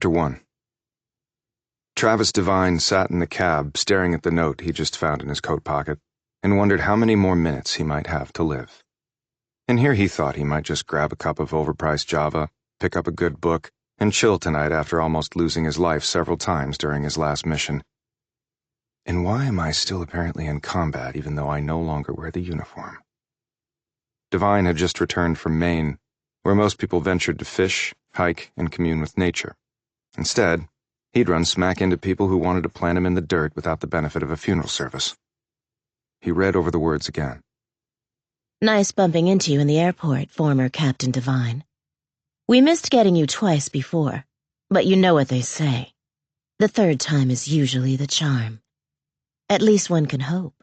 Chapter 1. Travis Devine sat in the cab staring at the note he just found in his coat pocket and wondered how many more minutes he might have to live. And here he thought he might just grab a cup of overpriced Java, pick up a good book, and chill tonight after almost losing his life several times during his last mission. And why am I still apparently in combat even though I no longer wear the uniform? Devine had just returned from Maine, where most people ventured to fish, hike, and commune with nature. Instead, he'd run smack into people who wanted to plant him in the dirt without the benefit of a funeral service. He read over the words again. Nice bumping into you in the airport, former Captain Devine. We missed getting you twice before, but you know what they say. The third time is usually the charm. At least one can hope.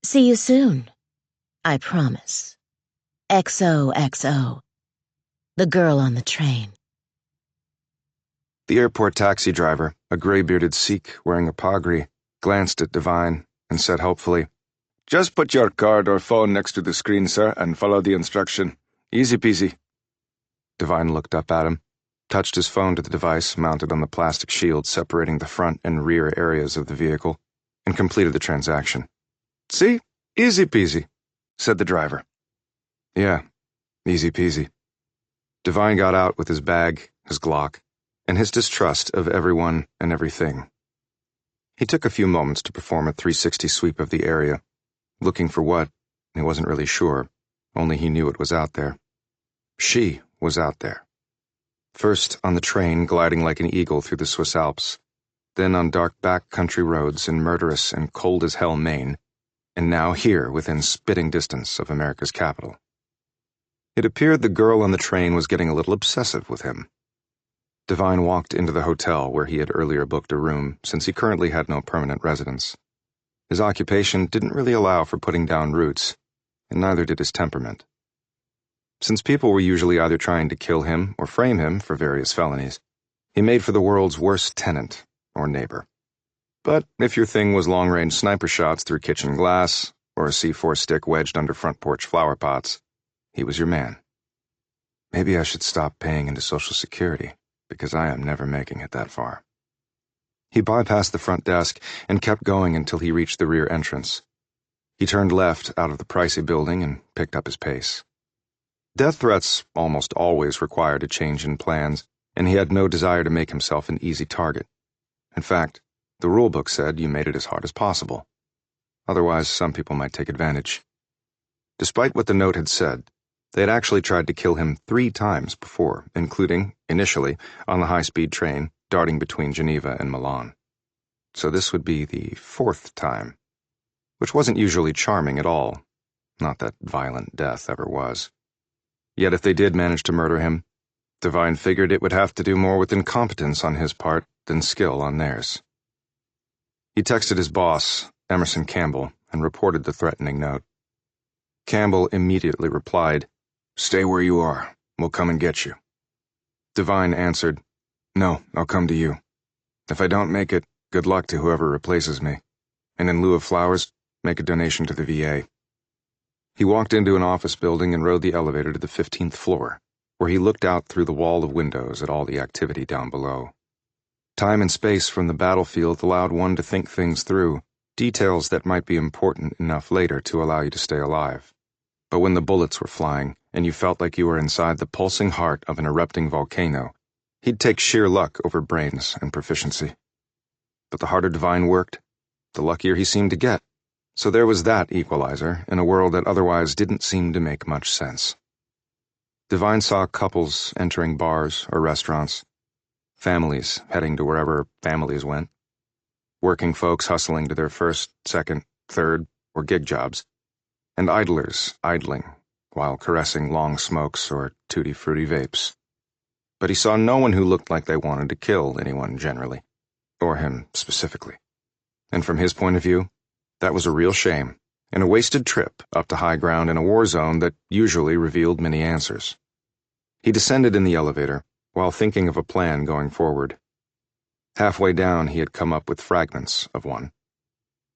See you soon. I promise. XOXO. The girl on the train. The airport taxi driver, a gray-bearded Sikh wearing a pagri, glanced at Devine and said hopefully, "Just put your card or phone next to the screen, sir, and follow the instruction. Easy peasy." Devine looked up at him, touched his phone to the device mounted on the plastic shield separating the front and rear areas of the vehicle, and completed the transaction. "See? Easy peasy," said the driver. "Yeah, easy peasy." Devine got out with his bag, his Glock, and his distrust of everyone and everything. He took a few moments to perform a 360 sweep of the area, looking for what, he wasn't really sure, only he knew it was out there. She was out there. First on the train gliding like an eagle through the Swiss Alps, then on dark back country roads in murderous and cold-as-hell Maine, and now here within spitting distance of America's capital. It appeared the girl on the train was getting a little obsessive with him. Devine walked into the hotel where he had earlier booked a room, since he currently had no permanent residence. His occupation didn't really allow for putting down roots, and neither did his temperament. Since people were usually either trying to kill him or frame him for various felonies, he made for the world's worst tenant or neighbor. But if your thing was long-range sniper shots through kitchen glass or a C4 stick wedged under front porch flower pots, he was your man. Maybe I should stop paying into Social Security, because I am never making it that far. He bypassed the front desk and kept going until he reached the rear entrance. He turned left out of the pricey building and picked up his pace. Death threats almost always required a change in plans, and he had no desire to make himself an easy target. In fact, the rulebook said you made it as hard as possible. Otherwise, some people might take advantage. Despite what the note had said, they had actually tried to kill him 3 times before, including, initially, on the high-speed train darting between Geneva and Milan. So this would be the 4th time, which wasn't usually charming at all. Not that violent death ever was. Yet if they did manage to murder him, Devine figured it would have to do more with incompetence on his part than skill on theirs. He texted his boss, Emerson Campbell, and reported the threatening note. Campbell immediately replied, "Stay where you are. We'll come and get you." Devine answered, "No, I'll come to you. If I don't make it, good luck to whoever replaces me. And in lieu of flowers, make a donation to the VA." He walked into an office building and rode the elevator to the 15th floor, where he looked out through the wall of windows at all the activity down below. Time and space from the battlefield allowed one to think things through, details that might be important enough later to allow you to stay alive. But when the bullets were flying, and you felt like you were inside the pulsing heart of an erupting volcano, he'd take sheer luck over brains and proficiency. But the harder Devine worked, the luckier he seemed to get. So there was that equalizer in a world that otherwise didn't seem to make much sense. Devine saw couples entering bars or restaurants, families heading to wherever families went, working folks hustling to their first, second, third, or gig jobs, and idlers idling while caressing long smokes or tutti-frutti vapes. But he saw no one who looked like they wanted to kill anyone generally, or him specifically. And from his point of view, that was a real shame, and a wasted trip up to high ground in a war zone that usually revealed many answers. He descended in the elevator, while thinking of a plan going forward. Halfway down, he had come up with fragments of one.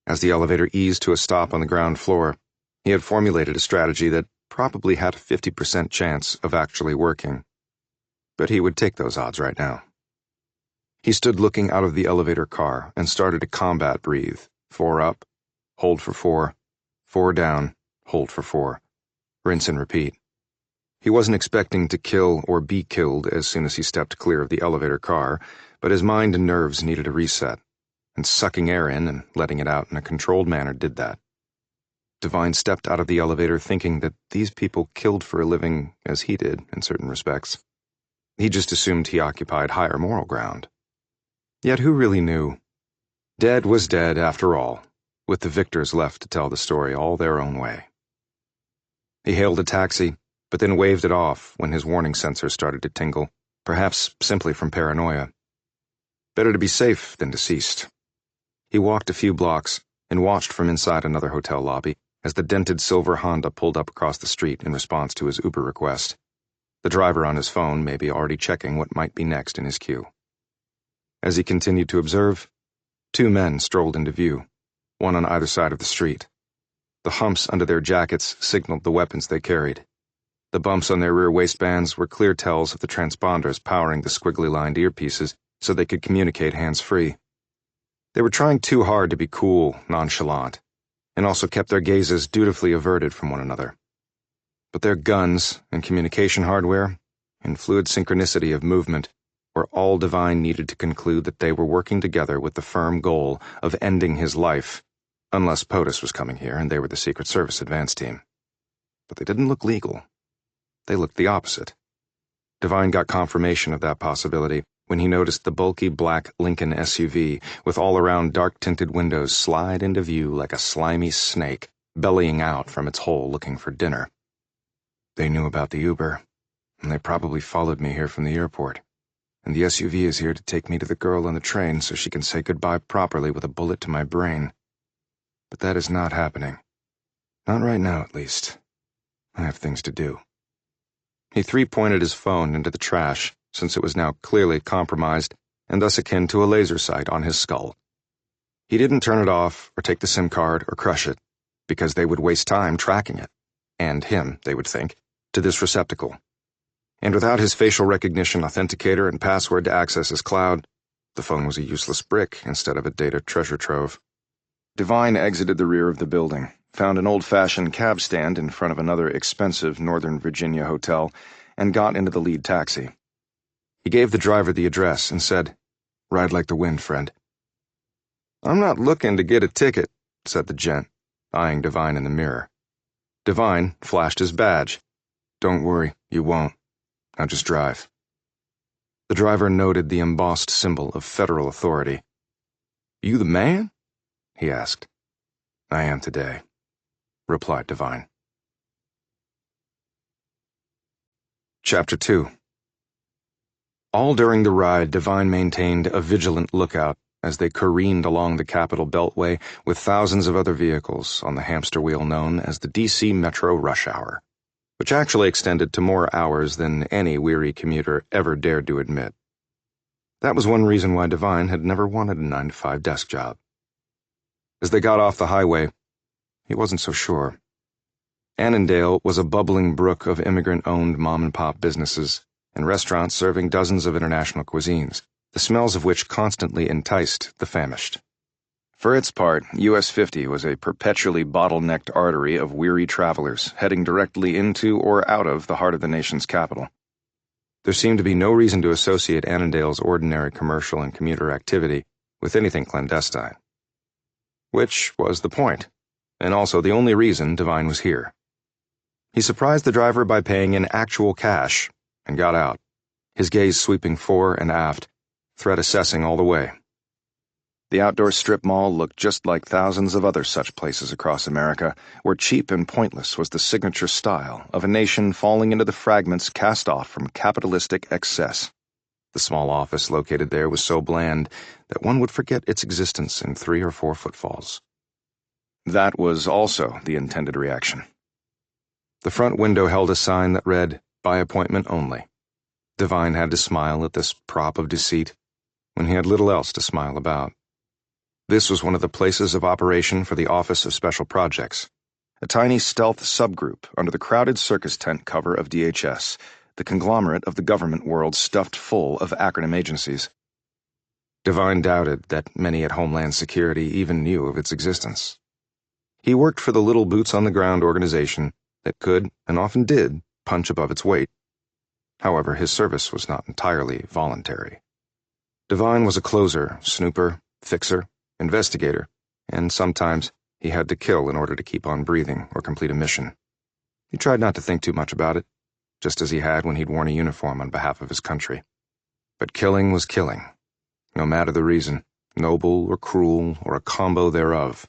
As the elevator eased to a stop on the ground floor, he had formulated a strategy that probably had a 50% chance of actually working. But he would take those odds right now. He stood looking out of the elevator car and started to combat breathe. 4 up, hold for 4, 4 down, hold for 4. Rinse and repeat. He wasn't expecting to kill or be killed as soon as he stepped clear of the elevator car, but his mind and nerves needed a reset, and sucking air in and letting it out in a controlled manner did that. Devine stepped out of the elevator thinking that these people killed for a living as he did in certain respects. He just assumed he occupied higher moral ground. Yet who really knew? Dead was dead after all, with the victors left to tell the story all their own way. He hailed a taxi, but then waved it off when his warning sensor started to tingle, perhaps simply from paranoia. Better to be safe than deceased. He walked a few blocks and watched from inside another hotel lobby as the dented silver Honda pulled up across the street in response to his Uber request. The driver on his phone may be already checking what might be next in his queue. As he continued to observe, 2 men strolled into view, one on either side of the street. The humps under their jackets signaled the weapons they carried. The bumps on their rear waistbands were clear tells of the transponders powering the squiggly-lined earpieces so they could communicate hands-free. They were trying too hard to be cool, nonchalant, and also kept their gazes dutifully averted from one another. But their guns and communication hardware and fluid synchronicity of movement were all Devine needed to conclude that they were working together with the firm goal of ending his life, unless POTUS was coming here and they were the Secret Service advance team. But they didn't look legal. They looked the opposite. Devine got confirmation of that possibility when he noticed the bulky black Lincoln SUV with all-around dark-tinted windows slide into view like a slimy snake, bellying out from its hole looking for dinner. They knew about the Uber, and they probably followed me here from the airport. And the SUV is here to take me to the girl on the train so she can say goodbye properly with a bullet to my brain. But that is not happening. Not right now, at least. I have things to do. He three-pointed his phone into the trash, since it was now clearly compromised and thus akin to a laser sight on his skull. He didn't turn it off or take the SIM card or crush it, because they would waste time tracking it, and him, they would think, to this receptacle. And without his facial recognition authenticator and password to access his cloud, the phone was a useless brick instead of a data treasure trove. Devine exited the rear of the building, found an old-fashioned cab stand in front of another expensive Northern Virginia hotel, and got into the lead taxi. He gave the driver the address and said, "Ride like the wind, friend." "I'm not looking to get a ticket," said the gent, eyeing Devine in the mirror. Devine flashed his badge. "Don't worry, you won't. Now just drive." The driver noted the embossed symbol of federal authority. "You the man?" he asked. "I am today," replied Devine. Chapter 2. All during the ride, Devine maintained a vigilant lookout as they careened along the Capitol Beltway with thousands of other vehicles on the hamster wheel known as the D.C. Metro Rush Hour, which actually extended to more hours than any weary commuter ever dared to admit. That was one reason why Devine had never wanted a 9-to-5 desk job. As they got off the highway, he wasn't so sure. Annandale was a bubbling brook of immigrant-owned mom-and-pop businesses and restaurants serving dozens of international cuisines, the smells of which constantly enticed the famished. For its part, US 50 was a perpetually bottlenecked artery of weary travelers heading directly into or out of the heart of the nation's capital. There seemed to be no reason to associate Annandale's ordinary commercial and commuter activity with anything clandestine. Which was the point, and also the only reason Devine was here. He surprised the driver by paying in actual cash and got out, his gaze sweeping fore and aft, threat assessing all the way. The outdoor strip mall looked just like thousands of other such places across America, where cheap and pointless was the signature style of a nation falling into the fragments cast off from capitalistic excess. The small office located there was so bland that one would forget its existence in 3 or 4 footfalls. That was also the intended reaction. The front window held a sign that read, "By appointment only." Devine had to smile at this prop of deceit, when he had little else to smile about. This was one of the places of operation for the Office of Special Projects, a tiny stealth subgroup under the crowded circus tent cover of DHS, the conglomerate of the government world stuffed full of acronym agencies. Devine doubted that many at Homeland Security even knew of its existence. He worked for the little boots-on-the-ground organization that could, and often did, punch above its weight. However, his service was not entirely voluntary. Devine was a closer, snooper, fixer, investigator, and sometimes he had to kill in order to keep on breathing or complete a mission. He tried not to think too much about it, just as he had when he'd worn a uniform on behalf of his country. But killing was killing, no matter the reason, noble or cruel or a combo thereof.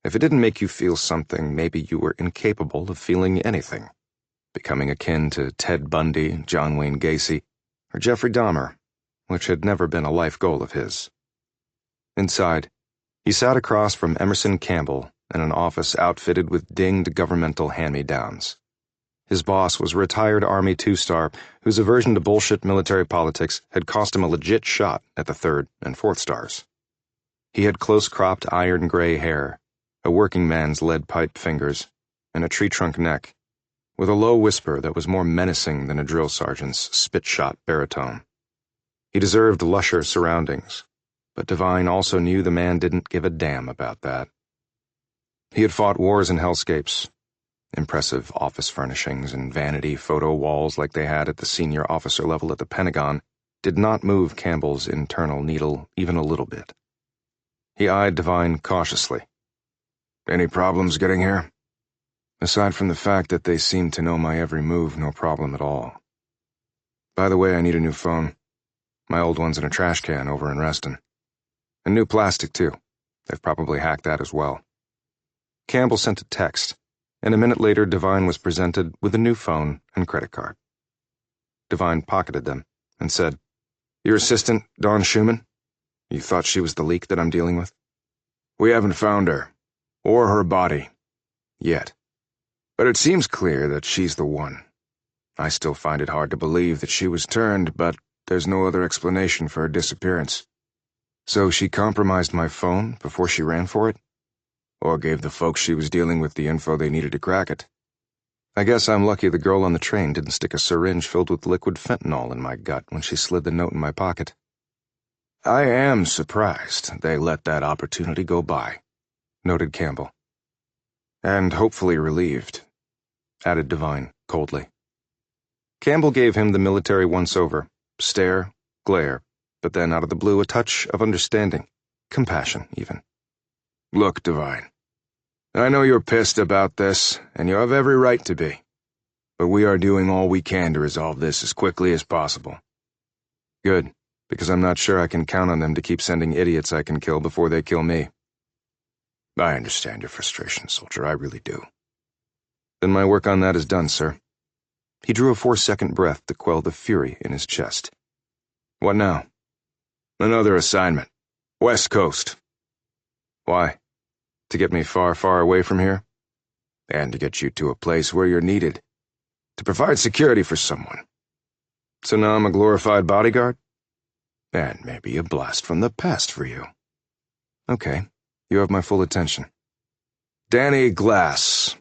If it didn't make you feel something, maybe you were incapable of feeling anything, becoming akin to Ted Bundy, John Wayne Gacy, or Jeffrey Dahmer, which had never been a life goal of his. Inside, he sat across from Emerson Campbell in an office outfitted with dinged governmental hand-me-downs. His boss was a retired Army two-star whose aversion to bullshit military politics had cost him a legit shot at the 3rd and 4th stars. He had close-cropped iron-gray hair, a working man's lead-pipe fingers, and a tree-trunk neck, with a low whisper that was more menacing than a drill sergeant's spit-shot baritone. He deserved lusher surroundings, but Devine also knew the man didn't give a damn about that. He had fought wars in hellscapes, impressive office furnishings and vanity photo walls like they had at the senior officer level at the Pentagon did not move Campbell's internal needle even a little bit. He eyed Devine cautiously. "Any problems getting here?" "Aside from the fact that they seem to know my every move, no problem at all. By the way, I need a new phone. My old one's in a trash can over in Reston. And new plastic, too. They've probably hacked that as well." Campbell sent a text, and a minute later Devine was presented with a new phone and credit card. Devine pocketed them and said, "Your assistant, Dawn Schumann? You thought she was the leak that I'm dealing with?" "We haven't found her, or her body, yet. But it seems clear that she's the one. I still find it hard to believe that she was turned, but there's no other explanation for her disappearance." "So she compromised my phone before she ran for it? Or gave the folks she was dealing with the info they needed to crack it? I guess I'm lucky the girl on the train didn't stick a syringe filled with liquid fentanyl in my gut when she slid the note in my pocket." "I am surprised they let that opportunity go by," noted Campbell. "And hopefully relieved," added Devine coldly. Campbell gave him the military once-over, stare, glare, but then out of the blue a touch of understanding, compassion even. "Look, Devine, I know you're pissed about this, and you have every right to be, but we are doing all we can to resolve this as quickly as possible." "Good, because I'm not sure I can count on them to keep sending idiots I can kill before they kill me." "I understand your frustration, soldier, I really do." "Then my work on that is done, sir." He drew a 4-second breath to quell the fury in his chest. "What now?" "Another assignment. West Coast." "Why? To get me far, far away from here?" "And to get you to a place where you're needed. To provide security for someone." "So now I'm a glorified bodyguard?" "And maybe a blast from the past for you." "Okay, you have my full attention." "Danny Glass.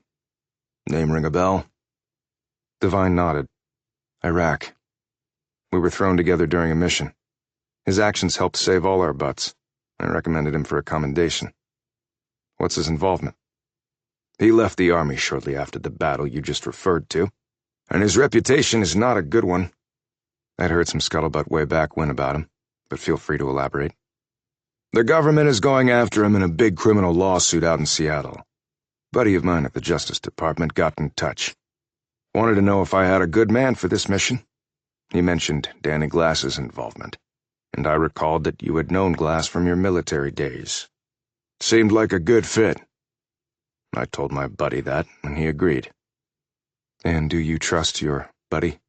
Name ring a bell?" Devine nodded. "Iraq. We were thrown together during a mission. His actions helped save all our butts. I recommended him for a commendation." "What's his involvement?" "He left the Army shortly after the battle you just referred to, and his reputation is not a good one." "I'd heard some scuttlebutt way back when about him, but feel free to elaborate." "The government is going after him in a big criminal lawsuit out in Seattle. A buddy of mine at the Justice Department got in touch. Wanted to know if I had a good man for this mission. He mentioned Danny Glass's involvement, and I recalled that you had known Glass from your military days. Seemed like a good fit. I told my buddy that, and he agreed." "And do you trust your buddy?"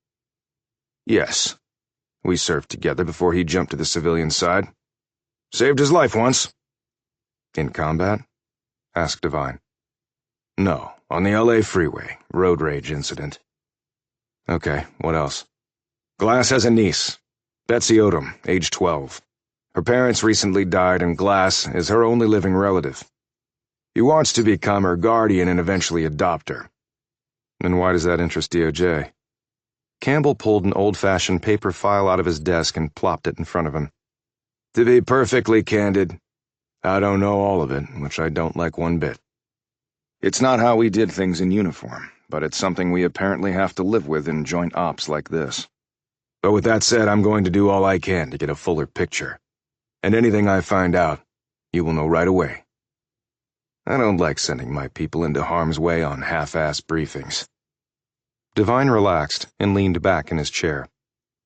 "Yes. We served together before he jumped to the civilian side. Saved his life once." "In combat?" asked Devine. "No, on the LA freeway, road rage incident." "Okay, what else?" "Glass has a niece, Betsy Odom, age 12. Her parents recently died, and Glass is her only living relative. He wants to become her guardian and eventually adopt her." "And why does that interest DOJ?" Campbell pulled an old-fashioned paper file out of his desk and plopped it in front of him. To be perfectly candid, I don't know all of it, which I don't like one bit. It's not how we did things in uniform, but it's something we apparently have to live with in joint ops like this. But with that said, I'm going to do all I can to get a fuller picture. And anything I find out, you will know right away. I don't like sending my people into harm's way on half-assed briefings. Devine relaxed and leaned back in his chair.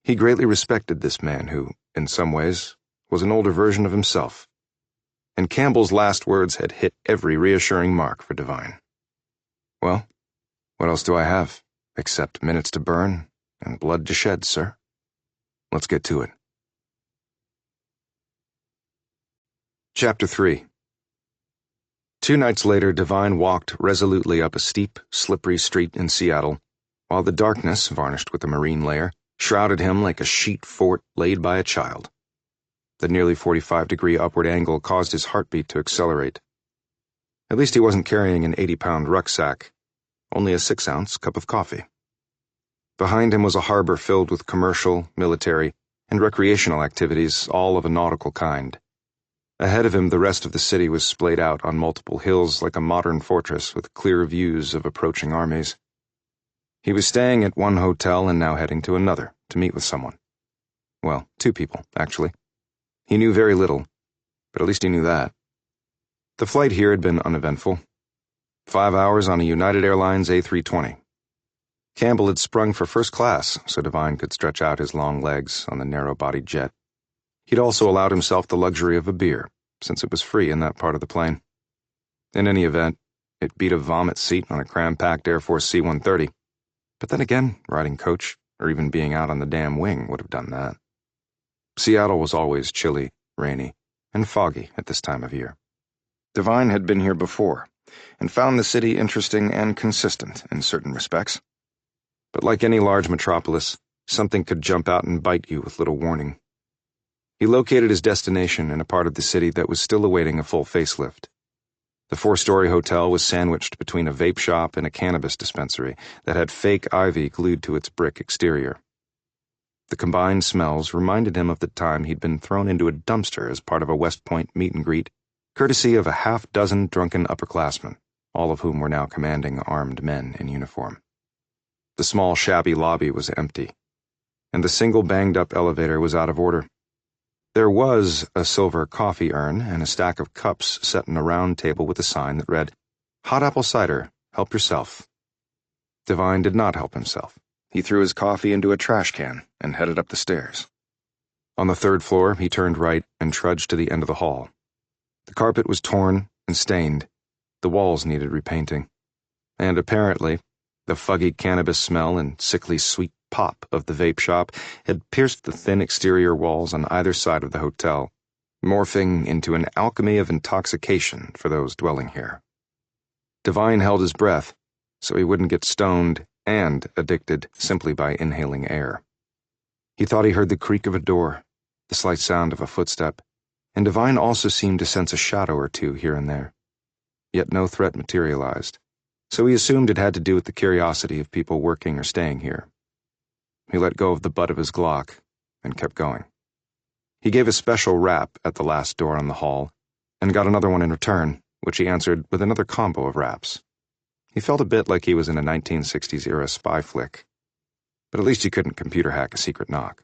He greatly respected this man who, in some ways, was an older version of himself. And Campbell's last words had hit every reassuring mark for Devine. Well, what else do I have, except minutes to burn and blood to shed, sir? Let's get to it. Chapter 3. 2 nights later, Devine walked resolutely up a steep, slippery street in Seattle, while the darkness, varnished with a marine layer, shrouded him like a sheet fort laid by a child. The nearly 45-degree upward angle caused his heartbeat to accelerate. At least he wasn't carrying an 80-pound rucksack, only a 6-ounce cup of coffee. Behind him was a harbor filled with commercial, military, and recreational activities, all of a nautical kind. Ahead of him, the rest of the city was splayed out on multiple hills like a modern fortress with clear views of approaching armies. He was staying at one hotel and now heading to another to meet with someone. Well, 2 people, actually. He knew very little, but at least he knew that. The flight here had been uneventful. 5 hours on a United Airlines A320. Campbell had sprung for first class so Devine could stretch out his long legs on the narrow-bodied jet. He'd also allowed himself the luxury of a beer, since it was free in that part of the plane. In any event, it beat a vomit seat on a cram-packed Air Force C-130. But then again, riding coach, or even being out on the damn wing, would have done that. Seattle was always chilly, rainy, and foggy at this time of year. Devine had been here before, and found the city interesting and consistent in certain respects. But like any large metropolis, something could jump out and bite you with little warning. He located his destination in a part of the city that was still awaiting a full facelift. The 4-story hotel was sandwiched between a vape shop and a cannabis dispensary that had fake ivy glued to its brick exterior. The combined smells reminded him of the time he'd been thrown into a dumpster as part of a West Point meet and greet, courtesy of a half-dozen drunken upperclassmen, all of whom were now commanding armed men in uniform. The small, shabby lobby was empty, and the single banged-up elevator was out of order. There was a silver coffee urn and a stack of cups set in a round table with a sign that read, "Hot apple cider, help yourself." Devine did not help himself. He threw his coffee into a trash can and headed up the stairs. On the 3rd floor, he turned right and trudged to the end of the hall. The carpet was torn and stained. The walls needed repainting. And apparently, the fuggy cannabis smell and sickly sweet pop of the vape shop had pierced the thin exterior walls on either side of the hotel, morphing into an alchemy of intoxication for those dwelling here. Devine held his breath so he wouldn't get stoned and addicted simply by inhaling air. He thought he heard the creak of a door, the slight sound of a footstep, and Devine also seemed to sense a shadow or two here and there. Yet no threat materialized, so he assumed it had to do with the curiosity of people working or staying here. He let go of the butt of his Glock and kept going. He gave a special rap at the last door on the hall and got another one in return, which he answered with another combo of raps. He felt a bit like he was in a 1960s-era spy flick, but at least he couldn't computer hack a secret knock.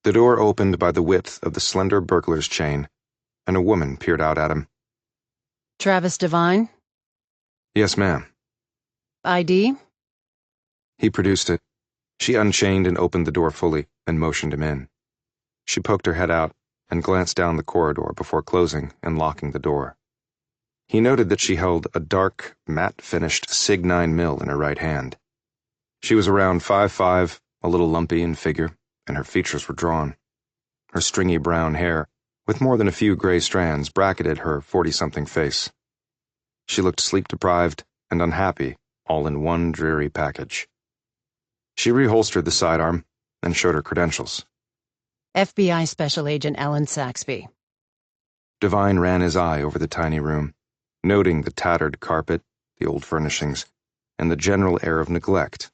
The door opened by the width of the slender burglar's chain, and a woman peered out at him. Travis Devine? "Yes, ma'am." ID? He produced it. She unchained and opened the door fully and motioned him in. She poked her head out and glanced down the corridor before closing and locking the door. He noted that she held a dark, matte-finished Sig 9 mil in her right hand. She was around 5'5", a little lumpy in figure, and her features were drawn. Her stringy brown hair, with more than a few gray strands, bracketed her 40-something face. She looked sleep-deprived and unhappy, all in one dreary package. She reholstered the sidearm and showed her credentials. FBI Special Agent Ellen Saxby. Devine ran his eye over the tiny room, noting the tattered carpet, the old furnishings, and the general air of neglect.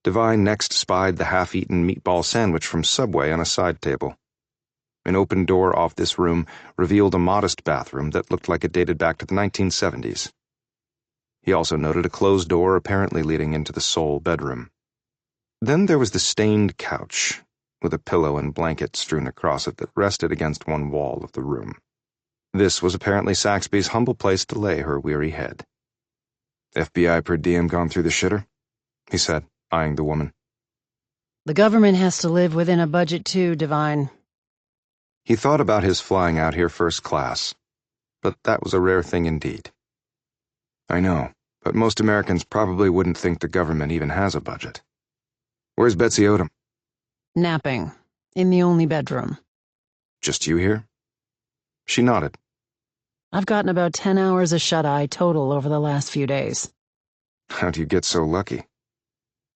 Devine next spied the half-eaten meatball sandwich from Subway on a side table. An open door off this room revealed a modest bathroom that looked like it dated back to the 1970s. He also noted a closed door apparently leading into the sole bedroom. Then there was the stained couch, with a pillow and blanket strewn across it that rested against one wall of the room. This was apparently Saxby's humble place to lay her weary head. FBI per diem gone through the shitter? He said, eyeing the woman. The government has to live within a budget too, Divine. He thought about his flying out here first class, but that was a rare thing indeed. I know, but most Americans probably wouldn't think the government even has a budget. Where's Betsy Odom? Napping. In the only bedroom. Just you here? She nodded. I've gotten about 10 hours of shut-eye total over the last few days. How do you get so lucky?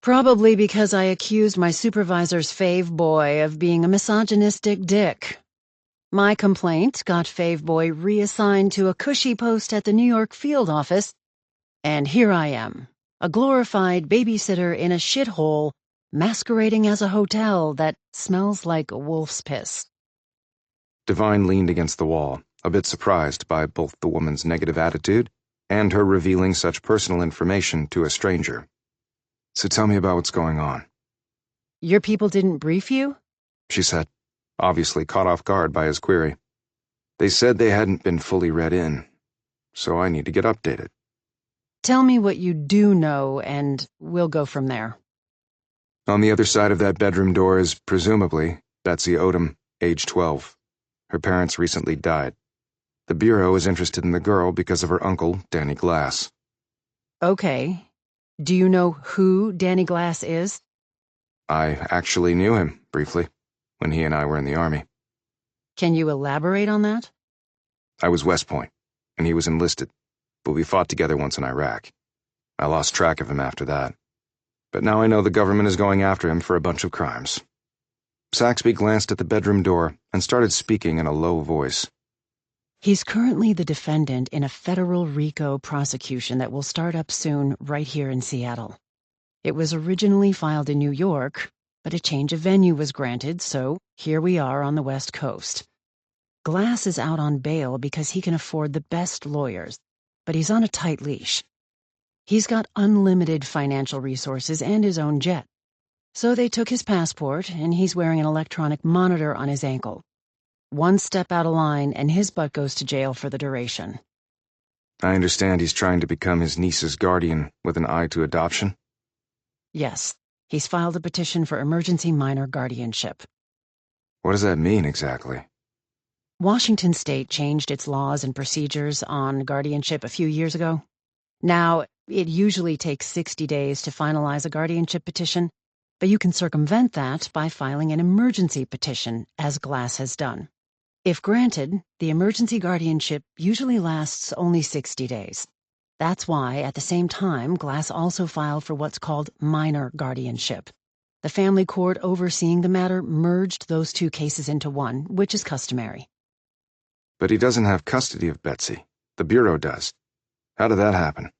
Probably because I accused my supervisor's fave boy of being a misogynistic dick. My complaint got fave boy reassigned to a cushy post at the New York field office, and here I am, a glorified babysitter in a shithole masquerading as a hotel that smells like wolf's piss. Divine leaned against the wall, a bit surprised by both the woman's negative attitude and her revealing such personal information to a stranger. So tell me about what's going on. Your people didn't brief you? She said, obviously caught off guard by his query. They said they hadn't been fully read in, so I need to get updated. Tell me what you do know, and we'll go from there. On the other side of that bedroom door is, presumably, Betsy Odom, age 12. Her parents recently died. The Bureau is interested in the girl because of her uncle, Danny Glass. Okay. Do you know who Danny Glass is? I actually knew him, briefly, when he and I were in the Army. Can you elaborate on that? I was West Point, and he was enlisted, but we fought together once in Iraq. I lost track of him after that. But now I know the government is going after him for a bunch of crimes. Saxby glanced at the bedroom door and started speaking in a low voice. He's currently the defendant in a federal RICO prosecution that will start up soon right here in Seattle. It was originally filed in New York, but a change of venue was granted, so here we are on the West Coast. Glass is out on bail because he can afford the best lawyers, but he's on a tight leash. He's got unlimited financial resources and his own jet. So they took his passport, and he's wearing an electronic monitor on his ankle. One step out of line, and his butt goes to jail for the duration. I understand he's trying to become his niece's guardian with an eye to adoption? Yes, he's filed a petition for emergency minor guardianship. What does that mean exactly? Washington State changed its laws and procedures on guardianship a few years ago. Now, it usually takes 60 days to finalize a guardianship petition, but you can circumvent that by filing an emergency petition, as Glass has done. If granted, the emergency guardianship usually lasts only 60 days. That's why, at the same time, Glass also filed for what's called minor guardianship. The family court overseeing the matter merged those two cases into one, which is customary. But he doesn't have custody of Betsy. The Bureau does. How did that happen?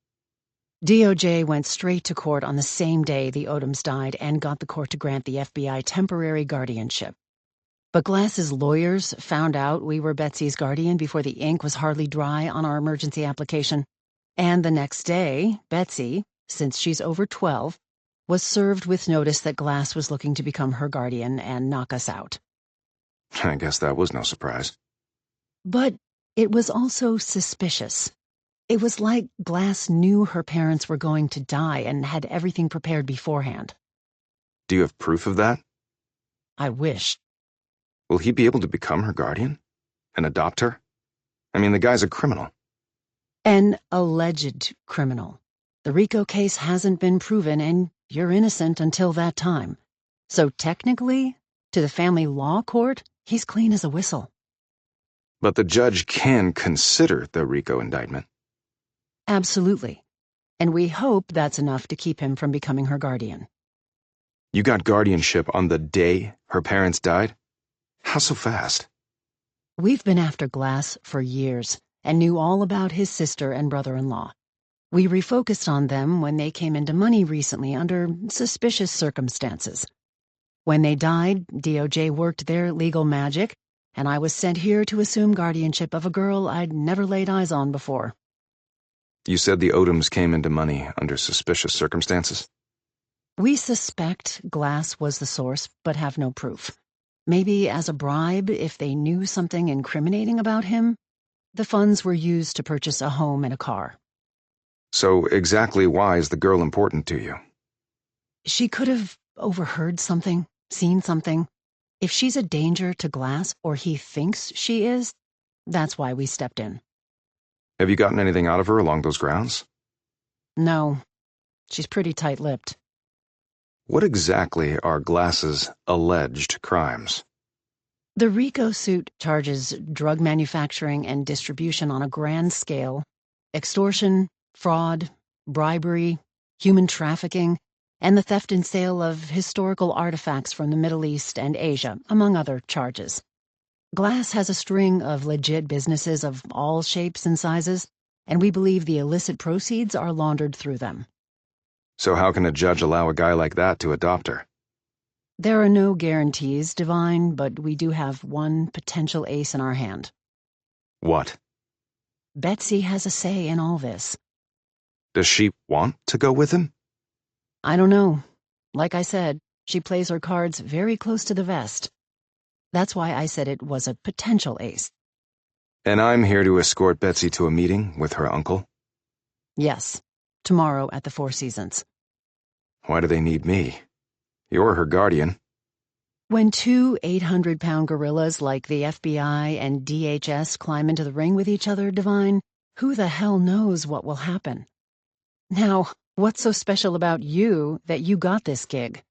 DOJ went straight to court on the same day the Odoms died and got the court to grant the FBI temporary guardianship. But Glass's lawyers found out we were Betsy's guardian before the ink was hardly dry on our emergency application. And the next day, Betsy, since she's over 12, was served with notice that Glass was looking to become her guardian and knock us out. I guess that was no surprise. But it was also suspicious. It was like Glass knew her parents were going to die and had everything prepared beforehand. Do you have proof of that? I wish. Will he be able to become her guardian? And adopt her? I mean, the guy's a criminal. An alleged criminal. The RICO case hasn't been proven, and you're innocent until that time. So technically, to the family law court, he's clean as a whistle. But the judge can consider the RICO indictment. Absolutely. And we hope that's enough to keep him from becoming her guardian. You got guardianship on the day her parents died? How so fast? We've been after Glass for years and knew all about his sister and brother-in-law. We refocused on them when they came into money recently under suspicious circumstances. When they died, DOJ worked their legal magic, and I was sent here to assume guardianship of a girl I'd never laid eyes on before. You said the Odoms came into money under suspicious circumstances? We suspect Glass was the source, but have no proof. Maybe as a bribe if they knew something incriminating about him. The funds were used to purchase a home and a car. So exactly why is the girl important to you? She could have overheard something, seen something. If she's a danger to Glass, or he thinks she is, that's why we stepped in. Have you gotten anything out of her along those grounds? No, she's pretty tight-lipped. What exactly are Glass's alleged crimes? The RICO suit charges drug manufacturing and distribution on a grand scale, extortion, fraud, bribery, human trafficking, and the theft and sale of historical artifacts from the Middle East and Asia, among other charges. Glass has a string of legit businesses of all shapes and sizes, and we believe the illicit proceeds are laundered through them. So how can a judge allow a guy like that to adopt her? There are no guarantees, Divine, but we do have one potential ace in our hand. What? Betsy has a say in all this. Does she want to go with him? I don't know. Like I said, she plays her cards very close to the vest. That's why I said it was a potential ace. And I'm here to escort Betsy to a meeting with her uncle? Yes, tomorrow at the Four Seasons. Why do they need me? You're her guardian. When two 800-pound gorillas like the FBI and DHS climb into the ring with each other, Divine, who the hell knows what will happen? Now, what's so special about you that you got this gig?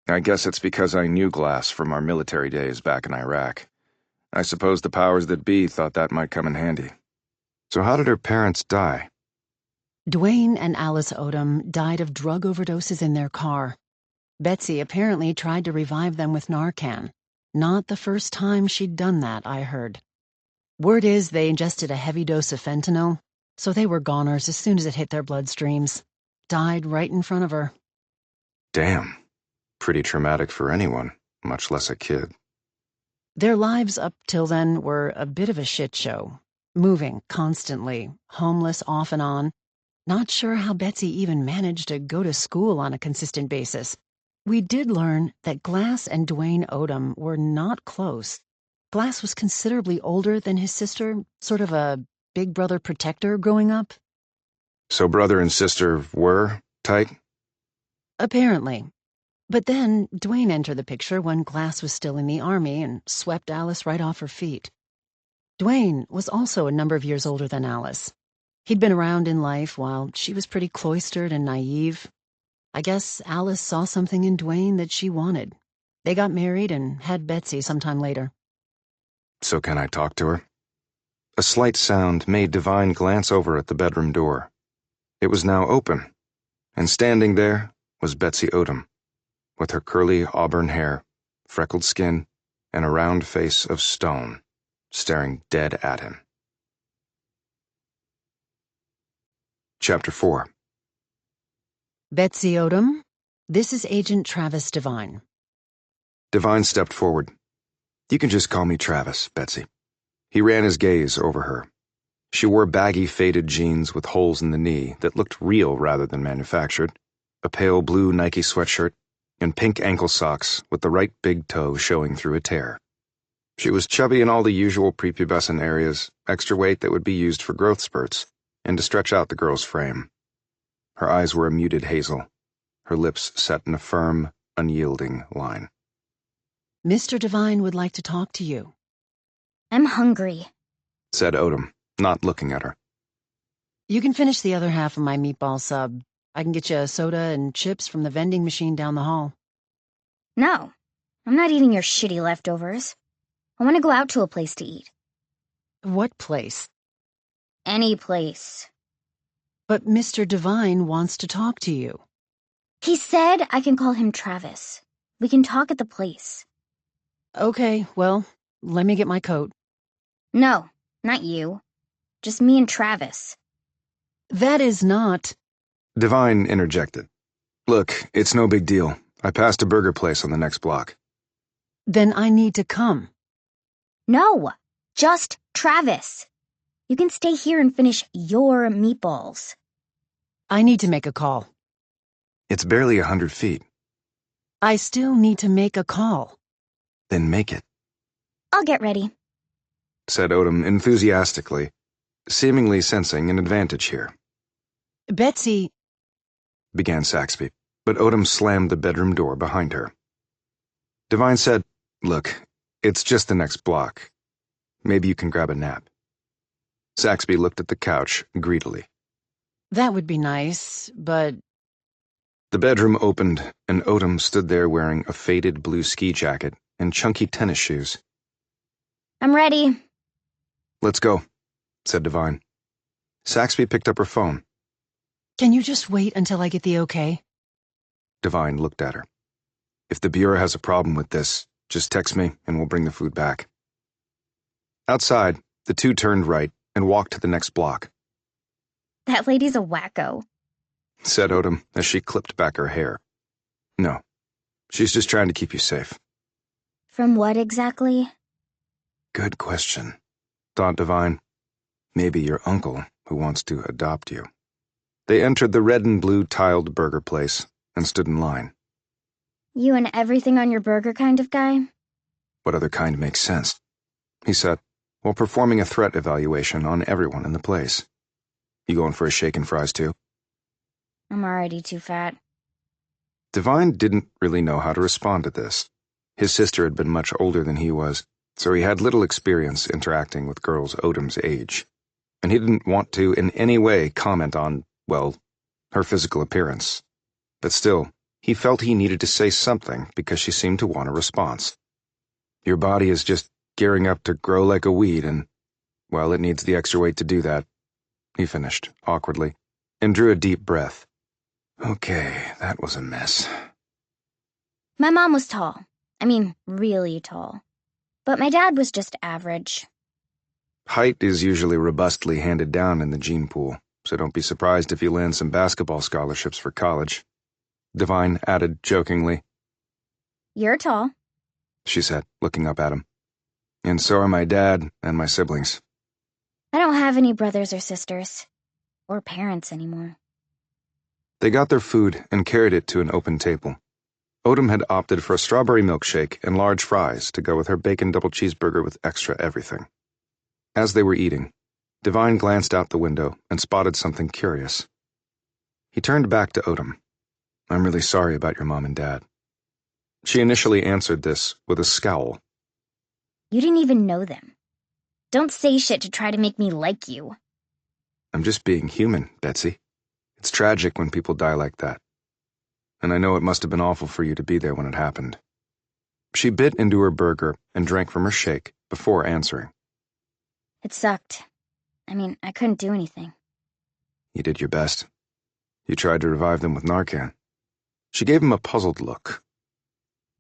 I guess it's because I knew Glass from our military days back in Iraq. I suppose the powers that be thought that might come in handy. So how did her parents die? Dwayne and Alice Odom died of drug overdoses in their car. Betsy apparently tried to revive them with Narcan. Not the first time she'd done that, I heard. Word is they ingested a heavy dose of fentanyl, so they were goners as soon as it hit their bloodstreams. Died right in front of her. Damn. Pretty traumatic for anyone, much less a kid. Their lives up till then were a bit of a shit show. Moving constantly, homeless off and on. Not sure how Betsy even managed to go to school on a consistent basis. We did learn that Glass and Dwayne Odom were not close. Glass was considerably older than his sister, sort of a big brother protector growing up. So brother and sister were tight? Apparently. But then Dwayne entered the picture when Glass was still in the Army and swept Alice right off her feet. Dwayne was also a number of years older than Alice. He'd been around in life while she was pretty cloistered and naive. I guess Alice saw something in Dwayne that she wanted. They got married and had Betsy sometime later. So can I talk to her? A slight sound made Divine glance over at the bedroom door. It was now open, and standing there was Betsy Odom, with her curly auburn hair, freckled skin, and a round face of stone, staring dead at him. Chapter 4. Betsy Odom, this is Agent Travis Divine. Divine stepped forward. You can just call me Travis, Betsy. He ran his gaze over her. She wore baggy, faded jeans with holes in the knee that looked real rather than manufactured, a pale blue Nike sweatshirt, and pink ankle socks with the right big toe showing through a tear. She was chubby in all the usual prepubescent areas, extra weight that would be used for growth spurts, and to stretch out the girl's frame. Her eyes were a muted hazel, her lips set in a firm, unyielding line. Mr. Divine would like to talk to you. I'm hungry, Said Odom, not looking at her. You can finish the other half of my meatball sub. I can get you a soda and chips from the vending machine down the hall. No, I'm not eating your shitty leftovers. I want to go out to a place to eat. What place? Any place. But Mr. Divine wants to talk to you. He said I can call him Travis. We can talk at the place. Okay, well, let me get my coat. No, not you. Just me and Travis. That is not... Divine interjected. Look, it's no big deal. I passed a burger place on the next block. Then I need to come. No, just Travis. You can stay here and finish your meatballs. I need to make a call. It's barely 100 feet. I still need to make a call. Then make it, I'll get ready. said Odom enthusiastically, seemingly sensing an advantage here. Betsy, Began Saxby, but Odom slammed the bedroom door behind her. Devine said, "Look, it's just the next block. Maybe you can grab a nap." Saxby looked at the couch greedily. that would be nice, but The bedroom opened, and Odom stood there wearing a faded blue ski jacket and chunky tennis shoes. I'm ready. "Let's go," said Devine. Saxby picked up her phone. can you just wait until I get the okay? Devine looked at her. "If the Bureau has a problem with this, just text me and we'll bring the food back." Outside, the two turned right and walked to the next block, That lady's a wacko. said Odom as she clipped back her hair. "No, she's just trying to keep you safe." From what exactly? Good question, thought Devine. Maybe your uncle who wants to adopt you. They entered the red and blue tiled burger place and stood in line. You and everything on your burger kind of guy? What other kind makes sense? He said, while performing a threat evaluation on everyone in the place. You going for a shake and fries too? I'm already too fat. Devine didn't really know how to respond to this. His sister had been much older than he was, so he had little experience interacting with girls Odom's age, and he didn't want to in any way comment on, well, her physical appearance. But still, he felt he needed to say something because she seemed to want a response. Your body is just gearing up to grow like a weed and, well, it needs the extra weight to do that, he finished, awkwardly, and drew a deep breath. Okay, that was a mess. My mom was tall. I mean, really tall. But my dad was just average. Height is usually robustly handed down in the gene pool, so don't be surprised if you land some basketball scholarships for college, Devine added jokingly. You're tall. She said, looking up at him. And so are my dad and my siblings. I don't have any brothers or sisters. Or parents anymore. They got their food and carried it to an open table. Odom had opted for a strawberry milkshake and large fries to go with her bacon double cheeseburger with extra everything. As they were eating, Devine glanced out the window and spotted something curious. He turned back to Odom. I'm really sorry about your mom and dad. She initially answered this with a scowl. You didn't even know them. Don't say shit to try to make me like you. I'm just being human, Betsy. It's tragic when people die like that. And I know it must have been awful for you to be there when it happened. She bit into her burger and drank from her shake before answering. It sucked. I mean, I couldn't do anything. You did your best. You tried to revive them with Narcan. She gave him a puzzled look.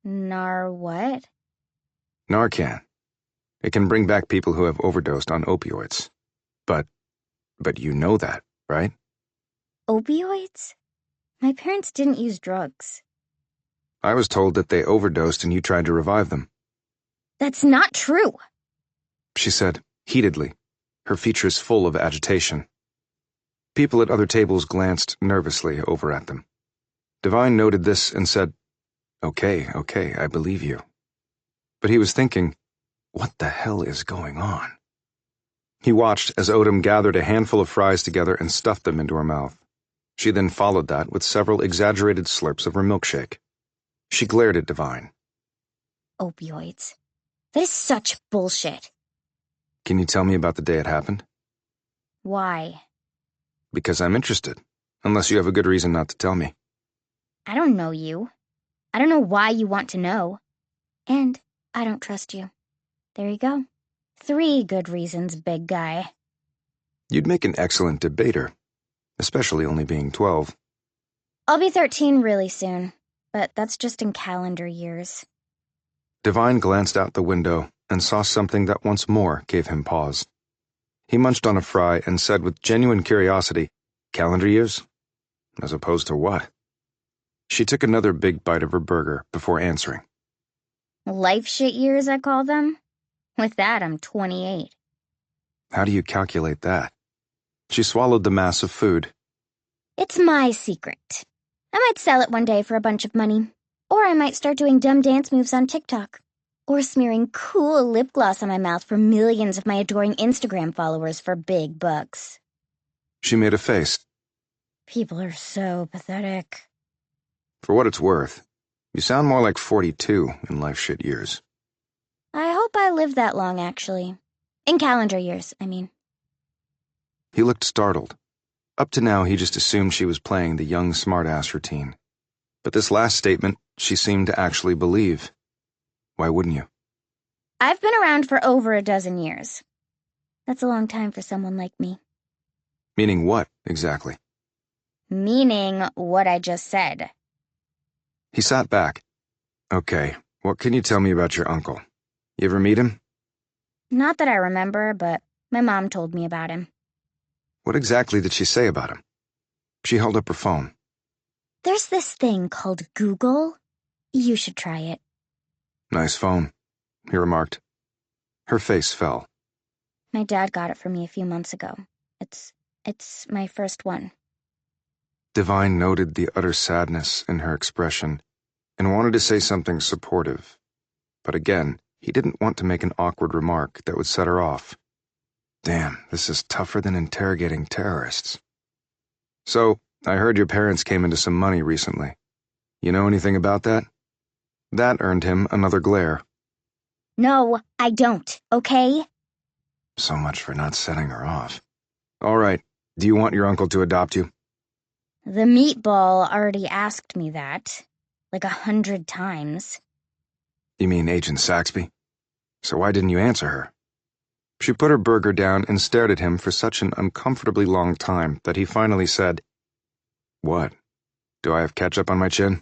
What? Narcan. It can bring back people who have overdosed on opioids. But you know that, right? Opioids? My parents didn't use drugs. I was told that they overdosed and you tried to revive them, That's not true. she said, heatedly, her features full of agitation. People at other tables glanced nervously over at them. Devine noted this and said, Okay, I believe you. But he was thinking, what the hell is going on? He watched as Odom gathered a handful of fries together and stuffed them into her mouth. She then followed that with several exaggerated slurps of her milkshake. She glared at Devine. Opioids. That is such bullshit. Can you tell me about the day it happened? Why? Because I'm interested, unless you have a good reason not to tell me. I don't know you. I don't know why you want to know. And I don't trust you. There you go. 3 good reasons, big guy. You'd make an excellent debater, especially only being 12. I'll be 13 really soon, but that's just in calendar years. Devine glanced out the window and saw something that once more gave him pause. He munched on a fry and said with genuine curiosity, Calendar years? As opposed to what? She took another big bite of her burger before answering. Life shit years, I call them. With that, I'm 28. How do you calculate that? She swallowed the mass of food. It's my secret. I might sell it one day for a bunch of money. Or I might start doing dumb dance moves on TikTok. Or smearing cool lip gloss on my mouth for millions of my adoring Instagram followers for big bucks. She made a face. People are so pathetic. For what it's worth, you sound more like 42 in life shit years. I hope I live that long, actually. In calendar years, I mean. He looked startled. Up to now, he just assumed she was playing the young smartass routine. But this last statement, she seemed to actually believe. Why wouldn't you? I've been around for over a dozen years. That's a long time for someone like me. Meaning what, exactly? Meaning what I just said. He sat back. Okay, what can you tell me about your uncle? You ever meet him? Not that I remember, but my mom told me about him. What exactly did she say about him? She held up her phone. There's this thing called Google. You should try it. Nice phone, he remarked. Her face fell. My dad got it for me a few months ago. It's my first one. Divine noted the utter sadness in her expression and wanted to say something supportive. But again, he didn't want to make an awkward remark that would set her off. Damn, this is tougher than interrogating terrorists. So, I heard your parents came into some money recently. You know anything about that? That earned him another glare. No, I don't, okay? So much for not setting her off. All right, do you want your uncle to adopt you? The meatball already asked me that, like 100 times. You mean Agent Saxby? So why didn't you answer her? She put her burger down and stared at him for such an uncomfortably long time that he finally said, What? Do I have ketchup on my chin?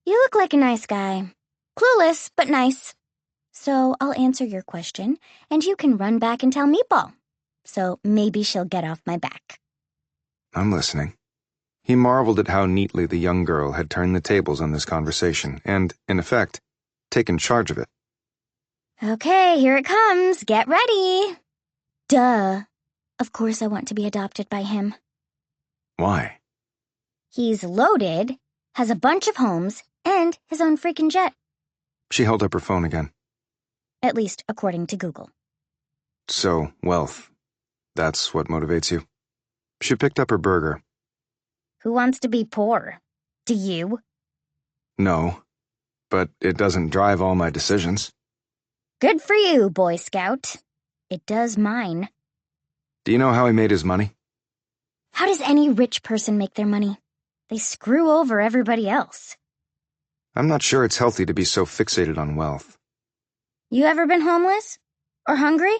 You look like a nice guy. Clueless, but nice. So I'll answer your question, and you can run back and tell Meatball. So maybe she'll get off my back. I'm listening. He marveled at how neatly the young girl had turned the tables on this conversation and, in effect, taken charge of it. Okay, here it comes. Get ready. Duh. Of course I want to be adopted by him. Why? He's loaded, has a bunch of homes, and his own freaking jet. She held up her phone again. At least according to Google. So, wealth. That's what motivates you. She picked up her burger. Who wants to be poor? Do you? No, but it doesn't drive all my decisions. Good for you, Boy Scout. It does mine. Do you know how he made his money? How does any rich person make their money? They screw over everybody else. I'm not sure it's healthy to be so fixated on wealth. You ever been homeless? Or hungry?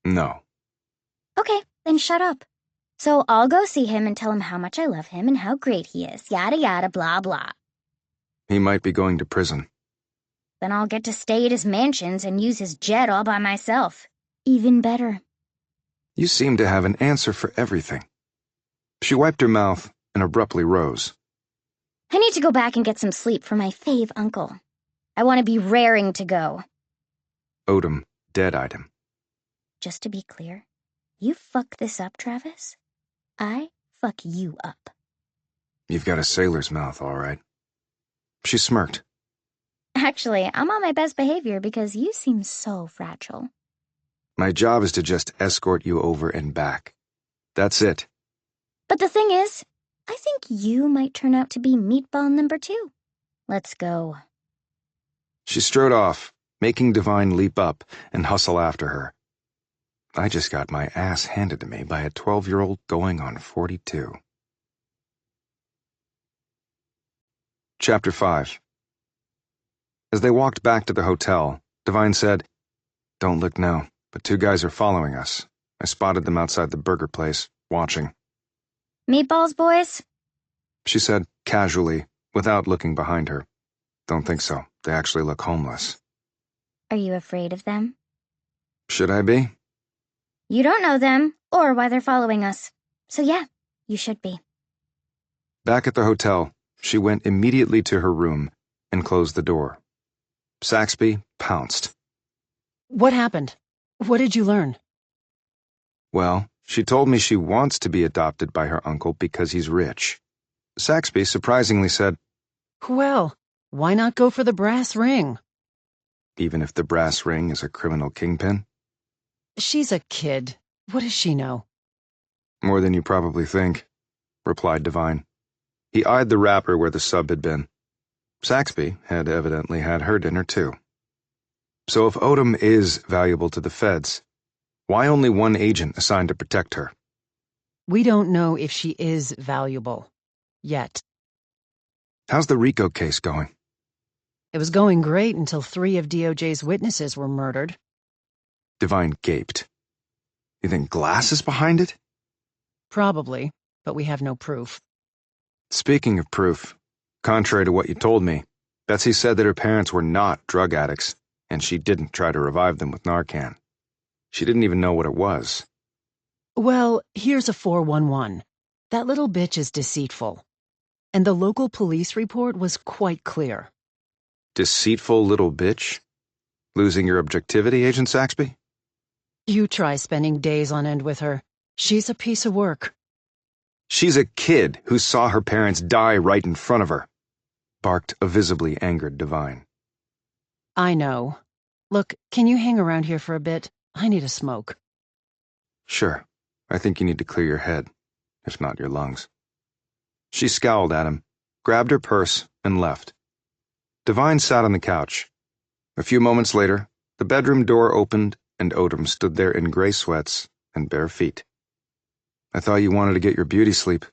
No. Okay, then shut up. So I'll go see him and tell him how much I love him and how great he is, yada yada blah blah. He might be going to prison. Then I'll get to stay at his mansions and use his jet all by myself. Even better. You seem to have an answer for everything. She wiped her mouth and abruptly rose. I need to go back and get some sleep for my fave uncle. I want to be raring to go. Odom dead-eyed him. Just to be clear, you fuck this up, Travis, I fuck you up. You've got a sailor's mouth, all right. She smirked. Actually, I'm on my best behavior because you seem so fragile. My job is to just escort you over and back. That's it. But the thing is, I think you might turn out to be meatball number 2. Let's go. She strode off, making Divine leap up and hustle after her. I just got my ass handed to me by a 12-year-old going on 42. Chapter 5. As they walked back to the hotel, Divine said, Don't look now, but 2 guys are following us. I spotted them outside the burger place, watching. Meatballs, boys? She said, casually, without looking behind her. Don't think so. They actually look homeless. Are you afraid of them? Should I be? You don't know them, or why they're following us. So yeah, you should be. Back at the hotel, she went immediately to her room and closed the door. Saxby pounced. What happened? What did you learn? Well, she told me she wants to be adopted by her uncle because he's rich. Saxby surprisingly said, Well, why not go for the brass ring? even if the brass ring is a criminal kingpin? She's a kid. What does she know? More than you probably think, replied Devine. He eyed the wrapper where the sub had been. Saxby had evidently had her dinner too. So if Odom is valuable to the feds, why only one agent assigned to protect her? We don't know if she is valuable. Yet. How's the RICO case going? It was going great until 3 of DOJ's witnesses were murdered. Devine gaped. You think Glass is behind it? Probably, but we have no proof. Speaking of proof, contrary to what you told me, Betsy said that her parents were not drug addicts, and she didn't try to revive them with Narcan. She didn't even know what it was. Well, here's a 411. That little bitch is deceitful. And the local police report was quite clear. Deceitful little bitch? Losing your objectivity, Agent Saxby? You try spending days on end with her. She's a piece of work. She's a kid who saw her parents die right in front of her, barked a visibly angered Devine. I know. Look, can you hang around here for a bit? I need a smoke. Sure. I think you need to clear your head, if not your lungs. She scowled at him, grabbed her purse, and left. Devine sat on the couch. A few moments later, the bedroom door opened and Odom stood there in gray sweats and bare feet. I thought you wanted to get your beauty sleep.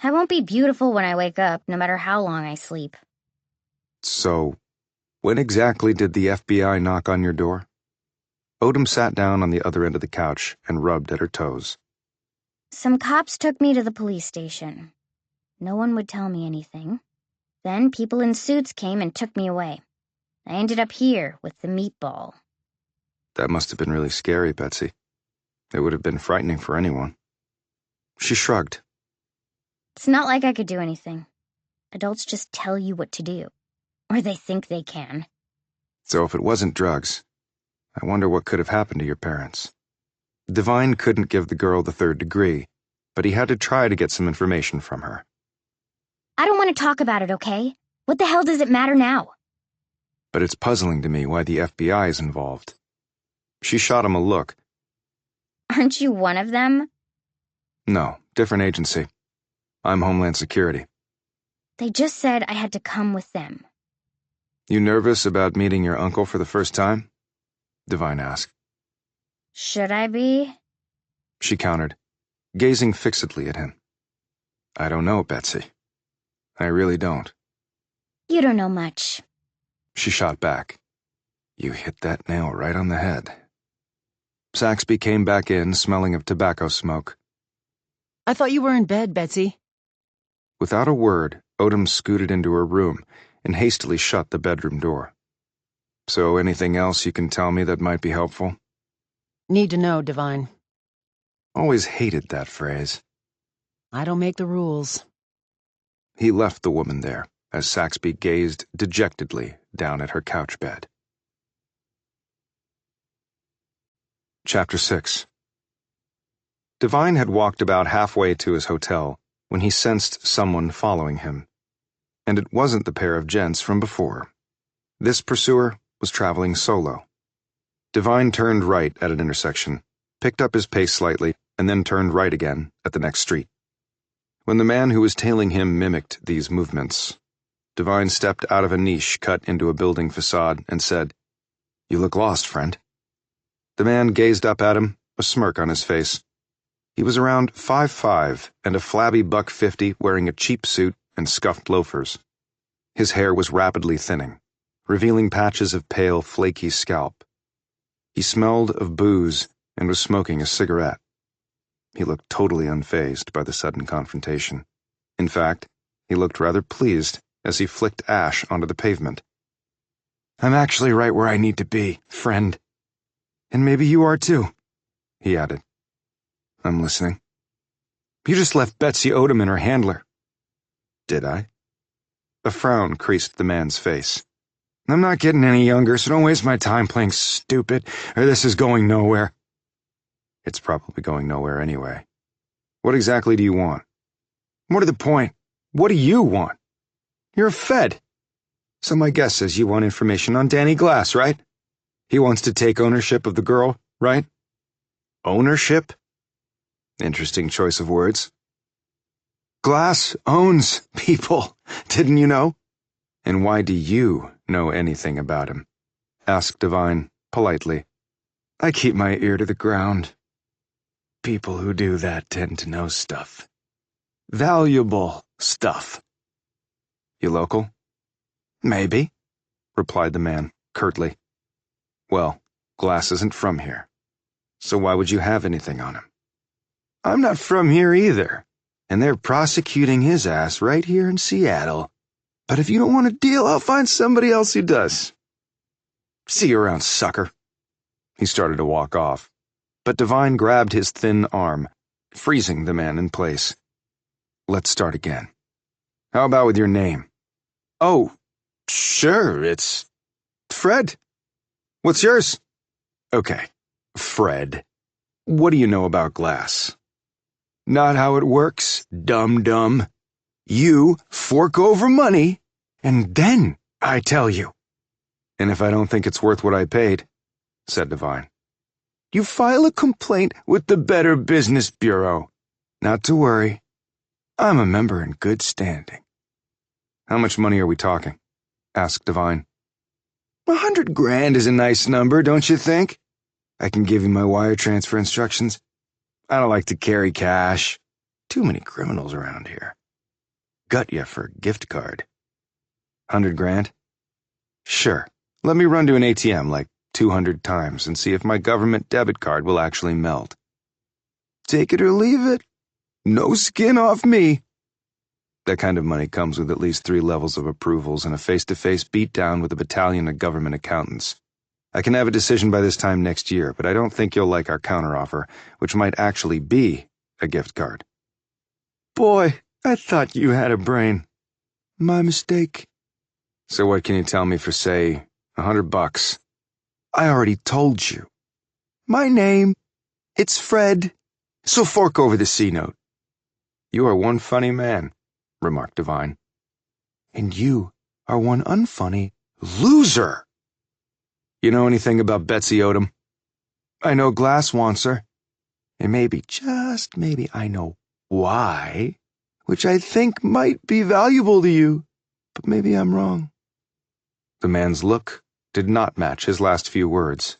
I won't be beautiful when I wake up, no matter how long I sleep. So, when exactly did the FBI knock on your door? Odom sat down on the other end of the couch and rubbed at her toes. Some cops took me to the police station. No one would tell me anything. Then people in suits came and took me away. I ended up here with the meatball. That must have been really scary, Betsy. It would have been frightening for anyone. She shrugged. It's not like I could do anything. Adults just tell you what to do. Or they think they can. So if it wasn't drugs, I wonder what could have happened to your parents. Devine couldn't give the girl the 3rd degree, but he had to try to get some information from her. I don't want to talk about it, okay? What the hell does it matter now? But it's puzzling to me why the FBI is involved. She shot him a look. Aren't you one of them? No, different agency. I'm Homeland Security. They just said I had to come with them. You nervous about meeting your uncle for the first time? Devine asked. Should I be? She countered, gazing fixedly at him. I don't know, Betsy. I really don't. You don't know much. She shot back. You hit that nail right on the head. Saxby came back in, smelling of tobacco smoke. I thought you were in bed, Betsy. Without a word, Odom scooted into her room and hastily shut the bedroom door. So anything else you can tell me that might be helpful? Need to know, Devine. Always hated that phrase. I don't make the rules. He left the woman there as Saxby gazed dejectedly down at her couch bed. Chapter 6. Devine had walked about halfway to his hotel when he sensed someone following him. And it wasn't the pair of gents from before. This pursuer was traveling solo. Devine turned right at an intersection, picked up his pace slightly, and then turned right again at the next street. When the man who was tailing him mimicked these movements, Devine stepped out of a niche cut into a building facade and said, "You look lost, friend." The man gazed up at him, a smirk on his face. He was around 5'5" and a flabby $1.50 wearing a cheap suit and scuffed loafers. His hair was rapidly thinning, revealing patches of pale, flaky scalp. He smelled of booze and was smoking a cigarette. He looked totally unfazed by the sudden confrontation. In fact, he looked rather pleased as he flicked ash onto the pavement. "I'm actually right where I need to be, friend. And maybe you are too," he added. "I'm listening." "You just left Betsy Odom and her handler." "Did I?" A frown creased the man's face. I'm not getting any younger, so don't waste my time playing stupid, or this is going nowhere. It's probably going nowhere anyway. What exactly do you want? More to the point, what do you want? You're a Fed. So my guess is you want information on Danny Glass, right? He wants to take ownership of the girl, right? Ownership? Interesting choice of words. Glass owns people, didn't you know? And why do you know anything about him? Asked Devine, politely. I keep my ear to the ground. People who do that tend to know stuff. Valuable stuff. You local? Maybe, replied the man, curtly. Well, Glass isn't from here. So why would you have anything on him? I'm not from here either, and they're prosecuting his ass right here in Seattle. But if you don't want a deal, I'll find somebody else who does. See you around, sucker. He started to walk off, but Devine grabbed his thin arm, freezing the man in place. Let's start again. How about with your name? Oh, sure, it's Fred. What's yours? Okay, Fred. What do you know about Glass? Not how it works, dum-dum. You fork over money, and then I tell you. And if I don't think it's worth what I paid, said Devine, you file a complaint with the Better Business Bureau. Not to worry. I'm a member in good standing. How much money are we talking? Asked Devine. $100,000 is a nice number, don't you think? I can give you my wire transfer instructions. I don't like to carry cash. Too many criminals around here. Gut ya for a gift card. $100,000? Sure. Let me run to an ATM like 200 times and see if my government debit card will actually melt. Take it or leave it. No skin off me. That kind of money comes with at least 3 levels of approvals and a face-to-face beatdown with a battalion of government accountants. I can have a decision by this time next year, but I don't think you'll like our counteroffer, which might actually be a gift card. Boy, I thought you had a brain. My mistake. So what can you tell me for, say, $100? I already told you. My name, it's Fred. So fork over the C-note. You are one funny man, remarked Devine. And you are one unfunny loser. You know anything about Betsy Odom? I know Glass wants her. And maybe, just maybe, I know why, which I think might be valuable to you, but maybe I'm wrong. The man's look did not match his last few words.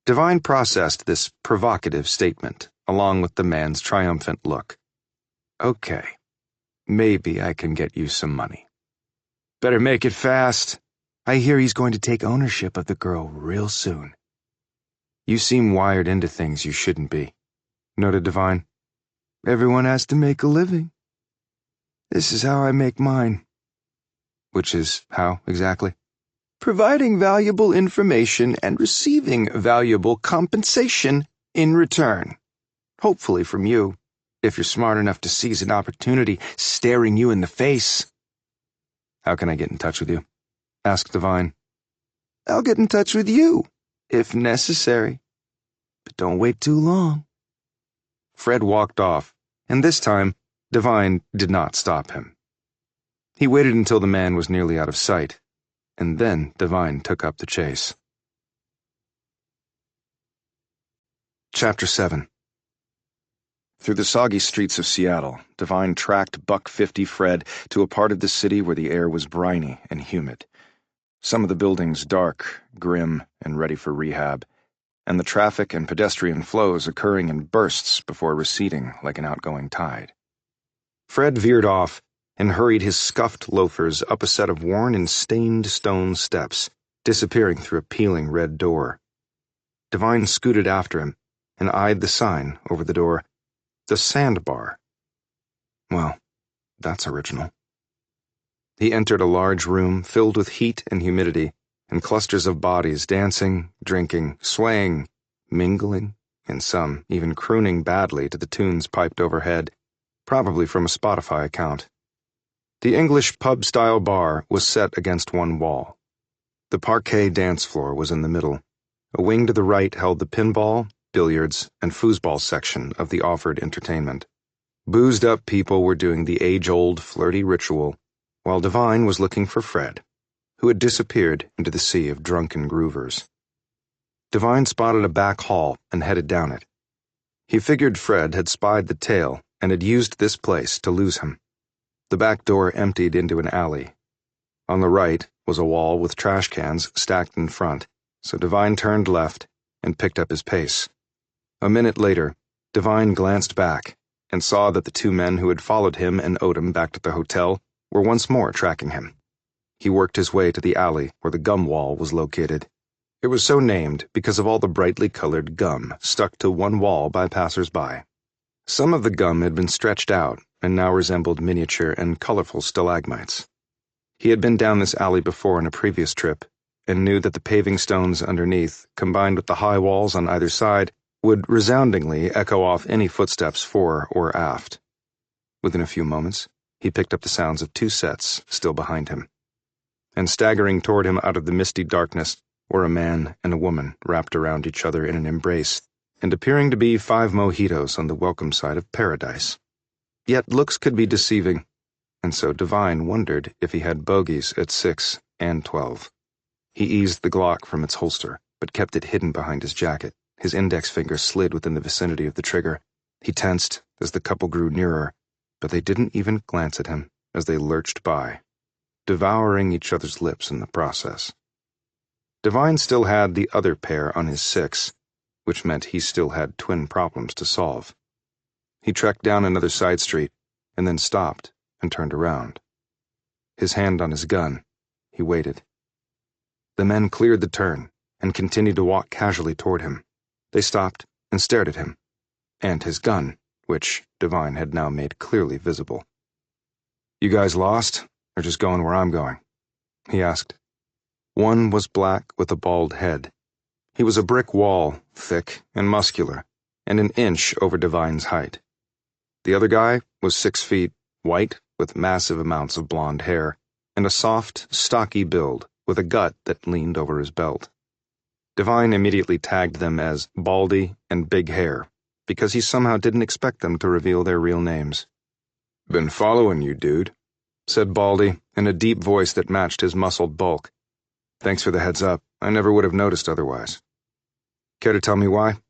Devine processed this provocative statement, along with the man's triumphant look. Okay, maybe I can get you some money. Better make it fast. I hear he's going to take ownership of the girl real soon. You seem wired into things you shouldn't be, noted Devine. Everyone has to make a living. This is how I make mine. Which is how, exactly? Providing valuable information and receiving valuable compensation in return. Hopefully from you, if you're smart enough to seize an opportunity staring you in the face. How can I get in touch with you? Asked Devine. I'll get in touch with you, if necessary. But don't wait too long. Fred walked off, and this time, Devine did not stop him. He waited until the man was nearly out of sight, and then Devine took up the chase. Chapter 7. Through the soggy streets of Seattle, Devine tracked $1.50 Fred to a part of the city where the air was briny and humid. Some of the buildings dark, grim, and ready for rehab, and the traffic and pedestrian flows occurring in bursts before receding like an outgoing tide. Fred veered off and hurried his scuffed loafers up a set of worn and stained stone steps, disappearing through a peeling red door. Devine scooted after him and eyed the sign over the door. The Sandbar. Well, that's original. He entered a large room filled with heat and humidity, and clusters of bodies dancing, drinking, swaying, mingling, and some even crooning badly to the tunes piped overhead, probably from a Spotify account. The English pub-style bar was set against one wall. The parquet dance floor was in the middle. A wing to the right held the pinball, billiards, and foosball section of the offered entertainment. Boozed-up people were doing the age-old flirty ritual, while Devine was looking for Fred, who had disappeared into the sea of drunken groovers. Devine spotted a back hall and headed down it. He figured Fred had spied the tail and had used this place to lose him. The back door emptied into an alley. On the right was a wall with trash cans stacked in front, so Devine turned left and picked up his pace. A minute later, Devine glanced back and saw that the two men who had followed him and Odom back to the hotel were once more tracking him. He worked his way to the alley where the gum wall was located. It was so named because of all the brightly colored gum stuck to one wall by passers-by. Some of the gum had been stretched out and now resembled miniature and colorful stalagmites. He had been down this alley before on a previous trip and knew that the paving stones underneath, combined with the high walls on either side, would resoundingly echo off any footsteps fore or aft. Within a few moments, he picked up the sounds of two sets still behind him. And staggering toward him out of the misty darkness were a man and a woman wrapped around each other in an embrace, and appearing to be 5 mojitos on the welcome side of paradise. Yet looks could be deceiving, and so Devine wondered if he had bogeys at 6 and 12. He eased the Glock from its holster, but kept it hidden behind his jacket. His index finger slid within the vicinity of the trigger. He tensed as the couple grew nearer, but they didn't even glance at him as they lurched by, devouring each other's lips in the process. Devine still had the other pair on his 6, which meant he still had twin problems to solve. He trekked down another side street, and then stopped and turned around. His hand on his gun, he waited. The men cleared the turn and continued to walk casually toward him. They stopped and stared at him, and his gun, which Devine had now made clearly visible. "You guys lost, or just going where I'm going?" he asked. One was black with a bald head. He was a brick wall, thick and muscular, and an inch over Devine's height. The other guy was 6 feet, white, with massive amounts of blonde hair, and a soft, stocky build with a gut that leaned over his belt. Devine immediately tagged them as Baldy and Big Hair, because he somehow didn't expect them to reveal their real names. "Been following you, dude," said Baldy in a deep voice that matched his muscled bulk. "Thanks for the heads up. I never would have noticed otherwise." "Care to tell me why?"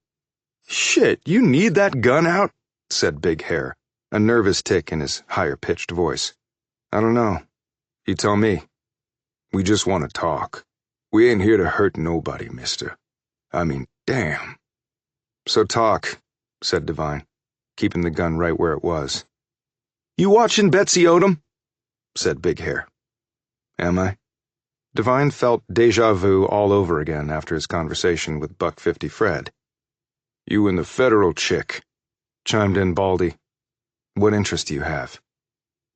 "Shit, you need that gun out?" said Big Hair, a nervous tick in his higher-pitched voice. "I don't know. You tell me." "We just want to talk. We ain't here to hurt nobody, mister. I mean, damn." "So talk," said Devine, keeping the gun right where it was. "You watching Betsy Odom?" said Big Hair. "Am I?" Devine felt deja vu all over again after his conversation with Buck 50 Fred. "You and the federal chick," chimed in Baldy. "What interest do you have?"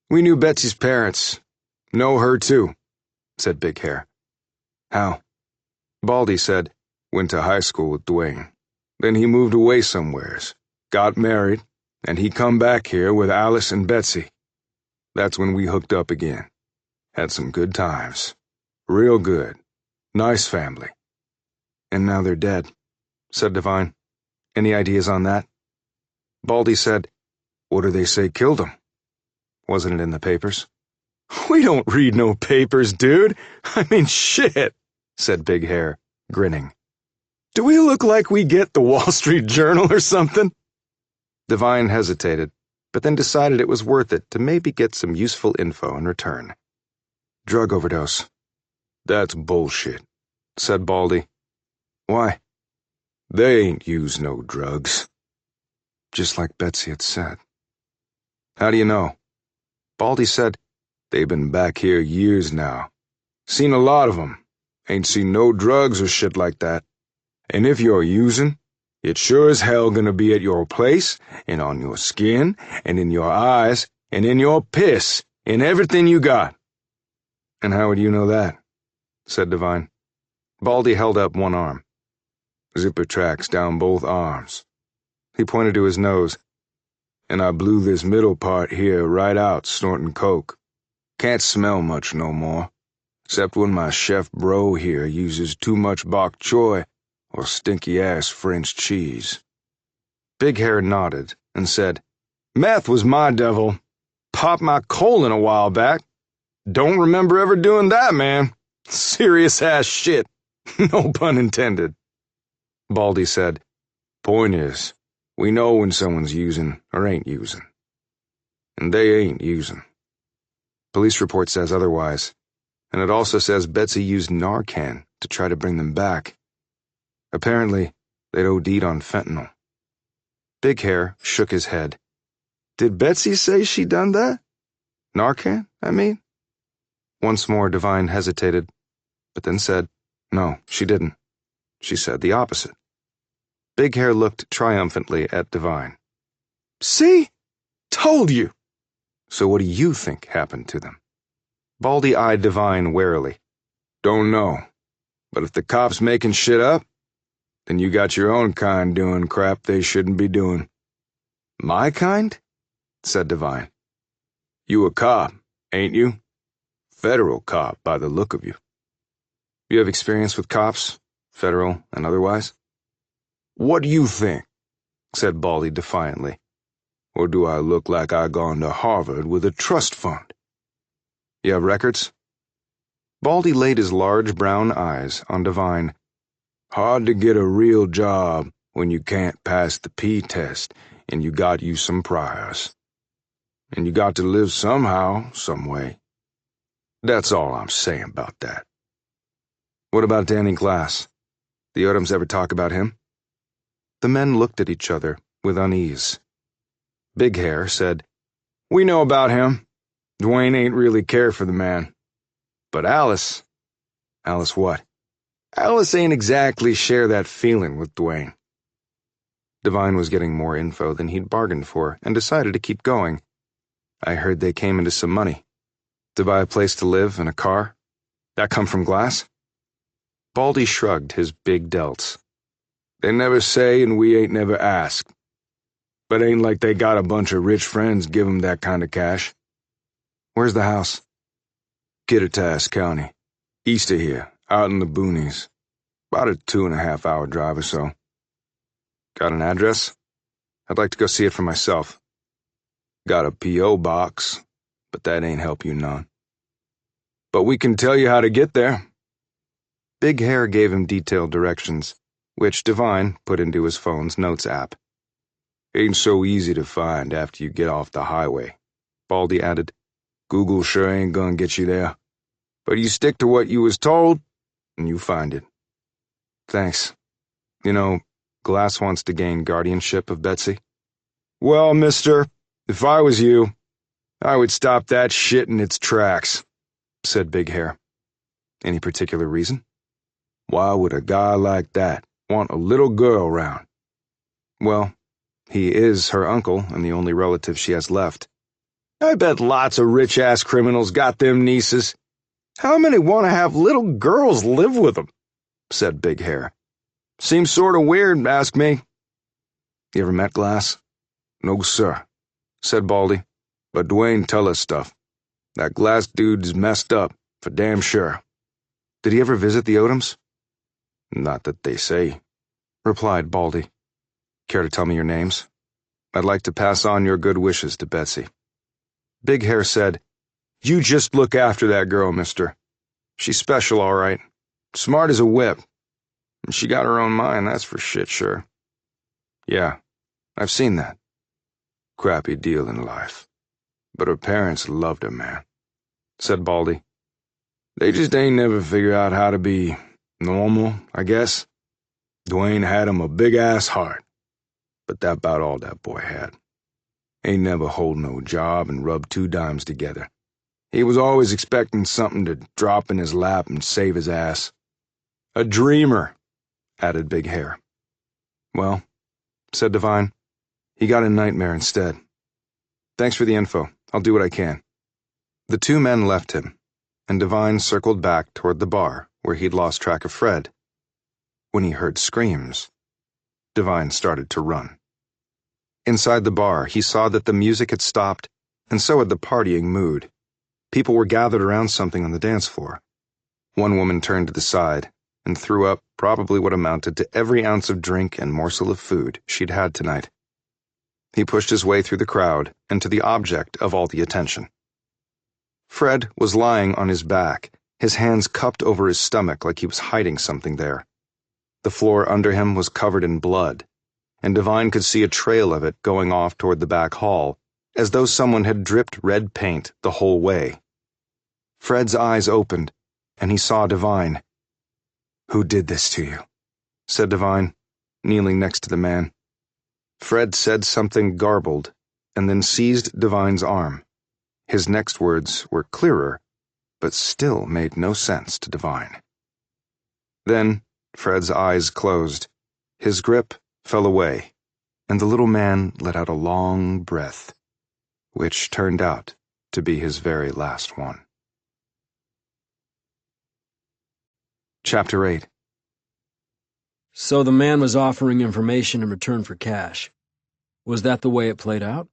"We knew Betsy's parents. Know her too," said Big Hair. "How?" Baldy said, "Went to high school with Dwayne. Then he moved away somewheres, got married, and he come back here with Alice and Betsy. That's when we hooked up again. Had some good times. Real good. Nice family." "And now they're dead," said Devine. "Any ideas on that?" Baldy said, "What do they say killed him? Wasn't it in the papers?" "We don't read no papers, dude. I mean, shit," said Big Hair, grinning. "Do we look like we get the Wall Street Journal or something?" Devine hesitated, but then decided it was worth it to maybe get some useful info in return. "Drug overdose." "That's bullshit," said Baldy. "Why?" "They ain't used no drugs." Just like Betsy had said. "How do you know?" Baldy said, "They've been back here years now. Seen a lot of 'em. Ain't seen no drugs or shit like that. And if you're using, it's sure as hell gonna be at your place, and on your skin, and in your eyes, and in your piss, and everything you got." "And how would you know that?" said Devine. Baldy held up one arm. "Zipper tracks down both arms." He pointed to his nose. "And I blew this middle part here right out snorting coke. Can't smell much no more. Except when my chef bro here uses too much bok choy or stinky-ass French cheese. Big Hair nodded and said, Meth was my devil. Popped my colon a while back. Don't remember ever doing that, man. Serious-ass shit. No pun intended. Baldy said, Point is, we know when someone's using or ain't using. And they ain't using. Police report says otherwise, and it also says Betsy used Narcan to try to bring them back. Apparently, they'd OD'd on fentanyl. Big Hair shook his head. Did Betsy say she done that? Narcan, I mean? Once more, Divine hesitated, but then said, No, she didn't. She said the opposite. Big Hair looked triumphantly at Divine. See? Told you! So what do you think happened to them? Baldy eyed Divine warily. Don't know. But if the cops making shit up, then you got your own kind doing crap they shouldn't be doing. My kind? Said Divine. You a cop, ain't you? Federal cop by the look of you. You have experience with cops, federal and otherwise? What do you think? Said Baldy defiantly. Or do I look like I gone to Harvard with a trust fund? You have records? Baldy laid his large brown eyes on Divine. Hard to get a real job when you can't pass the P test and you got you some priors. And you got to live somehow, some way. That's all I'm saying about that. What about Danny Glass? The Odoms ever talk about him? The men looked at each other with unease. Big Hair said, We know about him. Dwayne ain't really care for the man. But Alice... Alice what? Alice ain't exactly share that feeling with Dwayne. Divine was getting more info than he'd bargained for and decided to keep going. I heard they came into some money. To buy a place to live and a car? That come from Glass? Baldy shrugged his big delts. They never say and we ain't never asked. But ain't like they got a bunch of rich friends give 'em that kind of cash. Where's the house? Kittitas County. East of here, out in the boonies. About a 2.5-hour drive or so. Got an address? I'd like to go see it for myself. Got a P.O. box, but that ain't help you none. But we can tell you how to get there. Big Hair gave him detailed directions, which Divine put into his phone's notes app. Ain't so easy to find after you get off the highway, Baldy added. Google sure ain't gonna get you there. But you stick to what you was told, and you find it. Thanks. You know, Glass wants to gain guardianship of Betsy. Well, mister, if I was you, I would stop that shit in its tracks, said Big Hair. Any particular reason? Why would a guy like that want a little girl around? Well, he is her uncle and the only relative she has left. I bet lots of rich-ass criminals got them nieces. How many want to have little girls live with them? Said Big Hair. Seems sort of weird, ask me. You ever met Glass? No, sir, said Baldy. But Dwayne tell us stuff. That Glass dude's messed up, for damn sure. Did he ever visit the Odoms? Not that they say, replied Baldy. Care to tell me your names? I'd like to pass on your good wishes to Betsy. Big Hair said, You just look after that girl, mister. She's special, all right. Smart as a whip. And she got her own mind, that's for shit sure. Yeah, I've seen that. Crappy deal in life. But her parents loved her, man, said Baldy. They just ain't never figured out how to be normal, I guess. Dwayne had him a big-ass heart. But that about all that boy had. Ain't never hold no job and rub 2 dimes together. He was always expecting something to drop in his lap and save his ass. A dreamer, added Big Hair. Well, said Divine, he got a nightmare instead. Thanks for the info. I'll do what I can. The 2 men left him, and Divine circled back toward the bar where he'd lost track of Fred. When he heard screams, Divine started to run. Inside the bar, he saw that the music had stopped, and so had the partying mood. People were gathered around something on the dance floor. One woman turned to the side and threw up probably what amounted to every ounce of drink and morsel of food she'd had tonight. He pushed his way through the crowd and to the object of all the attention. Fred was lying on his back, his hands cupped over his stomach like he was hiding something there. The floor under him was covered in blood, and Devine could see a trail of it going off toward the back hall, as though someone had dripped red paint the whole way. Fred's eyes opened, and he saw Devine. "Who did this to you?" said Devine, kneeling next to the man. Fred said something garbled, and then seized Devine's arm. His next words were clearer, but still made no sense to Devine. Then Fred's eyes closed, his grip fell away, and the little man let out a long breath, which turned out to be his very last one. Chapter 8. So the man was offering information in return for cash. Was that the way it played out?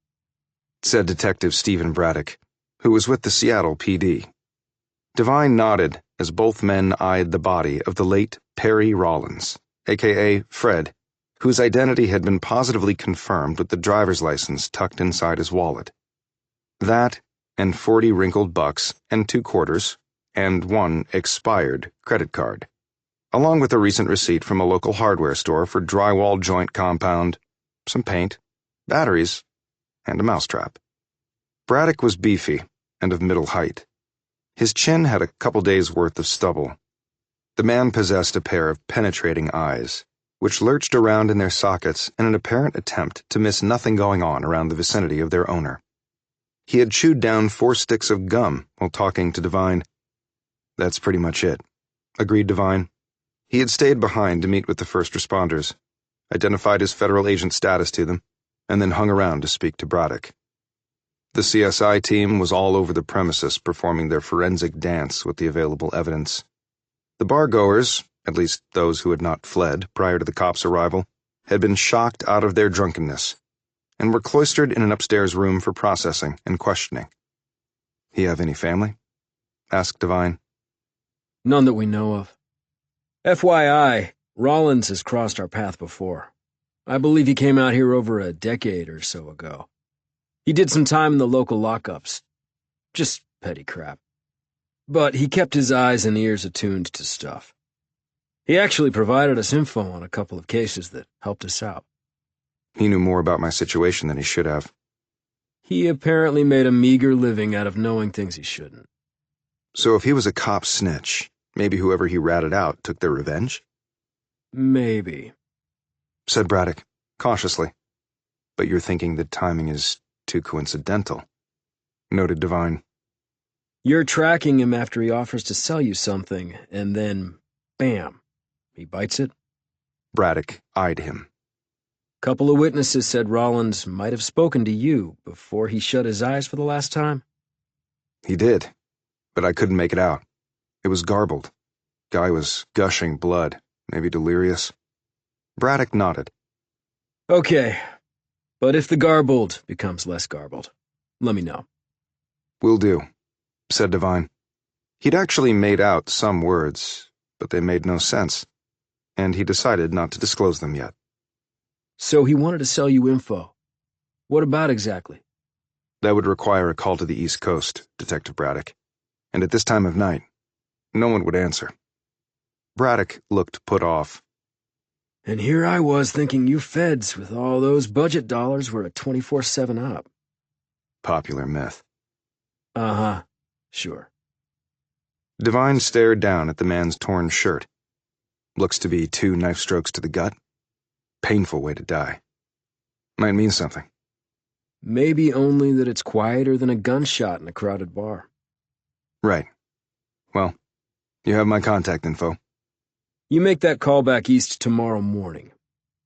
Said Detective Stephen Braddock, who was with the Seattle PD. Devine nodded as both men eyed the body of the late Perry Rollins, a.k.a. Fred, whose identity had been positively confirmed with the driver's license tucked inside his wallet. That, and 40 wrinkled bucks, and 2 quarters, and 1 expired credit card, along with a recent receipt from a local hardware store for drywall joint compound, some paint, batteries, and a mousetrap. Braddock was beefy and of middle height. His chin had a couple days' worth of stubble. The man possessed a pair of penetrating eyes, which lurched around in their sockets in an apparent attempt to miss nothing going on around the vicinity of their owner. He had chewed down 4 sticks of gum while talking to Devine. "That's pretty much it," agreed Devine. He had stayed behind to meet with the first responders, identified his federal agent status to them, and then hung around to speak to Braddock. The CSI team was all over the premises performing their forensic dance with the available evidence. The bar-goers, at least those who had not fled prior to the cops' arrival, had been shocked out of their drunkenness, and were cloistered in an upstairs room for processing and questioning. "He have any family?" asked Devine. None that we know of. FYI, Rollins has crossed our path before. I believe he came out here over a decade or so ago. He did some time in the local lockups. Just petty crap. But he kept his eyes and ears attuned to stuff. He actually provided us info on a couple of cases that helped us out. "He knew more about my situation than he should have." He apparently made a meager living out of knowing things he shouldn't. "So if he was a cop snitch, maybe whoever he ratted out took their revenge?" Maybe. Said Braddock, cautiously. "But you're thinking the timing is too coincidental," noted Devine. You're tracking him after he offers to sell you something, and then, bam, he bites it? Braddock eyed him. Couple of witnesses said Rollins might have spoken to you before he shut his eyes for the last time. "He did, but I couldn't make it out. It was garbled. Guy was gushing blood, maybe delirious." Braddock nodded. Okay, but if the garbled becomes less garbled, let me know. "Will do," said Devine. He'd actually made out some words, but they made no sense, and he decided not to disclose them yet. So he wanted to sell you info. What about exactly? That would require a call to the East Coast, Detective Braddock, and at this time of night, no one would answer. Braddock looked put off. And here I was thinking you feds with all those budget dollars were a 24/7 op. Popular myth. Uh-huh, sure. Devine stared down at the man's torn shirt. Looks to be 2 knife strokes to the gut. Painful way to die. Might mean something. Maybe only that it's quieter than a gunshot in a crowded bar. Right. Well, you have my contact info. You make that call back east tomorrow morning.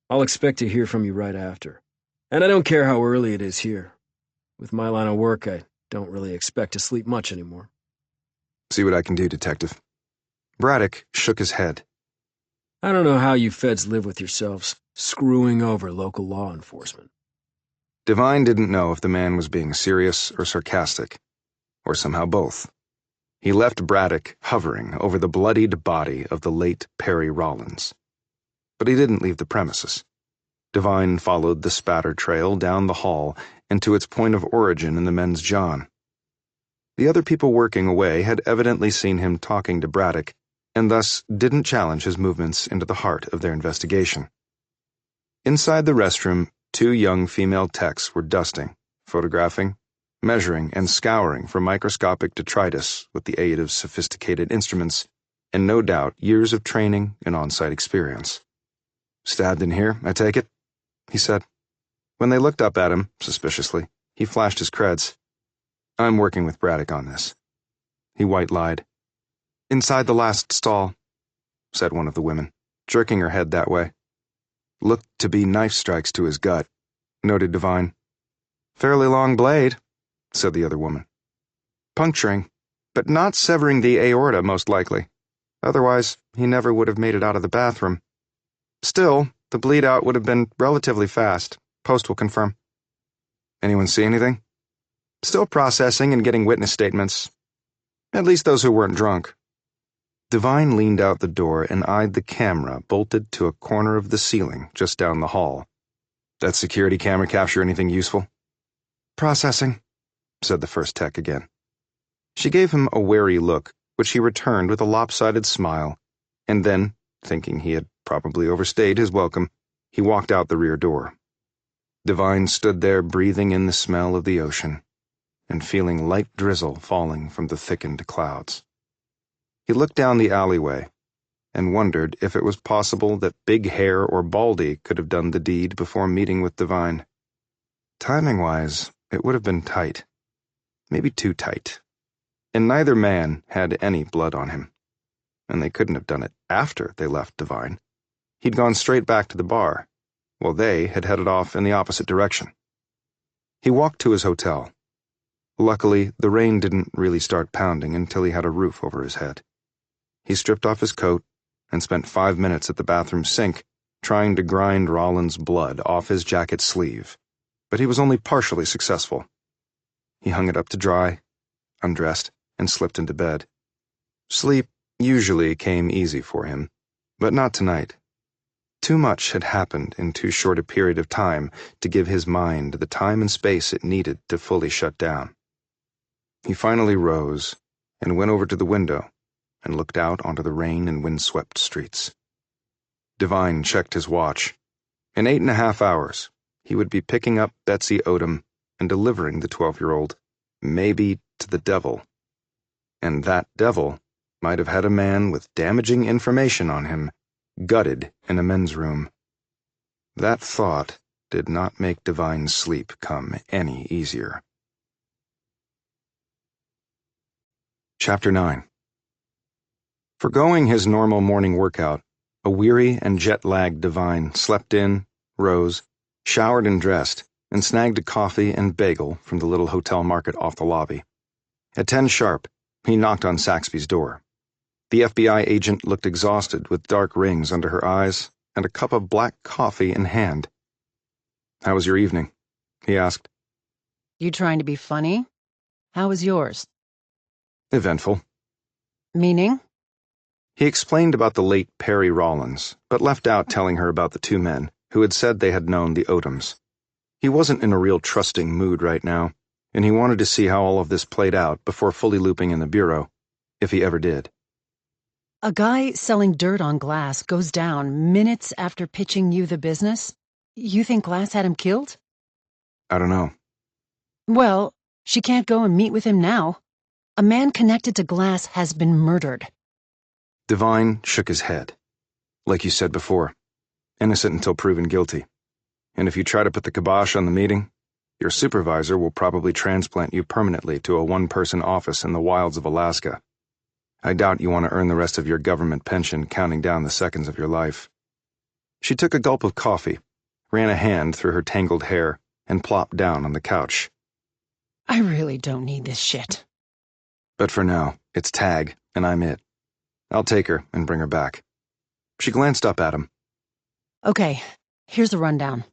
I'll expect to hear from you right after. And I don't care how early it is here. With my line of work, I don't really expect to sleep much anymore. See what I can do, Detective. Braddock shook his head. I don't know how you feds live with yourselves, screwing over local law enforcement. Devine didn't know if the man was being serious or sarcastic, or somehow both. He left Braddock hovering over the bloodied body of the late Perry Rollins. But he didn't leave the premises. Devine followed the spatter trail down the hall and to its point of origin in the men's john. The other people working away had evidently seen him talking to Braddock and thus didn't challenge his movements into the heart of their investigation. Inside the restroom, 2 young female techs were dusting, photographing, measuring, and scouring for microscopic detritus with the aid of sophisticated instruments and no doubt years of training and on-site experience. "Stabbed in here, I take it?" he said. When they looked up at him, suspiciously, he flashed his creds. "I'm working with Braddock on this." He white-lied. "Inside the last stall," said one of the women, jerking her head that way. "Looked to be knife strikes to his gut," noted Devine. "Fairly long blade," said the other woman. "Puncturing, but not severing the aorta, most likely. Otherwise, he never would have made it out of the bathroom. Still, the bleed out would have been relatively fast. Post will confirm." "Anyone see anything?" "Still processing and getting witness statements. At least those who weren't drunk." Devine leaned out the door and eyed the camera bolted to a corner of the ceiling just down the hall. "That security camera capture anything useful?" "Processing," said the first tech again. She gave him a wary look, which he returned with a lopsided smile, and then, thinking he had probably overstayed his welcome, he walked out the rear door. Devine stood there breathing in the smell of the ocean and feeling light drizzle falling from the thickened clouds. He looked down the alleyway and wondered if it was possible that Big Hair or Baldy could have done the deed before meeting with Devine. Timing-wise, it would have been tight. Maybe too tight. And neither man had any blood on him. And they couldn't have done it after they left Devine. He'd gone straight back to the bar, while they had headed off in the opposite direction. He walked to his hotel. Luckily, the rain didn't really start pounding until he had a roof over his head. He stripped off his coat and spent 5 minutes at the bathroom sink trying to grind Rollins' blood off his jacket sleeve, but he was only partially successful. He hung it up to dry, undressed, and slipped into bed. Sleep usually came easy for him, but not tonight. Too much had happened in too short a period of time to give his mind the time and space it needed to fully shut down. He finally rose and went over to the window and looked out onto the rain and windswept streets. Devine checked his watch. In 8.5 hours, he would be picking up Betsy Odom and delivering the 12-year-old, maybe to the devil. And that devil might have had a man with damaging information on him gutted in a men's room. That thought did not make Devine's sleep come any easier. Chapter 9. Forgoing his normal morning workout, a weary and jet-lagged Devine slept in, rose, showered and dressed, and snagged a coffee and bagel from the little hotel market off the lobby. At 10 sharp, he knocked on Saxby's door. The FBI agent looked exhausted with dark rings under her eyes and a cup of black coffee in hand. "How was your evening?" he asked. You trying to be funny? How was yours? "Eventful." Meaning? He explained about the late Perry Rollins, but left out telling her about the 2 men who had said they had known the Odoms. He wasn't in a real trusting mood right now, and he wanted to see how all of this played out before fully looping in the bureau, if he ever did. A guy selling dirt on Glass goes down minutes after pitching you the business? You think Glass had him killed? "I don't know." Well, she can't go and meet with him now. A man connected to Glass has been murdered. Devine shook his head. "Like you said before, innocent until proven guilty. And if you try to put the kibosh on the meeting, your supervisor will probably transplant you permanently to a 1-person office in the wilds of Alaska. I doubt you want to earn the rest of your government pension counting down the seconds of your life." She took a gulp of coffee, ran a hand through her tangled hair, and plopped down on the couch. I really don't need this shit. "But for now, it's Tag, and I'm it. I'll take her and bring her back." She glanced up at him. Okay, here's the rundown.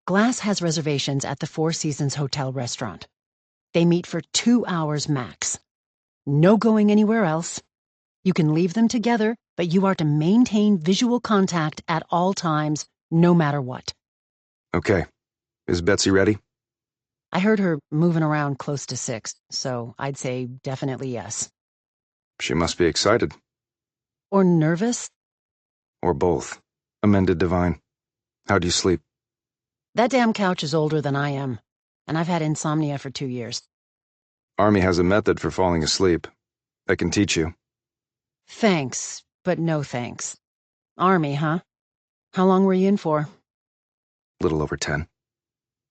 Glass has reservations at the Four Seasons Hotel restaurant. They meet for 2 hours max. No going anywhere else. You can leave them together, but you are to maintain visual contact at all times, no matter what. Okay. Is Betsy ready? I heard her moving around close to 6, so I'd say definitely yes. She must be excited. Or nervous? Or both, amended Divine. How do you sleep? That damn couch is older than I am, and I've had insomnia for 2 years. Army has a method for falling asleep. I can teach you. Thanks, but no thanks. Army, huh? How long were you in for? Little over 10.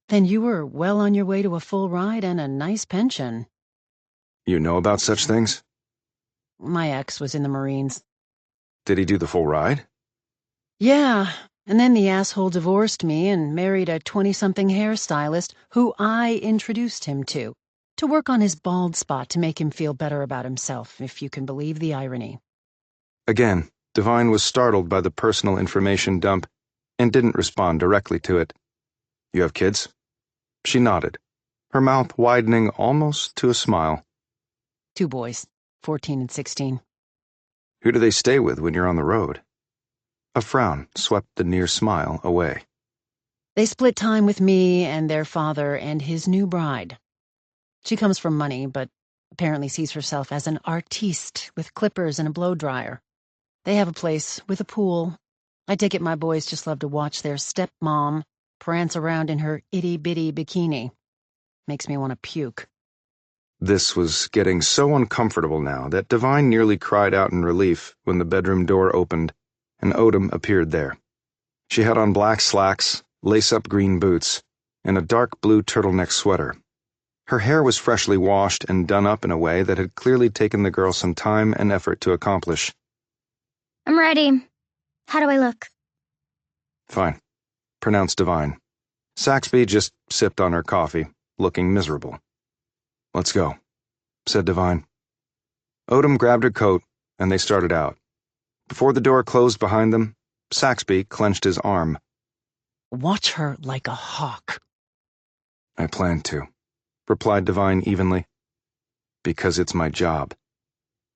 Then you were well on your way to a full ride and a nice pension. You know about such things? My ex was in the Marines. Did he do the full ride? Yeah, and then the asshole divorced me and married a 20-something hairstylist who I introduced him to work on his bald spot to make him feel better about himself, if you can believe the irony. Again, Divine was startled by the personal information dump and didn't respond directly to it. You have kids? She nodded, her mouth widening almost to a smile. 2 boys, 14 and 16. Who do they stay with when you're on the road? A frown swept the near smile away. They split time with me and their father and his new bride. She comes from money, but apparently sees herself as an artiste with clippers and a blow-dryer. They have a place with a pool. I take it my boys just love to watch their stepmom prance around in her itty-bitty bikini. Makes me want to puke. This was getting so uncomfortable now that Divine nearly cried out in relief when the bedroom door opened and Odom appeared there. She had on black slacks, lace-up green boots, and a dark blue turtleneck sweater. Her hair was freshly washed and done up in a way that had clearly taken the girl some time and effort to accomplish. I'm ready. How do I look? Fine, pronounced Divine. Saxby just sipped on her coffee, looking miserable. Let's go, said Divine. Odom grabbed her coat, and they started out. Before the door closed behind them, Saxby clenched his arm. Watch her like a hawk. I plan to, replied Divine evenly. Because it's my job.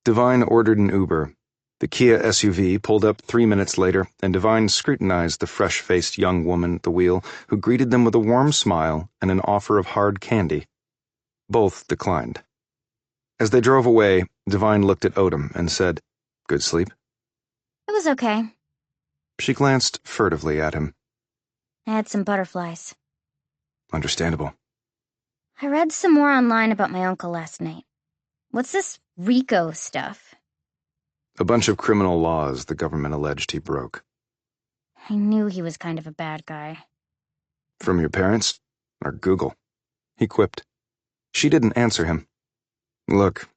Divine ordered an Uber. The Kia SUV pulled up 3 minutes later, and Divine scrutinized the fresh-faced young woman at the wheel, who greeted them with a warm smile and an offer of hard candy. Both declined. As they drove away, Divine looked at Odom and said, "Good sleep?" It was okay. She glanced furtively at him. I had some butterflies. Understandable. I read some more online about my uncle last night. What's this RICO stuff? A bunch of criminal laws the government alleged he broke. I knew he was kind of a bad guy. From your parents? Or Google? He quipped. She didn't answer him. Look,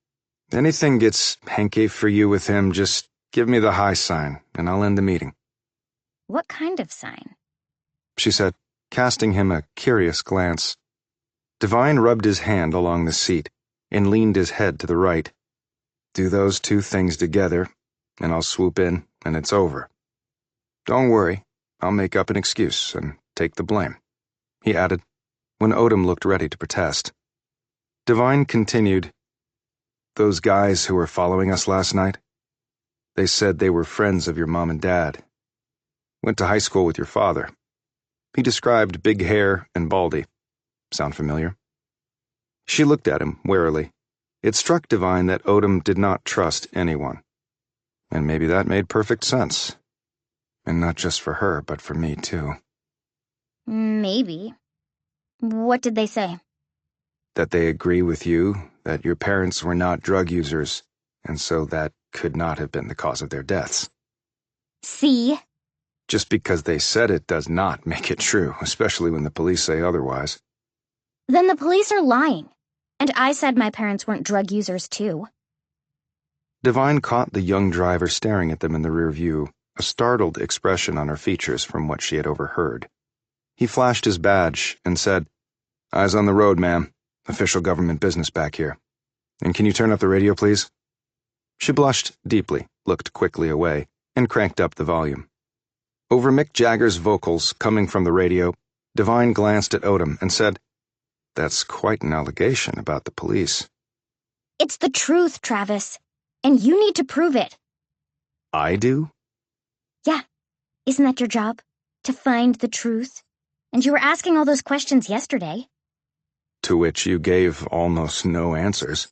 anything gets hanky for you with him, just give me the high sign, and I'll end the meeting. What kind of sign? She said, casting him a curious glance. Divine rubbed his hand along the seat and leaned his head to the right. Do those two things together, and I'll swoop in, and it's over. Don't worry, I'll make up an excuse and take the blame, he added, when Odom looked ready to protest. Divine continued, Those guys who were following us last night, they said they were friends of your mom and dad. Went to high school with your father. He described big hair and baldy. Sound familiar? She looked at him warily. It struck Divine that Odom did not trust anyone. And maybe that made perfect sense. And not just for her, but for me, too. Maybe. What did they say? That they agree with you, that your parents were not drug users, and so that could not have been the cause of their deaths. See? Just because they said it does not make it true, especially when the police say otherwise. Then the police are lying. And I said my parents weren't drug users, too. Divine caught the young driver staring at them in the rear view, a startled expression on her features from what she had overheard. He flashed his badge and said, Eyes on the road, ma'am. Official government business back here. And can you turn up the radio, please? She blushed deeply, looked quickly away, and cranked up the volume. Over Mick Jagger's vocals coming from the radio, Divine glanced at Odom and said, That's quite an allegation about the police. It's the truth, Travis. And you need to prove it. I do? Yeah. Isn't that your job? To find the truth? And you were asking all those questions yesterday. To which you gave almost no answers.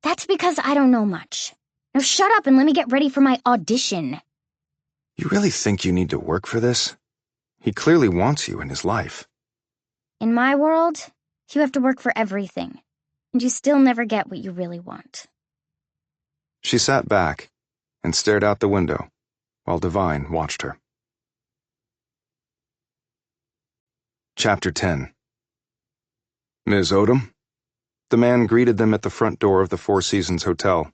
That's because I don't know much. Now shut up and let me get ready for my audition. You really think you need to work for this? He clearly wants you in his life. In my world, you have to work for everything. And you still never get what you really want. She sat back and stared out the window while Divine watched her. Chapter 10. Ms. Odom? The man greeted them at the front door of the Four Seasons Hotel.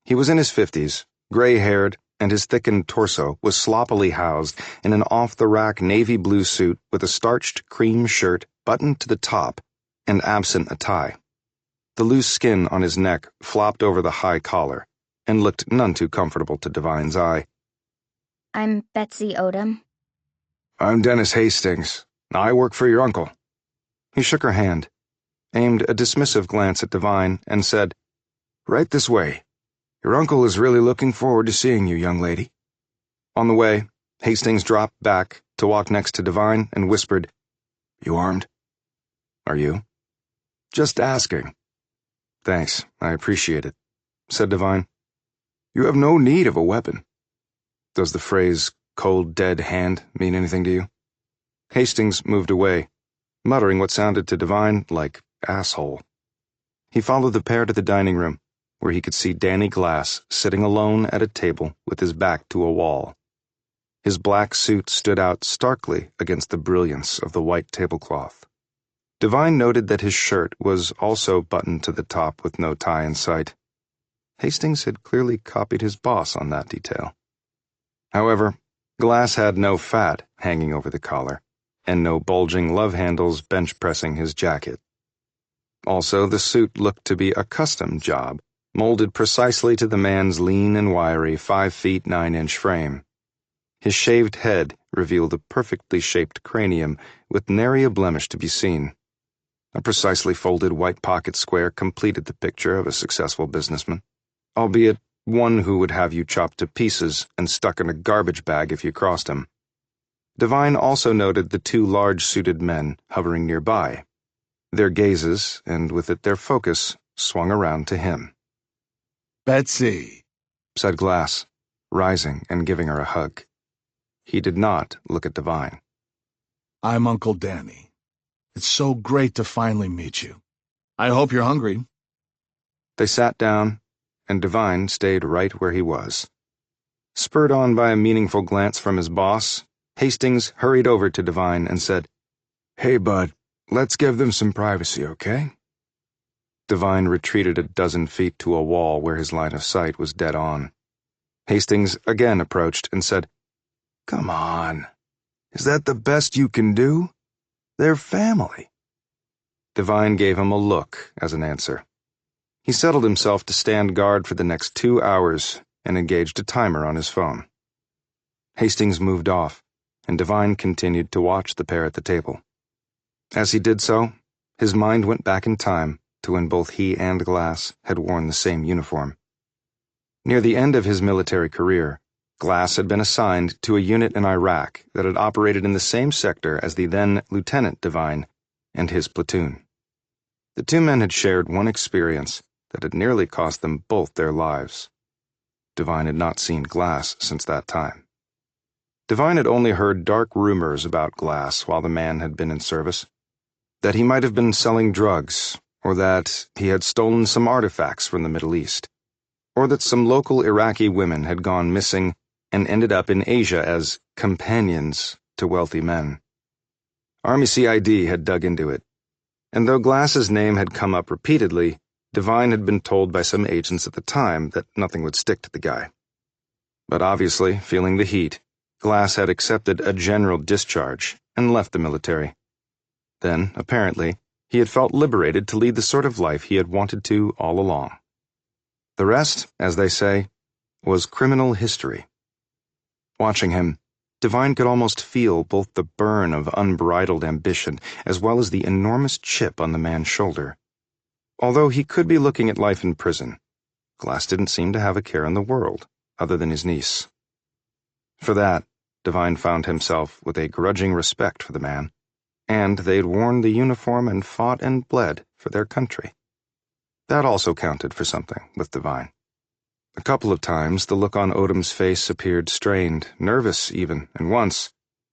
He was in his 50s, gray-haired, and his thickened torso was sloppily housed in an off-the-rack navy blue suit with a starched cream shirt buttoned to the top and absent a tie. The loose skin on his neck flopped over the high collar and looked none too comfortable to Divine's eye. I'm Betsy Odom. I'm Dennis Hastings. I work for your uncle. He shook her hand, aimed a dismissive glance at Divine, and said, Right this way. Your uncle is really looking forward to seeing you, young lady. On the way, Hastings dropped back to walk next to Divine and whispered, You armed? Are you? Just asking. Thanks, I appreciate it, said Divine. You have no need of a weapon. Does the phrase, cold dead hand, mean anything to you? Hastings moved away, muttering what sounded to Divine like asshole. He followed the pair to the dining room, where he could see Danny Glass sitting alone at a table with his back to a wall. His black suit stood out starkly against the brilliance of the white tablecloth. Divine noted that his shirt was also buttoned to the top with no tie in sight. Hastings had clearly copied his boss on that detail. However, Glass had no fat hanging over the collar, and no bulging love handles bench-pressing his jacket. Also, the suit looked to be a custom job, molded precisely to the man's lean and wiry 5 feet 9 inch frame. His shaved head revealed a perfectly shaped cranium with nary a blemish to be seen. A precisely folded white pocket square completed the picture of a successful businessman, albeit one who would have you chopped to pieces and stuck in a garbage bag if you crossed him. Divine also noted the 2 large-suited men hovering nearby. Their gazes, and with it their focus, swung around to him. Betsy, said Glass, rising and giving her a hug. He did not look at Divine. I'm Uncle Danny. It's so great to finally meet you. I hope you're hungry. They sat down, and Divine stayed right where he was. Spurred on by a meaningful glance from his boss, Hastings hurried over to Divine and said, Hey, bud, let's give them some privacy, okay? Divine retreated a dozen feet to a wall where his line of sight was dead on. Hastings again approached and said, Come on. Is that the best you can do? They're family. Divine gave him a look as an answer. He settled himself to stand guard for the next 2 hours and engaged a timer on his phone. Hastings moved off, and Divine continued to watch the pair at the table. As he did so, his mind went back in time to when both he and Glass had worn the same uniform. Near the end of his military career, Glass had been assigned to a unit in Iraq that had operated in the same sector as the then Lieutenant Divine and his platoon. The 2 men had shared one experience that had nearly cost them both their lives. Divine had not seen Glass since that time. Divine had only heard dark rumors about Glass while the man had been in service, that he might have been selling drugs, or that he had stolen some artifacts from the Middle East, or that some local Iraqi women had gone missing and ended up in Asia as companions to wealthy men. Army CID had dug into it, and though Glass's name had come up repeatedly, Divine had been told by some agents at the time that nothing would stick to the guy. But obviously, feeling the heat, Glass had accepted a general discharge and left the military. Then, apparently, he had felt liberated to lead the sort of life he had wanted to all along. The rest, as they say, was criminal history. Watching him, Divine could almost feel both the burn of unbridled ambition as well as the enormous chip on the man's shoulder. Although he could be looking at life in prison, Glass didn't seem to have a care in the world other than his niece. For that, Devine found himself with a grudging respect for the man, and they'd worn the uniform and fought and bled for their country. That also counted for something with Devine. A couple of times, the look on Odom's face appeared strained, nervous even, and once,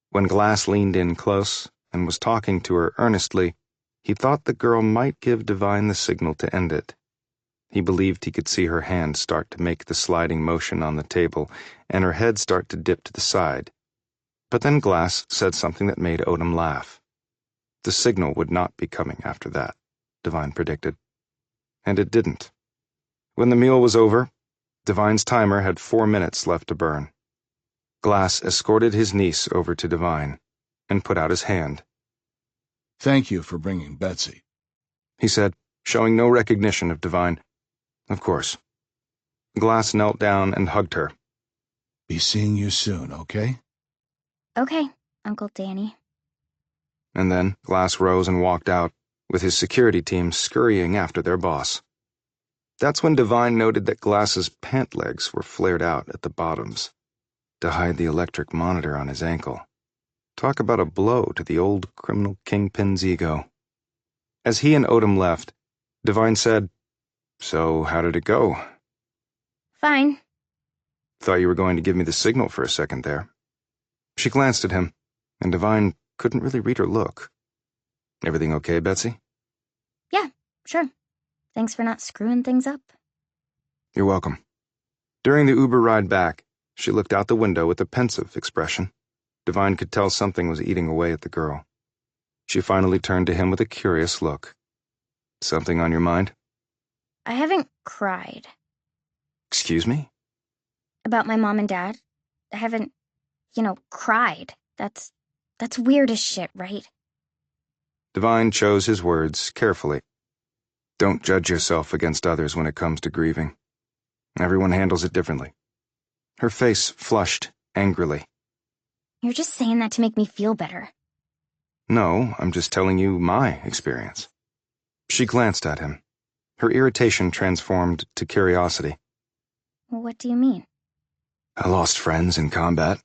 when Glass leaned in close and was talking to her earnestly, he thought the girl might give Devine the signal to end it. He believed he could see her hand start to make the sliding motion on the table and her head start to dip to the side. But then Glass said something that made Odom laugh. The signal would not be coming after that, Devine predicted. And it didn't. When the meal was over, Devine's timer had 4 minutes left to burn. Glass escorted his niece over to Devine and put out his hand. Thank you for bringing Betsy, He said, showing no recognition of Devine. Of course. Glass knelt down and hugged her. Be seeing you soon, okay? Okay, Uncle Danny. And then Glass rose and walked out, with his security team scurrying after their boss. That's when Devine noted that Glass's pant legs were flared out at the bottoms, to hide the electric monitor on his ankle. Talk about a blow to the old criminal kingpin's ego. As he and Odom left, Devine said, "So, how did it go?" Fine. "Thought you were going to give me the signal for a second there." She glanced at him, and Devine couldn't really read her look. "Everything okay, Betsy?" Yeah, sure. Thanks for not screwing things up. "You're welcome." During the Uber ride back, she looked out the window with a pensive expression. Devine could tell something was eating away at the girl. She finally turned to him with a curious look. "Something on your mind?" I haven't cried. "Excuse me?" About my mom and dad. I haven't, cried. That's weird as shit, right? Devine chose his words carefully. Don't judge yourself against others when it comes to grieving. Everyone handles it differently. Her face flushed angrily. You're just saying that to make me feel better. "No, I'm just telling you my experience." She glanced at him. Her irritation transformed to curiosity. What do you mean? "I lost friends in combat,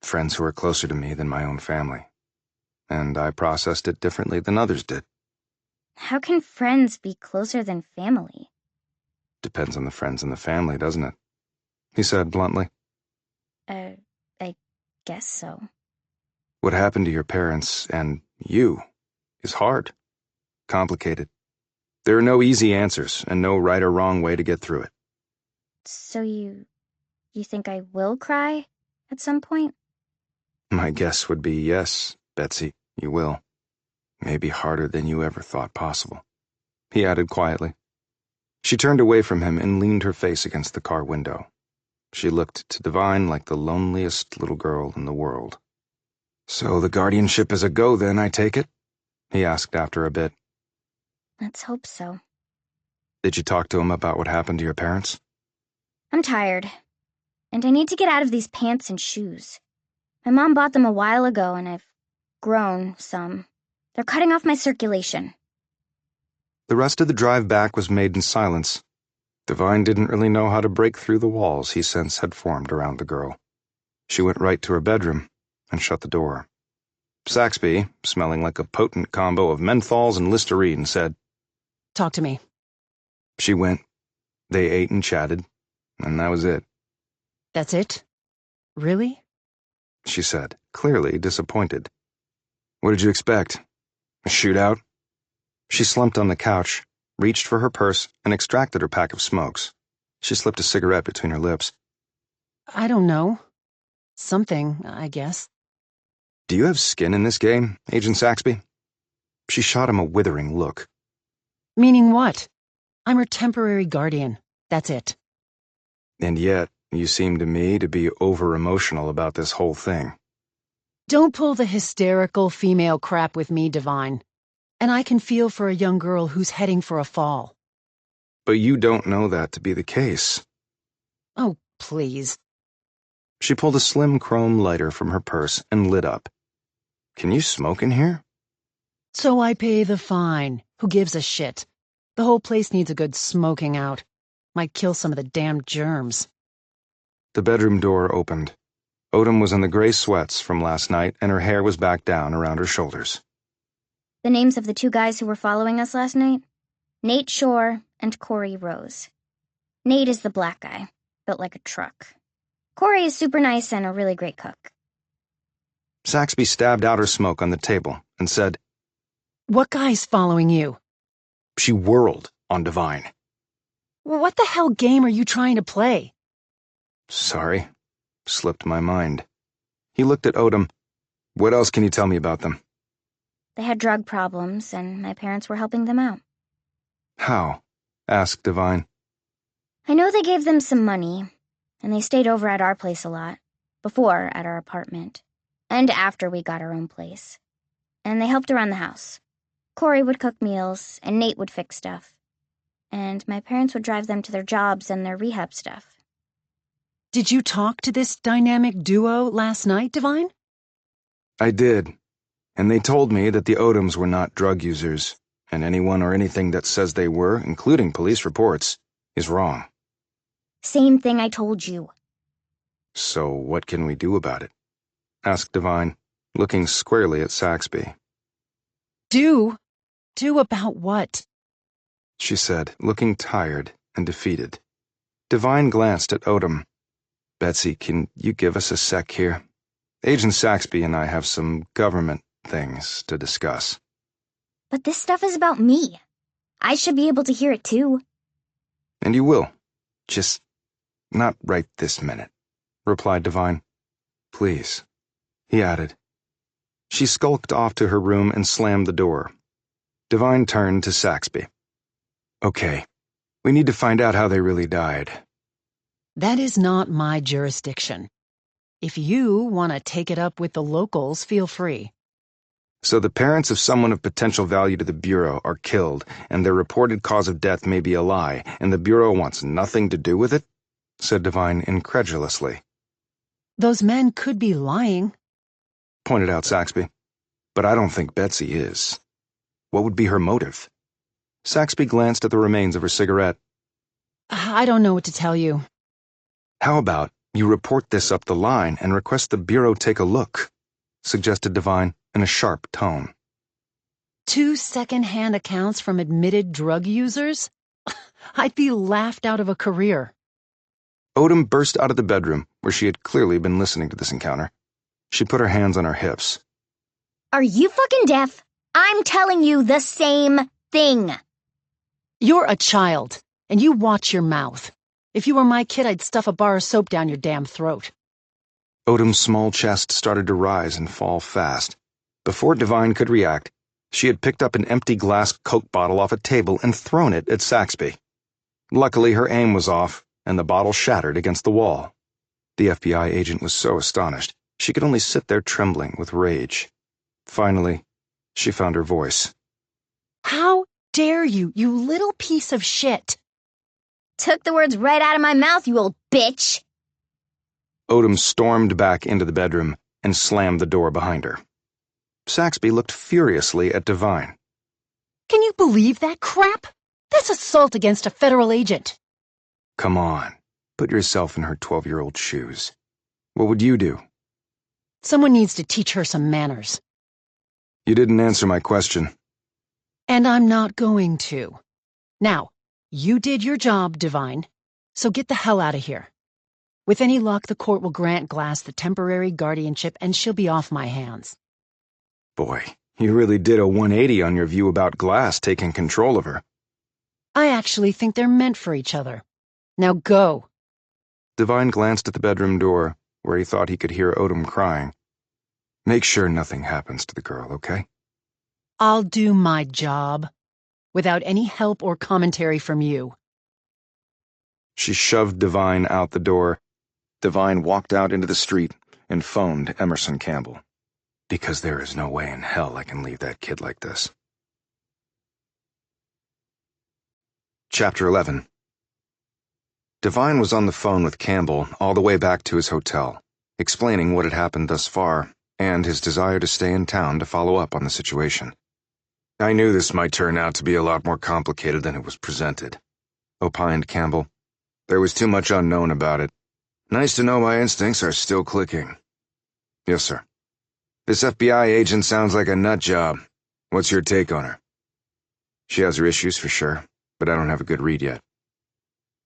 friends who were closer to me than my own family, and I processed it differently than others did." How can friends be closer than family? "Depends on the friends in the family, doesn't it?" he said bluntly. I guess so. What happened to your parents and you is hard, complicated. There are no easy answers and no right or wrong way to get through it. So you think I will cry at some point? My guess would be yes, Betsy, you will. Maybe harder than you ever thought possible," he added quietly. She turned away from him and leaned her face against the car window. She looked to Devine like the loneliest little girl in the world. "So the guardianship is a go then, I take it?" he asked after a bit. Let's hope so. "Did you talk to him about what happened to your parents?" I'm tired. And I need to get out of these pants and shoes. My mom bought them a while ago and I've grown some. They're cutting off my circulation. The rest of the drive back was made in silence. Devine didn't really know how to break through the walls he sensed had formed around the girl. She went right to her bedroom and shut the door. Saxby, smelling like a potent combo of menthols and Listerine, said, Talk to me. She went. They ate and chatted, and that was it. That's it? Really? She said, clearly disappointed. What did you expect? A shootout? She slumped on the couch, reached for her purse, and extracted her pack of smokes. She slipped a cigarette between her lips. I don't know. Something, I guess. Do you have skin in this game, Agent Saxby? She shot him a withering look. Meaning what? I'm her temporary guardian. That's it. And yet, you seem to me to be over-emotional about this whole thing. Don't pull the hysterical female crap with me, Divine. And I can feel for a young girl who's heading for a fall. But you don't know that to be the case. Oh, please. She pulled a slim chrome lighter from her purse and lit up. Can you smoke in here? So I pay the fine. Who gives a shit? The whole place needs a good smoking out. Might kill some of the damn germs. The bedroom door opened. Odom was in the gray sweats from last night, and her hair was back down around her shoulders. The names of the two guys who were following us last night? Nate Shore and Corey Rose. Nate is the black guy, built like a truck. Corey is super nice and a really great cook. Saxby stabbed out her smoke on the table and said, What guy's following you? She whirled on Divine. What the hell game are you trying to play? Sorry. Slipped my mind. He looked at Odom. What else can you tell me about them? They had drug problems, and my parents were helping them out. How? Asked Divine. I know they gave them some money, and they stayed over at our place a lot. Before, at our apartment. And after we got our own place. And they helped around the house. Corey would cook meals, and Nate would fix stuff. And my parents would drive them to their jobs and their rehab stuff. Did you talk to this dynamic duo last night, Divine? I did. And they told me that the Odoms were not drug users, and anyone or anything that says they were, including police reports, is wrong. Same thing I told you. So what can we do about it? Asked Divine, looking squarely at Saxby. Do? Do about what? She said, looking tired and defeated. Divine glanced at Odom. Betsy, can you give us a sec here? Agent Saxby and I have some government things to discuss. But this stuff is about me. I should be able to hear it too. And you will. Just not right this minute, replied Divine. Please, he added. She skulked off to her room and slammed the door. Divine turned to Saxby. Okay, we need to find out how they really died. That is not my jurisdiction. If you want to take it up with the locals, feel free. So the parents of someone of potential value to the Bureau are killed, and their reported cause of death may be a lie, and the Bureau wants nothing to do with it? Said Divine incredulously. Those men could be lying, pointed out Saxby. But I don't think Betsy is. What would be her motive? Saxby glanced at the remains of her cigarette. I don't know what to tell you. How about you report this up the line and request the Bureau take a look, suggested Divine in a sharp tone. 2 second-hand accounts from admitted drug users? I'd be laughed out of a career. Odom burst out of the bedroom, where she had clearly been listening to this encounter. She put her hands on her hips. Are you fucking deaf? I'm telling you the same thing. You're a child, and you watch your mouth. If you were my kid, I'd stuff a bar of soap down your damn throat. Odom's small chest started to rise and fall fast. Before Divine could react, she had picked up an empty glass Coke bottle off a table and thrown it at Saxby. Luckily, her aim was off, and the bottle shattered against the wall. The FBI agent was so astonished, she could only sit there trembling with rage. Finally, she found her voice. How dare you, you little piece of shit! Took the words right out of my mouth, you old bitch. Odom stormed back into the bedroom and slammed the door behind her. Saxby looked furiously at Divine. Can you believe that crap? That's assault against a federal agent. Come on, put yourself in her 12-year-old shoes. What would you do? Someone needs to teach her some manners. You didn't answer my question. And I'm not going to. Now, you did your job, Divine, so get the hell out of here. With any luck, the court will grant Glass the temporary guardianship and she'll be off my hands. Boy, you really did a 180 on your view about Glass taking control of her. I actually think they're meant for each other. Now go. Divine glanced at the bedroom door, where he thought he could hear Odom crying. Make sure nothing happens to the girl, okay? I'll do my job, without any help or commentary from you. She shoved Divine out the door. Divine walked out into the street and phoned Emerson Campbell. Because there is no way in hell I can leave that kid like this. Chapter 11. Divine was on the phone with Campbell all the way back to his hotel, explaining what had happened thus far and his desire to stay in town to follow up on the situation. I knew this might turn out to be a lot more complicated than it was presented, opined Campbell. There was too much unknown about it. Nice to know my instincts are still clicking. Yes, sir. This FBI agent sounds like a nut job. What's your take on her? She has her issues for sure, but I don't have a good read yet.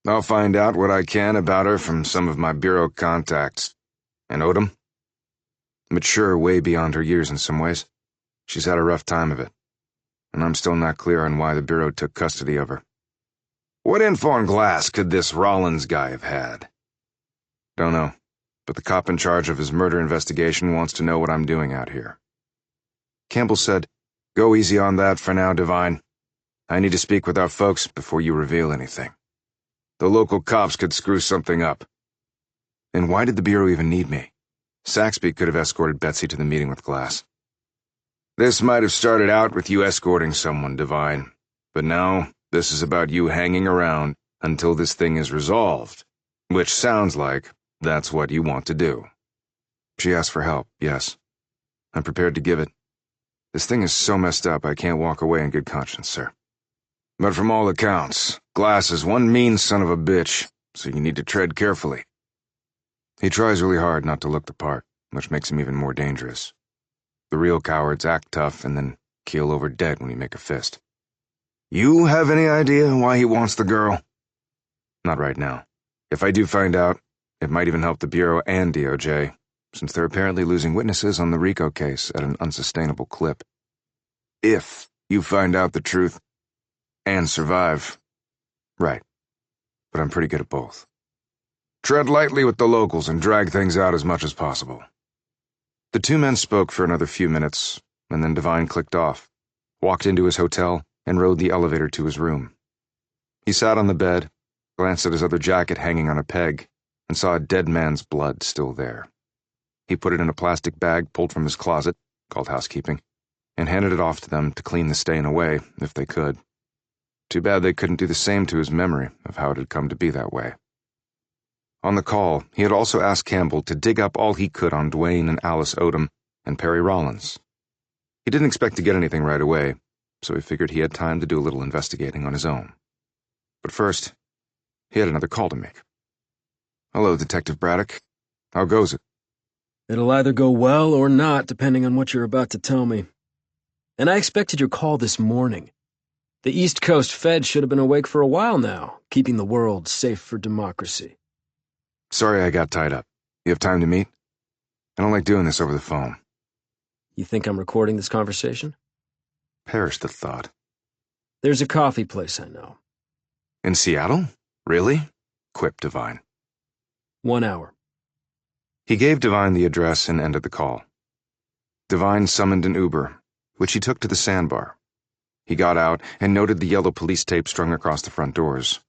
I'll find out what I can about her from some of my bureau contacts. And Odom? Mature way beyond her years in some ways. She's had a rough time of it. And I'm still not clear on why the bureau took custody of her. What info on Glass could this Rollins guy have had? Don't know, but the cop in charge of his murder investigation wants to know what I'm doing out here. Campbell said, "Go easy on that for now, Devine. I need to speak with our folks before you reveal anything. The local cops could screw something up." And why did the bureau even need me? Saxby could have escorted Betsy to the meeting with Glass. This might have started out with you escorting someone, Devine, but now this is about you hanging around until this thing is resolved, which sounds like that's what you want to do. She asked for help, yes. I'm prepared to give it. This thing is so messed up I can't walk away in good conscience, sir. But from all accounts, Glass is one mean son of a bitch, so you need to tread carefully. He tries really hard not to look the part, which makes him even more dangerous. The real cowards act tough and then keel over dead when you make a fist. You have any idea why he wants the girl? Not right now. If I do find out, it might even help the Bureau and DOJ, since they're apparently losing witnesses on the RICO case at an unsustainable clip. If you find out the truth and survive. Right. But I'm pretty good at both. Tread lightly with the locals and drag things out as much as possible. The two men spoke for another few minutes, and then Devine clicked off, walked into his hotel, and rode the elevator to his room. He sat on the bed, glanced at his other jacket hanging on a peg, and saw a dead man's blood still there. He put it in a plastic bag pulled from his closet, called housekeeping, and handed it off to them to clean the stain away, if they could. Too bad they couldn't do the same to his memory of how it had come to be that way. On the call, he had also asked Campbell to dig up all he could on Dwayne and Alice Odom and Perry Rollins. He didn't expect to get anything right away, so he figured he had time to do a little investigating on his own. But first, he had another call to make. "Hello, Detective Braddock. How goes it?" It'll either go well or not, depending on what you're about to tell me. And I expected your call this morning. The East Coast Fed should have been awake for a while now, keeping the world safe for democracy. Sorry I got tied up. You have time to meet? I don't like doing this over the phone. You think I'm recording this conversation? Perish the thought. There's a coffee place I know. In Seattle? Really? Quipped Devine. 1 hour. He gave Devine the address and ended the call. Devine summoned an Uber, which he took to the sandbar. He got out and noted the yellow police tape strung across the front doors.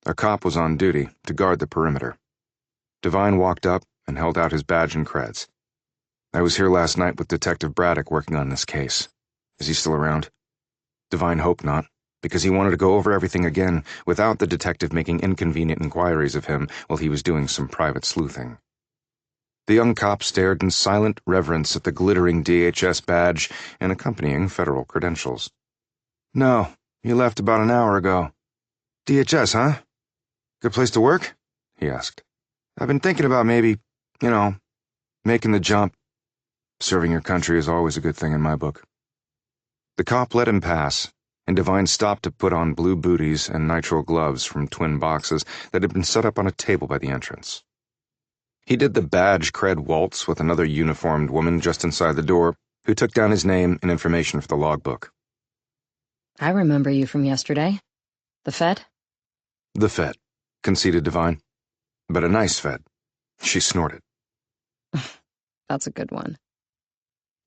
A cop was on duty to guard the perimeter. Devine walked up and held out his badge and creds. "I was here last night with Detective Braddock working on this case. Is he still around?" Devine hoped not, because he wanted to go over everything again without the detective making inconvenient inquiries of him while he was doing some private sleuthing. The young cop stared in silent reverence at the glittering DHS badge and accompanying federal credentials. "No, you left about an hour ago." "DHS, huh? Good place to work?" he asked. "I've been thinking about maybe, making the jump. Serving your country is always a good thing in my book." The cop let him pass, and Devine stopped to put on blue booties and nitrile gloves from twin boxes that had been set up on a table by the entrance. He did the badge cred waltz with another uniformed woman just inside the door, who took down his name and information for the logbook. I remember you from yesterday. The Fed? "The Fed," conceded Devine. "But a nice Fed." She snorted. That's a good one.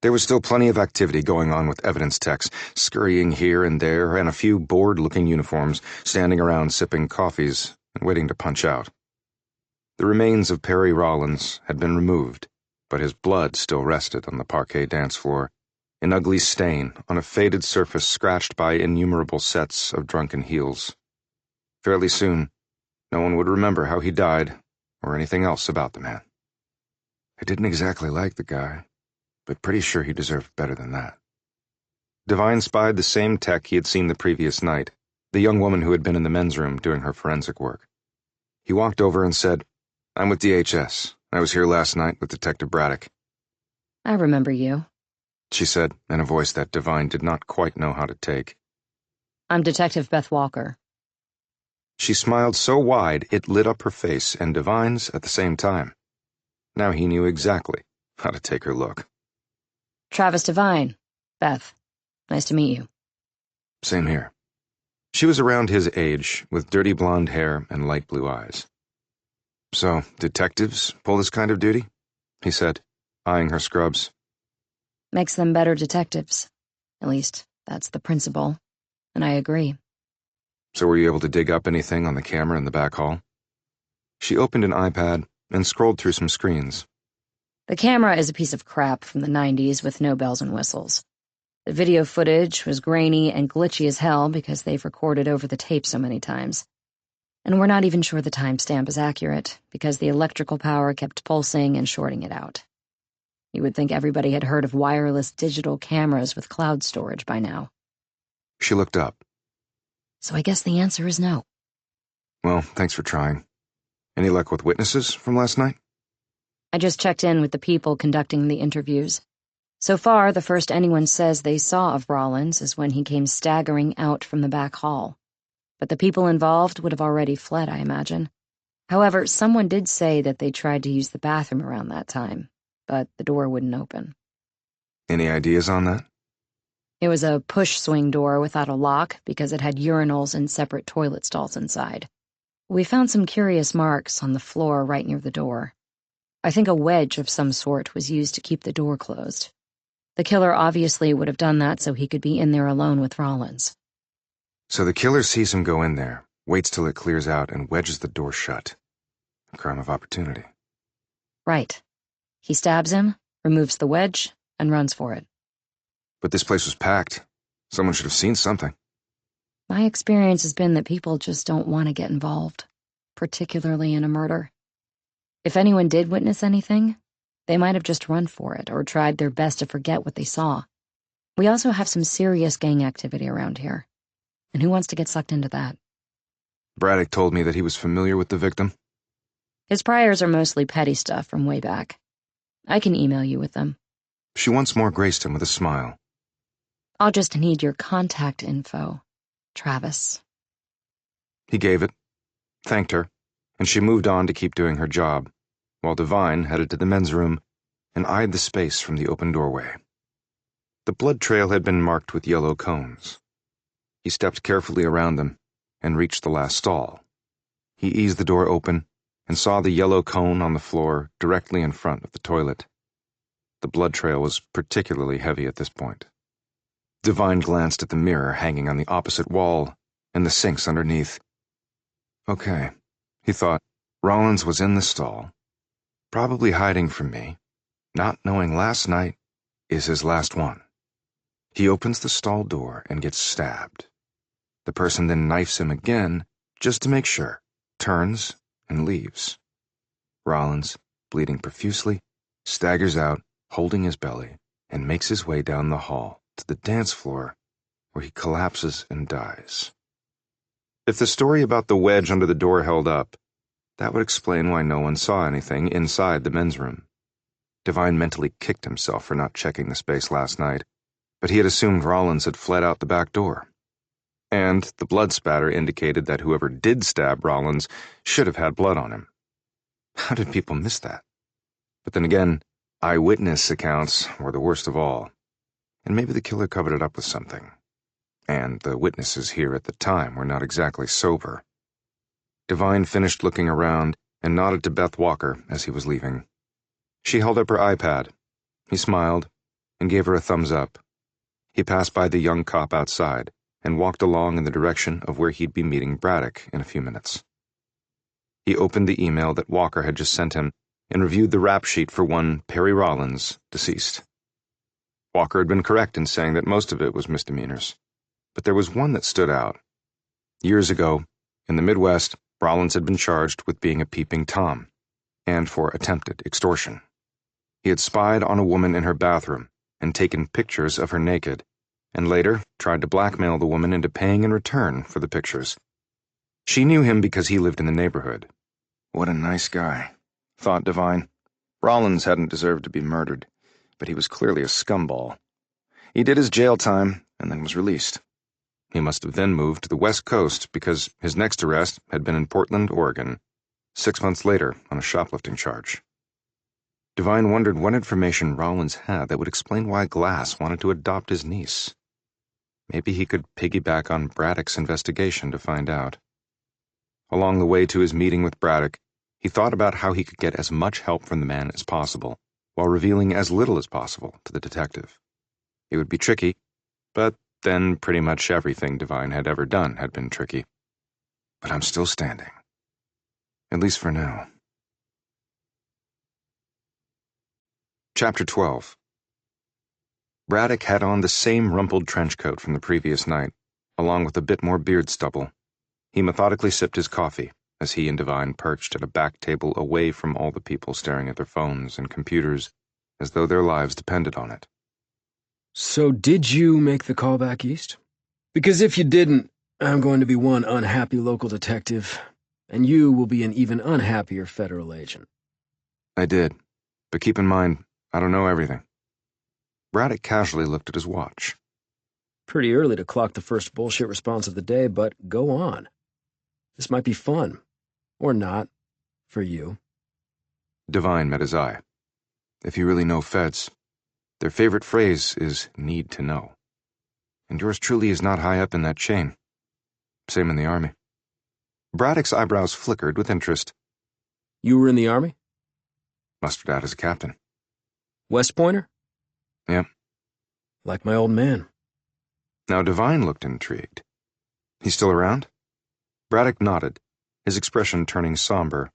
There was still plenty of activity going on with evidence techs, scurrying here and there, and a few bored-looking uniforms standing around sipping coffees and waiting to punch out. The remains of Perry Rollins had been removed, but his blood still rested on the parquet dance floor, an ugly stain on a faded surface scratched by innumerable sets of drunken heels. Fairly soon, no one would remember how he died or anything else about the man. I didn't exactly like the guy, but pretty sure he deserved better than that. Devine spied the same tech he had seen the previous night, the young woman who had been in the men's room doing her forensic work. He walked over and said, "I'm with DHS. I was here last night with Detective Braddock." I remember you. She said, in a voice that Devine did not quite know how to take. I'm Detective Beth Walker. She smiled so wide it lit up her face and Devine's at the same time. Now he knew exactly how to take her look. Travis Devine. Beth. Nice to meet you. Same here. She was around his age, with dirty blonde hair and light blue eyes. "So, detectives pull this kind of duty?" he said, eyeing her scrubs. Makes them better detectives. At least, that's the principle. And I agree. "So were you able to dig up anything on the camera in the back hall?" She opened an iPad and scrolled through some screens. The camera is a piece of crap from the 90s with no bells and whistles. The video footage was grainy and glitchy as hell because they've recorded over the tape so many times. And we're not even sure the timestamp is accurate because the electrical power kept pulsing and shorting it out. You would think everybody had heard of wireless digital cameras with cloud storage by now. She looked up. So I guess the answer is no. "Well, thanks for trying. Any luck with witnesses from last night?" I just checked in with the people conducting the interviews. So far, the first anyone says they saw of Rollins is when he came staggering out from the back hall. But the people involved would have already fled, I imagine. However, someone did say that they tried to use the bathroom around that time, but the door wouldn't open. Any ideas on that? It was a push-swing door without a lock because it had urinals and separate toilet stalls inside. We found some curious marks on the floor right near the door. I think a wedge of some sort was used to keep the door closed. The killer obviously would have done that so he could be in there alone with Rollins. So the killer sees him go in there, waits till it clears out, and wedges the door shut. A crime of opportunity. Right. He stabs him, removes the wedge, and runs for it. But this place was packed. Someone should have seen something. My experience has been that people just don't want to get involved, particularly in a murder. If anyone did witness anything, they might have just run for it or tried their best to forget what they saw. We also have some serious gang activity around here. And who wants to get sucked into that? Braddock told me that he was familiar with the victim. His priors are mostly petty stuff from way back. I can email you with them. She once more graced him with a smile. I'll just need your contact info, Travis. He gave it, thanked her, and she moved on to keep doing her job, while Devine headed to the men's room and eyed the space from the open doorway. The blood trail had been marked with yellow cones. He stepped carefully around them and reached the last stall. He eased the door open and saw the yellow cone on the floor directly in front of the toilet. The blood trail was particularly heavy at this point. Devine glanced at the mirror hanging on the opposite wall and the sinks underneath. Okay, he thought, Rollins was in the stall, probably hiding from me, not knowing last night is his last one. He opens the stall door and gets stabbed. The person then knifes him again, just to make sure, turns and leaves. Rollins, bleeding profusely, staggers out, holding his belly, and makes his way down the hall to the dance floor, where he collapses and dies. If the story about the wedge under the door held up, that would explain why no one saw anything inside the men's room. Devine mentally kicked himself for not checking the space last night, but he had assumed Rollins had fled out the back door. And the blood spatter indicated that whoever did stab Rollins should have had blood on him. How did people miss that? But then again, eyewitness accounts were the worst of all. And maybe the killer covered it up with something. And the witnesses here at the time were not exactly sober. Devine finished looking around and nodded to Beth Walker as he was leaving. She held up her iPad. He smiled and gave her a thumbs up. He passed by the young cop outside and walked along in the direction of where he'd be meeting Braddock in a few minutes. He opened the email that Walker had just sent him and reviewed the rap sheet for one Perry Rollins, deceased. Walker had been correct in saying that most of it was misdemeanors, but there was one that stood out. Years ago, in the Midwest, Rollins had been charged with being a peeping Tom and for attempted extortion. He had spied on a woman in her bathroom and taken pictures of her naked, and later tried to blackmail the woman into paying in return for the pictures. She knew him because he lived in the neighborhood. What a nice guy, thought Devine. Rollins hadn't deserved to be murdered, but he was clearly a scumball. He did his jail time and then was released. He must have then moved to the West Coast because his next arrest had been in Portland, Oregon, 6 months later on a shoplifting charge. Devine wondered what information Rollins had that would explain why Glass wanted to adopt his niece. Maybe he could piggyback on Braddock's investigation to find out. Along the way to his meeting with Braddock, he thought about how he could get as much help from the man as possible, while revealing as little as possible to the detective. It would be tricky, but then pretty much everything Devine had ever done had been tricky. But I'm still standing. At least for now. Chapter 12. Braddock had on the same rumpled trench coat from the previous night, along with a bit more beard stubble. He methodically sipped his coffee as he and Devine perched at a back table away from all the people staring at their phones and computers as though their lives depended on it. So did you make the call back east? Because if you didn't, I'm going to be one unhappy local detective, and you will be an even unhappier federal agent. I did, but keep in mind, I don't know everything. Braddock casually looked at his watch. Pretty early to clock the first bullshit response of the day, but go on. This might be fun. Or not. For you. Devine met his eye. If you really know feds, their favorite phrase is need to know. And yours truly is not high up in that chain. Same in the Army. Braddock's eyebrows flickered with interest. You were in the Army? Mustered out as a captain. West Pointer? Yep. Like my old man. Now Devine looked intrigued. He's still around? Braddock nodded, his expression turning somber.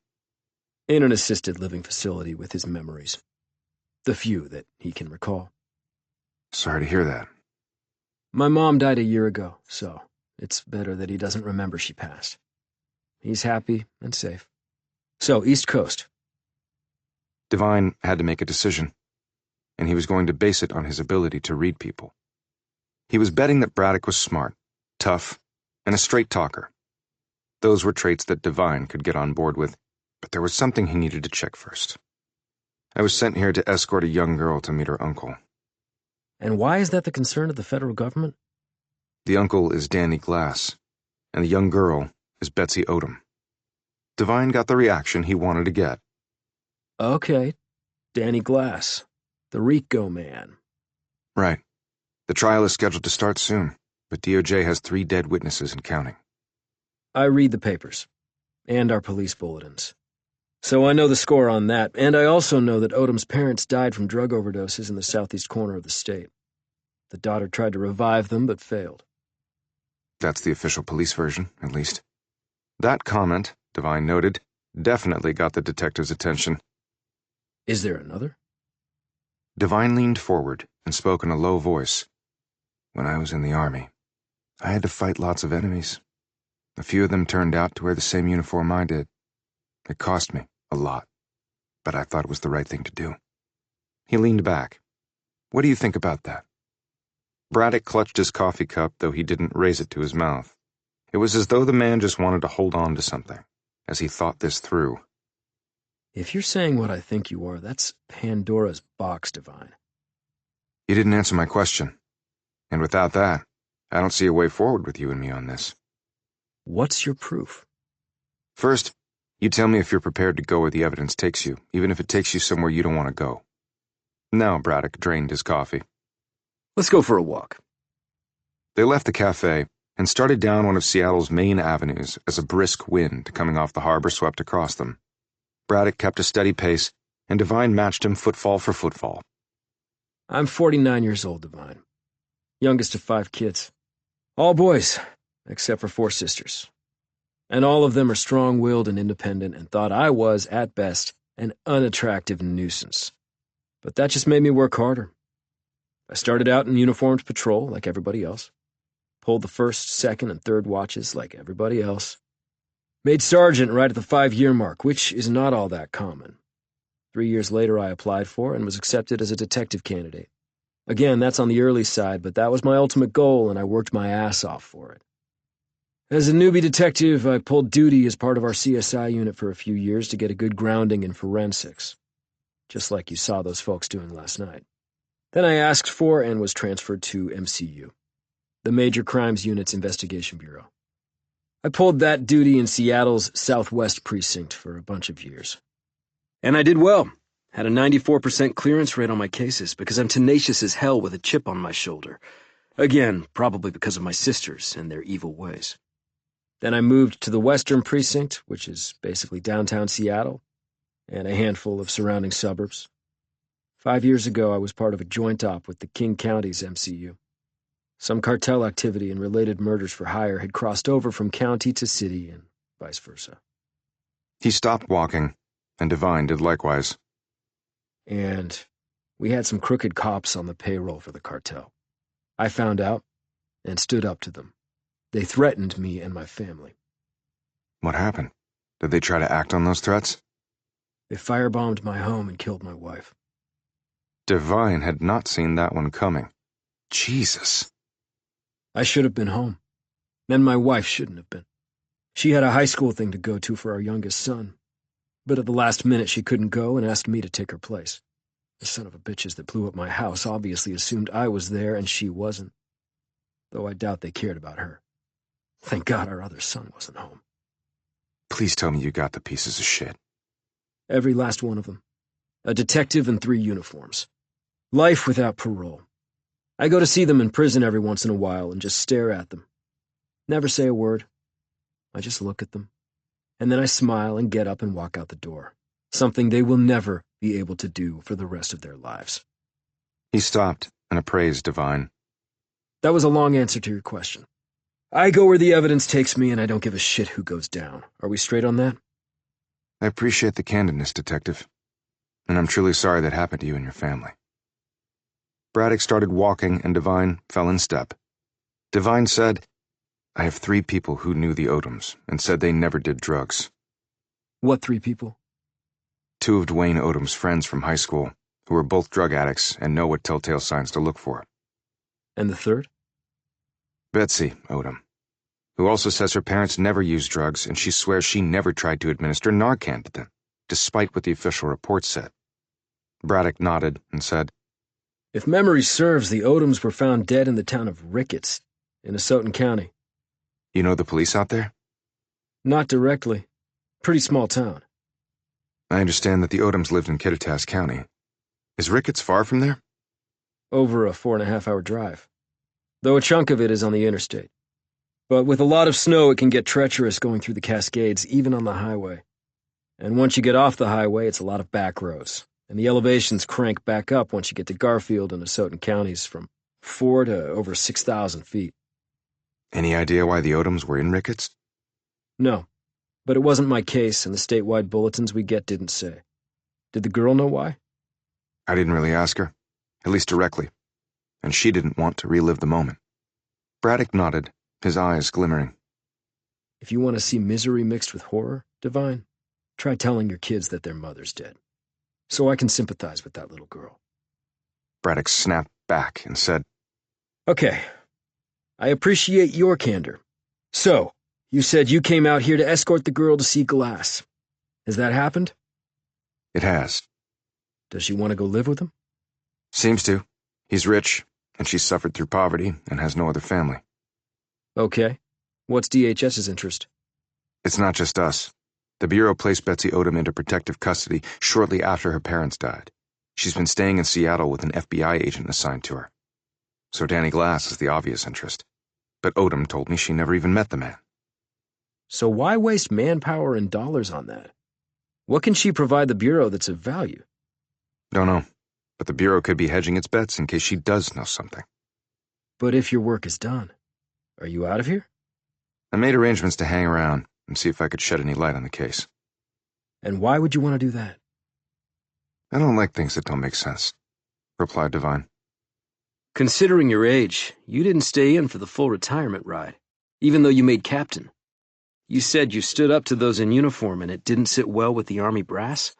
In an assisted living facility with his memories. The few that he can recall. Sorry to hear that. My mom died a year ago, so it's better that he doesn't remember she passed. He's happy and safe. So, East Coast. Devine had to make a decision, and he was going to base it on his ability to read people. He was betting that Braddock was smart, tough, and a straight talker. Those were traits that Devine could get on board with, but there was something he needed to check first. I was sent here to escort a young girl to meet her uncle. And why is that the concern of the federal government? The uncle is Danny Glass, and the young girl is Betsy Odom. Devine got the reaction he wanted to get. Okay, Danny Glass, the RICO man. Right. The trial is scheduled to start soon, but DOJ has 3 dead witnesses and counting. I read the papers, and our police bulletins. So I know the score on that, and I also know that Odom's parents died from drug overdoses in the southeast corner of the state. The daughter tried to revive them, but failed. That's the official police version, at least. That comment, Devine noted, definitely got the detective's attention. Is there another? Devine leaned forward and spoke in a low voice. When I was in the Army, I had to fight lots of enemies. A few of them turned out to wear the same uniform I did. It cost me a lot, but I thought it was the right thing to do. He leaned back. What do you think about that? Braddock clutched his coffee cup, though he didn't raise it to his mouth. It was as though the man just wanted to hold on to something, as he thought this through. If you're saying what I think you are, that's Pandora's box, Devine. You didn't answer my question. And without that, I don't see a way forward with you and me on this. What's your proof? First, you tell me if you're prepared to go where the evidence takes you, even if it takes you somewhere you don't want to go. Now Braddock drained his coffee. Let's go for a walk. They left the cafe and started down one of Seattle's main avenues as a brisk wind coming off the harbor swept across them. Braddock kept a steady pace, and Devine matched him footfall for footfall. I'm 49 years old, Devine. Youngest of 5 kids. All boys, except for 4 sisters. And all of them are strong-willed and independent and thought I was, at best, an unattractive nuisance. But that just made me work harder. I started out in uniformed patrol, like everybody else. Pulled the 1st, 2nd, and 3rd watches, like everybody else. Made sergeant right at the 5-year mark, which is not all that common. 3 years later, I applied for and was accepted as a detective candidate. Again, that's on the early side, but that was my ultimate goal, and I worked my ass off for it. As a newbie detective, I pulled duty as part of our CSI unit for a few years to get a good grounding in forensics, just like you saw those folks doing last night. Then I asked for and was transferred to MCU, the Major Crimes Unit's Investigation Bureau. I pulled that duty in Seattle's Southwest Precinct for a bunch of years. And I did well. Had a 94% clearance rate on my cases because I'm tenacious as hell with a chip on my shoulder. Again, probably because of my sisters and their evil ways. Then I moved to the Western Precinct, which is basically downtown Seattle, and a handful of surrounding suburbs. 5 years ago, I was part of a joint op with the King County's MCU. Some cartel activity and related murders for hire had crossed over from county to city and vice versa. He stopped walking, and Devine did likewise. And we had some crooked cops on the payroll for the cartel. I found out and stood up to them. They threatened me and my family. What happened? Did they try to act on those threats? They firebombed my home and killed my wife. Devine had not seen that one coming. Jesus. I should have been home. And my wife shouldn't have been. She had a high school thing to go to for our youngest son. But at the last minute she couldn't go and asked me to take her place. The son of a bitches that blew up my house obviously assumed I was there and she wasn't. Though I doubt they cared about her. Thank God our other son wasn't home. Please tell me you got the pieces of shit. Every last one of them. A detective and 3 uniforms. Life without parole. I go to see them in prison every once in a while and just stare at them. Never say a word. I just look at them. And then I smile and get up and walk out the door. Something they will never be able to do for the rest of their lives. He stopped and appraised Devine. That was a long answer to your question. I go where the evidence takes me and I don't give a shit who goes down. Are we straight on that? I appreciate the candidness, Detective. And I'm truly sorry that happened to you and your family. Braddock started walking and Devine fell in step. Devine said, I have 3 people who knew the Odoms and said they never did drugs. What 3 people? 2 of Dwayne Odom's friends from high school, who are both drug addicts and know what telltale signs to look for. And the 3rd? Betsy Odom, who also says her parents never used drugs and she swears she never tried to administer Narcan to them, despite what the official report said. Braddock nodded and said, If memory serves, the Odoms were found dead in the town of Ricketts, in Asotin County. You know the police out there? Not directly. Pretty small town. I understand that the Odoms lived in Kittitas County. Is Ricketts far from there? Over a 4.5-hour drive. Though a chunk of it is on the interstate. But with a lot of snow, it can get treacherous going through the Cascades, even on the highway. And once you get off the highway, it's a lot of back roads. And the elevations crank back up once you get to Garfield and Asotin counties from 4 to over 6,000 feet. Any idea why the Odoms were in Ricketts? No, but it wasn't my case, and the statewide bulletins we get didn't say. Did the girl know why? I didn't really ask her, at least directly, and she didn't want to relive the moment. Braddock nodded, his eyes glimmering. If you want to see misery mixed with horror, Devine, try telling your kids that their mother's dead. So I can sympathize with that little girl. Braddock snapped back and said, Okay, I appreciate your candor. So, you said you came out here to escort the girl to see Glass. Has that happened? It has. Does she want to go live with him? Seems to. He's rich, and she's suffered through poverty and has no other family. Okay. What's DHS's interest? It's not just us. The Bureau placed Betsy Odom into protective custody shortly after her parents died. She's been staying in Seattle with an FBI agent assigned to her. So Danny Glass is the obvious interest. But Odom told me she never even met the man. So why waste manpower and dollars on that? What can she provide the Bureau that's of value? Don't know, but the Bureau could be hedging its bets in case she does know something. But if your work is done, are you out of here? I made arrangements to hang around and see if I could shed any light on the case. And why would you want to do that? I don't like things that don't make sense, replied Devine. Considering your age, you didn't stay in for the full retirement ride, even though you made captain. You said you stood up to those in uniform and it didn't sit well with the Army brass?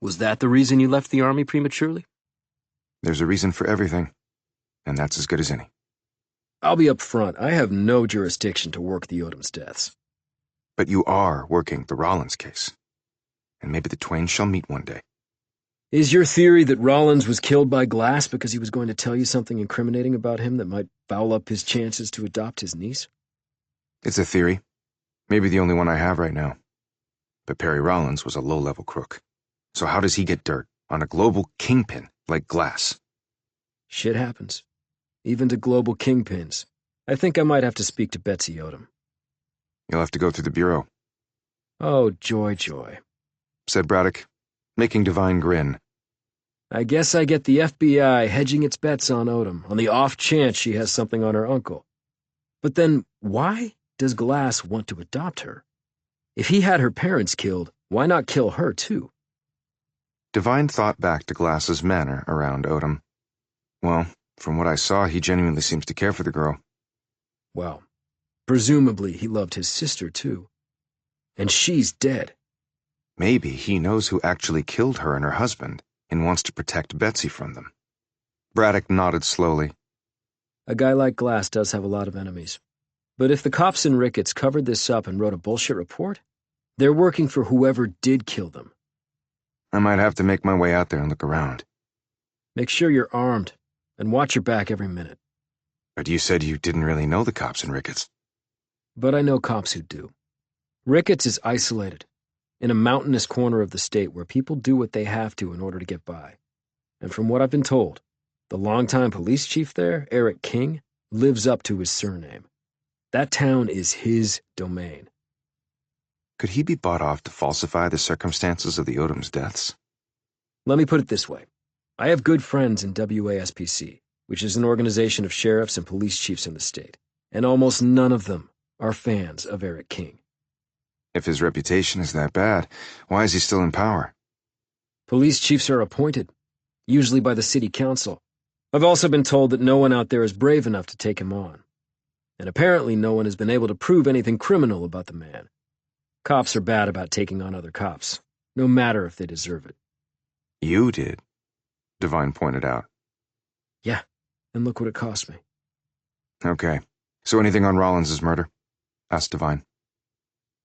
Was that the reason you left the Army prematurely? There's a reason for everything, and that's as good as any. I'll be up front. I have no jurisdiction to work the Odom's deaths. But you are working the Rollins case, and maybe the twain shall meet one day. Is your theory that Rollins was killed by Glass because he was going to tell you something incriminating about him that might foul up his chances to adopt his niece? It's a theory. Maybe the only one I have right now. But Perry Rollins was a low-level crook. So how does he get dirt on a global kingpin like Glass? Shit happens. Even to global kingpins. I think I might have to speak to Betsy Odom. You'll have to go through the bureau, Oh, joy, joy. said Braddock, making Devine grin. I guess I get the FBI hedging its bets on Odom, on the off chance she has something on her uncle. But then, why does Glass want to adopt her? If he had her parents killed, why not kill her too? Devine thought back to Glass's manner around Odom. Well, from what I saw, he genuinely seems to care for the girl. Well, presumably he loved his sister too. And she's dead. Maybe he knows who actually killed her and her husband and wants to protect Betsy from them. Braddock nodded slowly. A guy like Glass does have a lot of enemies. But if the cops in Ricketts covered this up and wrote a bullshit report, they're working for whoever did kill them. I might have to make my way out there and look around. Make sure you're armed, and watch your back every minute. But you said you didn't really know the cops in Ricketts. But I know cops who do. Ricketts is isolated, in a mountainous corner of the state where people do what they have to in order to get by. And from what I've been told, the longtime police chief there, Eric King, lives up to his surname. That town is his domain. Could he be bought off to falsify the circumstances of the Odom's deaths? Let me put it this way. I have good friends in WASPC, which is an organization of sheriffs and police chiefs in the state, and almost none of them are fans of Eric King. If his reputation is that bad, why is he still in power? Police chiefs are appointed, usually by the city council. I've also been told that no one out there is brave enough to take him on. And apparently no one has been able to prove anything criminal about the man. Cops are bad about taking on other cops, no matter if they deserve it. You did, Devine pointed out. Yeah, and look what it cost me. Okay, so anything on Rollins' murder? Asked Devine.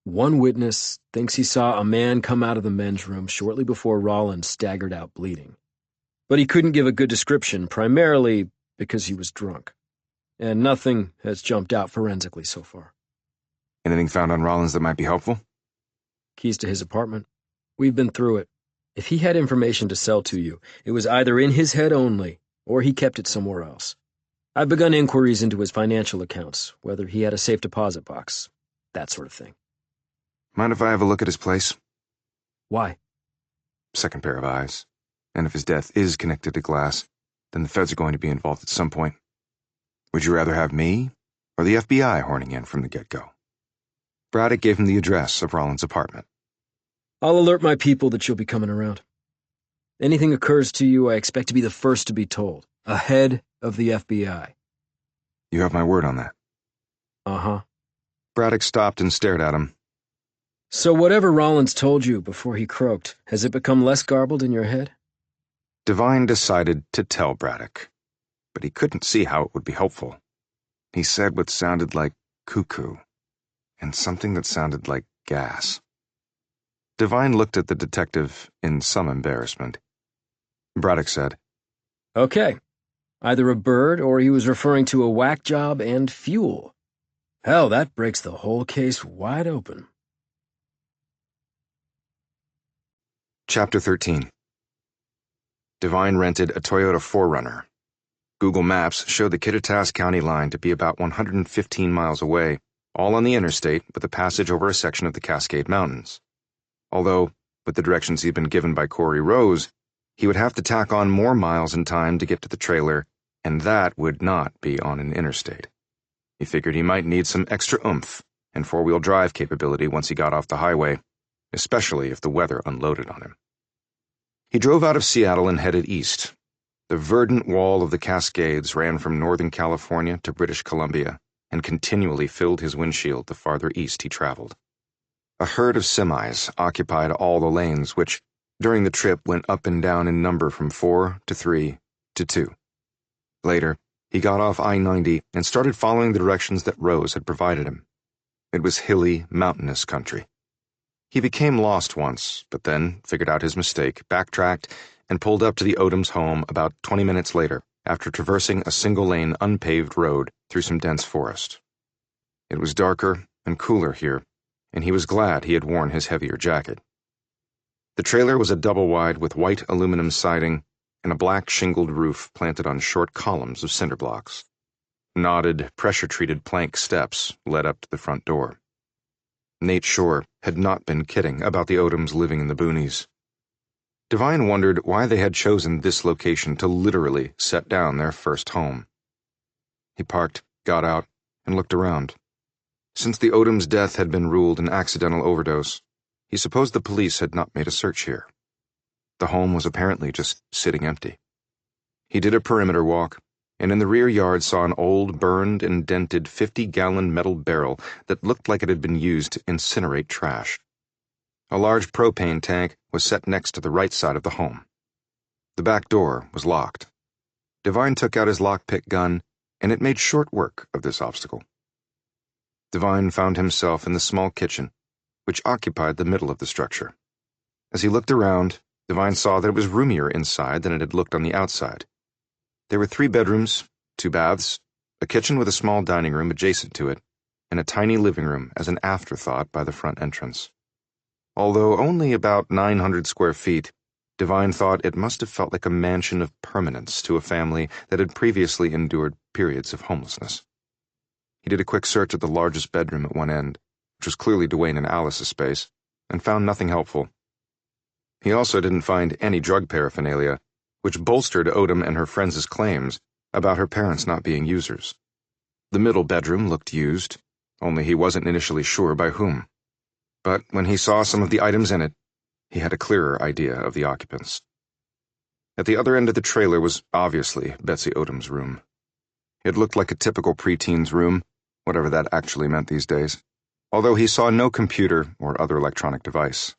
One witness thinks he saw a man come out of the men's room shortly before Rollins staggered out bleeding. But he couldn't give a good description, primarily because he was drunk. And nothing has jumped out forensically so far. Anything found on Rollins that might be helpful? Keys to his apartment. We've been through it. If he had information to sell to you, it was either in his head only, or he kept it somewhere else. I've begun inquiries into his financial accounts, whether he had a safe deposit box, that sort of thing. Mind if I have a look at his place? Why? Second pair of eyes. And if his death is connected to Glass, then the feds are going to be involved at some point. Would you rather have me or the FBI horning in from the get-go? Braddock gave him the address of Rollins' apartment. I'll alert my people that you'll be coming around. Anything occurs to you, I expect to be the first to be told, ahead of the FBI. You have my word on that. Uh-huh. Braddock stopped and stared at him. So whatever Rollins told you before he croaked, has it become less garbled in your head? Devine decided to tell Braddock, but he couldn't see how it would be helpful. He said what sounded like cuckoo, and something that sounded like gas. Devine looked at the detective in some embarrassment. Braddock said, Okay. Either a bird or he was referring to a whack job and fuel. Hell, that breaks the whole case wide open. Chapter 13. Devine rented a Toyota 4Runner. Google Maps showed the Kittitas County line to be about 115 miles away, all on the interstate with a passage over a section of the Cascade Mountains. Although, with the directions he'd been given by Corey Rose, he would have to tack on more miles in time to get to the trailer, and that would not be on an interstate. He figured he might need some extra oomph and four-wheel drive capability once he got off the highway, especially if the weather unloaded on him. He drove out of Seattle and headed east. The verdant wall of the Cascades ran from Northern California to British Columbia and continually filled his windshield the farther east he traveled. A herd of semis occupied all the lanes, which, during the trip, went up and down in number from 4 to 3, to 2. Later, he got off I-90 and started following the directions that Rose had provided him. It was hilly, mountainous country. He became lost once, but then figured out his mistake, backtracked, and pulled up to the Odoms' home about 20 minutes later, after traversing a single-lane, unpaved road through some dense forest. It was darker and cooler here, and he was glad he had worn his heavier jacket. The trailer was a double-wide with white aluminum siding and a black shingled roof planted on short columns of cinder blocks. Knotted, pressure-treated plank steps led up to the front door. Nate Shore had not been kidding about the Odoms living in the boonies. Devine wondered why they had chosen this location to literally set down their first home. He parked, got out, and looked around. Since the Odoms' death had been ruled an accidental overdose, he supposed the police had not made a search here. The home was apparently just sitting empty. He did a perimeter walk, and in the rear yard saw an old, burned and dented 50-gallon metal barrel that looked like it had been used to incinerate trash. A large propane tank was set next to the right side of the home. The back door was locked. Devine took out his lockpick gun, and it made short work of this obstacle. Devine found himself in the small kitchen, which occupied the middle of the structure. As he looked around, Devine saw that it was roomier inside than it had looked on the outside. There were 3 bedrooms, 2 baths, a kitchen with a small dining room adjacent to it, and a tiny living room as an afterthought by the front entrance. Although only about 900 square feet, Devine thought it must have felt like a mansion of permanence to a family that had previously endured periods of homelessness. He did a quick search at the largest bedroom at one end, which was clearly Dwayne and Alice's space, and found nothing helpful. He also didn't find any drug paraphernalia, which bolstered Odom and her friends' claims about her parents not being users. The middle bedroom looked used, only he wasn't initially sure by whom. But when he saw some of the items in it, he had a clearer idea of the occupants. At the other end of the trailer was obviously Betsy Odom's room. It looked like a typical preteen's room, whatever that actually meant these days, although he saw no computer or other electronic device.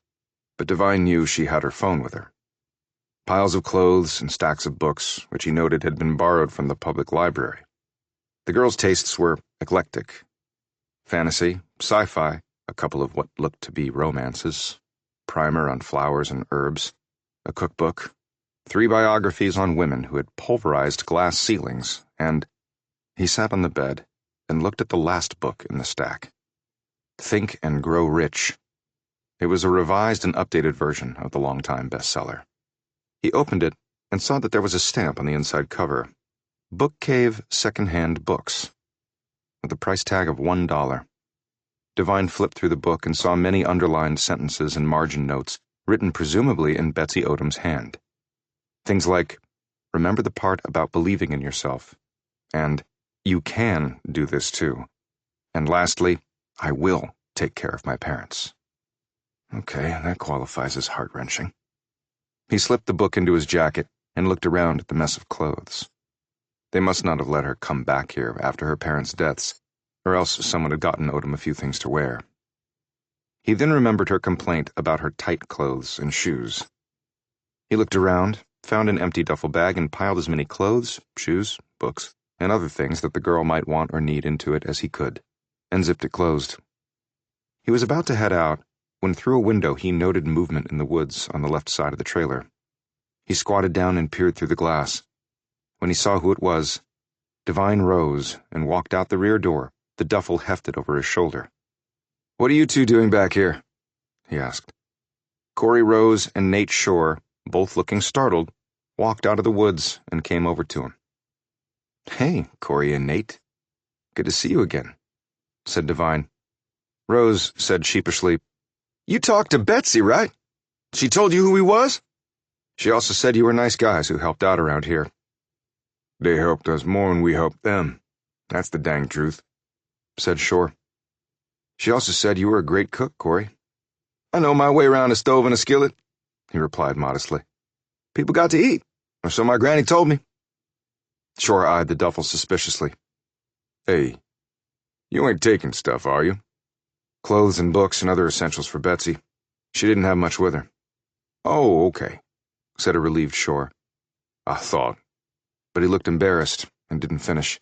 But Devine knew she had her phone with her. Piles of clothes and stacks of books, which he noted had been borrowed from the public library. The girl's tastes were eclectic. Fantasy, sci-fi, a couple of what looked to be romances, primer on flowers and herbs, a cookbook, 3 biographies on women who had pulverized glass ceilings, and he sat on the bed and looked at the last book in the stack. Think and Grow Rich. It was a revised and updated version of the longtime bestseller. He opened it and saw that there was a stamp on the inside cover, Book Cave Secondhand Books, with a price tag of $1. Devine flipped through the book and saw many underlined sentences and margin notes written presumably in Betsy Odom's hand. Things like, remember the part about believing in yourself, and you can do this too, and lastly, I will take care of my parents. Okay, that qualifies as heart-wrenching. He slipped the book into his jacket and looked around at the mess of clothes. They must not have let her come back here after her parents' deaths, or else someone had gotten Odom a few things to wear. He then remembered her complaint about her tight clothes and shoes. He looked around, found an empty duffel bag, and piled as many clothes, shoes, books, and other things that the girl might want or need into it as he could, and zipped it closed. He was about to head out when through a window he noted movement in the woods on the left side of the trailer. He squatted down and peered through the glass. When he saw who it was, Devine rose and walked out the rear door, the duffel hefted over his shoulder. "What are you two doing back here?" he asked. Corey Rose and Nate Shore, both looking startled, walked out of the woods and came over to him. "Hey, Corey and Nate. Good to see you again," said Devine. Rose said sheepishly, "You talked to Betsy, right? She told you who he was? She also said you were nice guys who helped out around here." "They helped us more than we helped them. That's the dang truth," said Shore. "She also said you were a great cook, Corey." "I know my way around a stove and a skillet," he replied modestly. "People got to eat, or so my granny told me." Shore eyed the duffel suspiciously. "Hey, you ain't taking stuff, are you?" "Clothes and books and other essentials for Betsy. She didn't have much with her." "Oh, okay," said a relieved Shore. "I thought. but he looked embarrassed and didn't finish.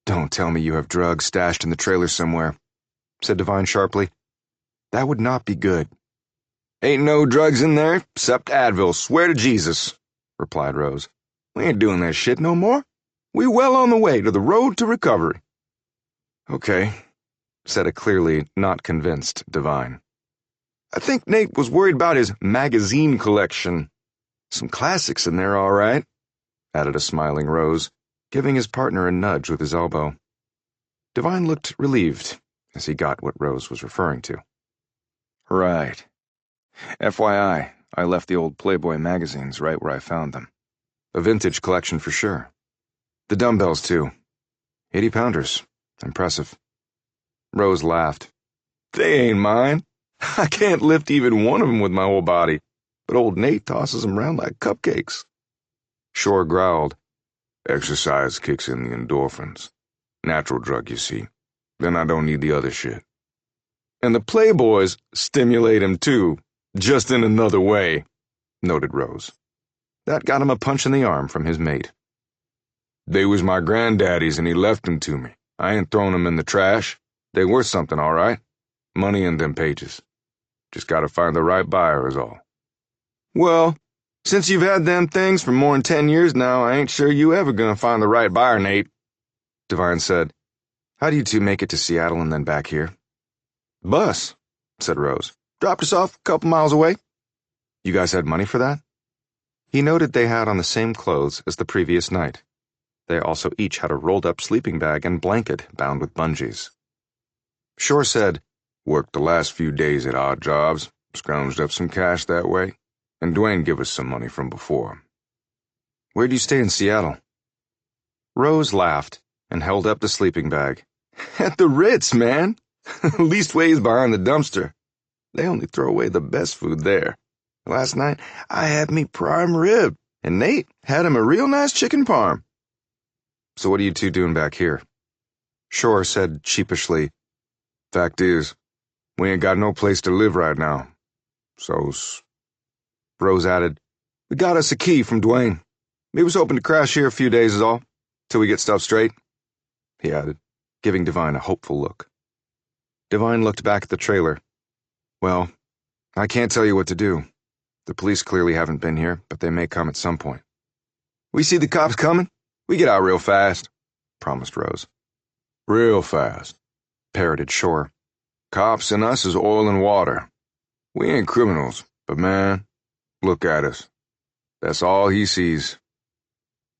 "Don't tell me you have drugs stashed in the trailer somewhere," said Devine sharply. "That would not be good." "Ain't no drugs in there, except Advil, swear to Jesus," replied Rose. "We ain't doing that shit no more. We well on the way to the road to recovery." "Okay," said a clearly not convinced Devine. "I think Nate was worried about his magazine collection. Some classics in there, all right," added a smiling Rose, giving his partner a nudge with his elbow. Devine looked relieved as he got what Rose was referring to. "Right. FYI, I left the old Playboy magazines right where I found them. A vintage collection for sure. The dumbbells, too. 80-pounders. Impressive." Rose laughed. "They ain't mine. I can't lift even one of them with my whole body, but old Nate tosses them around like cupcakes." Shore growled. "Exercise kicks in the endorphins. Natural drug, you see. Then I don't need the other shit. And the Playboys stimulate him too, just in another way," noted Rose. That got him a punch in the arm from his mate. "They was my granddaddy's and he left them to me. I ain't throwing them in the trash. They worth something, all right. Money in them pages. Just gotta find the right buyer is all." "Well, since you've had them things for more'n 10 years now, I ain't sure you ever gonna find the right buyer, Nate," Devine said. "How do you two make it to Seattle and then back here?" "Bus," said Rose. "Dropped us off a couple miles away." "You guys had money for that?" He noted they had on the same clothes as the previous night. They also each had a rolled-up sleeping bag and blanket bound with bungees. Shore said, "Worked the last few days at odd jobs, scrounged up some cash that way, and Dwayne give us some money from before." "Where'd you stay in Seattle?" Rose laughed and held up the sleeping bag. "At the Ritz, man. Least ways behind the dumpster. They only throw away the best food there. Last night, I had me prime rib, and Nate had him a real nice chicken parm." "So what are you two doing back here?" Shore said sheepishly, "Fact is, we ain't got no place to live right now. Rose added, "We got us a key from Dwayne. We was hoping to crash here a few days is all, till we get stuff straight," he added, giving Devine a hopeful look. Devine looked back at the trailer. "Well, I can't tell you what to do. The police clearly haven't been here, but they may come at some point." "We see the cops coming. We get out real fast," promised Rose. "Real fast," parroted Shore. "Cops and us is oil and water. We ain't criminals, but man, look at us. That's all he sees."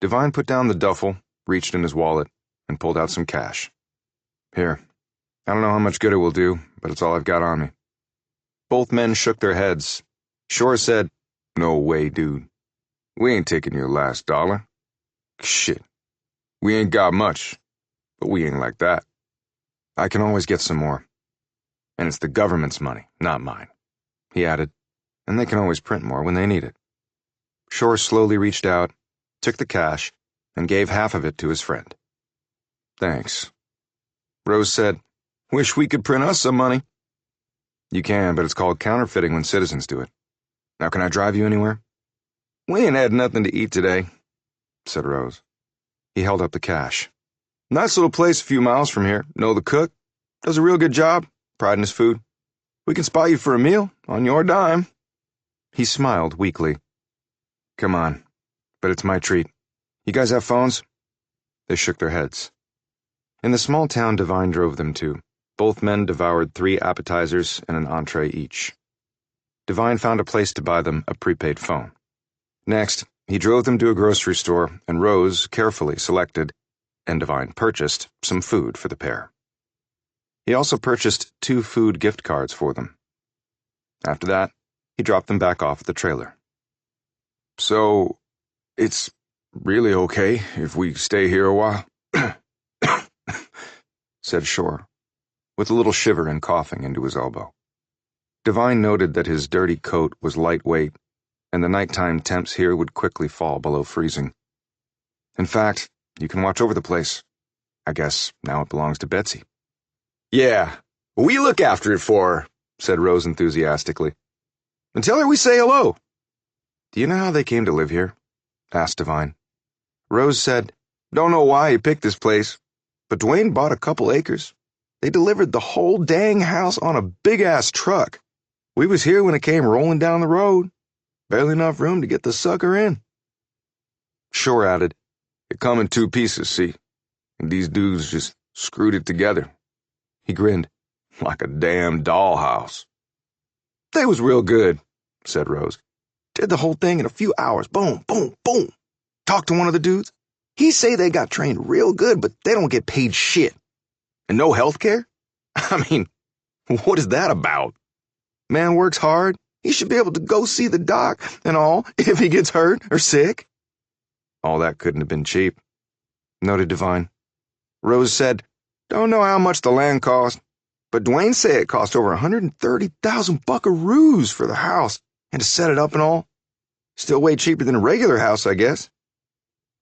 Devine put down the duffel, reached in his wallet, and pulled out some cash. "Here. I don't know how much good it will do, but it's all I've got on me." Both men shook their heads. Shore said, "No way, dude. We ain't taking your last dollar. Shit. We ain't got much, but we ain't like that. I can always get some more. And it's the government's money, not mine," he added, "and they can always print more when they need it." Shore slowly reached out, took the cash, and gave half of it to his friend. "Thanks." Rose said, "Wish we could print us some money." "You can, but it's called counterfeiting when citizens do it. Now, can I drive you anywhere?" "We ain't had nothing to eat today," said Rose. He held up the cash. "Nice little place a few miles from here. Know the cook. Does a real good job. Pride in his food. We can spot you for a meal, on your dime." He smiled weakly. "Come on, but it's my treat. You guys have phones?" They shook their heads. In the small town Devine drove them to, both men devoured 3 appetizers and an entree each. Devine found a place to buy them a prepaid phone. Next, he drove them to a grocery store, and Rose carefully selected, and Devine purchased, some food for the pair. He also purchased 2 food gift cards for them. After that, he dropped them back off at the trailer. "So, it's really okay if we stay here a while?" said Shore, with a little shiver and coughing into his elbow. Devine noted that his dirty coat was lightweight, and the nighttime temps here would quickly fall below freezing. "In fact, you can watch over the place. I guess now it belongs to Betsy." "Yeah, we look after it for her," said Rose enthusiastically. "And tell her we say hello." "Do you know how they came to live here?" asked Devine. Rose said, "Don't know why he picked this place, but Dwayne bought a couple acres. They delivered the whole dang house on a big-ass truck. We was here when it came rolling down the road. Barely enough room to get the sucker in." Shore added, "It come in two pieces, see? And these dudes just screwed it together." He grinned, "Like a damn dollhouse." "They was real good," said Rose. "Did the whole thing in a few hours. Boom, boom, boom. Talked to one of the dudes. He say they got trained real good, but they don't get paid shit. And no health care? I mean, what is that about? Man works hard. He should be able to go see the doc and all if he gets hurt or sick." "All that couldn't have been cheap," noted Devine. Rose said, "Don't know how much the land cost, but Dwayne said it cost over 130,000 buckaroos for the house and to set it up and all. Still way cheaper than a regular house, I guess.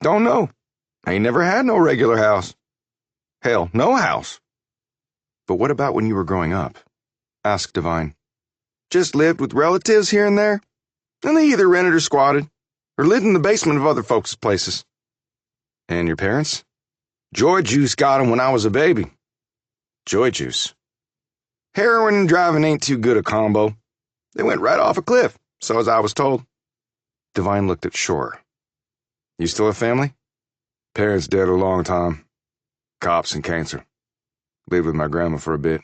Don't know. I ain't never had no regular house. Hell, no house." "But what about when you were growing up?" asked Devine. "Just lived with relatives here and there, and they either rented or squatted, or lived in the basement of other folks' places." "And your parents?" "Joy juice got 'em when I was a baby." "Joy juice?" "Heroin and driving ain't too good a combo. They went right off a cliff, so as I was told." Devine looked at Shore. "You still have family?" "Parents dead a long time. Cops and cancer. Lived with my grandma for a bit.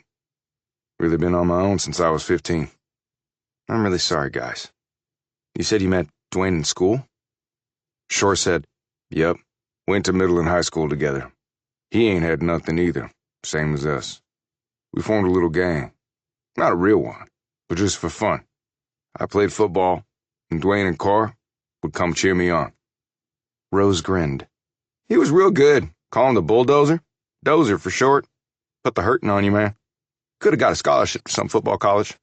Really been on my own since I was 15. I'm really sorry, guys. You said you met Dwayne in school?" Shore said, "Yep. Went to middle and high school together. He ain't had nothing either, same as us. We formed a little gang. Not a real one, but just for fun. I played football, and Dwayne and Cora would come cheer me on." Rose grinned. "He was real good. Call him the bulldozer. Dozer for short. Put the hurting on you, man. Could have got a scholarship to some football college.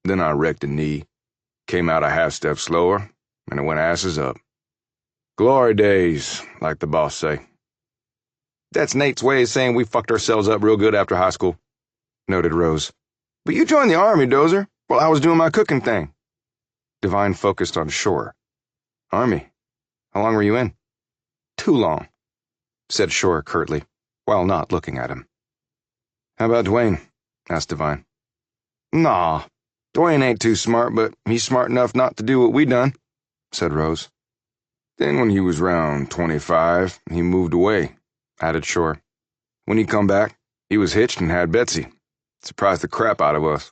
Then I wrecked a knee. Came out a half-step slower, and it went asses up. Glory days, like the boss say." "That's Nate's way of saying we fucked ourselves up real good after high school," noted Rose. "But you joined the Army, Dozer, while I was doing my cooking thing." Devine focused on Shore. "Army? How long were you in?" "Too long," said Shore curtly, while not looking at him. "How about Dwayne?" asked Devine. "Nah, Dwayne ain't too smart, but he's smart enough not to do what we done," said Rose. "Then when he was round 25, he moved away," added Shore. "When he come back, he was hitched and had Betsy. Surprised the crap out of us."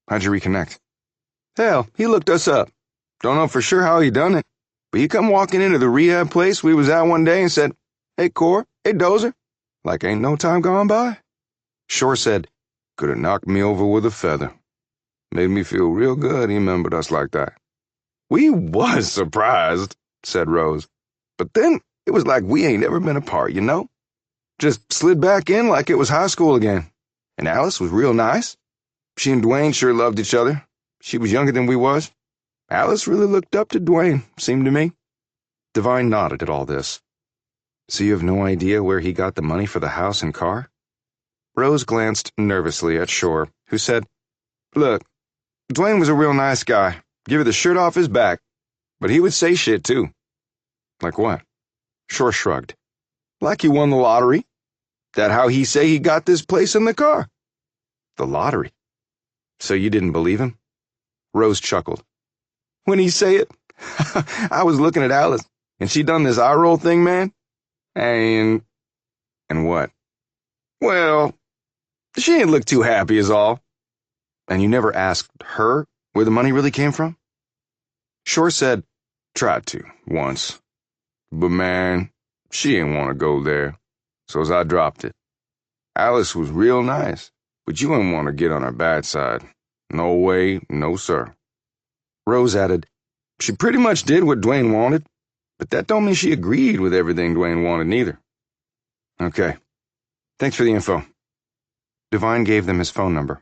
"How'd you reconnect?" "Hell, he looked us up. Don't know for sure how he done it, but he come walking into the rehab place we was at one day and said, 'Hey, Cor, hey, Dozer,' like ain't no time gone by." Shore said, "Could have knocked me over with a feather. Made me feel real good he remembered us like that." "We was surprised," said Rose. "But then it was like we ain't ever been apart, you know? Just slid back in like it was high school again. And Alice was real nice. She and Dwayne sure loved each other. She was younger than we was. Alice really looked up to Dwayne, seemed to me." Devine nodded at all this. "So you have no idea where he got the money for the house and car?" Rose glanced nervously at Shore, who said, "Look, Dwayne was a real nice guy. Give her the shirt off his back. But he would say shit, too." "Like what?" Shore shrugged. "Like he won the lottery. That how he say he got this place in the car." "The lottery? So you didn't believe him?" Rose chuckled. "When he say it, I was looking at Alice, and she done this eye-roll thing, man. And what?" "Well, she ain't look too happy is all." "And you never asked her where the money really came from?" Shore said, "Tried to, once. But man, she ain't want to go there, so as I dropped it. Alice was real nice, but you ain't want to get on her bad side. No way, no sir." Rose added, "She pretty much did what Dwayne wanted, but that don't mean she agreed with everything Dwayne wanted neither." "Okay. Thanks for the info." Devine gave them his phone number.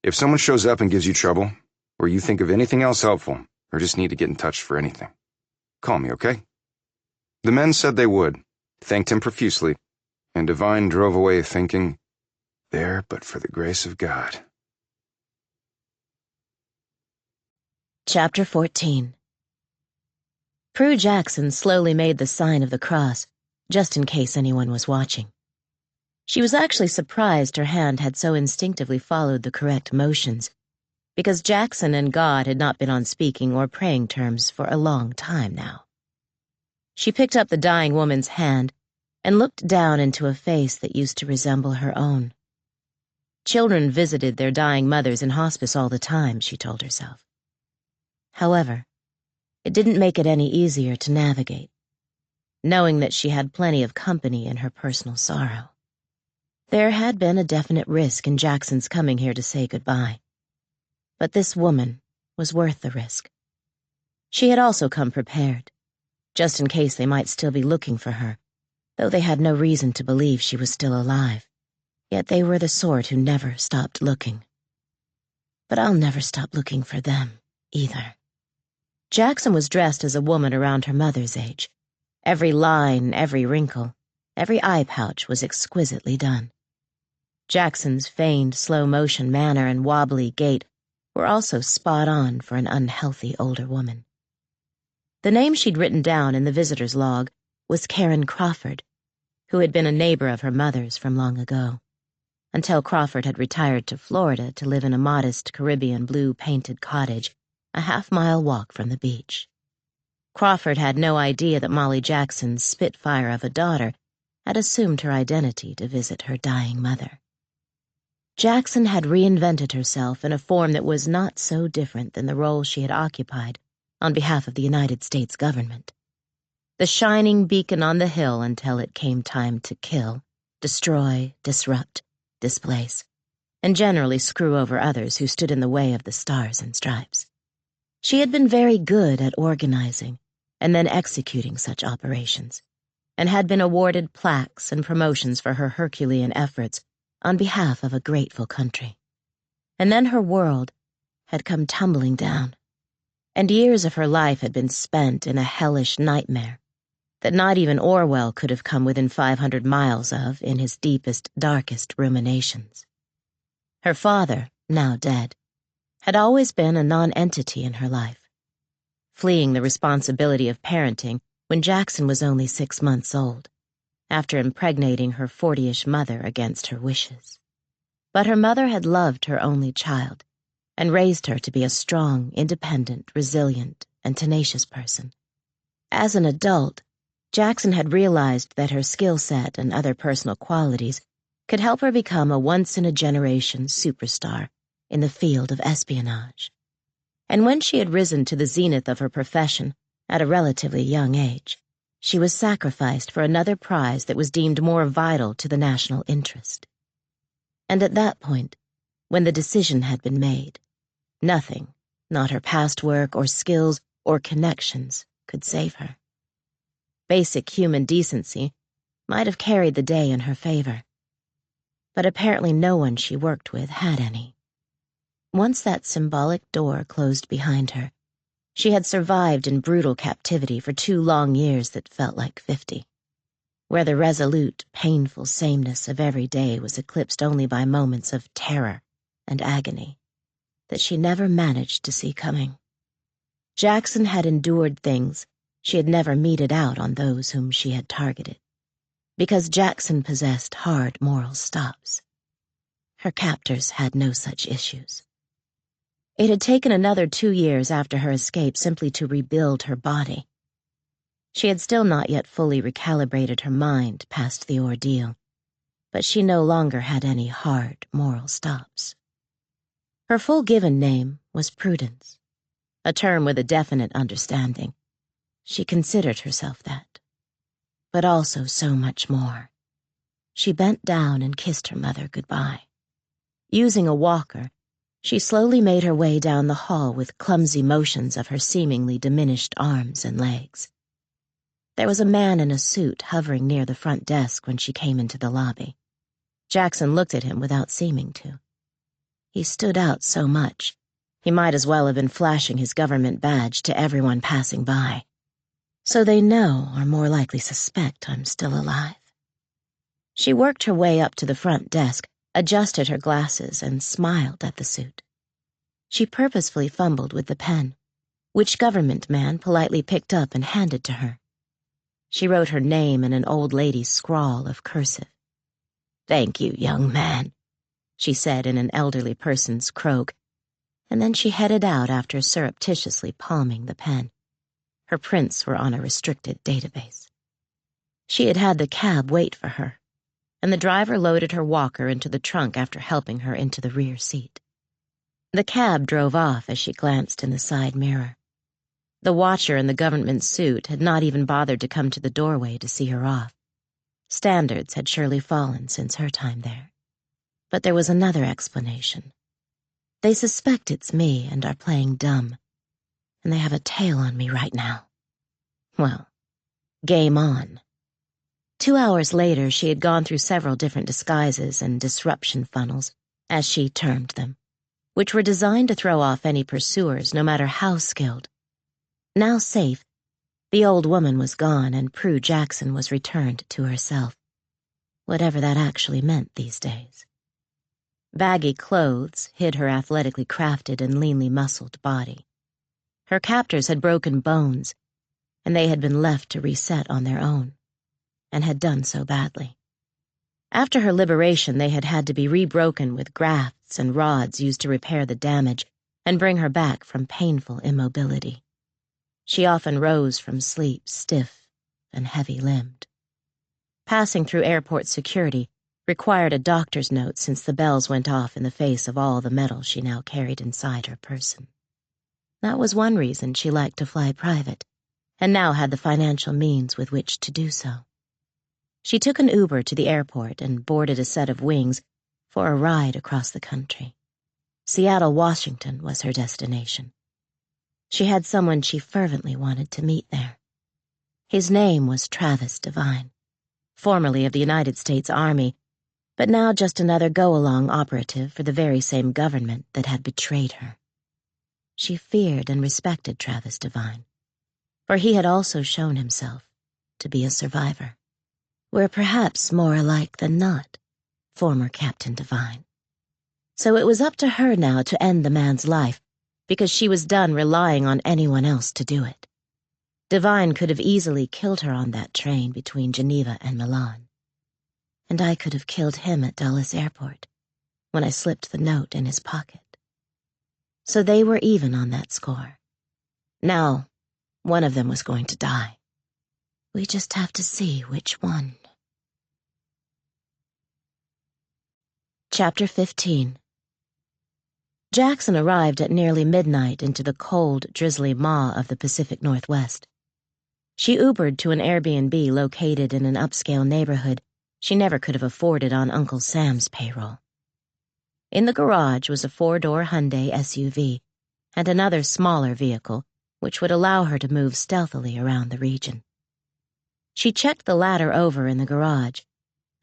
"If someone shows up and gives you trouble, or you think of anything else helpful, or just need to get in touch for anything, call me, okay?" The men said they would, thanked him profusely, and Devine drove away thinking, "There but for the grace of God." Chapter 14. Prue Jackson slowly made the sign of the cross, just in case anyone was watching. She was actually surprised her hand had so instinctively followed the correct motions, because Jackson and God had not been on speaking or praying terms for a long time now. She picked up the dying woman's hand and looked down into a face that used to resemble her own. Children visited their dying mothers in hospice all the time, she told herself. However, it didn't make it any easier to navigate, knowing that she had plenty of company in her personal sorrow. There had been a definite risk in Jackson's coming here to say goodbye, but this woman was worth the risk. She had also come prepared, just in case they might still be looking for her, though they had no reason to believe she was still alive. Yet they were the sort who never stopped looking. But I'll never stop looking for them, either. Jackson was dressed as a woman around her mother's age. Every line, every wrinkle, every eye pouch was exquisitely done. Jackson's feigned slow-motion manner and wobbly gait were also spot on for an unhealthy older woman. The name she'd written down in the visitor's log was Karen Crawford, who had been a neighbor of her mother's from long ago, until Crawford had retired to Florida to live in a modest Caribbean blue-painted cottage a half-mile walk from the beach. Crawford had no idea that Molly Jackson's spitfire of a daughter had assumed her identity to visit her dying mother. Jackson had reinvented herself in a form that was not so different than the role she had occupied on behalf of the United States government. The shining beacon on the hill until it came time to kill, destroy, disrupt, displace, and generally screw over others who stood in the way of the stars and stripes. She had been very good at organizing and then executing such operations, and had been awarded plaques and promotions for her Herculean efforts on behalf of a grateful country. And then her world had come tumbling down, and years of her life had been spent in a hellish nightmare that not even Orwell could have come within 500 miles of in his deepest, darkest ruminations. Her father, now dead, had always been a non-entity in her life, fleeing the responsibility of parenting when Jackson was only 6 months old, after impregnating her 40-ish mother against her wishes. But her mother had loved her only child and raised her to be a strong, independent, resilient, and tenacious person. As an adult, Jackson had realized that her skill set and other personal qualities could help her become a once-in-a-generation superstar in the field of espionage. And when she had risen to the zenith of her profession at a relatively young age, she was sacrificed for another prize that was deemed more vital to the national interest. And at that point, when the decision had been made, nothing, not her past work or skills or connections, could save her. Basic human decency might have carried the day in her favor, but apparently no one she worked with had any. Once that symbolic door closed behind her, she had survived in brutal captivity for 2 long years that felt like 50, where the resolute, painful sameness of every day was eclipsed only by moments of terror and agony that she never managed to see coming. Jackson had endured things she had never meted out on those whom she had targeted, because Jackson possessed hard moral stops. Her captors had no such issues. It had taken another 2 years after her escape simply to rebuild her body. She had still not yet fully recalibrated her mind past the ordeal, but she no longer had any hard moral stops. Her full given name was Prudence, a term with a definite understanding. She considered herself that, but also so much more. She bent down and kissed her mother goodbye. Using a walker, she slowly made her way down the hall with clumsy motions of her seemingly diminished arms and legs. There was a man in a suit hovering near the front desk when she came into the lobby. Jackson looked at him without seeming to. He stood out so much, he might as well have been flashing his government badge to everyone passing by. So they know, or more likely suspect, I'm still alive. She worked her way up to the front desk, adjusted her glasses, and smiled at the suit. She purposefully fumbled with the pen, which government man politely picked up and handed to her. She wrote her name in an old lady's scrawl of cursive. "Thank you, young man," she said in an elderly person's croak, and then she headed out after surreptitiously palming the pen. Her prints were on a restricted database. She had had the cab wait for her, and the driver loaded her walker into the trunk after helping her into the rear seat. The cab drove off as she glanced in the side mirror. The watcher in the government suit had not even bothered to come to the doorway to see her off. Standards had surely fallen since her time there. But there was another explanation. They suspect it's me and are playing dumb, and they have a tail on me right now. Well, game on. 2 hours later, she had gone through several different disguises and disruption funnels, as she termed them, which were designed to throw off any pursuers, no matter how skilled. Now safe, the old woman was gone and Prue Jackson was returned to herself, whatever that actually meant these days. Baggy clothes hid her athletically crafted and leanly muscled body. Her captors had broken bones, and they had been left to reset on their own, and had done so badly. After her liberation, they had had to be rebroken with grafts and rods used to repair the damage and bring her back from painful immobility. She often rose from sleep stiff and heavy-limbed. Passing through airport security required a doctor's note since the bells went off in the face of all the metal she now carried inside her person. That was one reason she liked to fly private, and now had the financial means with which to do so. She took an Uber to the airport and boarded a set of wings for a ride across the country. Seattle, Washington was her destination. She had someone she fervently wanted to meet there. His name was Travis Devine, formerly of the United States Army, but now just another go-along operative for the very same government that had betrayed her. She feared and respected Travis Devine, for he had also shown himself to be a survivor. We're perhaps more alike than not, former Captain Devine. So it was up to her now to end the man's life, because she was done relying on anyone else to do it. Devine could have easily killed her on that train between Geneva and Milan. And I could have killed him at Dulles Airport, when I slipped the note in his pocket. So they were even on that score. Now, one of them was going to die. We just have to see which one. Chapter 15. Jackson arrived at nearly midnight into the cold, drizzly maw of the Pacific Northwest. She Ubered to an Airbnb located in an upscale neighborhood she never could have afforded on Uncle Sam's payroll. In the garage was a 4-door Hyundai SUV and another smaller vehicle, which would allow her to move stealthily around the region. She checked the latter over in the garage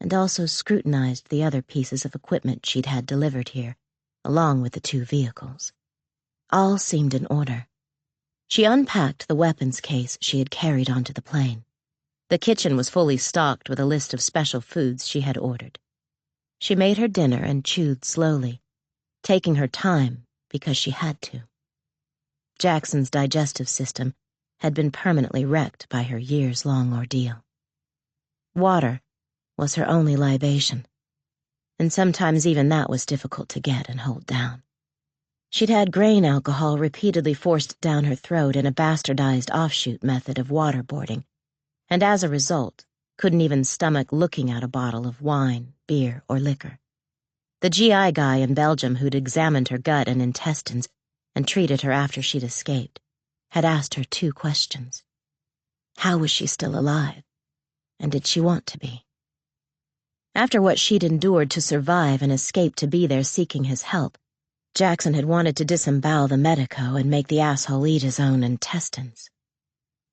and also scrutinized the other pieces of equipment she'd had delivered here, along with the 2 vehicles. All seemed in order. She unpacked the weapons case she had carried onto the plane. The kitchen was fully stocked with a list of special foods she had ordered. She made her dinner and chewed slowly, taking her time because she had to. Jackson's digestive system had been permanently wrecked by her years-long ordeal. Water was her only libation, and sometimes even that was difficult to get and hold down. She'd had grain alcohol repeatedly forced down her throat in a bastardized offshoot method of waterboarding, and as a result, couldn't even stomach looking at a bottle of wine, beer, or liquor. The GI guy in Belgium who'd examined her gut and intestines and treated her after she'd escaped had asked her 2 questions. How was she still alive? And did she want to be? After what she'd endured to survive and escape to be there seeking his help, Jackson had wanted to disembowel the medico and make the asshole eat his own intestines.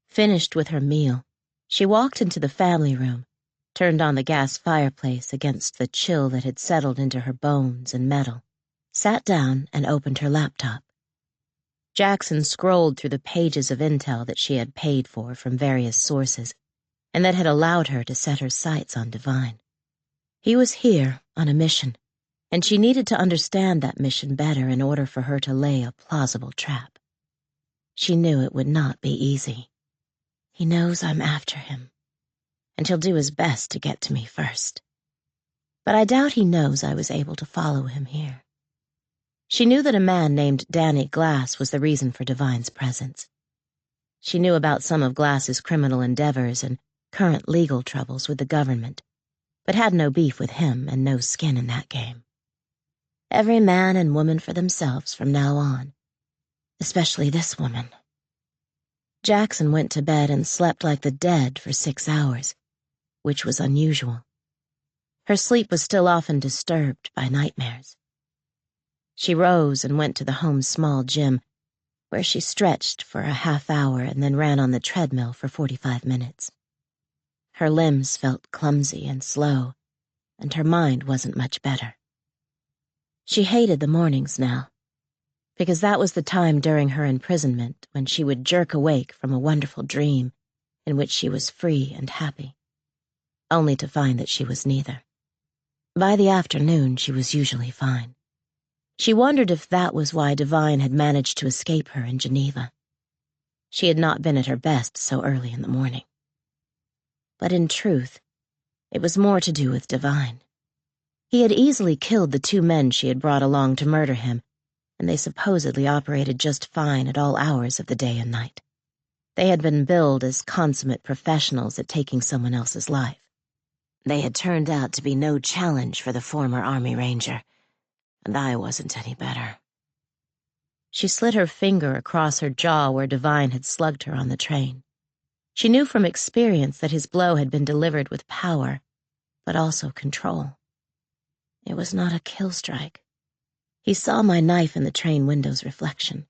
Finished with her meal, she walked into the family room, turned on the gas fireplace against the chill that had settled into her bones and metal, sat down and opened her laptop. Jackson scrolled through the pages of intel that she had paid for from various sources, and that had allowed her to set her sights on Devine. He was here on a mission, and she needed to understand that mission better in order for her to lay a plausible trap. She knew it would not be easy. He knows I'm after him, and he'll do his best to get to me first. But I doubt he knows I was able to follow him here. She knew that a man named Danny Glass was the reason for Divine's presence. She knew about some of Glass's criminal endeavors and current legal troubles with the government, but had no beef with him and no skin in that game. Every man and woman for themselves from now on, especially this woman. Jackson went to bed and slept like the dead for 6 hours, which was unusual. Her sleep was still often disturbed by nightmares. She rose and went to the home's small gym, where she stretched for a half hour and then ran on the treadmill for 45 minutes. Her limbs felt clumsy and slow, and her mind wasn't much better. She hated the mornings now, because that was the time during her imprisonment when she would jerk awake from a wonderful dream in which she was free and happy, only to find that she was neither. By the afternoon, she was usually fine. She wondered if that was why Divine had managed to escape her in Geneva. She had not been at her best so early in the morning. But in truth, it was more to do with Divine. He had easily killed the 2 men she had brought along to murder him, and they supposedly operated just fine at all hours of the day and night. They had been billed as consummate professionals at taking someone else's life. They had turned out to be no challenge for the former Army Ranger, and I wasn't any better. She slid her finger across her jaw where Divine had slugged her on the train. She knew from experience that his blow had been delivered with power, but also control. It was not a kill strike. He saw my knife in the train window's reflection.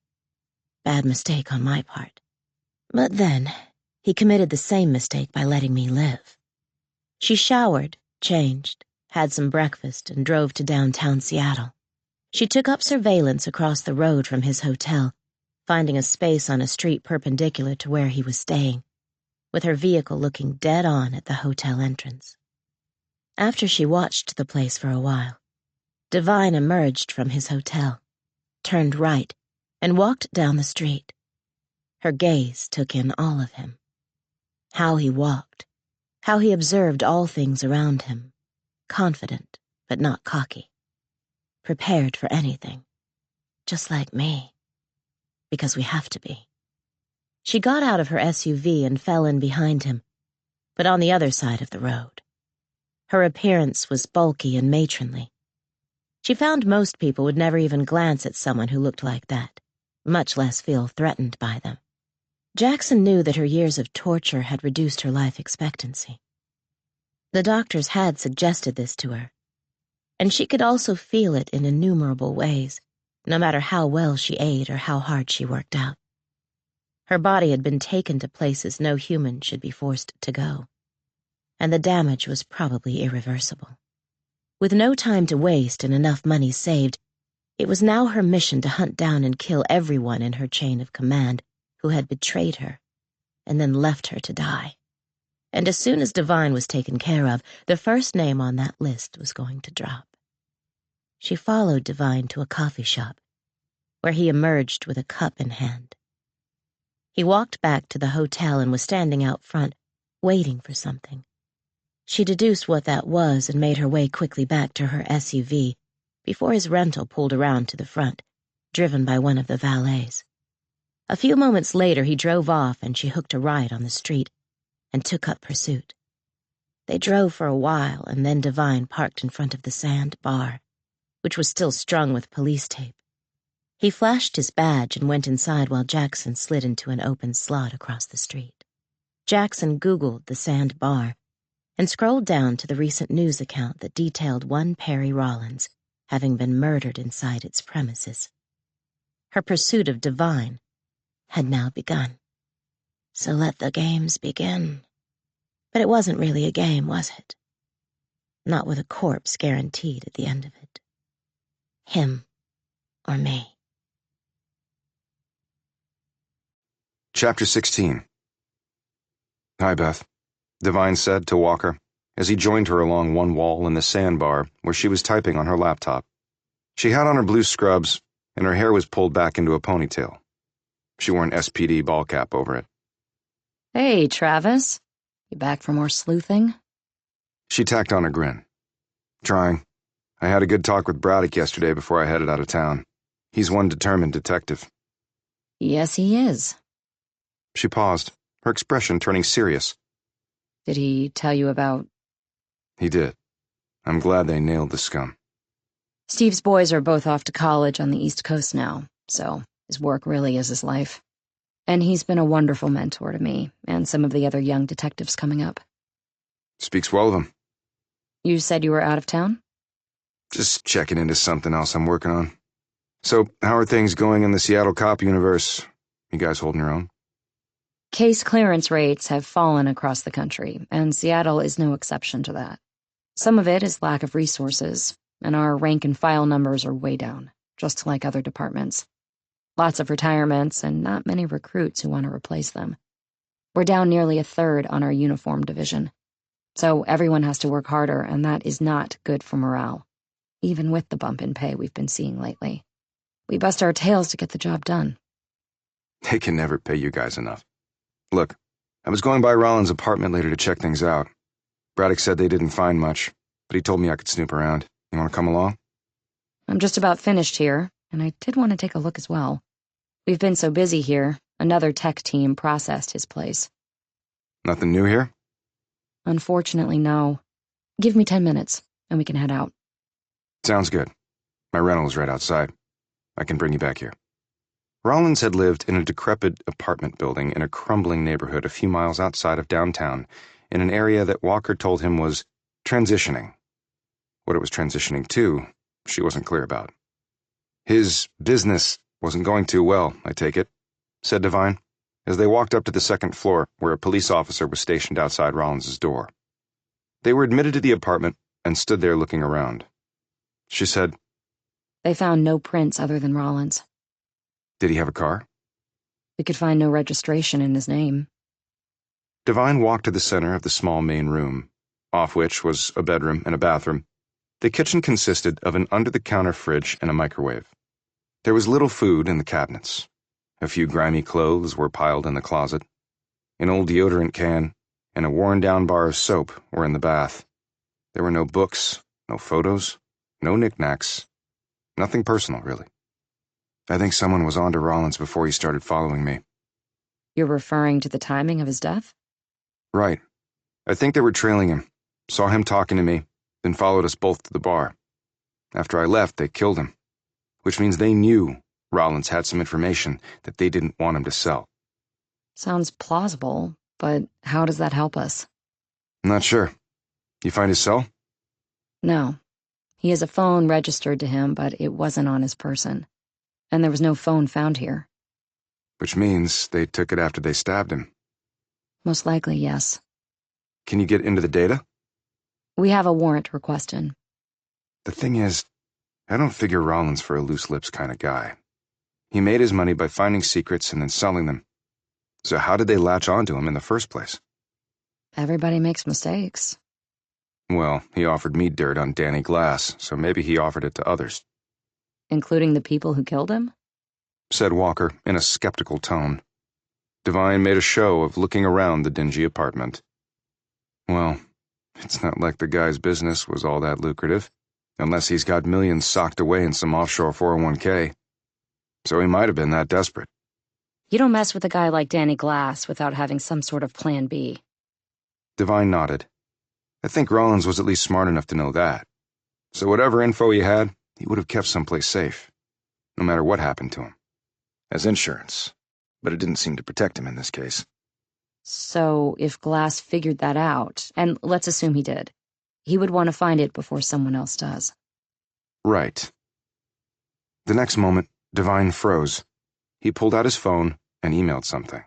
Bad mistake on my part. But then, he committed the same mistake by letting me live. She showered, changed, had some breakfast, and drove to downtown Seattle. She took up surveillance across the road from his hotel, finding a space on a street perpendicular to where he was staying, with her vehicle looking dead on at the hotel entrance. After she watched the place for a while, Divine emerged from his hotel, turned right, and walked down the street. Her gaze took in all of him. How he walked, how he observed all things around him, confident but not cocky, prepared for anything, just like me, because we have to be. She got out of her SUV and fell in behind him, but on the other side of the road. Her appearance was bulky and matronly. She found most people would never even glance at someone who looked like that, much less feel threatened by them. Jackson knew that her years of torture had reduced her life expectancy. The doctors had suggested this to her, and she could also feel it in innumerable ways, no matter how well she ate or how hard she worked out. Her body had been taken to places no human should be forced to go, and the damage was probably irreversible. With no time to waste and enough money saved, it was now her mission to hunt down and kill everyone in her chain of command who had betrayed her and then left her to die. And as soon as Divine was taken care of, the first name on that list was going to drop. She followed Divine to a coffee shop, where he emerged with a cup in hand. He walked back to the hotel and was standing out front, waiting for something. She deduced what that was and made her way quickly back to her SUV before his rental pulled around to the front, driven by one of the valets. A few moments later, he drove off and she hooked a ride on the street and took up pursuit. They drove for a while and then Divine parked in front of the Sand bar, which was still strung with police tape. He flashed his badge and went inside while Jackson slid into an open slot across the street. Jackson Googled the Sand bar and scrolled down to the recent news account that detailed one Perry Rollins having been murdered inside its premises. Her pursuit of Divine had now begun. So let the games begin. But it wasn't really a game, was it? Not with a corpse guaranteed at the end of it. Him or me. Chapter 16. Hi, Beth, Divine said to Walker, as he joined her along one wall in the sandbar where she was typing on her laptop. She had on her blue scrubs, and her hair was pulled back into a ponytail. She wore an SPD ball cap over it. Hey, Travis. You back for more sleuthing? She tacked on a grin. Trying. I had a good talk with Braddock yesterday before I headed out of town. He's one determined detective. Yes, he is. She paused, her expression turning serious. Did he tell you about... He did. I'm glad they nailed the scum. Steve's boys are both off to college on the East Coast now, so his work really is his life. And he's been a wonderful mentor to me and some of the other young detectives coming up. Speaks well of him. You said you were out of town? Just checking into something else I'm working on. So, how are things going in the Seattle cop universe? You guys holding your own? Case clearance rates have fallen across the country, and Seattle is no exception to that. Some of it is lack of resources, and our rank and file numbers are way down, just like other departments. Lots of retirements and not many recruits who want to replace them. We're down nearly a third on our uniform division. So everyone has to work harder, and that is not good for morale, even with the bump in pay we've been seeing lately. We bust our tails to get the job done. They can never pay you guys enough. Look, I was going by Rollins' apartment later to check things out. Braddock said they didn't find much, but he told me I could snoop around. You want to come along? I'm just about finished here, and I did want to take a look as well. We've been so busy here, another tech team processed his place. Nothing new here? Unfortunately, no. Give me 10 minutes, and we can head out. Sounds good. My rental is right outside. I can bring you back here. Rollins had lived in a decrepit apartment building in a crumbling neighborhood a few miles outside of downtown, in an area that Walker told him was transitioning. What it was transitioning to, she wasn't clear about. His business wasn't going too well, I take it, said Devine, as they walked up to the second floor where a police officer was stationed outside Rollins' door. They were admitted to the apartment and stood there looking around. She said, They found no prints other than Rollins. Did he have a car? We could find no registration in his name. Devine walked to the center of the small main room, off which was a bedroom and a bathroom. The kitchen consisted of an under-the-counter fridge and a microwave. There was little food in the cabinets. A few grimy clothes were piled in the closet. An old deodorant can and a worn-down bar of soap were in the bath. There were no books, no photos, no knickknacks. Nothing personal, really. I think someone was on to Rollins before he started following me. You're referring to the timing of his death? Right. I think they were trailing him, saw him talking to me, then followed us both to the bar. After I left, they killed him, which means they knew Rollins had some information that they didn't want him to sell. Sounds plausible, but how does that help us? I'm not sure. You find his cell? No. He has a phone registered to him, but it wasn't on his person. And there was no phone found here. Which means they took it after they stabbed him. Most likely, yes. Can you get into the data? We have a warrant request in. The thing is, I don't figure Rollins for a loose lips kind of guy. He made his money by finding secrets and then selling them. So how did they latch onto him in the first place? Everybody makes mistakes. Well, he offered me dirt on Danny Glass, so maybe he offered it to others. Including the people who killed him? Said Walker in a skeptical tone. Devine made a show of looking around the dingy apartment. Well, it's not like the guy's business was all that lucrative, unless he's got millions socked away in some offshore 401k. So he might have been that desperate. You don't mess with a guy like Danny Glass without having some sort of plan B. Devine nodded. I think Rollins was at least smart enough to know that. So whatever info he had, he would have kept someplace safe, no matter what happened to him. As insurance, but it didn't seem to protect him in this case. So if Glass figured that out, and let's assume he did, he would want to find it before someone else does. Right. The next moment, Devine froze. He pulled out his phone and emailed something.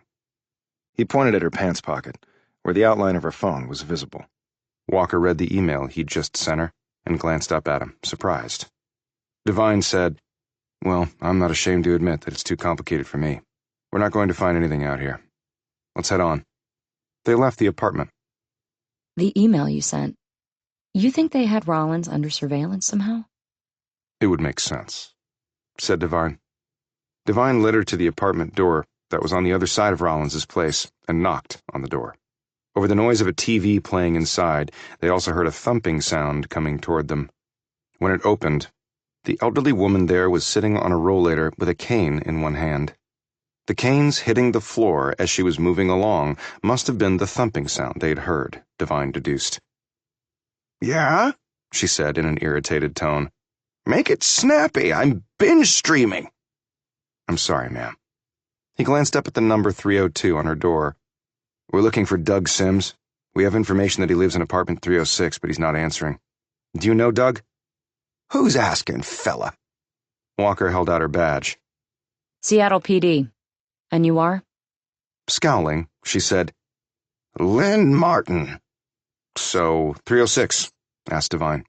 He pointed at her pants pocket, where the outline of her phone was visible. Walker read the email he'd just sent her and glanced up at him, surprised. Devine said, Well, I'm not ashamed to admit that it's too complicated for me. We're not going to find anything out here. Let's head on. They left the apartment. The email you sent, you think they had Rollins under surveillance somehow? It would make sense, said Devine. Devine led her to the apartment door that was on the other side of Rollins's place and knocked on the door. Over the noise of a TV playing inside, they also heard a thumping sound coming toward them. When it opened, the elderly woman there was sitting on a rollator with a cane in one hand. The canes hitting the floor as she was moving along must have been the thumping sound they'd heard, Devine deduced. "Yeah?" she said in an irritated tone. "Make it snappy. I'm binge streaming." "I'm sorry, ma'am." He glanced up at the number 302 on her door. "We're looking for Doug Sims. We have information that he lives in apartment 306, but he's not answering. Do you know Doug?" "Who's asking, fella?" Walker held out her badge. Seattle PD. And you are? Scowling, she said, "Lynn Martin." "So, 306?" asked Devine.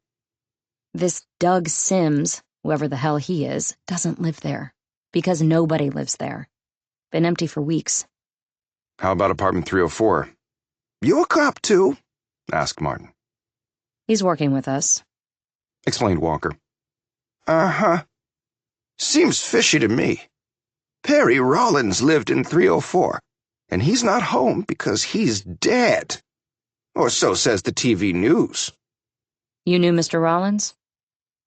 This Doug Sims, whoever the hell he is, doesn't live there. Because nobody lives there. Been empty for weeks. "How about apartment 304? "You a cop too?" asked Martin. He's working with us. Explained Walker. "Uh-huh. Seems fishy to me. Perry Rollins lived in 304, and he's not home because he's dead. Or so says the TV news." You knew Mr. Rollins?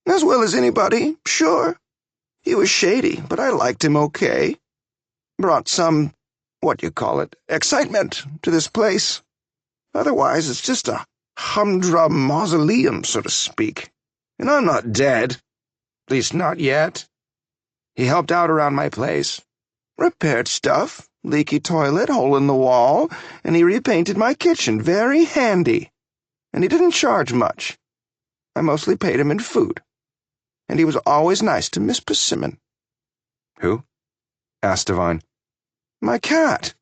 "As well as anybody, sure. He was shady, but I liked him okay. Brought some, excitement to this place. Otherwise, it's just a humdrum mausoleum, so to speak. And I'm not dead. At least not yet. He helped out around my place. Repaired stuff, leaky toilet, hole in the wall, and he repainted my kitchen. Very handy. And he didn't charge much. I mostly paid him in food. And he was always nice to Miss Persimmon." "Who?" asked Devine. "My cat."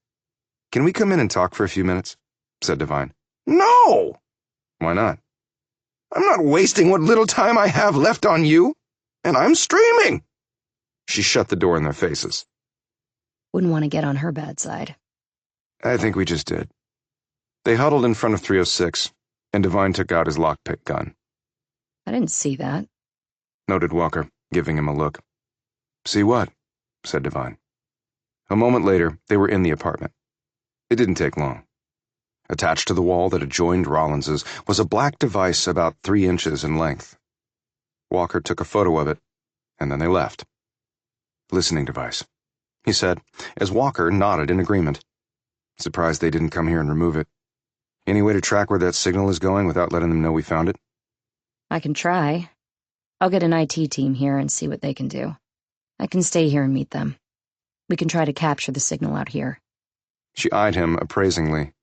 "Can we come in and talk for a few minutes?" said Devine. "No! "Why not?" I'm not wasting what little time I have left on you. And I'm streaming." She shut the door in their faces. Wouldn't want to get on her bad side. "I think we just did." They huddled in front of 306, and Devine took out his lockpick gun. I didn't see that. Noted Walker, giving him a look. "See what?" said Devine. A moment later, they were in the apartment. It didn't take long. Attached to the wall that adjoined Rollins's was a black device about 3 inches in length. Walker took a photo of it, and then they left. "Listening device," he said, as Walker nodded in agreement. "Surprised they didn't come here and remove it. Any way to track where that signal is going without letting them know we found it?" I can try. I'll get an IT team here and see what they can do. I can stay here and meet them. We can try to capture the signal out here. She eyed him appraisingly.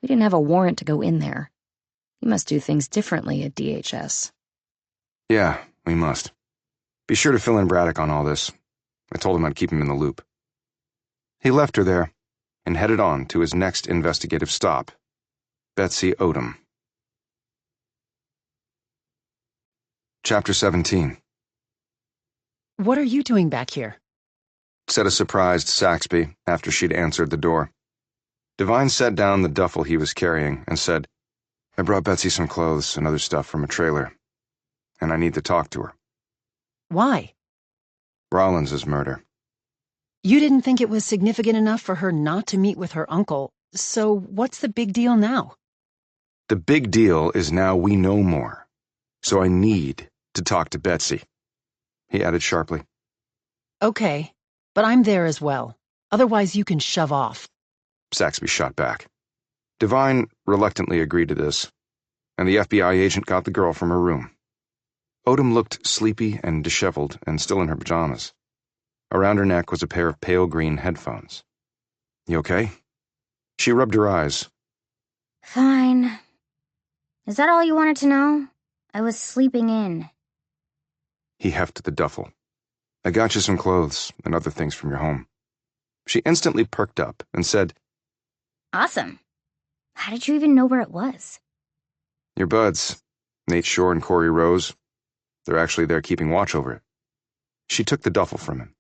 We didn't have a warrant to go in there. You must do things differently at DHS. "Yeah, we must. Be sure to fill in Braddock on all this. I told him I'd keep him in the loop." He left her there and headed on to his next investigative stop, Betsy Odom. Chapter 17. What are you doing back here? Said a surprised Saxby after she'd answered the door. Devine set down the duffel he was carrying and said, "I brought Betsy some clothes and other stuff from a trailer, and I need to talk to her." Why? "Rollins's murder." You didn't think it was significant enough for her not to meet with her uncle, so what's the big deal now? "The big deal is now we know more, so I need to talk to Betsy," he added sharply. Okay, but I'm there as well. Otherwise you can shove off. Saxby shot back. Devine reluctantly agreed to this, and the FBI agent got the girl from her room. Odom looked sleepy and disheveled and still in her pajamas. Around her neck was a pair of pale green headphones. "You okay?" She rubbed her eyes. Fine. Is that all you wanted to know? I was sleeping in. He hefted the duffel. "I got you some clothes and other things from your home." She instantly perked up and said, Awesome. How did you even know where it was? "Your buds, Nate Shore and Corey Rose, they're actually there keeping watch over it." She took the duffel from him.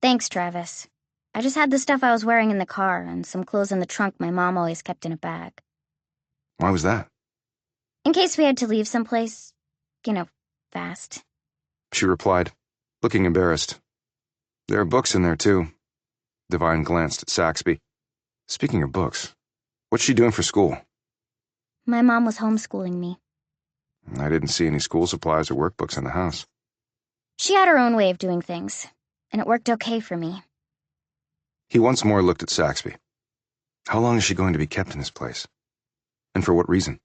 Thanks, Travis. I just had the stuff I was wearing in the car and some clothes in the trunk my mom always kept in a bag. "Why was that?" In case we had to leave someplace, fast. She replied, looking embarrassed. "There are books in there, too. Devine glanced at Saxby. Speaking of books, what's she doing for school? My mom was homeschooling me. I didn't see any school supplies or workbooks in the house. She had her own way of doing things, and it worked okay for me. He once more looked at Saxby. How long is she going to be kept in this place? And for what reason?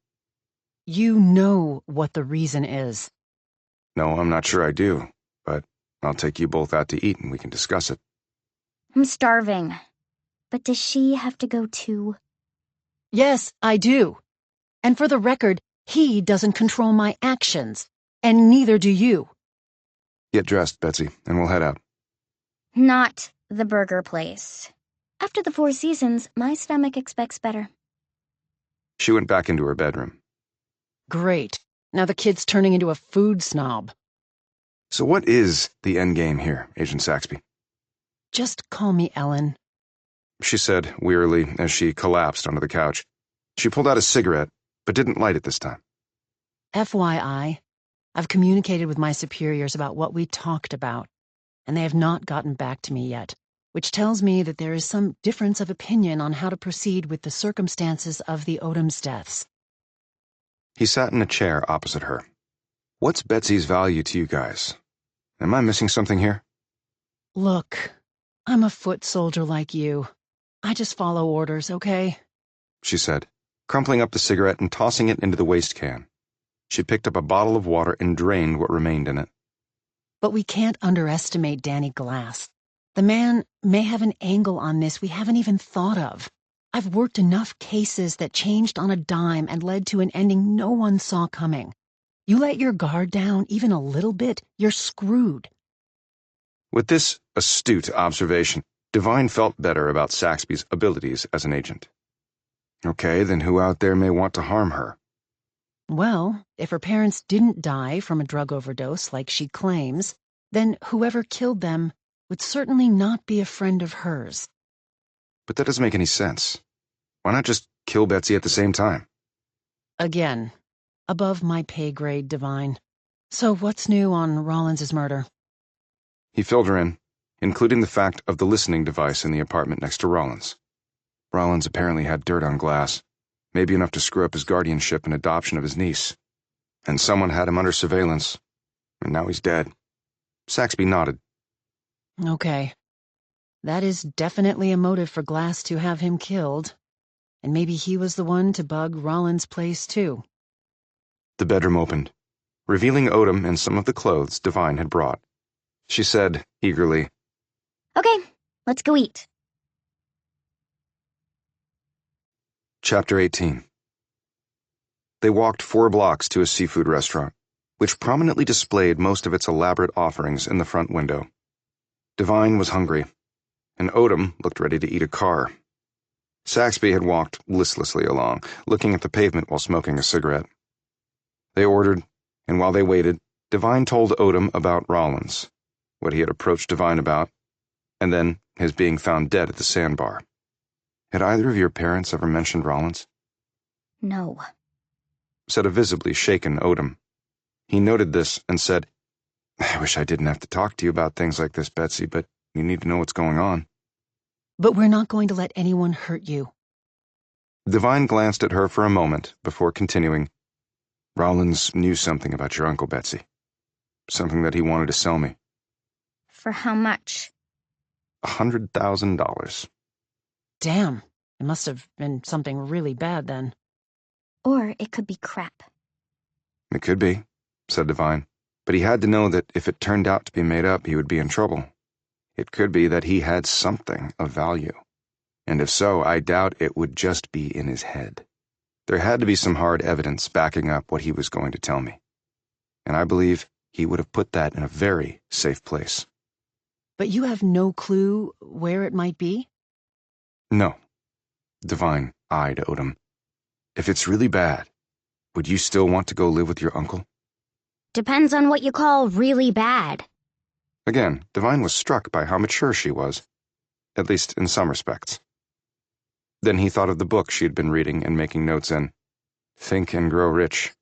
You know what the reason is. No, I'm not sure I do, but I'll take you both out to eat and we can discuss it. I'm starving. But does she have to go too? Yes, I do. And for the record, he doesn't control my actions, and neither do you. Get dressed, Betsy, and we'll head out. Not the burger place. After the 4 seasons, my stomach expects better. She went back into her bedroom. Great. Now the kid's turning into a food snob. So what is the end game here, Agent Saxby? Just call me Ellen. She said wearily as she collapsed onto the couch. She pulled out a cigarette, but didn't light it this time. FYI, I've communicated with my superiors about what we talked about, and they have not gotten back to me yet, which tells me that there is some difference of opinion on how to proceed with the circumstances of the Odom's deaths. He sat in a chair opposite her. What's Betsy's value to you guys? Am I missing something here? Look, I'm a foot soldier like you. I just follow orders, okay? She said, crumpling up the cigarette and tossing it into the waste can. She picked up a bottle of water and drained what remained in it. But we can't underestimate Danny Glass. The man may have an angle on this we haven't even thought of. I've worked enough cases that changed on a dime and led to an ending no one saw coming. You let your guard down even a little bit, you're screwed. With this astute observation, Devine felt better about Saxby's abilities as an agent. Okay, then who out there may want to harm her? Well, if her parents didn't die from a drug overdose like she claims, then whoever killed them would certainly not be a friend of hers. But that doesn't make any sense. Why not just kill Betsy at the same time? Again, above my pay grade, Devine. So what's new on Rollins's murder? He filled her in, including the fact of the listening device in the apartment next to Rollins. Rollins apparently had dirt on Glass, maybe enough to screw up his guardianship and adoption of his niece. And someone had him under surveillance, and now he's dead. Saxby nodded. Okay. That is definitely a motive for Glass to have him killed. And maybe he was the one to bug Rollins' place, too. The bedroom opened, revealing Odom and some of the clothes Devine had brought. She said, eagerly, Okay, let's go eat. Chapter 18. They walked 4 blocks to a seafood restaurant, which prominently displayed most of its elaborate offerings in the front window. Devine was hungry, and Odom looked ready to eat a car. Saxby had walked listlessly along, looking at the pavement while smoking a cigarette. They ordered, and while they waited, Devine told Odom about Rollins, what he had approached Devine about, and then his being found dead at the sandbar. Had either of your parents ever mentioned Rollins? No. Said a visibly shaken Odom. He noted this and said, I wish I didn't have to talk to you about things like this, Betsy, but you need to know what's going on. But we're not going to let anyone hurt you. Devine glanced at her for a moment before continuing. Rollins knew something about your uncle, Betsy. Something that he wanted to sell me. For how much? $100,000. Damn, it must have been something really bad then. Or it could be crap. It could be, said Devine, but he had to know that if it turned out to be made up, he would be in trouble. It could be that he had something of value. And if so, I doubt it would just be in his head. There had to be some hard evidence backing up what he was going to tell me. And I believe he would have put that in a very safe place. But you have no clue where it might be? No. Devine eyed Odom. If it's really bad, would you still want to go live with your uncle? Depends on what you call really bad. Again, Devine was struck by how mature she was, at least in some respects. Then he thought of the book she had been reading and making notes in, Think and Grow Rich.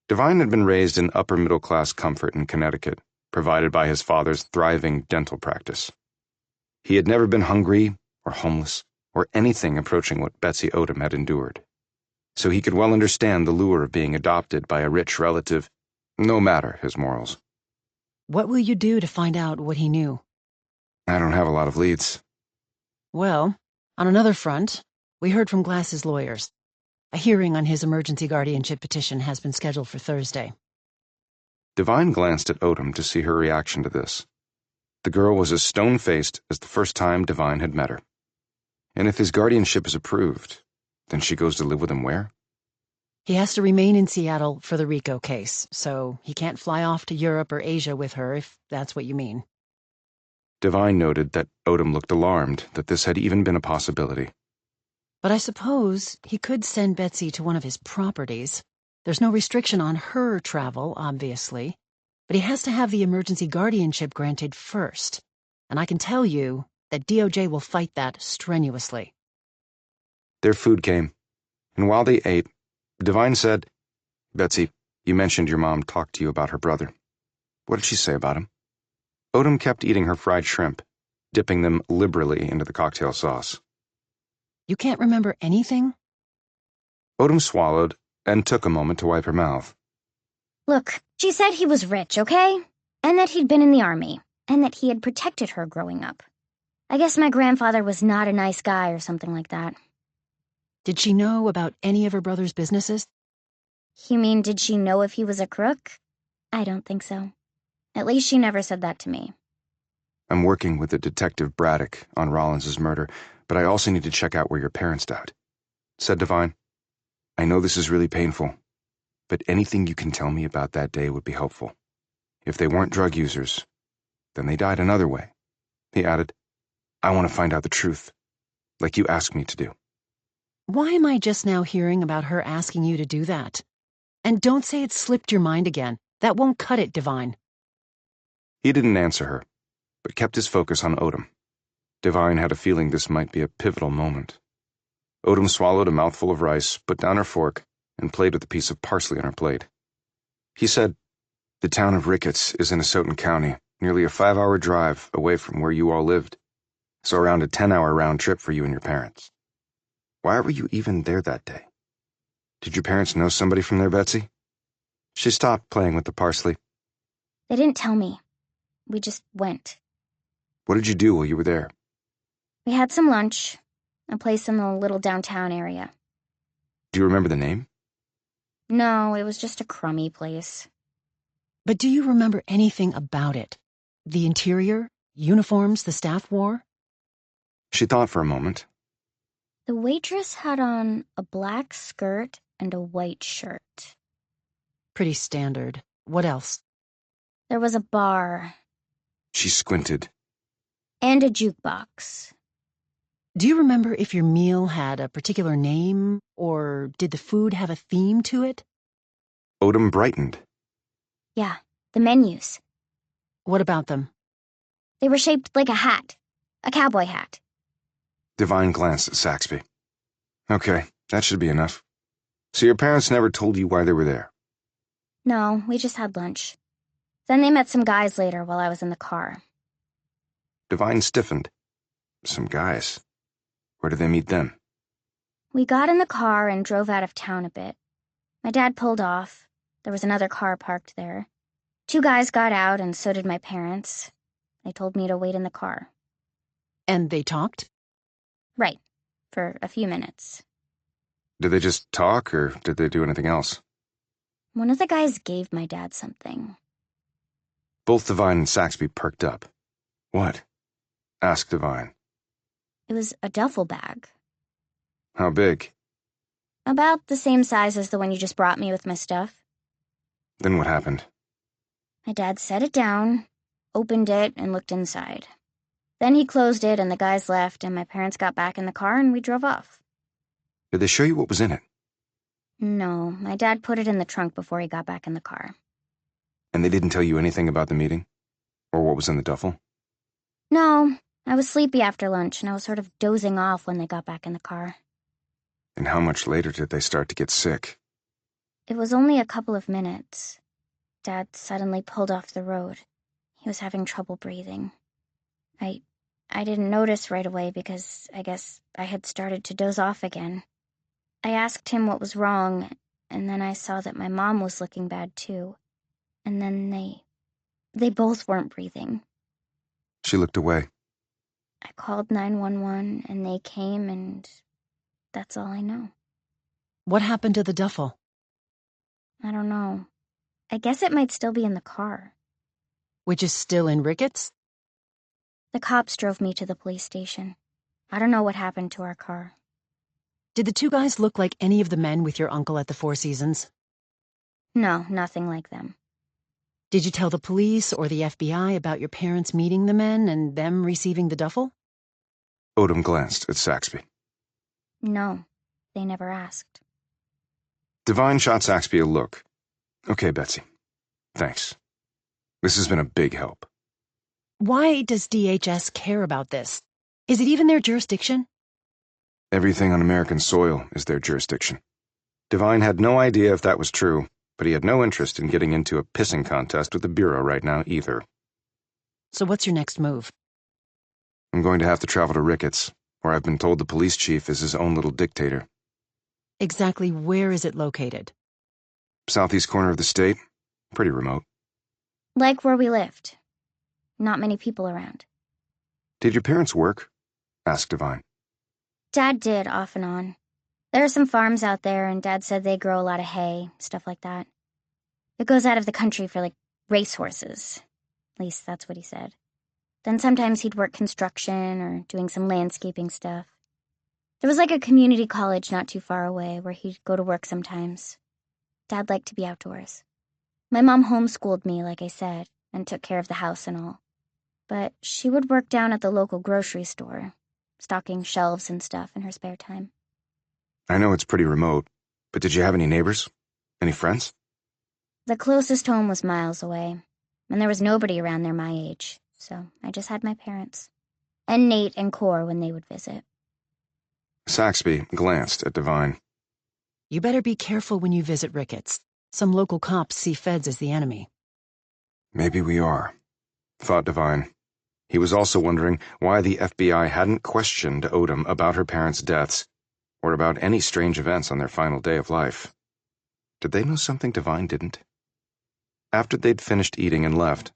Devine had been raised in upper-middle-class comfort in Connecticut, provided by his father's thriving dental practice. He had never been hungry or homeless or anything approaching what Betsy Odom had endured, so he could well understand the lure of being adopted by a rich relative, no matter his morals. What will you do to find out what he knew? I don't have a lot of leads. Well, on another front, we heard from Glass's lawyers. A hearing on his emergency guardianship petition has been scheduled for Thursday. Devine glanced at Odom to see her reaction to this. The girl was as stone-faced as the first time Devine had met her. And if his guardianship is approved, then she goes to live with him where? He has to remain in Seattle for the RICO case, so he can't fly off to Europe or Asia with her, if that's what you mean. Devine noted that Odom looked alarmed that this had even been a possibility. But I suppose he could send Betsy to one of his properties. There's no restriction on her travel, obviously, but he has to have the emergency guardianship granted first. And I can tell you that DOJ will fight that strenuously. Their food came, and while they ate, Devine said, "Betsy, you mentioned your mom talked to you about her brother. What did she say about him?" Odom kept eating her fried shrimp, dipping them liberally into the cocktail sauce. You can't remember anything? Odom swallowed and took a moment to wipe her mouth. Look, she said he was rich, okay? And that he'd been in the army, and that he had protected her growing up. I guess my grandfather was not a nice guy or something like that. Did she know about any of her brother's businesses? You mean, did she know if he was a crook? I don't think so. At least she never said that to me. I'm working with the Detective Braddock on Rollins's murder, but I also need to check out where your parents died," said Devine. "I know this is really painful, but anything you can tell me about that day would be helpful. If they weren't drug users, then they died another way." He added, "I want to find out the truth, like you asked me to do." Why am I just now hearing about her asking you to do that? And don't say it slipped your mind again. That won't cut it, Devine. He didn't answer her, but kept his focus on Odom. Devine had a feeling this might be a pivotal moment. Odom swallowed a mouthful of rice, put down her fork, and played with a piece of parsley on her plate. He said, "The town of Ricketts is in Asotin County, nearly a 5-hour drive away from where you all lived, so around a 10-hour round trip for you and your parents. Why were you even there that day? Did your parents know somebody from there, Betsy?" She stopped playing with the parsley. They didn't tell me. We just went. "What did you do while you were there?" We had some lunch, a place in the little downtown area. "Do you remember the name?" No, it was just a crummy place. But do you remember anything about it? The interior? Uniforms the staff wore? She thought for a moment. The waitress had on a black skirt and a white shirt. Pretty standard. What else? There was a bar. She squinted. And a jukebox. Do you remember if your meal had a particular name, or did the food have a theme to it? Odom brightened. Yeah, the menus. What about them? They were shaped like a hat. A cowboy hat. Devine glanced at Saxby. "Okay, that should be enough. So your parents never told you why they were there?" No, we just had lunch. Then they met some guys later while I was in the car. Devine stiffened. "Some guys. Where did they meet them?" We got in the car and drove out of town a bit. My dad pulled off. There was another car parked there. 2 guys got out, and so did my parents. They told me to wait in the car. And they talked? Right, for a few minutes. Did they just talk, or did they do anything else? One of the guys gave my dad something. Both Devine and Saxby perked up. "What?" asked Devine. It was a duffel bag. "How big?" About the same size as the one you just brought me with my stuff. Then what happened? My dad set it down, opened it, and looked inside. Then he closed it, and the guys left, and my parents got back in the car, and we drove off. Did they show you what was in it? No, my dad put it in the trunk before he got back in the car. And they didn't tell you anything about the meeting? Or what was in the duffel? No, I was sleepy after lunch, and I was sort of dozing off when they got back in the car. And how much later did they start to get sick? It was only a couple of minutes. Dad suddenly pulled off the road. He was having trouble breathing. I I didn't notice right away because I guess I had started to doze off again. I asked him what was wrong, and then I saw that my mom was looking bad too. And then they both weren't breathing. She looked away. I called 911 and they came, and that's all I know. What happened to the duffel? I don't know. I guess it might still be in the car. Which is still in Ricketts? The cops drove me to the police station. I don't know what happened to our car. Did the two guys look like any of the men with your uncle at the Four Seasons? No, nothing like them. Did you tell the police or the FBI about your parents meeting the men and them receiving the duffel? Odom glanced at Saxby. No, they never asked. Devine shot Saxby a look. Okay, Betsy. Thanks. This has been a big help. Why does DHS care about this? Is it even their jurisdiction? Everything on American soil is their jurisdiction. Devine had no idea if that was true, but he had no interest in getting into a pissing contest with the Bureau right now either. So what's your next move? I'm going to have to travel to Ricketts, where I've been told the police chief is his own little dictator. Exactly where is it located? Southeast corner of the state. Pretty remote. Like where we lived. Not many people around. Did your parents work? Asked Devine. Dad did, off and on. There are some farms out there, and Dad said they grow a lot of hay, stuff like that. It goes out of the country for, like, racehorses. At least that's what he said. Then sometimes he'd work construction or doing some landscaping stuff. There was like a community college not too far away where he'd go to work sometimes. Dad liked to be outdoors. My mom homeschooled me, like I said, and took care of the house and all. But she would work down at the local grocery store, stocking shelves and stuff in her spare time. I know it's pretty remote, but did you have any neighbors? Any friends? The closest home was miles away, and there was nobody around there my age, so I just had my parents. And Nate and Cor when they would visit. Saxby glanced at Devine. You better be careful when you visit Ricketts. Some local cops see feds as the enemy. Maybe we are, thought Devine. He was also wondering why the FBI hadn't questioned Odom about her parents' deaths, or about any strange events on their final day of life. Did they know something Devine didn't? After they'd finished eating and left,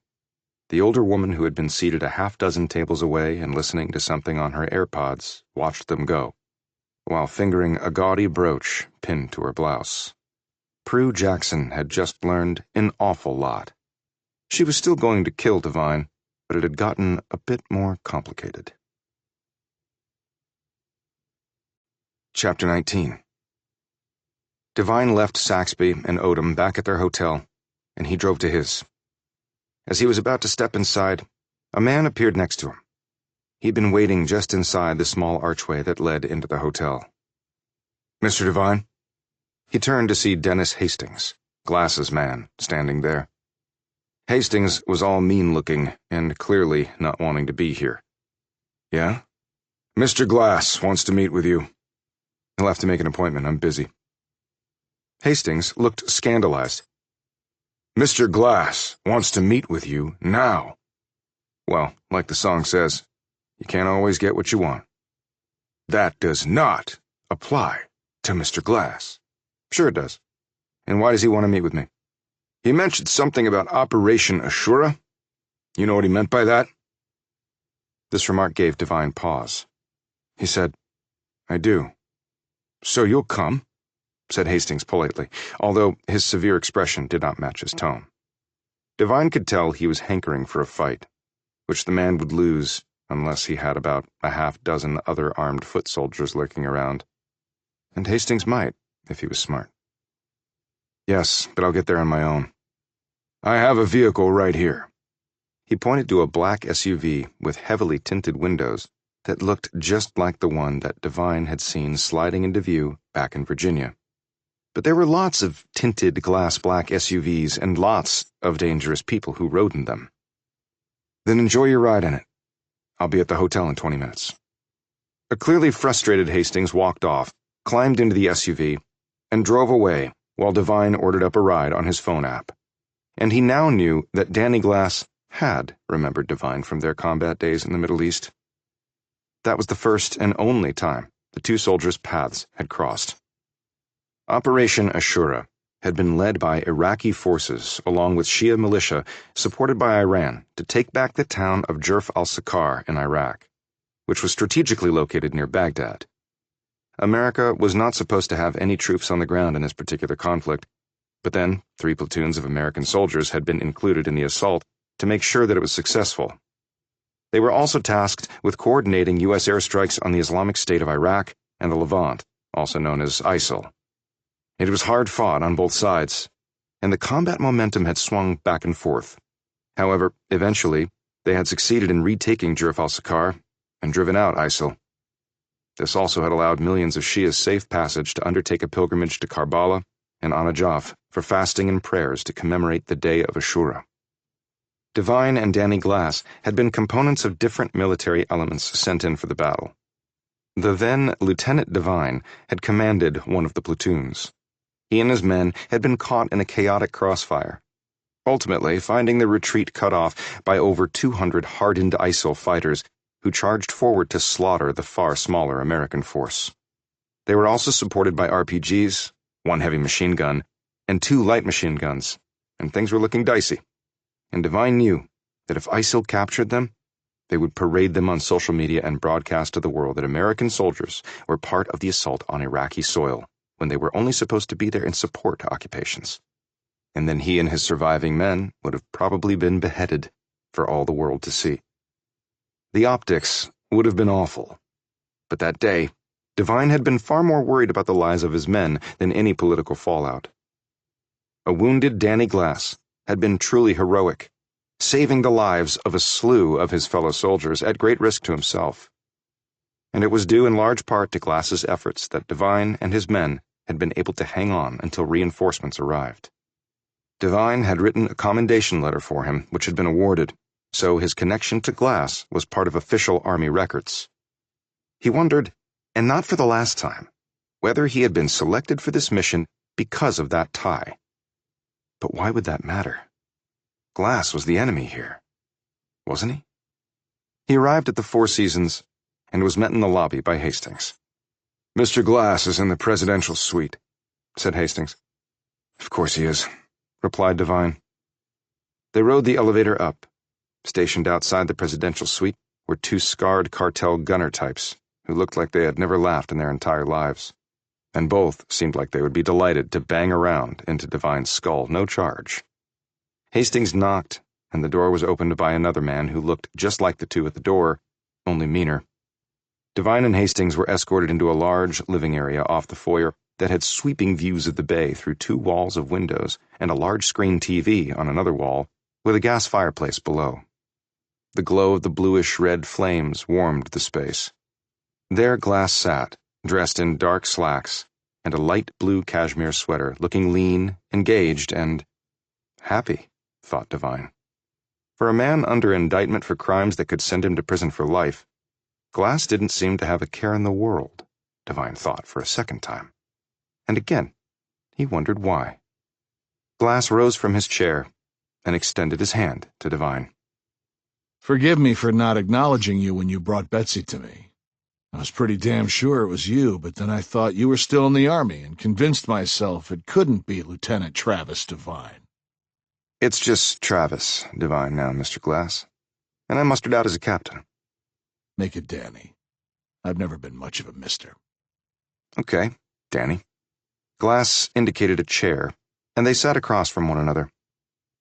the older woman who had been seated a half-dozen tables away and listening to something on her AirPods watched them go, while fingering a gaudy brooch pinned to her blouse. Prue Jackson had just learned an awful lot. She was still going to kill Devine, but it had gotten a bit more complicated. Chapter 19. Devine left Saxby and Odom back at their hotel, and he drove to his. As he was about to step inside, a man appeared next to him. He'd been waiting just inside the small archway that led into the hotel. Mr. Devine? He turned to see Dennis Hastings, Glass's man, standing there. Hastings was all mean-looking and clearly not wanting to be here. Yeah? Mr. Glass wants to meet with you. He'll have to make an appointment. I'm busy. Hastings looked scandalized. Mr. Glass wants to meet with you now. Well, like the song says, you can't always get what you want. That does not apply to Mr. Glass. Sure it does. And why does he want to meet with me? He mentioned something about Operation Ashura. You know what he meant by that? This remark gave Devine pause. He said, I do. So you'll come? Said Hastings politely, although his severe expression did not match his tone. Devine could tell he was hankering for a fight, which the man would lose unless he had about a half-dozen other armed foot soldiers lurking around. And Hastings might, if he was smart. Yes, but I'll get there on my own. I have a vehicle right here. He pointed to a black SUV with heavily tinted windows that looked just like the one that Devine had seen sliding into view back in Virginia. But there were lots of tinted glass black SUVs and lots of dangerous people who rode in them. Then enjoy your ride in it. I'll be at the hotel in 20 minutes. A clearly frustrated Hastings walked off, climbed into the SUV, and drove away while Devine ordered up a ride on his phone app. And he now knew that Danny Glass had remembered Devine from their combat days in the Middle East. That was the first and only time the two soldiers' paths had crossed. Operation Ashura had been led by Iraqi forces along with Shia militia supported by Iran to take back the town of Jerf al-Sakar in Iraq, which was strategically located near Baghdad. America was not supposed to have any troops on the ground in this particular conflict, but then 3 platoons of American soldiers had been included in the assault to make sure that it was successful. They were also tasked with coordinating U.S. airstrikes on the Islamic State of Iraq and the Levant, also known as ISIL. It was hard fought on both sides, and the combat momentum had swung back and forth. However, eventually, they had succeeded in retaking Jerf al-Sakar and driven out ISIL. This also had allowed millions of Shias safe passage to undertake a pilgrimage to Karbala and An-Najaf for fasting and prayers to commemorate the day of Ashura. Devine and Danny Glass had been components of different military elements sent in for the battle. The then Lieutenant Devine had commanded one of the platoons. He and his men had been caught in a chaotic crossfire, ultimately finding the retreat cut off by over 200 hardened ISIL fighters who charged forward to slaughter the far smaller American force. They were also supported by RPGs, 1 heavy machine gun, and 2 light machine guns, and things were looking dicey. And Devine knew that if ISIL captured them, they would parade them on social media and broadcast to the world that American soldiers were part of the assault on Iraqi soil, when they were only supposed to be there in support occupations. And then he and his surviving men would have probably been beheaded for all the world to see. The optics would have been awful, but that day, Devine had been far more worried about the lives of his men than any political fallout. A wounded Danny Glass had been truly heroic, saving the lives of a slew of his fellow soldiers at great risk to himself. And it was due in large part to Glass's efforts that Devine and his men had been able to hang on until reinforcements arrived. Devine had written a commendation letter for him, which had been awarded, so his connection to Glass was part of official Army records. He wondered, and not for the last time, whether he had been selected for this mission because of that tie. But why would that matter? Glass was the enemy here, wasn't he? He arrived at the Four Seasons and was met in the lobby by Hastings. "Mr. Glass is in the presidential suite," said Hastings. "Of course he is," replied Devine. They rode the elevator up. Stationed outside the presidential suite were 2 scarred cartel gunner types who looked like they had never laughed in their entire lives, and both seemed like they would be delighted to bang around into Devine's skull, no charge. Hastings knocked, and the door was opened by another man who looked just like the 2 at the door, only meaner. Devine and Hastings were escorted into a large living area off the foyer that had sweeping views of the bay through 2 walls of windows and a large screen TV on another wall with a gas fireplace below. The glow of the bluish-red flames warmed the space. There Glass sat, dressed in dark slacks and a light blue cashmere sweater, looking lean, engaged, and happy, thought Devine. For a man under indictment for crimes that could send him to prison for life, Glass didn't seem to have a care in the world, Devine thought for a second time. And again, he wondered why. Glass rose from his chair and extended his hand to Devine. "Forgive me for not acknowledging you when you brought Betsy to me. I was pretty damn sure it was you, but then I thought you were still in the Army and convinced myself it couldn't be Lieutenant Travis Devine." "It's just Travis Devine now, Mr. Glass, and I'm mustered out as a captain." "Make it Danny. I've never been much of a mister." "Okay, Danny." Glass indicated a chair, and they sat across from one another.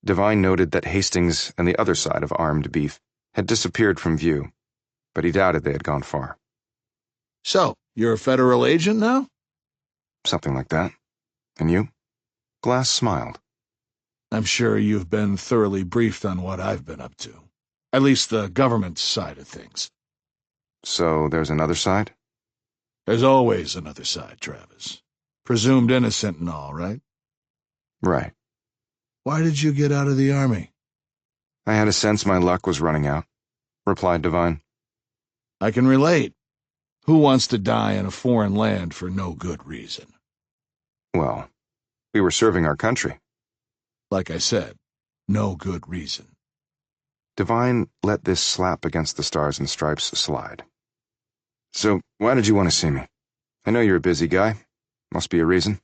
Devine noted that Hastings and the other side of armed beef had disappeared from view, but he doubted they had gone far. "So, you're a federal agent now?" "Something like that. And you?" Glass smiled. "I'm sure you've been thoroughly briefed on what I've been up to. At least the government side of things." "So there's another side?" "There's always another side, Travis. Presumed innocent and all, right?" "Right." "Why did you get out of the Army?" "I had a sense my luck was running out," replied Devine. "I can relate. Who wants to die in a foreign land for no good reason?" "Well, we were serving our country." "Like I said, no good reason." Devine let this slap against the stars and stripes slide. So, why did you want to see me? I know you're a busy guy. Must be a reason.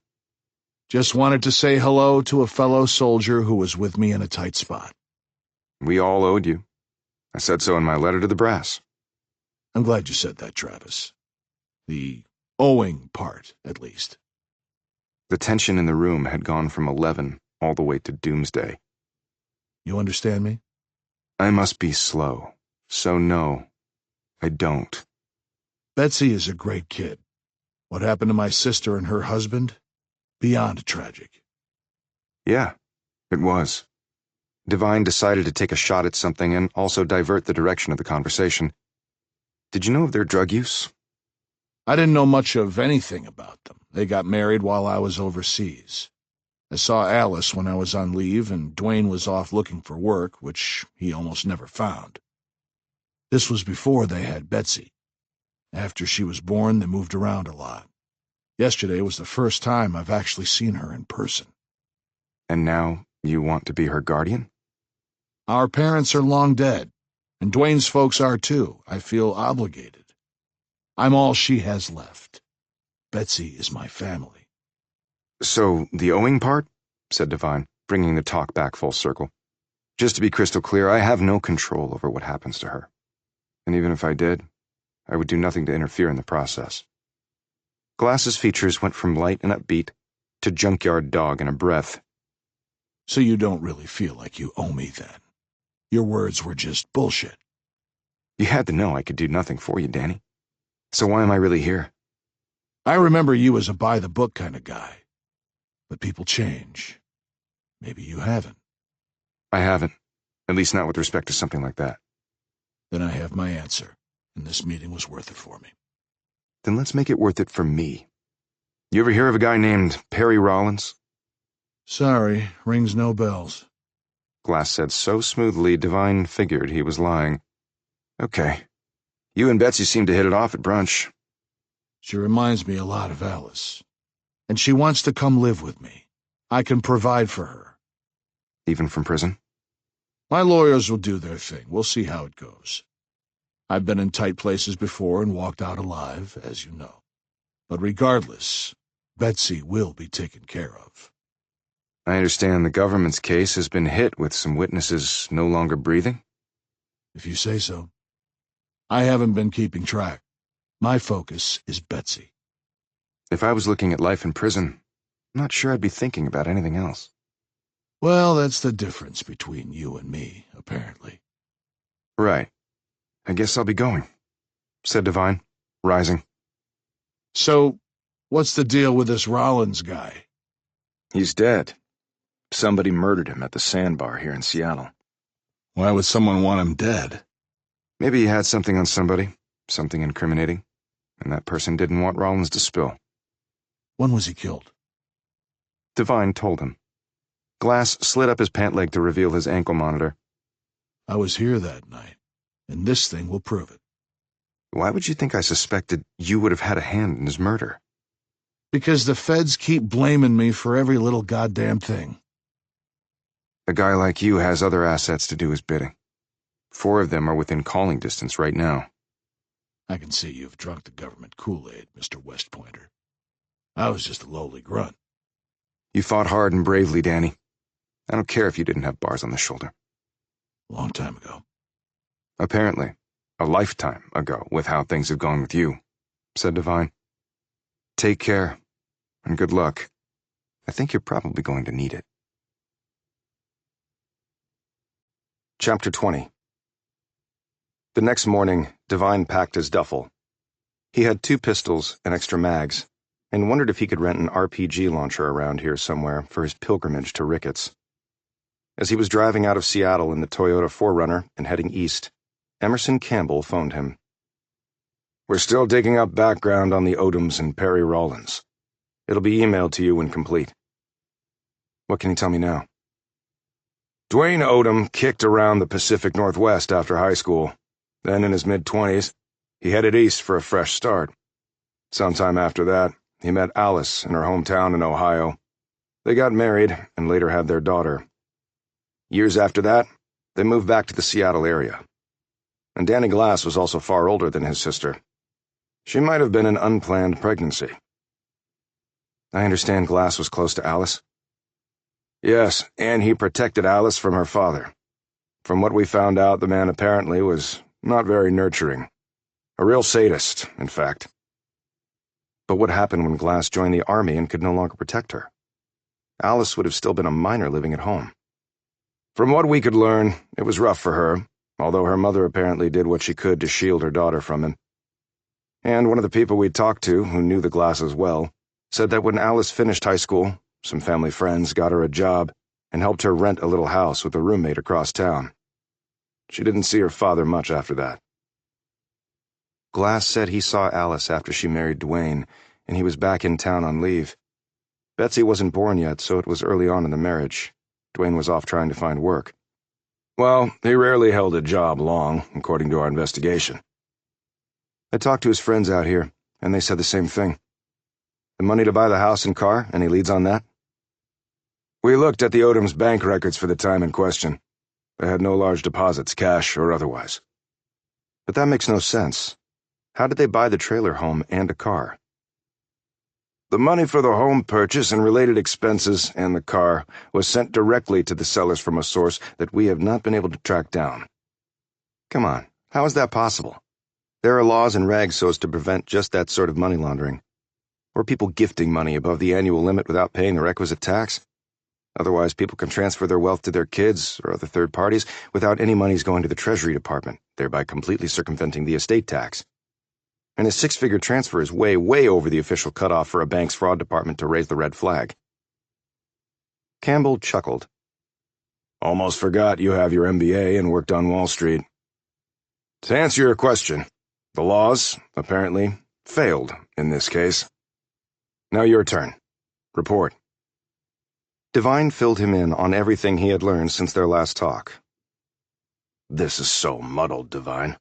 Just wanted to say hello to a fellow soldier who was with me in a tight spot. We all owed you. I said so in my letter to the brass. I'm glad you said that, Travis. The owing part, at least. The tension in the room had gone from 11 all the way to doomsday. You understand me? I must be slow. So no, I don't. Betsy is a great kid. What happened to my sister and her husband? Beyond tragic. Yeah, it was. Devine decided to take a shot at something and also divert the direction of the conversation. Did you know of their drug use? I didn't know much of anything about them. They got married while I was overseas. I saw Alice when I was on leave, and Dwayne was off looking for work, which he almost never found. This was before they had Betsy. After she was born, they moved around a lot. Yesterday was the first time I've actually seen her in person. And now you want to be her guardian? Our parents are long dead, and Dwayne's folks are too. I feel obligated. I'm all she has left. Betsy is my family. So, the owing part? Said Devine, bringing the talk back full circle. Just to be crystal clear, I have no control over what happens to her. And even if I did, I would do nothing to interfere in the process. Glass's features went from light and upbeat to junkyard dog in a breath. So you don't really feel like you owe me then? Your words were just bullshit. You had to know I could do nothing for you, Danny. So why am I really here? I remember you as a by-the-book kind of guy. But people change. Maybe you haven't. I haven't. At least not with respect to something like that. Then I have my answer, and this meeting was worth it for me. Then let's make it worth it for me. You ever hear of a guy named Perry Rollins? Sorry, rings no bells. Glass said so smoothly, Devine figured he was lying. Okay. You and Betsy seem to hit it off at brunch. She reminds me a lot of Alice. And she wants to come live with me. I can provide for her. Even from prison? My lawyers will do their thing. We'll see how it goes. I've been in tight places before and walked out alive, as you know. But regardless, Betsy will be taken care of. I understand the government's case has been hit with some witnesses no longer breathing? If you say so. I haven't been keeping track. My focus is Betsy. If I was looking at life in prison, I'm not sure I'd be thinking about anything else. Well, that's the difference between you and me, apparently. Right. I guess I'll be going, said Devine, rising. So, what's the deal with this Rollins guy? He's dead. Somebody murdered him at the sandbar here in Seattle. Why would someone want him dead? Maybe he had something on somebody, something incriminating, and that person didn't want Rollins to spill. When was he killed? Devine told him. Glass slid up his pant leg to reveal his ankle monitor. I was here that night, and this thing will prove it. Why would you think I suspected you would have had a hand in his murder? Because the feds keep blaming me for every little goddamn thing. A guy like you has other assets to do his bidding. 4 of them are within calling distance right now. I can see you've drunk the government Kool-Aid, Mr. West Pointer. I was just a lowly grunt. You fought hard and bravely, Danny. I don't care if you didn't have bars on the shoulder. A long time ago. Apparently, a lifetime ago with how things have gone with you, said Devine. Take care, and good luck. I think you're probably going to need it. Chapter 20. The next morning, Devine packed his duffel. He had 2 pistols and extra mags, and wondered if he could rent an RPG launcher around here somewhere for his pilgrimage to Ricketts. As he was driving out of Seattle in the Toyota 4Runner and heading east, Emerson Campbell phoned him. We're still digging up background on the Odoms and Perry Rollins. It'll be emailed to you when complete. What can you tell me now? Dwayne Odom kicked around the Pacific Northwest after high school. Then in his mid-20s, he headed east for a fresh start. Sometime after that, he met Alice in her hometown in Ohio. They got married and later had their daughter. Years after that, they moved back to the Seattle area. And Danny Glass was also far older than his sister. She might have been an unplanned pregnancy. I understand Glass was close to Alice. Yes, and he protected Alice from her father. From what we found out, the man apparently was not very nurturing. A real sadist, in fact. But what happened when Glass joined the army and could no longer protect her? Alice would have still been a minor living at home. From what we could learn, it was rough for her, although her mother apparently did what she could to shield her daughter from him. And one of the people we talked to, who knew the Glasses well, said that when Alice finished high school, some family friends got her a job and helped her rent a little house with a roommate across town. She didn't see her father much after that. Glass said he saw Alice after she married Dwayne, and he was back in town on leave. Betsy wasn't born yet, so it was early on in the marriage. Dwayne was off trying to find work. Well, he rarely held a job long, according to our investigation. I talked to his friends out here, and they said the same thing. The money to buy the house and car, any leads on that? We looked at the Odom's bank records for the time in question. They had no large deposits, cash or otherwise. But that makes no sense. How did they buy the trailer home and a car? The money for the home purchase and related expenses and the car was sent directly to the sellers from a source that we have not been able to track down. Come on, how is that possible? There are laws and regs so as to prevent just that sort of money laundering. Or people gifting money above the annual limit without paying the requisite tax. Otherwise, people can transfer their wealth to their kids or other third parties without any monies going to the Treasury Department, thereby completely circumventing the estate tax. And a six-figure transfer is way, way over the official cutoff for a bank's fraud department to raise the red flag. Campbell chuckled. Almost forgot you have your MBA and worked on Wall Street. To answer your question, the laws, apparently, failed in this case. Now your turn. Report. Devine filled him in on everything he had learned since their last talk. This is so muddled, Devine,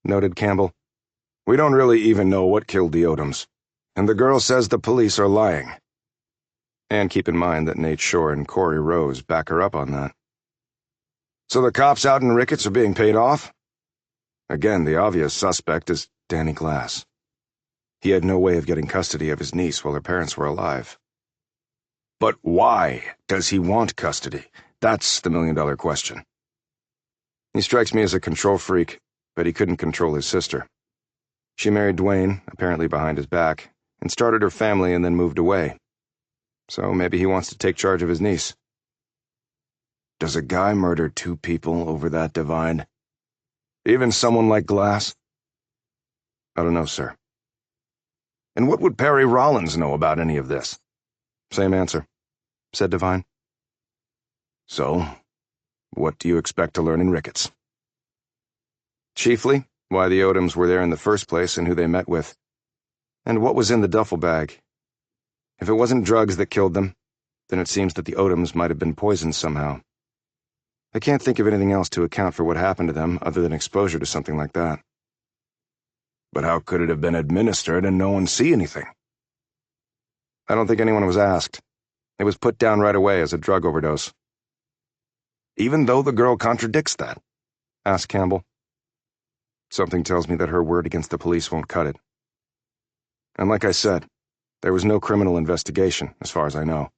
noted Campbell. We don't really even know what killed the Odoms, and the girl says the police are lying. And keep in mind that Nate Shore and Corey Rose back her up on that. So the cops out in Ricketts are being paid off? Again, the obvious suspect is Danny Glass. He had no way of getting custody of his niece while her parents were alive. But why does he want custody? That's the million-dollar question. He strikes me as a control freak, but he couldn't control his sister. She married Dwayne, apparently behind his back, and started her family and then moved away. So maybe he wants to take charge of his niece. Does a guy murder two people over that, Devine? Even someone like Glass? I don't know, sir. And what would Perry Rollins know about any of this? Same answer, said Devine. So, what do you expect to learn in Ricketts? Chiefly, why the Odoms were there in the first place and who they met with. And what was in the duffel bag. If it wasn't drugs that killed them, then it seems that the Odoms might have been poisoned somehow. I can't think of anything else to account for what happened to them other than exposure to something like that. But how could it have been administered and no one see anything? I don't think anyone was asked. It was put down right away as a drug overdose. Even though the girl contradicts that? Asked Campbell. Something tells me that her word against the police won't cut it. And like I said, there was no criminal investigation, as far as I know.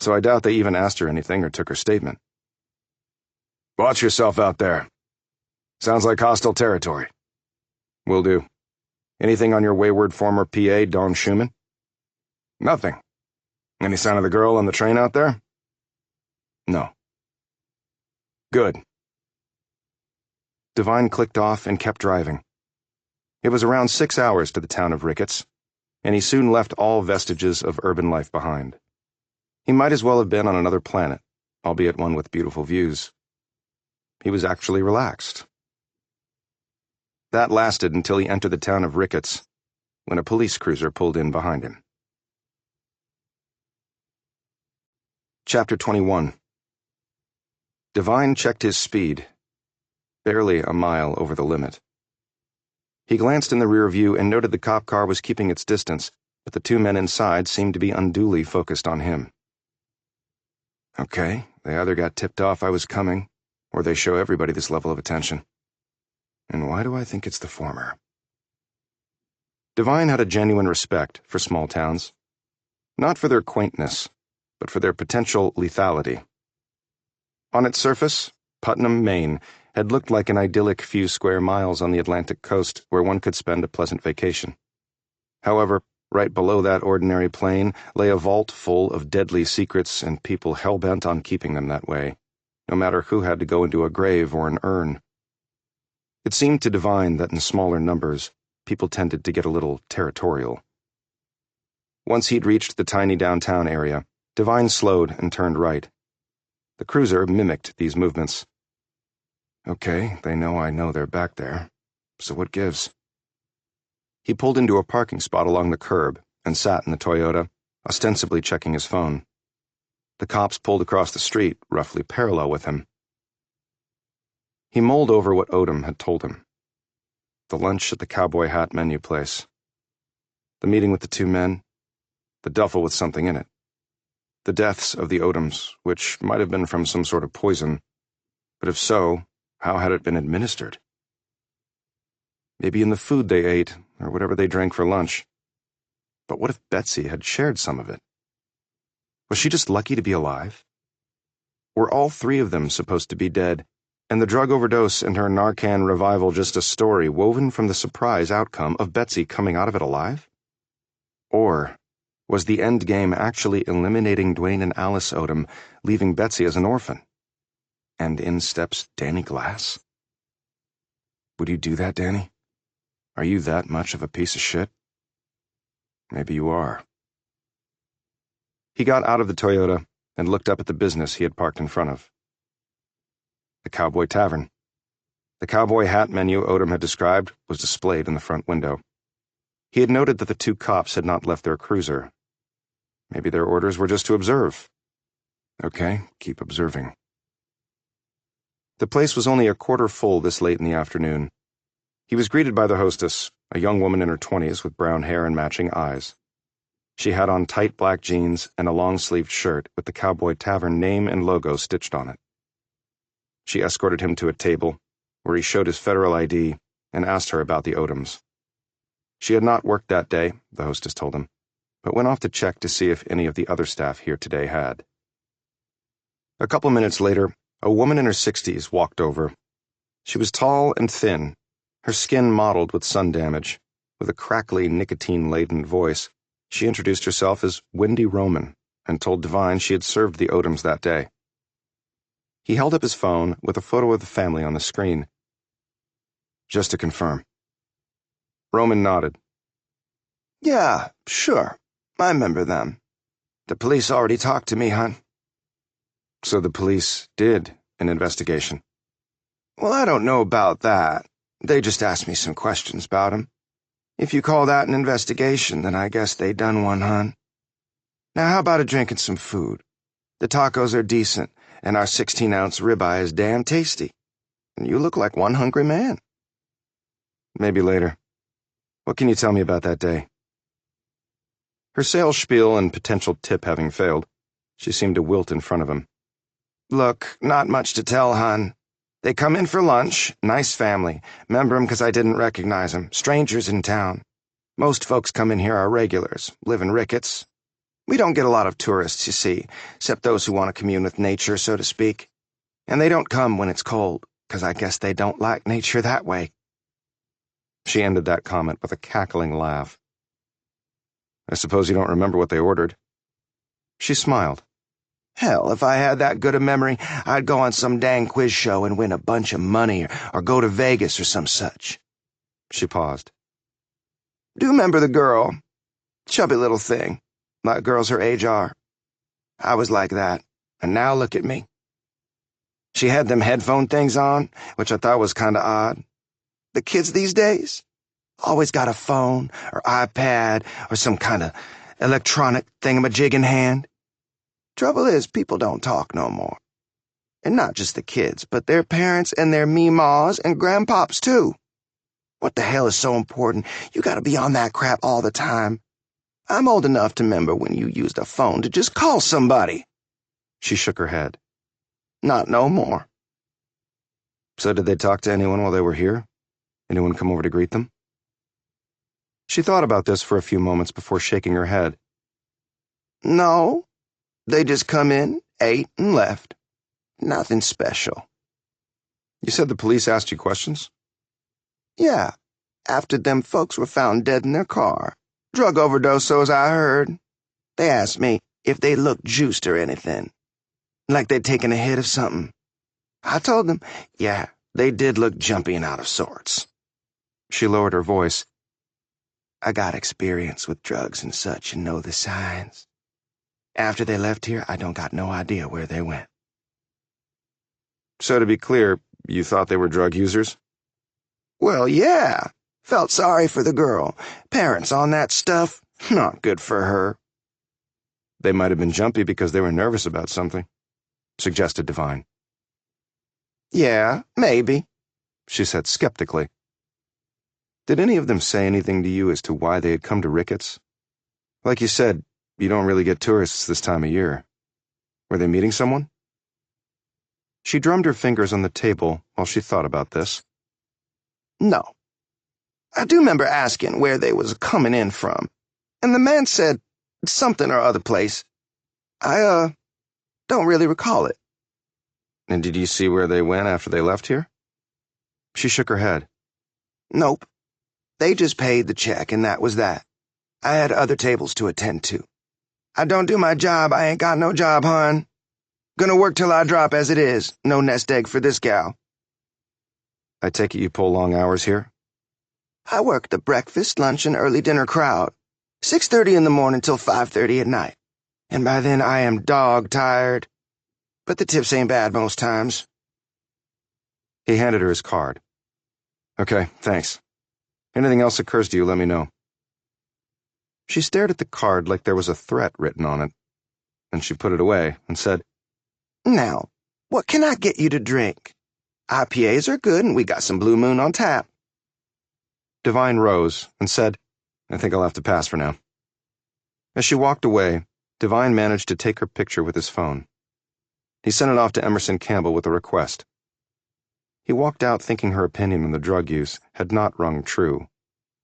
So I doubt they even asked her anything or took her statement. Watch yourself out there. Sounds like hostile territory. Will do. Anything on your wayward former PA, Dawn Schumann? Nothing. Any sign of the girl on the train out there? No. Good. Devine clicked off and kept driving. It was around 6 hours to the town of Ricketts, and he soon left all vestiges of urban life behind. He might as well have been on another planet, albeit one with beautiful views. He was actually relaxed. That lasted until he entered the town of Ricketts, when a police cruiser pulled in behind him. Chapter 21. Devine checked his speed, barely a mile over the limit. He glanced in the rear view and noted the cop car was keeping its distance, but the two men inside seemed to be unduly focused on him. Okay, they either got tipped off I was coming, or they show everybody this level of attention. And why do I think it's the former? Devine had a genuine respect for small towns, not for their quaintness, but for their potential lethality. On its surface, Putnam, Maine, had looked like an idyllic few square miles on the Atlantic coast where one could spend a pleasant vacation. However, right below that ordinary plain lay a vault full of deadly secrets and people hell-bent on keeping them that way, no matter who had to go into a grave or an urn. It seemed to Devine that in smaller numbers, people tended to get a little territorial. Once he'd reached the tiny downtown area, Devine slowed and turned right. The cruiser mimicked these movements. Okay, they know I know they're back there, so what gives? He pulled into a parking spot along the curb and sat in the Toyota, ostensibly checking his phone. The cops pulled across the street, roughly parallel with him. He mulled over what Odom had told him. The lunch at the Cowboy Hat menu place. The meeting with the two men. The duffel with something in it. The deaths of the Odoms, which might have been from some sort of poison, but if so, how had it been administered? Maybe in the food they ate, or whatever they drank for lunch. But what if Betsy had shared some of it? Was she just lucky to be alive? Were all three of them supposed to be dead, and the drug overdose and her Narcan revival just a story woven from the surprise outcome of Betsy coming out of it alive? Or was the end game actually eliminating Dwayne and Alice Odom, leaving Betsy as an orphan? And in steps Danny Glass? Would you do that, Danny? Are you that much of a piece of shit? Maybe you are. He got out of the Toyota and looked up at the business he had parked in front of. The Cowboy Tavern. The Cowboy Hat menu Odom had described was displayed in the front window. He had noted that the two cops had not left their cruiser. Maybe their orders were just to observe. Okay, keep observing. The place was only a quarter full this late in the afternoon. He was greeted by the hostess, a young woman in her 20s with brown hair and matching eyes. She had on tight black jeans and a long-sleeved shirt with the Cowboy Tavern name and logo stitched on it. She escorted him to a table, where he showed his federal ID and asked her about the Odoms. She had not worked that day, the hostess told him, but went off to check to see if any of the other staff here today had. A couple minutes later, a woman in her 60s walked over. She was tall and thin, her skin mottled with sun damage. With a crackly, nicotine-laden voice, she introduced herself as Wendy Roman and told Devine she had served the Odoms that day. He held up his phone with a photo of the family on the screen. Just to confirm. Roman nodded. Yeah, sure. I remember them. The police already talked to me, hon. So the police did an investigation. Well, I don't know about that. They just asked me some questions about him. If you call that an investigation, then I guess they done one, hon. Now, how about a drink and some food? The tacos are decent, and our 16-ounce ribeye is damn tasty. And you look like one hungry man. Maybe later. What can you tell me about that day? Her sales spiel and potential tip having failed, she seemed to wilt in front of him. Look, not much to tell, hon. They come in for lunch, nice family. Remember 'em 'cause I didn't recognize 'em. Strangers in town. Most folks come in here are regulars, live in rickets. We don't get a lot of tourists, you see, except those who want to commune with nature, so to speak. And they don't come when it's cold, 'cause I guess they don't like nature that way. She ended that comment with a cackling laugh. I suppose you don't remember what they ordered. She smiled. Hell, if I had that good a memory, I'd go on some dang quiz show and win a bunch of money, or go to Vegas or some such. She paused. Do you remember the girl? Chubby little thing, like girls her age are. I was like that, and now look at me. She had them headphone things on, which I thought was kinda odd. The kids these days always got a phone, or iPad, or some kinda electronic thingamajig in hand. Trouble is, people don't talk no more. And not just the kids, but their parents and their meemaws and grandpops, too. What the hell is so important? You gotta be on that crap all the time. I'm old enough to remember when you used a phone to just call somebody. She shook her head. Not no more. So did they talk to anyone while they were here? Anyone come over to greet them? She thought about this for a few moments before shaking her head. No, they just come in, ate, and left. Nothing special. You said the police asked you questions? Yeah, after them folks were found dead in their car. Drug overdose, so's I heard. They asked me if they looked juiced or anything. Like they'd taken a hit of something. I told them, yeah, they did look jumpy and out of sorts. She lowered her voice. I got experience with drugs and such and know the signs. After they left here, I don't got no idea where they went. So to be clear, you thought they were drug users? Well, yeah. Felt sorry for the girl. Parents on that stuff, not good for her. They might have been jumpy because they were nervous about something, suggested Devine. Yeah, maybe, she said skeptically. Did any of them say anything to you as to why they had come to Ricketts? Like you said, you don't really get tourists this time of year. Were they meeting someone? She drummed her fingers on the table while she thought about this. No. I do remember asking where they was coming in from, and the man said something or other place. I, don't really recall it. And did you see where they went after they left here? She shook her head. Nope. They just paid the check, and that was that. I had other tables to attend to. I don't do my job, I ain't got no job, hon. Gonna work till I drop as it is. No nest egg for this gal. I take it you pull long hours here? I work the breakfast, lunch, and early dinner crowd. 6:30 in the morning till 5:30 at night. And by then I am dog-tired. But the tips ain't bad most times. He handed her his card. Okay, thanks. Anything else occurs to you, let me know. She stared at the card like there was a threat written on it. Then she put it away and said, Now, what can I get you to drink? IPAs are good, and we got some Blue Moon on tap. Devine rose and said, I think I'll have to pass for now. As she walked away, Devine managed to take her picture with his phone. He sent it off to Emerson Campbell with a request. He walked out thinking her opinion on the drug use had not rung true,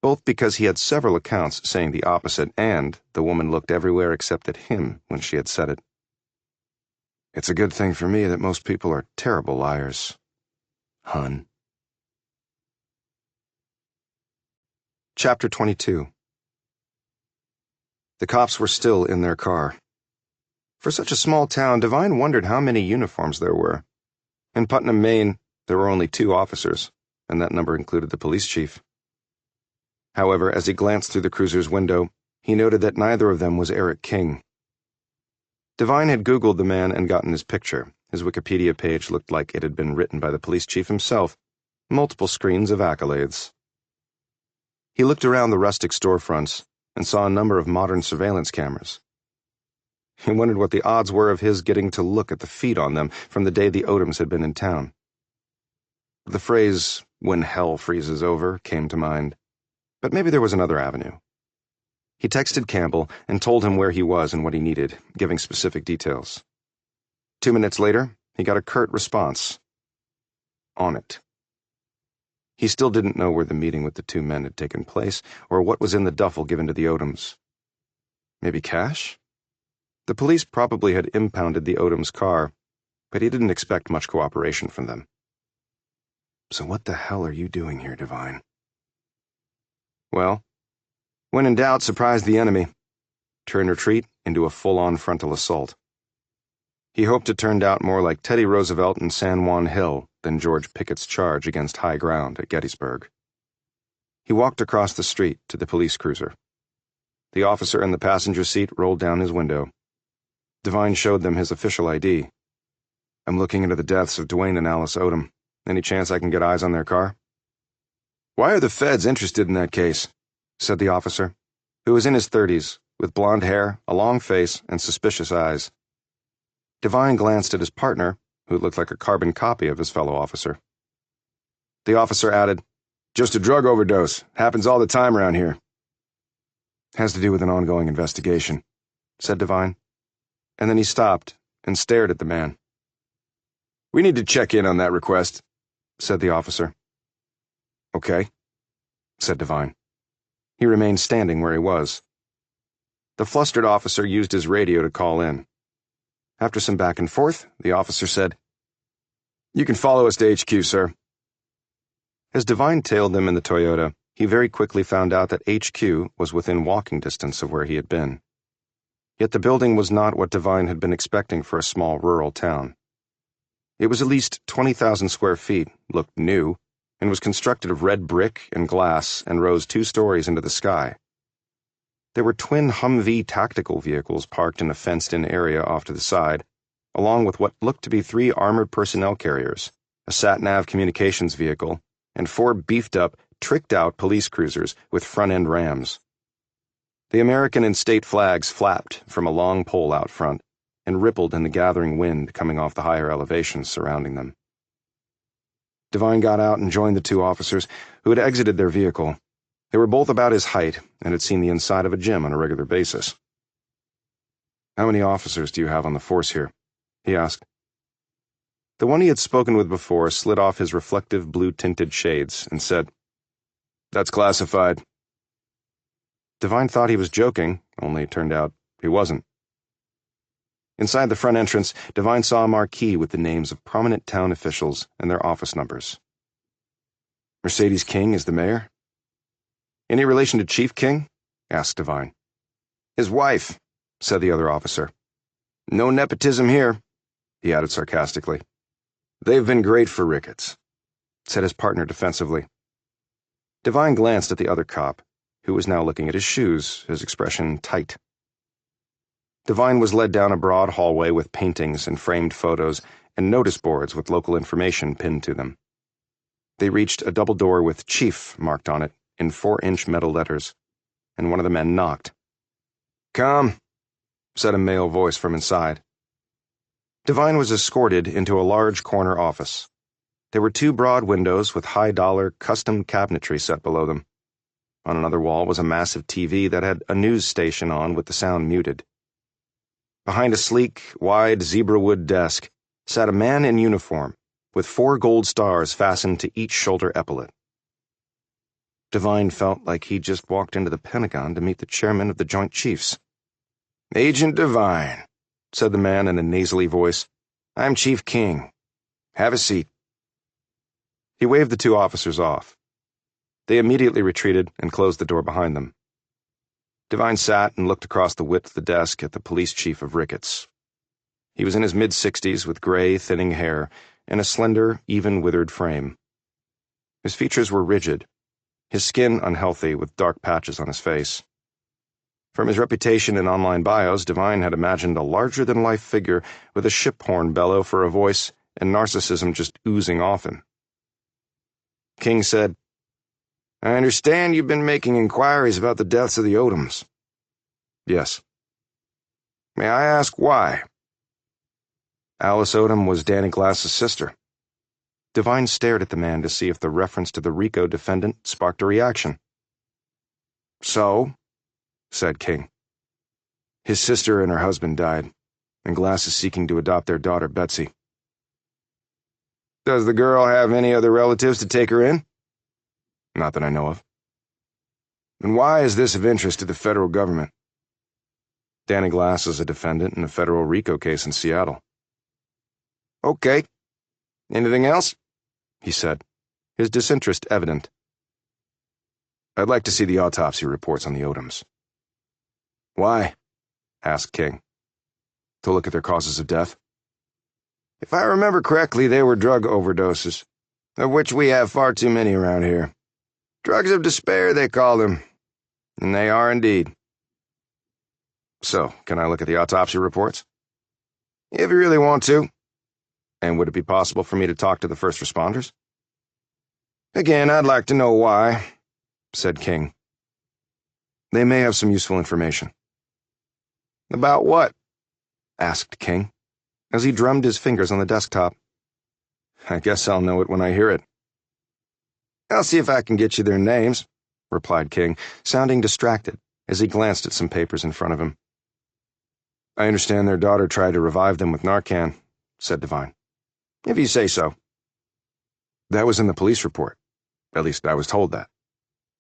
both because he had several accounts saying the opposite and the woman looked everywhere except at him when she had said it. It's a good thing for me that most people are terrible liars, hun. Chapter 22. The cops were still in their car. For such a small town, Devine wondered how many uniforms there were. In Putnam, Maine, there were only 2 officers, and that number included the police chief. However, as he glanced through the cruiser's window, he noted that neither of them was Eric King. Devine had Googled the man and gotten his picture. His Wikipedia page looked like it had been written by the police chief himself. Multiple screens of accolades. He looked around the rustic storefronts and saw a number of modern surveillance cameras. He wondered what the odds were of his getting to look at the feed on them from the day the Odoms had been in town. The phrase, when hell freezes over, came to mind, but maybe there was another avenue. He texted Campbell and told him where he was and what he needed, giving specific details. 2 minutes later, he got a curt response. On it. He still didn't know where the meeting with the 2 men had taken place, or what was in the duffel given to the Odoms. Maybe cash? The police probably had impounded the Odoms' car, but he didn't expect much cooperation from them. So what the hell are you doing here, Devine? Well, when in doubt, surprise the enemy. Turn retreat into a full-on frontal assault. He hoped it turned out more like Teddy Roosevelt and San Juan Hill than George Pickett's charge against high ground at Gettysburg. He walked across the street to the police cruiser. The officer in the passenger seat rolled down his window. Devine showed them his official ID. I'm looking into the deaths of Dwayne and Alice Odom. Any chance I can get eyes on their car? Why are the feds interested in that case? Said the officer, who was in his 30s, with blonde hair, a long face, and suspicious eyes. Devine glanced at his partner, who looked like a carbon copy of his fellow officer. The officer added, Just a drug overdose. Happens all the time around here. Has to do with an ongoing investigation, said Devine. And then he stopped and stared at the man. We need to check in on that request, said the officer. Okay, said Devine. He remained standing where he was. The flustered officer used his radio to call in. After some back and forth, the officer said, "You can follow us to HQ, sir." As Devine tailed them in the Toyota, he very quickly found out that HQ was within walking distance of where he had been. Yet the building was not what Devine had been expecting for a small rural town. It was at least 20,000 square feet, looked new, and was constructed of red brick and glass and rose 2 stories into the sky. There were twin Humvee tactical vehicles parked in a fenced-in area off to the side, along with what looked to be 3 armored personnel carriers, a sat-nav communications vehicle, and 4 beefed-up, tricked-out police cruisers with front-end rams. The American and state flags flapped from a long pole out front and rippled in the gathering wind coming off the higher elevations surrounding them. Devine got out and joined the 2 officers who had exited their vehicle. They were both about his height and had seen the inside of a gym on a regular basis. "How many officers do you have on the force here?" he asked. The one he had spoken with before slid off his reflective blue-tinted shades and said, "That's classified." Devine thought he was joking, only it turned out he wasn't. Inside the front entrance, Devine saw a marquee with the names of prominent town officials and their office numbers. "Mercedes King is the mayor?" "Any relation to Chief King?" asked Devine. "His wife," said the other officer. "No nepotism here," he added sarcastically. "They've been great for Ricketts," said his partner defensively. Devine glanced at the other cop, who was now looking at his shoes, his expression tight. Devine was led down a broad hallway with paintings and framed photos and notice boards with local information pinned to them. They reached a double door with Chief marked on it in 4-inch metal letters, and one of the men knocked. "Come," said a male voice from inside. Devine was escorted into a large corner office. There were 2 broad windows with high-dollar custom cabinetry set below them. On another wall was a massive TV that had a news station on with the sound muted. Behind a sleek, wide zebrawood desk sat a man in uniform with 4 gold stars fastened to each shoulder epaulet. Devine felt like he'd just walked into the Pentagon to meet the chairman of the Joint Chiefs. "Agent Devine," said the man in a nasally voice. "I'm Chief King. Have a seat." He waved the 2 officers off. They immediately retreated and closed the door behind them. Devine sat and looked across the width of the desk at the police chief of Ricketts. He was in his mid-60s with gray, thinning hair and a slender, even withered frame. His features were rigid, his skin unhealthy with dark patches on his face. From his reputation in online bios, Devine had imagined a larger-than-life figure with a ship horn bellow for a voice and narcissism just oozing off him. King said, "I understand you've been making inquiries about the deaths of the Odoms." "Yes." "May I ask why?" Alice Odom was Danny Glass's sister. Devine stared at the man to see if the reference to the RICO defendant sparked a reaction. "So?" said King. "His sister and her husband died, and Glass is seeking to adopt their daughter, Betsy." "Does the girl have any other relatives to take her in?" "Not that I know of." "And why is this of interest to the federal government?" "Danny Glass is a defendant in a federal RICO case in Seattle." "Okay. Anything else?" he said, his disinterest evident. "I'd like to see the autopsy reports on the Odoms." "Why?" asked King. "To look at their causes of death." "If I remember correctly, they were drug overdoses, of which we have far too many around here. Drugs of despair, they call them. And they are indeed." "So, can I look at the autopsy reports?" "If you really want to." "And would it be possible for me to talk to the first responders?" "Again, I'd like to know why," said King. "They may have some useful information." "About what?" asked King, as he drummed his fingers on the desktop. "I guess I'll know it when I hear it." "I'll see if I can get you their names," replied King, sounding distracted as he glanced at some papers in front of him. "I understand their daughter tried to revive them with Narcan," said Devine. "If you say so." "That was in the police report. At least I was told that,"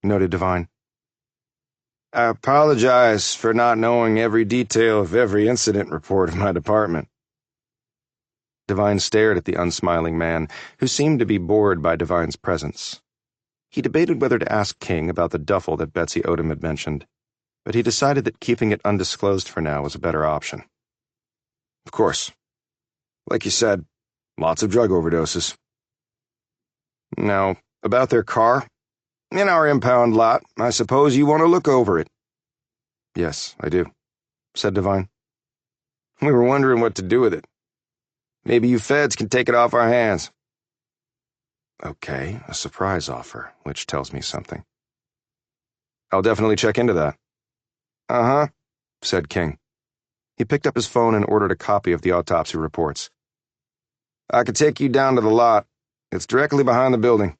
noted Devine. I apologize for not knowing every detail of every incident report of my department. Devine stared at the unsmiling man, who seemed to be bored by Devine's presence. He debated whether to ask King about the duffel that Betsy Odom had mentioned, but he decided that keeping it undisclosed for now was a better option. Of course. Like you said, lots of drug overdoses. Now, about their car? In our impound lot, I suppose you want to look over it. Yes, I do, said Devine. We were wondering what to do with it. Maybe you feds can take it off our hands. Okay, a surprise offer, which tells me something. I'll definitely check into that. Uh-huh, said King. He picked up his phone and ordered a copy of the autopsy reports. I could take you down to the lot. It's directly behind the building.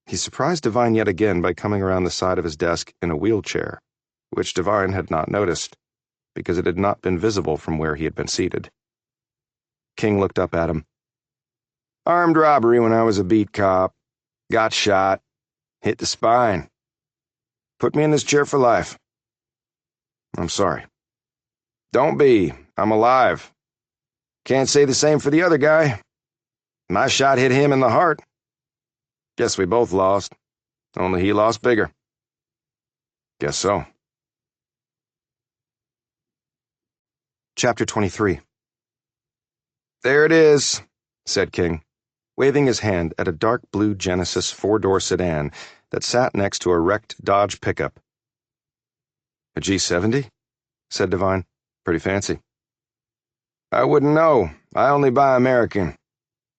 He surprised Devine yet again by coming around the side of his desk in a wheelchair, which Devine had not noticed, because it had not been visible from where he had been seated. King looked up at him. Armed robbery when I was a beat cop. Got shot. Hit the spine. Put me in this chair for life. I'm sorry. Don't be. I'm alive. Can't say the same for the other guy. My shot hit him in the heart. Guess we both lost. Only he lost bigger. Guess so. Chapter 23. There it is, said King, waving his hand at a dark blue Genesis four-door sedan that sat next to a wrecked Dodge pickup. A G70? Said Devine. Pretty fancy. I wouldn't know. I only buy American.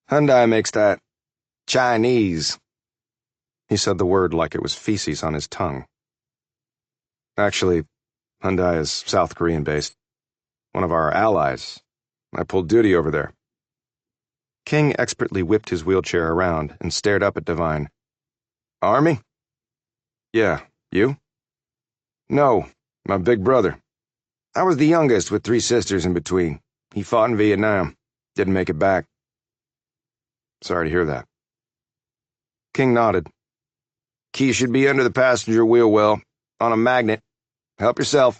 Hyundai makes that Chinese. He said the word like it was feces on his tongue. Actually, Hyundai is South Korean-based. One of our allies. I pulled duty over there. King expertly whipped his wheelchair around and stared up at Devine. Army? Yeah, you? No, my big brother. I was the youngest with 3 sisters in between. He fought in Vietnam. Didn't make it back. Sorry to hear that. King nodded. Key should be under the passenger wheel well, on a magnet. Help yourself.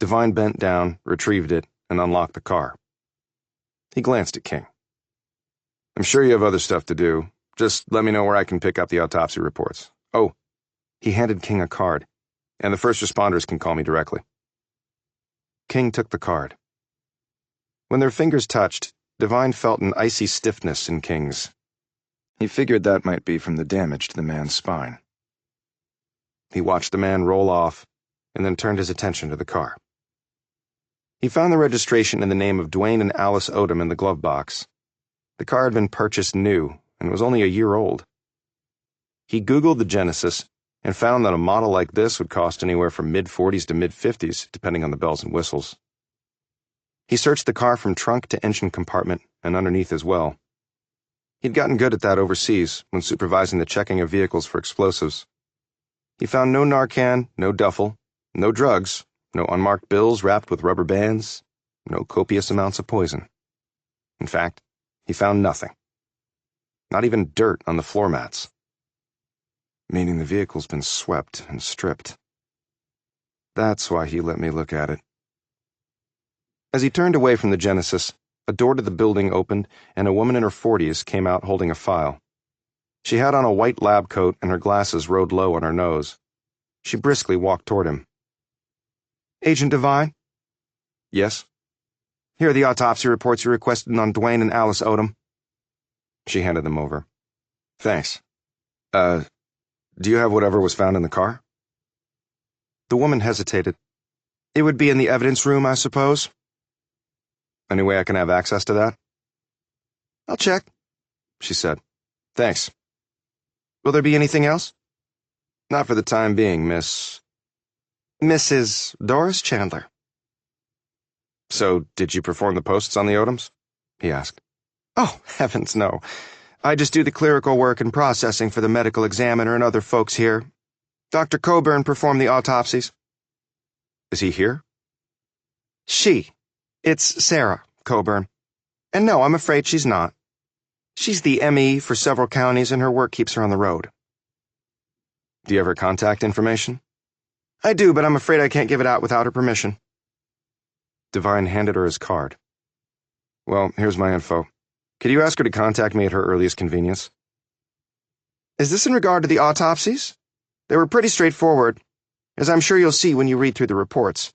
Devine bent down, retrieved it, and unlocked the car. He glanced at King. I'm sure you have other stuff to do. Just let me know where I can pick up the autopsy reports. Oh, he handed King a card, and the first responders can call me directly. King took the card. When their fingers touched, Devine felt an icy stiffness in King's. He figured that might be from the damage to the man's spine. He watched the man roll off, and then turned his attention to the car. He found the registration in the name of Dwayne and Alice Odom in the glove box. The car had been purchased new, and was only a year old. He Googled the Genesis, and found that a model like this would cost anywhere from mid-40s to mid-50s, depending on the bells and whistles. He searched the car from trunk to engine compartment, and underneath as well. He'd gotten good at that overseas when supervising the checking of vehicles for explosives. He found no Narcan, no duffel, no drugs, no unmarked bills wrapped with rubber bands, no copious amounts of poison. In fact, he found nothing. Not even dirt on the floor mats. Meaning the vehicle's been swept and stripped. That's why he let me look at it. As he turned away from the Genesis, a door to the building opened, and a woman in her 40s came out holding a file. She had on a white lab coat, and her glasses rode low on her nose. She briskly walked toward him. Agent Devine? Yes? Here are the autopsy reports you requested on Dwayne and Alice Odom. She handed them over. Thanks. Do you have whatever was found in the car? The woman hesitated. It would be in the evidence room, I suppose. Any way I can have access to that? I'll check, she said. Thanks. Will there be anything else? Not for the time being, Mrs. Doris Chandler. So, did you perform the posts on the Odoms? He asked. Oh, heavens, no. I just do the clerical work and processing for the medical examiner and other folks here. Dr. Coburn performed the autopsies. Is he here? She. It's Sarah Coburn. And no, I'm afraid she's not. She's the ME for several counties, and her work keeps her on the road. Do you have her contact information? I do, but I'm afraid I can't give it out without her permission. Devine handed her his card. Well, here's my info. Could you ask her to contact me at her earliest convenience? Is this in regard to the autopsies? They were pretty straightforward, as I'm sure you'll see when you read through the reports.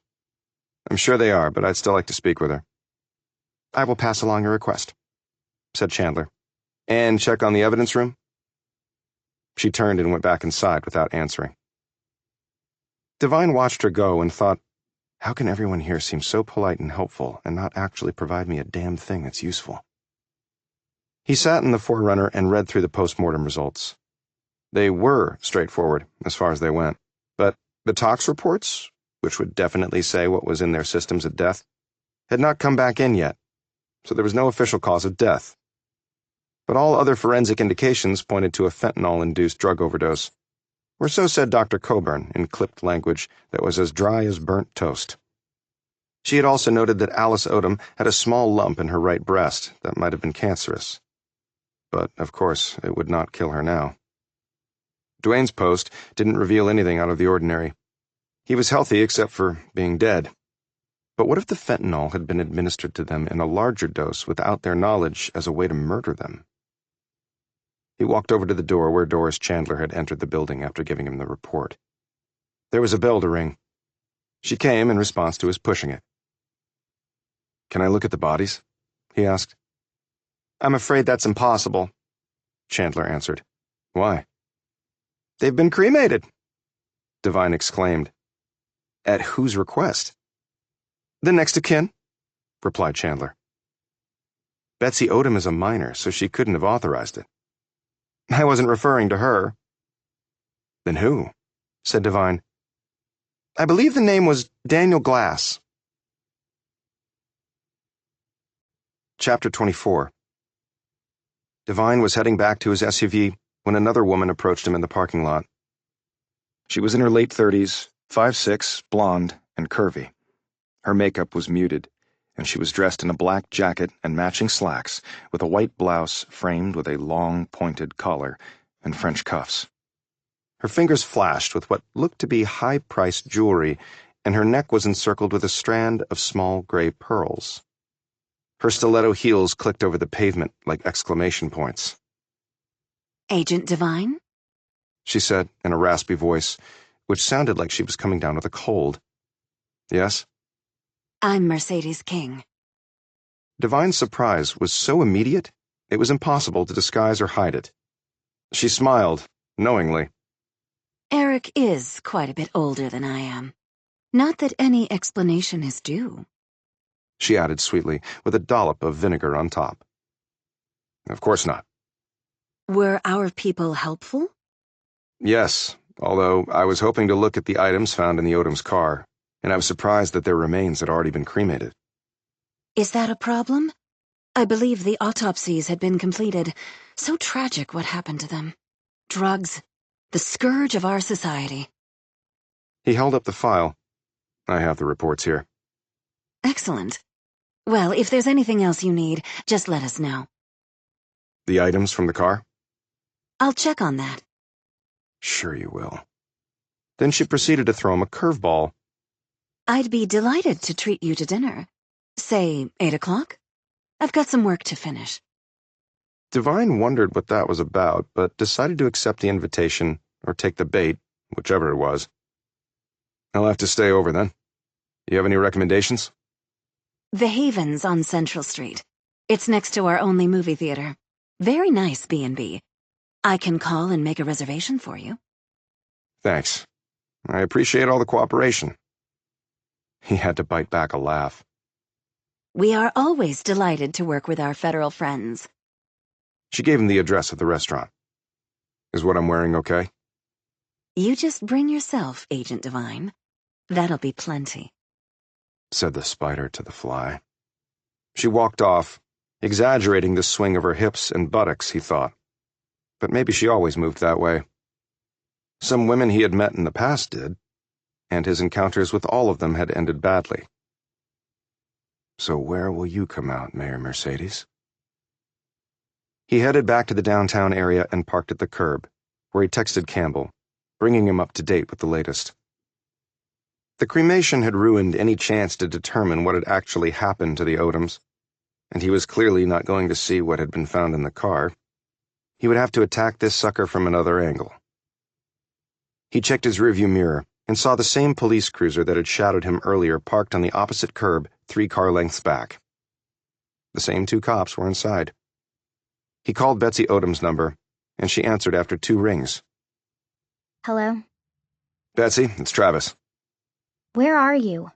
I'm sure they are, but I'd still like to speak with her. I will pass along your request, said Chandler. And check on the evidence room? She turned and went back inside without answering. Devine watched her go and thought, how can everyone here seem so polite and helpful and not actually provide me a damn thing that's useful? He sat in the Forerunner and read through the post-mortem results. They were straightforward as far as they went, but the tox reports, which would definitely say what was in their systems at death, had not come back in yet, so there was no official cause of death. But all other forensic indications pointed to a fentanyl-induced drug overdose, or so said Dr. Coburn in clipped language that was as dry as burnt toast. She had also noted that Alice Odom had a small lump in her right breast that might have been cancerous. But, of course, it would not kill her now. Dwayne's post didn't reveal anything out of the ordinary. He was healthy except for being dead. But what if the fentanyl had been administered to them in a larger dose without their knowledge as a way to murder them? He walked over to the door where Doris Chandler had entered the building after giving him the report. There was a bell to ring. She came in response to his pushing it. Can I look at the bodies? He asked. I'm afraid that's impossible, Chandler answered. Why? They've been cremated, Devine exclaimed. At whose request? The next of kin, replied Chandler. Betsy Odom is a minor, so she couldn't have authorized it. I wasn't referring to her. Then who? Said Devine. I believe the name was Daniel Glass. Chapter 24. Devine was heading back to his SUV when another woman approached him in the parking lot. She was in her late 30s, 5'6", blonde, and curvy. Her makeup was muted, and she was dressed in a black jacket and matching slacks with a white blouse framed with a long, pointed collar and French cuffs. Her fingers flashed with what looked to be high-priced jewelry, and her neck was encircled with a strand of small gray pearls. Her stiletto heels clicked over the pavement like exclamation points. Agent Devine? She said in a raspy voice, which sounded like she was coming down with a cold. Yes? I'm Mercedes King. Devine's surprise was so immediate, it was impossible to disguise or hide it. She smiled, knowingly. Eric is quite a bit older than I am. Not that any explanation is due, she added sweetly, with a dollop of vinegar on top. Of course not. Were our people helpful? Yes, although I was hoping to look at the items found in the Odom's car, and I was surprised that their remains had already been cremated. Is that a problem? I believe the autopsies had been completed. So tragic what happened to them. Drugs, the scourge of our society. He held up the file. I have the reports here. Excellent. Well, if there's anything else you need, just let us know. The items from the car? I'll check on that. Sure you will. Then she proceeded to throw him a curveball. I'd be delighted to treat you to dinner. Say 8 o'clock? I've got some work to finish. Devine wondered what that was about, but decided to accept the invitation, or take the bait, whichever it was. I'll have to stay over then. You have any recommendations? The Havens on Central Street. It's next to our only movie theater. Very nice B&B. I can call and make a reservation for you. Thanks. I appreciate all the cooperation. He had to bite back a laugh. We are always delighted to work with our federal friends. She gave him the address of the restaurant. Is what I'm wearing okay? You just bring yourself, Agent Devine. That'll be plenty, said the spider to the fly. She walked off, exaggerating the swing of her hips and buttocks, he thought. But maybe she always moved that way. Some women he had met in the past did, and his encounters with all of them had ended badly. So where will you come out, Mayor Mercedes? He headed back to the downtown area and parked at the curb, where he texted Campbell, bringing him up to date with the latest. The cremation had ruined any chance to determine what had actually happened to the Odoms, and he was clearly not going to see what had been found in the car. He would have to attack this sucker from another angle. He checked his rearview mirror and saw the same police cruiser that had shadowed him earlier parked on the opposite curb 3 car lengths back. The same 2 cops were inside. He called Betsy Odom's number, and she answered after 2 rings. Hello? Betsy, it's Travis. Where are you?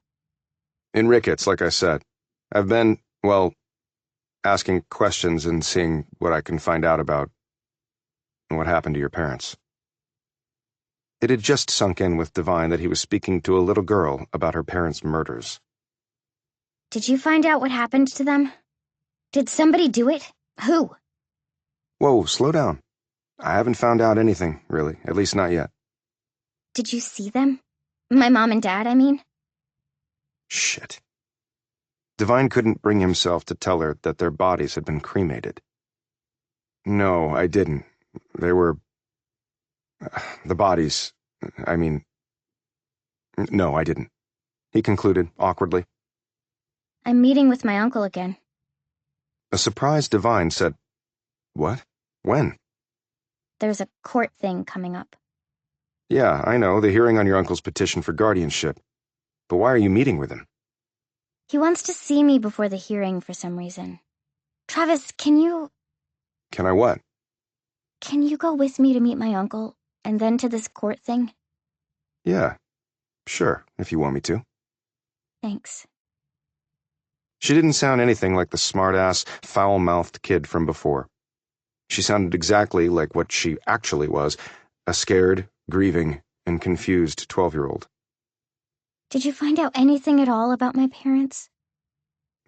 In Ricketts, like I said. I've been, well, asking questions and seeing what I can find out about what happened to your parents. It had just sunk in with Divine that he was speaking to a little girl about her parents' murders. Did you find out what happened to them? Did somebody do it? Who? Whoa, slow down. I haven't found out anything, really, at least not yet. Did you see them? My mom and dad, I mean. Shit. Divine couldn't bring himself to tell her that their bodies had been cremated. No, I didn't. They were... the bodies, I mean... No, I didn't. He concluded, awkwardly. I'm meeting with my uncle again. A surprised Divine said, What? When? There's a court thing coming up. Yeah, I know, the hearing on your uncle's petition for guardianship. But why are you meeting with him? He wants to see me before the hearing for some reason. Travis, can you... Can I what? Can you go with me to meet my uncle, and then to this court thing? Yeah, sure, if you want me to. Thanks. She didn't sound anything like the smart-ass, foul-mouthed kid from before. She sounded exactly like what she actually was, a scared, grieving, and confused 12-year-old. Did you find out anything at all about my parents?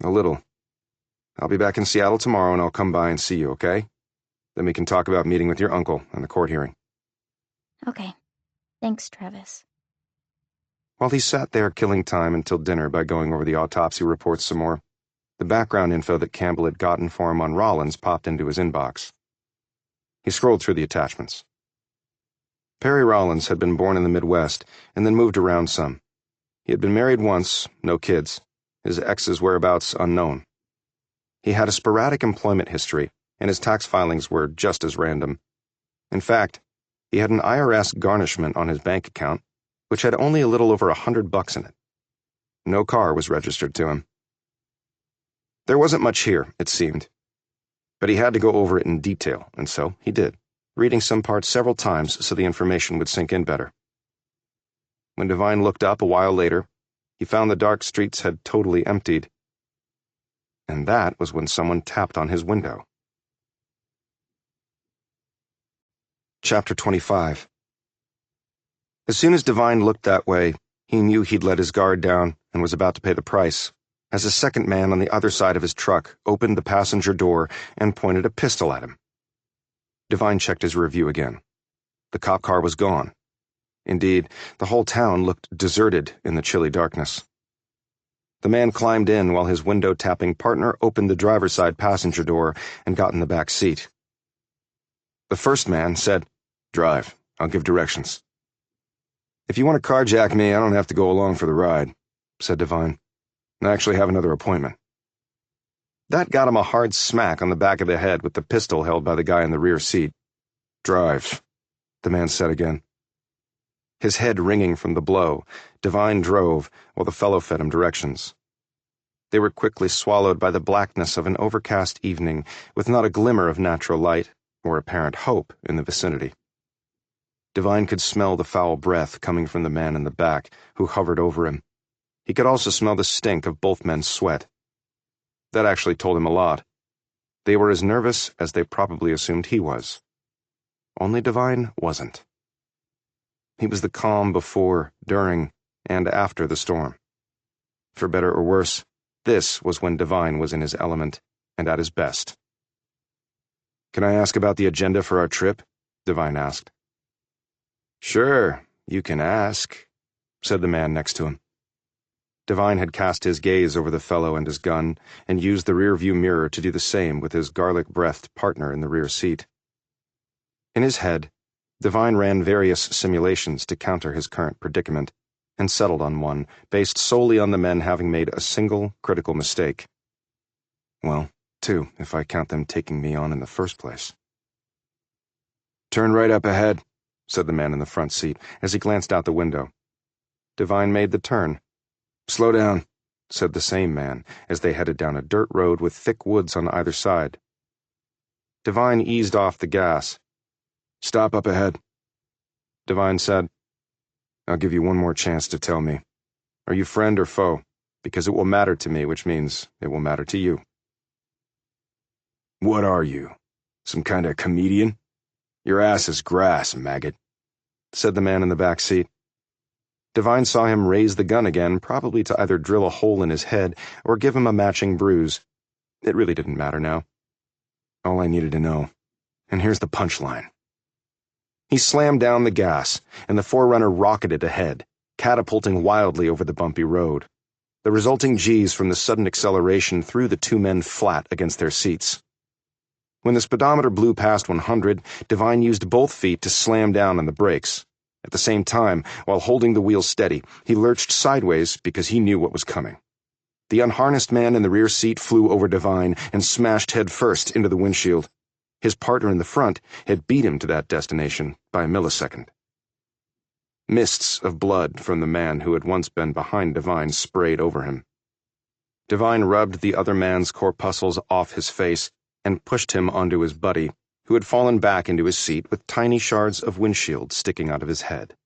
A little. I'll be back in Seattle tomorrow and I'll come by and see you, okay? Then we can talk about meeting with your uncle and the court hearing. Okay. Thanks, Travis. While he sat there killing time until dinner by going over the autopsy reports some more, the background info that Campbell had gotten for him on Rollins popped into his inbox. He scrolled through the attachments. Perry Rollins had been born in the Midwest and then moved around some. He had been married once, no kids, his ex's whereabouts unknown. He had a sporadic employment history, and his tax filings were just as random. In fact, he had an IRS garnishment on his bank account, which had only a little over $100 in it. No car was registered to him. There wasn't much here, it seemed, but he had to go over it in detail, and so he did, reading some parts several times so the information would sink in better. When Divine looked up a while later, he found the dark streets had totally emptied. And that was when someone tapped on his window. Chapter 25. As soon as Divine looked that way, he knew he'd let his guard down and was about to pay the price, as a second man on the other side of his truck opened the passenger door and pointed a pistol at him. Divine checked his rearview again. The cop car was gone. Indeed, the whole town looked deserted in the chilly darkness. The man climbed in while his window-tapping partner opened the driver's side passenger door and got in the back seat. The first man said, "Drive. I'll give directions." "If you want to carjack me, I don't have to go along for the ride," said Divine. "I actually have another appointment." That got him a hard smack on the back of the head with the pistol held by the guy in the rear seat. "Drive," the man said again. His head ringing from the blow, Divine drove while the fellow fed him directions. They were quickly swallowed by the blackness of an overcast evening with not a glimmer of natural light or apparent hope in the vicinity. Divine could smell the foul breath coming from the man in the back, who hovered over him. He could also smell the stink of both men's sweat. That actually told him a lot. They were as nervous as they probably assumed he was. Only Divine wasn't. He was the calm before, during, and after the storm. For better or worse, this was when Divine was in his element and at his best. "Can I ask about the agenda for our trip?" Divine asked. "Sure, you can ask," said the man next to him. Divine had cast his gaze over the fellow and his gun, and used the rear-view mirror to do the same with his garlic-breathed partner in the rear seat. In his head, Devine ran various simulations to counter his current predicament, and settled on one, based solely on the men having made a single critical mistake. Well, two, if I count them taking me on in the first place. "Turn right up ahead," said the man in the front seat as he glanced out the window. Devine made the turn. "Slow down," said the same man as they headed down a dirt road with thick woods on either side. Devine eased off the gas. "Stop up ahead." Devine said, "I'll give you one more chance to tell me. Are you friend or foe? Because it will matter to me, which means it will matter to you." "What are you? Some kind of comedian? Your ass is grass, maggot," said the man in the back seat. Devine saw him raise the gun again, probably to either drill a hole in his head or give him a matching bruise. It really didn't matter now. All I needed to know. And here's the punchline. He slammed down the gas, and the Forerunner rocketed ahead, catapulting wildly over the bumpy road. The resulting G's from the sudden acceleration threw the two men flat against their seats. When the speedometer blew past 100, Devine used both feet to slam down on the brakes. At the same time, while holding the wheel steady, he lurched sideways because he knew what was coming. The unharnessed man in the rear seat flew over Devine and smashed headfirst into the windshield. His partner in the front had beat him to that destination by a millisecond. Mists of blood from the man who had once been behind Devine sprayed over him. Devine rubbed the other man's corpuscles off his face and pushed him onto his buddy, who had fallen back into his seat with tiny shards of windshield sticking out of his head.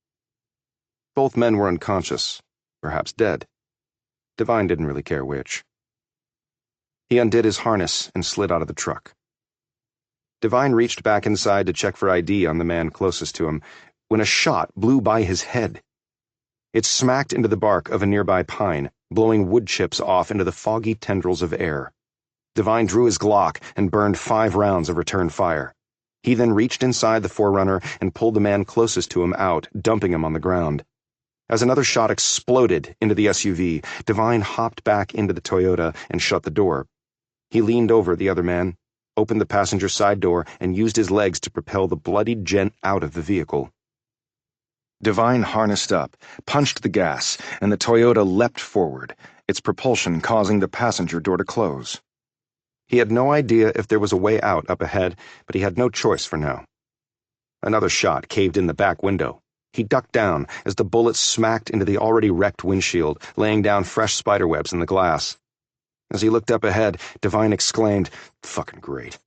Both men were unconscious, perhaps dead. Devine didn't really care which. He undid his harness and slid out of the truck. Devine reached back inside to check for ID on the man closest to him when a shot blew by his head. It smacked into the bark of a nearby pine, blowing wood chips off into the foggy tendrils of air. Devine drew his Glock and burned 5 rounds of return fire. He then reached inside the Forerunner and pulled the man closest to him out, dumping him on the ground. As another shot exploded into the SUV, Devine hopped back into the Toyota and shut the door. He leaned over the other man, opened the passenger side door, and used his legs to propel the bloodied gent out of the vehicle. Devine harnessed up, punched the gas, and the Toyota leapt forward, its propulsion causing the passenger door to close. He had no idea if there was a way out up ahead, but he had no choice for now. Another shot caved in the back window. He ducked down as the bullet smacked into the already wrecked windshield, laying down fresh spiderwebs in the glass. As he looked up ahead, Devine exclaimed, "Fucking great."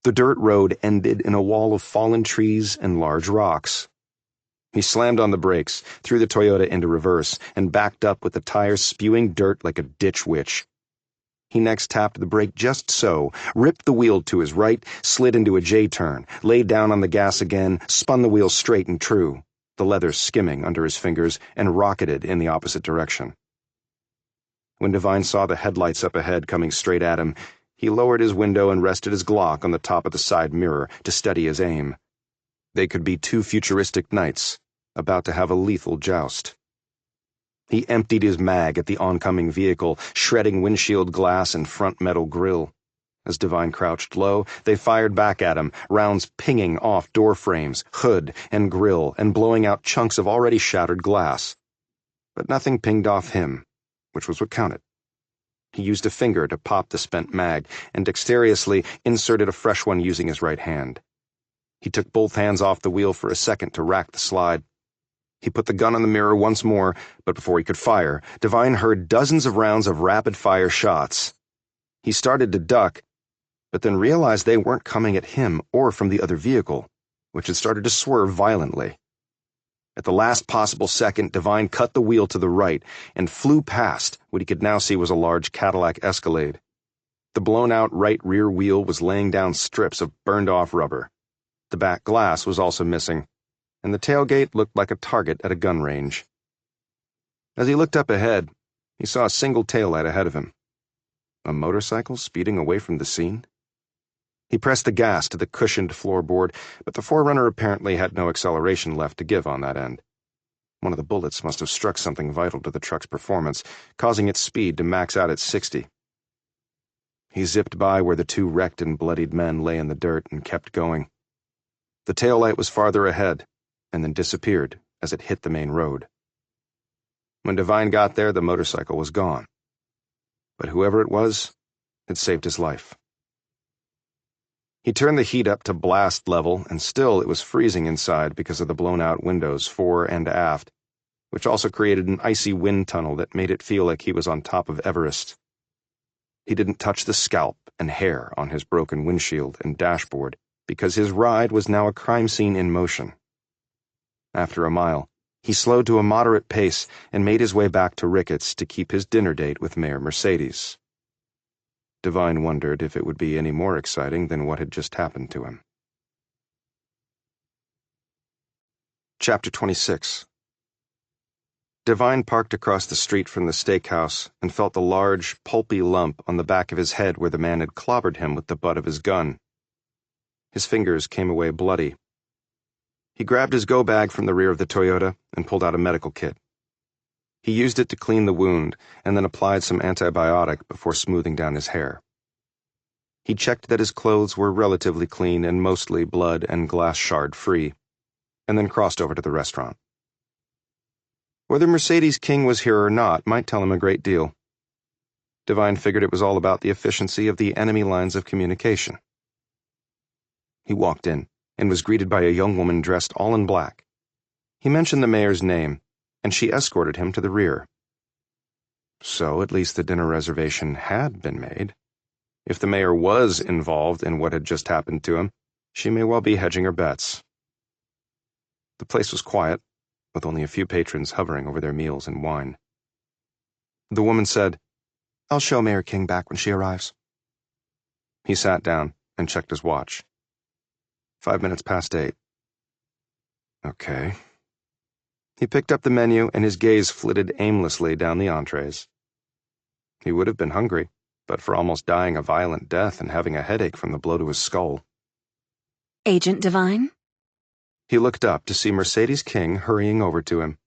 The dirt road ended in a wall of fallen trees and large rocks. He slammed on the brakes, threw the Toyota into reverse, and backed up with the tires spewing dirt like a ditch witch. He next tapped the brake just so, ripped the wheel to his right, slid into a J-turn, laid down on the gas again, spun the wheel straight and true, the leather skimming under his fingers, and rocketed in the opposite direction. When Devine saw the headlights up ahead coming straight at him, he lowered his window and rested his Glock on the top of the side mirror to steady his aim. They could be 2 futuristic knights, about to have a lethal joust. He emptied his mag at the oncoming vehicle, shredding windshield glass and front metal grille. As Devine crouched low, they fired back at him, rounds pinging off door frames, hood, and grille, and blowing out chunks of already shattered glass. But nothing pinged off him, which was what counted. He used a finger to pop the spent mag, and dexterously inserted a fresh one using his right hand. He took both hands off the wheel for a second to rack the slide. He put the gun on the mirror once more, but before he could fire, Devine heard dozens of rounds of rapid-fire shots. He started to duck, but then realized they weren't coming at him or from the other vehicle, which had started to swerve violently. At the last possible second, Devine cut the wheel to the right and flew past what he could now see was a large Cadillac Escalade. The blown-out right rear wheel was laying down strips of burned-off rubber. The back glass was also missing, and the tailgate looked like a target at a gun range. As he looked up ahead, he saw a single taillight ahead of him. A motorcycle speeding away from the scene? He pressed the gas to the cushioned floorboard, but the Forerunner apparently had no acceleration left to give on that end. One of the bullets must have struck something vital to the truck's performance, causing its speed to max out at 60. He zipped by where the 2 wrecked and bloodied men lay in the dirt and kept going. The taillight was farther ahead, and then disappeared as it hit the main road. When Devine got there, the motorcycle was gone. But whoever it was, had saved his life. He turned the heat up to blast level, and still it was freezing inside because of the blown-out windows fore and aft, which also created an icy wind tunnel that made it feel like he was on top of Everest. He didn't touch the scalp and hair on his broken windshield and dashboard because his ride was now a crime scene in motion. After a mile, he slowed to a moderate pace and made his way back to Ricketts to keep his dinner date with Mayor Mercedes. Devine wondered if it would be any more exciting than what had just happened to him. Chapter 26. Devine parked across the street from the steakhouse and felt the large, pulpy lump on the back of his head where the man had clobbered him with the butt of his gun. His fingers came away bloody. He grabbed his go-bag from the rear of the Toyota and pulled out a medical kit. He used it to clean the wound and then applied some antibiotic before smoothing down his hair. He checked that his clothes were relatively clean and mostly blood and glass shard free, and then crossed over to the restaurant. Whether Mercedes King was here or not might tell him a great deal. Devine figured it was all about the efficiency of the enemy lines of communication. He walked in and was greeted by a young woman dressed all in black. He mentioned the mayor's name, and she escorted him to the rear. So at least the dinner reservation had been made. If the mayor was involved in what had just happened to him, she may well be hedging her bets. The place was quiet, with only a few patrons hovering over their meals and wine. The woman said, "I'll show Mayor King back when she arrives." He sat down and checked his watch. 5 minutes past 8. Okay. He picked up the menu and his gaze flitted aimlessly down the entrees. He would have been hungry, but for almost dying a violent death and having a headache from the blow to his skull. Agent Devine? He looked up to see Mercedes King hurrying over to him.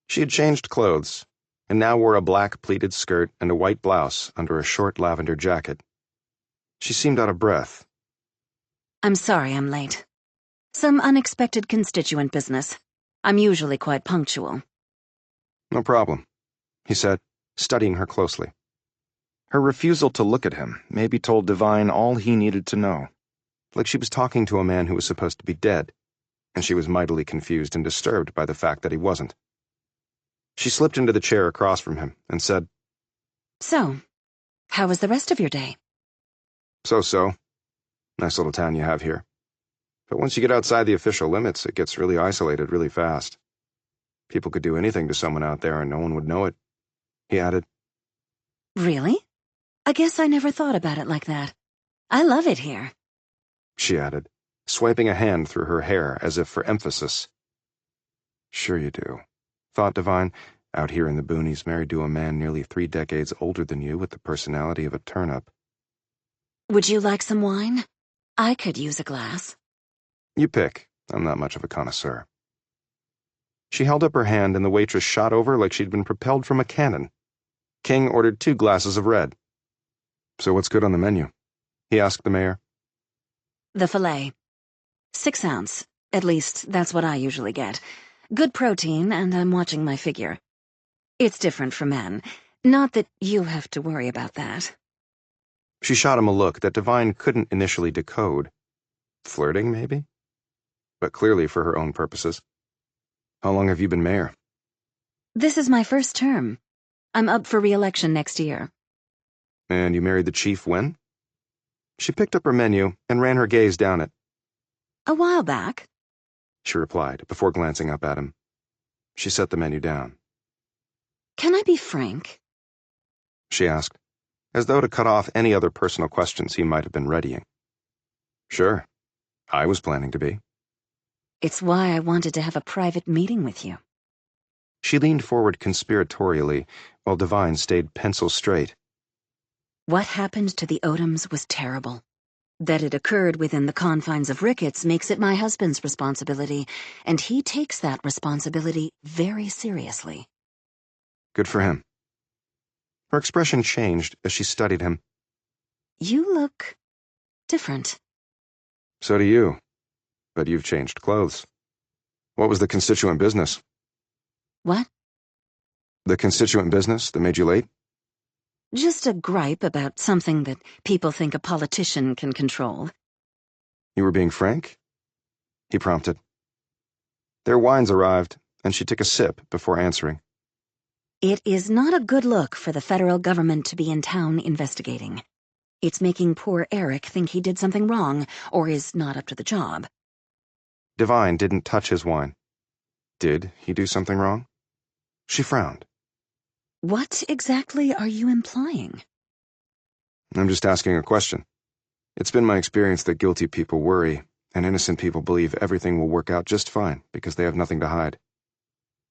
She had changed clothes, and now wore a black pleated skirt and a white blouse under a short lavender jacket. She seemed out of breath. I'm sorry I'm late. Some unexpected constituent business. I'm usually quite punctual. No problem, he said, studying her closely. Her refusal to look at him maybe told Devine all he needed to know, like she was talking to a man who was supposed to be dead, and she was mightily confused and disturbed by the fact that he wasn't. She slipped into the chair across from him and said, So, how was the rest of your day? So-so. Nice little town you have here. But once you get outside the official limits, it gets really isolated really fast. People could do anything to someone out there and no one would know it, he added. Really? I guess I never thought about it like that. I love it here, She added, swiping a hand through her hair as if for emphasis. Sure you do, thought Devine, out here in the boonies married to a man nearly 3 decades older than you with the personality of a turnip. Would you like some wine? I could use a glass. You pick. I'm not much of a connoisseur. She held up her hand and the waitress shot over like she'd been propelled from a cannon. King ordered 2 glasses of red. So what's good on the menu? He asked the mayor. The filet. 6 ounce. At least, that's what I usually get. Good protein, and I'm watching my figure. It's different for men. Not that you have to worry about that. She shot him a look that Devine couldn't initially decode. Flirting, maybe? But clearly for her own purposes. How long have you been mayor? This is my first term. I'm up for re-election next year. And you married the chief when? She picked up her menu and ran her gaze down it. A while back. She replied, before glancing up at him. She set the menu down. Can I be frank? She asked, as though to cut off any other personal questions he might have been readying. Sure, I was planning to be. It's why I wanted to have a private meeting with you. She leaned forward conspiratorially, while Devine stayed pencil straight. What happened to the Odoms was terrible. That it occurred within the confines of Ricketts makes it my husband's responsibility, and he takes that responsibility very seriously. Good for him. Her expression changed as she studied him. You look different. So do you. But you've changed clothes. What was the constituent business? What? The constituent business that made you late? Just a gripe about something that people think a politician can control. You were being frank? He prompted. Their wines arrived, and she took a sip before answering. It is not a good look for the federal government to be in town investigating. It's making poor Eric think he did something wrong or is not up to the job. Devine didn't touch his wine. Did he do something wrong? She frowned. What exactly are you implying? I'm just asking a question. It's been my experience that guilty people worry, and innocent people believe everything will work out just fine because they have nothing to hide.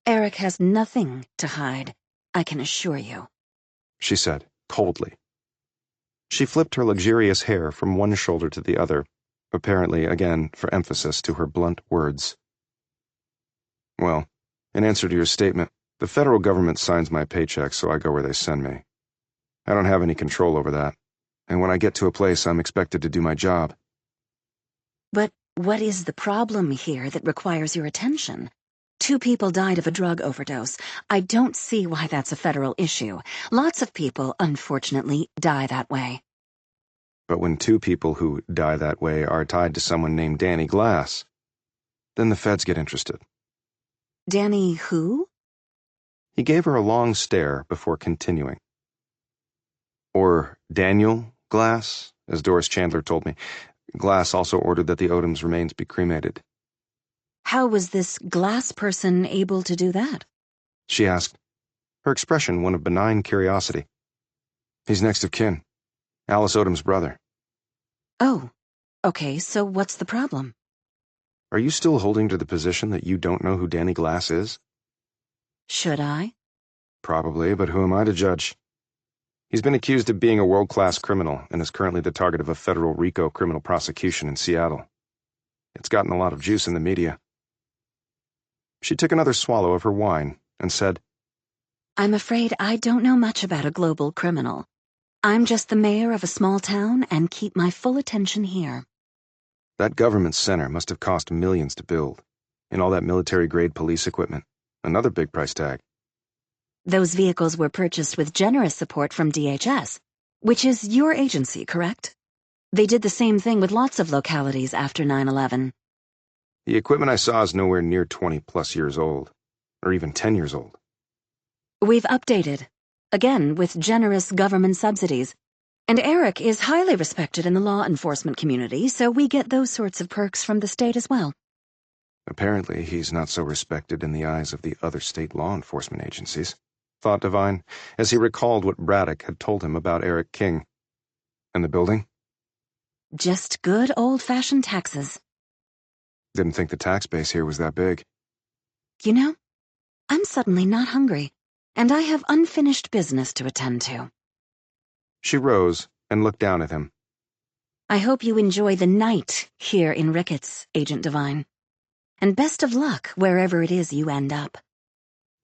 Eric has nothing to hide, I can assure you, She said, coldly. She flipped her luxurious hair from one shoulder to the other, apparently, again, for emphasis to her blunt words. Well, in answer to your statement, the federal government signs my paychecks, so I go where they send me. I don't have any control over that, and when I get to a place, I'm expected to do my job. But what is the problem here that requires your attention? 2 people died of a drug overdose. I don't see why that's a federal issue. Lots of people, unfortunately, die that way. But when 2 people who die that way are tied to someone named Danny Glass, then the feds get interested. Danny who? He gave her a long stare before continuing. Or Daniel Glass, as Doris Chandler told me. Glass also ordered that the Odom's remains be cremated. How was this Glass person able to do that? She asked, her expression one of benign curiosity. He's next of kin. Alice Odom's brother. Oh, okay, so what's the problem? Are you still holding to the position that you don't know who Danny Glass is? Should I? Probably, but who am I to judge? He's been accused of being a world-class criminal and is currently the target of a federal RICO criminal prosecution in Seattle. It's gotten a lot of juice in the media. She took another swallow of her wine and said, I'm afraid I don't know much about a global criminal. I'm just the mayor of a small town and keep my full attention here. That government center must have cost millions to build, and all that military-grade police equipment. Another big price tag. Those vehicles were purchased with generous support from DHS, which is your agency, correct? They did the same thing with lots of localities after 9/11. The equipment I saw is nowhere near 20-plus years old, or even 10 years old. We've updated, again with generous government subsidies, and Eric is highly respected in the law enforcement community, so we get those sorts of perks from the state as well. Apparently, he's not so respected in the eyes of the other state law enforcement agencies, thought Devine, as he recalled what Braddock had told him about Eric King. And the building? Just good old-fashioned taxes. Didn't think the tax base here was that big. You know, I'm suddenly not hungry, and I have unfinished business to attend to. She rose and looked down at him. I hope you enjoy the night here in Ricketts, Agent Devine. And best of luck wherever it is you end up.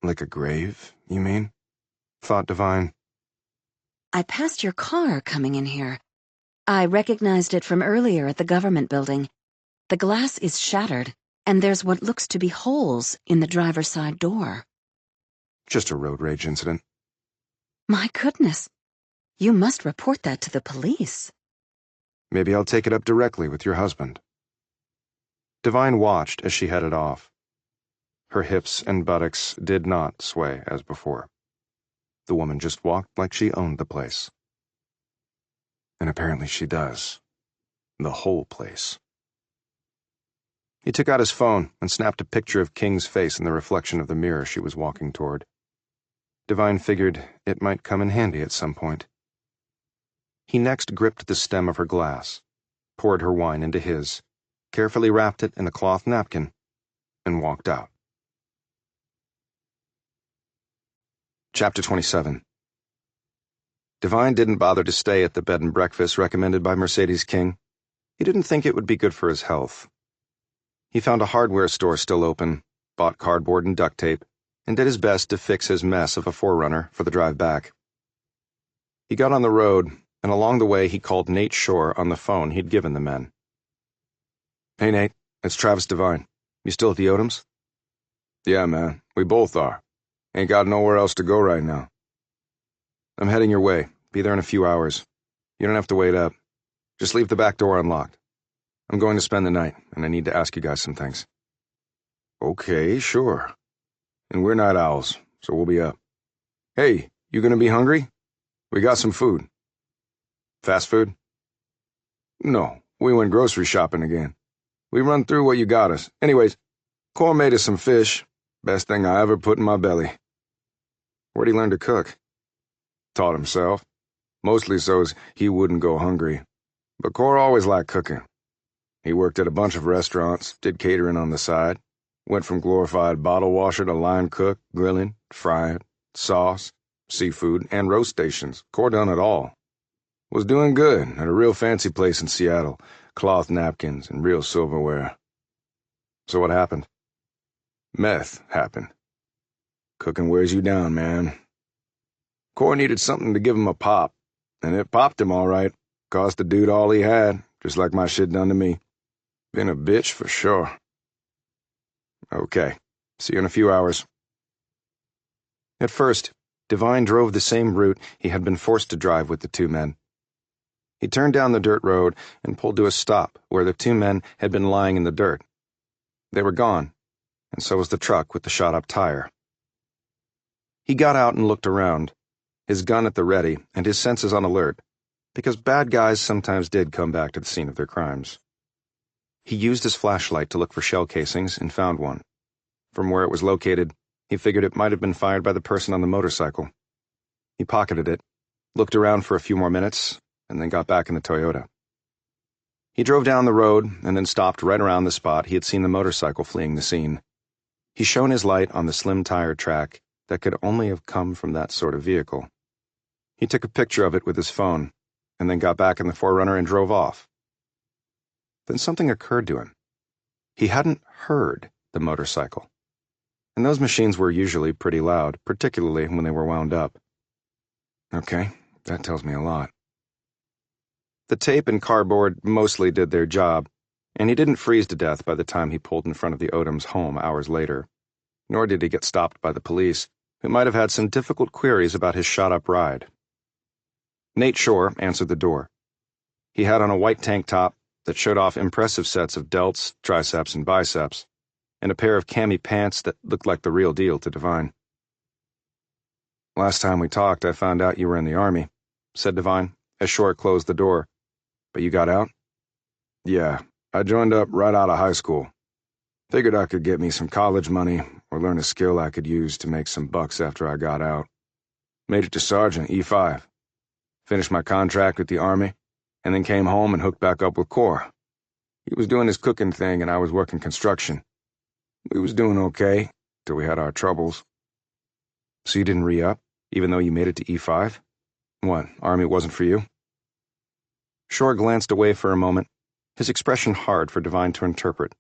Like a grave, you mean? Thought Devine. I passed your car coming in here. I recognized it from earlier at the government building. The glass is shattered, and there's what looks to be holes in the driver's side door. Just a road rage incident. My goodness. You must report that to the police. Maybe I'll take it up directly with your husband. Devine watched as she headed off. Her hips and buttocks did not sway as before. The woman just walked like she owned the place. And apparently she does. The whole place. He took out his phone and snapped a picture of King's face in the reflection of the mirror she was walking toward. Devine figured it might come in handy at some point. He next gripped the stem of her glass, poured her wine into his, carefully wrapped it in a cloth napkin, and walked out. Chapter 27. Devine didn't bother to stay at the bed and breakfast recommended by Mercedes King. He didn't think it would be good for his health. He found a hardware store still open, bought cardboard and duct tape, and did his best to fix his mess of a 4Runner for the drive back. He got on the road, and along the way he called Nate Shore on the phone he'd given the men. "Hey, Nate, It's Travis Devine. You still at the Odoms? Yeah, man. We both are. Ain't got nowhere else to go right now. I'm heading your way. Be there in a few hours. You don't have to wait up. Just leave the back door unlocked. I'm going to spend the night, and I need to ask you guys some things. Okay, sure. And we're night owls, so we'll be up. Hey, you gonna be hungry? We got some food. Fast food? No, we went grocery shopping again. We run through what you got us. Anyways, Cor made us some fish. Best thing I ever put in my belly. Where'd he learn to cook? Taught himself. Mostly so's he wouldn't go hungry. But Cor always liked cooking. He worked at a bunch of restaurants, did catering on the side, went from glorified bottle washer to line cook, grilling, frying, sauce, seafood, and roast stations. Cor done it all. Was doing good at a real fancy place in Seattle, cloth napkins and real silverware. So what happened? Meth happened. Cooking wears you down, man. Cor needed something to give him a pop, and it popped him all right. Cost the dude all he had, just like my shit done to me. Been a bitch for sure. Okay, see you in a few hours. At first, Devine drove the same route he had been forced to drive with the two men. He turned down the dirt road and pulled to a stop where the two men had been lying in the dirt. They were gone, and so was the truck with the shot-up tire. He got out and looked around, his gun at the ready and his senses on alert, because bad guys sometimes did come back to the scene of their crimes. He used his flashlight to look for shell casings and found one. From where it was located, he figured it might have been fired by the person on the motorcycle. He pocketed it, looked around for a few more minutes, and then got back in the Toyota. He drove down the road and then stopped right around the spot he had seen the motorcycle fleeing the scene. He shone his light on the slim tire track that could only have come from that sort of vehicle. He took a picture of it with his phone, and then got back in the 4Runner and drove off. Then something occurred to him. He hadn't heard the motorcycle. And those machines were usually pretty loud, particularly when they were wound up. Okay, that tells me a lot. The tape and cardboard mostly did their job, and he didn't freeze to death by the time he pulled in front of the Odom's home hours later. Nor did he get stopped by the police, who might have had some difficult queries about his shot-up ride. Nate Shore answered the door. He had on a white tank top that showed off impressive sets of delts, triceps, and biceps, and a pair of cami pants that looked like the real deal to Devine. Last time we talked, I found out you were in the Army, said Devine, as Shore closed the door. But you got out? Yeah, I joined up right out of high school. Figured I could get me some college money or learn a skill I could use to make some bucks after I got out. Made it to Sergeant E5. Finished my contract with the Army, and then came home and hooked back up with Cor. He was doing his cooking thing and I was working construction. We was doing okay, till we had our troubles. So you didn't re-up, even though you made it to E5? What, Army wasn't for you? Shore glanced away for a moment, his expression hard for Devine to interpret.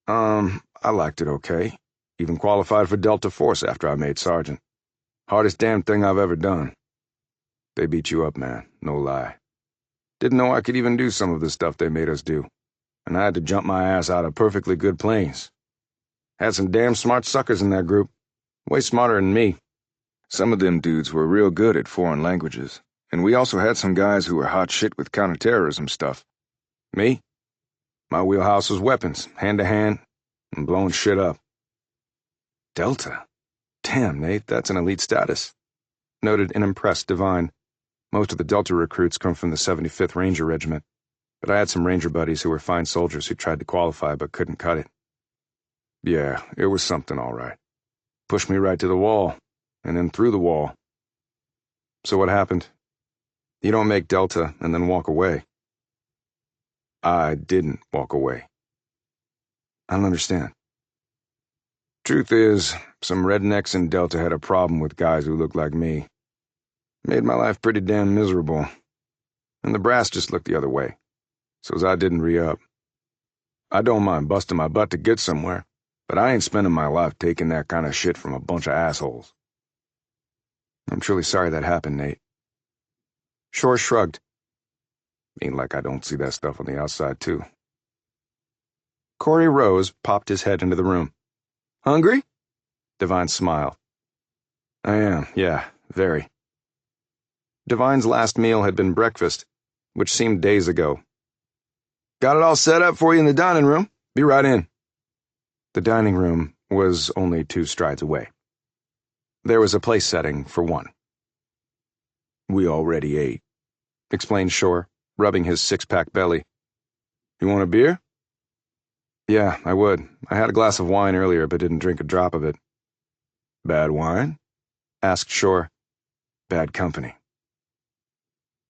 I liked it okay. Even qualified for Delta Force after I made Sergeant. Hardest damn thing I've ever done. They beat you up, man, no lie. Didn't know I could even do some of the stuff they made us do, and I had to jump my ass out of perfectly good planes. Had some damn smart suckers in that group, way smarter than me. Some of them dudes were real good at foreign languages, and we also had some guys who were hot shit with counterterrorism stuff. Me? My wheelhouse was weapons, hand-to-hand, and blowing shit up. Delta? Damn, Nate, that's an elite status, noted an impressed Devine. Most of the Delta recruits come from the 75th Ranger Regiment, but I had some Ranger buddies who were fine soldiers who tried to qualify but couldn't cut it. Yeah, it was something all right. Pushed me right to the wall, and then through the wall. So what happened? You don't make Delta and then walk away. I didn't walk away. I don't understand. Truth is, some rednecks in Delta had a problem with guys who looked like me. Made my life pretty damn miserable. And the brass just looked the other way, so's I didn't re-up. I don't mind busting my butt to get somewhere, but I ain't spending my life taking that kind of shit from a bunch of assholes. I'm truly sorry that happened, Nate. Shore shrugged. Ain't like I don't see that stuff on the outside, too. Corey Rose popped his head into the room. Hungry? Devine smiled. I am, yeah, very. Devine's last meal had been breakfast, which seemed days ago. Got it all set up for you in the dining room. Be right in. The dining room was only 2 strides away. There was a place setting for one. We already ate, explained Shore, rubbing his 6-pack belly. You want a beer? Yeah, I would. I had a glass of wine earlier, but didn't drink a drop of it. Bad wine? Asked Shore. Bad company.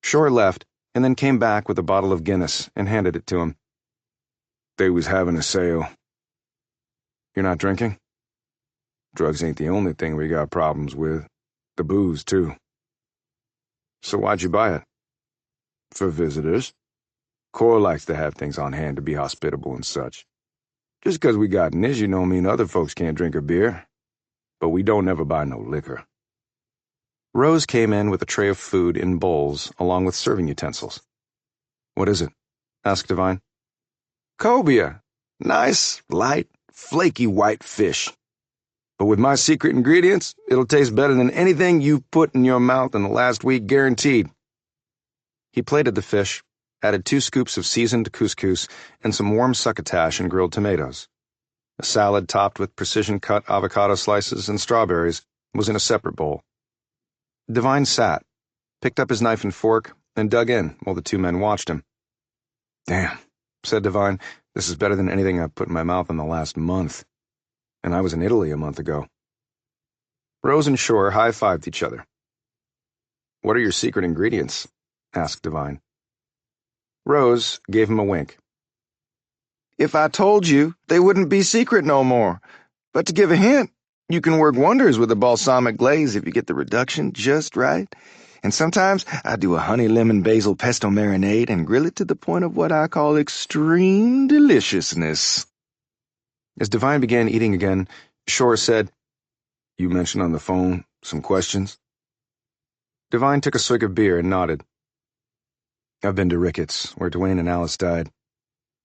Shore left, and then came back with a bottle of Guinness and handed it to him. They was having a sale. You're not drinking? Drugs ain't the only thing we got problems with. The booze, too. So why'd you buy it? For visitors. Cor likes to have things on hand to be hospitable and such. Just 'cause we got an issue don't mean other folks can't drink a beer. But we don't ever buy no liquor. Rose came in with a tray of food in bowls along with serving utensils. What is it? Asked Devine. Cobia. Nice, light, flaky white fish. But with my secret ingredients, it'll taste better than anything you've put in your mouth in the last week, guaranteed. He plated the fish, added 2 scoops of seasoned couscous and some warm succotash and grilled tomatoes. A salad topped with precision-cut avocado slices and strawberries was in a separate bowl. Devine sat, picked up his knife and fork, and dug in while the 2 men watched him. Damn, said Devine, this is better than anything I've put in my mouth in the last month. And I was in Italy a month ago. Rose and Shore high-fived each other. What are your secret ingredients? Asked Devine. Rose gave him a wink. If I told you, they wouldn't be secret no more. But to give a hint, you can work wonders with a balsamic glaze if you get the reduction just right. And sometimes I do a honey lemon basil pesto marinade and grill it to the point of what I call extreme deliciousness. As Devine began eating again, Shore said, You mentioned on the phone some questions? Devine took a swig of beer and nodded. I've been to Ricketts, where Dwayne and Alice died.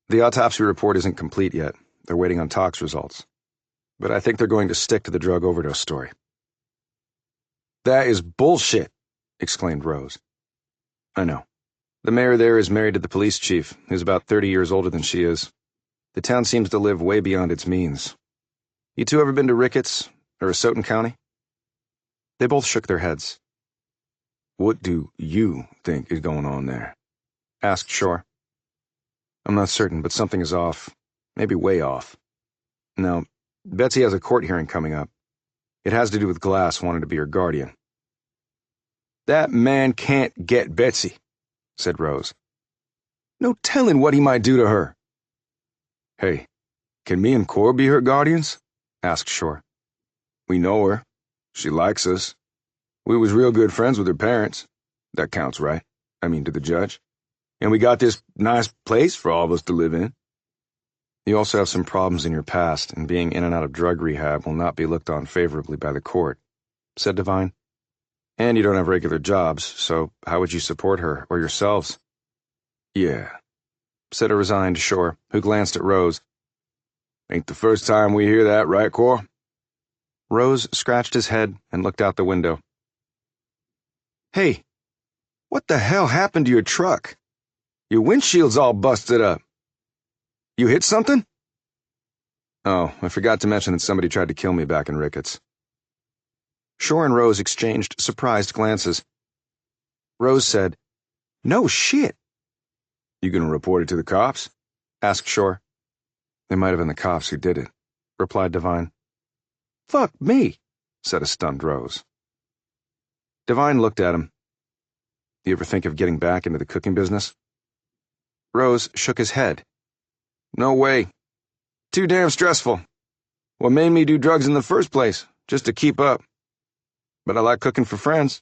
The autopsy report isn't complete yet. They're waiting on tox results. But I think they're going to stick to the drug overdose story. That is bullshit, exclaimed Rose. I know. The mayor there is married to the police chief, who's about 30 years older than she is. The town seems to live way beyond its means. You 2 ever been to Ricketts, or Asotin County? They both shook their heads. What do you think is going on there? Asked Shore. I'm not certain, but something is off. Maybe way off. Now, Betsy has a court hearing coming up. It has to do with Glass wanting to be her guardian. That man can't get Betsy, said Rose. No telling what he might do to her. Hey, can me and Cor be her guardians? Asked Shore. We know her. She likes us. We was real good friends with her parents. That counts, right? I mean, to the judge. And we got this nice place for all of us to live in. You also have some problems in your past, and being in and out of drug rehab will not be looked on favorably by the court, said Devine. And you don't have regular jobs, so how would you support her or yourselves? Yeah, said a resigned Shore, who glanced at Rose. Ain't the first time we hear that, right, Cor? Rose scratched his head and looked out the window. Hey, what the hell happened to your truck? Your windshield's all busted up. You hit something? Oh, I forgot to mention that somebody tried to kill me back in Ricketts. Shore and Rose exchanged surprised glances. Rose said, No shit. You gonna report it to the cops? Asked Shore. It might have been the cops who did it, replied Devine. Fuck me, said a stunned Rose. Devine looked at him. You ever think of getting back into the cooking business? Rose shook his head. No way. Too damn stressful. What made me do drugs in the first place, just to keep up. But I like cooking for friends.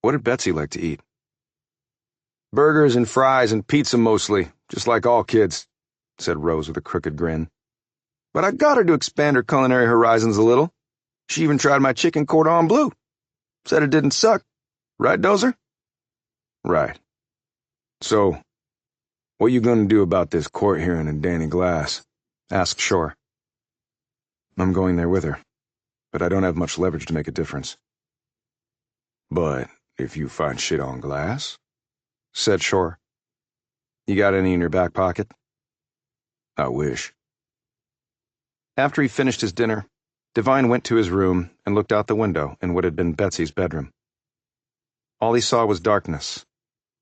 What did Betsy like to eat? Burgers and fries and pizza mostly, just like all kids, said Rose with a crooked grin. But I got her to expand her culinary horizons a little. She even tried my chicken cordon bleu. Said it didn't suck. Right, Dozer? Right. So, "What you gonna do about this court hearing in Danny Glass?" asked Shore. "I'm going there with her, but I don't have much leverage to make a difference." "But if you find shit on Glass?" said Shore. "You got any in your back pocket?" "I wish." After he finished his dinner, Devine went to his room and looked out the window in what had been Betsy's bedroom. All he saw was darkness,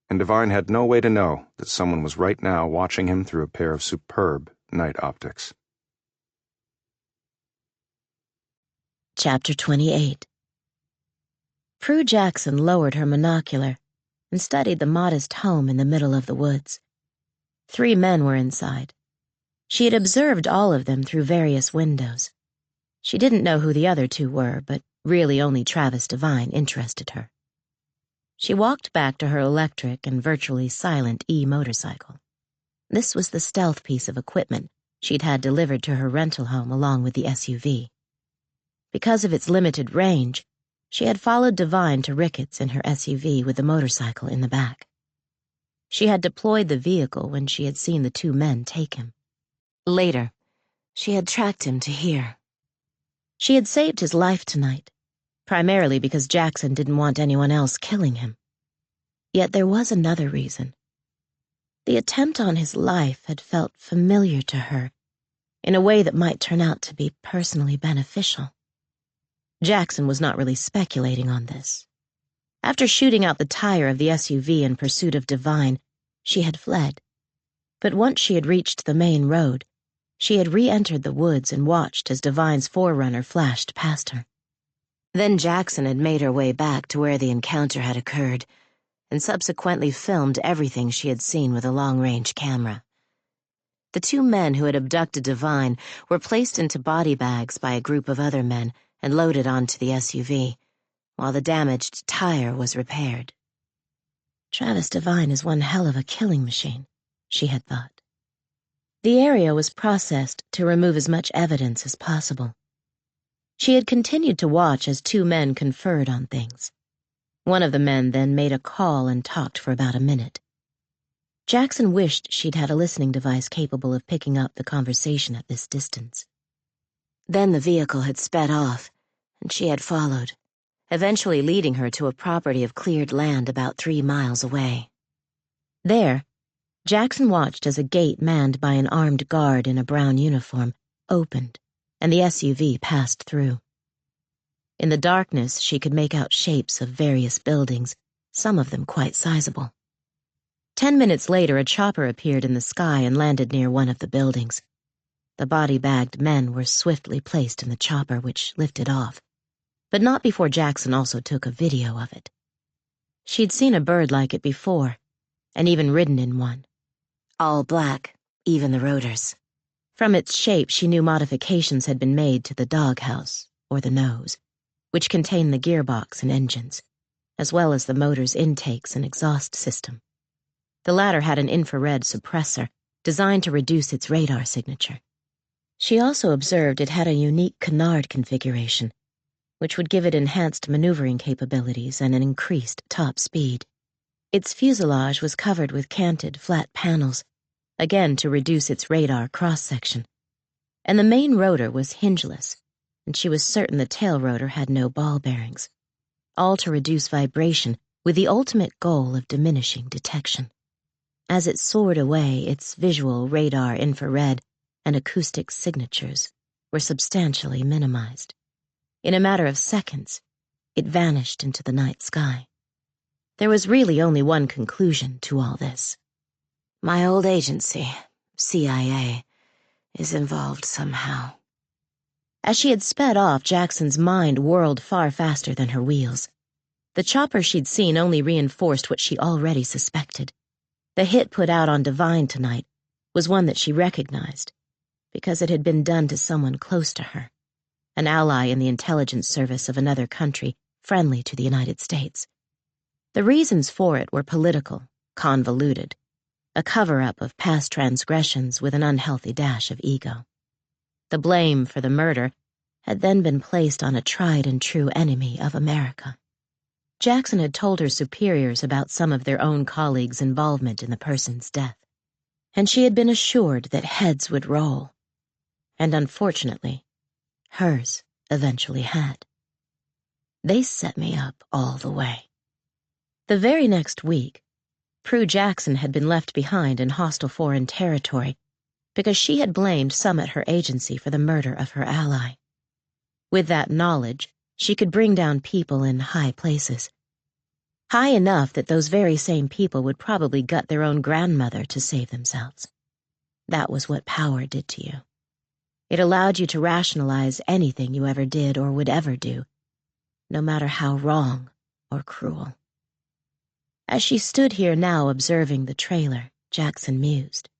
and Devine had no way to know that someone was right now watching him through a pair of superb night optics. Chapter 28. Prue Jackson lowered her monocular and studied the modest home in the middle of the woods. 3 men were inside. She had observed all of them through various windows. She didn't know who the other 2 were, but really only Travis Devine interested her. She walked back to her electric and virtually silent e-motorcycle. This was the stealth piece of equipment she'd had delivered to her rental home along with the SUV. Because of its limited range, she had followed Devine to Ricketts in her SUV with the motorcycle in the back. She had deployed the vehicle when she had seen the 2 men take him. Later, she had tracked him to here. She had saved his life tonight, primarily because Jackson didn't want anyone else killing him. Yet there was another reason. The attempt on his life had felt familiar to her in a way that might turn out to be personally beneficial. Jackson was not really speculating on this. After shooting out the tire of the SUV in pursuit of Devine, she had fled. But once she had reached the main road, she had re-entered the woods and watched as Devine's forerunner flashed past her. Then Jackson had made her way back to where the encounter had occurred, and subsequently filmed everything she had seen with a long-range camera. The 2 men who had abducted Devine were placed into body bags by a group of other men and loaded onto the SUV, while the damaged tire was repaired. Travis Devine is one hell of a killing machine, she had thought. The area was processed to remove as much evidence as possible. She had continued to watch as 2 men conferred on things. One of the men then made a call and talked for about a minute. Jackson wished she'd had a listening device capable of picking up the conversation at this distance. Then the vehicle had sped off, and she had followed, eventually leading her to a property of cleared land about 3 miles away. There, Jackson watched as a gate manned by an armed guard in a brown uniform opened, and the SUV passed through. In the darkness, she could make out shapes of various buildings, some of them quite sizable. 10 minutes later, a chopper appeared in the sky and landed near one of the buildings. The body-bagged men were swiftly placed in the chopper, which lifted off, but not before Jackson also took a video of it. She'd seen a bird like it before, and even ridden in one. All black, even the rotors. From its shape, she knew modifications had been made to the doghouse, or the nose, which contained the gearbox and engines, as well as the motor's intakes and exhaust system. The latter had an infrared suppressor designed to reduce its radar signature. She also observed it had a unique canard configuration, which would give it enhanced maneuvering capabilities and an increased top speed. Its fuselage was covered with canted, flat panels, again to reduce its radar cross-section. And the main rotor was hingeless, and she was certain the tail rotor had no ball bearings, all to reduce vibration with the ultimate goal of diminishing detection. As it soared away, its visual, radar, infrared, and acoustic signatures were substantially minimized. In a matter of seconds, it vanished into the night sky. There was really only one conclusion to all this. My old agency, CIA, is involved somehow. As she had sped off, Jackson's mind whirled far faster than her wheels. The chopper she'd seen only reinforced what she already suspected. The hit put out on Devine tonight was one that she recognized, because it had been done to someone close to her, an ally in the intelligence service of another country friendly to the United States. The reasons for it were political, convoluted, a cover-up of past transgressions with an unhealthy dash of ego. The blame for the murder had then been placed on a tried-and-true enemy of America. Jackson had told her superiors about some of their own colleagues' involvement in the person's death. and she had been assured that heads would roll. And unfortunately, hers eventually had. They set me up all the way. The very next week, Prue Jackson had been left behind in hostile foreign territory because she had blamed some at her agency for the murder of her ally. With that knowledge, she could bring down people in high places. High enough that those very same people would probably gut their own grandmother to save themselves. That was what power did to you. It allowed you to rationalize anything you ever did or would ever do, no matter how wrong or cruel. As she stood here now observing the trailer, Jackson mused.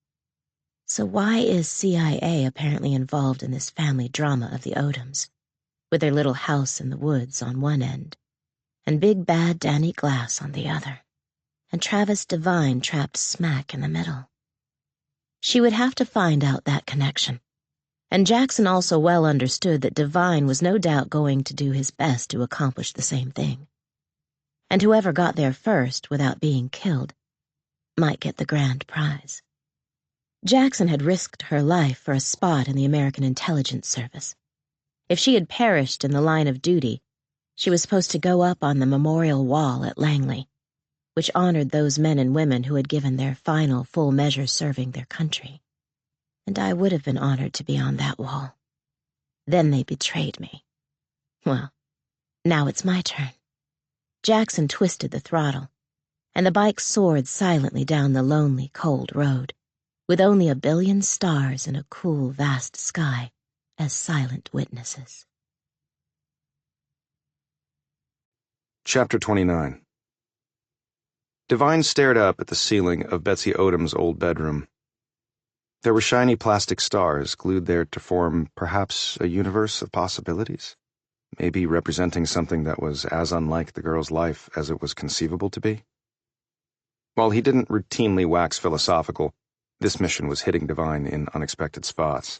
So why is CIA apparently involved in this family drama of the Odoms, with their little house in the woods on one end, and big bad Danny Glass on the other, and Travis Devine trapped smack in the middle? She would have to find out that connection, and Jackson also well understood that Devine was no doubt going to do his best to accomplish the same thing. And whoever got there first without being killed might get the grand prize. Jackson had risked her life for a spot in the American Intelligence Service. If she had perished in the line of duty, she was supposed to go up on the memorial wall at Langley, which honored those men and women who had given their final full measure serving their country. And I would have been honored to be on that wall. Then they betrayed me. Well, now it's my turn. Jackson twisted the throttle, and the bike soared silently down the lonely, cold road, with only a billion stars in a cool, vast sky as silent witnesses. Chapter 29. Devine stared up at the ceiling of Betsy Odom's old bedroom. There were shiny plastic stars glued there to form perhaps a universe of possibilities, maybe representing something that was as unlike the girl's life as it was conceivable to be. While he didn't routinely wax philosophical, this mission was hitting Devine in unexpected spots,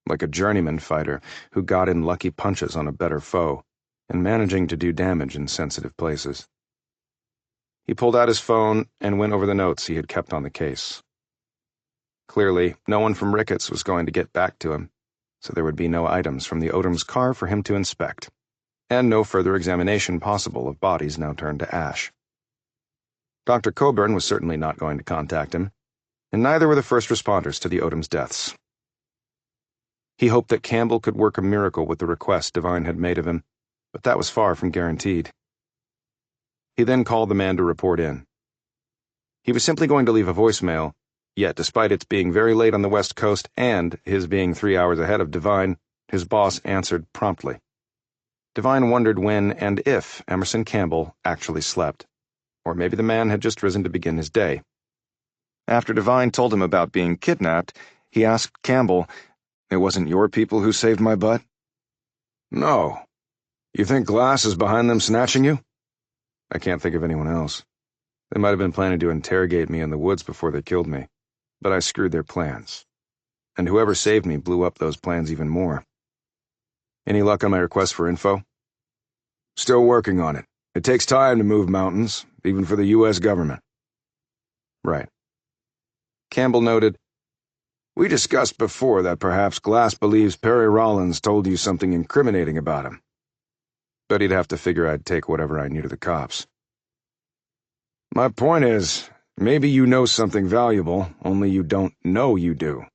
like a journeyman fighter who got in lucky punches on a better foe and managing to do damage in sensitive places. He pulled out his phone and went over the notes he had kept on the case. Clearly, no one from Ricketts was going to get back to him, so there would be no items from the Odom's car for him to inspect, and no further examination possible of bodies now turned to ash. Dr. Coburn was certainly not going to contact him, and neither were the first responders to the Odom's deaths. He hoped that Campbell could work a miracle with the request Devine had made of him, but that was far from guaranteed. He then called the man to report in. He was simply going to leave a voicemail, yet despite its being very late on the West Coast and his being 3 hours ahead of Devine, his boss answered promptly. Devine wondered when and if Emerson Campbell actually slept, or maybe the man had just risen to begin his day. After Devine told him about being kidnapped, he asked Campbell, "It wasn't your people who saved my butt?" "No. You think Glass is behind them snatching you?" "I can't think of anyone else. They might have been planning to interrogate me in the woods before they killed me, but I screwed their plans. And whoever saved me blew up those plans even more. Any luck on my request for info?" "Still working on it. It takes time to move mountains, even for the U.S. government." "Right." Campbell noted, "We discussed before that perhaps Glass believes Perry Rollins told you something incriminating about him. But he'd have to figure I'd take whatever I knew to the cops. My point is, maybe you know something valuable, only you don't know you do.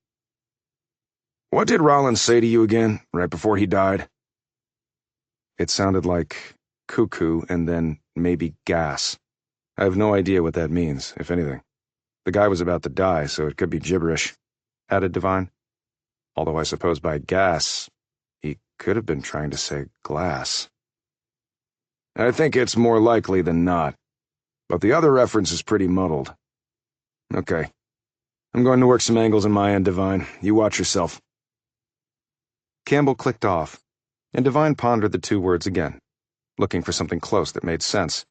What did Rollins say to you again, right before he died?" It sounded like cuckoo and then maybe gas. I have no idea what that means, if anything. The guy was about to die, so it could be gibberish," added Devine. Although I suppose by gas, he could have been trying to say glass. "I think it's more likely than not, but the other reference is pretty muddled. Okay. I'm going to work some angles on my end, Devine. You watch yourself." Campbell clicked off, and Devine pondered the two words again, looking for something close that made sense.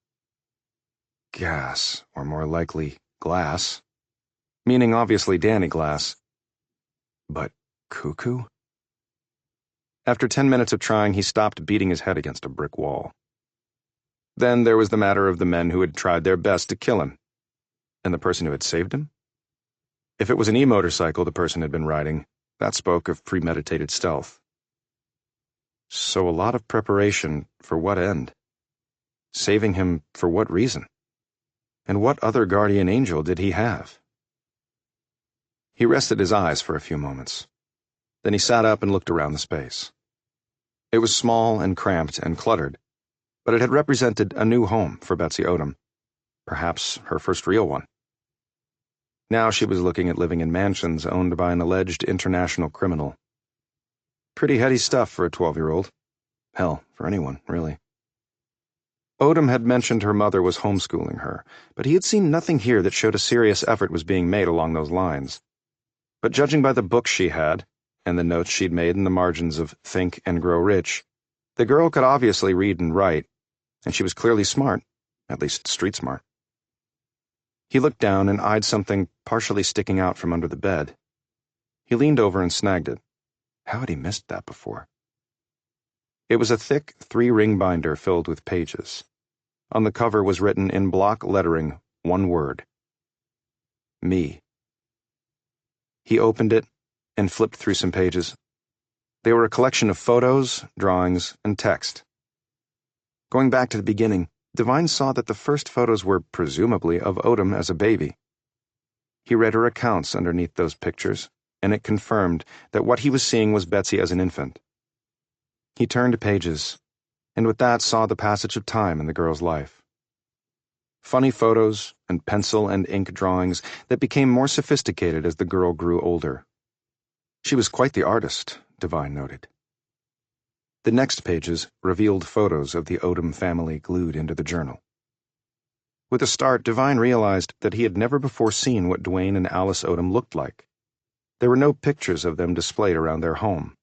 Gas, or more likely, glass, meaning obviously Danny Glass. But cuckoo? After 10 minutes of trying, he stopped beating his head against a brick wall. Then there was the matter of the men who had tried their best to kill him, and the person who had saved him? If it was an e-motorcycle the person had been riding, that spoke of premeditated stealth. So a lot of preparation for what end? Saving him for what reason? And what other guardian angel did he have? He rested his eyes for a few moments. Then he sat up and looked around the space. It was small and cramped and cluttered, but it had represented a new home for Betsy Odom, perhaps her first real one. Now she was looking at living in mansions owned by an alleged international criminal. Pretty heady stuff for a 12-year-old. Hell, for anyone, really. Odom had mentioned her mother was homeschooling her, but he had seen nothing here that showed a serious effort was being made along those lines. But judging by the books she had, and the notes she'd made in the margins of Think and Grow Rich, the girl could obviously read and write, and she was clearly smart, at least street smart. He looked down and eyed something partially sticking out from under the bed. He leaned over and snagged it. How had he missed that before? It was a thick 3-ring binder filled with pages. On the cover was written in block lettering one word: Me. He opened it and flipped through some pages. They were a collection of photos, drawings, and text. Going back to the beginning, Devine saw that the first photos were presumably of Odom as a baby. He read her accounts underneath those pictures, and it confirmed that what he was seeing was Betsy as an infant. He turned pages, and with that saw the passage of time in the girl's life. Funny photos and pencil and ink drawings that became more sophisticated as the girl grew older. She was quite the artist, Devine noted. The next pages revealed photos of the Odom family glued into the journal. With a start, Devine realized that he had never before seen what Dwayne and Alice Odom looked like. There were no pictures of them displayed around their home.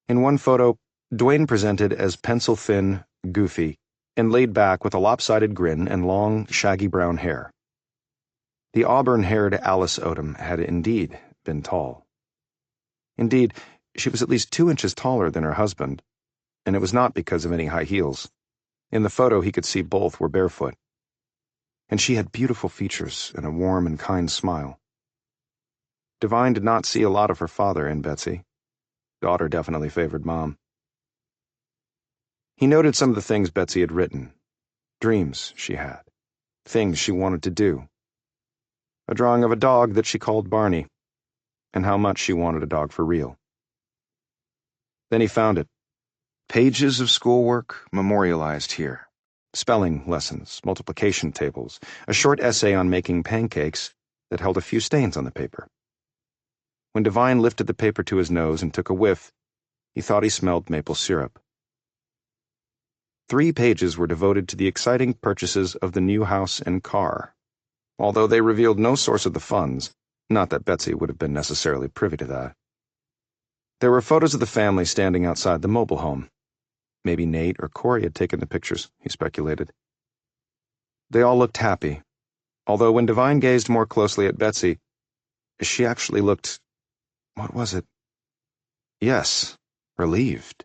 In one photo, Dwayne presented as pencil-thin, goofy, and laid back with a lopsided grin and long, shaggy brown hair. The auburn-haired Alice Odom had indeed been tall. Indeed, she was at least 2 inches taller than her husband, and it was not because of any high heels. In the photo, he could see both were barefoot. And she had beautiful features and a warm and kind smile. Devine did not see a lot of her father in Betsy. Daughter definitely favored Mom. He noted some of the things Betsy had written, dreams she had, things she wanted to do. A drawing of a dog that she called Barney, and how much she wanted a dog for real. Then he found it. Pages of schoolwork memorialized here. Spelling lessons, multiplication tables, a short essay on making pancakes that held a few stains on the paper. When Devine lifted the paper to his nose and took a whiff, he thought he smelled maple syrup. 3 pages were devoted to the exciting purchases of the new house and car, although they revealed no source of the funds, not that Betsy would have been necessarily privy to that. There were photos of the family standing outside the mobile home. Maybe Nate or Corey had taken the pictures, he speculated. They all looked happy, although when Devine gazed more closely at Betsy, she actually looked, what was it? Yes, relieved.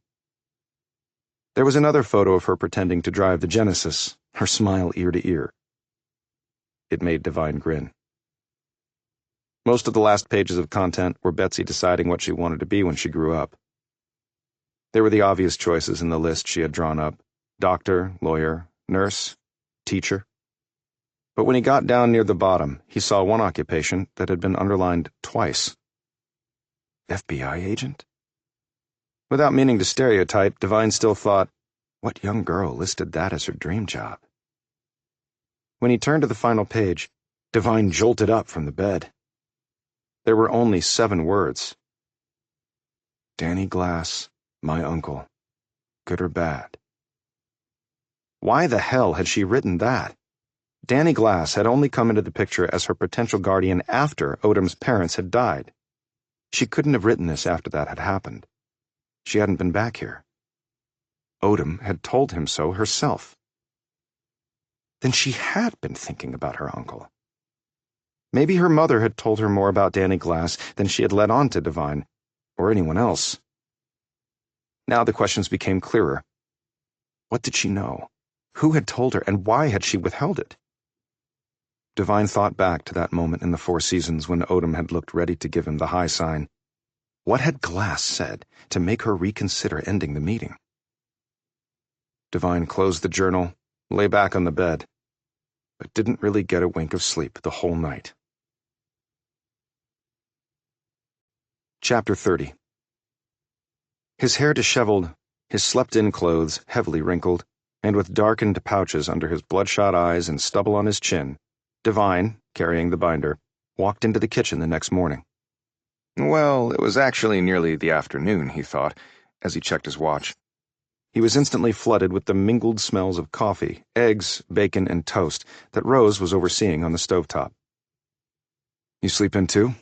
There was another photo of her pretending to drive the Genesis, her smile ear to ear. It made Devine grin. Most of the last pages of content were Betsy deciding what she wanted to be when she grew up. There were the obvious choices in the list she had drawn up: doctor, lawyer, nurse, teacher. But when he got down near the bottom, he saw one occupation that had been underlined twice. FBI agent? Without meaning to stereotype, Devine still thought, what young girl listed that as her dream job? When he turned to the final page, Devine jolted up from the bed. There were only 7 words. Danny Glass, my uncle. Good or bad? Why the hell had she written that? Danny Glass had only come into the picture as her potential guardian after Odom's parents had died. She couldn't have written this after that had happened. She hadn't been back here. Odom had told him so herself. Then she had been thinking about her uncle. Maybe her mother had told her more about Danny Glass than she had let on to Devine, or anyone else. Now the questions became clearer. What did she know? Who had told her, and why had she withheld it? Devine thought back to that moment in the Four Seasons when Odom had looked ready to give him the high sign. What had Glass said to make her reconsider ending the meeting? Devine closed the journal, lay back on the bed, but didn't really get a wink of sleep the whole night. Chapter 30. His hair disheveled, his slept-in clothes heavily wrinkled, and with darkened pouches under his bloodshot eyes and stubble on his chin, Devine, carrying the binder, walked into the kitchen the next morning. Well, it was actually nearly the afternoon, he thought, as he checked his watch. He was instantly flooded with the mingled smells of coffee, eggs, bacon, and toast that Rose was overseeing on the stovetop. "You sleeping too?"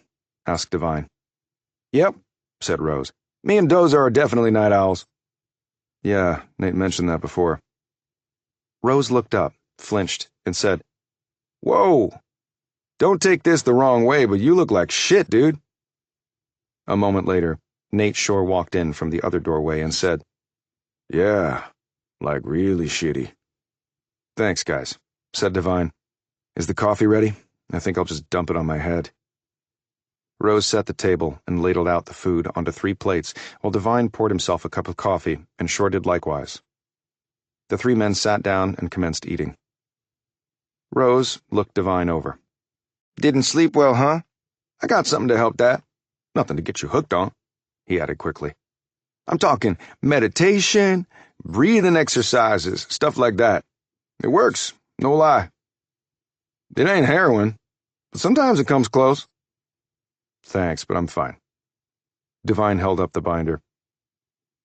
asked Devine. "Yep," said Rose. "Me and Dozer are definitely night owls." "Yeah, Nate mentioned that before." Rose looked up, flinched, and said, "Whoa! Don't take this the wrong way, but you look like shit, dude." A moment later, Nate Shore walked in from the other doorway and said, "Yeah, like really shitty." "Thanks, guys," said Devine. "Is the coffee ready? I think I'll just dump it on my head." Rose set the table and ladled out the food onto 3 plates while Devine poured himself a cup of coffee and Shore did likewise. The 3 men sat down and commenced eating. Rose looked Devine over. "Didn't sleep well, huh? I got something to help that. Nothing to get you hooked on," he added quickly. "I'm talking meditation, breathing exercises, stuff like that. It works, no lie. It ain't heroin, but sometimes it comes close." "Thanks, but I'm fine." Devine held up the binder.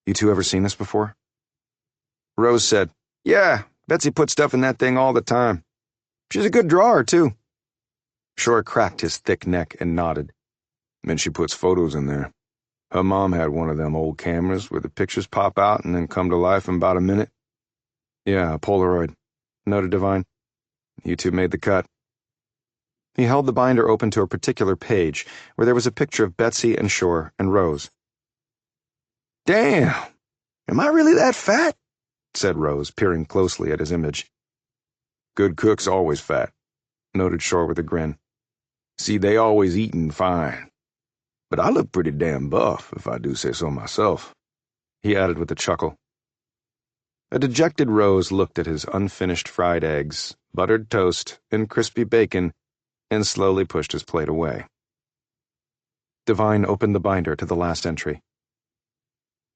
"You two ever seen this before?" Rose said, "Yeah, Betsy puts stuff in that thing all the time. She's a good drawer, too." Shore cracked his thick neck and nodded. "And she puts photos in there. Her mom had one of them old cameras where the pictures pop out and then come to life in about a minute." "Yeah, a Polaroid," noted Devine. "You two made the cut." He held the binder open to a particular page where there was a picture of Betsy and Shore and Rose. "Damn! Am I really that fat?" said Rose, peering closely at his image. "Good cooks always fat," noted Shore with a grin. "See, they always eatin' fine. But I look pretty damn buff, if I do say so myself," he added with a chuckle. A dejected Rose looked at his unfinished fried eggs, buttered toast, and crispy bacon, and slowly pushed his plate away. Devine opened the binder to the last entry.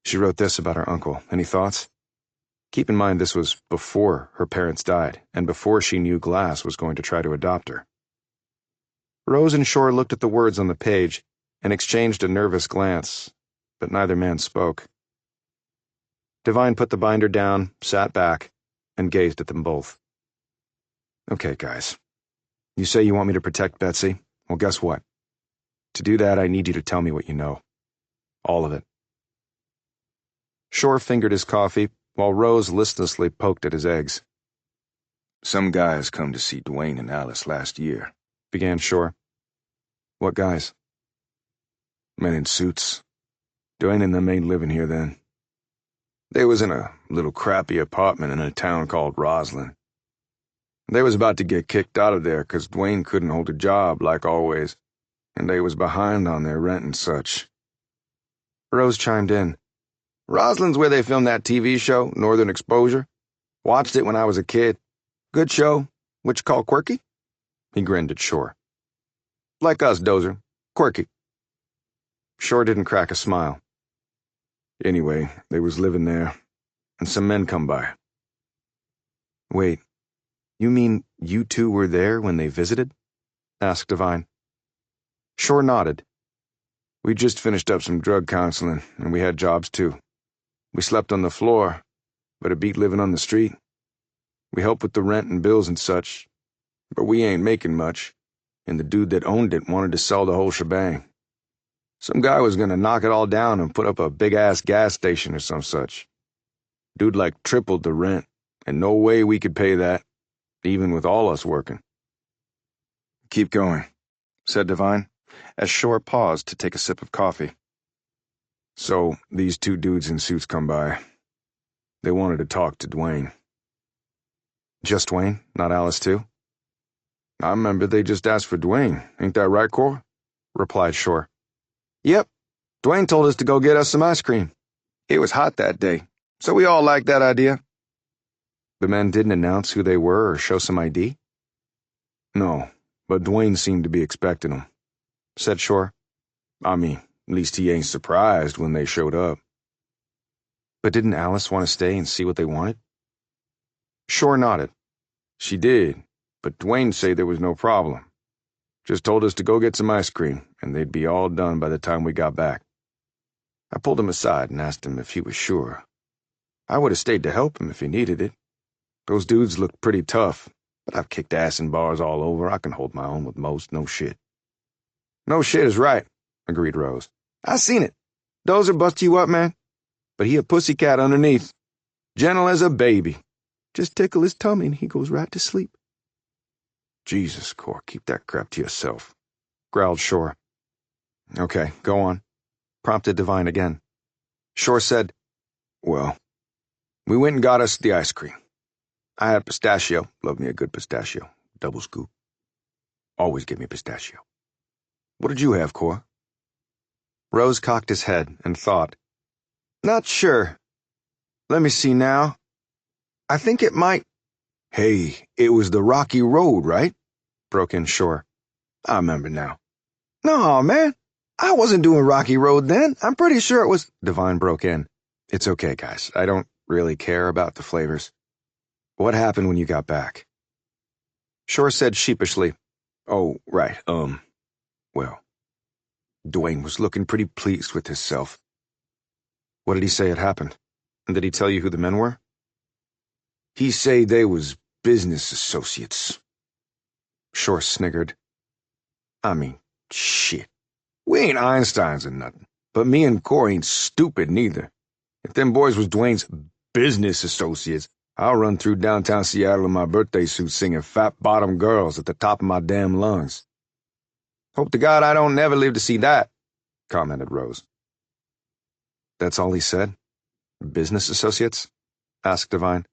"She wrote this about her uncle. Any thoughts? Keep in mind this was before her parents died, and before she knew Glass was going to try to adopt her." Rose and Shore looked at the words on the page and exchanged a nervous glance, but neither man spoke. Devine put the binder down, sat back, and gazed at them both. "Okay, guys. You say you want me to protect Betsy? Well, guess what? To do that, I need you to tell me what you know. All of it." Shore fingered his coffee, while Rose listlessly poked at his eggs. "Some guys come to see Dwayne and Alice last year," began Shore. "What guys?" "Men in suits. Dwayne and them ain't living here then. They was in a little crappy apartment in a town called Roslyn. They was about to get kicked out of there 'cause Dwayne couldn't hold a job like always, and they was behind on their rent and such." Rose chimed in. "Roslyn's where they filmed that TV show, Northern Exposure. Watched it when I was a kid. Good show. What you call quirky?" He grinned at Shore. "Like us, Dozer. Quirky." Shore didn't crack a smile. "Anyway, they was living there, and some men come by." "Wait, you mean you two were there when they visited?" asked Devine. Shore nodded. "We just finished up some drug counseling, and we had jobs too. We slept on the floor, but it beat living on the street. We helped with the rent and bills and such, but we ain't making much, and the dude that owned it wanted to sell the whole shebang. Some guy was gonna knock it all down and put up a big-ass gas station or some such. Dude like tripled the rent, and no way we could pay that, even with all us working." "Keep going," said Devine, as Shore paused to take a sip of coffee. "So, these 2 dudes in suits come by. They wanted to talk to Dwayne." "Just Dwayne, not Alice too?" I remember they just asked for Dwayne. Ain't that right, Cor? Replied Shore. Yep. Dwayne told us to go get us some ice cream. It was hot that day, so we all liked that idea. The men didn't announce who they were or show some ID? No, but Dwayne seemed to be expecting them, said Shore. I mean, at least he ain't surprised when they showed up. But didn't Alice want to stay and see what they wanted? Shore nodded. She did, but Dwayne said there was no problem. Just told us to go get some ice cream, and they'd be all done by the time we got back. I pulled him aside and asked him if he was sure. I would have stayed to help him if he needed it. Those dudes look pretty tough, but I've kicked ass in bars all over. I can hold my own with most, no shit. No shit is right, agreed Rose. I seen it. Dozer bust you up, man. But he a pussycat underneath. Gentle as a baby. Just tickle his tummy and he goes right to sleep. Jesus, Cor, keep that crap to yourself, growled Shore. Okay, go on, prompted Divine again. Shore said, well, we went and got us the ice cream. I had pistachio. Love me a good pistachio. Double scoop. Always give me pistachio. What did you have, Cor? Rose cocked his head and thought. Not sure. Let me see now. I think it might... Hey, it was the rocky road, right? Broke in Shore. I remember now. No, man. I wasn't doing rocky road then. I'm pretty sure it was... Divine broke in. It's okay, guys. I don't really care about the flavors. What happened when you got back? Shore said sheepishly, oh, right, well, Dwayne was looking pretty pleased with himself. What did he say had happened? And did he tell you who the men were? He say they was business associates. Shore sniggered. I mean, shit. We ain't Einsteins or nothing, but me and Cor ain't stupid neither. If them boys was Dwayne's business associates, I'll run through downtown Seattle in my birthday suit singing fat-bottom girls at the top of my damn lungs. Hope to God I don't never live to see that, commented Rose. That's all he said? Business associates? Asked Divine.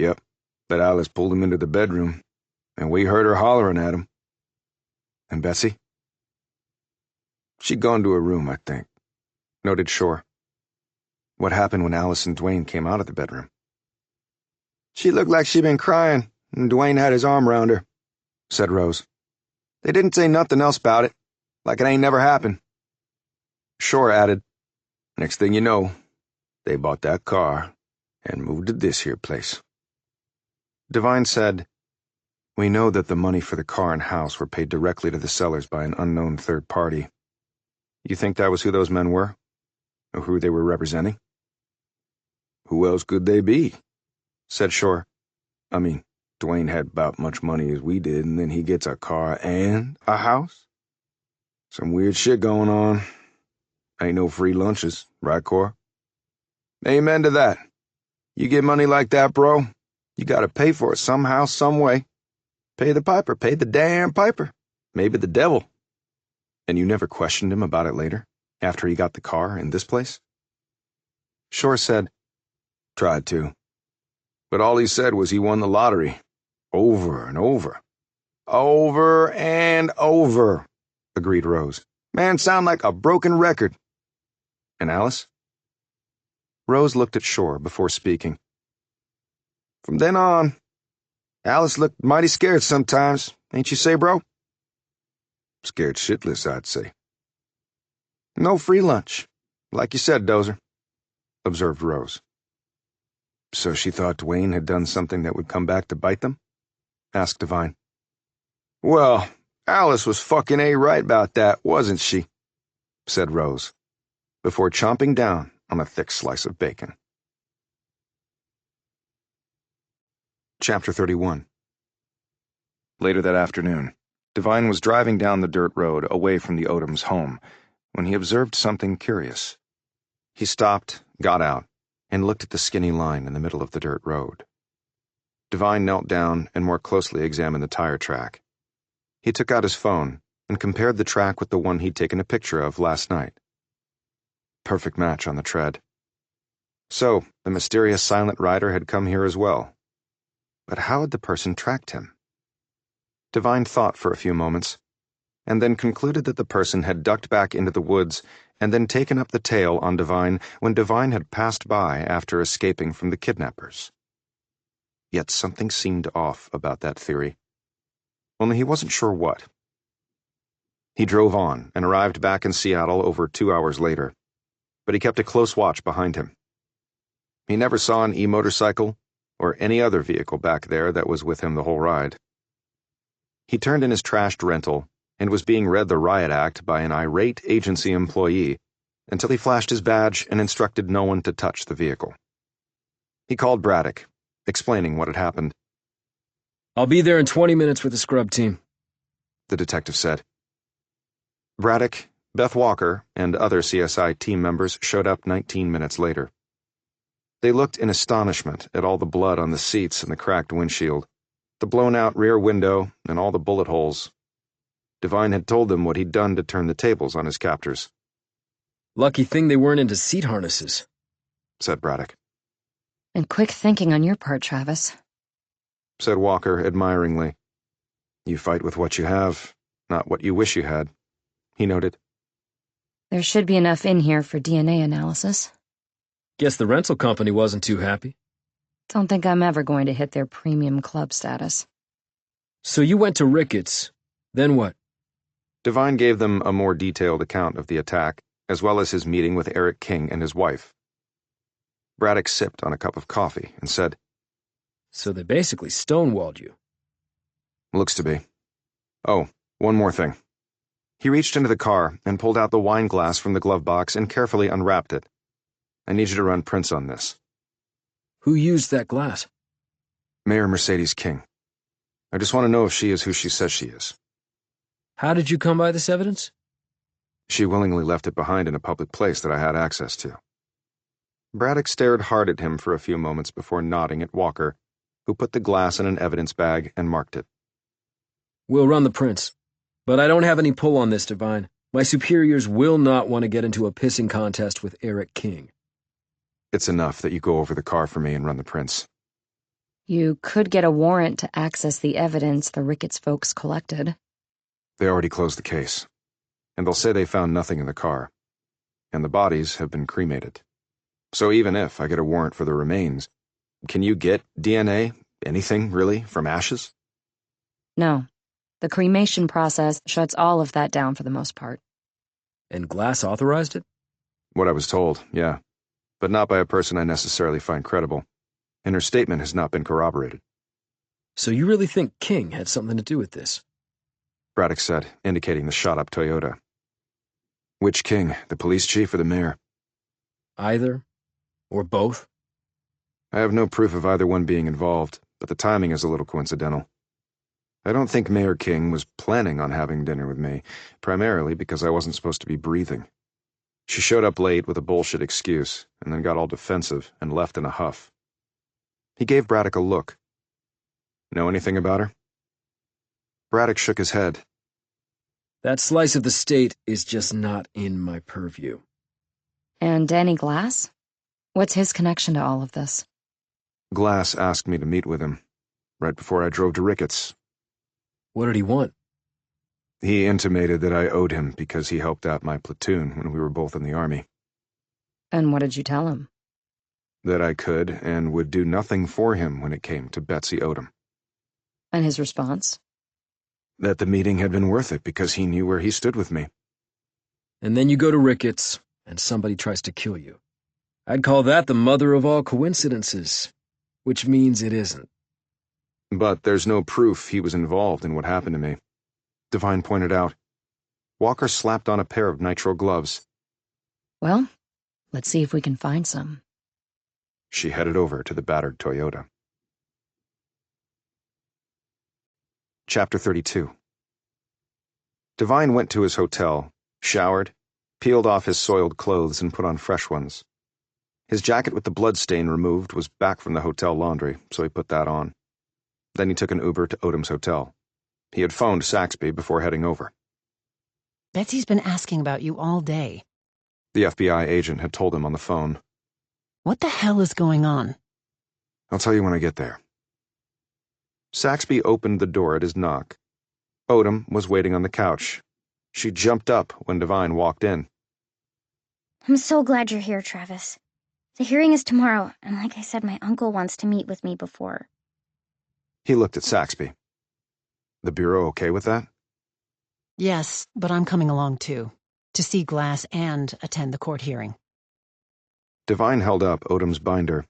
Yep, but Alice pulled him into the bedroom, and we heard her hollering at him. And Betsy? She'd gone to her room, I think, noted Shore. What happened when Alice and Dwayne came out of the bedroom? She looked like she'd been crying, and Dwayne had his arm around her, said Rose. They didn't say nothing else about it, like it ain't never happened. Shore added, next thing you know, they bought that car and moved to this here place. Divine said, we know that the money for the car and house were paid directly to the sellers by an unknown third party. You think that was who those men were? Or who they were representing? Who else could they be? Said Shore. I mean, Dwayne had about much money as we did, and then he gets a car and a house? Some weird shit going on. Ain't no free lunches, right, Cor? Amen to that. You get money like that, bro, you gotta pay for it somehow, some way. Pay the piper, pay the damn piper. Maybe the devil. And you never questioned him about it later, after he got the car in this place? Shore said, tried to. But all he said was he won the lottery. Over and over. Over and over, agreed Rose. Man, sound like a broken record. And Alice? Rose looked at Shore before speaking. From then on, Alice looked mighty scared sometimes, ain't you say, bro? Scared shitless, I'd say. No free lunch, like you said, Dozer, observed Rose. So she thought Dwayne had done something that would come back to bite them? Asked Divine. Well, Alice was fucking right about that, wasn't she? Said Rose, before chomping down on a thick slice of bacon. Chapter 31. Later that afternoon, Divine was driving down the dirt road away from the Odoms' home when he observed something curious. He stopped, got out, and looked at the skinny line in the middle of the dirt road. Divine knelt down and more closely examined the tire track. He took out his phone and compared the track with the one he'd taken a picture of last night. Perfect match on the tread. So, the mysterious silent rider had come here as well. But how had the person tracked him? Devine thought for a few moments, and then concluded that the person had ducked back into the woods and then taken up the tail on Devine when Devine had passed by after escaping from the kidnappers. Yet something seemed off about that theory, only he wasn't sure what. He drove on and arrived back in Seattle over 2 hours later, but he kept a close watch behind him. He never saw an e-motorcycle or any other vehicle back there that was with him the whole ride. He turned in his trashed rental and was being read the riot act by an irate agency employee until he flashed his badge and instructed no one to touch the vehicle. He called Braddock, explaining what had happened. "I'll be there in 20 minutes with the scrub team," the detective said. Braddock, Beth Walker, and other CSI team members showed up 19 minutes later. They looked in astonishment at all the blood on the seats and the cracked windshield, the blown-out rear window, and all the bullet holes. Devine had told them what he'd done to turn the tables on his captors. "Lucky thing they weren't into seat harnesses," said Braddock. And quick thinking on your part, Travis. Said Walker admiringly. You fight with what you have, not what you wish you had, he noted. There should be enough in here for DNA analysis. Guess the rental company wasn't too happy. Don't think I'm ever going to hit their premium club status. So you went to Ricketts. Then what? Devine gave them a more detailed account of the attack, as well as his meeting with Eric King and his wife. Braddock sipped on a cup of coffee and said, So they basically stonewalled you. Looks to be. Oh, one more thing. He reached into the car and pulled out the wine glass from the glove box and carefully unwrapped it. I need you to run prints on this. Who used that glass? Mayor Mercedes King. I just want to know if she is who she says she is. How did you come by this evidence? She willingly left it behind in a public place that I had access to. Braddock stared hard at him for a few moments before nodding at Walker, who put the glass in an evidence bag and marked it. We'll run the prints. But I don't have any pull on this, Devine. My superiors will not want to get into a pissing contest with Eric King. It's enough that you go over the car for me and run the prints. You could get a warrant to access the evidence the Ricketts folks collected. They already closed the case, and they'll say they found nothing in the car, and the bodies have been cremated. So even if I get a warrant for the remains, can you get DNA, anything really, from ashes? No. The cremation process shuts all of that down for the most part. And Glass authorized it? What I was told, yeah. But not by a person I necessarily find credible, and her statement has not been corroborated. So you really think King had something to do with this? Braddock said, indicating the shot-up Toyota. Which King, the police chief or the mayor? Either. Or both. I have no proof of either one being involved, but the timing is a little coincidental. I don't think Mayor King was planning on having dinner with me, primarily because I wasn't supposed to be breathing. She showed up late with a bullshit excuse, and then got all defensive and left in a huff. He gave Braddock a look. Know anything about her? Braddock shook his head. That slice of the state is just not in my purview. And Danny Glass? What's his connection to all of this? Glass asked me to meet with him, right before I drove to Ricketts. What did he want? He intimated that I owed him because he helped out my platoon when we were both in the Army. And what did you tell him? That I could and would do nothing for him when it came to Betsy Odom. And his response? That the meeting had been worth it because he knew where he stood with me. And then you go to Ricketts, and somebody tries to kill you. I'd call that the mother of all coincidences, which means it isn't. But there's no proof he was involved in what happened to me, Devine pointed out. Walker slapped on a pair of nitrile gloves. Well, let's see if we can find some. She headed over to the battered Toyota. Chapter 32. Devine went to his hotel, showered, peeled off his soiled clothes and put on fresh ones. His jacket with the blood stain removed was back from the hotel laundry, so he put that on. Then he took an Uber to Odom's hotel. He had phoned Saxby before heading over. Betsy's been asking about you all day. The FBI agent had told him on the phone. What the hell is going on? I'll tell you when I get there. Saxby opened the door at his knock, Odom was waiting on the couch. She jumped up when Divine walked in. I'm so glad you're here, Travis. The hearing is tomorrow, and like I said, my uncle wants to meet with me before. He looked at Saxby. The Bureau okay with that? Yes, but I'm coming along too, to see Glass and attend the court hearing. Divine held up Odom's binder.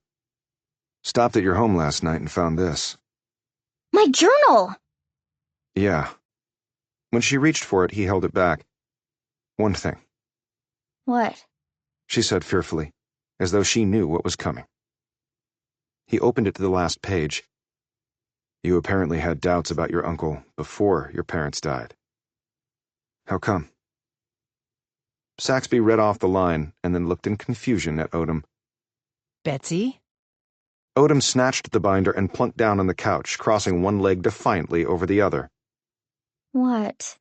Stopped at your home last night and found this. My journal! Yeah. When she reached for it, he held it back. One thing, What? she said fearfully, as though she knew what was coming. He opened it to the last page. You apparently had doubts about your uncle before your parents died. How come? Saxby read off the line and then looked in confusion at Odom. Betsy? Odom snatched the binder and plunked down on the couch, crossing one leg defiantly over the other. What?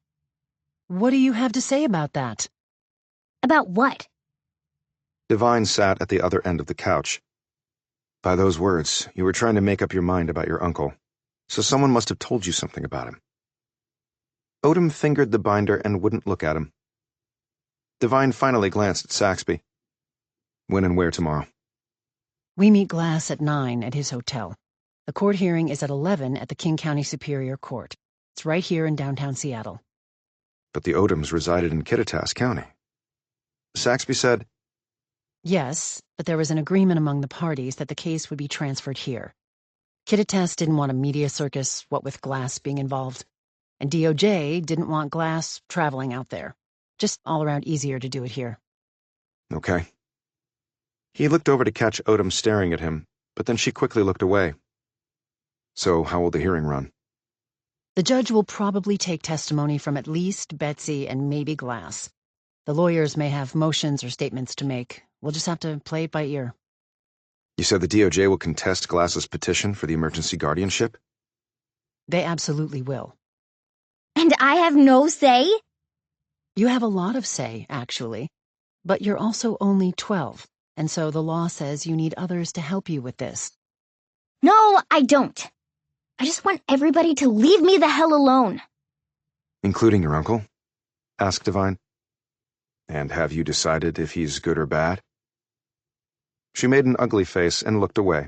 What do you have to say about that? About what? Divine sat at the other end of the couch. By those words, you were trying to make up your mind about your uncle, so someone must have told you something about him. Odom fingered the binder and wouldn't look at him. Divine finally glanced at Saxby. When and where tomorrow? We meet Glass at 9 at his hotel. The court hearing is at 11 at the King County Superior Court. It's right here in downtown Seattle. But the Odoms resided in Kittitas County. Saxby said, Yes, but there was an agreement among the parties that the case would be transferred here. Kittitas didn't want a media circus, what with Glass being involved. And DOJ didn't want Glass traveling out there. Just all around easier to do it here. Okay. He looked over to catch Odom staring at him, but then she quickly looked away. So how will the hearing run? The judge will probably take testimony from at least Betsy and maybe Glass. The lawyers may have motions or statements to make. We'll just have to play it by ear. You said the DOJ will contest Glass's petition for the emergency guardianship? They absolutely will. And I have no say? You have a lot of say, actually. But you're also only 12, and so the law says you need others to help you with this. No, I don't. I just want everybody to leave me the hell alone. Including your uncle? Asked Divine. And have you decided if he's good or bad? She made an ugly face and looked away.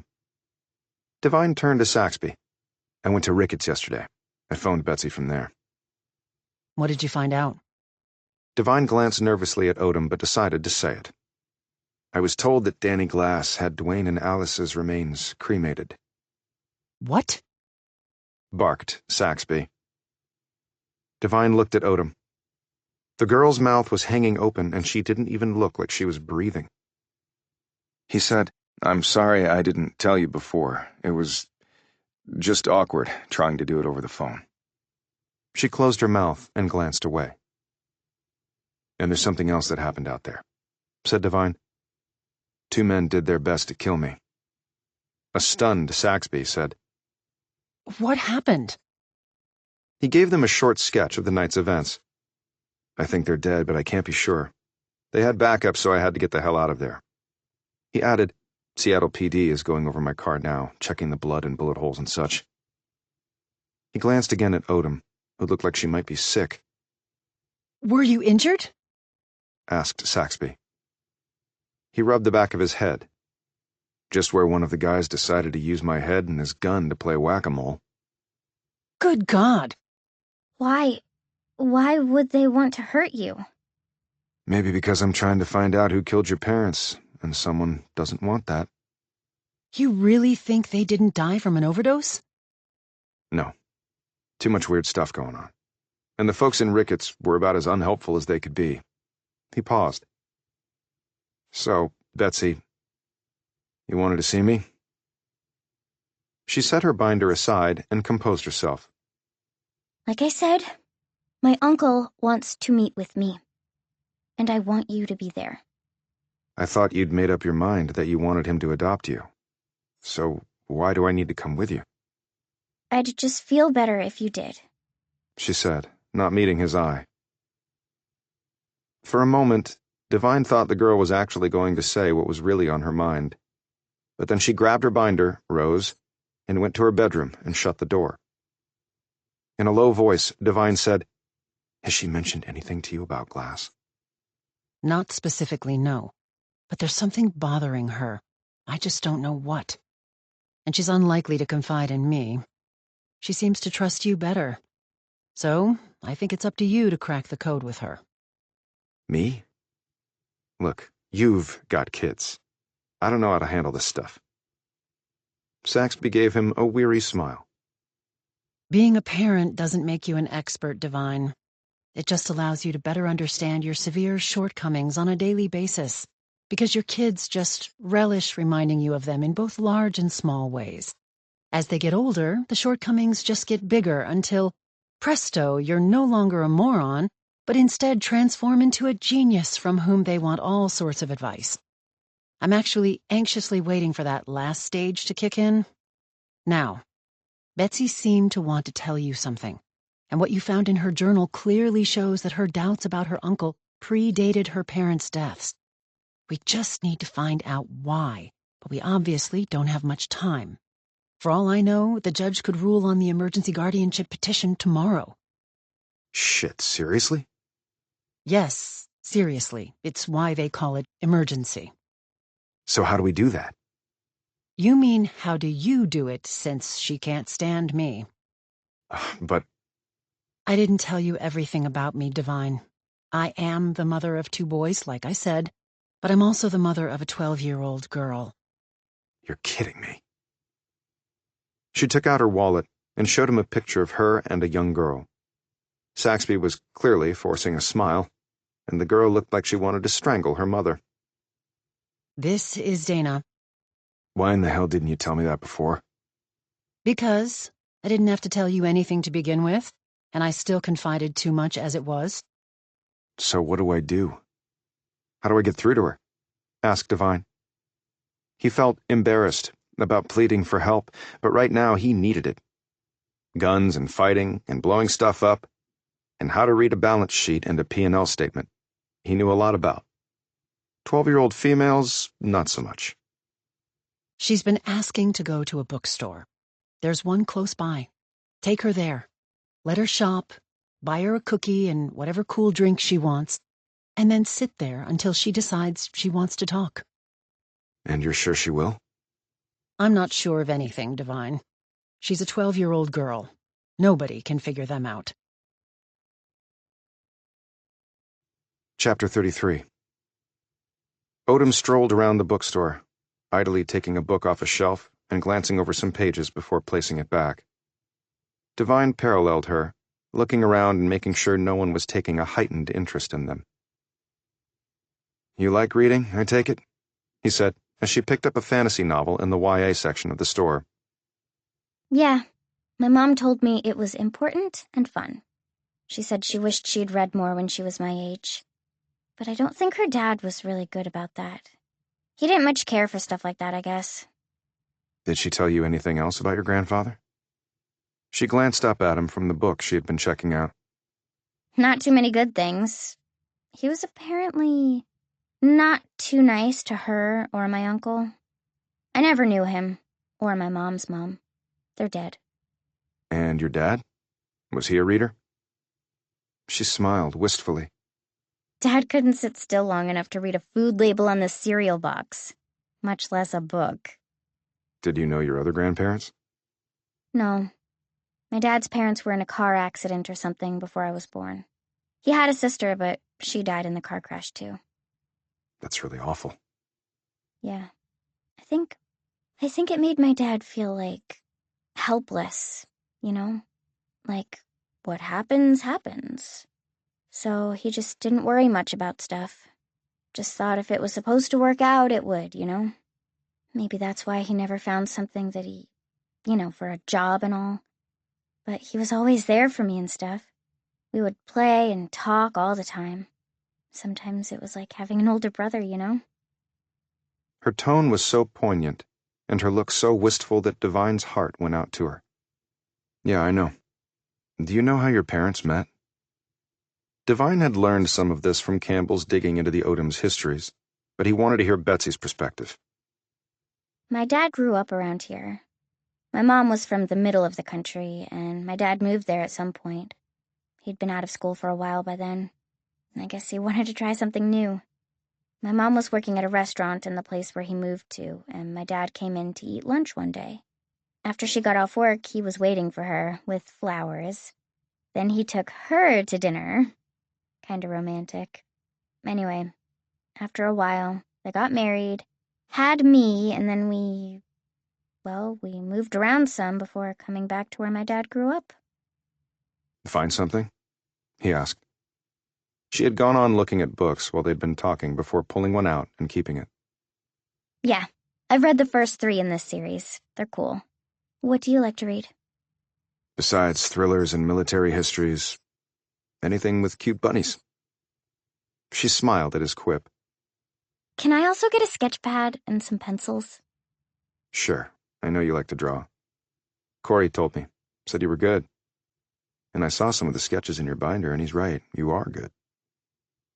Divine turned to Saxby. I went to Ricketts yesterday. I phoned Betsy from there. What did you find out? Divine glanced nervously at Odom but decided to say it. I was told that Danny Glass had Dwayne and Alice's remains cremated. What? Barked Saxby. Divine looked at Odom. The girl's mouth was hanging open and she didn't even look like she was breathing. He said, I'm sorry I didn't tell you before. It was just awkward trying to do it over the phone. She closed her mouth and glanced away. And there's something else that happened out there, said Divine. 2 men did their best to kill me. A stunned Saxby said. What happened? He gave them a short sketch of the night's events. I think they're dead, but I can't be sure. They had backup, so I had to get the hell out of there. He added, Seattle PD is going over my car now, checking the blood and bullet holes and such. He glanced again at Odom, who looked like she might be sick. Were you injured? Asked Saxby. He rubbed the back of his head. Just where one of the guys decided to use my head and his gun to play whack-a-mole. Good God. Why would they want to hurt you? Maybe because I'm trying to find out who killed your parents, and someone doesn't want that. You really think they didn't die from an overdose? No. Too much weird stuff going on. And the folks in Ricketts were about as unhelpful as they could be. He paused. So, Betsy, you wanted to see me? She set her binder aside and composed herself. Like I said, my uncle wants to meet with me. And I want you to be there. I thought you'd made up your mind that you wanted him to adopt you. So, why do I need to come with you? I'd just feel better if you did. She said, not meeting his eye. For a moment, Divine thought the girl was actually going to say what was really on her mind. But then she grabbed her binder, rose, and went to her bedroom and shut the door. In a low voice, Devine said, "Has she mentioned anything to you about Glass?" Not specifically, no. But there's something bothering her. I just don't know what. And she's unlikely to confide in me. She seems to trust you better. So, I think it's up to you to crack the code with her. Me? Look, you've got kids. I don't know how to handle this stuff. Saxby gave him a weary smile. Being a parent doesn't make you an expert, Devine. It just allows you to better understand your severe shortcomings on a daily basis, because your kids just relish reminding you of them in both large and small ways. As they get older, the shortcomings just get bigger until, presto, you're no longer a moron, but instead transform into a genius from whom they want all sorts of advice. I'm actually anxiously waiting for that last stage to kick in. Now, Betsy seemed to want to tell you something, and what you found in her journal clearly shows that her doubts about her uncle predated her parents' deaths. We just need to find out why, but we obviously don't have much time. For all I know, the judge could rule on the emergency guardianship petition tomorrow. Shit, seriously? Yes, seriously, it's why they call it emergency. So how do we do that? You mean, how do you do it, since she can't stand me? But I didn't tell you everything about me, Devine. I am the mother of 2 boys, like I said, but I'm also the mother of a 12-year-old girl. you're kidding me. She took out her wallet and showed him a picture of her and a young girl. Saxby was clearly forcing a smile, and the girl looked like she wanted to strangle her mother. This is Dana. Why in the hell didn't you tell me that before? Because I didn't have to tell you anything to begin with, and I still confided too much as it was. So what do I do? How do I get through to her? Asked Devine. He felt embarrassed about pleading for help, but right now he needed it. Guns and fighting and blowing stuff up, and how to read a balance sheet and a P&L statement. He knew a lot about. 12-year-old females, not so much. She's been asking to go to a bookstore. There's one close by. Take her there. Let her shop, buy her a cookie and whatever cool drink she wants, and then sit there until she decides she wants to talk. And you're sure she will? I'm not sure of anything, Devine. She's a 12-year-old girl. Nobody can figure them out. Chapter 33. Odom strolled around the bookstore, idly taking a book off a shelf and glancing over some pages before placing it back. Devine paralleled her, looking around and making sure no one was taking a heightened interest in them. "You like reading, I take it?" he said, as she picked up a fantasy novel in the YA section of the store. Yeah, my mom told me it was important and fun. She said she wished she'd read more when she was my age. But I don't think her dad was really good about that. He didn't much care for stuff like that, I guess. Did she tell you anything else about your grandfather? She glanced up at him from the book she had been checking out. Not too many good things. He was apparently not too nice to her or my uncle. I never knew him, or my mom's mom. They're dead. And your dad? Was he a reader? She smiled wistfully. Dad couldn't sit still long enough to read a food label on the cereal box, much less a book. Did you know your other grandparents? No. My dad's parents were in a car accident or something before I was born. He had a sister, but she died in the car crash too. That's really awful. Yeah. I think it made my dad feel like helpless, you know? Like, what happens, happens. So he just didn't worry much about stuff. Just thought if it was supposed to work out, it would, you know? Maybe that's why he never found something that he, for a job and all. But he was always there for me and stuff. We would play and talk all the time. Sometimes it was like having an older brother, you know? Her tone was so poignant, and her look so wistful that Devine's heart went out to her. Yeah, I know. Do you know how your parents met? Devine had learned some of this from Campbell's digging into the Odom's histories, but he wanted to hear Betsy's perspective. My dad grew up around here. My mom was from the middle of the country, and my dad moved there at some point. He'd been out of school for a while by then. I guess he wanted to try something new. My mom was working at a restaurant in the place where he moved to, and my dad came in to eat lunch one day. After she got off work, he was waiting for her with flowers. Then he took her to dinner. Kinda romantic. Anyway, after a while, they got married, had me, and then we moved around some before coming back to where my dad grew up. Find something? He asked. She had gone on looking at books while they'd been talking before pulling one out and keeping it. Yeah, I've read the first 3 in this series. They're cool. What do you like to read? Besides thrillers and military histories, anything with cute bunnies. She smiled at his quip. Can I also get a sketch pad and some pencils? Sure, I know you like to draw. Corey told me, said you were good. And I saw some of the sketches in your binder, and he's right, you are good.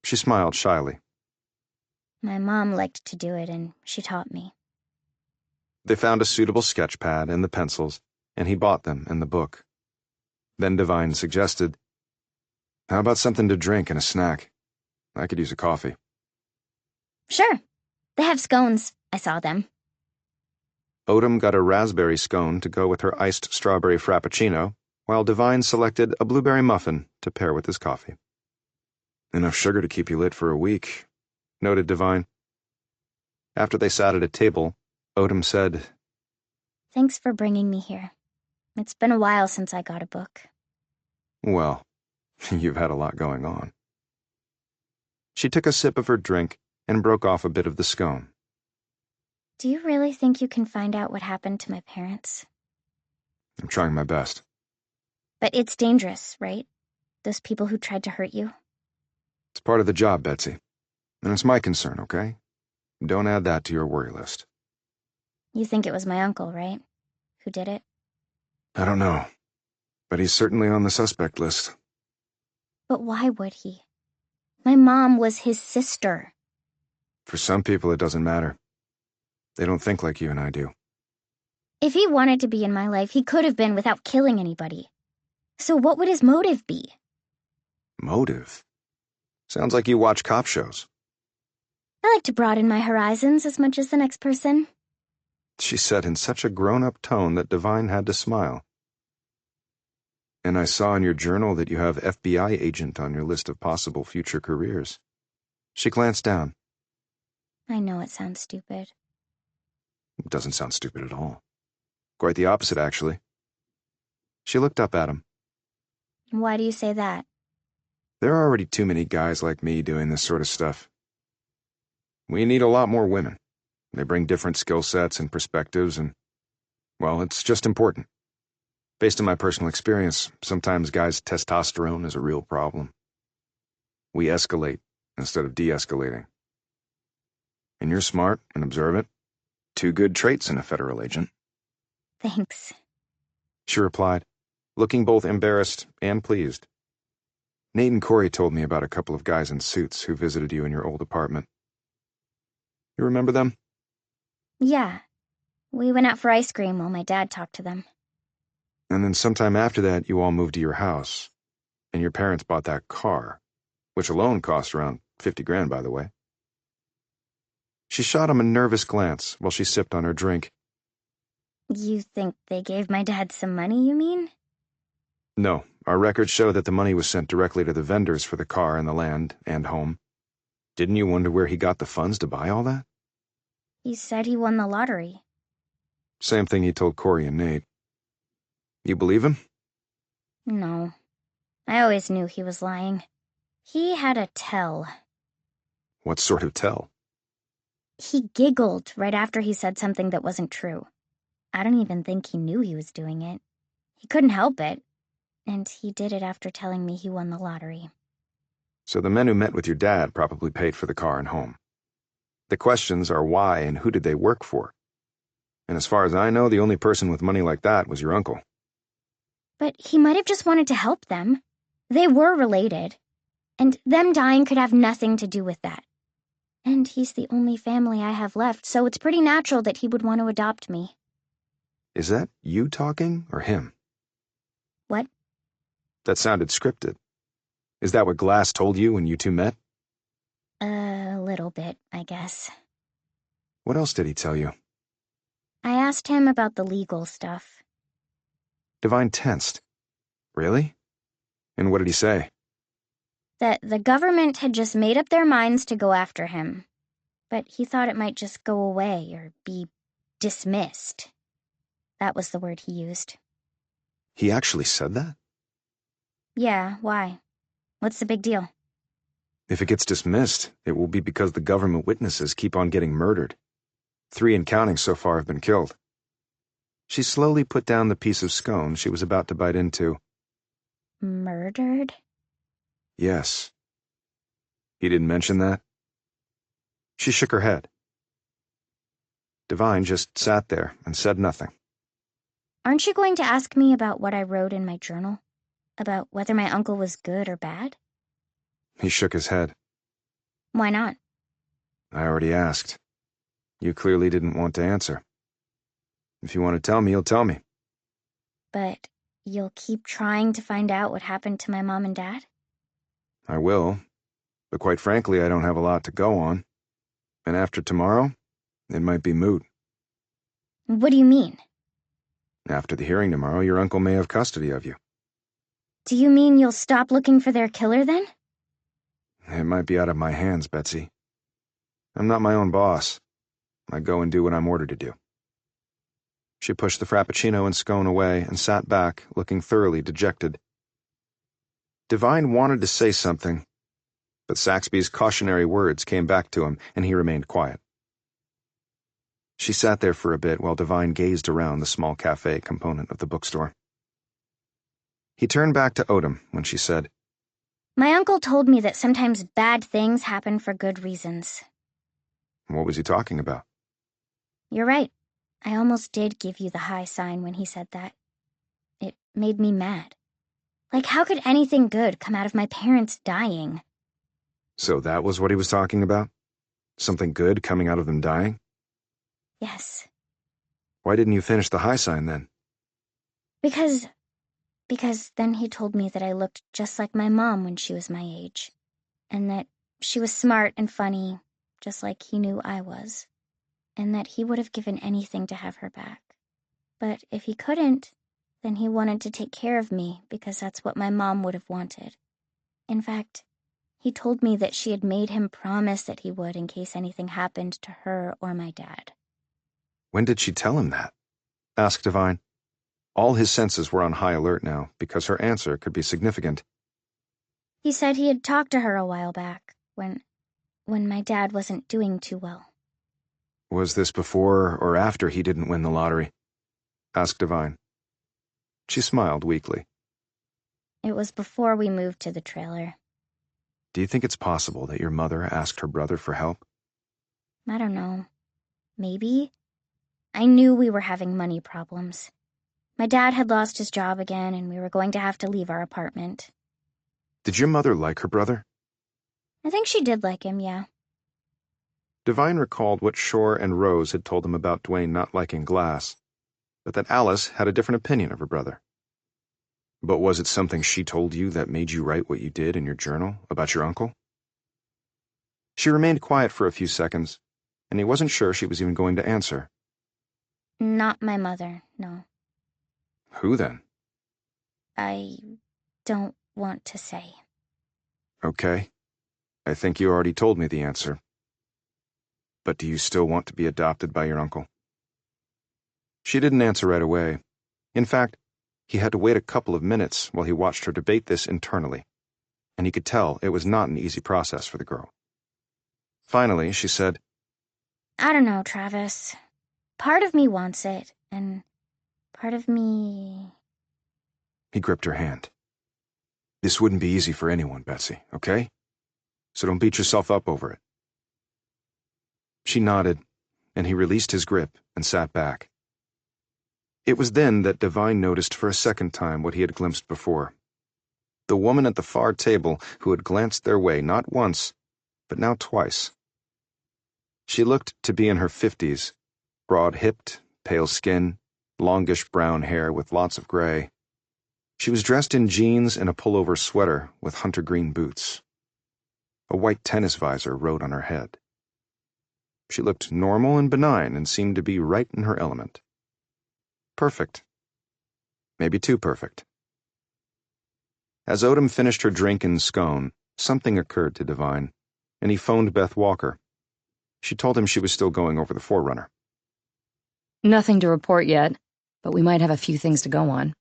She smiled shyly. My mom liked to do it, and she taught me. They found a suitable sketch pad and the pencils, and he bought them and the book. Then Devine suggested, "How about something to drink and a snack? I could use a coffee." Sure. They have scones. I saw them. Odom got a raspberry scone to go with her iced strawberry frappuccino, while Devine selected a blueberry muffin to pair with his coffee. "Enough sugar to keep you lit for a week," noted Devine. After they sat at a table, Odom said, Thanks for bringing me here. It's been a while since I got a book. "Well, you've had a lot going on." She took a sip of her drink and broke off a bit of the scone. Do you really think you can find out what happened to my parents? "I'm trying my best." But it's dangerous, right? Those people who tried to hurt you? It's part of the job, Betsy. And it's my concern, okay? Don't add that to your worry list. You think it was my uncle, right? Who did it? I don't know, but he's certainly on the suspect list. But why would he? My mom was his sister. For some people, it doesn't matter. They don't think like you and I do. If he wanted to be in my life, he could have been without killing anybody. So what would his motive be? Motive? Sounds like you watch cop shows. I like to broaden my horizons as much as the next person. She said in such a grown-up tone that Devine had to smile. And I saw in your journal that you have FBI agent on your list of possible future careers. She glanced down. I know it sounds stupid. It doesn't sound stupid at all. Quite the opposite, actually. She looked up at him. Why do you say that? There are already too many guys like me doing this sort of stuff. We need a lot more women. They bring different skill sets and perspectives, and, well, it's just important. Based on my personal experience, sometimes guys' testosterone is a real problem. We escalate instead of de-escalating. And you're smart and observant. 2 good traits in a federal agent. Thanks. She replied, looking both embarrassed and pleased. Nate and Corey told me about a couple of guys in suits who visited you in your old apartment. You remember them? Yeah. We went out for ice cream while my dad talked to them. And then sometime after that, you all moved to your house, and your parents bought that car, which alone cost around 50 grand, by the way. She shot him a nervous glance while she sipped on her drink. You think they gave my dad some money, you mean? No, our records show that the money was sent directly to the vendors for the car and the land and home. Didn't you wonder where he got the funds to buy all that? He said he won the lottery. Same thing he told Corey and Nate. You believe him? No. I always knew he was lying. He had a tell. What sort of tell? He giggled right after he said something that wasn't true. I don't even think he knew he was doing it. He couldn't help it. And he did it after telling me he won the lottery. So the men who met with your dad probably paid for the car and home. The questions are why and who did they work for? And as far as I know, the only person with money like that was your uncle. But he might have just wanted to help them. They were related. And them dying could have nothing to do with that. And he's the only family I have left, so it's pretty natural that he would want to adopt me. Is that you talking or him? What? That sounded scripted. Is that what Glass told you when you two met? A little bit, I guess. What else did he tell you? I asked him about the legal stuff. Divine tensed. Really? And what did he say? That the government had just made up their minds to go after him. But he thought it might just go away or be dismissed. That was the word he used. He actually said that? Yeah, why? What's the big deal? If it gets dismissed, it will be because the government witnesses keep on getting murdered. 3 and counting so far have been killed. She slowly put down the piece of scone she was about to bite into. Murdered? Yes. He didn't mention that? She shook her head. Divine just sat there and said nothing. Aren't you going to ask me about what I wrote in my journal? About whether my uncle was good or bad? He shook his head. Why not? I already asked. You clearly didn't want to answer. If you want to tell me, you'll tell me. But you'll keep trying to find out what happened to my mom and dad? I will, but quite frankly, I don't have a lot to go on. And after tomorrow, it might be moot. What do you mean? After the hearing tomorrow, your uncle may have custody of you. Do you mean you'll stop looking for their killer then? It might be out of my hands, Betsy. I'm not my own boss. I go and do what I'm ordered to do. She pushed the frappuccino and scone away and sat back, looking thoroughly dejected. Divine wanted to say something, but Saxby's cautionary words came back to him, and he remained quiet. She sat there for a bit while Divine gazed around the small cafe component of the bookstore. He turned back to Odom when she said, My uncle told me that sometimes bad things happen for good reasons. What was he talking about? You're right. I almost did give you the high sign when he said that. It made me mad. Like, how could anything good come out of my parents dying? So that was what he was talking about? Something good coming out of them dying? Yes. Why didn't you finish the high sign then? Because then he told me that I looked just like my mom when she was my age, and that she was smart and funny, just like he knew I was, and that he would have given anything to have her back. But if he couldn't, then he wanted to take care of me because that's what my mom would have wanted. In fact, he told me that she had made him promise that he would in case anything happened to her or my dad. When did she tell him that? Asked Divine. All his senses were on high alert now, because her answer could be significant. He said he had talked to her a while back, when my dad wasn't doing too well. Was this before or after he didn't win the lottery? Asked Divine. She smiled weakly. It was before we moved to the trailer. Do you think it's possible that your mother asked her brother for help? I don't know. Maybe? I knew we were having money problems. My dad had lost his job again, and we were going to have to leave our apartment. Did your mother like her brother? I think she did like him, yeah. Divine recalled what Shore and Rose had told him about Dwayne not liking Glass, but that Alice had a different opinion of her brother. But was it something she told you that made you write what you did in your journal about your uncle? She remained quiet for a few seconds, and he wasn't sure she was even going to answer. Not my mother, no. Who then? I don't want to say. Okay. I think you already told me the answer. But do you still want to be adopted by your uncle? She didn't answer right away. In fact, he had to wait a couple of minutes while he watched her debate this internally, and he could tell it was not an easy process for the girl. Finally, she said, I don't know, Travis. Part of me wants it, and part of me... He gripped her hand. This wouldn't be easy for anyone, Betsy, okay? So don't beat yourself up over it. She nodded, and he released his grip and sat back. It was then that Divine noticed for a second time what he had glimpsed before. The woman at the far table who had glanced their way not once, but now twice. She looked to be in her 50s, broad-hipped, pale skin, longish brown hair with lots of gray. She was dressed in jeans and a pullover sweater with hunter green boots. A white tennis visor rode on her head. She looked normal and benign and seemed to be right in her element. Perfect. Maybe too perfect. As Odom finished her drink and scone, something occurred to Devine, and he phoned Beth Walker. She told him she was still going over the Forerunner. Nothing to report yet, but we might have a few things to go on.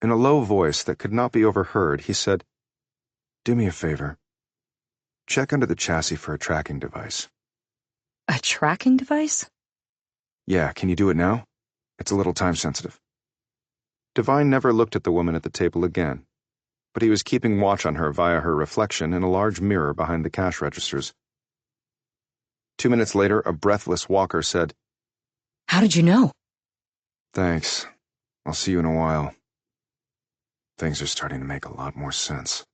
In a low voice that could not be overheard, he said, "Do me a favor. Check under the chassis for a tracking device." A tracking device? Yeah, can you do it now? It's a little time-sensitive. Devine never looked at the woman at the table again, but he was keeping watch on her via her reflection in a large mirror behind the cash registers. 2 minutes later, a breathless Walker said, How did you know? "Thanks. I'll see you in a while. Things are starting to make a lot more sense."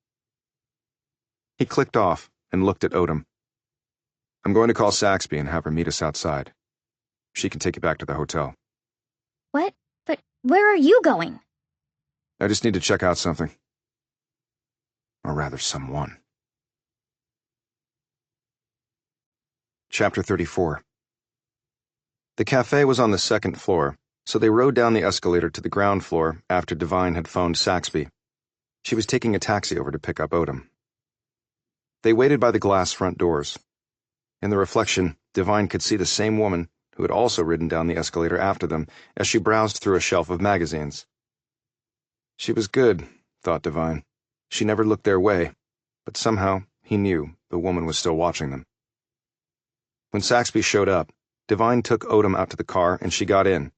He clicked off and looked at Odom. "I'm going to call Saxby and have her meet us outside. She can take you back to the hotel." What? But where are you going? "I just need to check out something. Or rather, someone." Chapter 34. The cafe was on the second floor, so they rode down the escalator to the ground floor after Devine had phoned Saxby. She was taking a taxi over to pick up Odom. They waited by the glass front doors. In the reflection, Devine could see the same woman, who had also ridden down the escalator after them, as she browsed through a shelf of magazines. She was good, thought Devine. She never looked their way, but somehow he knew the woman was still watching them. When Saxby showed up, Devine took Odom out to the car and she got in.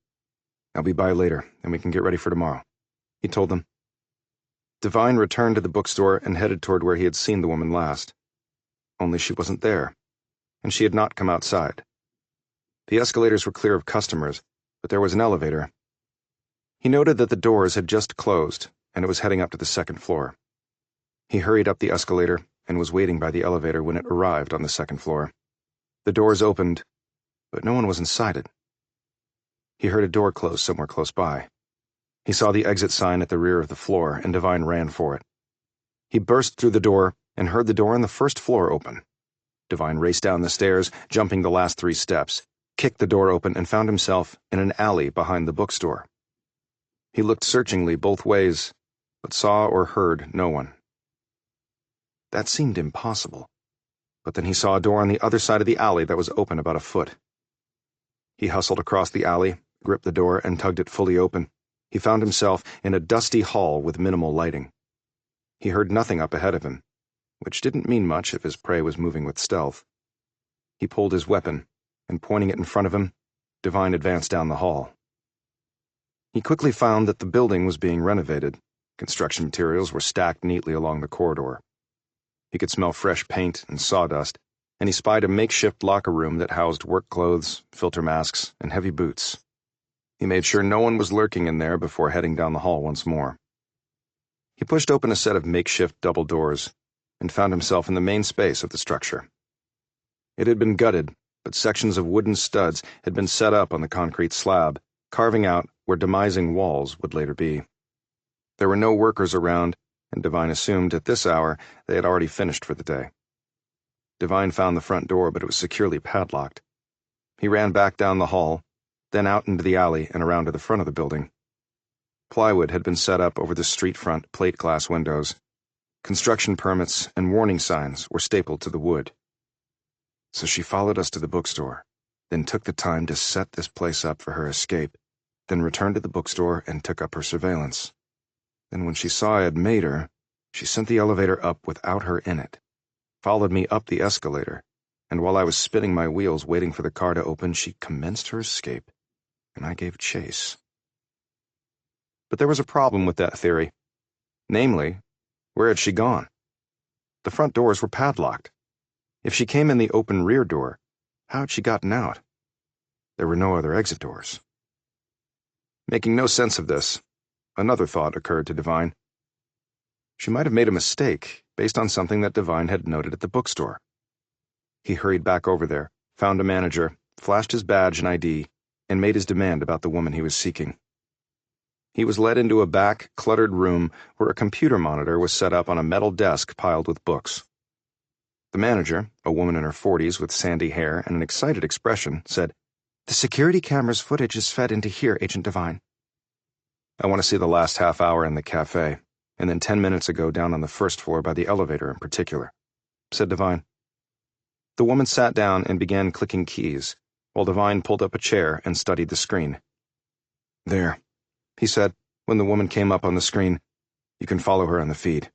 "I'll be by later, and we can get ready for tomorrow," he told them. Devine returned to the bookstore and headed toward where he had seen the woman last. Only she wasn't there, and she had not come outside. The escalators were clear of customers, but there was an elevator. He noted that the doors had just closed, and it was heading up to the second floor. He hurried up the escalator and was waiting by the elevator when it arrived on the second floor. The doors opened, but no one was inside it. He heard a door close somewhere close by. He saw the exit sign at the rear of the floor, and Devine ran for it. He burst through the door and heard the door on the first floor open. Devine raced down the stairs, jumping the last 3 steps, kicked the door open, and found himself in an alley behind the bookstore. He looked searchingly both ways, but saw or heard no one. That seemed impossible, but then he saw a door on the other side of the alley that was open about a foot. He hustled across the alley, gripped the door, and tugged it fully open. He found himself in a dusty hall with minimal lighting. He heard nothing up ahead of him, which didn't mean much if his prey was moving with stealth. He pulled his weapon, and pointing it in front of him, Devine advanced down the hall. He quickly found that the building was being renovated. Construction materials were stacked neatly along the corridor. He could smell fresh paint and sawdust, and he spied a makeshift locker room that housed work clothes, filter masks, and heavy boots. He made sure no one was lurking in there before heading down the hall once more. He pushed open a set of makeshift double doors and found himself in the main space of the structure. It had been gutted, but sections of wooden studs had been set up on the concrete slab, carving out where demising walls would later be. There were no workers around, and Devine assumed at this hour they had already finished for the day. Devine found the front door, but it was securely padlocked. He ran back down the hall, then out into the alley and around to the front of the building. Plywood had been set up over the street-front plate glass windows. Construction permits and warning signs were stapled to the wood. So she followed us to the bookstore, then took the time to set this place up for her escape, then returned to the bookstore and took up her surveillance. Then when she saw I had made her, she sent the elevator up without her in it, followed me up the escalator, and while I was spinning my wheels waiting for the car to open, she commenced her escape, and I gave chase. But there was a problem with that theory. Namely, where had she gone? The front doors were padlocked. If she came in the open rear door, how had she gotten out? There were no other exit doors. Making no sense of this, another thought occurred to Devine. She might have made a mistake based on something that Devine had noted at the bookstore. He hurried back over there, found a manager, flashed his badge and ID, and made his demand about the woman he was seeking. He was led into a back, cluttered room where a computer monitor was set up on a metal desk piled with books. The manager, a woman in her 40s with sandy hair and an excited expression, said, "The security camera's footage is fed into here, Agent Devine." "I want to see the last half hour in the cafe, and then 10 minutes ago down on the first floor by the elevator in particular," said Devine. The woman sat down and began clicking keys, while Devine pulled up a chair and studied the screen. "There," he said, when the woman came up on the screen. "You can follow her on the feed."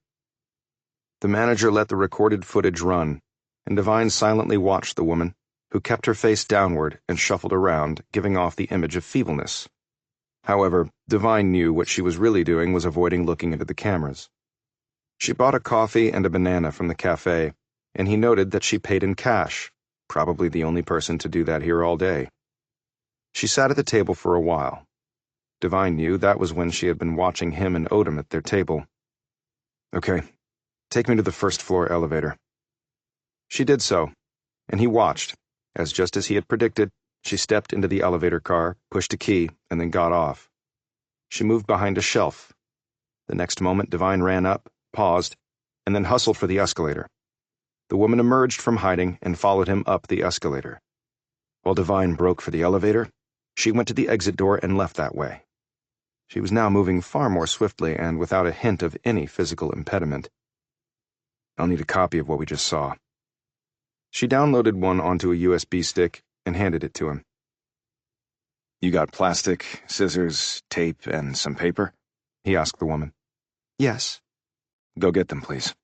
The manager let the recorded footage run, and Devine silently watched the woman, who kept her face downward and shuffled around, giving off the image of feebleness. However, Devine knew what she was really doing was avoiding looking into the cameras. She bought a coffee and a banana from the cafe, and he noted that she paid in cash, probably the only person to do that here all day. She sat at the table for a while. Devine knew that was when she had been watching him and Odom at their table. "Okay, take me to the first floor elevator." She did so, and he watched, as just as he had predicted, she stepped into the elevator car, pushed a key, and then got off. She moved behind a shelf. The next moment, Devine ran up, paused, and then hustled for the escalator. The woman emerged from hiding and followed him up the escalator. While Devine broke for the elevator, she went to the exit door and left that way. She was now moving far more swiftly and without a hint of any physical impediment. "I'll need a copy of what we just saw." She downloaded one onto a USB stick and handed it to him. "You got plastic, scissors, tape, and some paper?" he asked the woman. "Yes." "Go get them, please."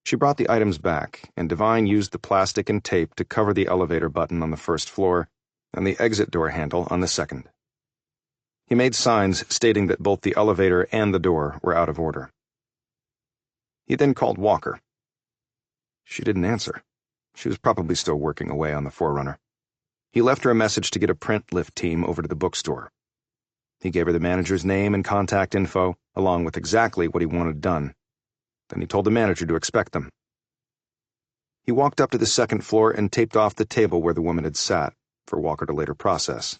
She brought the items back, and Devine used the plastic and tape to cover the elevator button on the first floor and the exit door handle on the second. He made signs stating that both the elevator and the door were out of order. He then called Walker. She didn't answer. She was probably still working away on the Forerunner. He left her a message to get a print lift team over to the bookstore. He gave her the manager's name and contact info, along with exactly what he wanted done. Then he told the manager to expect them. He walked up to the second floor and taped off the table where the woman had sat, for Walker to later process.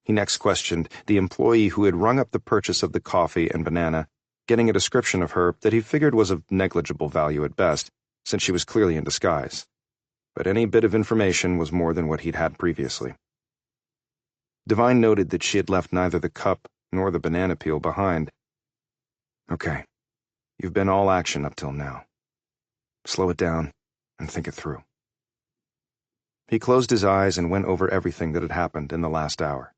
He next questioned the employee who had rung up the purchase of the coffee and banana, getting a description of her that he figured was of negligible value at best, since she was clearly in disguise. But any bit of information was more than what he'd had previously. Devine noted that she had left neither the cup nor the banana peel behind. "Okay, you've been all action up till now. Slow it down and think it through." He closed his eyes and went over everything that had happened in the last hour.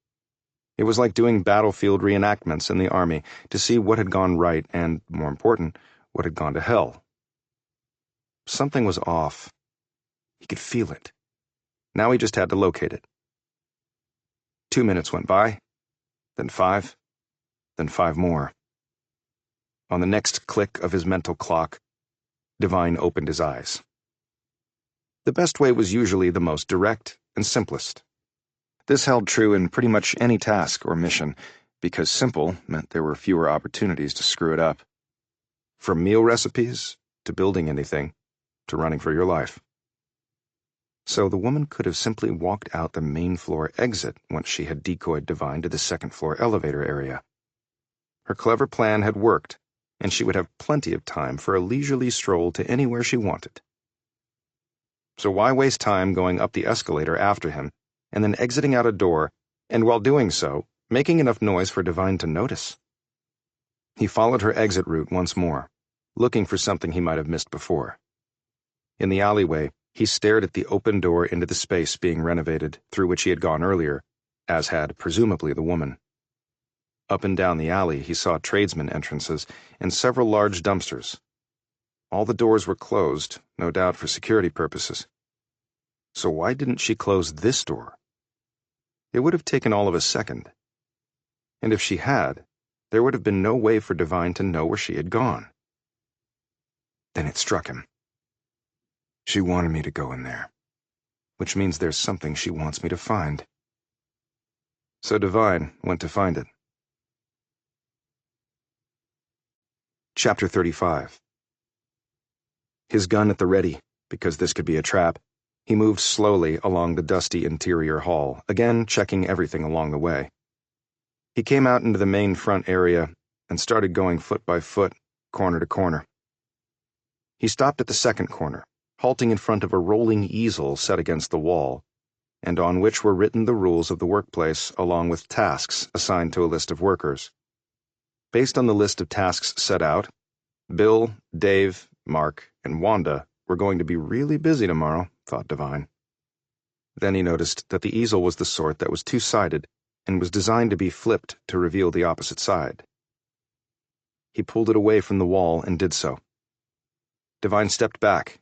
It was like doing battlefield reenactments in the army to see what had gone right and, more important, what had gone to hell. Something was off. He could feel it. Now he just had to locate it. 2 minutes went by, then 5, then 5 more. On the next click of his mental clock, Devine opened his eyes. The best way was usually the most direct and simplest. This held true in pretty much any task or mission, because simple meant there were fewer opportunities to screw it up. From meal recipes, to building anything, to running for your life. So the woman could have simply walked out the main floor exit once she had decoyed Devine to the second floor elevator area. Her clever plan had worked, and she would have plenty of time for a leisurely stroll to anywhere she wanted. So why waste time going up the escalator after him, and then exiting out a door, and while doing so, making enough noise for Devine to notice? He followed her exit route once more, looking for something he might have missed before. In the alleyway, he stared at the open door into the space being renovated through which he had gone earlier, as had, presumably, the woman. Up and down the alley, he saw tradesmen entrances and several large dumpsters. All the doors were closed, no doubt for security purposes. So why didn't she close this door? It would have taken all of a second. And if she had, there would have been no way for Devine to know where she had gone. Then it struck him. She wanted me to go in there, which means there's something she wants me to find. So Devine went to find it. Chapter 35. His gun at the ready, because this could be a trap, He moved slowly along the dusty interior hall, again checking everything along the way. He came out into the main front area and started going foot by foot, corner to corner. He stopped at the second corner, halting in front of a rolling easel set against the wall, and on which were written the rules of the workplace along with tasks assigned to a list of workers. Based on the list of tasks set out, Bill, Dave, Mark, and Wanda were going to be really busy tomorrow, thought Devine. Then he noticed that the easel was the sort that was two-sided and was designed to be flipped to reveal the opposite side. He pulled it away from the wall and did so. Devine stepped back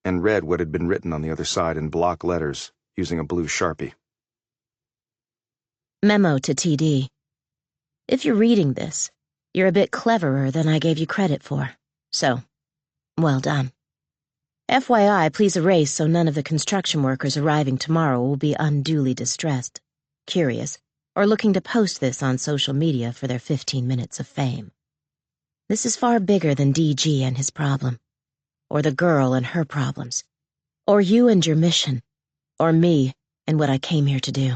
and read what had been written on the other side in block letters using a blue Sharpie. Memo to TD. If you're reading this, you're a bit cleverer than I gave you credit for. So, well done. FYI, please erase so none of the construction workers arriving tomorrow will be unduly distressed, curious, or looking to post this on social media for their 15 minutes of fame. This is far bigger than DG and his problem, or the girl and her problems, or you and your mission, or me and what I came here to do.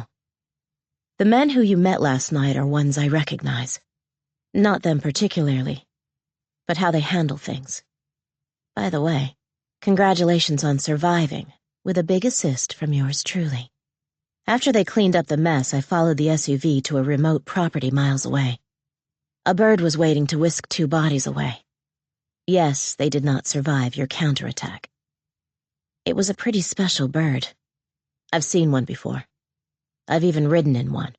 The men who you met last night are ones I recognize. Not them particularly, but how they handle things. By the way, congratulations on surviving, with a big assist from yours truly. After they cleaned up the mess, I followed the SUV to a remote property miles away. A bird was waiting to whisk 2 bodies away. Yes, they did not survive your counterattack. It was a pretty special bird. I've seen one before. I've even ridden in one.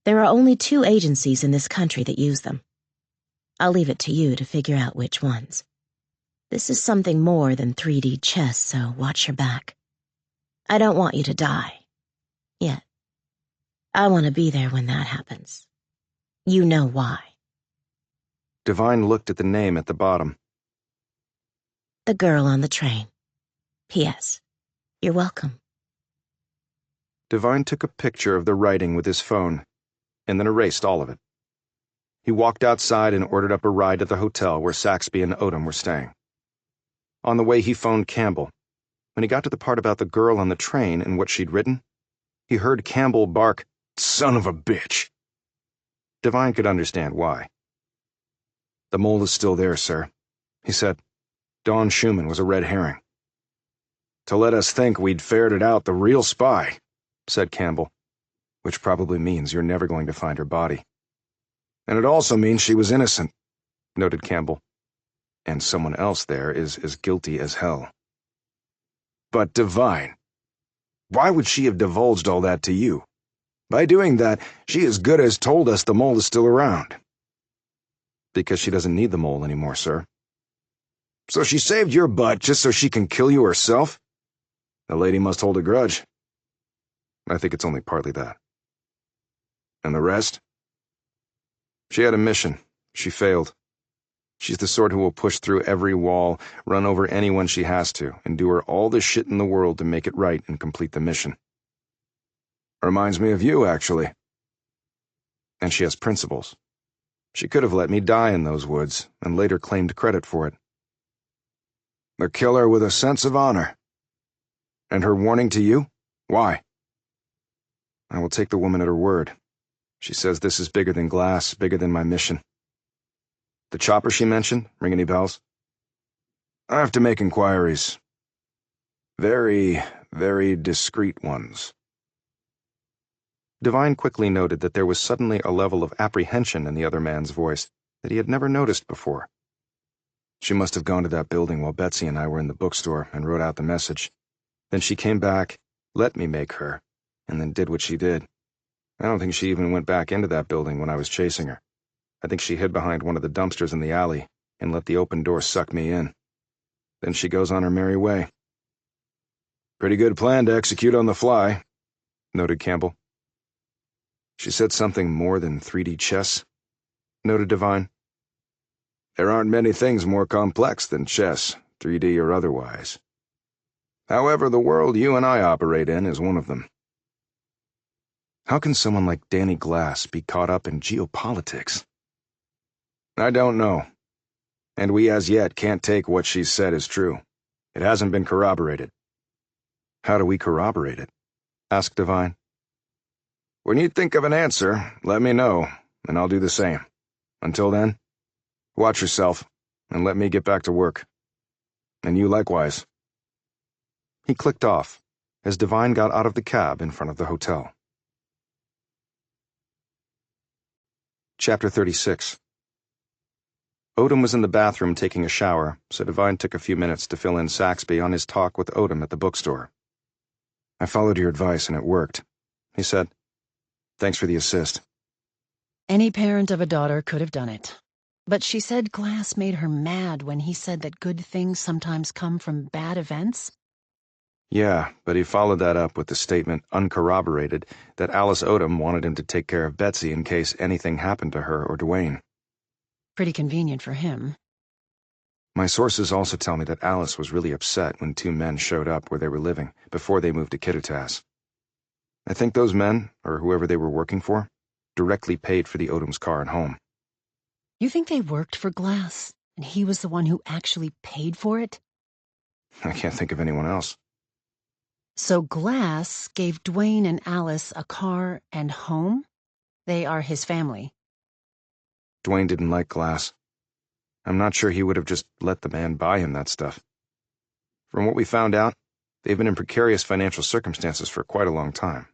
There are only 2 agencies in this country that use them. I'll leave it to you to figure out which ones. This is something more than 3D chess, so watch your back. I don't want you to die. Yet. I want to be there when that happens. You know why. Devine looked at the name at the bottom. The girl on the train. P.S. You're welcome. Devine took a picture of the writing with his phone, and then erased all of it. He walked outside and ordered up a ride to the hotel where Saxby and Odom were staying. On the way, he phoned Campbell. When he got to the part about the girl on the train and what she'd written, he heard Campbell bark, "Son of a bitch!" Devine could understand why. "The mole is still there, sir," he said. "Dawn Schumann was a red herring." "To let us think we'd ferreted out the real spy," said Campbell, "which probably means you're never going to find her body." "And it also means she was innocent," noted Campbell. "And someone else there is as guilty as hell." "But Devine, why would she have divulged all that to you? By doing that, she as good as told us the mole is still around." "Because she doesn't need the mole anymore, sir." "So she saved your butt just so she can kill you herself? The lady must hold a grudge." "I think it's only partly that." "And the rest?" "She had a mission. She failed. She's the sort who will push through every wall, run over anyone she has to, endure all the shit in the world to make it right and complete the mission. Reminds me of you, actually. And she has principles. She could have let me die in those woods, and later claimed credit for it. A killer with a sense of honor. And her warning to you? Why?" "I will take the woman at her word. She says this is bigger than glass, bigger than my mission." "The chopper she mentioned, ring any bells?" "I have to make inquiries. Very, very discreet ones." Devine quickly noted that there was suddenly a level of apprehension in the other man's voice that he had never noticed before. "She must have gone to that building while Betsy and I were in the bookstore and wrote out the message. Then she came back, let me make her, and then did what she did. I don't think she even went back into that building when I was chasing her. I think she hid behind one of the dumpsters in the alley and let the open door suck me in. Then she goes on her merry way." "Pretty good plan to execute on the fly," noted Campbell. "She said something more than 3D chess," noted Devine. "There aren't many things more complex than chess, 3D or otherwise. However, the world you and I operate in is one of them." "How can someone like Danny Glass be caught up in geopolitics?" "I don't know. And we as yet can't take what she's said as true. It hasn't been corroborated." How do we corroborate it? Asked Devine. When you think of an answer, let me know, and I'll do the same. Until then, watch yourself, and let me get back to work. And you likewise. He clicked off as Devine got out of the cab in front of the hotel. Chapter 36. Odom was in the bathroom taking a shower, so Devine took a few minutes to fill in Saxby on his talk with Odom at the bookstore. I followed your advice and it worked, he said. Thanks for the assist. Any parent of a daughter could have done it. But she said Glass made her mad when he said that good things sometimes come from bad events. Yeah, but he followed that up with the statement, uncorroborated, that Alice Odom wanted him to take care of Betsy in case anything happened to her or Dwayne. Pretty convenient for him. My sources also tell me that Alice was really upset when two men showed up where they were living before they moved to Kittitas. I think those men, or whoever they were working for, directly paid for the Odom's car and home. You think they worked for Glass, and he was the one who actually paid for it? I can't think of anyone else. So Glass gave Dwayne and Alice a car and home? They are his family. Dwayne didn't like Glass. I'm not sure he would have just let the man buy him that stuff. From what we found out, they've been in precarious financial circumstances for quite a long time.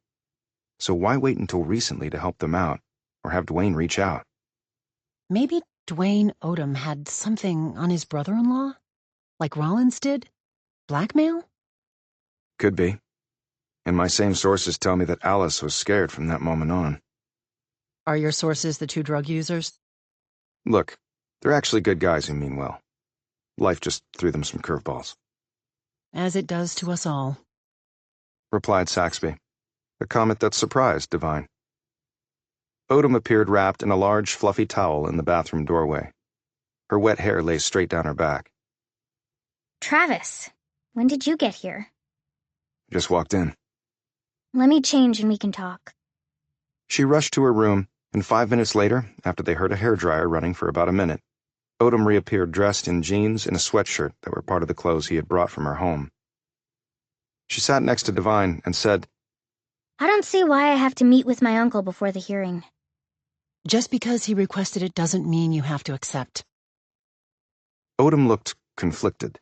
So why wait until recently to help them out, or have Dwayne reach out? Maybe Dwayne Odom had something on his brother-in-law? Like Rollins did? Blackmail? Could be. And my same sources tell me that Alice was scared from that moment on. Are your sources the two drug users? Look, they're actually good guys who mean well. Life just threw them some curveballs. As it does to us all. Replied Saxby, a comment that surprised Devine. Odom appeared wrapped in a large, fluffy towel in the bathroom doorway. Her wet hair lay straight down her back. Travis, when did you get here? Just walked in. Let me change and we can talk. She rushed to her room, and 5 minutes later, after they heard a hairdryer running for about a minute, Odom reappeared dressed in jeans and a sweatshirt that were part of the clothes he had brought from her home. She sat next to Devine and said, I don't see why I have to meet with my uncle before the hearing. Just because he requested it doesn't mean you have to accept. Odom looked conflicted.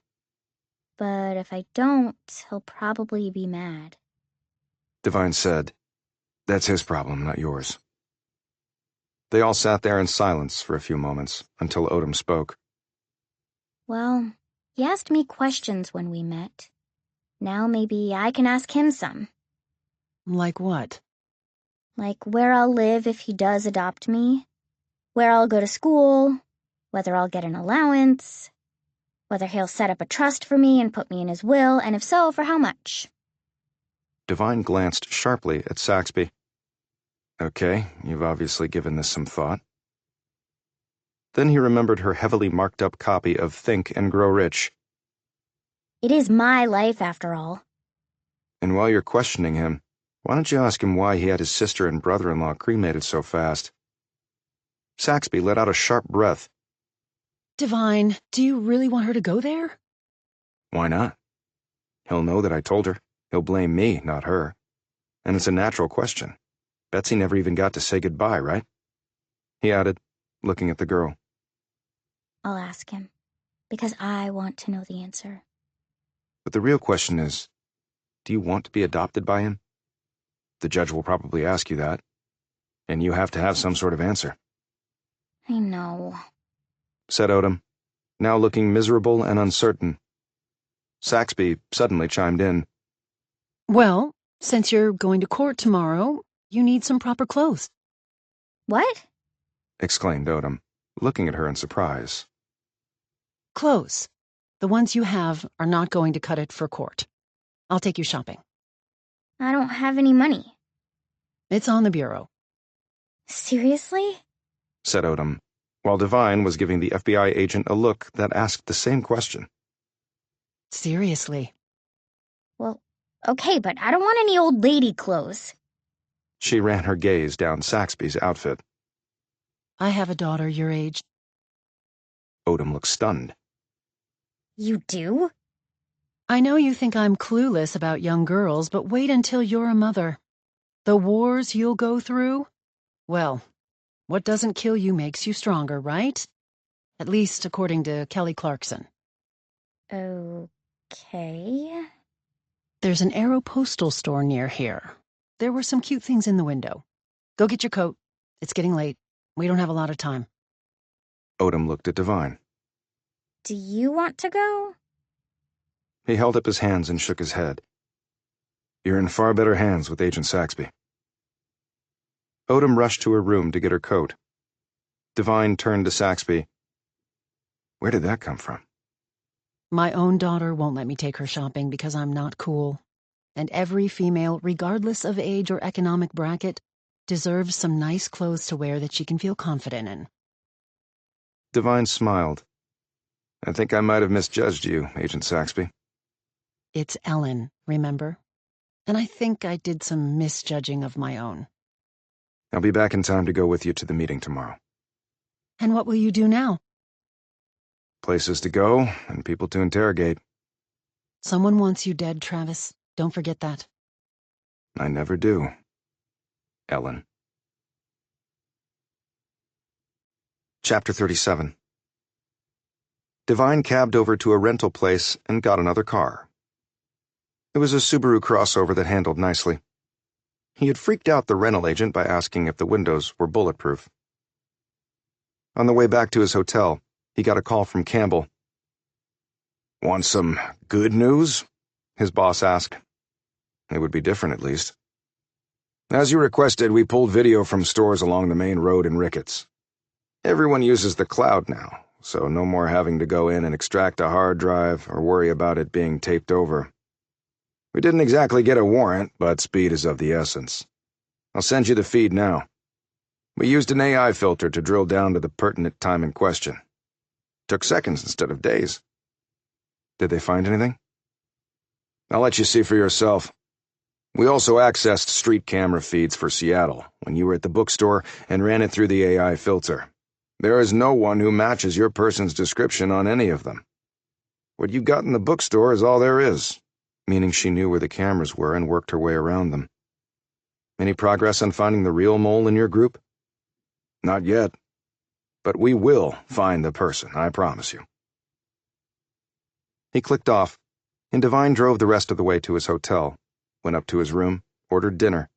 But if I don't, he'll probably be mad. Devine said, That's his problem, not yours. They all sat there in silence for a few moments, until Odom spoke. Well, he asked me questions when we met. Now maybe I can ask him some. Like what? Like where I'll live if he does adopt me, where I'll go to school, whether I'll get an allowance, whether he'll set up a trust for me and put me in his will, and if so, for how much. Devine glanced sharply at Saxby. Okay, you've obviously given this some thought. Then he remembered her heavily marked-up copy of Think and Grow Rich. It is my life, after all. And while you're questioning him, why don't you ask him why he had his sister and brother-in-law cremated so fast? Saxby let out a sharp breath. Devine, do you really want her to go there? Why not? He'll know that I told her. He'll blame me, not her. And it's a natural question. Betsy never even got to say goodbye, right? He added, looking at the girl. I'll ask him, because I want to know the answer. But the real question is, do you want to be adopted by him? The judge will probably ask you that, and you have to have some sort of answer. I know, said Odom, now looking miserable and uncertain. Saxby suddenly chimed in. Well, since you're going to court tomorrow, you need some proper clothes. What? Exclaimed Odom, looking at her in surprise. Clothes. The ones you have are not going to cut it for court. I'll take you shopping. I don't have any money. It's on the bureau. Seriously? Said Odom, while Devine was giving the FBI agent a look that asked the same question. Seriously. Well, okay, but I don't want any old lady clothes. She ran her gaze down Saxby's outfit. I have a daughter your age. Odom looked stunned. You do? I know you think I'm clueless about young girls, but wait until you're a mother. The wars you'll go through? Well, what doesn't kill you makes you stronger, right? At least according to Kelly Clarkson. Okay. There's an Aeropostal store near here. There were some cute things in the window. Go get your coat. It's getting late. We don't have a lot of time. Odom looked at Devine. Do you want to go? He held up his hands and shook his head. You're in far better hands with Agent Saxby. Odom rushed to her room to get her coat. Devine turned to Saxby. Where did that come from? My own daughter won't let me take her shopping because I'm not cool. And every female, regardless of age or economic bracket, deserves some nice clothes to wear that she can feel confident in. Devine smiled. I think I might have misjudged you, Agent Saxby. It's Ellen, remember? And I think I did some misjudging of my own. I'll be back in time to go with you to the meeting tomorrow. And what will you do now? Places to go and people to interrogate. Someone wants you dead, Travis. Don't forget that. I never do. Ellen. Chapter 37. Devine cabbed over to a rental place and got another car. It was a Subaru crossover that handled nicely. He had freaked out the rental agent by asking if the windows were bulletproof. On the way back to his hotel, he got a call from Campbell. Want some good news? His boss asked. It would be different, at least. As you requested, we pulled video from stores along the main road in Ricketts. Everyone uses the cloud now, so no more having to go in and extract a hard drive or worry about it being taped over. We didn't exactly get a warrant, but speed is of the essence. I'll send you the feed now. We used an AI filter to drill down to the pertinent time in question. Took seconds instead of days. Did they find anything? I'll let you see for yourself. We also accessed street camera feeds for Seattle when you were at the bookstore and ran it through the AI filter. There is no one who matches your person's description on any of them. What you got in the bookstore is all there is, meaning she knew where the cameras were and worked her way around them. Any progress on finding the real mole in your group? Not yet. But we will find the person, I promise you. He clicked off, and Devine drove the rest of the way to his hotel, went up to his room, ordered dinner,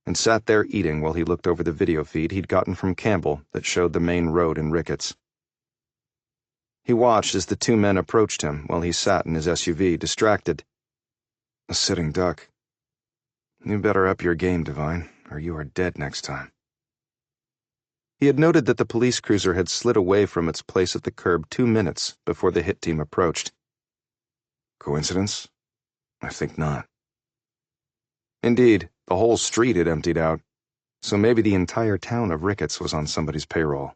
and sat there eating while he looked over the video feed he'd gotten from Campbell that showed the main road in Ricketts. He watched as the two men approached him while he sat in his SUV, distracted. A sitting duck. You better up your game, Devine, or you are dead next time. He had noted that the police cruiser had slid away from its place at the curb 2 minutes before the hit team approached. Coincidence? I think not. Indeed, the whole street had emptied out, so maybe the entire town of Ricketts was on somebody's payroll.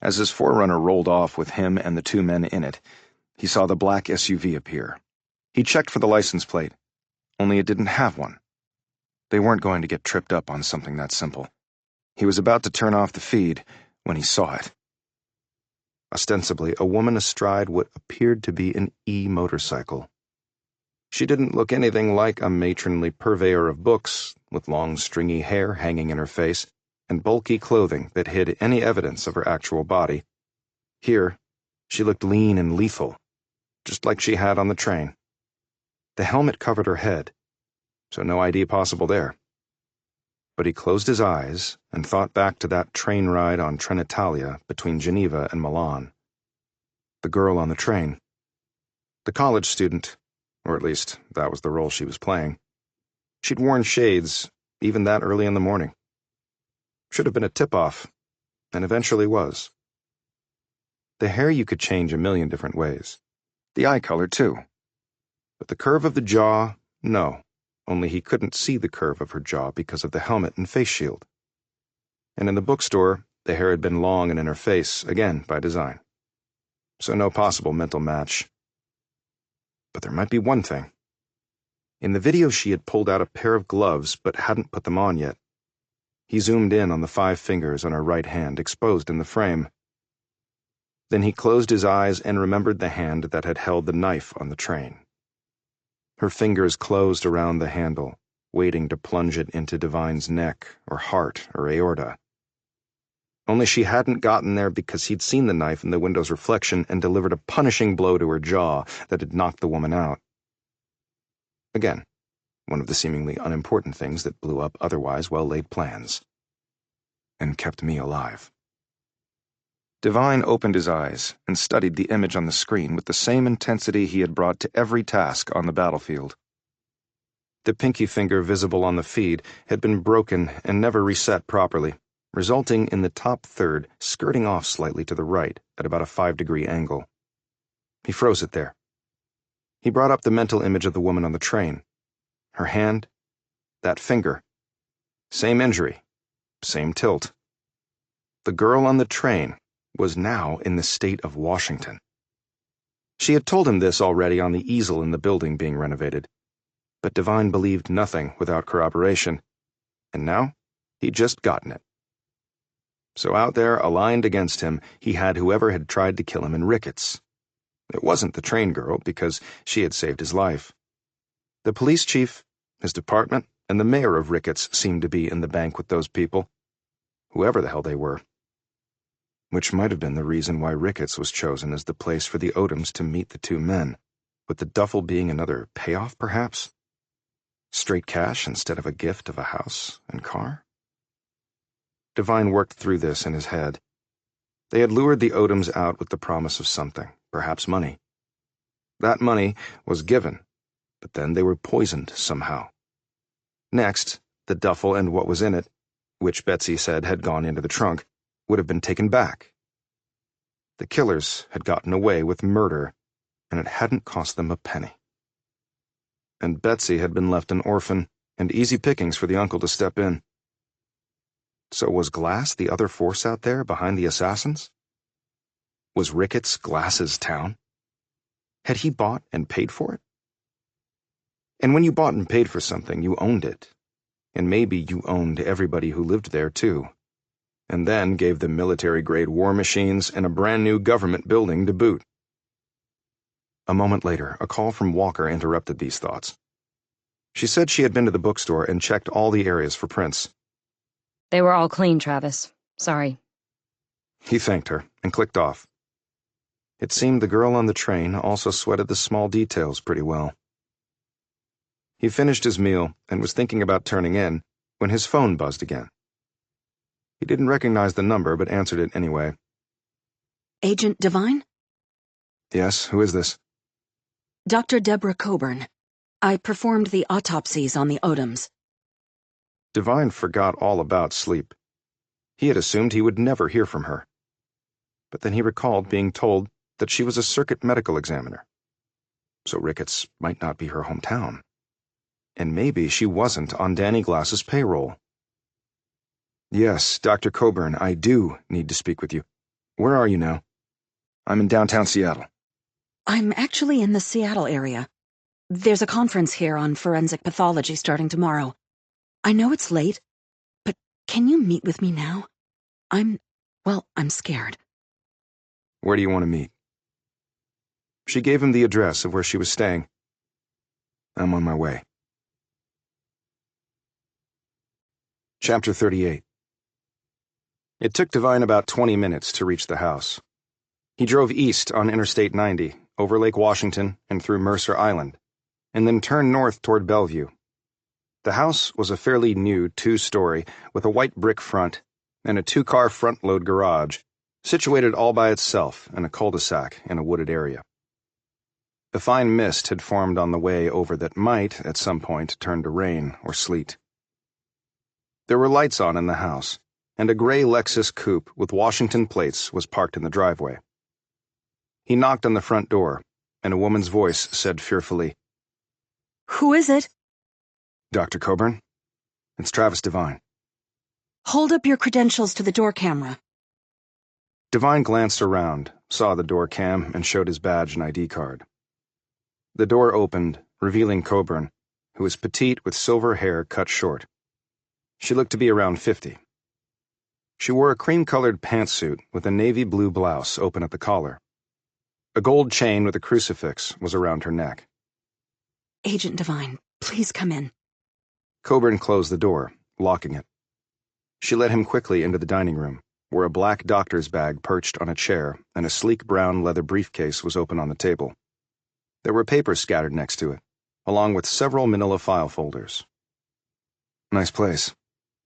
As his Forerunner rolled off with him and the two men in it, he saw the black SUV appear. He checked for the license plate, only it didn't have one. They weren't going to get tripped up on something that simple. He was about to turn off the feed when he saw it. Ostensibly, a woman astride what appeared to be an e-motorcycle. She didn't look anything like a matronly purveyor of books, with long stringy hair hanging in her face and bulky clothing that hid any evidence of her actual body. Here, she looked lean and lethal, just like she had on the train. The helmet covered her head, so no ID possible there. But he closed his eyes and thought back to that train ride on Trenitalia between Geneva and Milan. The girl on the train. The college student, or at least that was the role she was playing. She'd worn shades, even that early in the morning. Should have been a tip-off, and eventually was. The hair you could change a million different ways. The eye color, too. But the curve of the jaw, no. Only he couldn't see the curve of her jaw because of the helmet and face shield. And in the bookstore, the hair had been long and in her face, again by design. So no possible mental match. But there might be one thing. In the video, she had pulled out a pair of gloves but hadn't put them on yet. He zoomed in on the 5 fingers on her right hand, exposed in the frame. Then he closed his eyes and remembered the hand that had held the knife on the train. Her fingers closed around the handle, waiting to plunge it into Divine's neck or heart or aorta. Only she hadn't gotten there because he'd seen the knife in the window's reflection and delivered a punishing blow to her jaw that had knocked the woman out. Again, one of the seemingly unimportant things that blew up otherwise well-laid plans. And kept me alive. Divine opened his eyes and studied the image on the screen with the same intensity he had brought to every task on the battlefield. The pinky finger visible on the feed had been broken and never reset properly, resulting in the top third skirting off slightly to the right at about a 5-degree angle. He froze it there. He brought up the mental image of the woman on the train. Her hand, that finger. Same injury, same tilt. The girl on the train was now in the state of Washington. She had told him this already on the easel in the building being renovated, but Divine believed nothing without corroboration, and now he'd just gotten it. So out there, aligned against him, he had whoever had tried to kill him in Ricketts. It wasn't the train girl, because she had saved his life. The police chief, his department, and the mayor of Ricketts seemed to be in the bank with those people, whoever the hell they were. Which might have been the reason why Ricketts was chosen as the place for the Odoms to meet the two men, with the duffel being another payoff, perhaps? Straight cash instead of a gift of a house and car? Divine worked through this in his head. They had lured the Odoms out with the promise of something, perhaps money. That money was given, but then they were poisoned somehow. Next, the duffel and what was in it, which Betsy said had gone into the trunk, would have been taken back. The killers had gotten away with murder, and it hadn't cost them a penny. And Betsy had been left an orphan, and easy pickings for the uncle to step in. So was Glass the other force out there behind the assassins? Was Ricketts Glass's town? Had he bought and paid for it? And when you bought and paid for something, you owned it. And maybe you owned everybody who lived there, too. And then gave them military-grade war machines and a brand-new government building to boot. A moment later, a call from Walker interrupted these thoughts. She said she had been to the bookstore and checked all the areas for prints. They were all clean, Travis. Sorry. He thanked her and clicked off. It seemed the girl on the train also sweated the small details pretty well. He finished his meal and was thinking about turning in when his phone buzzed again. He didn't recognize the number, but answered it anyway. Agent Divine? Yes, who is this? Dr. Deborah Coburn. I performed the autopsies on the Odoms. Divine forgot all about sleep. He had assumed he would never hear from her. But then he recalled being told that she was a circuit medical examiner. So Ricketts might not be her hometown. And maybe she wasn't on Danny Glass's payroll. Yes, Dr. Coburn, I do need to speak with you. Where are you now? I'm in downtown Seattle. I'm actually in the Seattle area. There's a conference here on forensic pathology starting tomorrow. I know it's late, but can you meet with me now? I'm scared. Where do you want to meet? She gave him the address of where she was staying. I'm on my way. Chapter 38. It took Divine about 20 minutes to reach the house. He drove east on Interstate 90, over Lake Washington and through Mercer Island, and then turned north toward Bellevue. The house was a fairly new 2-story with a white brick front and a 2-car front-load garage, situated all by itself in a cul-de-sac in a wooded area. A fine mist had formed on the way over that might, at some point, turn to rain or sleet. There were lights on in the house, and a gray Lexus coupe with Washington plates was parked in the driveway. He knocked on the front door, and a woman's voice said fearfully, Who is it? Dr. Coburn? It's Travis Divine. Hold up your credentials to the door camera. Divine glanced around, saw the door cam, and showed his badge and ID card. The door opened, revealing Coburn, who was petite with silver hair cut short. She looked to be around 50. She wore a cream-colored pantsuit with a navy blue blouse open at the collar. A gold chain with a crucifix was around her neck. Agent Devine, please come in. Coburn closed the door, locking it. She led him quickly into the dining room, where a black doctor's bag perched on a chair and a sleek brown leather briefcase was open on the table. There were papers scattered next to it, along with several manila file folders. "Nice place,"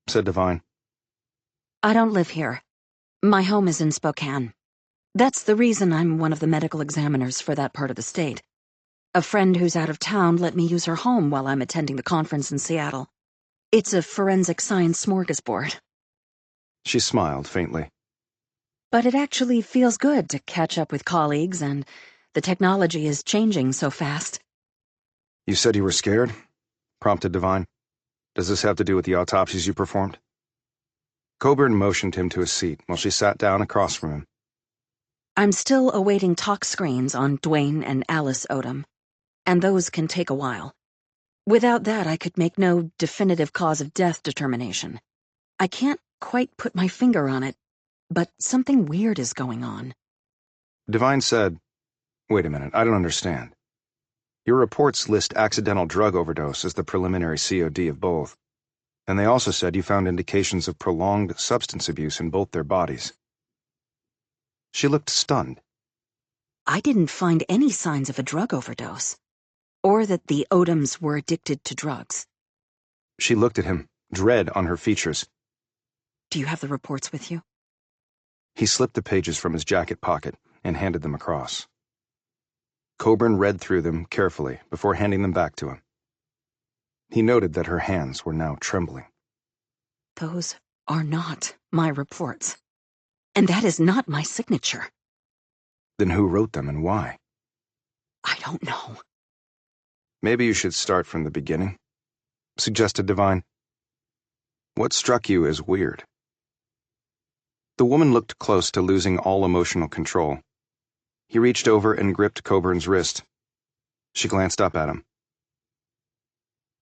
said Devine. I don't live here. My home is in Spokane. That's the reason I'm one of the medical examiners for that part of the state. A friend who's out of town let me use her home while I'm attending the conference in Seattle. It's a forensic science smorgasbord. She smiled faintly. But it actually feels good to catch up with colleagues, and the technology is changing so fast. "You said you were scared?" prompted Devine. "Does this have to do with the autopsies you performed?" Coburn motioned him to a seat while she sat down across from him. I'm still awaiting tox screens on Dwayne and Alice Odom, and those can take a while. Without that, I could make no definitive cause of death determination. I can't quite put my finger on it, but something weird is going on. Devine said, "Wait a minute, I don't understand. Your reports list accidental drug overdose as the preliminary COD of both, and they also said you found indications of prolonged substance abuse in both their bodies." She looked stunned. I didn't find any signs of a drug overdose, or that the Odoms were addicted to drugs. She looked at him, dread on her features. Do you have the reports with you? He slipped the pages from his jacket pocket and handed them across. Coburn read through them carefully before handing them back to him. He noted that her hands were now trembling. Those are not my reports. And that is not my signature. Then who wrote them and why? I don't know. "Maybe you should start from the beginning," suggested Devine. "What struck you as weird?" The woman looked close to losing all emotional control. He reached over and gripped Coburn's wrist. She glanced up at him.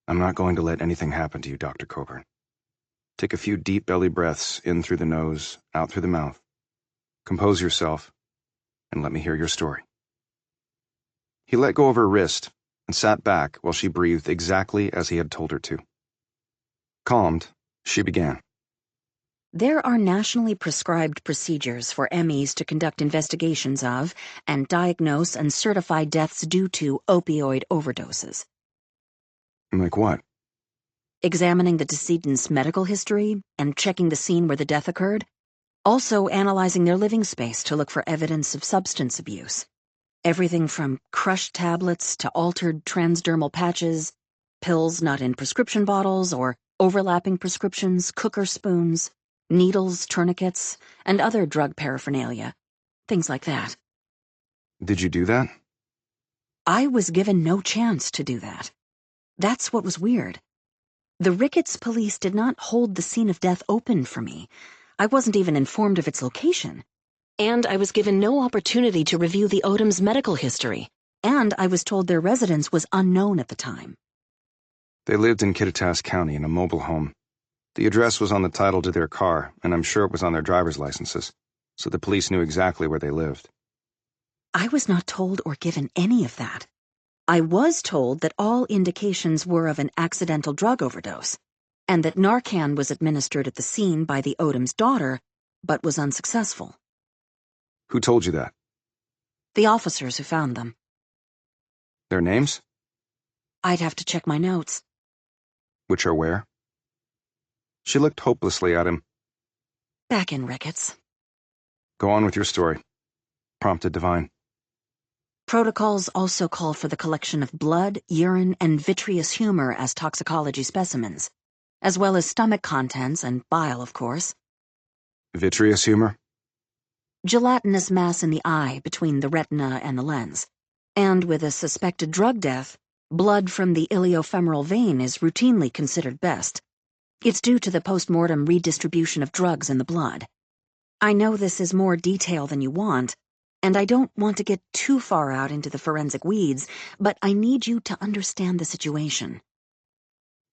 "I'm not going to let anything happen to you, Dr. Coburn. Take a few deep belly breaths in through the nose, out through the mouth. Compose yourself, and let me hear your story." He let go of her wrist and sat back while she breathed exactly as he had told her to. Calmed, she began. There are nationally prescribed procedures for MEs to conduct investigations of and diagnose and certify deaths due to opioid overdoses. Like what? Examining the decedent's medical history and checking the scene where the death occurred. Also analyzing their living space to look for evidence of substance abuse. Everything from crushed tablets to altered transdermal patches, pills not in prescription bottles or overlapping prescriptions, cooker spoons, needles, tourniquets, and other drug paraphernalia. Things like that. Did you do that? I was given no chance to do that. That's what was weird. The Ricketts police did not hold the scene of death open for me. I wasn't even informed of its location. And I was given no opportunity to review the Odom's medical history. And I was told their residence was unknown at the time. They lived in Kittitas County in a mobile home. The address was on the title to their car, and I'm sure it was on their driver's licenses, so the police knew exactly where they lived. I was not told or given any of that. I was told that all indications were of an accidental drug overdose, and that Narcan was administered at the scene by the Odom's daughter, but was unsuccessful. Who told you that? The officers who found them. Their names? I'd have to check my notes. Which are where? She looked hopelessly at him. Back in Ricketts. Go on with your story, prompted Devine. Protocols also call for the collection of blood, urine, and vitreous humor as toxicology specimens, as well as stomach contents and bile, of course. Vitreous humor? Gelatinous mass in the eye between the retina and the lens. And with a suspected drug death, blood from the iliofemoral vein is routinely considered best. It's due to the post-mortem redistribution of drugs in the blood. I know this is more detail than you want, and I don't want to get too far out into the forensic weeds, but I need you to understand the situation.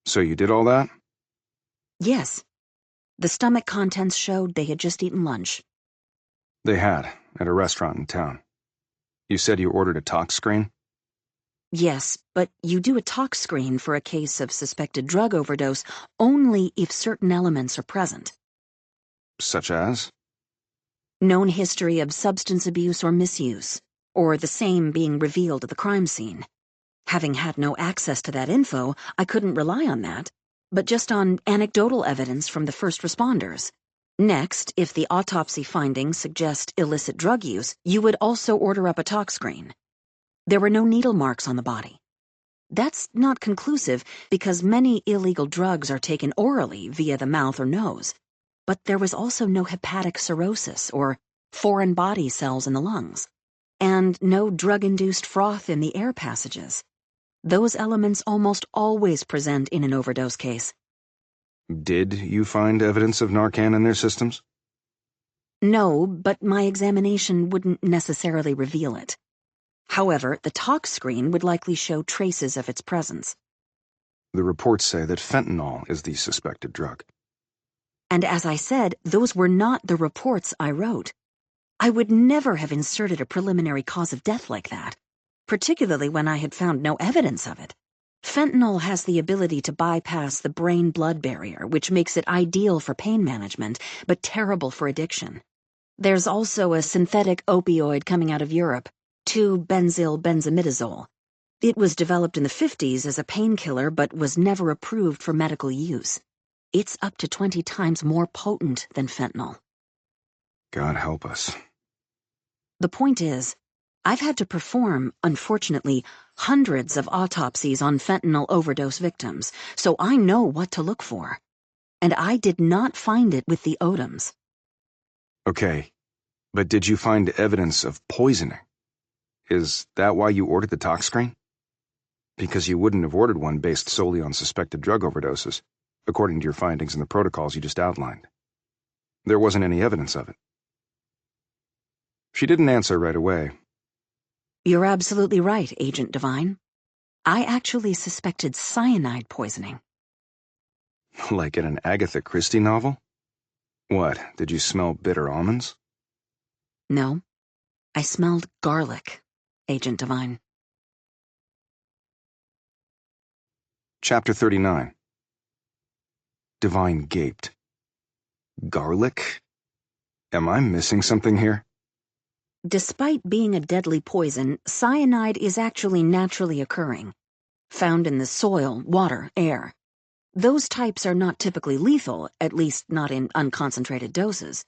So you did all that? Yes. The stomach contents showed they had just eaten lunch. They had, at a restaurant in town. You said you ordered a tox screen? Yes, but you do a tox screen for a case of suspected drug overdose only if certain elements are present. Such as? Known history of substance abuse or misuse, or the same being revealed at the crime scene. Having had no access to that info, I couldn't rely on that, but just on anecdotal evidence from the first responders. Next, if the autopsy findings suggest illicit drug use, you would also order up a tox screen. There were no needle marks on the body. That's not conclusive because many illegal drugs are taken orally via the mouth or nose. But there was also no hepatic cirrhosis or foreign body cells in the lungs, and no drug-induced froth in the air passages. Those elements almost always present in an overdose case. Did you find evidence of Narcan in their systems? No, but my examination wouldn't necessarily reveal it. However, the tox screen would likely show traces of its presence. The reports say that fentanyl is the suspected drug. And as I said, those were not the reports I wrote. I would never have inserted a preliminary cause of death like that, particularly when I had found no evidence of it. Fentanyl has the ability to bypass the brain-blood barrier, which makes it ideal for pain management, but terrible for addiction. There's also a synthetic opioid coming out of Europe, 2-benzyl-benzimidazole. It was developed in the 50s as a painkiller but was never approved for medical use. It's up to 20 times more potent than fentanyl. God help us. The point is, I've had to perform, unfortunately, hundreds of autopsies on fentanyl overdose victims, so I know what to look for. And I did not find it with the Odoms. Okay, but did you find evidence of poisoning? Is that why you ordered the tox screen? Because you wouldn't have ordered one based solely on suspected drug overdoses, according to your findings in the protocols you just outlined. There wasn't any evidence of it. She didn't answer right away. You're absolutely right, Agent Devine. I actually suspected cyanide poisoning. Like in an Agatha Christie novel? What, did you smell bitter almonds? No, I smelled garlic, Agent Devine. Chapter 39. Devine gaped. Garlic? Am I missing something here? Despite being a deadly poison, cyanide is actually naturally occurring, found in the soil, water, air. Those types are not typically lethal, at least not in unconcentrated doses.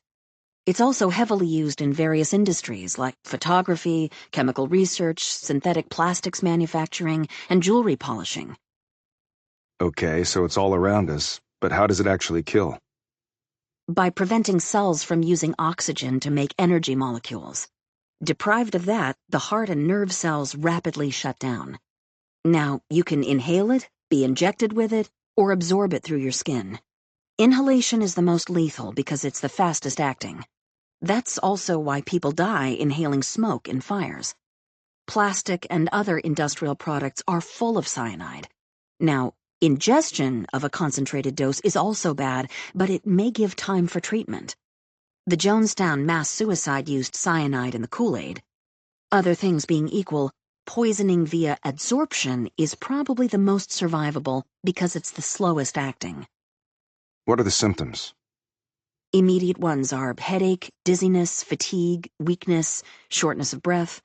It's also heavily used in various industries like photography, chemical research, synthetic plastics manufacturing, and jewelry polishing. Okay, so it's all around us, but how does it actually kill? By preventing cells from using oxygen to make energy molecules. Deprived of that, the heart and nerve cells rapidly shut down. Now, you can inhale it, be injected with it, or absorb it through your skin. Inhalation is the most lethal because it's the fastest acting. That's also why people die inhaling smoke in fires. Plastic and other industrial products are full of cyanide. Now, ingestion of a concentrated dose is also bad, but it may give time for treatment. The Jonestown mass suicide used cyanide in the Kool-Aid. Other things being equal, poisoning via adsorption is probably the most survivable because it's the slowest acting. What are the symptoms? Immediate ones are headache, dizziness, fatigue, weakness, shortness of breath.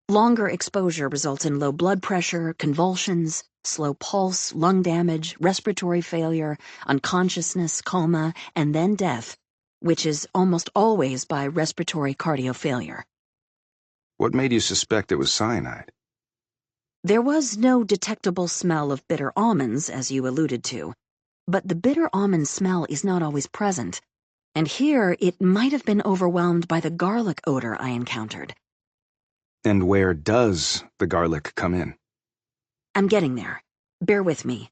Longer exposure results in low blood pressure, convulsions, slow pulse, lung damage, respiratory failure, unconsciousness, coma, and then death, which is almost always by respiratory cardiofailure. What made you suspect it was cyanide? There was no detectable smell of bitter almonds, as you alluded to, but the bitter almond smell is not always present, and here it might have been overwhelmed by the garlic odor I encountered. And where does the garlic come in? I'm getting there. Bear with me.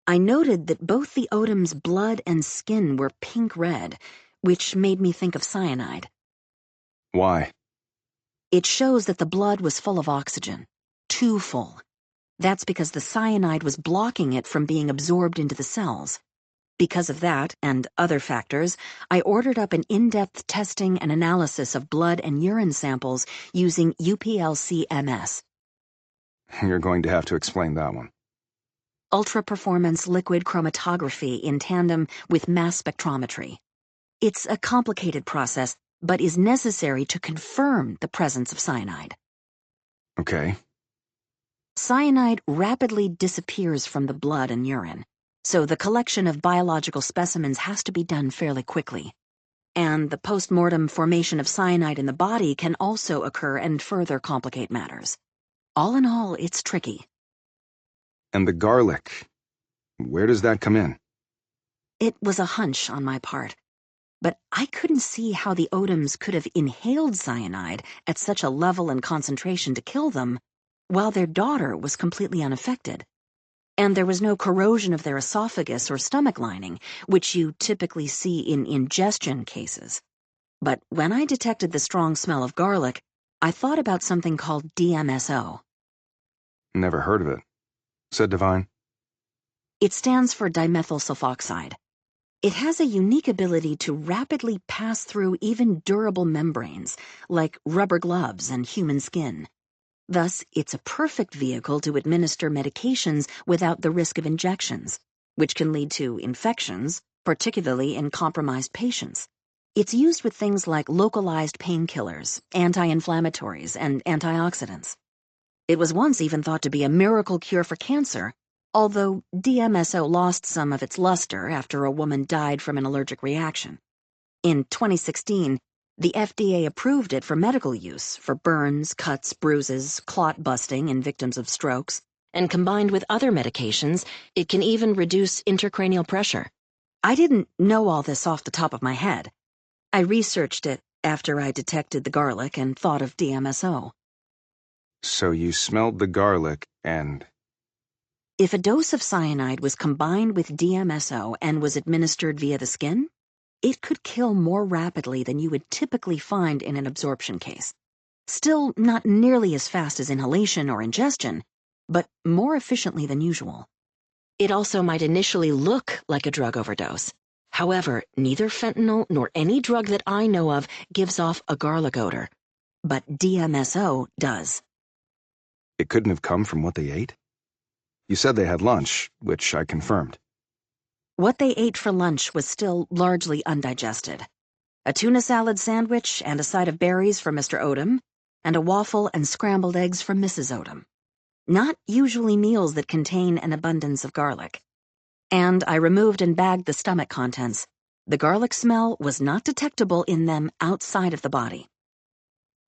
I noted that both the Odom's blood and skin were pink-red, which made me think of cyanide. Why? It shows that the blood was full of oxygen. Too full. That's because the cyanide was blocking it from being absorbed into the cells. Because of that, and other factors, I ordered up an in-depth testing and analysis of blood and urine samples using UPLC-MS. You're going to have to explain that one. Ultra-performance liquid chromatography in tandem with mass spectrometry. It's a complicated process, but is necessary to confirm the presence of cyanide. Okay. Cyanide rapidly disappears from the blood and urine, so the collection of biological specimens has to be done fairly quickly. And the post-mortem formation of cyanide in the body can also occur and further complicate matters. All in all, it's tricky. And the garlic, where does that come in? It was a hunch on my part, but I couldn't see how the Odoms could have inhaled cyanide at such a level and concentration to kill them, while their daughter was completely unaffected. And there was no corrosion of their esophagus or stomach lining, which you typically see in ingestion cases. But when I detected the strong smell of garlic, I thought about something called DMSO. Never heard of it, said Devine. It stands for dimethyl sulfoxide. It has a unique ability to rapidly pass through even durable membranes, like rubber gloves and human skin. Thus, it's a perfect vehicle to administer medications without the risk of injections, which can lead to infections, particularly in compromised patients. It's used with things like localized painkillers, anti-inflammatories, and antioxidants. It was once even thought to be a miracle cure for cancer, although DMSO lost some of its luster after a woman died from an allergic reaction. In 2016, the FDA approved it for medical use for burns, cuts, bruises, clot busting in victims of strokes, And combined with other medications, it can even reduce intracranial pressure. I didn't know all this off the top of my head. I researched it after I detected the garlic and thought of DMSO. So you smelled the garlic and... If a dose of cyanide was combined with DMSO and was administered via the skin, it could kill more rapidly than you would typically find in an absorption case. Still not nearly as fast as inhalation or ingestion, but more efficiently than usual. It also might initially look like a drug overdose. However, neither fentanyl nor any drug that I know of gives off a garlic odor. But DMSO does. It couldn't have come from what they ate? You said they had lunch, which I confirmed. What they ate for lunch was still largely undigested. A tuna salad sandwich and a side of berries for Mr. Odom, and a waffle and scrambled eggs for Mrs. Odom. Not usually meals that contain an abundance of garlic. And I removed and bagged the stomach contents. The garlic smell was not detectable in them outside of the body.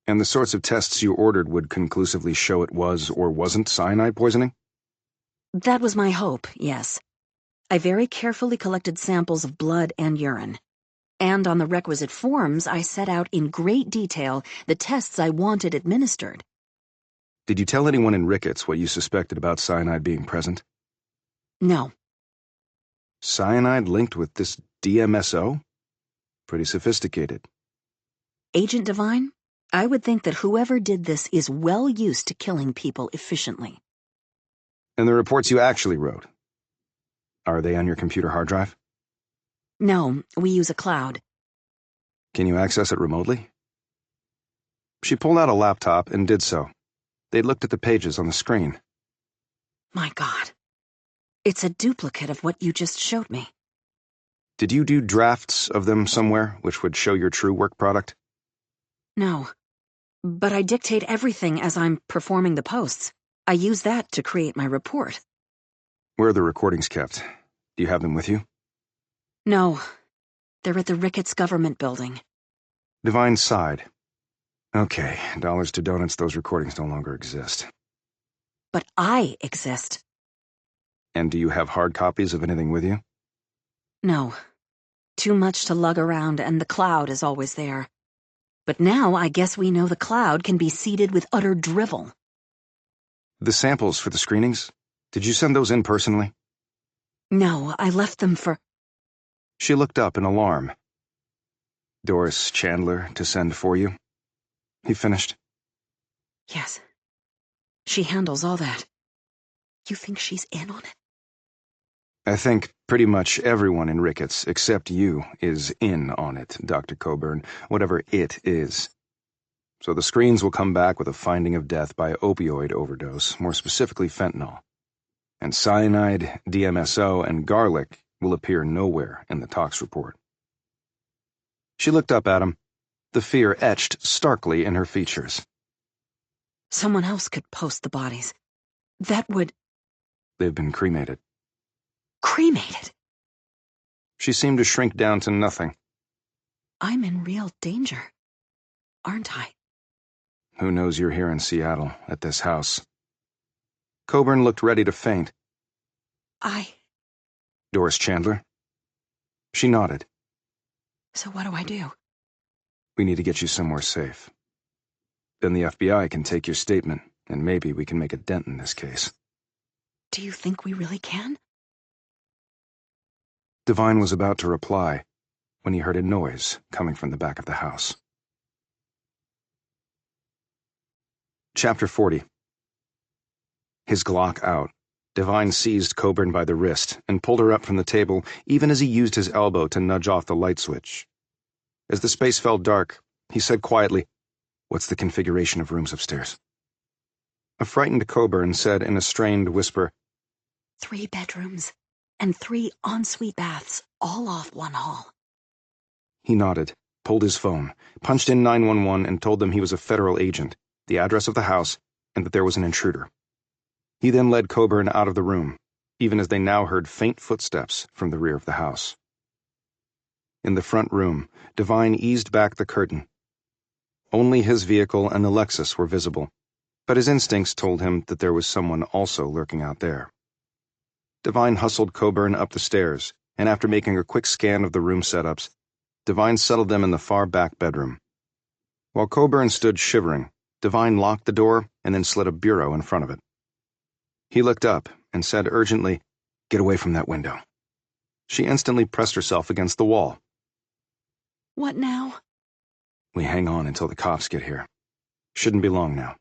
And the sorts of tests you ordered would conclusively show it was or wasn't cyanide poisoning? That was my hope, yes. I very carefully collected samples of blood and urine. And on the requisite forms, I set out in great detail the tests I wanted administered. Did you tell anyone in Ricketts what you suspected about cyanide being present? No. Cyanide linked with this DMSO? Pretty sophisticated. Agent Devine, I would think that whoever did this is well used to killing people efficiently. And the reports you actually wrote? Are they on your computer hard drive? No, we use a cloud. Can you access it remotely? She pulled out a laptop and did so. They looked at the pages on the screen. My God. It's a duplicate of what you just showed me. Did you do drafts of them somewhere, which would show your true work product? No. But I dictate everything as I'm performing the posts. I use that to create my report. Where are the recordings kept? Do you have them with you? No. They're at the Ricketts Government Building. Devine sighed. Okay, dollars to donuts, those recordings no longer exist. But I exist. And do you have hard copies of anything with you? No. Too much to lug around, and the cloud is always there. But now I guess we know the cloud can be seeded with utter drivel. The samples for the screenings? Did you send those in personally? No, I left them for... She looked up in alarm. Doris Chandler to send for you? He finished. Yes. She handles all that. You think she's in on it? I think pretty much everyone in Ricketts, except you, is in on it, Dr. Coburn, whatever it is. so the screens will come back with a finding of death by opioid overdose, more specifically fentanyl. And cyanide, DMSO, and garlic will appear nowhere in the tox report. She looked up at him, the fear etched starkly in her features. Someone else could post the bodies. That would... They've been cremated. Cremated? She seemed to shrink down to nothing. I'm in real danger, aren't I? Who knows you're here in Seattle, at this house? Coburn looked ready to faint. Doris Chandler? She nodded. So what do I do? We need to get you somewhere safe. Then the FBI can take your statement, and maybe we can make a dent in this case. Do you think we really can? Devine was about to reply when he heard a noise coming from the back of the house. Chapter 40. His Glock out, Devine seized Coburn by the wrist and pulled her up from the table even as he used his elbow to nudge off the light switch. As the space fell dark, he said quietly, "What's the configuration of rooms upstairs?" A frightened Coburn said in a strained whisper, 3 bedrooms and 3 ensuite baths, all off one hall. He nodded, pulled his phone, punched in 911 and told them he was a federal agent, the address of the house, and that there was an intruder. He then led Coburn out of the room, even as they now heard faint footsteps from the rear of the house. In the front room, Devine eased back the curtain. Only his vehicle and the Lexus were visible, but his instincts told him that there was someone also lurking out there. Devine hustled Coburn up the stairs, and after making a quick scan of the room setups, Devine settled them in the far back bedroom. While Coburn stood shivering, Devine locked the door and then slid a bureau in front of it. He looked up and said urgently, "Get away from that window." She instantly pressed herself against the wall. What now? We hang on until the cops get here. Shouldn't be long now.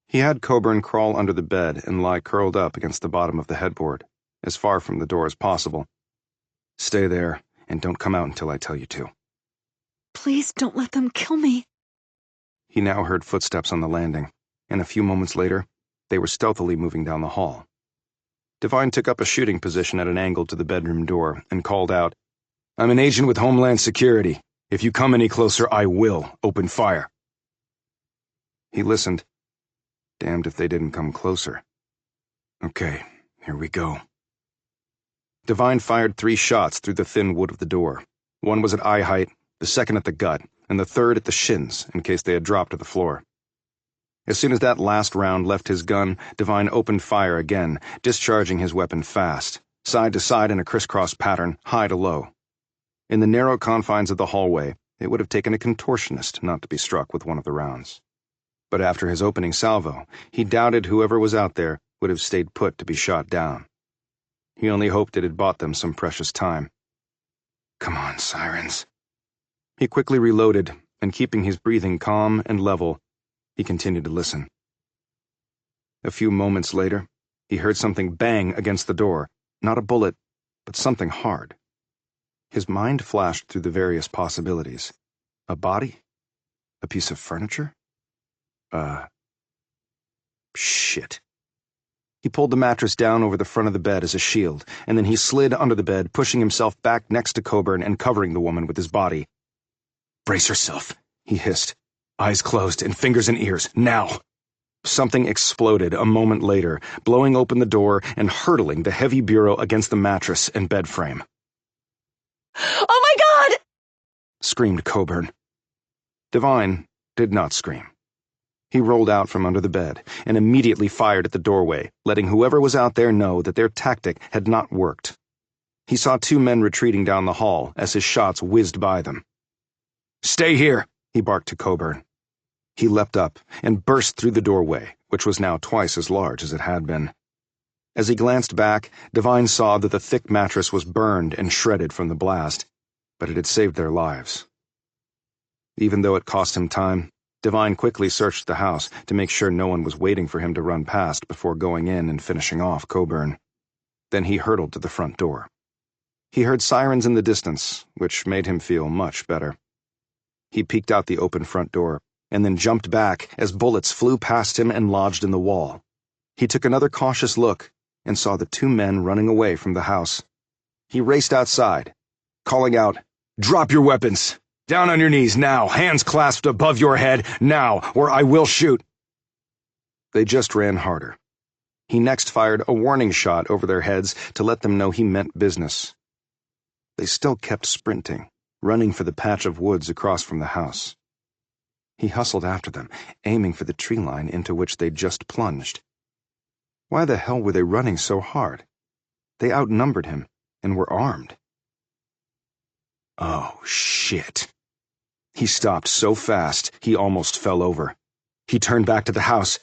He had Coburn crawl under the bed and lie curled up against the bottom of the headboard, as far from the door as possible. Stay there, and don't come out until I tell you to. Please don't let them kill me. He now heard footsteps on the landing, and a few moments later, they were stealthily moving down the hall. Devine took up a shooting position at an angle to the bedroom door and called out, "I'm an agent with Homeland Security. If you come any closer, I will open fire." He listened. Damned if they didn't come closer. Okay, here we go. Devine fired 3 shots through the thin wood of the door. One was at eye height, the second at the gut, and the third at the shins in case they had dropped to the floor. As soon as that last round left his gun, Devine opened fire again, discharging his weapon fast, side to side in a crisscross pattern, high to low. In the narrow confines of the hallway, it would have taken a contortionist not to be struck with one of the rounds. But after his opening salvo, he doubted whoever was out there would have stayed put to be shot down. He only hoped it had bought them some precious time. Come on, sirens. He quickly reloaded, and keeping his breathing calm and level, he continued to listen. A few moments later, he heard something bang against the door, not a bullet, but something hard. His mind flashed through the various possibilities. A body? A piece of furniture? Shit. He pulled the mattress down over the front of the bed as a shield, and then he slid under the bed, pushing himself back next to Coburn and covering the woman with his body. "Brace yourself," he hissed. "Eyes closed and fingers in ears, now!" Something exploded a moment later, blowing open the door and hurtling the heavy bureau against the mattress and bed frame. Oh my God! Screamed Coburn. Devine did not scream. He rolled out from under the bed and immediately fired at the doorway, letting whoever was out there know that their tactic had not worked. He saw 2 men retreating down the hall as his shots whizzed by them. "Stay here," he barked to Coburn. He leapt up and burst through the doorway, which was now twice as large as it had been. As he glanced back, Devine saw that the thick mattress was burned and shredded from the blast, but it had saved their lives. Even though it cost him time, Devine quickly searched the house to make sure no one was waiting for him to run past before going in and finishing off Coburn. Then he hurtled to the front door. He heard sirens in the distance, which made him feel much better. He peeked out the open front door and then jumped back as bullets flew past him and lodged in the wall. He took another cautious look and saw the two men running away from the house. He raced outside, calling out, "Drop your weapons! Down on your knees, now! Hands clasped above your head, now, or I will shoot!" They just ran harder. He next fired a warning shot over their heads to let them know he meant business. They still kept sprinting, running for the patch of woods across from the house. He hustled after them, aiming for the tree line into which they'd just plunged. Why the hell were they running so hard? They outnumbered him and were armed. Oh, shit. He stopped so fast he almost fell over. He turned back to the house,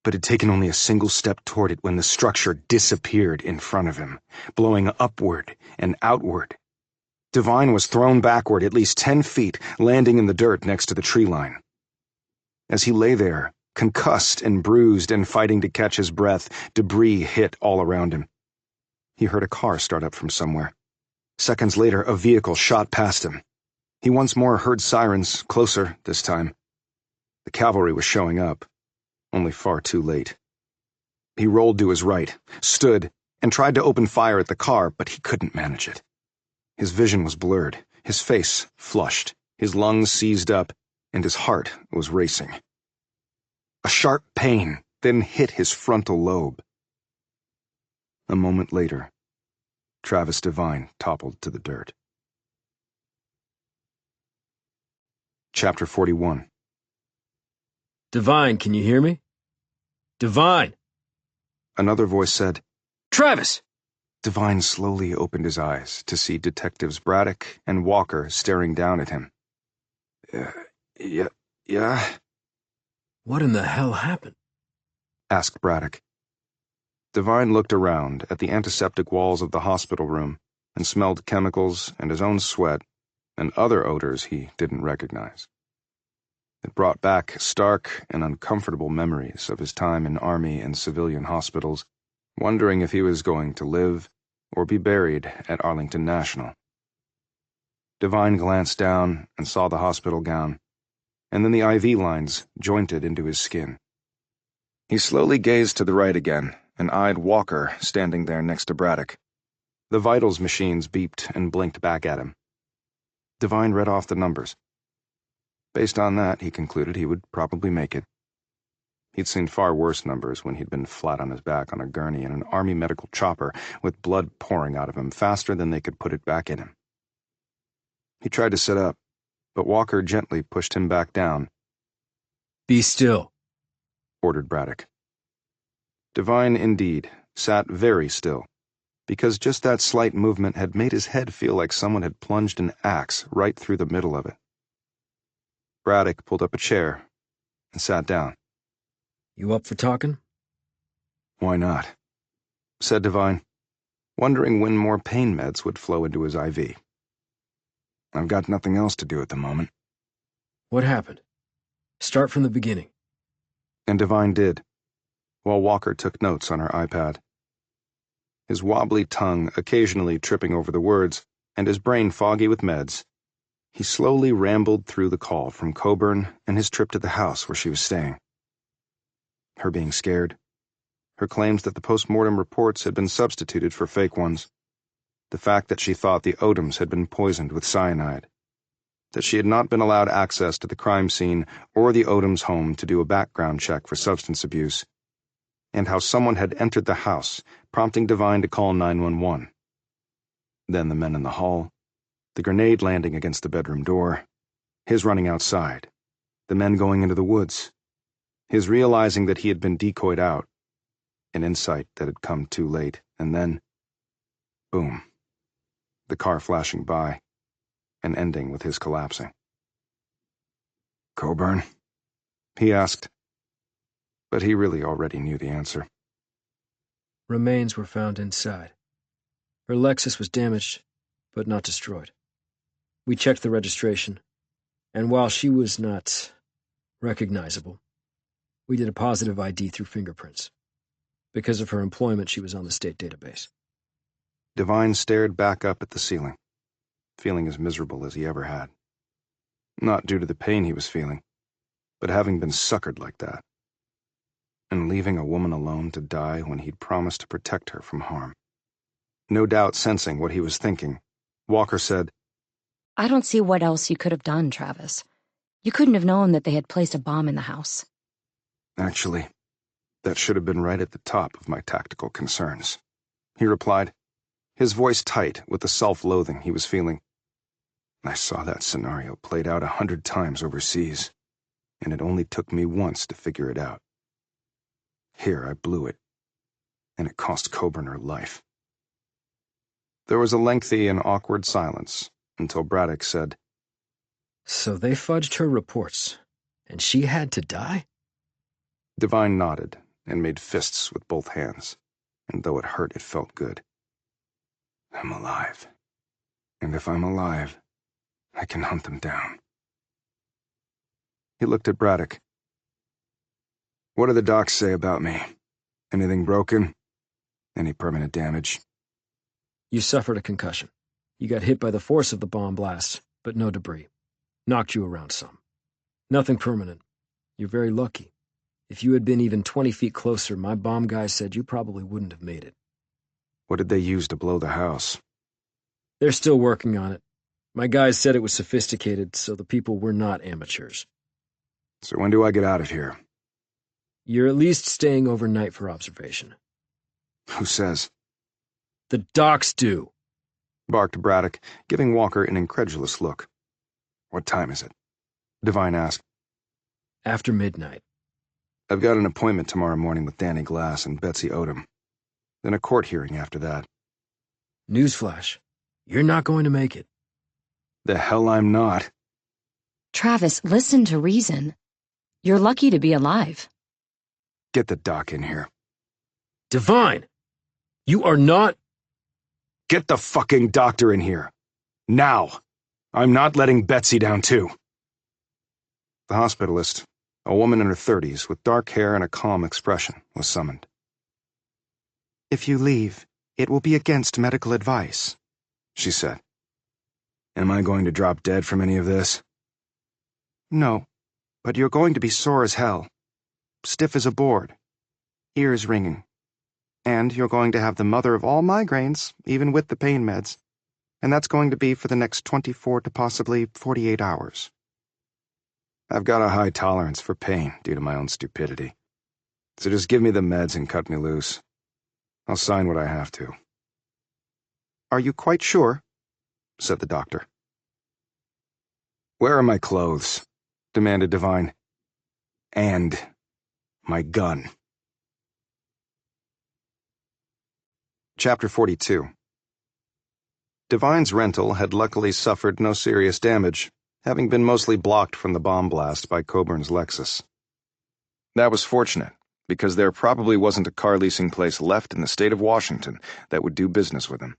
but had taken only a single step toward it when the structure disappeared in front of him, blowing upward and outward. Devine was thrown backward at least 10 feet, landing in the dirt next to the tree line. As he lay there, concussed and bruised and fighting to catch his breath, debris hit all around him. He heard a car start up from somewhere. Seconds later, a vehicle shot past him. He once more heard sirens, closer this time. The cavalry was showing up, only far too late. He rolled to his right, stood, and tried to open fire at the car, but he couldn't manage it. His vision was blurred, his face flushed, his lungs seized up, and his heart was racing. A sharp pain then hit his frontal lobe. A moment later, Travis Devine toppled to the dirt. Chapter 41. Devine, can you hear me? Devine! Another voice said, Travis! Devine slowly opened his eyes to see Detectives Braddock and Walker staring down at him. Yeah? What in the hell happened? Asked Braddock. Devine looked around at the antiseptic walls of the hospital room and smelled chemicals and his own sweat and other odors he didn't recognize. It brought back stark and uncomfortable memories of his time in Army and civilian hospitals, wondering if he was going to live or be buried at Arlington National. Devine glanced down and saw the hospital gown, and then the IV lines jointed into his skin. He slowly gazed to the right again and eyed Walker standing there next to Braddock. The vitals machines beeped and blinked back at him. Devine read off the numbers. Based on that, he concluded he would probably make it. He'd seen far worse numbers when he'd been flat on his back on a gurney in an Army medical chopper with blood pouring out of him faster than they could put it back in him. He tried to sit up, but Walker gently pushed him back down. Be still, ordered Braddock. Devine, indeed, sat very still, because just that slight movement had made his head feel like someone had plunged an axe right through the middle of it. Braddock pulled up a chair and sat down. You up for talking? Why not? Said Devine, wondering when more pain meds would flow into his IV. I've got nothing else to do at the moment. What happened? Start from the beginning. And Devine did, while Walker took notes on her iPad. His wobbly tongue occasionally tripping over the words, and his brain foggy with meds, he slowly rambled through the call from Coburn and his trip to the house where she was staying. Her being scared, her claims that the post-mortem reports had been substituted for fake ones, the fact that she thought the Odoms had been poisoned with cyanide, that she had not been allowed access to the crime scene or the Odoms' home to do a background check for substance abuse, and how someone had entered the house, prompting Devine to call 911. Then the men in the hall, the grenade landing against the bedroom door, his running outside, the men going into the woods, his realizing that he had been decoyed out, an insight that had come too late, and then, boom, the car flashing by, and ending with his collapsing. Coburn? He asked, but he really already knew the answer. Remains were found inside. Her Lexus was damaged, but not destroyed. We checked the registration, and while she was not recognizable, we did a positive ID through fingerprints. Because of her employment, she was on the state database. Devine stared back up at the ceiling, feeling as miserable as he ever had. Not due to the pain he was feeling, but having been suckered like that, and leaving a woman alone to die when he'd promised to protect her from harm. No doubt sensing what he was thinking, Walker said, I don't see what else you could have done, Travis. You couldn't have known that they had placed a bomb in the house. "Actually, that should have been right at the top of my tactical concerns," he replied, his voice tight with the self-loathing he was feeling. "I saw that scenario played out 100 times overseas, and it only took me once to figure it out. Here I blew it, and it cost Coburn her life." There was a lengthy and awkward silence until Braddock said, So they fudged her reports, and she had to die? Devine nodded and made fists with both hands, and though it hurt, it felt good. "I'm alive. And if I'm alive, I can hunt them down." He looked at Braddock. "What do the docs say about me? Anything broken? Any permanent damage?" You suffered a concussion. You got hit by the force of the bomb blast, but no debris. Knocked you around some. Nothing permanent. You're very lucky. If you had been even 20 feet closer, my bomb guy said you probably wouldn't have made it. "What did they use to blow the house?" They're still working on it. My guys said it was sophisticated, so the people were not amateurs. "So when do I get out of here?" You're at least staying overnight for observation. "Who says?" The docs do. Barked Braddock, giving Walker an incredulous look. "What time is it?" Devine asked. After midnight. "I've got an appointment tomorrow morning with Danny Glass and Betsy Odom. Then a court hearing after that." Newsflash. You're not going to make it. "The hell I'm not." Travis, listen to reason. You're lucky to be alive. "Get the doc in here." Devine! You are not— "Get the fucking doctor in here. Now. I'm not letting Betsy down, too." The hospitalist, a woman in her 30s with dark hair and a calm expression, was summoned. "If you leave, it will be against medical advice," she said. "Am I going to drop dead from any of this?" "No, but you're going to be sore as hell. Stiff as a board. Ears ringing. And you're going to have the mother of all migraines, even with the pain meds. And that's going to be for the next 24 to possibly 48 hours. I've got a high tolerance for pain due to my own stupidity. So just give me the meds and cut me loose. I'll sign what I have to." "Are you quite sure?" said the doctor. "Where are my clothes?" demanded Devine. "And my gun." Chapter 42. Devine's rental had luckily suffered no serious damage, having been mostly blocked from the bomb blast by Coburn's Lexus. That was fortunate, because there probably wasn't a car leasing place left in the state of Washington that would do business with him.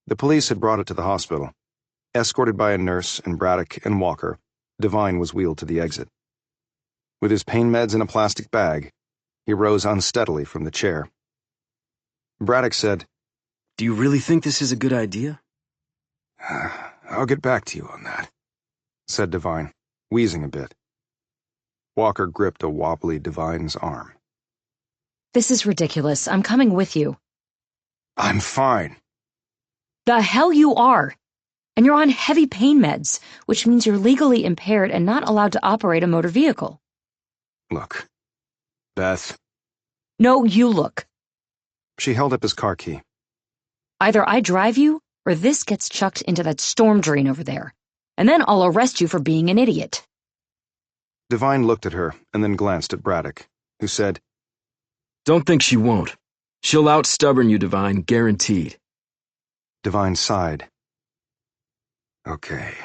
The police had brought it to the hospital. Escorted by a nurse and Braddock and Walker, Devine was wheeled to the exit. With his pain meds in a plastic bag, he rose unsteadily from the chair. Braddock said, Do you really think this is a good idea? "I'll get back to you on that," said Devine, wheezing a bit. Walker gripped a wobbly Devine's arm. This is ridiculous. I'm coming with you. "I'm fine." The hell you are! And you're on heavy pain meds, which means you're legally impaired and not allowed to operate a motor vehicle. "Look, Beth." No, you look. She held up his car key. Either I drive you, or this gets chucked into that storm drain over there. And then I'll arrest you for being an idiot. Devine looked at her and then glanced at Braddock, who said, Don't think she won't. She'll out-stubborn you, Devine, guaranteed. Devine sighed. "Okay.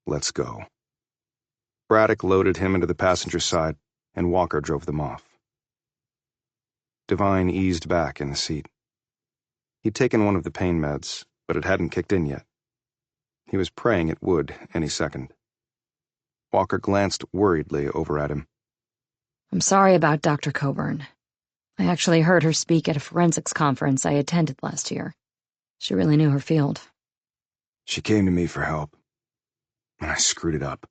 Let's go." Braddock loaded him into the passenger side, and Walker drove them off. Devine eased back in the seat. He'd taken one of the pain meds, but it hadn't kicked in yet. He was praying it would any second. Walker glanced worriedly over at him. I'm sorry about Dr. Coburn. I actually heard her speak at a forensics conference I attended last year. She really knew her field. "She came to me for help, and I screwed it up."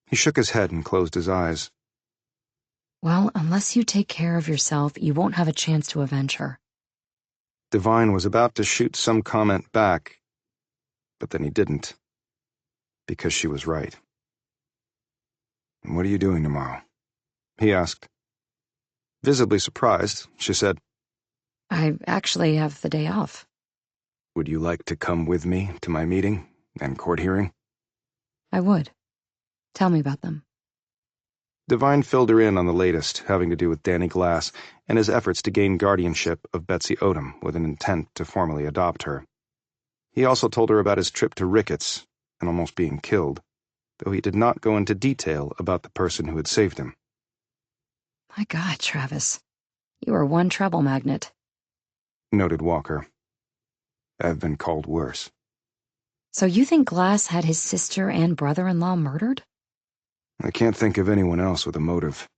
He shook his head and closed his eyes. Well, unless you take care of yourself, you won't have a chance to avenge her. Devine was about to shoot some comment back, but then he didn't, because she was right. "What are you doing tomorrow?" he asked. Visibly surprised, she said, I actually have the day off. "Would you like to come with me to my meeting and court hearing?" I would. Tell me about them. Devine filled her in on the latest, having to do with Danny Glass and his efforts to gain guardianship of Betsy Odom with an intent to formally adopt her. He also told her about his trip to Ricketts and almost being killed, though he did not go into detail about the person who had saved him. My God, Travis. You are one trouble magnet. Noted Walker. "I've been called worse." So you think Glass had his sister and brother-in-law murdered? "I can't think of anyone else with a motive."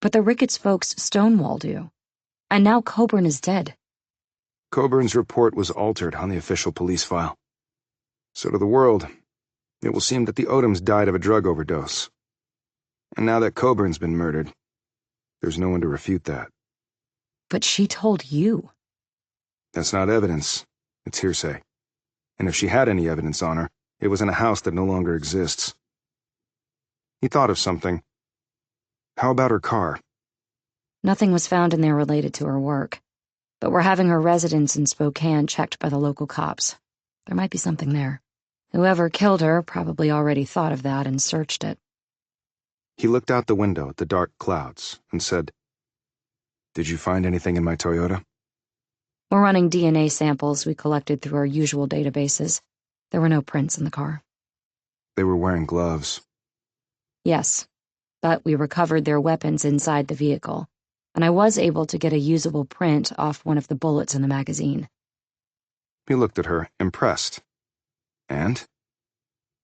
But the Ricketts folks stonewalled you. And now Coburn is dead. Coburn's report was altered on the official police file. So to the world, it will seem that the Odoms died of a drug overdose. And now that Coburn's been murdered, there's no one to refute that. But she told you. That's not evidence. It's hearsay. And if she had any evidence on her, it was in a house that no longer exists. He thought of something. How about her car? Nothing was found in there related to her work. But we're having her residence in Spokane checked by the local cops. There might be something there. Whoever killed her probably already thought of that and searched it. He looked out the window at the dark clouds and said, "Did you find anything in my Toyota?" We're running DNA samples we collected through our usual databases. There were no prints in the car. They were wearing gloves. Yes, but we recovered their weapons inside the vehicle, and I was able to get a usable print off one of the bullets in the magazine. He looked at her, impressed. "And?"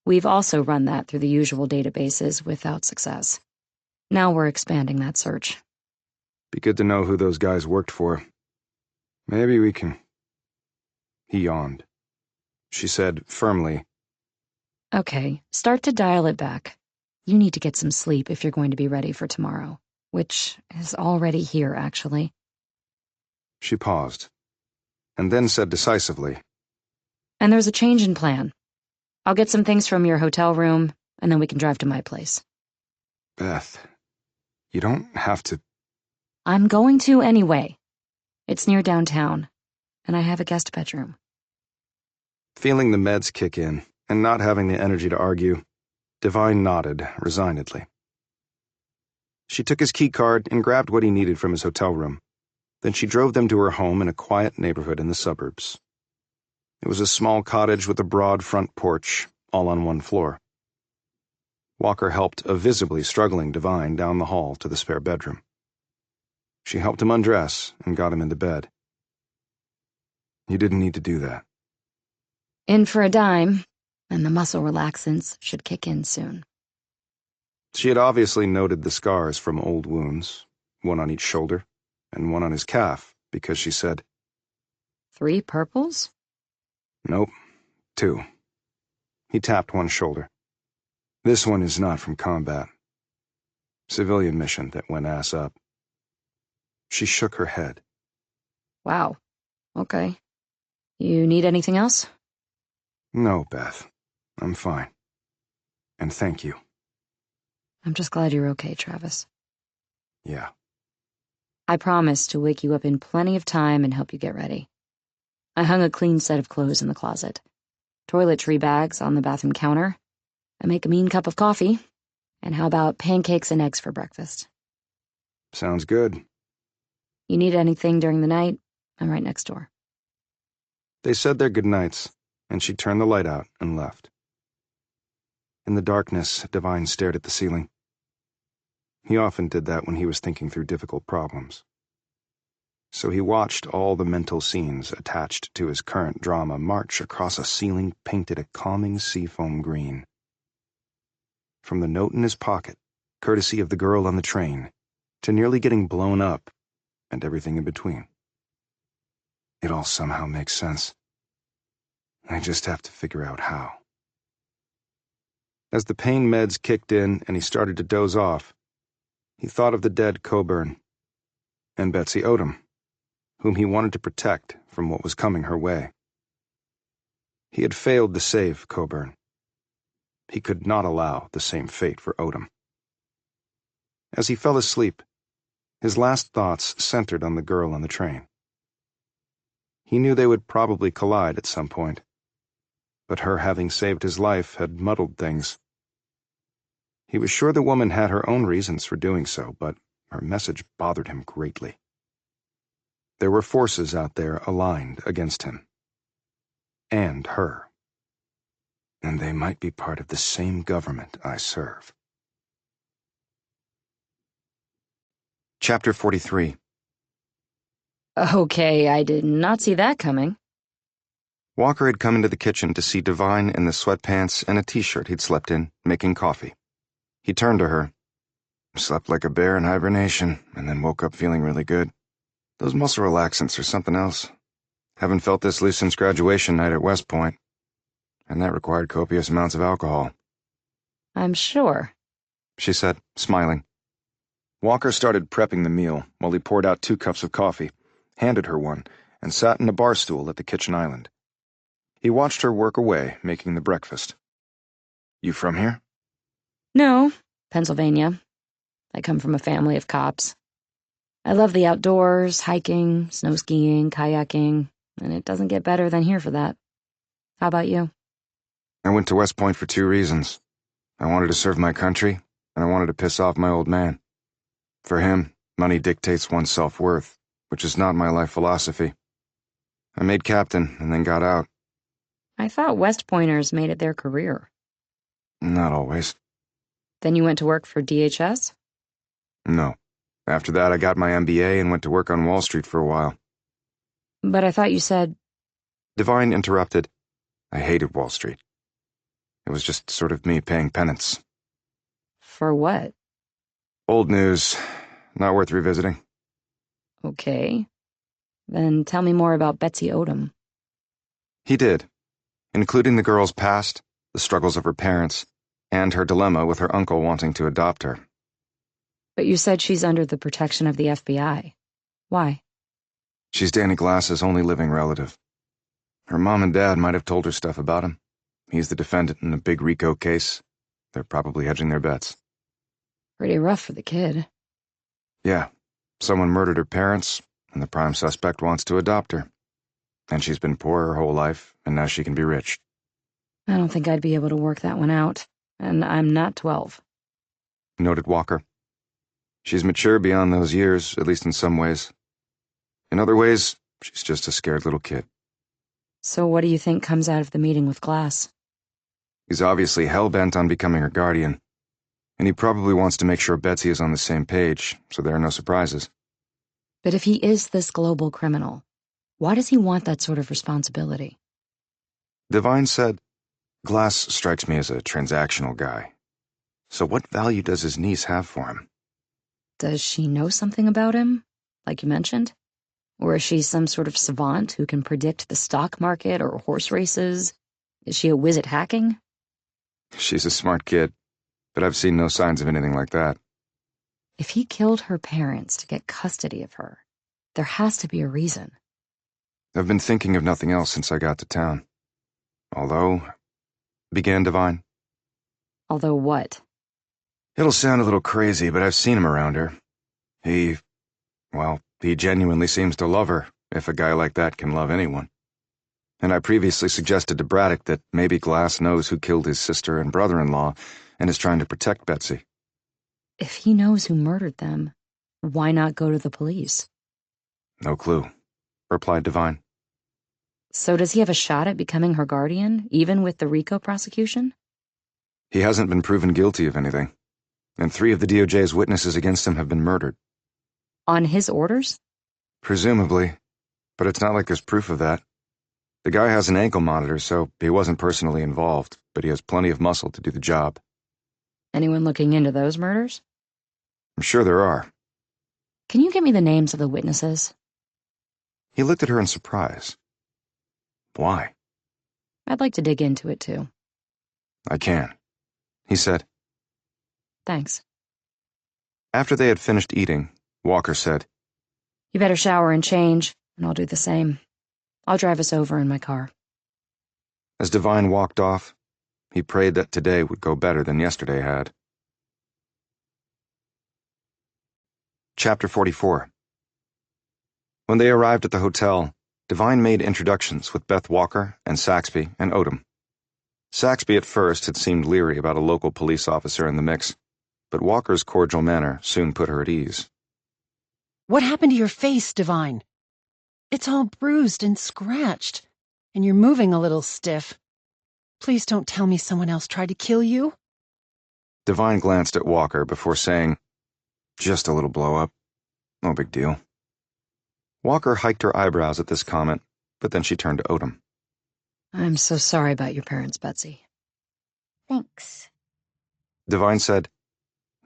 We've also run that through the usual databases without success. Now we're expanding that search. "Be good to know who those guys worked for. Maybe we can..." He yawned. She said firmly, Okay, start to dial it back. You need to get some sleep if you're going to be ready for tomorrow, which is already here, actually. She paused, and then said decisively, And there's a change in plan. I'll get some things from your hotel room, and then we can drive to my place. "Beth, you don't have to..." I'm going to anyway. It's near downtown, and I have a guest bedroom. Feeling the meds kick in, and not having the energy to argue, Devine nodded resignedly. She took his key card and grabbed what he needed from his hotel room. Then she drove them to her home in a quiet neighborhood in the suburbs. It was a small cottage with a broad front porch, all on one floor. Walker helped a visibly struggling Devine down the hall to the spare bedroom. She helped him undress and got him into bed. "You didn't need to do that." In for a dime, and the muscle relaxants should kick in soon. She had obviously noted the scars from old wounds, one on each shoulder and one on his calf, because she said, 3 purples? "Nope, 2. He tapped one shoulder. "This one is not from combat. Civilian mission that went ass up." She shook her head. Wow. Okay. You need anything else? "No, Beth. I'm fine. And thank you." I'm just glad you're okay, Travis. "Yeah." I promise to wake you up in plenty of time and help you get ready. I hung a clean set of clothes in the closet. Toiletry bags on the bathroom counter. I make a mean cup of coffee. And how about pancakes and eggs for breakfast? "Sounds good." You need anything during the night? I'm right next door. They said their goodnights, and she turned the light out and left. In the darkness, Devine stared at the ceiling. He often did that when he was thinking through difficult problems. So he watched all the mental scenes attached to his current drama march across a ceiling painted a calming seafoam green. From the note in his pocket, courtesy of the girl on the train, to nearly getting blown up, and everything in between. It all somehow makes sense. I just have to figure out how. As the pain meds kicked in and he started to doze off, he thought of the dead Coburn and Betsy Odom, whom he wanted to protect from what was coming her way. He had failed to save Coburn. He could not allow the same fate for Odom. As he fell asleep, his last thoughts centered on the girl on the train. He knew they would probably collide at some point, but her having saved his life had muddled things. He was sure the woman had her own reasons for doing so, but her message bothered him greatly. There were forces out there aligned against him. And her. And they might be part of the same government I serve. Chapter 43. Okay, I did not see that coming. Walker had come into the kitchen to see Devine in the sweatpants and a t-shirt he'd slept in, making coffee. He turned to her. Slept like a bear in hibernation, and then woke up feeling really good. Those muscle relaxants are something else. Haven't felt this loose since graduation night at West Point, and that required copious amounts of alcohol. I'm sure, she said, smiling. Walker started prepping the meal while he poured out 2 cups of coffee, handed her one, and sat in a bar stool at the kitchen island. He watched her work away, making the breakfast. You from here? No, Pennsylvania. I come from a family of cops. I love the outdoors, hiking, snow skiing, kayaking, and it doesn't get better than here for that. How about you? I went to West Point for 2 reasons. I wanted to serve my country, and I wanted to piss off my old man. For him, money dictates one's self-worth, which is not my life philosophy. I made captain and then got out. I thought West Pointers made it their career. Not always. Then you went to work for DHS? No. After that, I got my MBA and went to work on Wall Street for a while. But I thought you said... Devine interrupted. I hated Wall Street. It was just sort of me paying penance. For what? Old news. Not worth revisiting. Okay. Then tell me more about Betsy Odom. He did, including the girl's past, the struggles of her parents, and her dilemma with her uncle wanting to adopt her. But you said she's under the protection of the FBI. Why? She's Danny Glass's only living relative. Her mom and dad might have told her stuff about him. He's the defendant in a big RICO case. They're probably hedging their bets. Pretty rough for the kid. Yeah. Someone murdered her parents, and the prime suspect wants to adopt her. And she's been poor her whole life, and now she can be rich. I don't think I'd be able to work that one out. And I'm not 12. Noted Walker. She's mature beyond those years, at least in some ways. In other ways, she's just a scared little kid. So what do you think comes out of the meeting with Glass? He's obviously hell-bent on becoming her guardian. And he probably wants to make sure Betsy is on the same page, so there are no surprises. But if he is this global criminal, why does he want that sort of responsibility? Devine said, Glass strikes me as a transactional guy. So what value does his niece have for him? Does she know something about him, like you mentioned? Or is she some sort of savant who can predict the stock market or horse races? Is she a whiz at hacking? She's a smart kid, but I've seen no signs of anything like that. If he killed her parents to get custody of her, there has to be a reason. I've been thinking of nothing else since I got to town. Although, began Devine. Although what? It'll sound a little crazy, but I've seen him around her. He genuinely seems to love her, if a guy like that can love anyone. And I previously suggested to Braddock that maybe Glass knows who killed his sister and brother-in-law and is trying to protect Betsy. If he knows who murdered them, why not go to the police? No clue, replied Devine. So does he have a shot at becoming her guardian, even with the RICO prosecution? He hasn't been proven guilty of anything, and 3 of the DOJ's witnesses against him have been murdered. On his orders? Presumably, but it's not like there's proof of that. The guy has an ankle monitor, so he wasn't personally involved, but he has plenty of muscle to do the job. Anyone looking into those murders? I'm sure there are. Can you give me the names of the witnesses? He looked at her in surprise. Why? I'd like to dig into it, too. I can. he said. Thanks. After they had finished eating, Walker said, You better shower and change, and I'll do the same. I'll drive us over in my car. As Devine walked off, he prayed that today would go better than yesterday had. Chapter 44. When they arrived at the hotel, Devine made introductions with Beth Walker and Saxby and Odom. Saxby at first had seemed leery about a local police officer in the mix, but Walker's cordial manner soon put her at ease. What happened to your face, Devine? It's all bruised and scratched, and you're moving a little stiff. Please don't tell me someone else tried to kill you. Devine glanced at Walker before saying, Just a little blow-up. No big deal. Walker hiked her eyebrows at this comment, but then she turned to Odom. I'm so sorry about your parents, Betsy. Thanks. Devine said,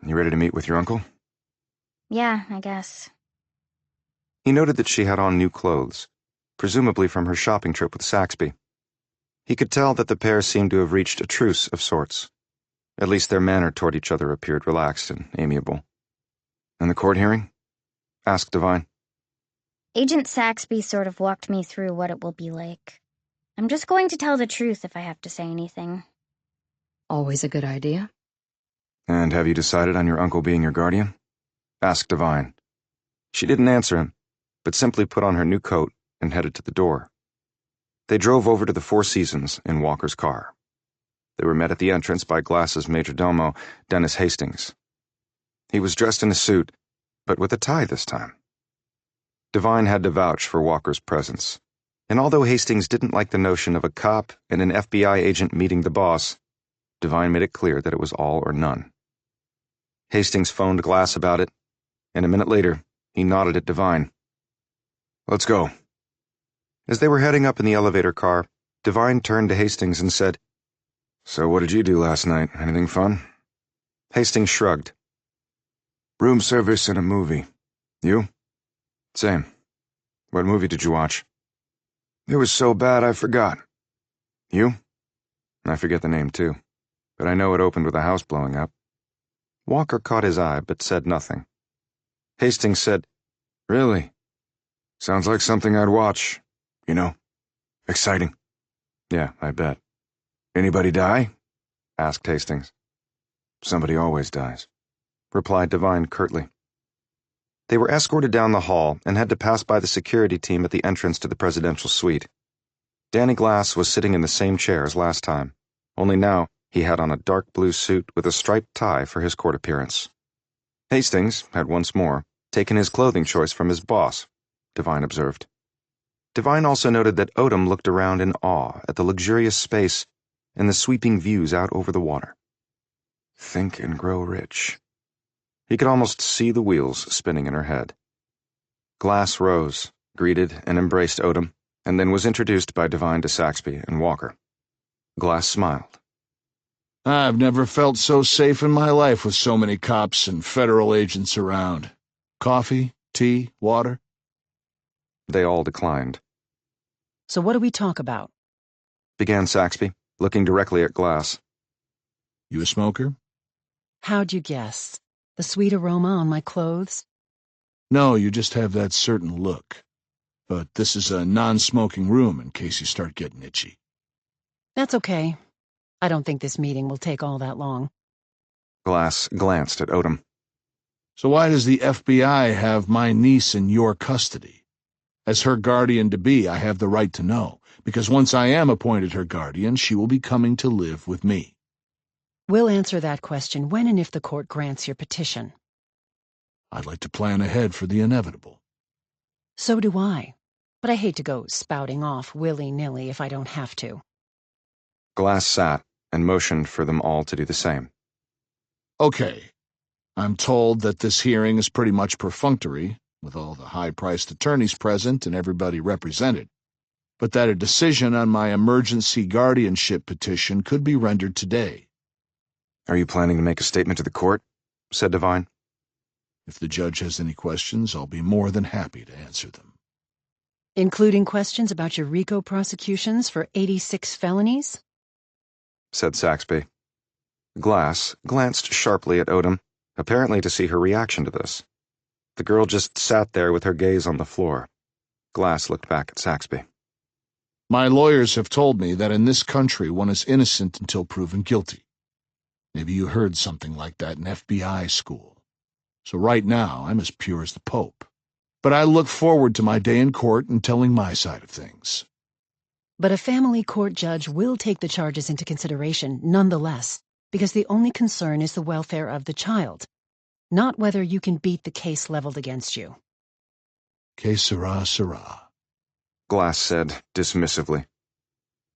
You ready to meet with your uncle? Yeah, I guess. He noted that she had on new clothes, presumably from her shopping trip with Saxby. He could tell that the pair seemed to have reached a truce of sorts. At least their manner toward each other appeared relaxed and amiable. And the court hearing? Asked Devine. Agent Saxby sort of walked me through what it will be like. I'm just going to tell the truth if I have to say anything. Always a good idea. And have you decided on your uncle being your guardian? Asked Devine. She didn't answer him, but simply put on her new coat and headed to the door. They drove over to the Four Seasons in Walker's car. They were met at the entrance by Glass's majordomo, Dennis Hastings. He was dressed in a suit, but with a tie this time. Devine had to vouch for Walker's presence, and although Hastings didn't like the notion of a cop and an FBI agent meeting the boss, Devine made it clear that it was all or none. Hastings phoned Glass about it, and a minute later, he nodded at Devine. Let's go. As they were heading up in the elevator car, Devine turned to Hastings and said, So what did you do last night? Anything fun? Hastings shrugged. Room service and a movie. You? Same. What movie did you watch? It was so bad I forgot. You? I forget the name too, but I know it opened with a house blowing up. Walker caught his eye but said nothing. Hastings said, Really? Sounds like something I'd watch. You know, exciting. Yeah, I bet. Anybody die? Asked Hastings. Somebody always dies, replied Devine curtly. They were escorted down the hall and had to pass by the security team at the entrance to the presidential suite. Danny Glass was sitting in the same chair as last time, only now he had on a dark blue suit with a striped tie for his court appearance. Hastings had once more taken his clothing choice from his boss, Devine observed. Devine also noted that Odom looked around in awe at the luxurious space and the sweeping views out over the water. Think and grow rich. He could almost see the wheels spinning in her head. Glass rose, greeted and embraced Odom, and then was introduced by Devine to Saxby and Walker. Glass smiled. I've never felt so safe in my life with so many cops and federal agents around. Coffee, tea, water? They all declined. So what do we talk about? Began Saxby, looking directly at Glass. You a smoker? How'd you guess? The sweet aroma on my clothes? No, you just have that certain look. But this is a non-smoking room in case you start getting itchy. That's okay. I don't think this meeting will take all that long. Glass glanced at Odom. So why does the FBI have my niece in your custody? As her guardian-to-be, I have the right to know, because once I am appointed her guardian, she will be coming to live with me. We'll answer that question when and if the court grants your petition. I'd like to plan ahead for the inevitable. So do I. But I hate to go spouting off willy-nilly if I don't have to. Glass sat and motioned for them all to do the same. Okay. I'm told that this hearing is pretty much perfunctory, with all the high-priced attorneys present and everybody represented, but that a decision on my emergency guardianship petition could be rendered today. Are you planning to make a statement to the court? Said Devine. If the judge has any questions, I'll be more than happy to answer them. Including questions about your RICO prosecutions for 86 felonies? Said Saxby. Glass glanced sharply at Odom, apparently to see her reaction to this. The girl just sat there with her gaze on the floor. Glass looked back at Saxby. My lawyers have told me that in this country one is innocent until proven guilty. Maybe you heard something like that in FBI school. So right now, I'm as pure as the Pope. But I look forward to my day in court and telling my side of things. But a family court judge will take the charges into consideration nonetheless, because the only concern is the welfare of the child, not whether you can beat the case leveled against you. Que sera, sera. Glass said dismissively.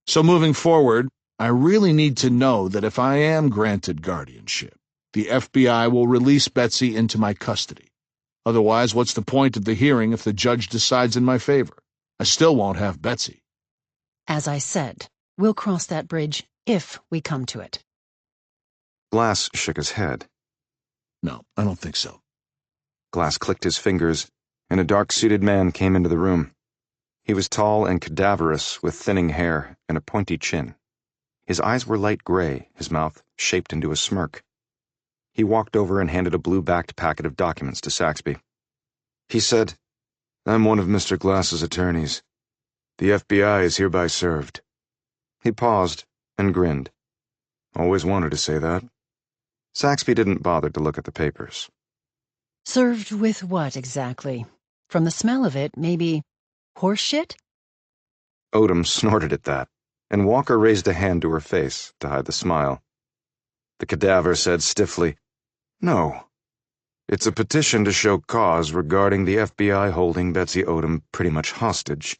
So moving forward, I really need to know that if I am granted guardianship, the FBI will release Betsy into my custody. Otherwise, what's the point of the hearing if the judge decides in my favor? I still won't have Betsy. As I said, we'll cross that bridge if we come to it. Glass shook his head. No, I don't think so. Glass clicked his fingers, and a dark-suited man came into the room. He was tall and cadaverous, with thinning hair and a pointy chin. His eyes were light gray, his mouth shaped into a smirk. He walked over and handed a blue-backed packet of documents to Saxby. He said, "I'm one of Mr. Glass's attorneys. The FBI is hereby served." He paused and grinned. "Always wanted to say that." Saxby didn't bother to look at the papers. Served with what exactly? From the smell of it, maybe horse shit? Odom snorted at that, and Walker raised a hand to her face to hide the smile. The cadaver said stiffly, "No. It's a petition to show cause regarding the FBI holding Betsy Odom pretty much hostage.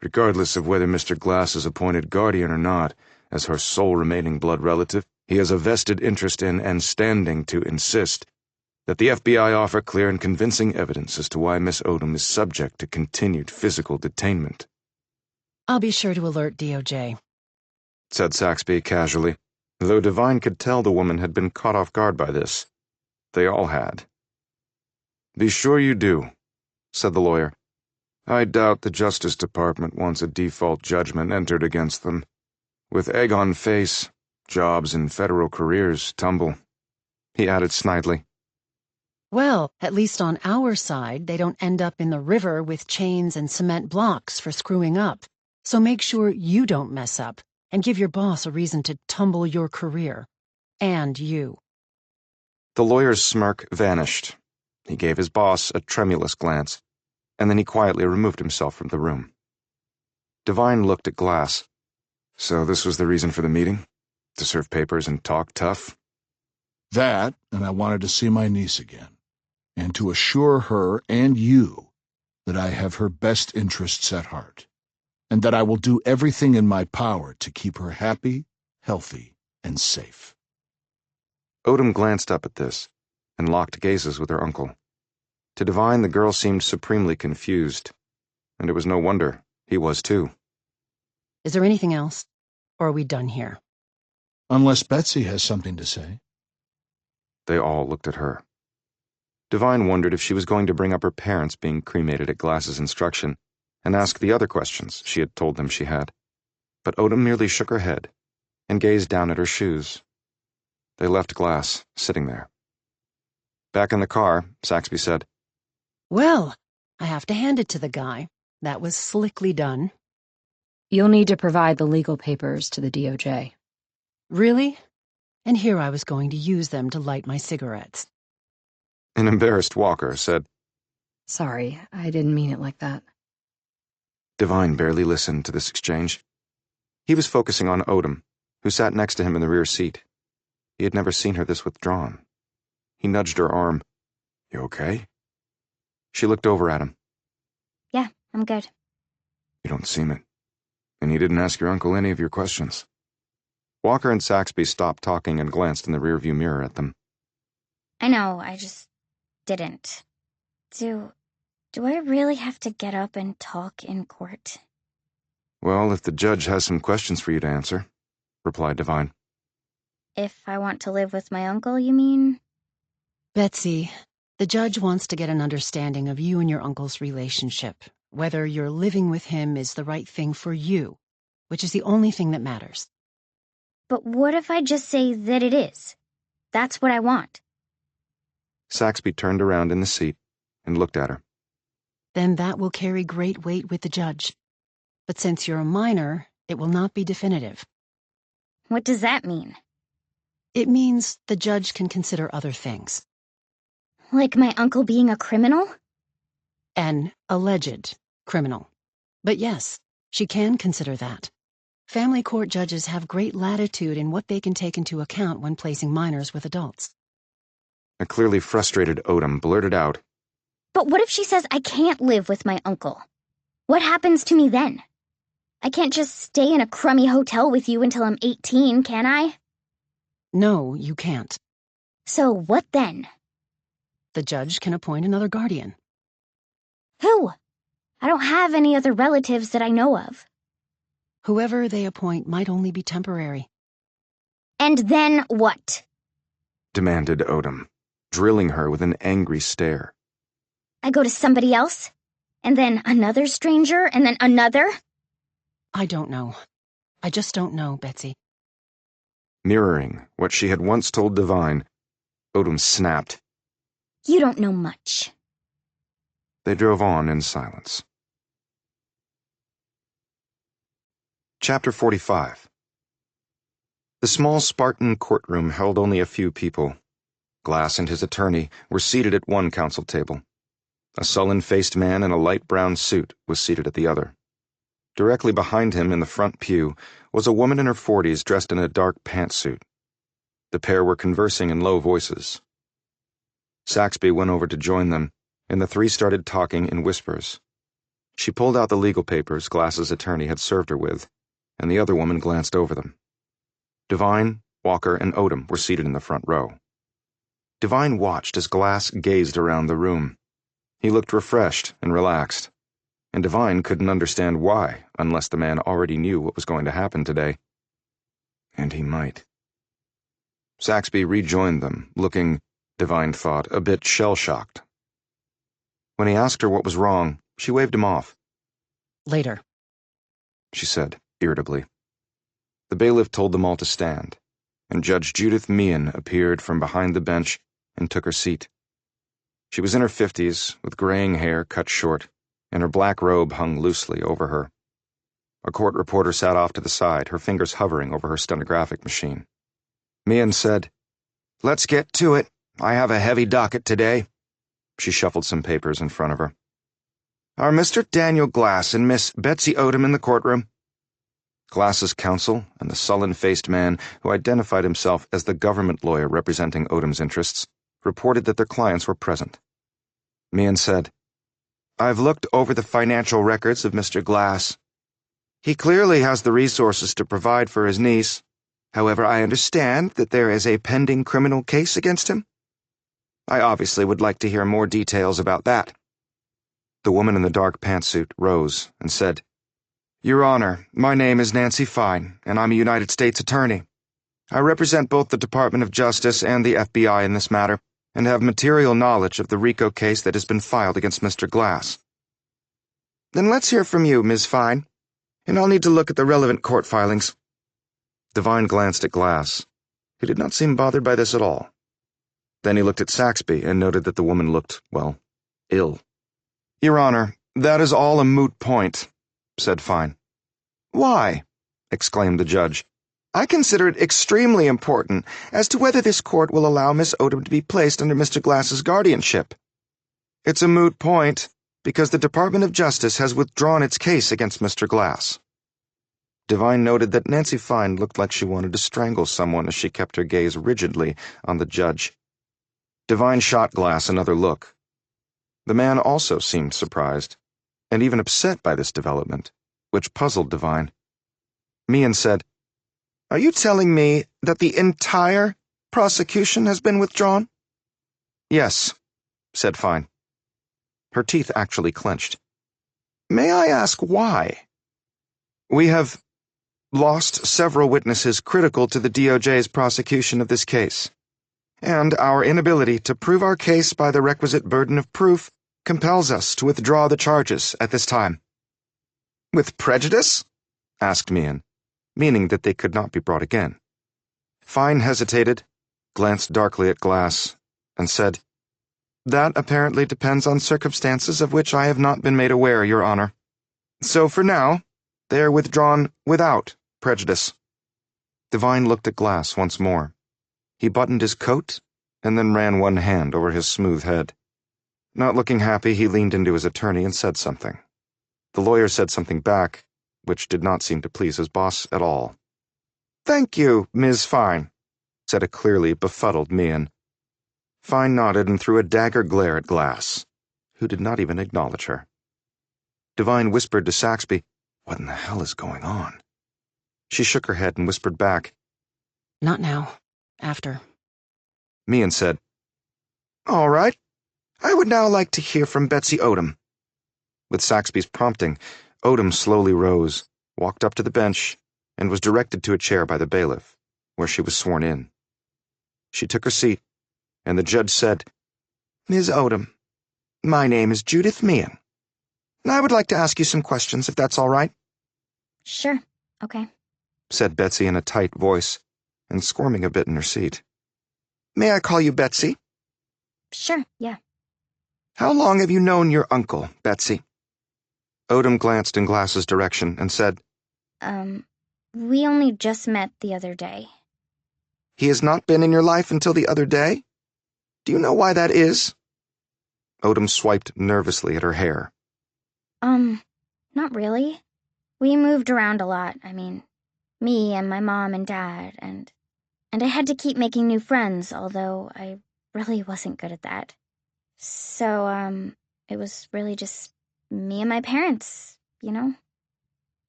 Regardless of whether Mr. Glass is appointed guardian or not, as her sole remaining blood relative, he has a vested interest in and standing to insist that the FBI offer clear and convincing evidence as to why Miss Odom is subject to continued physical detainment." I'll be sure to alert DOJ, said Saxby casually, though Devine could tell the woman had been caught off guard by this. They all had. "Be sure you do," said the lawyer. "I doubt the Justice Department wants a default judgment entered against them. With egg on face, jobs and federal careers tumble." He added snidely, Well, at least on our side, they don't end up in the river with chains and cement blocks for screwing up. So make sure you don't mess up and give your boss a reason to tumble your career. And you. The lawyer's smirk vanished. He gave his boss a tremulous glance, and then he quietly removed himself from the room. Devine looked at Glass. "So this was the reason for the meeting? To serve papers and talk tough?" That, and I wanted to see my niece again, and to assure her and you that I have her best interests at heart, and that I will do everything in my power to keep her happy, healthy, and safe. Odom glanced up at this, and locked gazes with her uncle. To Devine, the girl seemed supremely confused, and it was no wonder. He was too. Is there anything else? Or are we done here? Unless Betsy has something to say. They all looked at her. Devine wondered if she was going to bring up her parents being cremated at Glass's instruction, and ask the other questions she had told them she had. But Odom merely shook her head, and gazed down at her shoes. They left Glass sitting there. Back in the car, Saxby said, Well, I have to hand it to the guy. That was slickly done. You'll need to provide the legal papers to the DOJ. Really? And here I was going to use them to light my cigarettes. An embarrassed Walker said, Sorry, I didn't mean it like that. Devine barely listened to this exchange. He was focusing on Odom, who sat next to him in the rear seat. He had never seen her this withdrawn. He nudged her arm. "You okay?" She looked over at him. Yeah, I'm good. "You don't seem it. And you didn't ask your uncle any of your questions." Walker and Saxby stopped talking and glanced in the rearview mirror at them. I know, I just didn't. Do I really have to get up and talk in court? "Well, if the judge has some questions for you to answer," replied Devine. If I want to live with my uncle, you mean? Betsy, the judge wants to get an understanding of you and your uncle's relationship, whether your living with him is the right thing for you, which is the only thing that matters. But what if I just say that it is? That's what I want. Saxby turned around in the seat and looked at her. Then that will carry great weight with the judge. But since you're a minor, it will not be definitive. What does that mean? It means the judge can consider other things. Like my uncle being a criminal? An alleged criminal. But yes, she can consider that. Family court judges have great latitude in what they can take into account when placing minors with adults. A clearly frustrated Odom blurted out, But what if she says I can't live with my uncle? What happens to me then? I can't just stay in a crummy hotel with you until I'm 18, can I? No, you can't. So what then? The judge can appoint another guardian. Who? I don't have any other relatives that I know of. Whoever they appoint might only be temporary. And then what? demanded Odom, drilling her with an angry stare. I go to somebody else? And then another stranger? And then another? I don't know. I just don't know, Betsy. Mirroring what she had once told Divine, Odom snapped. You don't know much. They drove on in silence. Chapter 45. The small Spartan courtroom held only a few people. Glass and his attorney were seated at one counsel table. A sullen-faced man in a light brown suit was seated at the other. Directly behind him in the front pew was a woman in her 40s dressed in a dark pantsuit. The pair were conversing in low voices. Saxby went over to join them, and the three started talking in whispers. She pulled out the legal papers Glass's attorney had served her with, and the other woman glanced over them. Divine, Walker, and Odom were seated in the front row. Divine watched as Glass gazed around the room. He looked refreshed and relaxed, and Divine couldn't understand why, unless the man already knew what was going to happen today. And he might. Saxby rejoined them, looking, Divine thought, a bit shell-shocked. When he asked her what was wrong, she waved him off. Later, she said, irritably. The bailiff told them all to stand, and Judge Judith Meehan appeared from behind the bench and took her seat. She was in her 50s, with graying hair cut short, and her black robe hung loosely over her. A court reporter sat off to the side, her fingers hovering over her stenographic machine. Meehan said, "Let's get to it. I have a heavy docket today." She shuffled some papers in front of her. "Are Mr. Daniel Glass and Miss Betsy Odom in the courtroom?" Glass's counsel and the sullen-faced man, who identified himself as the government lawyer representing Odom's interests, reported that their clients were present. Meehan said, "I've looked over the financial records of Mr. Glass. He clearly has the resources to provide for his niece. However, I understand that there is a pending criminal case against him. I obviously would like to hear more details about that." The woman in the dark pantsuit rose and said, "Your Honor, my name is Nancy Fine, and I'm a United States attorney. I represent both the Department of Justice and the FBI in this matter, and have material knowledge of the RICO case that has been filed against Mr. Glass." "Then let's hear from you, Ms. Fine, and I'll need to look at the relevant court filings." Divine glanced at Glass. He did not seem bothered by this at all. Then he looked at Saxby and noted that the woman looked, well, ill. "Your Honor, that is all a moot point," said Fine. "Why?" exclaimed the judge. "I consider it extremely important as to whether this court will allow Miss Odom to be placed under Mr. Glass's guardianship. It's a moot point because the Department of Justice has withdrawn its case against Mr. Glass." Divine noted that Nancy Fine looked like she wanted to strangle someone as she kept her gaze rigidly on the judge. Divine shot Glass another look. The man also seemed surprised, and even upset by this development, which puzzled Divine. Meehan said, "Are you telling me that the entire prosecution has been withdrawn?" "Yes," said Fine. Her teeth actually clenched. "May I ask why?" "We have lost several witnesses critical to the DOJ's prosecution of this case, and our inability to prove our case by the requisite burden of proof compels us to withdraw the charges at this time." "With prejudice?" asked Meehan, meaning that they could not be brought again. Fine hesitated, glanced darkly at Glass, and said, "That apparently depends on circumstances of which I have not been made aware, Your Honor. So for now, they are withdrawn without prejudice." Devine looked at Glass once more. He buttoned his coat and then ran one hand over his smooth head. Not looking happy, he leaned into his attorney and said something. The lawyer said something back, which did not seem to please his boss at all. "Thank you, Ms. Fine," said a clearly befuddled Meehan. Fine nodded and threw a dagger glare at Glass, who did not even acknowledge her. Devine whispered to Saxby, "What in the hell is going on?" She shook her head and whispered back, Not now. After. Meehan said, "All right. I would now like to hear from Betsy Odom." With Saxby's prompting, Odom slowly rose, walked up to the bench, and was directed to a chair by the bailiff, where she was sworn in. She took her seat, and the judge said, "Ms. Odom, my name is Judith Meehan, and I would like to ask you some questions, if that's all right." Sure, okay. said Betsy in a tight voice, and squirming a bit in her seat. "May I call you Betsy?" Sure, yeah. "How long have you known your uncle, Betsy?" Odom glanced in Glass's direction and said, We only just met the other day. "He has not been in your life until the other day? Do you know why that is?" Odom swiped nervously at her hair. Not really. We moved around a lot. I mean, me and my mom and dad, and I had to keep making new friends, although I really wasn't good at that. So, it was really just me and my parents, you know?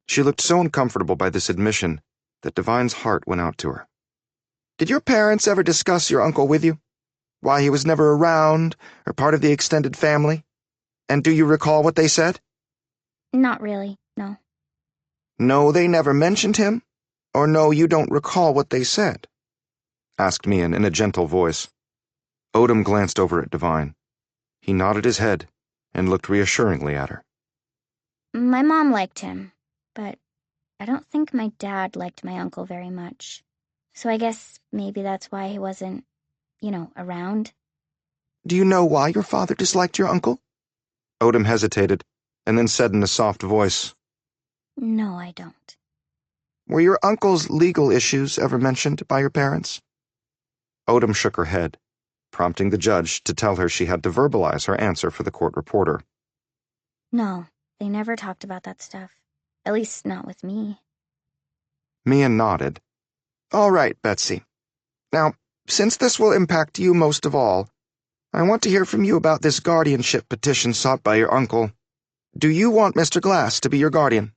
She looked so uncomfortable by this admission that Devine's heart went out to her. "Did your parents ever discuss your uncle with you? Why he was never around, or part of the extended family? And do you recall what they said?" Not really, no. "No, they never mentioned him? Or no, you don't recall what they said?" asked Meehan in a gentle voice. Odom glanced over at Devine. He nodded his head and looked reassuringly at her. My mom liked him, but I don't think my dad liked my uncle very much. So I guess maybe that's why he wasn't, around. "Do you know why your father disliked your uncle?" Odom hesitated, and then said in a soft voice, No, I don't. "Were your uncle's legal issues ever mentioned by your parents?" Odom shook her head, prompting the judge to tell her she had to verbalize her answer for the court reporter. No, they never talked about that stuff. At least not with me. Meehan nodded. "All right, Betsy. Now, since this will impact you most of all, I want to hear from you about this guardianship petition sought by your uncle. Do you want Mr. Glass to be your guardian?"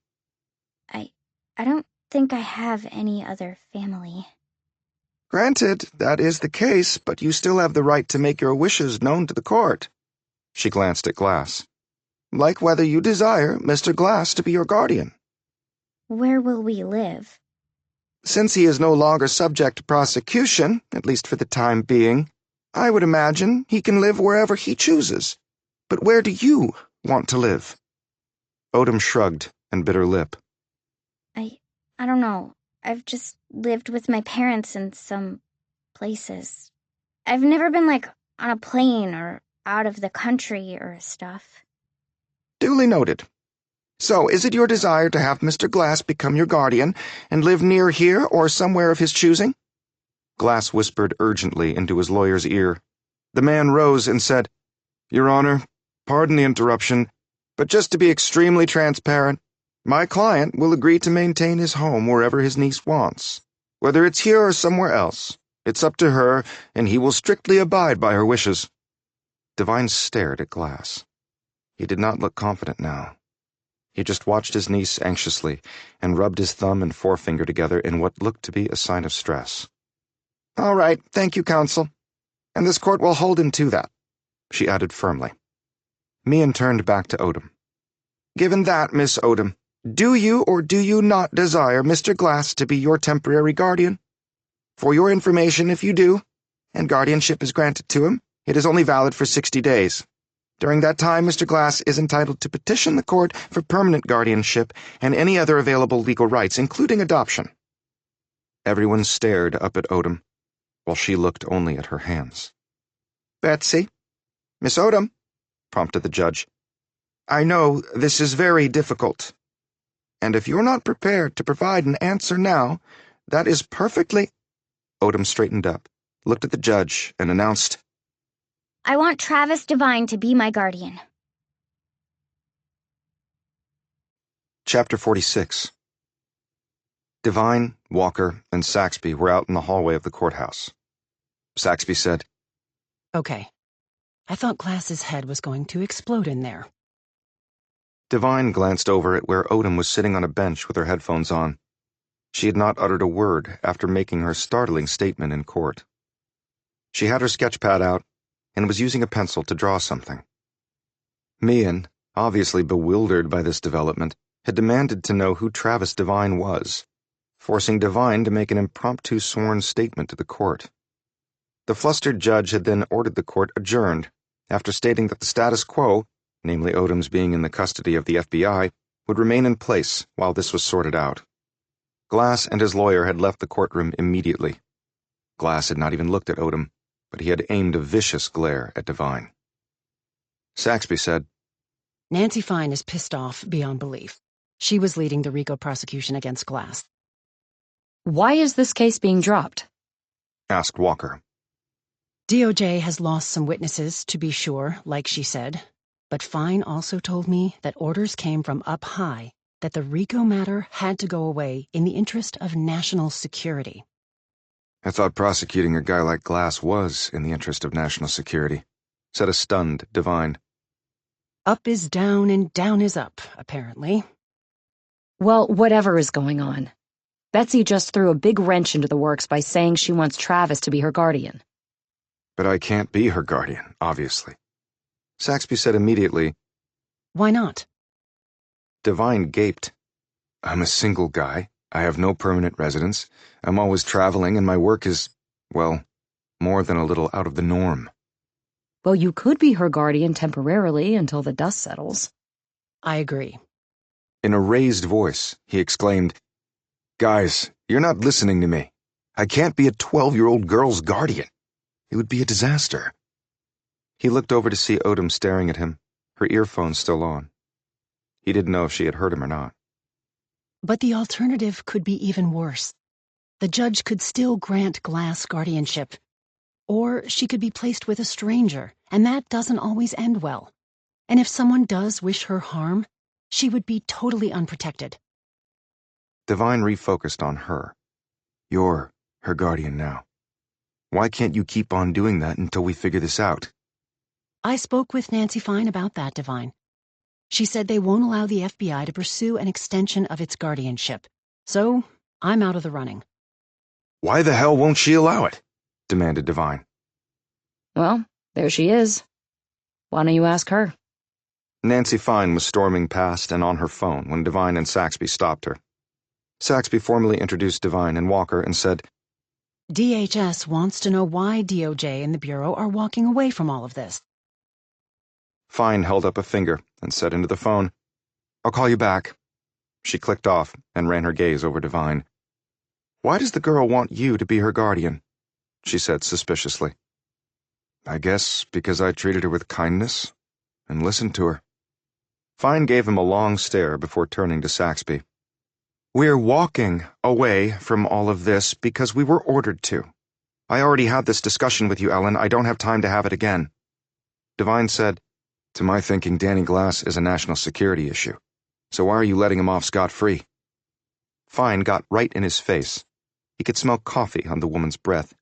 I don't think I have any other family. "Granted, that is the case, but you still have the right to make your wishes known to the court." She glanced at Glass. "Like whether you desire Mr. Glass to be your guardian." Where will we live? "Since he is no longer subject to prosecution, at least for the time being, I would imagine he can live wherever he chooses. But where do you want to live?" Odom shrugged and bit her lip. I don't know. I've just lived with my parents in some places. I've never been, on a plane or out of the country or stuff. "Duly noted. So, is it your desire to have Mr. Glass become your guardian and live near here or somewhere of his choosing?" Glass whispered urgently into his lawyer's ear. The man rose and said, "Your Honor, pardon the interruption, but just to be extremely transparent, my client will agree to maintain his home wherever his niece wants. Whether it's here or somewhere else, it's up to her, and he will strictly abide by her wishes." Devine stared at Glass. He did not look confident now. He just watched his niece anxiously and rubbed his thumb and forefinger together in what looked to be a sign of stress. "All right, thank you, counsel. And this court will hold him to that," she added firmly. Meehan turned back to Odom. "Given that, Miss Odom, do you or do you not desire Mr. Glass to be your temporary guardian? For your information, if you do, and guardianship is granted to him, it is only valid for 60 days. During that time, Mr. Glass is entitled to petition the court for permanent guardianship and any other available legal rights, including adoption." Everyone stared up at Odom, while she looked only at her hands. Betsy? Miss Odom? Prompted the judge. I know this is very difficult, and if you're not prepared to provide an answer now, that is perfectly— Odom straightened up, looked at the judge, and announced, I want Travis Devine to be my guardian. Chapter 46. Devine, Walker, and Saxby were out in the hallway of the courthouse. Saxby said, Okay. I thought Glass's head was going to explode in there. Devine glanced over at where Odom was sitting on a bench with her headphones on. She had not uttered a word after making her startling statement in court. She had her sketch pad out and was using a pencil to draw something. Mian, obviously bewildered by this development, had demanded to know who Travis Devine was, forcing Devine to make an impromptu sworn statement to the court. The flustered judge had then ordered the court adjourned, after stating that the status quo, namely Odom's being in the custody of the FBI, would remain in place while this was sorted out. Glass and his lawyer had left the courtroom immediately. Glass had not even looked at Odom, but he had aimed a vicious glare at Devine. Saxby said, Nancy Fine is pissed off beyond belief. She was leading the RICO prosecution against Glass. Why is this case being dropped? Asked Walker. DOJ has lost some witnesses, to be sure, like she said, but Fine also told me that orders came from up high that the RICO matter had to go away in the interest of national security. I thought prosecuting a guy like Glass was in the interest of national security, said a stunned Devine. Up is down and down is up, apparently. Well, whatever is going on. Betsy just threw a big wrench into the works by saying she wants Travis to be her guardian. But I can't be her guardian, obviously. Saxby said immediately, Why not? Devine gaped. I'm a single guy. I have no permanent residence. I'm always traveling, and my work is, well, more than a little out of the norm. Well, you could be her guardian temporarily until the dust settles. I agree. In a raised voice, he exclaimed, Guys, you're not listening to me. I can't be a 12-year-old girl's guardian. It would be a disaster. He looked over to see Odom staring at him, her earphones still on. He didn't know if she had heard him or not. But the alternative could be even worse. The judge could still grant Glass guardianship, or she could be placed with a stranger, and that doesn't always end well. And if someone does wish her harm, she would be totally unprotected. Devine refocused on her. You're her guardian now. Why can't you keep on doing that until we figure this out? I spoke with Nancy Fine about that, Devine. She said they won't allow the FBI to pursue an extension of its guardianship. So, I'm out of the running. Why the hell won't she allow it? Demanded Devine. Well, there she is. Why don't you ask her? Nancy Fine was storming past and on her phone when Devine and Saxby stopped her. Saxby formally introduced Devine and Walker and said, DHS wants to know why DOJ and the Bureau are walking away from all of this. Fine held up a finger and said into the phone, I'll call you back. She clicked off and ran her gaze over Devine. Why does the girl want you to be her guardian? She said suspiciously. I guess because I treated her with kindness and listened to her. Fine gave him a long stare before turning to Saxby. We're walking away from all of this because we were ordered to. I already had this discussion with you, Ellen. I don't have time to have it again. Devine said, To my thinking, Danny Glass is a national security issue. So why are you letting him off scot-free? Fine got right in his face. He could smell coffee on the woman's breath.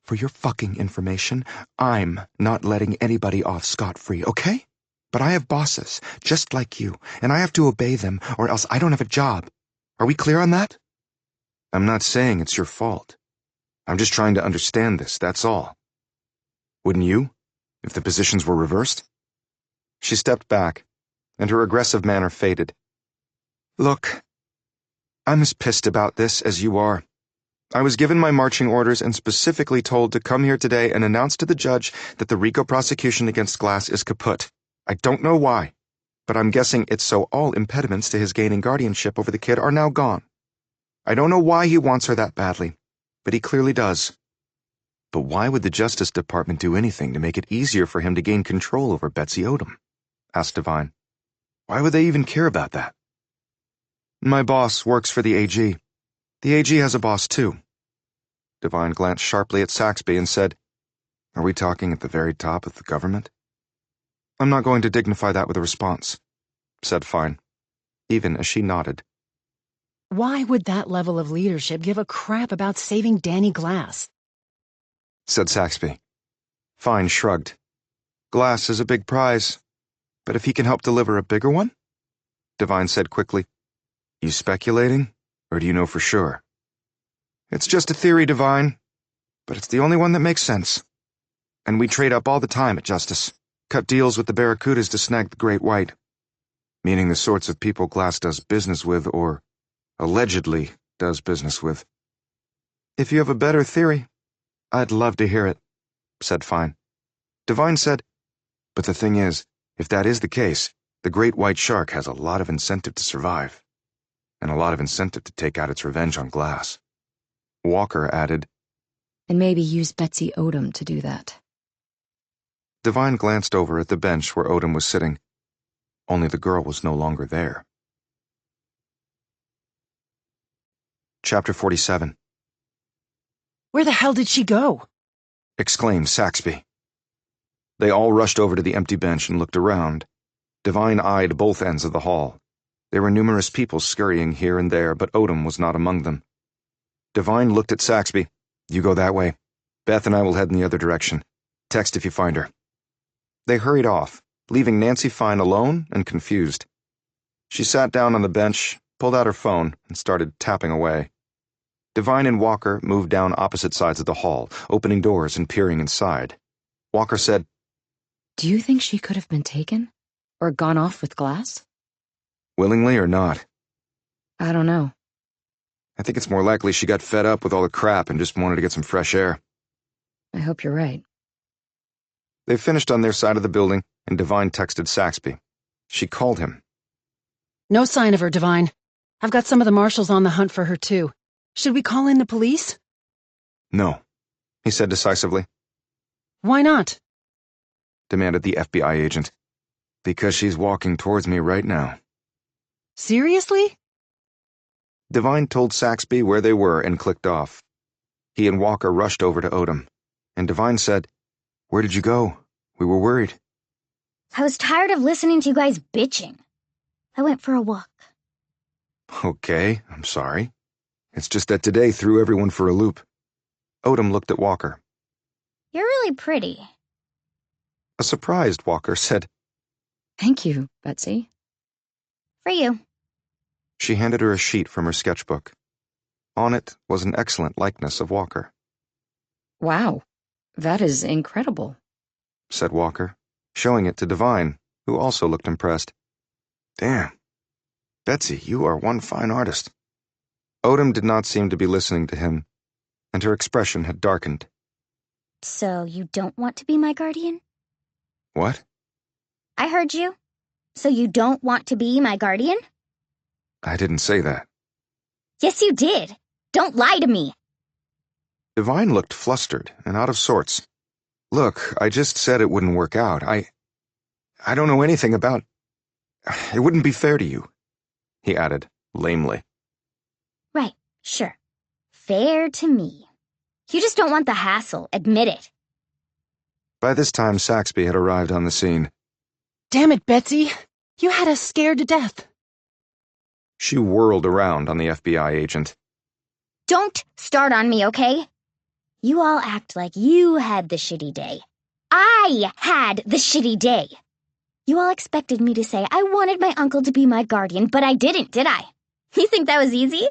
For your fucking information, I'm not letting anybody off scot-free, okay? But I have bosses, just like you, and I have to obey them, or else I don't have a job. Are we clear on that? I'm not saying it's your fault. I'm just trying to understand this, that's all. Wouldn't you, if the positions were reversed? She stepped back, and her aggressive manner faded. Look, I'm as pissed about this as you are. I was given my marching orders and specifically told to come here today and announce to the judge that the RICO prosecution against Glass is kaput. I don't know why, but I'm guessing it's so all impediments to his gaining guardianship over the kid are now gone. I don't know why he wants her that badly, but he clearly does. But why would the Justice Department do anything to make it easier for him to gain control over Betsy Odom? Asked Devine. Why would they even care about that? My boss works for the AG. The AG has a boss too. Devine glanced sharply at Saxby and said, Are we talking at the very top of the government? I'm not going to dignify that with a response, said Fine, even as she nodded. Why would that level of leadership give a crap about saving Danny Glass? Said Saxby. Fine shrugged. Glass is a big prize, but if he can help deliver a bigger one? Devine said quickly. You speculating, or do you know for sure? It's just a theory, Devine, but it's the only one that makes sense. And we trade up all the time at Justice, cut deals with the Barracudas to snag the Great White, meaning the sorts of people Glass does business with or allegedly does business with. If you have a better theory, I'd love to hear it, said Fine. Devine said, But the thing is, if that is the case, the Great White Shark has a lot of incentive to survive, and a lot of incentive to take out its revenge on Glass. Walker added, And maybe use Betsy Odom to do that. Devine glanced over at the bench where Odom was sitting. Only the girl was no longer there. Chapter 47. Where the hell did she go? Exclaimed Saxby. They all rushed over to the empty bench and looked around. Devine eyed both ends of the hall. There were numerous people scurrying here and there, but Odom was not among them. Devine looked at Saxby. You go that way. Beth and I will head in the other direction. Text if you find her. They hurried off, leaving Nancy Fine alone and confused. She sat down on the bench, pulled out her phone, and started tapping away. Devine and Walker moved down opposite sides of the hall, opening doors and peering inside. Walker said, Do you think she could have been taken? Or gone off with Glass? Willingly or not? I don't know. I think it's more likely she got fed up with all the crap and just wanted to get some fresh air. I hope you're right. They finished on their side of the building, and Devine texted Saxby. She called him. No sign of her, Devine. I've got some of the marshals on the hunt for her, too. Should we call in the police? No, he said decisively. Why not? Demanded the FBI agent. Because she's walking towards me right now. Seriously? Devine told Saxby where they were and clicked off. He and Walker rushed over to Odom, and Devine said, Where did you go? We were worried. I was tired of listening to you guys bitching. I went for a walk. Okay, I'm sorry. It's just that today threw everyone for a loop. Odom looked at Walker. You're really pretty. A surprised Walker said, Thank you, Betsy. For you. She handed her a sheet from her sketchbook. On it was an excellent likeness of Walker. Wow, that is incredible, said Walker, showing it to Devine, who also looked impressed. Damn. Betsy, you are one fine artist. Odom did not seem to be listening to him, and her expression had darkened. So you don't want to be my guardian? What? I heard you. So you don't want to be my guardian? I didn't say that. Yes, you did. Don't lie to me. Devine looked flustered and out of sorts. Look, I just said it wouldn't work out. I don't know anything about... It wouldn't be fair to you, he added, lamely. Right, sure. Fair to me. You just don't want the hassle, admit it. By this time, Saxby had arrived on the scene. Damn it, Betsy. You had us scared to death. She whirled around on the FBI agent. Don't start on me, okay? You all act like you had the shitty day. I had the shitty day. You all expected me to say I wanted my uncle to be my guardian, but I didn't, did I? You think that was easy?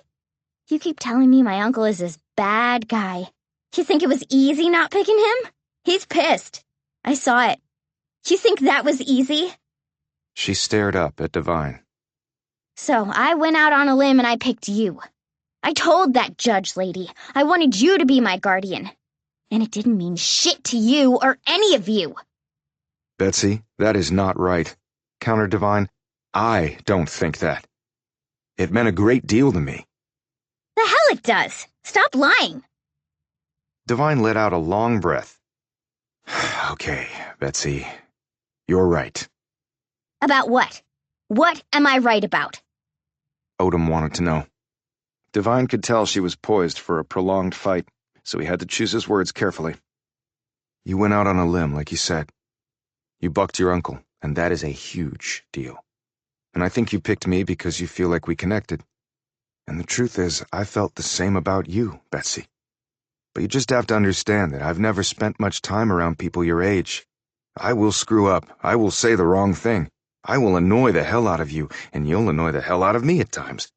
You keep telling me my uncle is this bad guy. You think it was easy not picking him? He's pissed. I saw it. You think that was easy? She stared up at Devine. So I went out on a limb and I picked you. I told that judge lady I wanted you to be my guardian. And it didn't mean shit to you or any of you. Betsy, that is not right, countered Devine. I don't think that. It meant a great deal to me. The hell it does! Stop lying! Divine let out a long breath. Okay, Betsy, you're right. About what? What am I right about? Odom wanted to know. Divine could tell she was poised for a prolonged fight, so he had to choose his words carefully. You went out on a limb, like you said. You bucked your uncle, and that is a huge deal. And I think you picked me because you feel like we connected. And the truth is, I felt the same about you, Betsy. But you just have to understand that I've never spent much time around people your age. I will screw up. I will say the wrong thing. I will annoy the hell out of you, and you'll annoy the hell out of me at times.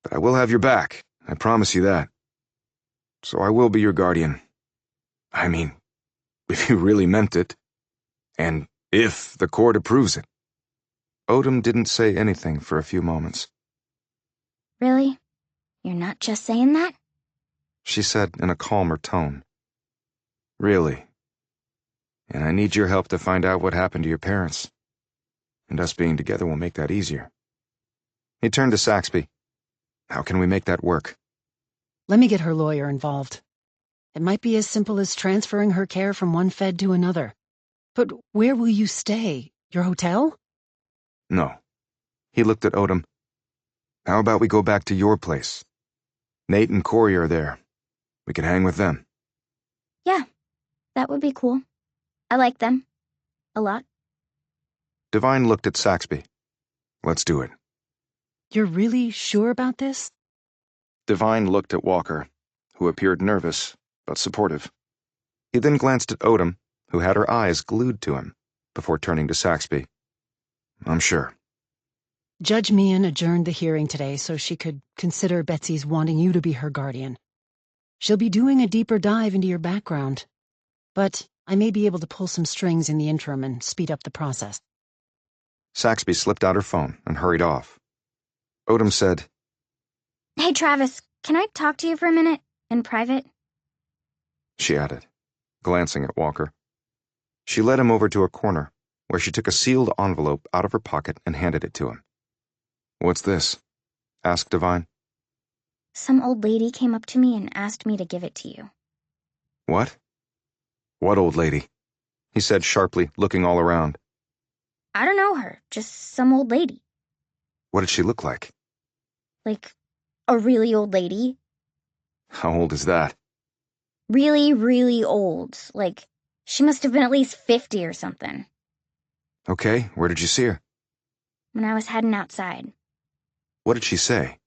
But I will have your back. I promise you that. So I will be your guardian. I mean, if you really meant it. And if the court approves it. Odom didn't say anything for a few moments. Really? You're not just saying that? She said in a calmer tone. Really. And I need your help to find out what happened to your parents. And us being together will make that easier. He turned to Saxby. How can we make that work? Let me get her lawyer involved. It might be as simple as transferring her care from one fed to another. But where will you stay? Your hotel? No. He looked at Odom. How about we go back to your place? Nate and Corey are there. We can hang with them. Yeah, that would be cool. I like them. A lot. Divine looked at Saxby. Let's do it. You're really sure about this? Divine looked at Walker, who appeared nervous, but supportive. He then glanced at Odom, who had her eyes glued to him, before turning to Saxby. I'm sure. Judge Meehan adjourned the hearing today so she could consider Betsy's wanting you to be her guardian. She'll be doing a deeper dive into your background. But I may be able to pull some strings in the interim and speed up the process. Saxby slipped out her phone and hurried off. Odom said, Hey, Travis, can I talk to you for a minute? In private? she added, glancing at Walker. She led him over to a corner, where she took a sealed envelope out of her pocket and handed it to him. What's this? Asked Divine. Some old lady came up to me and asked me to give it to you. What? What old lady? He said sharply, looking all around. I don't know her, just some old lady. What did she look like? Like, a really old lady. How old is that? Really, really old. Like, she must have been at least 50 or something. Okay, where did you see her? When I was heading outside. What did she say?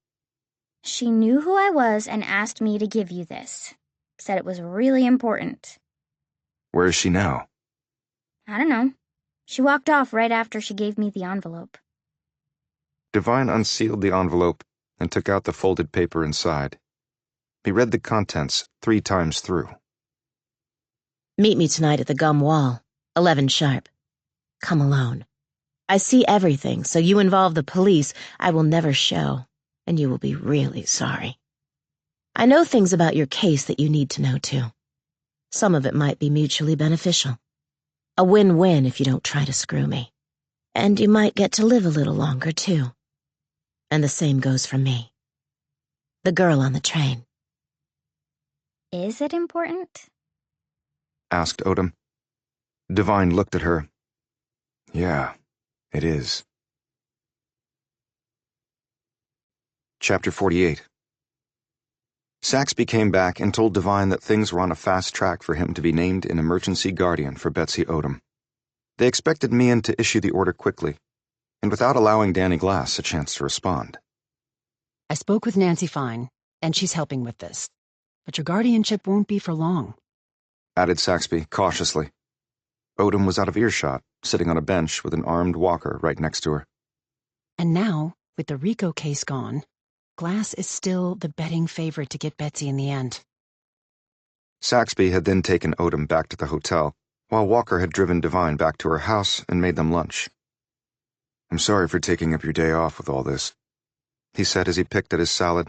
She knew who I was and asked me to give you this. Said it was really important. Where is she now? I don't know. She walked off right after she gave me the envelope. Divine unsealed the envelope and took out the folded paper inside. He read the contents 3 times through. Meet me tonight at the gum wall, 11 sharp. Come alone. I see everything, so you involve the police, I will never show, and you will be really sorry. I know things about your case that you need to know too. Some of it might be mutually beneficial. A win-win if you don't try to screw me. And you might get to live a little longer too. And the same goes for me. The girl on the train. Is it important? Asked Odom. Divine looked at her. Yeah, it is. Chapter 48. Saxby came back and told Divine that things were on a fast track for him to be named an emergency guardian for Betsy Odom. They expected Meehan to issue the order quickly, and without allowing Danny Glass a chance to respond. I spoke with Nancy Fine, and she's helping with this. But your guardianship won't be for long. Added Saxby cautiously. Odom was out of earshot, sitting on a bench with an armed Walker right next to her. And now, with the Rico case gone, Glass is still the betting favorite to get Betsy in the end. Saxby had then taken Odom back to the hotel, while Walker had driven Divine back to her house and made them lunch. I'm sorry for taking up your day off with all this, he said as he picked at his salad.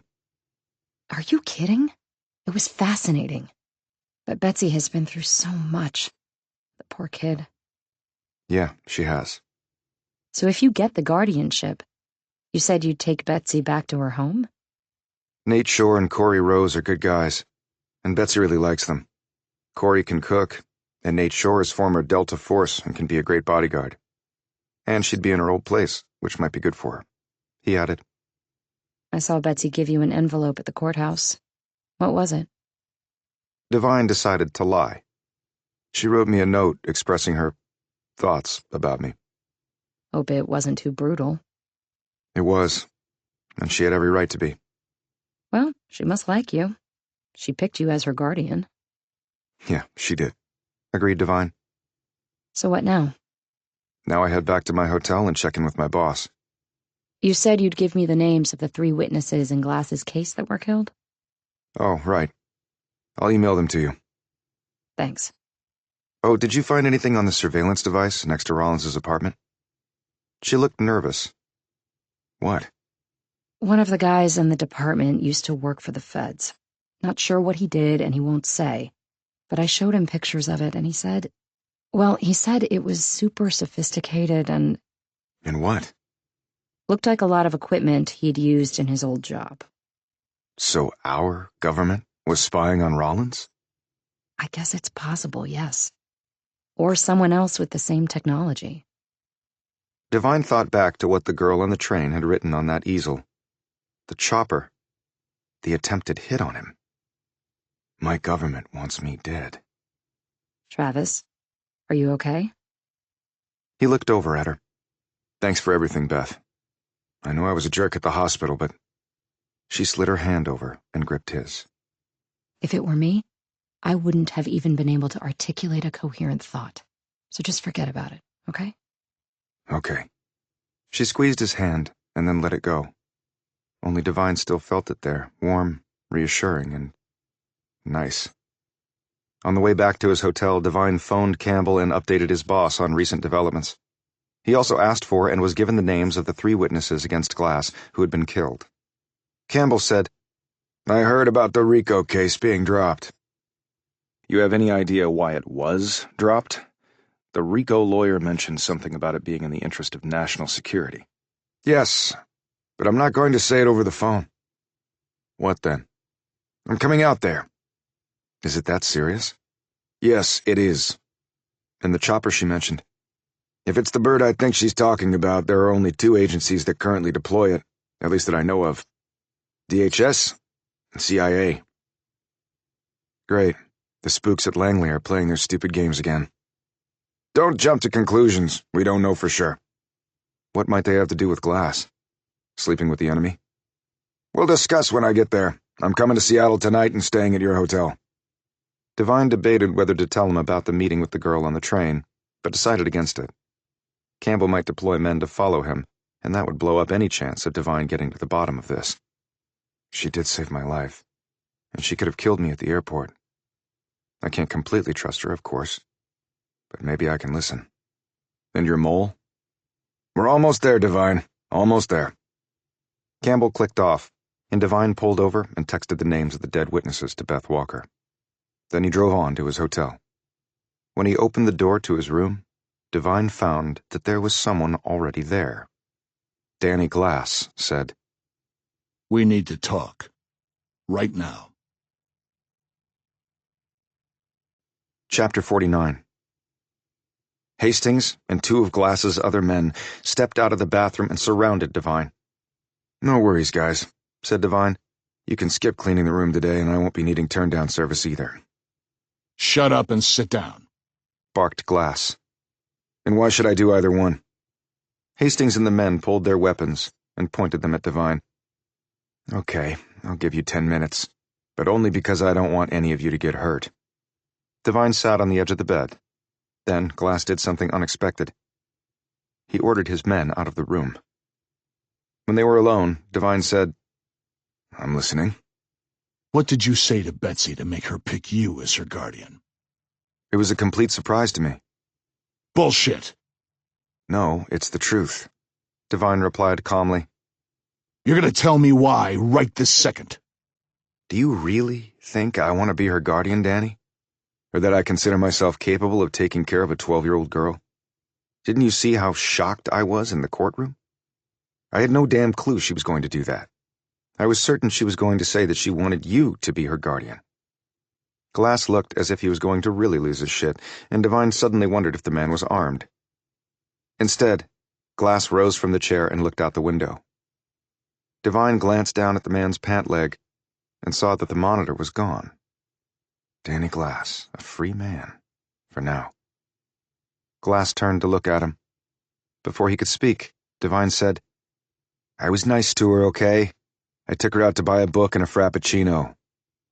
Are you kidding? It was fascinating. But Betsy has been through so much. The poor kid. Yeah, she has. So if you get the guardianship, you said you'd take Betsy back to her home? Nate Shore and Corey Rose are good guys, and Betsy really likes them. Corey can cook, and Nate Shore is former Delta Force and can be a great bodyguard. And she'd be in her old place, which might be good for her. He added. I saw Betsy give you an envelope at the courthouse. What was it? Divine decided to lie. She wrote me a note expressing her thoughts about me. Hope it wasn't too brutal. It was, and she had every right to be. Well, she must like you. She picked you as her guardian. Yeah, she did. Agreed, Divine. So what now? Now I head back to my hotel and check in with my boss. You said you'd give me the names of the 3 witnesses in Glass's case that were killed? Oh, right. I'll email them to you. Thanks. Oh, did you find anything on the surveillance device next to Rollins's apartment? She looked nervous. What? One of the guys in the department used to work for the feds. Not sure what he did, and he won't say. But I showed him pictures of it, and he said it was super sophisticated and... And what? Looked like a lot of equipment he'd used in his old job. So our government was spying on Rollins? I guess it's possible, yes. Or someone else with the same technology. Divine thought back to what the girl on the train had written on that easel. The chopper. The attempted hit on him. My government wants me dead. Travis, are you okay? He looked over at her. Thanks for everything, Beth. I know I was a jerk at the hospital, but... She slid her hand over and gripped his. If it were me, I wouldn't have even been able to articulate a coherent thought. So just forget about it, okay? Okay. She squeezed his hand and then let it go. Only Divine still felt it there, warm, reassuring, and nice. On the way back to his hotel, Divine phoned Campbell and updated his boss on recent developments. He also asked for and was given the names of the 3 witnesses against Glass who had been killed. Campbell said, I heard about the RICO case being dropped. You have any idea why it was dropped? The RICO lawyer mentioned something about it being in the interest of national security. Yes, but I'm not going to say it over the phone. What then? I'm coming out there. Is it that serious? Yes, it is. And the chopper she mentioned. If it's the bird I think she's talking about, there are only 2 agencies that currently deploy it, at least that I know of. DHS and CIA. Great. The spooks at Langley are playing their stupid games again. Don't jump to conclusions. We don't know for sure. What might they have to do with Glass? Sleeping with the enemy? We'll discuss when I get there. I'm coming to Seattle tonight and staying at your hotel. Divine debated whether to tell him about the meeting with the girl on the train, but decided against it. Campbell might deploy men to follow him, and that would blow up any chance of Divine getting to the bottom of this. She did save my life, and she could have killed me at the airport. I can't completely trust her, of course, but maybe I can listen. And your mole? We're almost there, Divine. Almost there. Campbell clicked off, and Divine pulled over and texted the names of the dead witnesses to Beth Walker. Then he drove on to his hotel. When he opened the door to his room, Divine found that there was someone already there. Danny Glass said, We need to talk. Right now. Chapter 49. Hastings and 2 of Glass's other men stepped out of the bathroom and surrounded Divine. No worries, guys, said Divine. You can skip cleaning the room today, and I won't be needing turn-down service either. Shut up and sit down, barked Glass. And why should I do either one? Hastings and the men pulled their weapons and pointed them at Divine. Okay, I'll give you 10 minutes, but only because I don't want any of you to get hurt. Divine sat on the edge of the bed. Then Glass did something unexpected. He ordered his men out of the room. When they were alone, Divine said, I'm listening. What did you say to Betsy to make her pick you as her guardian? It was a complete surprise to me. Bullshit. No, it's the truth, Divine replied calmly. You're gonna tell me why right this second. Do you really think I want to be her guardian, Danny? Or that I consider myself capable of taking care of a 12-year-old girl? Didn't you see how shocked I was in the courtroom? I had no damn clue she was going to do that. I was certain she was going to say that she wanted you to be her guardian. Glass looked as if he was going to really lose his shit, and Devine suddenly wondered if the man was armed. Instead, Glass rose from the chair and looked out the window. Devine glanced down at the man's pant leg and saw that the monitor was gone. Danny Glass, a free man, for now. Glass turned to look at him. Before he could speak, Devine said, "I was nice to her, okay? I took her out to buy a book and a frappuccino.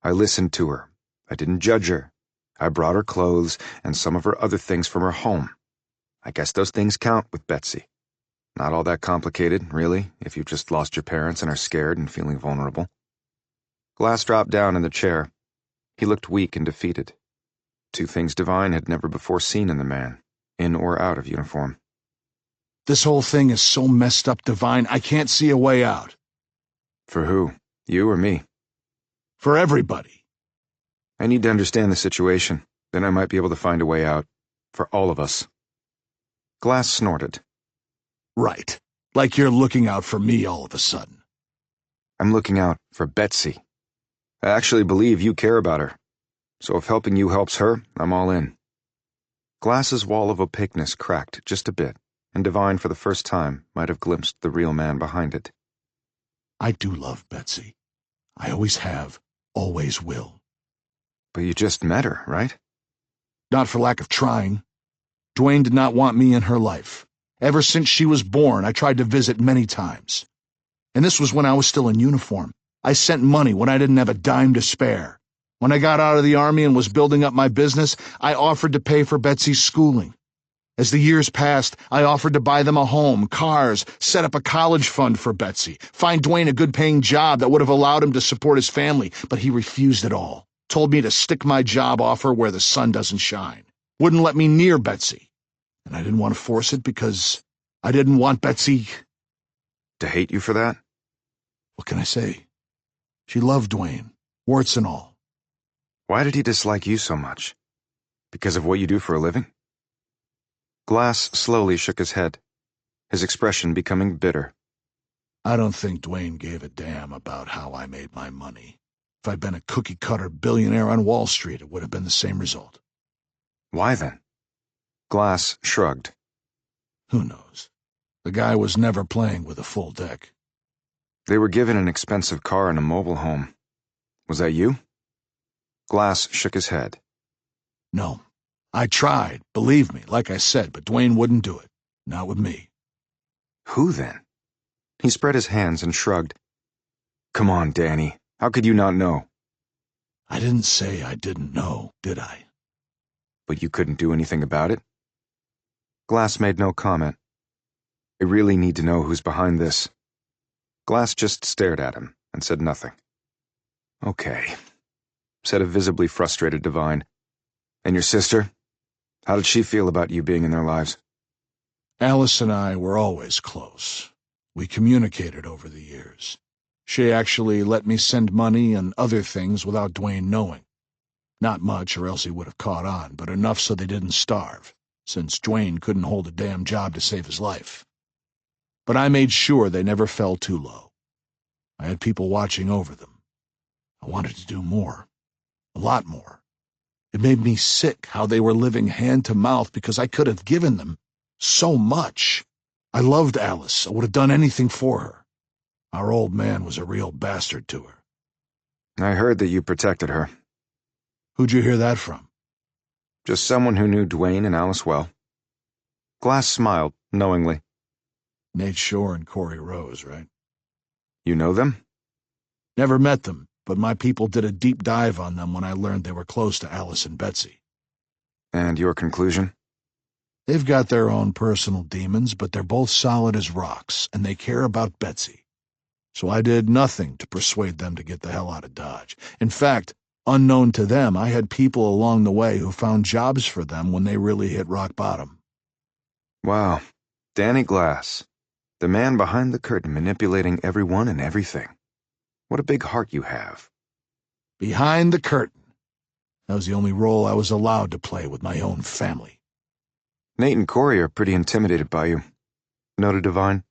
I listened to her. I didn't judge her. I brought her clothes and some of her other things from her home. I guess those things count with Betsy. Not all that complicated, really, if you've just lost your parents and are scared and feeling vulnerable." Glass dropped down in the chair. He looked weak and defeated. Two things Devine had never before seen in the man, in or out of uniform. This whole thing is so messed up, Devine, I can't see a way out. For who? You or me? For everybody. I need to understand the situation. Then I might be able to find a way out. For all of us. Glass snorted. Right. Like you're looking out for me all of a sudden. I'm looking out for Betsy. I actually believe you care about her. So if helping you helps her, I'm all in. Glass's wall of opaqueness cracked just a bit, and Devine for the first time might have glimpsed the real man behind it. I do love Betsy. I always have, always will. But you just met her, right? Not for lack of trying. Dwayne did not want me in her life. Ever since she was born, I tried to visit many times. And this was when I was still in uniform. I sent money when I didn't have a dime to spare. When I got out of the Army and was building up my business, I offered to pay for Betsy's schooling. As the years passed, I offered to buy them a home, cars, set up a college fund for Betsy, find Dwayne a good-paying job that would have allowed him to support his family, but he refused it all. Told me to stick my job offer where the sun doesn't shine. Wouldn't let me near Betsy. And I didn't want to force it because I didn't want Betsy... To hate you for that? What can I say? She loved Dwayne, warts and all. Why did he dislike you so much? Because of what you do for a living? Glass slowly shook his head, his expression becoming bitter. I don't think Dwayne gave a damn about how I made my money. If I'd been a cookie-cutter billionaire on Wall Street, it would have been the same result. Why then? Glass shrugged. Who knows? The guy was never playing with a full deck. They were given an expensive car and a mobile home. Was that you? Glass shook his head. No. I tried, believe me, like I said, but Dwayne wouldn't do it. Not with me. Who then? He spread his hands and shrugged. Come on, Danny. How could you not know? I didn't say I didn't know, did I? But you couldn't do anything about it? Glass made no comment. I really need to know who's behind this. Glass just stared at him and said nothing. Okay, said a visibly frustrated Devine. And your sister? How did she feel about you being in their lives? Alice and I were always close. We communicated over the years. She actually let me send money and other things without Dwayne knowing. Not much, or else he would have caught on, but enough so they didn't starve, since Dwayne couldn't hold a damn job to save his life. But I made sure they never fell too low. I had people watching over them. I wanted to do more. A lot more. It made me sick how they were living hand to mouth because I could have given them so much. I loved Alice. I would have done anything for her. Our old man was a real bastard to her. I heard that you protected her. Who'd you hear that from? Just someone who knew Dwayne and Alice well. Glass smiled, knowingly. Nate Shore and Corey Rose, right? You know them? Never met them, but my people did a deep dive on them when I learned they were close to Alice and Betsy. And your conclusion? They've got their own personal demons, but they're both solid as rocks, and they care about Betsy. So I did nothing to persuade them to get the hell out of Dodge. In fact, unknown to them, I had people along the way who found jobs for them when they really hit rock bottom. Wow. Danny Glass. The man behind the curtain manipulating everyone and everything. What a big heart you have. Behind the curtain. That was the only role I was allowed to play with my own family. Nate and Corey are pretty intimidated by you. Noted Devine.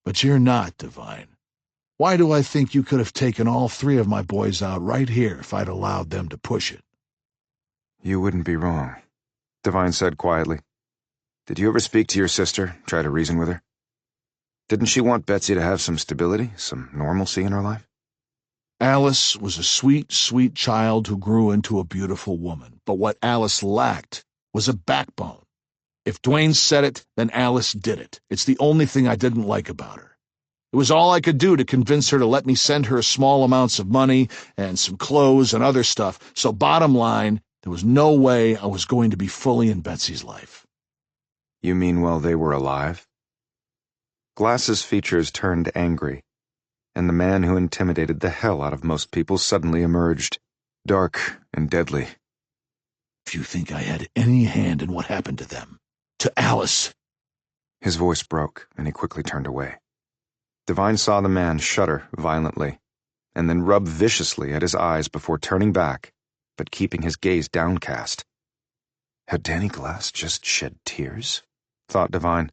But you're not, Devine. Why do I think you could have taken all 3 of my boys out right here if I'd allowed them to push it? You wouldn't be wrong, Devine said quietly. Did you ever speak to your sister, try to reason with her? Didn't she want Betsy to have some stability, some normalcy in her life? Alice was a sweet, sweet child who grew into a beautiful woman, but what Alice lacked was a backbone. If Dwayne said it, then Alice did it. It's the only thing I didn't like about her. It was all I could do to convince her to let me send her small amounts of money and some clothes and other stuff, so bottom line, there was no way I was going to be fully in Betsy's life. You mean while they were alive? Glass's features turned angry, and the man who intimidated the hell out of most people suddenly emerged, dark and deadly. If you think I had any hand in what happened to them, to Alice... His voice broke, and he quickly turned away. Devine saw the man shudder violently, and then rub viciously at his eyes before turning back, but keeping his gaze downcast. Had Danny Glass just shed tears? Thought Devine.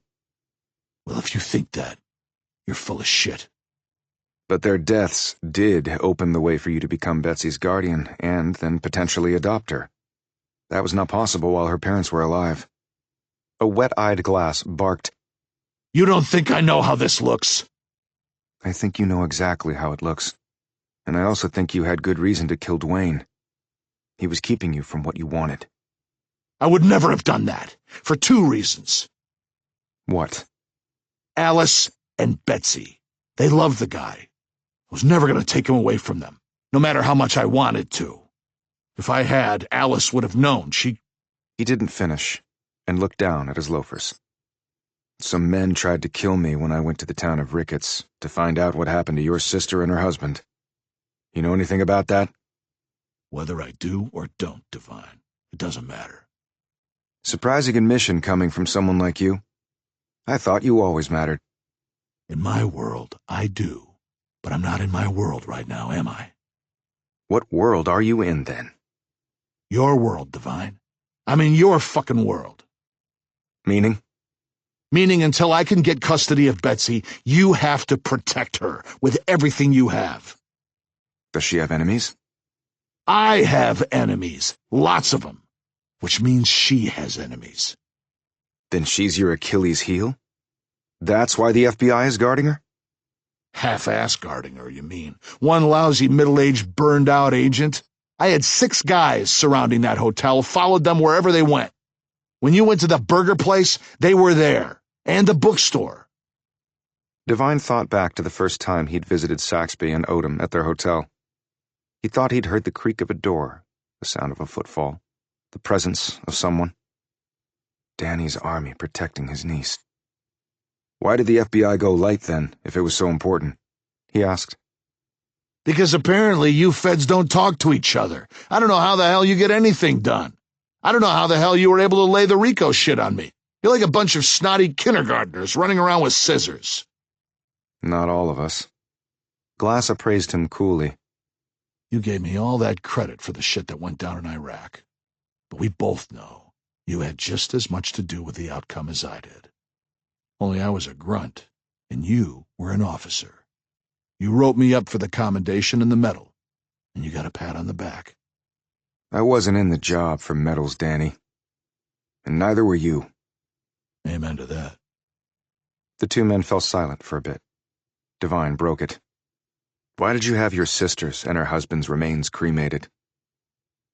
Well, if you think that, you're full of shit. But their deaths did open the way for you to become Betsy's guardian and then potentially adopt her. That was not possible while her parents were alive. A wet-eyed Glass barked, You don't think I know how this looks? I think you know exactly how it looks. And I also think you had good reason to kill Dwayne. He was keeping you from what you wanted. I would never have done that, for 2 reasons. What? Alice and Betsy. They loved the guy. I was never going to take him away from them, no matter how much I wanted to. If I had, Alice would have known. He didn't finish, and looked down at his loafers. Some men tried to kill me when I went to the town of Ricketts to find out what happened to your sister and her husband. You know anything about that? Whether I do or don't, Devine, it doesn't matter. Surprising admission coming from someone like you. I thought you always mattered. In my world, I do. But I'm not in my world right now, am I? What world are you in, then? Your world, Devine. I'm in your fucking world. Meaning? Meaning until I can get custody of Betsy, you have to protect her with everything you have. Does she have enemies? I have enemies. Lots of them. Which means she has enemies. Then she's your Achilles heel? That's why the FBI is guarding her? Half-ass guarding her, you mean? One lousy middle-aged burned-out agent? I had 6 guys surrounding that hotel, followed them wherever they went. When you went to the burger place, they were there. And the bookstore. Devine thought back to the first time he'd visited Saxby and Odom at their hotel. He thought he'd heard the creak of a door, the sound of a footfall, the presence of someone. Danny's army protecting his niece. Why did the FBI go light then, if it was so important? He asked. Because apparently you feds don't talk to each other. I don't know how the hell you get anything done. I don't know how the hell you were able to lay the RICO shit on me. You're like a bunch of snotty kindergartners running around with scissors. Not all of us. Glass appraised him coolly. You gave me all that credit for the shit that went down in Iraq. But we both know you had just as much to do with the outcome as I did. Only I was a grunt, and you were an officer. You wrote me up for the commendation and the medal, and you got a pat on the back. I wasn't in the job for medals, Danny. And neither were you. Amen to that. The 2 men fell silent for a bit. Devine broke it. Why did you have your sister's and her husband's remains cremated?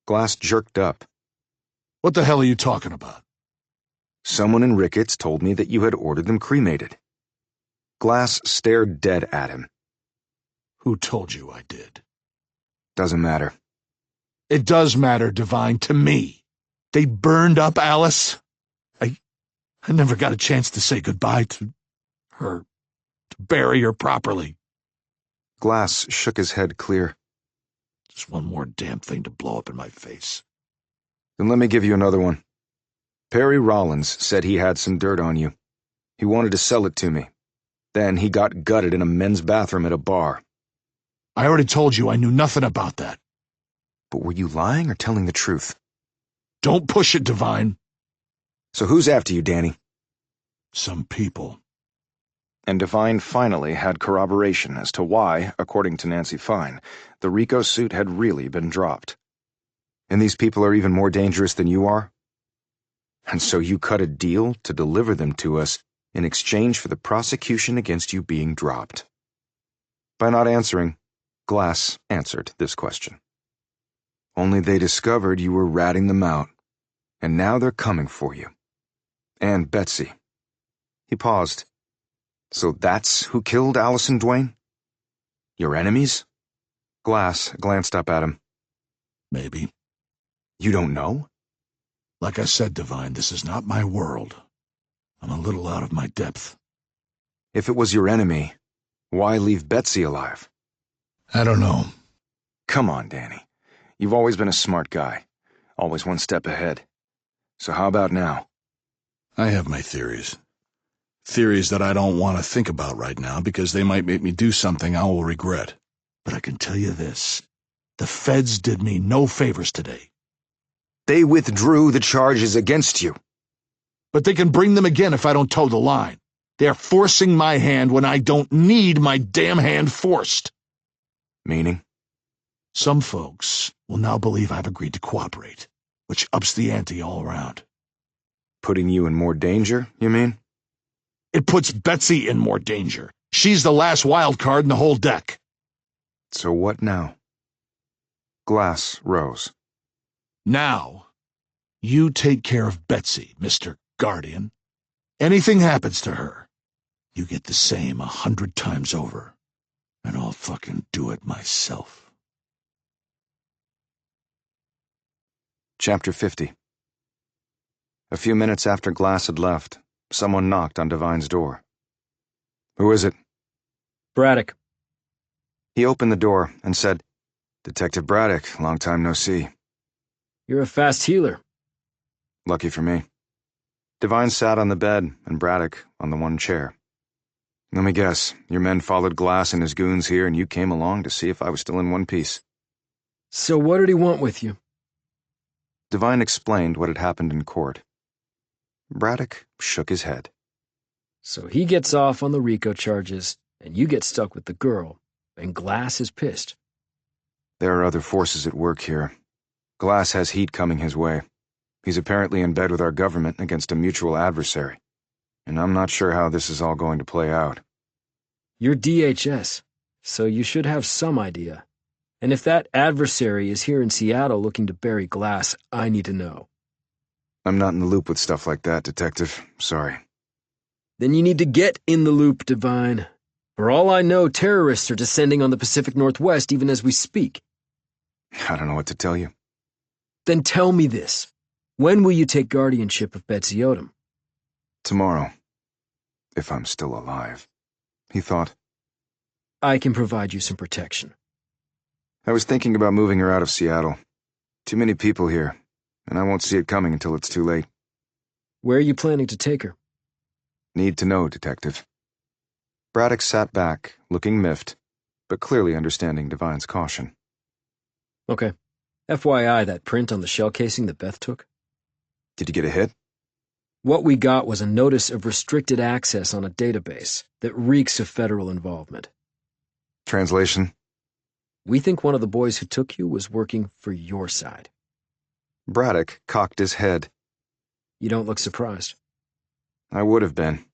Glass jerked up. What the hell are you talking about? Someone in Ricketts told me that you had ordered them cremated. Glass stared dead at him. Who told you I did? Doesn't matter. It does matter, Devine, to me. They burned up Alice. I never got a chance to say goodbye to her, to bury her properly. Glass shook his head clear. Just one more damn thing to blow up in my face. Then let me give you another one. Perry Rollins said he had some dirt on you. He wanted to sell it to me. Then he got gutted in a men's bathroom at a bar. I already told you I knew nothing about that. But were you lying or telling the truth? Don't push it, Devine. So who's after you, Danny? Some people. and Devine finally had corroboration as to why, according to Nancy Fine, the Rico suit had really been dropped. And these people are even more dangerous than you are? And so you cut a deal to deliver them to us in exchange for the prosecution against you being dropped. By not answering, Glass answered this question. Only they discovered you were ratting them out, and now they're coming for you. And Betsy. He paused. So that's who killed Allison Duane? Your enemies? Glass glanced up at him. Maybe. You don't know? Like I said, Devine, this is not my world. I'm a little out of my depth. If it was your enemy, why leave Betsy alive? I don't know. Come on, Danny. You've always been a smart guy. Always one step ahead. So how about now? I have my theories. Theories that I don't want to think about right now because they might make me do something I will regret. But I can tell you this. The feds did me no favors today. They withdrew the charges against you. But they can bring them again if I don't toe the line. They're forcing my hand when I don't need my damn hand forced. Meaning? Some folks will now believe I've agreed to cooperate, which ups the ante all around. Putting you in more danger, you mean? It puts Betsy in more danger. She's the last wild card in the whole deck. So what now? Glass rose. Now, you take care of Betsy, Mr. Guardian. Anything happens to her, you get the same 100 times over. And I'll fucking do it myself. Chapter 50. A few minutes after Glass had left, someone knocked on Devine's door. Who is it? Braddock. He opened the door and said, Detective Braddock, long time no see. You're a fast healer. Lucky for me. Devine sat on the bed and Braddock on the one chair. Let me guess, your men followed Glass and his goons here and you came along to see if I was still in one piece. So what did he want with you? Devine explained what had happened in court. Braddock shook his head. So he gets off on the RICO charges, and you get stuck with the girl, and Glass is pissed. There are other forces at work here. Glass has heat coming his way. He's apparently in bed with our government against a mutual adversary. And I'm not sure how this is all going to play out. You're DHS, so you should have some idea. And if that adversary is here in Seattle looking to bury Glass, I need to know. I'm not in the loop with stuff like that, Detective. Sorry. Then you need to get in the loop, Devine. For all I know, terrorists are descending on the Pacific Northwest even as we speak. I don't know what to tell you. Then tell me this. When will you take guardianship of Betsy Odom? Tomorrow. If I'm still alive. He thought. I can provide you some protection. I was thinking about moving her out of Seattle. Too many people here, and I won't see it coming until it's too late. Where are you planning to take her? Need to know, Detective. Braddock sat back, looking miffed, but clearly understanding Devine's caution. Okay. FYI, that print on the shell casing that Beth took? Did you get a hit? What we got was a notice of restricted access on a database that reeks of federal involvement. Translation? We think one of the boys who took you was working for your side. Braddock cocked his head. You don't look surprised. I would have been.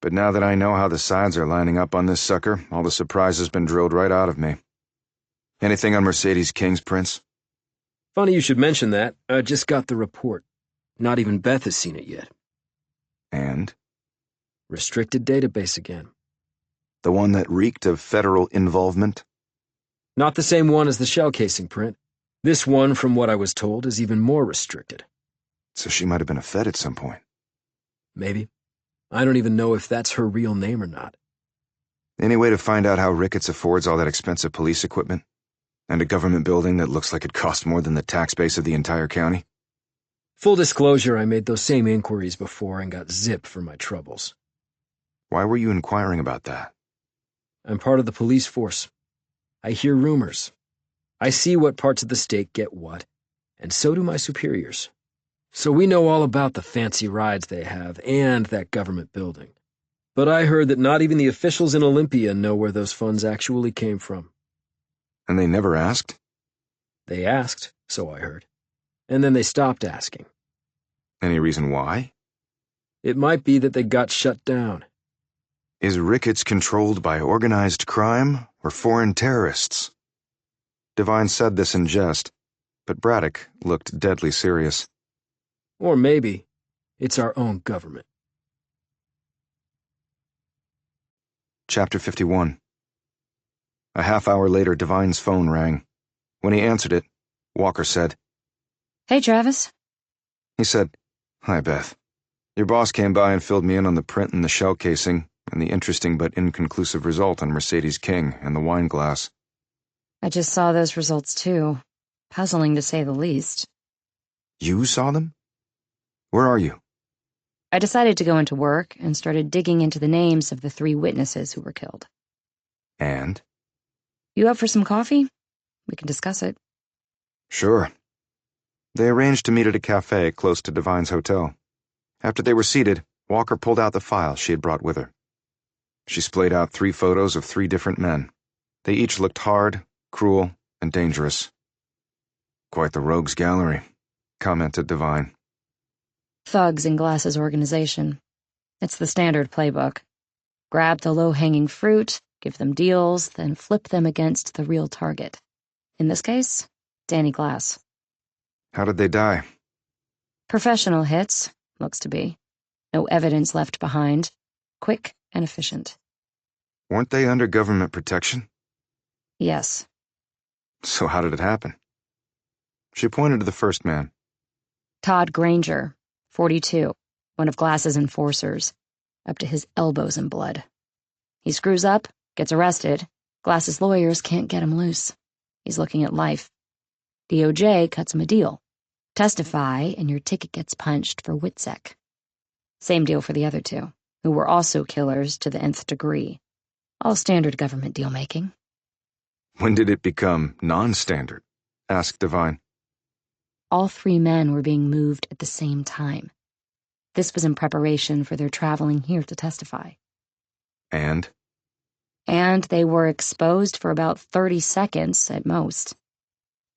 But now that I know how the sides are lining up on this sucker, all the surprise has been drilled right out of me. Anything on Mercedes King's prints? Funny you should mention that. I just got the report. Not even Beth has seen it yet. And? Restricted database again. The one that reeked of federal involvement? Not the same one as the shell casing print. This one, from what I was told, is even more restricted. So she might have been a Fed at some point. Maybe. I don't even know if that's her real name or not. Any way to find out how Ricketts affords all that expensive police equipment? And a government building that looks like it cost more than the tax base of the entire county? Full disclosure, I made those same inquiries before and got zipped for my troubles. Why were you inquiring about that? I'm part of the police force. I hear rumors. I see what parts of the state get what, and so do my superiors. So we know all about the fancy rides they have and that government building. But I heard that not even the officials in Olympia know where those funds actually came from. And they never asked? They asked, so I heard. And then they stopped asking. Any reason why? It might be that they got shut down. Is Ricketts controlled by organized crime or foreign terrorists? Devine said this in jest, but Braddock looked deadly serious. Or maybe it's our own government. Chapter 51. A half-hour later, Devine's phone rang. When he answered it, Walker said, Hey, Travis. He said, Hi, Beth. Your boss came by and filled me in on the print and the shell casing and the interesting but inconclusive result on Mercedes King and the wine glass. I just saw those results, too. Puzzling, to say the least. You saw them? Where are you? I decided to go into work and started digging into the names of the 3 witnesses who were killed. And? You up for some coffee? We can discuss it. Sure. They arranged to meet at a cafe close to Devine's hotel. After they were seated, Walker pulled out the file she had brought with her. She splayed out 3 photos of 3 different men. They each looked hard, cruel, and dangerous. Quite the rogues gallery, commented Devine. Thugs in Glass's organization. It's the standard playbook. Grab the low-hanging fruit, give them deals, then flip them against the real target. In this case, Danny Glass. How did they die? Professional hits, looks to be. No evidence left behind. Quick and efficient. Weren't they under government protection? Yes. So how did it happen? She pointed to the first man. Todd Granger, 42, one of Glass's enforcers, up to his elbows in blood. He screws up, gets arrested. Glass's lawyers can't get him loose. He's looking at life. DOJ cuts him a deal. Testify, and your ticket gets punched for WITSEC. Same deal for the other 2, who were also killers to the nth degree. All standard government deal-making. When did it become non-standard? Asked Devine. All 3 men were being moved at the same time. This was in preparation for their traveling here to testify. And They were exposed for about 30 seconds at most,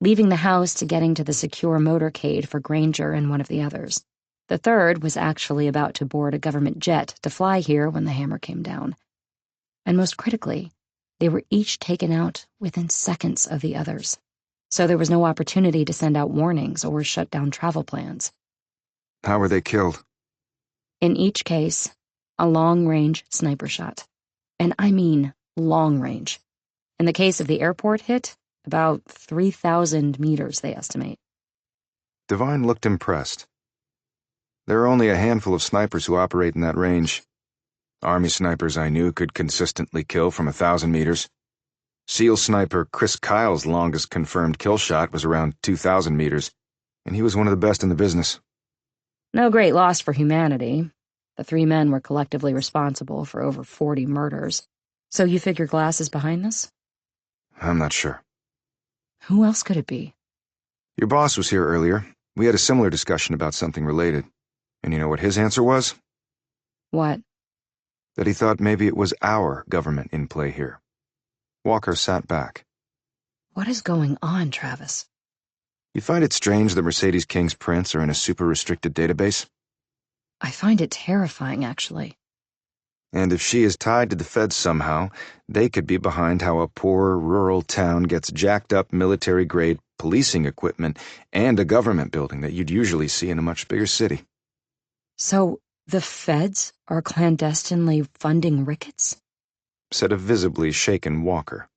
leaving the house to getting to the secure motorcade for Granger and one of the others. The third was actually about to board a government jet to fly here when the hammer came down. And most critically, they were each taken out within seconds of the others. So there was no opportunity to send out warnings or shut down travel plans. how were they killed? In each case, a long-range sniper shot. And I mean long-range. In the case of the airport hit, about 3,000 meters, they estimate. Devine looked impressed. There are only a handful of snipers who operate in that range. Army snipers I knew could consistently kill from 1,000 meters. SEAL sniper Chris Kyle's longest confirmed kill shot was around 2,000 meters, and he was one of the best in the business. No great loss for humanity. The 3 men were collectively responsible for over 40 murders. So you figure Glass is behind this? I'm not sure. Who else could it be? Your boss was here earlier. We had a similar discussion about something related. And you know what his answer was? What? That he thought maybe it was our government in play here. Walker sat back. What is going on, Travis? You find it strange that Mercedes King's prints are in a super-restricted database? I find it terrifying, actually. And if she is tied to the feds somehow, they could be behind how a poor rural town gets jacked-up military-grade policing equipment and a government building that you'd usually see in a much bigger city. So, the feds are clandestinely funding Ricketts? Said a visibly shaken Walker.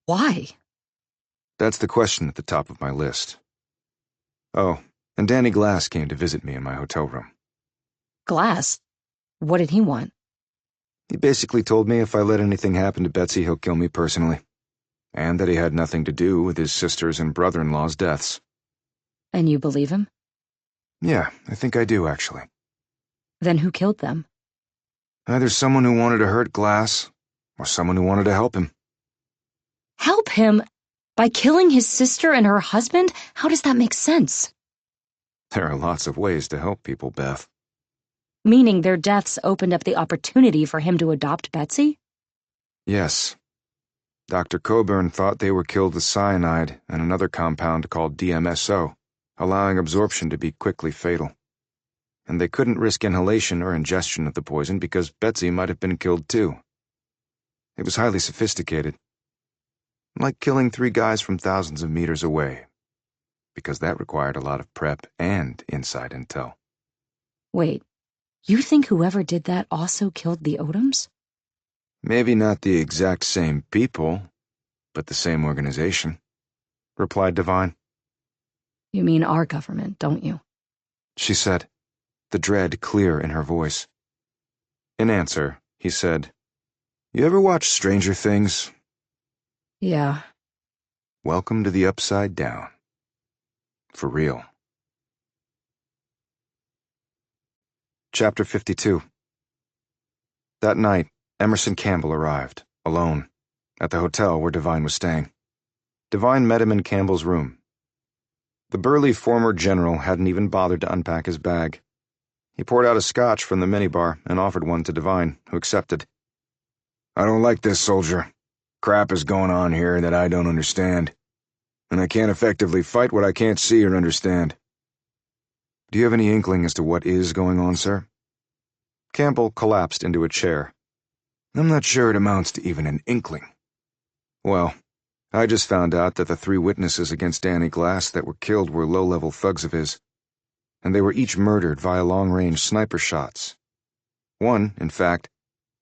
Why? That's the question at the top of my list. Oh, and Danny Glass came to visit me in my hotel room. Glass? What did he want? He basically told me if I let anything happen to Betsy, he'll kill me personally. And that he had nothing to do with his sister's and brother-in-law's deaths. And you believe him? Yeah, I think I do, actually. Then who killed them? Either someone who wanted to hurt Glass, or someone who wanted to help him. Help him? By killing his sister and her husband? How does that make sense? There are lots of ways to help people, Beth. Meaning their deaths opened up the opportunity for him to adopt Betsy? Yes. Dr. Coburn thought they were killed with cyanide and another compound called DMSO, allowing absorption to be quickly fatal. And they couldn't risk inhalation or ingestion of the poison because Betsy might have been killed too. It was highly sophisticated. Like killing 3 guys from thousands of meters away, because that required a lot of prep and inside intel. Wait, you think whoever did that also killed the Odoms? Maybe not the exact same people, but the same organization, replied Devine. You mean our government, don't you? She said, the dread clear in her voice. In answer, he said, "You ever watch Stranger Things? Yeah. Welcome to the Upside Down. For real." Chapter 52. That night, Emerson Campbell arrived, alone, at the hotel where Devine was staying. Devine met him in Campbell's room. The burly former general hadn't even bothered to unpack his bag. He poured out a scotch from the minibar and offered one to Devine, who accepted. "I don't like this, soldier. Crap is going on here that I don't understand, and I can't effectively fight what I can't see or understand." "Do you have any inkling as to what is going on, sir?" Campbell collapsed into a chair. "I'm not sure it amounts to even an inkling. Well, I just found out that the 3 witnesses against Danny Glass that were killed were low-level thugs of his, and they were each murdered via long-range sniper shots. One, in fact,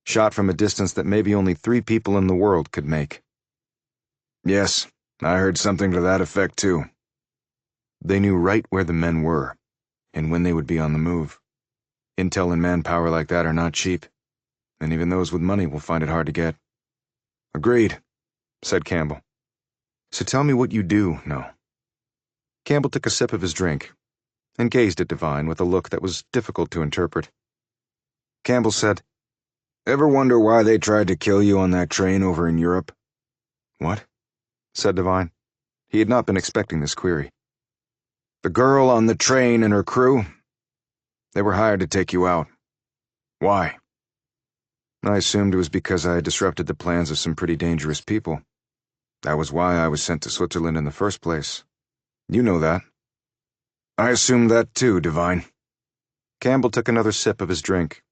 shot from a distance that maybe only 3 people in the world could make." "Yes, I heard something to that effect, too." They knew right where the men were, and when they would be on the move. Intel and manpower like that are not cheap, and even those with money will find it hard to get. "Agreed," said Campbell. "So tell me what you do know." Campbell took a sip of his drink and gazed at Devine with a look that was difficult to interpret. Campbell said, "Ever wonder why they tried to kill you on that train over in Europe?" "What?" said Devine. He had not been expecting this query. "The girl on the train and her crew? They were hired to take you out. Why?" "I assumed it was because I had disrupted the plans of some pretty dangerous people. That was why I was sent to Switzerland in the first place. You know that." "I assumed that too, Devine." Campbell took another sip of his drink,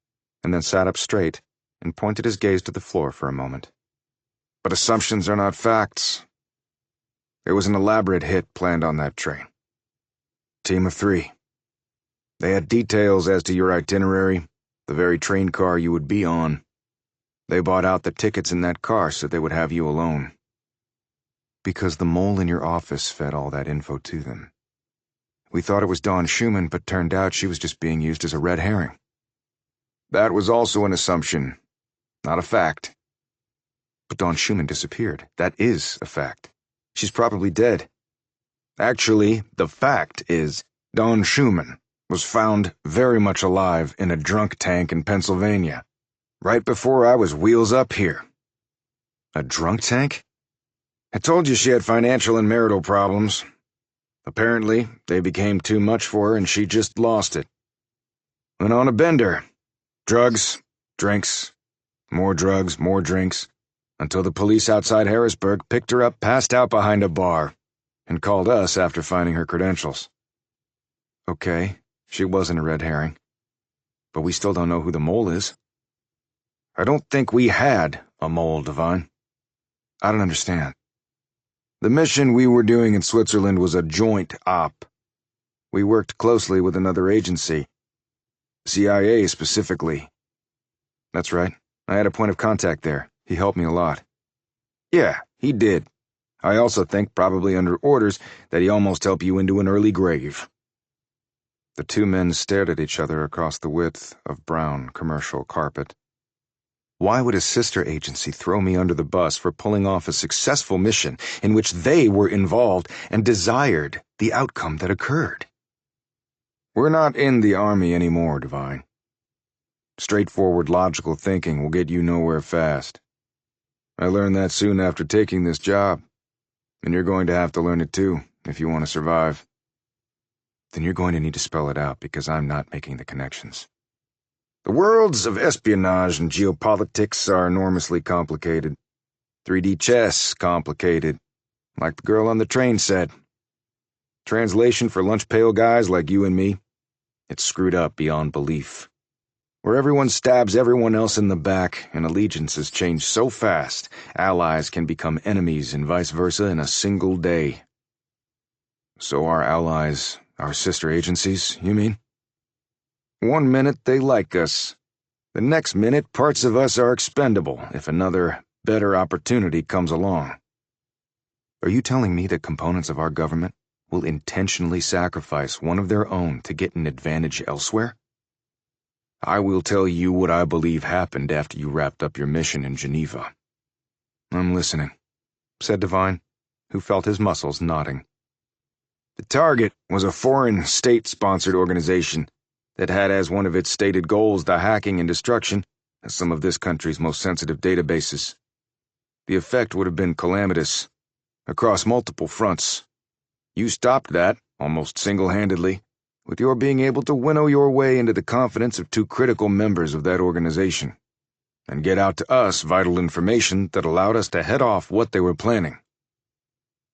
and then sat up straight and pointed his gaze to the floor for a moment. "But assumptions are not facts. There was an elaborate hit planned on that train. Team of 3. They had details as to your itinerary, the very train car you would be on. They bought out the tickets in that car so they would have you alone. Because the mole in your office fed all that info to them. We thought it was Dawn Schumann, but turned out she was just being used as a red herring." "That was also an assumption, not a fact." "But Dawn Schumann disappeared. That is a fact. She's probably dead." "Actually, the fact is, Dawn Schumann was found very much alive in a drunk tank in Pennsylvania, right before I was wheels up here." "A drunk tank?" "I told you she had financial and marital problems. Apparently, they became too much for her and she just lost it. Went on a bender. Drugs, drinks, more drugs, more drinks, until the police outside Harrisburg picked her up passed out behind a bar and called us after finding her credentials." "Okay, she wasn't a red herring. But we still don't know who the mole is." "I don't think we had a mole, Devine." "I don't understand." "The mission we were doing in Switzerland was a joint op. We worked closely with another agency, CIA specifically." "That's right. I had a point of contact there. He helped me a lot." "Yeah, he did. I also think, probably under orders, that he almost helped you into an early grave." The 2 men stared at each other across the width of brown commercial carpet. Why would a sister agency throw me under the bus for pulling off a successful mission in which they were involved and desired the outcome that occurred? "We're not in the Army anymore, Devine. Straightforward, logical thinking will get you nowhere fast. I learned that soon after taking this job, and you're going to have to learn it too, if you want to survive." "Then you're going to need to spell it out, because I'm not making the connections." The worlds of espionage and geopolitics are enormously complicated. 3D chess complicated, like the girl on the train said. Translation for lunch pail guys like you and me, it's screwed up beyond belief. Where everyone stabs everyone else in the back and allegiances change so fast, allies can become enemies and vice versa in a single day. So our allies, our sister agencies, you mean? One minute they like us. The next minute parts of us are expendable if another, better opportunity comes along. Are you telling me that components of our government will intentionally sacrifice one of their own to get an advantage elsewhere? I will tell you what I believe happened after you wrapped up your mission in Geneva. I'm listening, said Devine, who felt his muscles knotting. The target was a foreign state-sponsored organization that had as one of its stated goals the hacking and destruction of some of this country's most sensitive databases. The effect would have been calamitous, across multiple fronts. You stopped that, almost single-handedly, with your being able to winnow your way into the confidence of two critical members of that organization, and get out to us vital information that allowed us to head off what they were planning.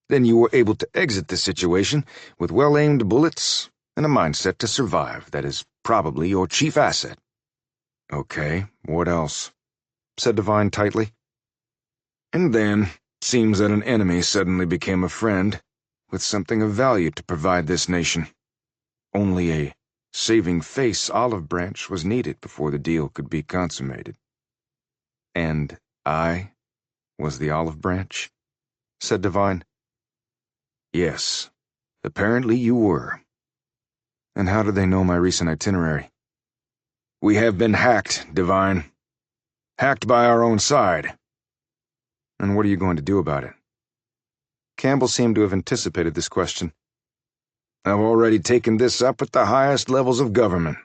Then you were able to exit the situation with well-aimed bullets and a mindset to survive that is probably your chief asset. Okay, what else? Said Devine tightly. And then, seems that an enemy suddenly became a friend, with something of value to provide this nation. Only a saving-face olive branch was needed before the deal could be consummated. And I was the olive branch? Said Devine. Yes, apparently you were. And how did they know my recent itinerary? We have been hacked, Devine. Hacked by our own side. And what are you going to do about it? Campbell seemed to have anticipated this question. I've already taken this up at the highest levels of government.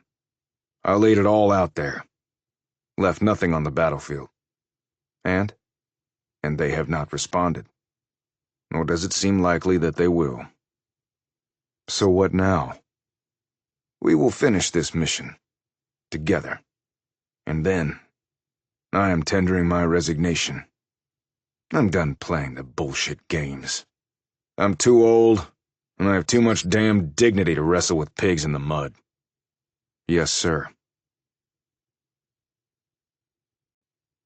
I laid it all out there. Left nothing on the battlefield. And they have not responded. Nor does it seem likely that they will. So what now? We will finish this mission. Together. And then, I am tendering my resignation. I'm done playing the bullshit games. I'm too old, and I have too much damn dignity to wrestle with pigs in the mud. Yes, sir.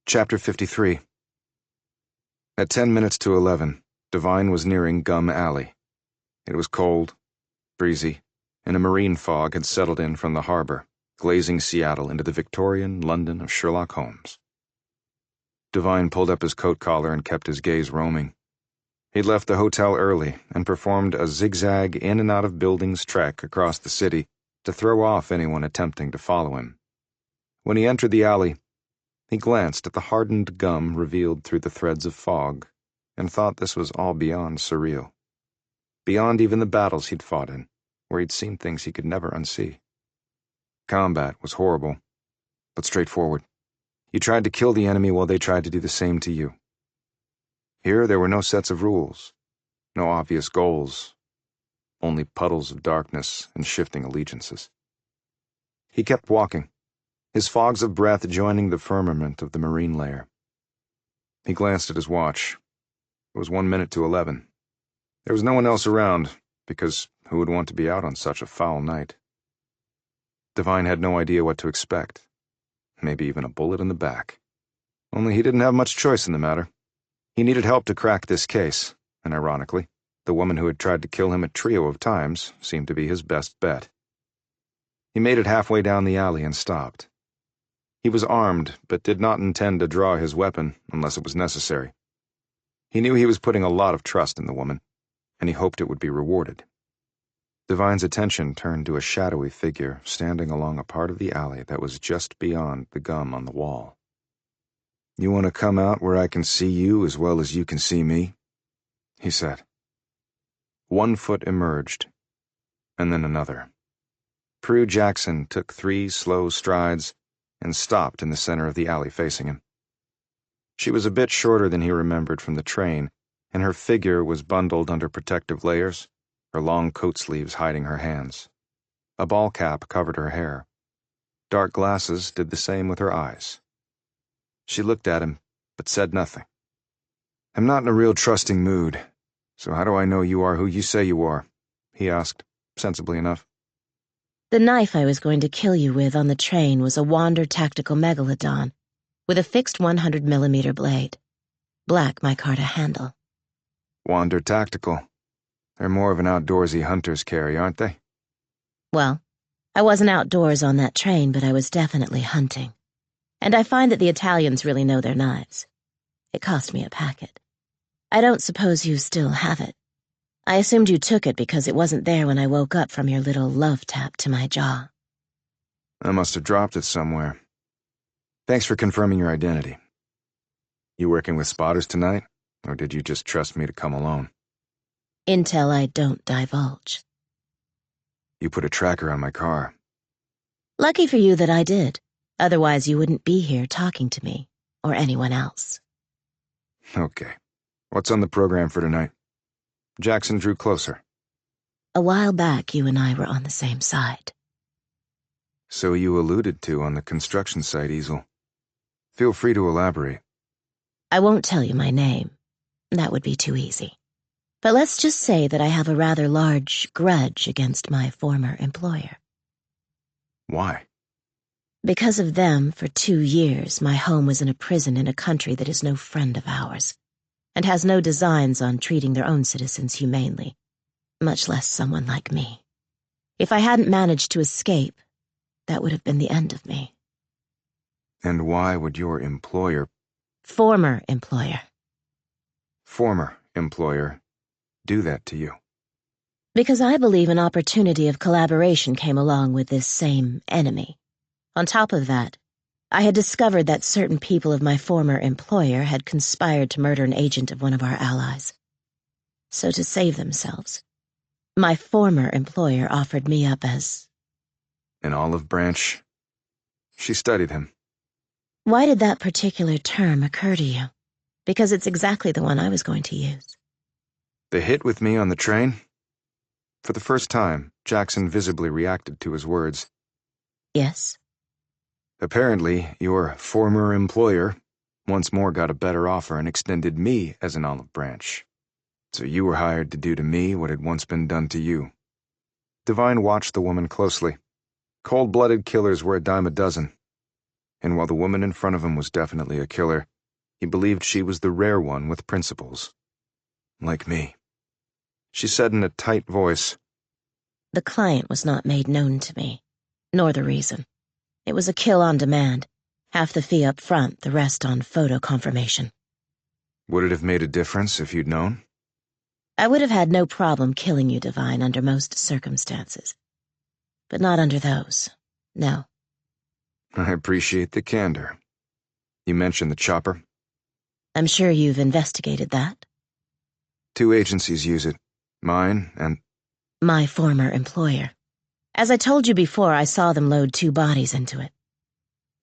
Chapter 53. At 10 minutes to 11, Devine was nearing Gum Alley. It was cold, breezy, and a marine fog had settled in from the harbor, glazing Seattle into the Victorian London of Sherlock Holmes. Devine pulled up his coat collar and kept his gaze roaming. He'd left the hotel early and performed a zigzag in and out of buildings trek across the city to throw off anyone attempting to follow him. When he entered the alley, he glanced at the hardened gum revealed through the threads of fog and thought this was all beyond surreal. Beyond even the battles he'd fought in, where he'd seen things he could never unsee. Combat was horrible, but straightforward. You tried to kill the enemy while they tried to do the same to you. Here there were no sets of rules, no obvious goals, only puddles of darkness and shifting allegiances. He kept walking, his fogs of breath joining the firmament of the marine layer. He glanced at his watch. It was 1 minute to 11. There was no one else around, because who would want to be out on such a foul night? Devine had no idea what to expect. Maybe even a bullet in the back. Only he didn't have much choice in the matter. He needed help to crack this case, and ironically, the woman who had tried to kill him a trio of times seemed to be his best bet. He made it halfway down the alley and stopped. He was armed, but did not intend to draw his weapon unless it was necessary. He knew he was putting a lot of trust in the woman, and he hoped it would be rewarded. Devine's attention turned to a shadowy figure standing along a part of the alley that was just beyond the gum on the wall. You want to come out where I can see you as well as you can see me? He said. 1 foot emerged, and then another. Prue Jackson took 3 slow strides and stopped in the center of the alley facing him. She was a bit shorter than he remembered from the train, and her figure was bundled under protective layers, her long coat sleeves hiding her hands. A ball cap covered her hair. Dark glasses did the same with her eyes. She looked at him, but said nothing. "I'm not in a real trusting mood, so how do I know you are who you say you are?" he asked, sensibly enough. The knife I was going to kill you with on the train was a Wander tactical megalodon with a fixed 100mm blade. Black micarta handle. Wander tactical. They're more of an outdoorsy hunter's carry, aren't they? Well, I wasn't outdoors on that train, but I was definitely hunting. And I find that the Italians really know their knives. It cost me a packet. I don't suppose you still have it. I assumed you took it because it wasn't there when I woke up from your little love tap to my jaw. I must have dropped it somewhere. Thanks for confirming your identity. You working with spotters tonight, or did you just trust me to come alone? Intel I don't divulge. You put a tracker on my car. Lucky for you that I did. Otherwise you wouldn't be here talking to me, or anyone else. Okay. What's on the program for tonight? Jackson drew closer. A while back, you and I were on the same side. So you alluded to on the construction site easel. Feel free to elaborate. I won't tell you my name. That would be too easy. But let's just say that I have a rather large grudge against my former employer. Why? Because of them, for 2 years, my home was in a prison in a country that is no friend of ours, and has no designs on treating their own citizens humanely, much less someone like me. If I hadn't managed to escape, that would have been the end of me. And why would your employer, Former employer. former employer, do that to you? Because I believe an opportunity of collaboration came along with this same enemy. On top of that, I had discovered that certain people of my former employer had conspired to murder an agent of one of our allies. So to save themselves, my former employer offered me up as... An olive branch? She studied him. Why did that particular term occur to you? Because it's exactly the one I was going to use. The hit with me on the train? For the first time, Jackson visibly reacted to his words. Yes? Apparently, your former employer once more got a better offer and extended me as an olive branch. So you were hired to do to me what had once been done to you. Devine watched the woman closely. Cold-blooded killers were a dime a dozen. And while the woman in front of him was definitely a killer, he believed she was the rare one with principles. Like me. She said in a tight voice, The client was not made known to me, nor the reason. It was a kill on demand. Half the fee up front, the rest on photo confirmation. Would it have made a difference if you'd known? I would have had no problem killing you, Devine, under most circumstances. But not under those. No. I appreciate the candor. You mentioned the chopper. I'm sure you've investigated that. 2 agencies use it. Mine and... My former employer. As I told you before, I saw them load 2 bodies into it.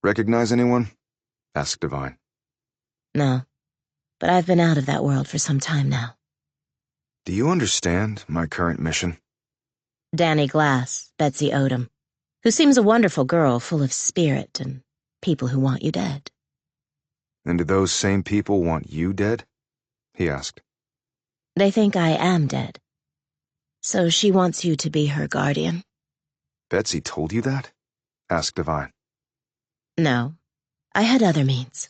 Recognize anyone? Asked Devine. No. But I've been out of that world for some time now. Do you understand my current mission? Danny Glass, Betsy Odom, who seems a wonderful girl full of spirit and people who want you dead. And do those same people want you dead? He asked. They think I am dead. So she wants you to be her guardian? Betsy told you that? Asked Devine. No. I had other means.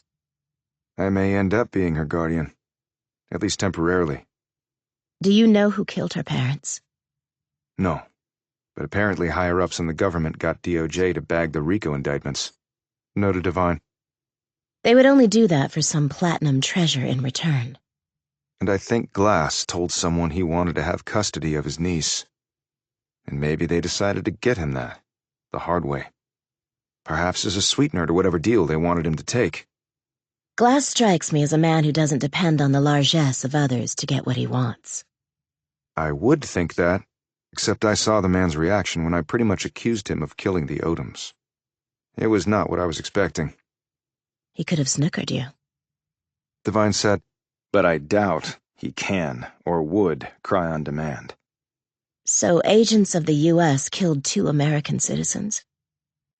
I may end up being her guardian. At least temporarily. Do you know who killed her parents? No. But apparently higher-ups in the government got DOJ to bag the RICO indictments. Noted Devine. They would only do that for some platinum treasure in return. And I think Glass told someone he wanted to have custody of his niece. And maybe they decided to get him that, the hard way. Perhaps as a sweetener to whatever deal they wanted him to take. Glass strikes me as a man who doesn't depend on the largesse of others to get what he wants. I would think that, except I saw the man's reaction when I pretty much accused him of killing the Odoms. It was not what I was expecting. He could have snookered you. Devine said, but I doubt he can or would cry on demand. So agents of the U.S. killed 2 American citizens?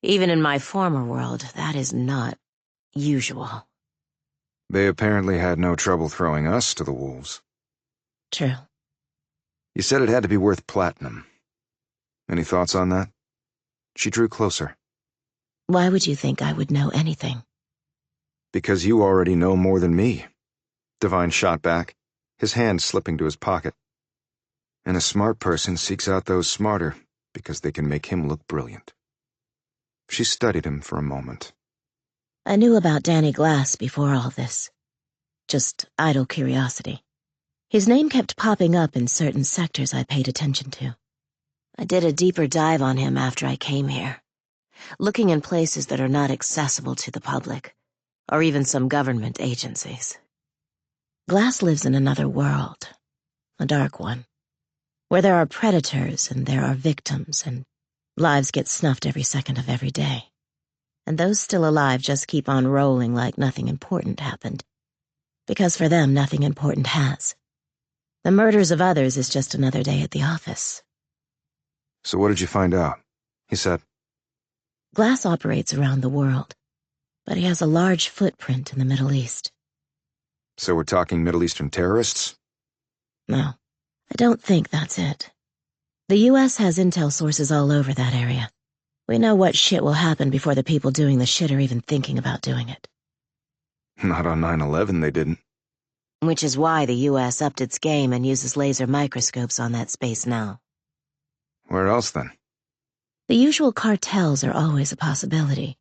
Even in my former world, that is not usual. They apparently had no trouble throwing us to the wolves. True. You said it had to be worth platinum. Any thoughts on that? She drew closer. Why would you think I would know anything? Because you already know more than me. Devine shot back, his hand slipping to his pocket. And a smart person seeks out those smarter because they can make him look brilliant. She studied him for a moment. I knew about Danny Glass before all this. Just idle curiosity. His name kept popping up in certain sectors I paid attention to. I did a deeper dive on him after I came here, looking in places that are not accessible to the public, or even some government agencies. Glass lives in another world, a dark one, where there are predators and there are victims, and lives get snuffed every second of every day. And those still alive just keep on rolling like nothing important happened, because for them nothing important has. The murders of others is just another day at the office. So what did you find out? He said. Glass operates around the world, but he has a large footprint in the Middle East. So we're talking Middle Eastern terrorists? No, I don't think that's it. The U.S. has intel sources all over that area. We know what shit will happen before the people doing the shit are even thinking about doing it. Not on 9/11, they didn't. Which is why the U.S. upped its game and uses laser microscopes on that space now. Where else, then? The usual cartels are always a possibility.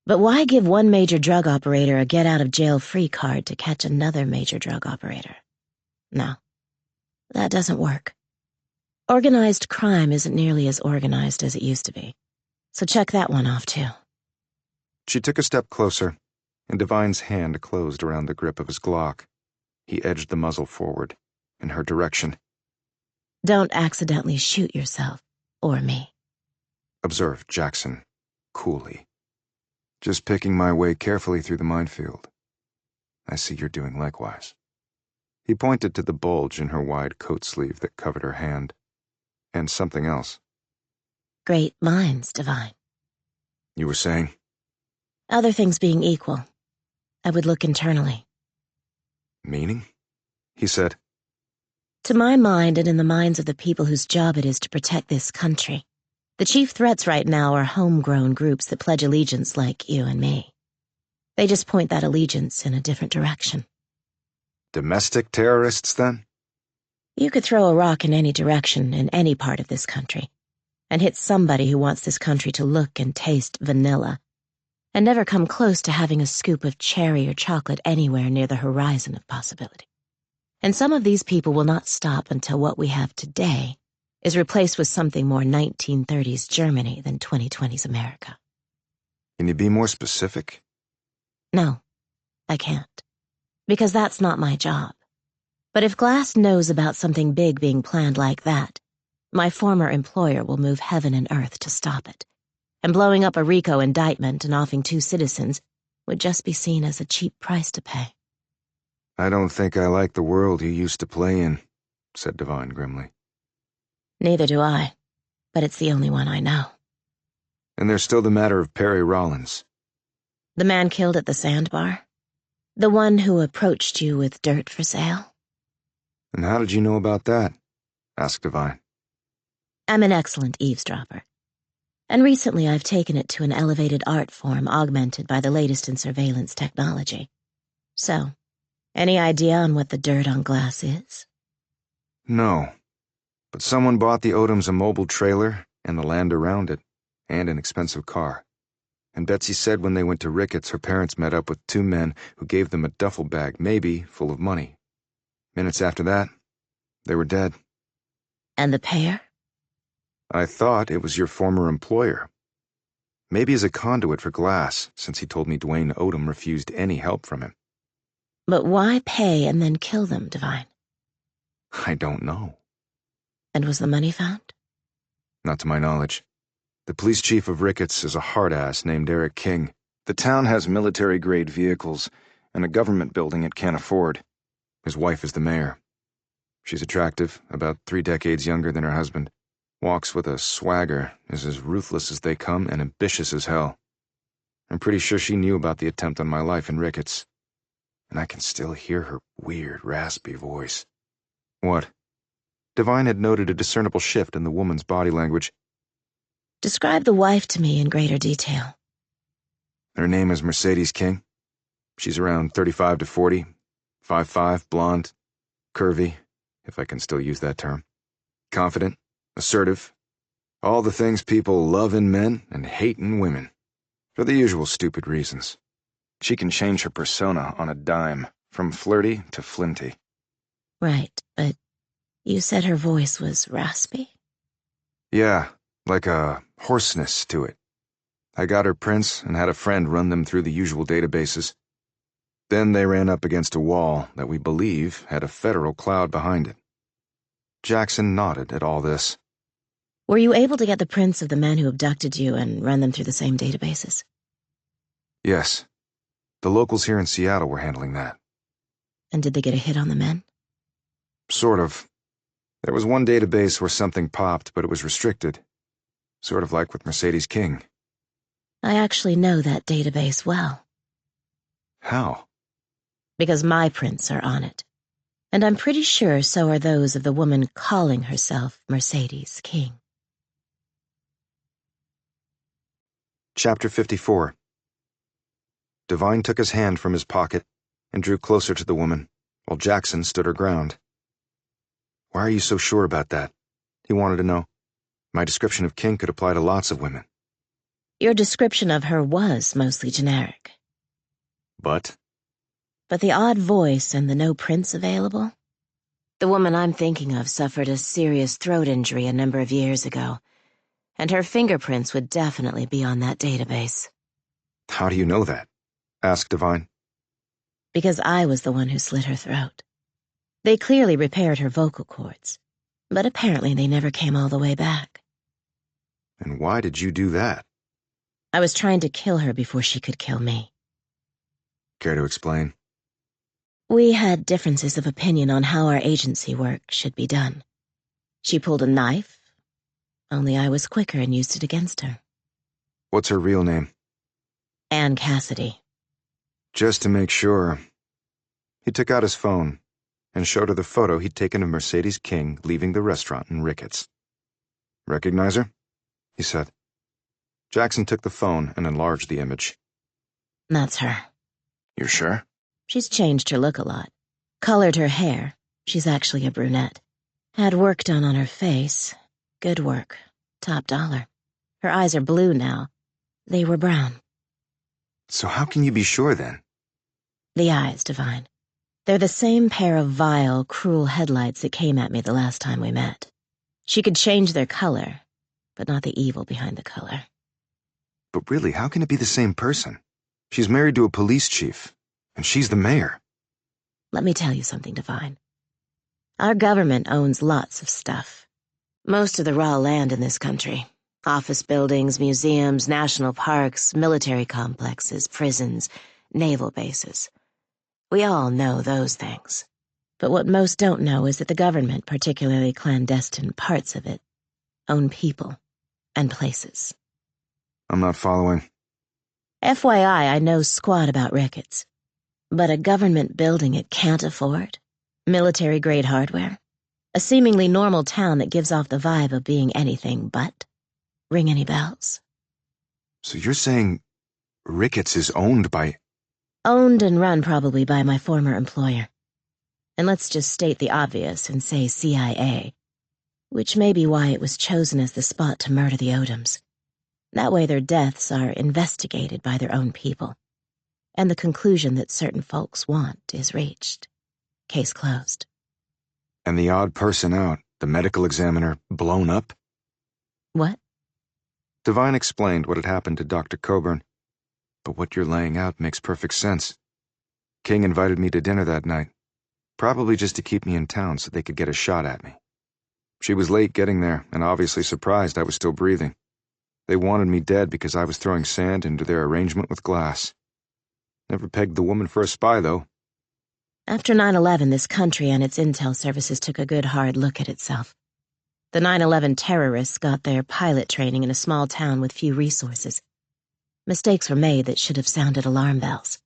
But why give one major drug operator a get-out-of-jail-free card to catch another major drug operator? No, that doesn't work. Organized crime isn't nearly as organized as it used to be. So check that one off, too. She took a step closer, and Devine's hand closed around the grip of his Glock. He edged the muzzle forward, in her direction. Don't accidentally shoot yourself, or me. Observed Jackson, coolly. Just picking my way carefully through the minefield. I see you're doing likewise. He pointed to the bulge in her wide coat sleeve that covered her hand. And something else. Great minds, Devine. You were saying? Other things being equal, I would look internally. Meaning? He said. To my mind and in the minds of the people whose job it is to protect this country, the chief threats right now are homegrown groups that pledge allegiance like you and me. They just point that allegiance in a different direction. Domestic terrorists, then? You could throw a rock in any direction in any part of this country, and hit somebody who wants this country to look and taste vanilla, and never come close to having a scoop of cherry or chocolate anywhere near the horizon of possibility. And some of these people will not stop until what we have today is replaced with something more 1930s Germany than 2020s America. Can you be more specific? No, I can't. Because that's not my job. But if Glass knows about something big being planned like that, my former employer will move heaven and earth to stop it. And blowing up a RICO indictment and offing 2 citizens would just be seen as a cheap price to pay. I don't think I like the world you used to play in, said Devine grimly. Neither do I, but it's the only one I know. And there's still the matter of Perry Rollins. The man killed at the sandbar? The one who approached you with dirt for sale? And how did you know about that? Asked Devine. I'm an excellent eavesdropper. And recently I've taken it to an elevated art form augmented by the latest in surveillance technology. So, any idea on what the dirt on Glass is? No. But someone bought the Odoms a mobile trailer and the land around it, and an expensive car. And Betsy said when they went to Ricketts, her parents met up with 2 men who gave them a duffel bag, maybe full of money. Minutes after that, they were dead. And the pair? I thought it was your former employer. Maybe as a conduit for Glass, since he told me Dwayne Odom refused any help from him. But why pay and then kill them, Devine? I don't know. And was the money found? Not to my knowledge. The police chief of Ricketts is a hard-ass named Eric King. The town has military-grade vehicles and a government building it can't afford. His wife is the mayor. She's attractive, about 3 decades younger than her husband. Walks with a swagger, is as ruthless as they come and ambitious as hell. I'm pretty sure she knew about the attempt on my life in Ricketts. And I can still hear her weird, raspy voice. What? Devine had noted a discernible shift in the woman's body language. Describe the wife to me in greater detail. Her name is Mercedes King. She's around 35 to 40, 5'5", blonde, curvy, if I can still use that term, confident, assertive, all the things people love in men and hate in women, for the usual stupid reasons. She can change her persona on a dime, from flirty to flinty. Right, but you said her voice was raspy? Yeah, like a hoarseness to it. I got her prints and had a friend run them through the usual databases. Then they ran up against a wall that we believe had a federal cloud behind it. Jackson nodded at all this. Were you able to get the prints of the men who abducted you and run them through the same databases? Yes. The locals here in Seattle were handling that. And did they get a hit on the men? Sort of. There was one database where something popped, but it was restricted. Sort of like with Mercedes King. I actually know that database well. How? Because my prints are on it. And I'm pretty sure so are those of the woman calling herself Mercedes King. Chapter 54. Devine took his hand from his pocket and drew closer to the woman, while Jackson stood her ground. Why are you so sure about that? He wanted to know. My description of King could apply to lots of women. Your description of her was mostly generic. But the odd voice and the no prints available? The woman I'm thinking of suffered a serious throat injury a number of years ago, and her fingerprints would definitely be on that database. how do you know that? Asked Devine. Because I was the one who slit her throat. They clearly repaired her vocal cords, but apparently they never came all the way back. And why did you do that? I was trying to kill her before she could kill me. Care to explain? We had differences of opinion on how our agency work should be done. She pulled a knife, only I was quicker and used it against her. What's her real name? Anne Cassidy. Just to make sure. He took out his phone and showed her the photo he'd taken of Mercedes King leaving the restaurant in Ricketts. Recognize her? He said. Jackson took the phone and enlarged the image. That's her. You're sure? She's changed her look a lot. Colored her hair. She's actually a brunette. Had work done on her face. Good work. Top dollar. Her eyes are blue now. They were brown. So how can you be sure then? The eyes, Devine. They're the same pair of vile, cruel headlights that came at me the last time we met. She could change their color, but not the evil behind the color. But really, how can it be the same person? She's married to a police chief, and she's the mayor. Let me tell you something, Devine. Our government owns lots of stuff. Most of the raw land in this country. Office buildings, museums, national parks, military complexes, prisons, naval bases. We all know those things. But what most don't know is that the government, particularly clandestine parts of it, own people and places. I'm not following. FYI, I know squat about Ricketts. But a government building it can't afford? Military-grade hardware? A seemingly normal town that gives off the vibe of being anything but? Ring any bells? So you're saying Ricketts is owned by... Owned and run probably by my former employer. And let's just state the obvious and say CIA, which may be why it was chosen as the spot to murder the Odoms. That way their deaths are investigated by their own people, and the conclusion that certain folks want is reached. Case closed. And the odd person out, the medical examiner, blown up? What? Devine explained what had happened to Dr. Coburn, but what you're laying out makes perfect sense. King invited me to dinner that night, probably just to keep me in town so they could get a shot at me. She was late getting there and obviously surprised I was still breathing. They wanted me dead because I was throwing sand into their arrangement with glass. Never pegged the woman for a spy, though. After 9/11, this country and its intel services took a good hard look at itself. The 9/11 terrorists got their pilot training in a small town with few resources. Mistakes were made that should have sounded alarm bells.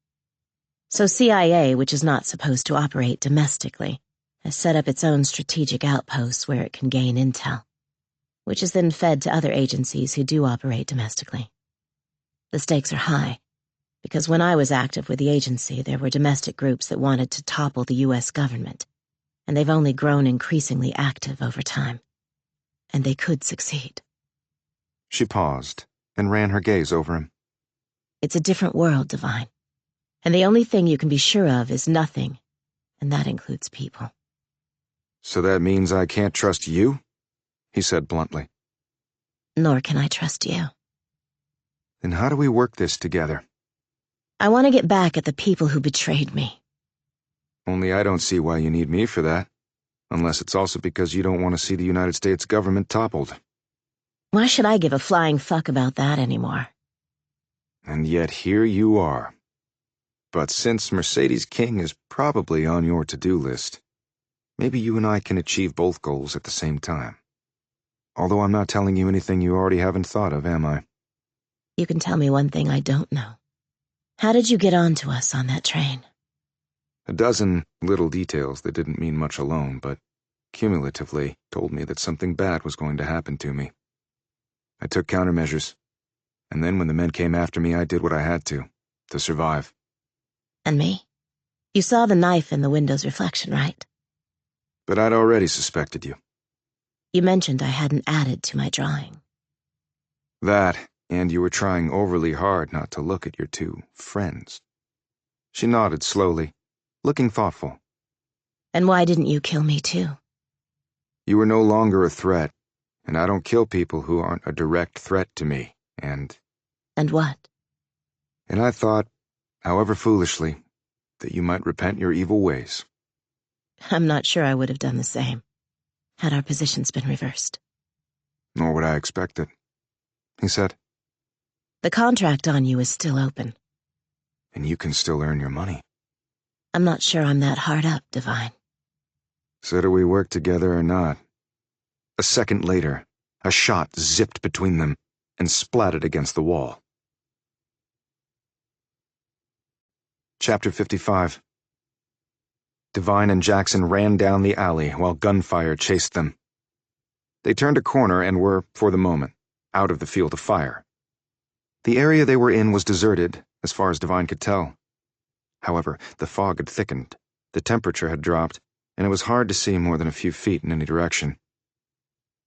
So CIA, which is not supposed to operate domestically, has set up its own strategic outposts where it can gain intel, which is then fed to other agencies who do operate domestically. The stakes are high, because when I was active with the agency, there were domestic groups that wanted to topple the U.S. government, and they've only grown increasingly active over time. And they could succeed. She paused and ran her gaze over him. It's a different world, Divine. And the only thing you can be sure of is nothing, and that includes people. So that means I can't trust you? He said bluntly. Nor can I trust you. Then how do we work this together? I want to get back at the people who betrayed me. Only I don't see why you need me for that. Unless it's also because you don't want to see the United States government toppled. Why should I give a flying fuck about that anymore? And yet here you are. But since Mercedes King is probably on your to-do list, maybe you and I can achieve both goals at the same time. Although I'm not telling you anything you already haven't thought of, am I? You can tell me one thing I don't know. How did you get on to us on that train? A dozen little details that didn't mean much alone, but cumulatively told me that something bad was going to happen to me. I took countermeasures, and then when the men came after me, I did what I had to survive. And me? You saw the knife in the window's reflection, right? But I'd already suspected you. You mentioned I hadn't added to my drawing. That, and you were trying overly hard not to look at your two friends. She nodded slowly, looking thoughtful. And why didn't you kill me too? You were no longer a threat, and I don't kill people who aren't a direct threat to me, and... And what? And I thought, however foolishly, that you might repent your evil ways. I'm not sure I would have done the same, had our positions been reversed. Nor would I expect it, he said. The contract on you is still open. And you can still earn your money. I'm not sure I'm that hard up, Divine. So do we work together or not? A second later, a shot zipped between them and splatted against the wall. Chapter 55. Divine and Jackson ran down the alley while gunfire chased them. They turned a corner and were, for the moment, out of the field of fire. The area they were in was deserted, as far as Divine could tell. However, the fog had thickened, the temperature had dropped, and it was hard to see more than a few feet in any direction.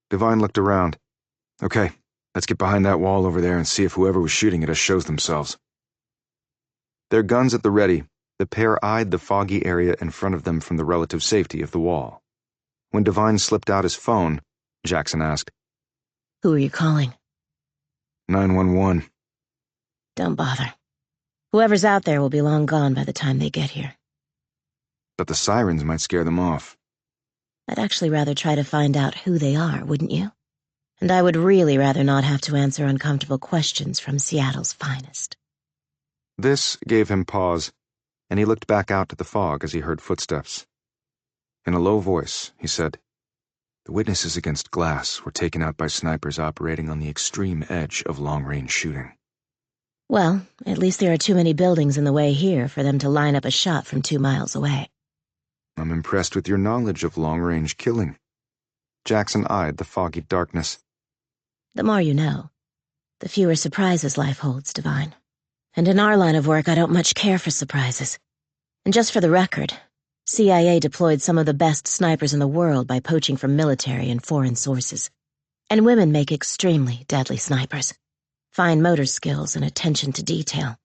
Divine looked around. Okay, let's get behind that wall over there and see if whoever was shooting at us shows themselves. Their guns at the ready, the pair eyed the foggy area in front of them from the relative safety of the wall. When Divine slipped out his phone, Jackson asked, Who are you calling? 911. Don't bother. Whoever's out there will be long gone by the time they get here. But the sirens might scare them off. I'd actually rather try to find out who they are, wouldn't you? And I would really rather not have to answer uncomfortable questions from Seattle's finest. This gave him pause, and he looked back out at the fog as he heard footsteps. In a low voice, he said, The witnesses against Glass were taken out by snipers operating on the extreme edge of long-range shooting. Well, at least there are too many buildings in the way here for them to line up a shot from 2 miles away. I'm impressed with your knowledge of long-range killing. Jackson eyed the foggy darkness. The more you know, the fewer surprises life holds, Divine. And in our line of work, I don't much care for surprises. And just for the record, CIA deployed some of the best snipers in the world by poaching from military and foreign sources. And women make extremely deadly snipers. Fine motor skills and attention to detail.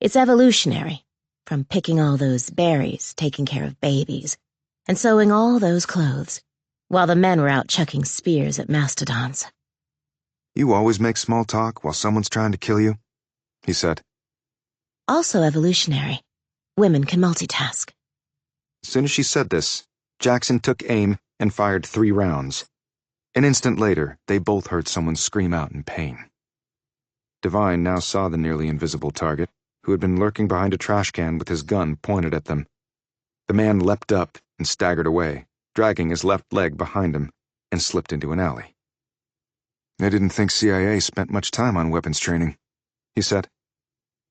It's evolutionary, from picking all those berries, taking care of babies, and sewing all those clothes, while the men were out chucking spears at mastodons. You always make small talk while someone's trying to kill you, he said. Also evolutionary. Women can multitask. As soon as she said this, Jackson took aim and fired 3 rounds. An instant later, they both heard someone scream out in pain. Divine now saw the nearly invisible target, who had been lurking behind a trash can with his gun pointed at them. The man leapt up and staggered away, dragging his left leg behind him, and slipped into an alley. "I didn't think CIA spent much time on weapons training," he said.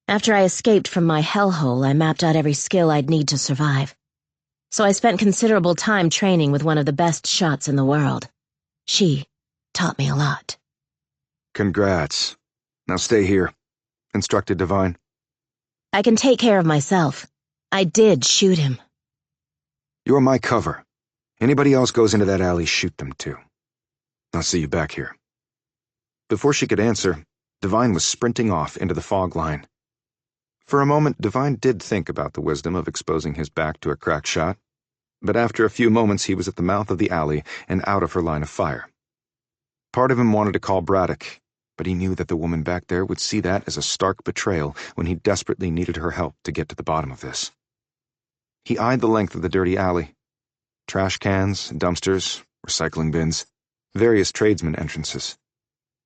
After I escaped from my hellhole, I mapped out every skill I'd need to survive. So I spent considerable time training with one of the best shots in the world. She taught me a lot. "Congrats. Now stay here," instructed Devine. I can take care of myself. I did shoot him. "You're my cover. Anybody else goes into that alley, shoot them too. I'll see you back here." Before she could answer, Devine was sprinting off into the fog line. For a moment, Devine did think about the wisdom of exposing his back to a crack shot, but after a few moments he was at the mouth of the alley and out of her line of fire. Part of him wanted to call Braddock, but he knew that the woman back there would see that as a stark betrayal when he desperately needed her help to get to the bottom of this. He eyed the length of the dirty alley. Trash cans, dumpsters, recycling bins, various tradesmen entrances.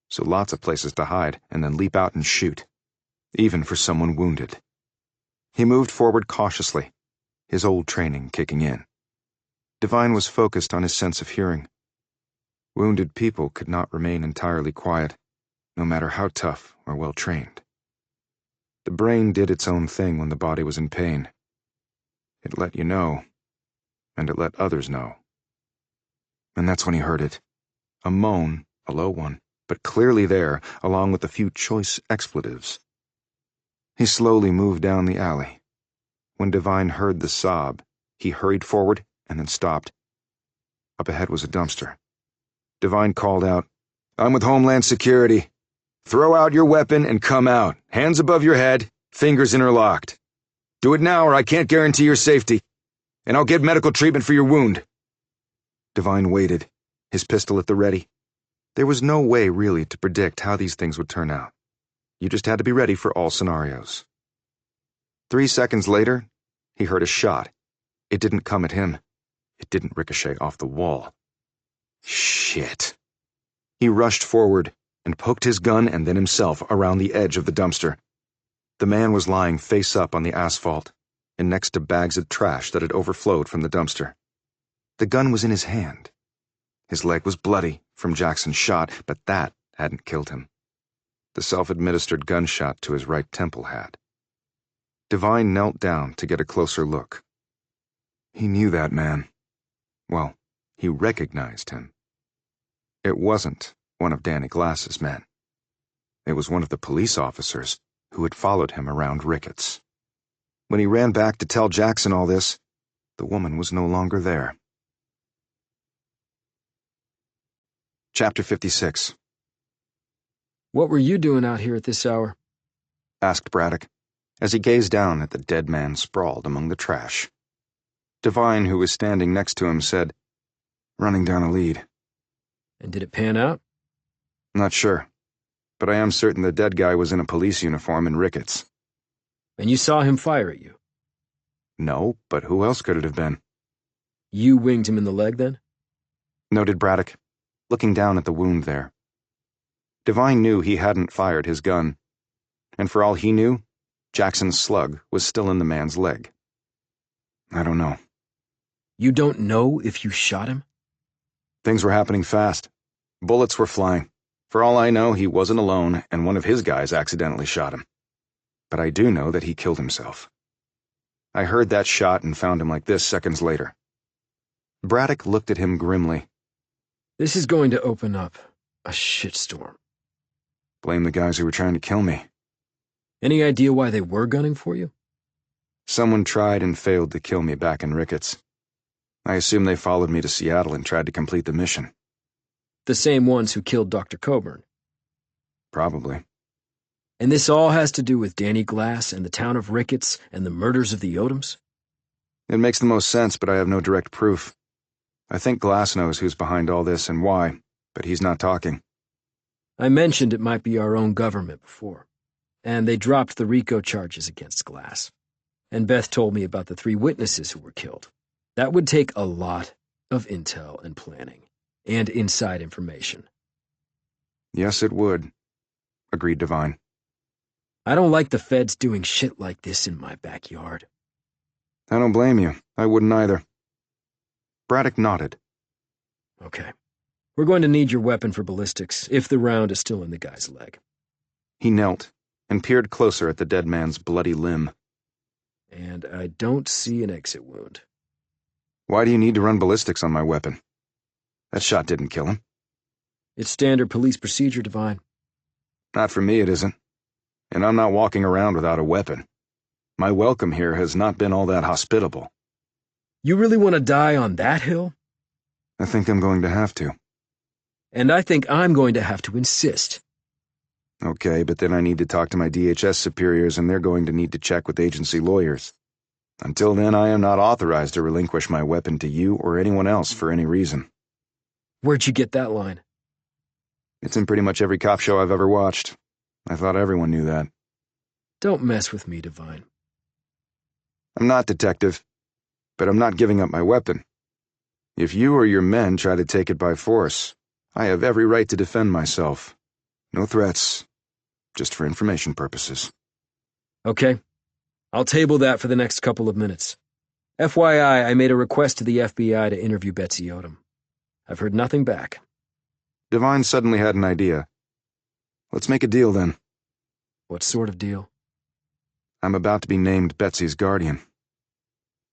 So lots of places to hide and then leap out and shoot, even for someone wounded. He moved forward cautiously, his old training kicking in. Devine was focused on his sense of hearing. Wounded people could not remain entirely quiet, no matter how tough or well-trained. The brain did its own thing when the body was in pain. It let you know, and it let others know. And that's when he heard it. A moan, a low one, but clearly there, along with a few choice expletives. He slowly moved down the alley. When Devine heard the sob, he hurried forward and then stopped. Up ahead was a dumpster. Devine called out, "I'm with Homeland Security. Throw out your weapon and come out. Hands above your head, fingers interlocked. Do it now or I can't guarantee your safety. And I'll get medical treatment for your wound." Devine waited, his pistol at the ready. There was no way really to predict how these things would turn out. You just had to be ready for all scenarios. 3 seconds later, he heard a shot. It didn't come at him. It didn't ricochet off the wall. Shit. He rushed forward and poked his gun and then himself around the edge of the dumpster. The man was lying face up on the asphalt and next to bags of trash that had overflowed from the dumpster. The gun was in his hand. His leg was bloody from Jackson's shot, but that hadn't killed him. The self-administered gunshot to his right temple had. Devine knelt down to get a closer look. He knew that man. Well, he recognized him. It wasn't one of Danny Glass's men. It was one of the police officers who had followed him around Ricketts. When he ran back to tell Jackson all this, the woman was no longer there. Chapter 56. "What were you doing out here at this hour?" asked Braddock, as he gazed down at the dead man sprawled among the trash. Devine, who was standing next to him, said, "Running down a lead." "And did it pan out?" "Not sure, but I am certain the dead guy was in a police uniform in Ricketts." "And you saw him fire at you?" "No, but who else could it have been?" "You winged him in the leg, then?" noted Braddock, looking down at the wound there. Devine knew he hadn't fired his gun, and for all he knew, Jackson's slug was still in the man's leg. "I don't know." "You don't know if you shot him?" Things were happening fast. Bullets were flying. For all I know, he wasn't alone, and one of his guys accidentally shot him. But I do know that he killed himself. I heard that shot and found him like this seconds later. Braddock looked at him grimly. "This is going to open up a shitstorm." "Blame the guys who were trying to kill me." "Any idea why they were gunning for you?" "Someone tried and failed to kill me back in Ricketts. I assume they followed me to Seattle and tried to complete the mission." "The same ones who killed Dr. Coburn?" "Probably." "And this all has to do with Danny Glass and the town of Ricketts and the murders of the Odoms?" "It makes the most sense, but I have no direct proof. I think Glass knows who's behind all this and why, but he's not talking." "I mentioned it might be our own government before, and they dropped the RICO charges against Glass. And Beth told me about the 3 witnesses who were killed. That would take a lot of intel and planning, and inside information." "Yes, it would," agreed Devine. "I don't like the feds doing shit like this in my backyard." "I don't blame you. I wouldn't either." Braddock nodded. "Okay. We're going to need your weapon for ballistics, if the round is still in the guy's leg. He knelt and peered closer at the dead man's bloody limb. And I don't see an exit wound. Why do you need to run ballistics on my weapon? That shot didn't kill him. It's standard police procedure, Divine. Not for me, it isn't. And I'm not walking around without a weapon. My welcome here has not been all that hospitable. You really want to die on that hill? I think I'm going to have to. And I think I'm going to have to insist. Okay, but then I need to talk to my DHS superiors, and they're going to need to check with agency lawyers. Until then, I am not authorized to relinquish my weapon to you or anyone else for any reason. Where'd you get that line? It's in pretty much every cop show I've ever watched. I thought everyone knew that. Don't mess with me, Divine. I'm not, Detective, but I'm not giving up my weapon. If you or your men try to take it by force, I have every right to defend myself. No threats, just for information purposes. Okay. I'll table that for the next couple of minutes. FYI, I made a request to the FBI to interview Betsy Odom. I've heard nothing back. Divine suddenly had an idea. Let's make a deal, then. What sort of deal? I'm about to be named Betsy's guardian.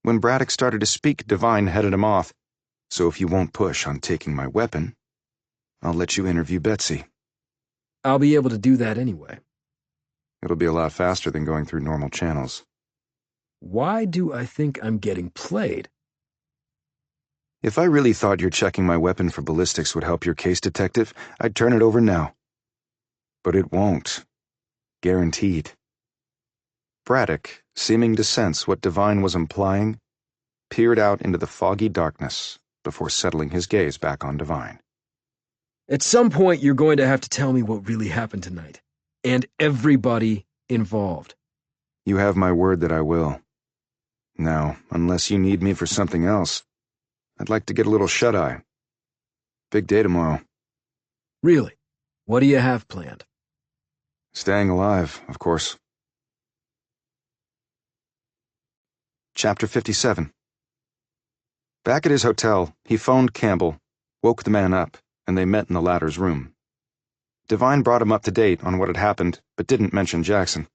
When Braddock started to speak, Divine headed him off. So if you won't push on taking my weapon, I'll let you interview Betsy. I'll be able to do that anyway. It'll be a lot faster than going through normal channels. Why do I think I'm getting played? If I really thought your checking my weapon for ballistics would help your case, Detective, I'd turn it over now. But it won't. Guaranteed. Braddock, seeming to sense what Divine was implying, peered out into the foggy darkness before settling his gaze back on Divine. At some point, you're going to have to tell me what really happened tonight. And everybody involved. You have my word that I will. Now, unless you need me for something else, I'd like to get a little shut-eye. Big day tomorrow. Really? What do you have planned? Staying alive, of course. Chapter 57. Back at his hotel, he phoned Campbell, woke the man up, and they met in the latter's room. Divine brought him up to date on what had happened, but didn't mention Jackson.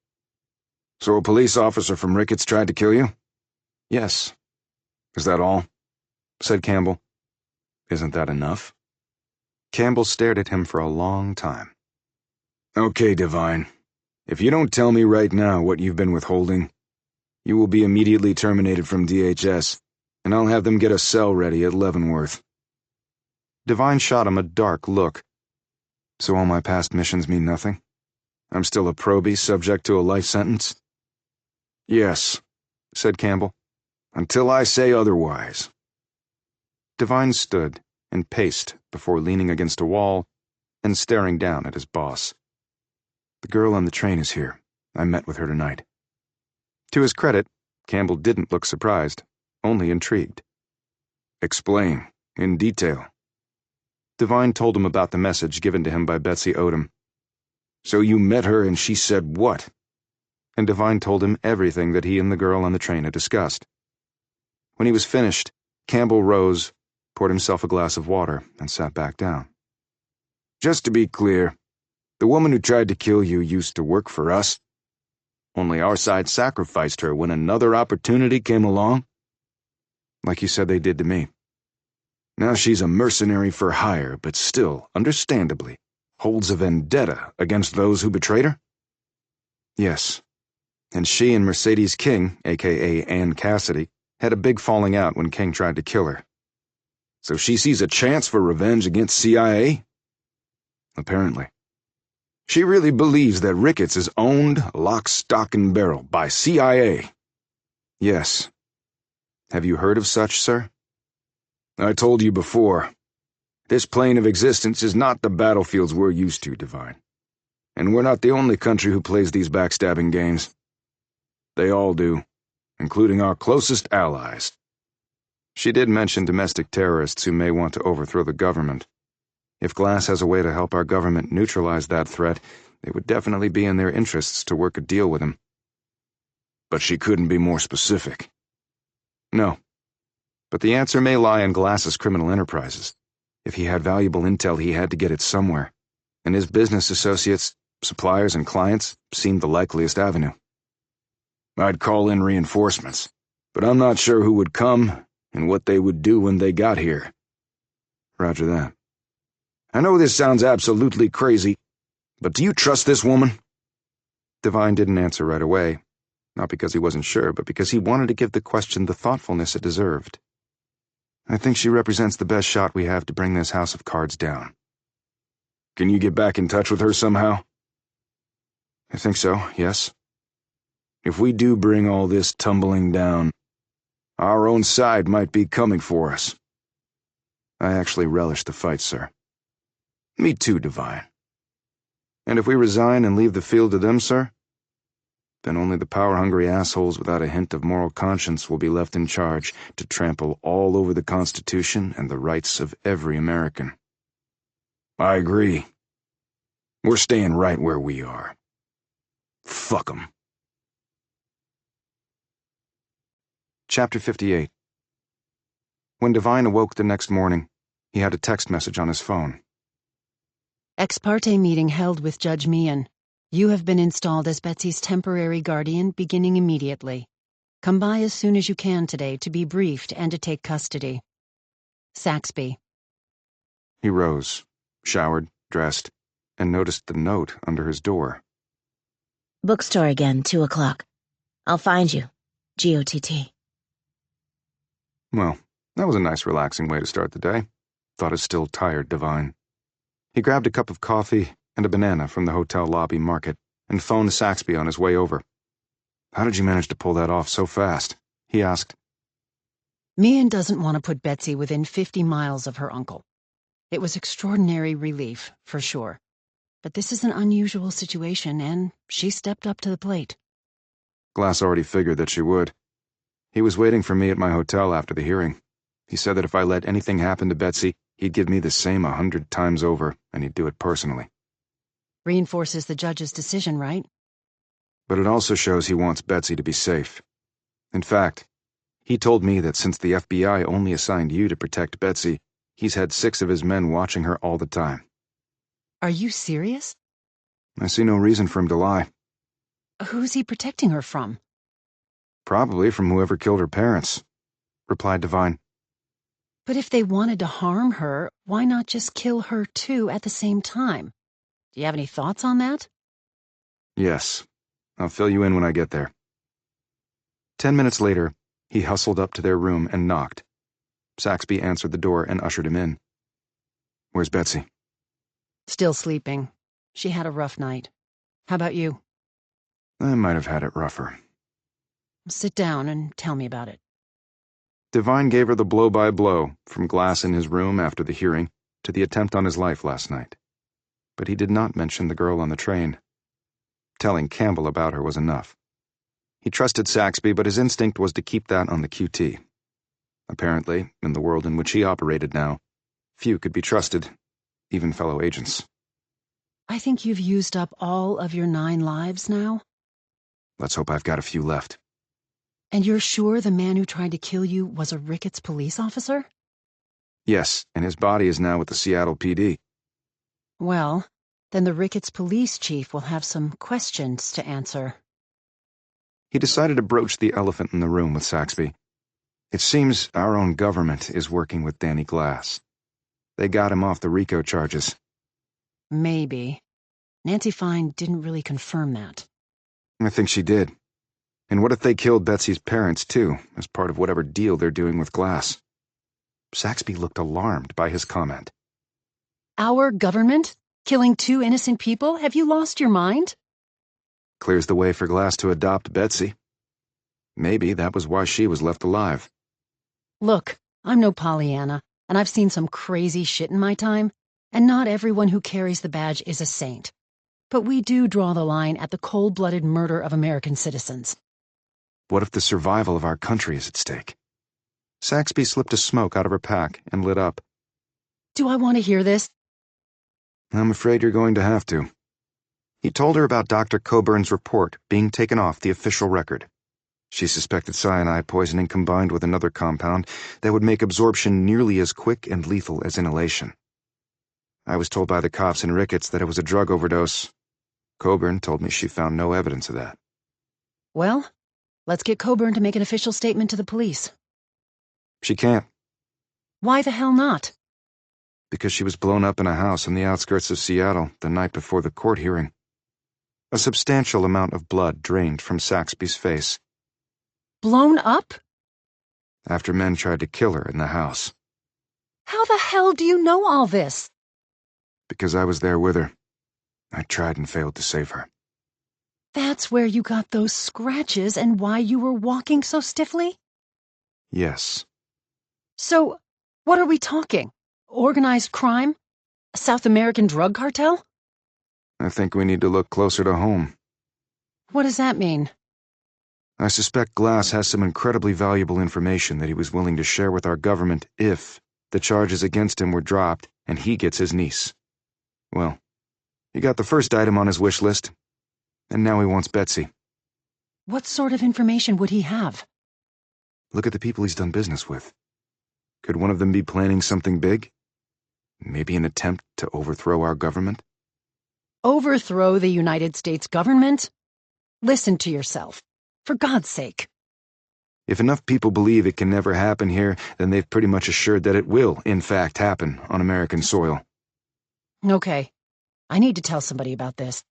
So a police officer from Ricketts tried to kill you? Yes. Is that all? Said Campbell. Isn't that enough? Campbell stared at him for a long time. Okay, Divine. If you don't tell me right now what you've been withholding, you will be immediately terminated from DHS, and I'll have them get a cell ready at Leavenworth. Divine shot him a dark look. So all my past missions mean nothing? I'm still a probie subject to a life sentence? Yes, said Campbell, until I say otherwise. Divine stood and paced before leaning against a wall and staring down at his boss. The girl on the train is here. I met with her tonight. To his credit, Campbell didn't look surprised, only intrigued. Explain, in detail. Divine told him about the message given to him by Betsy Odom. So you met her and she said what? And Divine told him everything that he and the girl on the train had discussed. When he was finished, Campbell rose, poured himself a glass of water, and sat back down. Just to be clear, the woman who tried to kill you used to work for us. Only our side sacrificed her when another opportunity came along. Like you said they did to me. Now she's a mercenary for hire, but still, understandably, holds a vendetta against those who betrayed her? Yes. And she and Mercedes King, a.k.a. Ann Cassidy, had a big falling out when King tried to kill her. So she sees a chance for revenge against CIA? Apparently. She really believes that Ricketts is owned, lock, stock, and barrel by CIA. Yes. Have you heard of such, sir? I told you before. This plane of existence is not the battlefields we're used to, Divine. And we're not the only country who plays these backstabbing games. They all do, including our closest allies. She did mention domestic terrorists who may want to overthrow the government. If Glass has a way to help our government neutralize that threat, it would definitely be in their interests to work a deal with him. But she couldn't be more specific. No. But the answer may lie in Glass's criminal enterprises. If he had valuable intel, he had to get it somewhere, and his business associates, suppliers, and clients seemed the likeliest avenue. I'd call in reinforcements, but I'm not sure who would come and what they would do when they got here. Roger that. I know this sounds absolutely crazy, but do you trust this woman? Devine didn't answer right away, not because he wasn't sure, but because he wanted to give the question the thoughtfulness it deserved. I think she represents the best shot we have to bring this house of cards down. Can you get back in touch with her somehow? I think so, yes. If we do bring all this tumbling down, our own side might be coming for us. I actually relish the fight, sir. Me too, Devine. And if we resign and leave the field to them, sir, then only the power-hungry assholes without a hint of moral conscience will be left in charge to trample all over the Constitution and the rights of every American. I agree. We're staying right where we are. Fuck 'em. Chapter 58. When Devine awoke the next morning, he had a text message on his phone. Ex parte meeting held with Judge Meehan. You have been installed as Betsy's temporary guardian beginning immediately. Come by as soon as you can today to be briefed and to take custody. Saxby. He rose, showered, dressed, and noticed the note under his door. Bookstore again, 2 o'clock. I'll find you. GOTT. Well, that was a nice relaxing way to start the day, thought his still tired Devine. He grabbed a cup of coffee and a banana from the hotel lobby market and phoned Saxby on his way over. How did you manage to pull that off so fast? He asked. Meehan doesn't want to put Betsy within 50 miles of her uncle. It was extraordinary relief, for sure. But this is an unusual situation, and she stepped up to the plate. Glass already figured that she would. He was waiting for me at my hotel after the hearing. He said that if I let anything happen to Betsy, he'd give me the same 100 times over, and he'd do it personally. Reinforces the judge's decision, right? But it also shows he wants Betsy to be safe. In fact, he told me that since the FBI only assigned you to protect Betsy, he's had 6 of his men watching her all the time. Are you serious? I see no reason for him to lie. Who's he protecting her from? Probably from whoever killed her parents, replied Devine. But if they wanted to harm her, why not just kill her too at the same time? Do you have any thoughts on that? Yes. I'll fill you in when I get there. 10 minutes later, he hustled up to their room and knocked. Saxby answered the door and ushered him in. Where's Betsy? Still sleeping. She had a rough night. How about you? I might have had it rougher. Sit down and tell me about it. Devine gave her the blow-by-blow, from Glass in his room after the hearing to the attempt on his life last night. But he did not mention the girl on the train. Telling Campbell about her was enough. He trusted Saxby, but his instinct was to keep that on the QT. Apparently, in the world in which he operated now, few could be trusted, even fellow agents. I think you've used up all of your 9 lives now. Let's hope I've got a few left. And you're sure the man who tried to kill you was a Ricketts police officer? Yes, and his body is now with the Seattle PD. Well, then the Ricketts police chief will have some questions to answer. He decided to broach the elephant in the room with Saxby. It seems our own government is working with Danny Glass. They got him off the RICO charges. Maybe. Nancy Fine didn't really confirm that. I think she did. And what if they killed Betsy's parents, too, as part of whatever deal they're doing with Glass? Saxby looked alarmed by his comment. Our government? Killing 2 innocent people? Have you lost your mind? Clears the way for Glass to adopt Betsy. Maybe that was why she was left alive. Look, I'm no Pollyanna, and I've seen some crazy shit in my time, and not everyone who carries the badge is a saint. But we do draw the line at the cold-blooded murder of American citizens. What if the survival of our country is at stake? Saxby slipped a smoke out of her pack and lit up. Do I want to hear this? I'm afraid you're going to have to. He told her about Dr. Coburn's report being taken off the official record. She suspected cyanide poisoning combined with another compound that would make absorption nearly as quick and lethal as inhalation. I was told by the cops in Ricketts that it was a drug overdose. Coburn told me she found no evidence of that. Well, let's get Coburn to make an official statement to the police. She can't, Why the hell not? because she was blown up in a house on the outskirts of Seattle the night before the court hearing. A substantial amount of blood drained from Saxby's face Blown up? after men tried to kill her in the house. How the hell do you know all this? Because I was there with her. I tried and failed to save her. That's where you got those scratches and why you were walking so stiffly? Yes. So, what are we talking? Organized crime? A South American drug cartel? I think we need to look closer to home. What does that mean? I suspect Glass has some incredibly valuable information that he was willing to share with our government if the charges against him were dropped and he gets his niece. Well, he got the first item on his wish list, and now he wants Betsy. What sort of information would he have? Look at the people he's done business with. Could one of them be planning something big? Maybe an attempt to overthrow our government? Overthrow the United States government? Listen to yourself. For God's sake. If enough people believe it can never happen here, then they've pretty much assured that it will, in fact, happen on American soil. Okay. I need to tell somebody about this.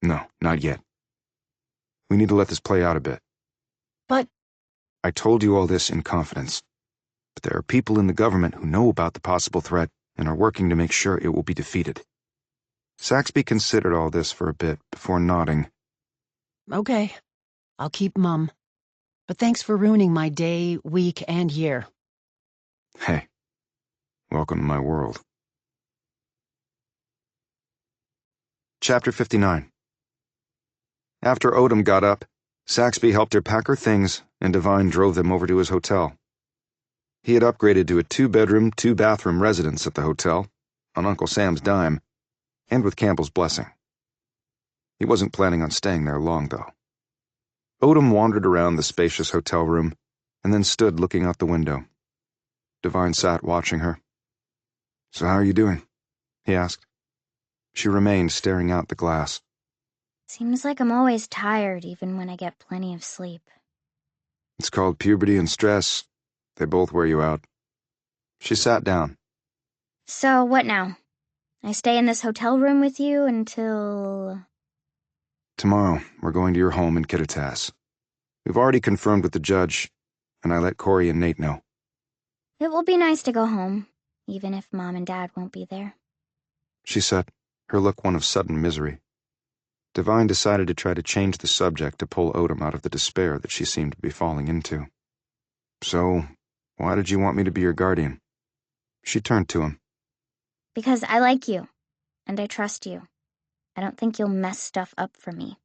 No, not yet. We need to let this play out a bit. But I told you all this in confidence. But there are people in the government who know about the possible threat and are working to make sure it will be defeated. Saxby considered all this for a bit before nodding. okay. I'll keep mum. But thanks for ruining my day, week, and year. Hey, welcome to my world. Chapter 59. After Odom got up, Saxby helped her pack her things, and Devine drove them over to his hotel. He had upgraded to a 2-bedroom, 2-bathroom residence at the hotel, on Uncle Sam's dime, and with Campbell's blessing. He wasn't planning on staying there long, though. Odom wandered around the spacious hotel room, and then stood looking out the window. Devine sat watching her. "So how are you doing?" he asked. She remained staring out the glass. Seems like I'm always tired, even when I get plenty of sleep. "It's called puberty and stress. They both wear you out." She sat down. So, what now? I stay in this hotel room with you until... "Tomorrow, we're going to your home in Kittitas. We've already confirmed with the judge, and I let Corey and Nate know." It will be nice to go home, even if Mom and Dad won't be there. She said, her look one of sudden misery. Devine decided to try to change the subject to pull Odom out of the despair that she seemed to be falling into. "So, why did you want me to be your guardian?" She turned to him. Because I like you, and I trust you. I don't think you'll mess stuff up for me.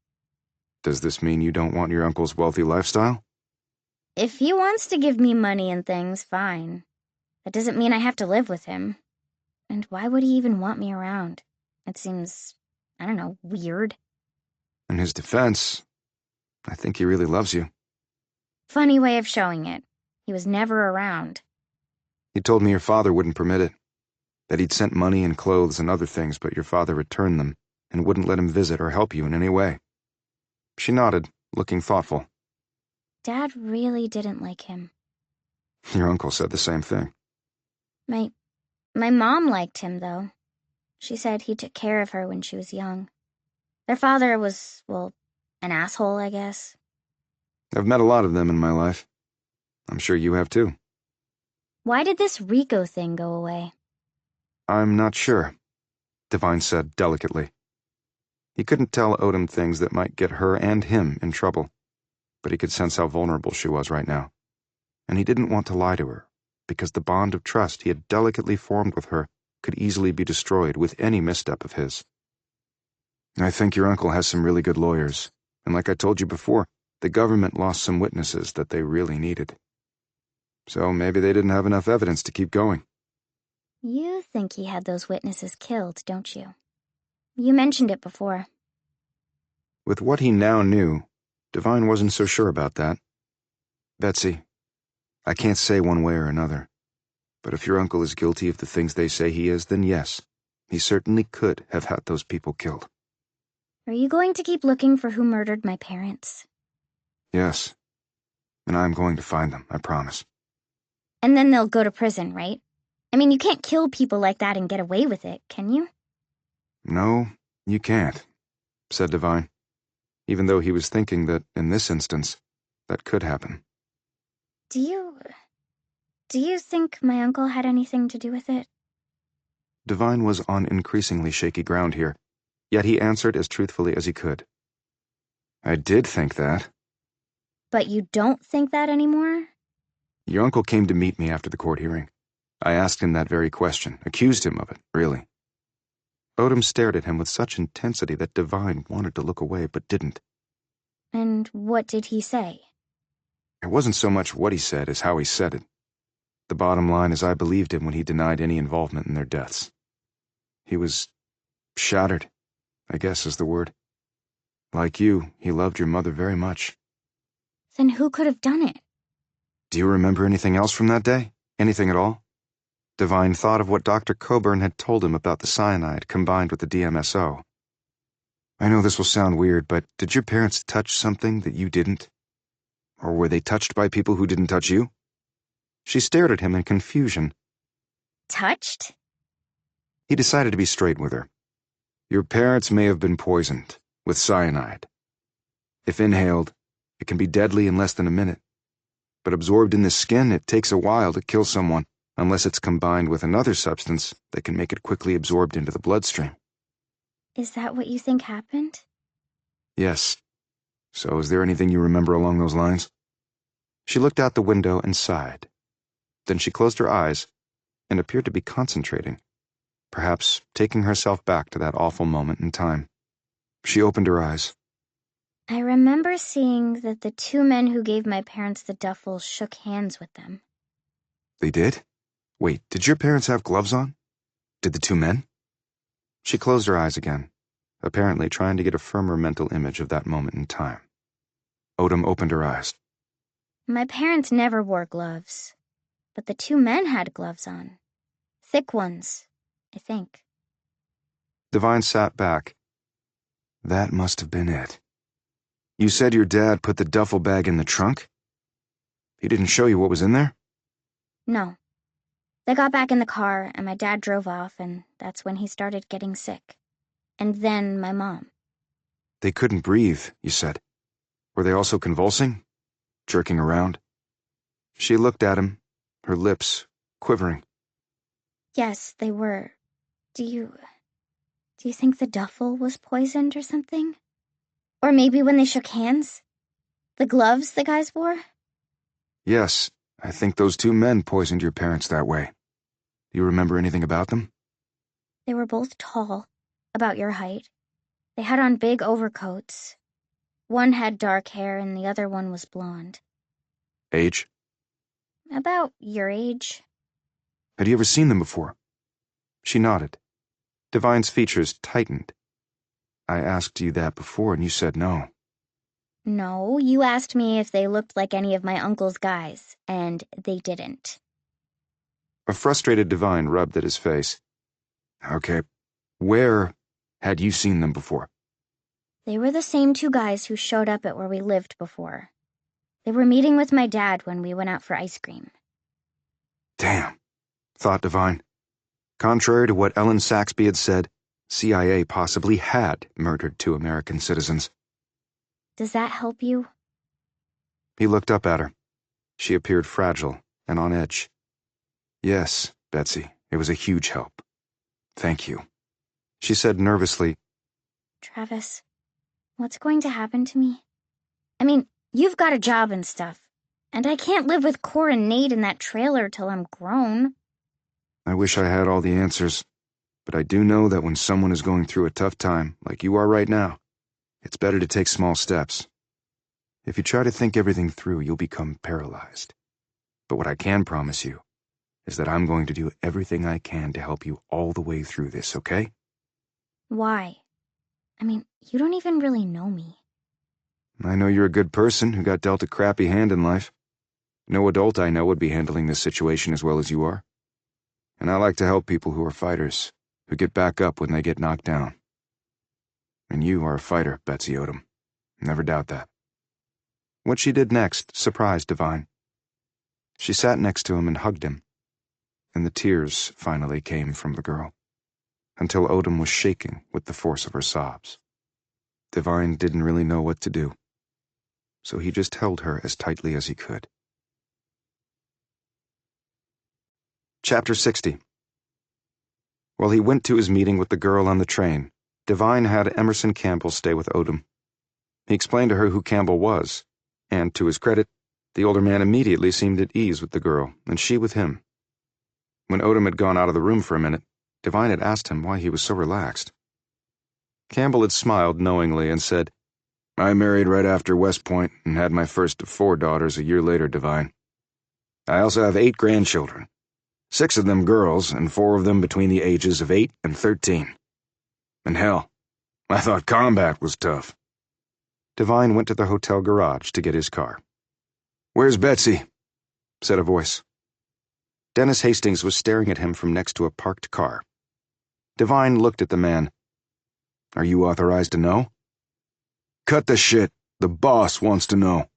"Does this mean you don't want your uncle's wealthy lifestyle?" If he wants to give me money and things, fine. That doesn't mean I have to live with him. And why would he even want me around? It seems, I don't know, weird. In his defense, I think he really loves you. Funny way of showing it. He was never around. He told me your father wouldn't permit it, that he'd sent money and clothes and other things, but your father returned them and wouldn't let him visit or help you in any way. She nodded, looking thoughtful. Dad really didn't like him. Your uncle said the same thing. My mom liked him, though. She said he took care of her when she was young. Their father was, well, an asshole, I guess. I've met a lot of them in my life. I'm sure you have too. Why did this Rico thing go away? I'm not sure, Devine said delicately. He couldn't tell Odom things that might get her and him in trouble, but he could sense how vulnerable she was right now. And he didn't want to lie to her, because the bond of trust he had delicately formed with her could easily be destroyed with any misstep of his. "I think your uncle has some really good lawyers, and like I told you before, the government lost some witnesses that they really needed. So maybe they didn't have enough evidence to keep going." You think he had those witnesses killed, don't you? You mentioned it before. With what he now knew, Devine wasn't so sure about that. Betsy, I can't say one way or another, but if your uncle is guilty of the things they say he is, then yes, he certainly could have had those people killed. Are you going to keep looking for who murdered my parents? Yes, and I'm going to find them, I promise. And then they'll go to prison, right? I mean, you can't kill people like that and get away with it, can you? No, you can't, said Devine, even though he was thinking that, in this instance, that could happen. Do you think my uncle had anything to do with it? Devine was on increasingly shaky ground here, yet he answered as truthfully as he could. I did think that. But you don't think that anymore? Your uncle came to meet me after the court hearing. I asked him that very question, accused him of it, really. Odom stared at him with such intensity that Devine wanted to look away but didn't. And what did he say? It wasn't so much what he said as how he said it. The bottom line is I believed him when he denied any involvement in their deaths. He was shattered, I guess is the word. Like you, he loved your mother very much. Then who could have done it? Do you remember anything else from that day? Anything at all? Devine thought of what Dr. Coburn had told him about the cyanide combined with the DMSO. I know this will sound weird, but did your parents touch something that you didn't? Or were they touched by people who didn't touch you? She stared at him in confusion. Touched? He decided to be straight with her. Your parents may have been poisoned with cyanide. If inhaled, it can be deadly in less than a minute. But absorbed in the skin, it takes a while to kill someone, unless it's combined with another substance that can make it quickly absorbed into the bloodstream. Is that what you think happened? Yes. So is there anything you remember along those lines? She looked out the window and sighed. Then she closed her eyes and appeared to be concentrating, perhaps taking herself back to that awful moment in time. She opened her eyes. I remember seeing that the two men who gave my parents the duffels shook hands with them. They did? Wait, did your parents have gloves on? Did the two men? She closed her eyes again, apparently trying to get a firmer mental image of that moment in time. Odom opened her eyes. My parents never wore gloves, but the two men had gloves on. Thick ones, I think. Devine sat back. That must have been it. You said your dad put the duffel bag in the trunk? He didn't show you what was in there? No. They got back in the car, and my dad drove off, and that's when he started getting sick. And then my mom. They couldn't breathe, you said. Were they also convulsing? Jerking around? She looked at him, her lips quivering. Yes, they were. Do you think the duffel was poisoned or something? Or maybe when they shook hands? The gloves the guys wore? Yes, I think those two men poisoned your parents that way. Do you remember anything about them? They were both tall, about your height. They had on big overcoats. One had dark hair and the other one was blonde. Age? About your age. Had you ever seen them before? She nodded. Devine's features tightened. I asked you that before and you said no. No, you asked me if they looked like any of my uncle's guys, and they didn't. A frustrated Devine rubbed at his face. Okay, where had you seen them before? They were the same two guys who showed up at where we lived before. They were meeting with my dad when we went out for ice cream. Damn, thought Devine. Contrary to what Ellen Saxby had said, CIA possibly had murdered two American citizens. Does that help you? He looked up at her. She appeared fragile and on edge. Yes, Betsy, it was a huge help. Thank you. She said nervously, Travis, what's going to happen to me? I mean, you've got a job and stuff, and I can't live with Cor and Nate in that trailer till I'm grown. I wish I had all the answers, but I do know that when someone is going through a tough time, like you are right now, it's better to take small steps. If you try to think everything through, you'll become paralyzed. But what I can promise you is that I'm going to do everything I can to help you all the way through this, okay? Why? I mean, you don't even really know me. I know you're a good person who got dealt a crappy hand in life. No adult I know would be handling this situation as well as you are. And I like to help people who are fighters, who get back up when they get knocked down. And you are a fighter, Betsy Odom. Never doubt that. What she did next surprised Divine. She sat next to him and hugged him, and the tears finally came from the girl, until Odom was shaking with the force of her sobs. Divine didn't really know what to do, so he just held her as tightly as he could. Chapter 60. While he went to his meeting with the girl on the train, Divine had Emerson Campbell stay with Odom. He explained to her who Campbell was, and, to his credit, the older man immediately seemed at ease with the girl, and she with him. When Odom had gone out of the room for a minute, Divine had asked him why he was so relaxed. Campbell had smiled knowingly and said, "I married right after West Point and had my first of 4 daughters a year later, Divine. I also have 8 grandchildren. 6 of them girls, and 4 of them between the ages of 8 and 13. And hell, I thought combat was tough." Divine went to the hotel garage to get his car. "Where's Betsy?" said a voice. Dennis Hastings was staring at him from next to a parked car. Divine looked at the man. "Are you authorized to know?" "Cut the shit. The boss wants to know."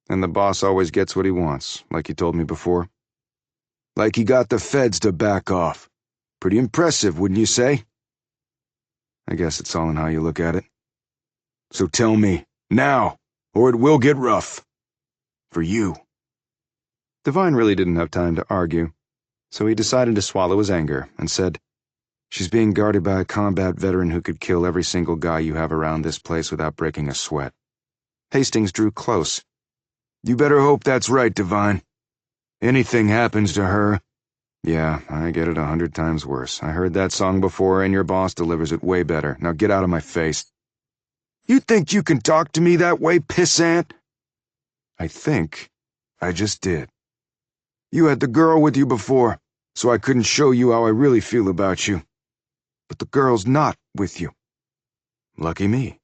"And the boss always gets what he wants, like you told me before." "Like he got the feds to back off. Pretty impressive, wouldn't you say?" "I guess it's all in how you look at it." "So tell me, now, or it will get rough. For you." Divine really didn't have time to argue, so he decided to swallow his anger and said, "She's being guarded by a combat veteran who could kill every single guy you have around this place without breaking a sweat." Hastings drew close. "You better hope that's right, Divine. Anything happens to her..." "Yeah, I get it 100 times worse. I heard that song before, and your boss delivers it way better. Now get out of my face." "You think you can talk to me that way, pissant?" "I think I just did." "You had the girl with you before, so I couldn't show you how I really feel about you. But the girl's not with you." "Lucky me."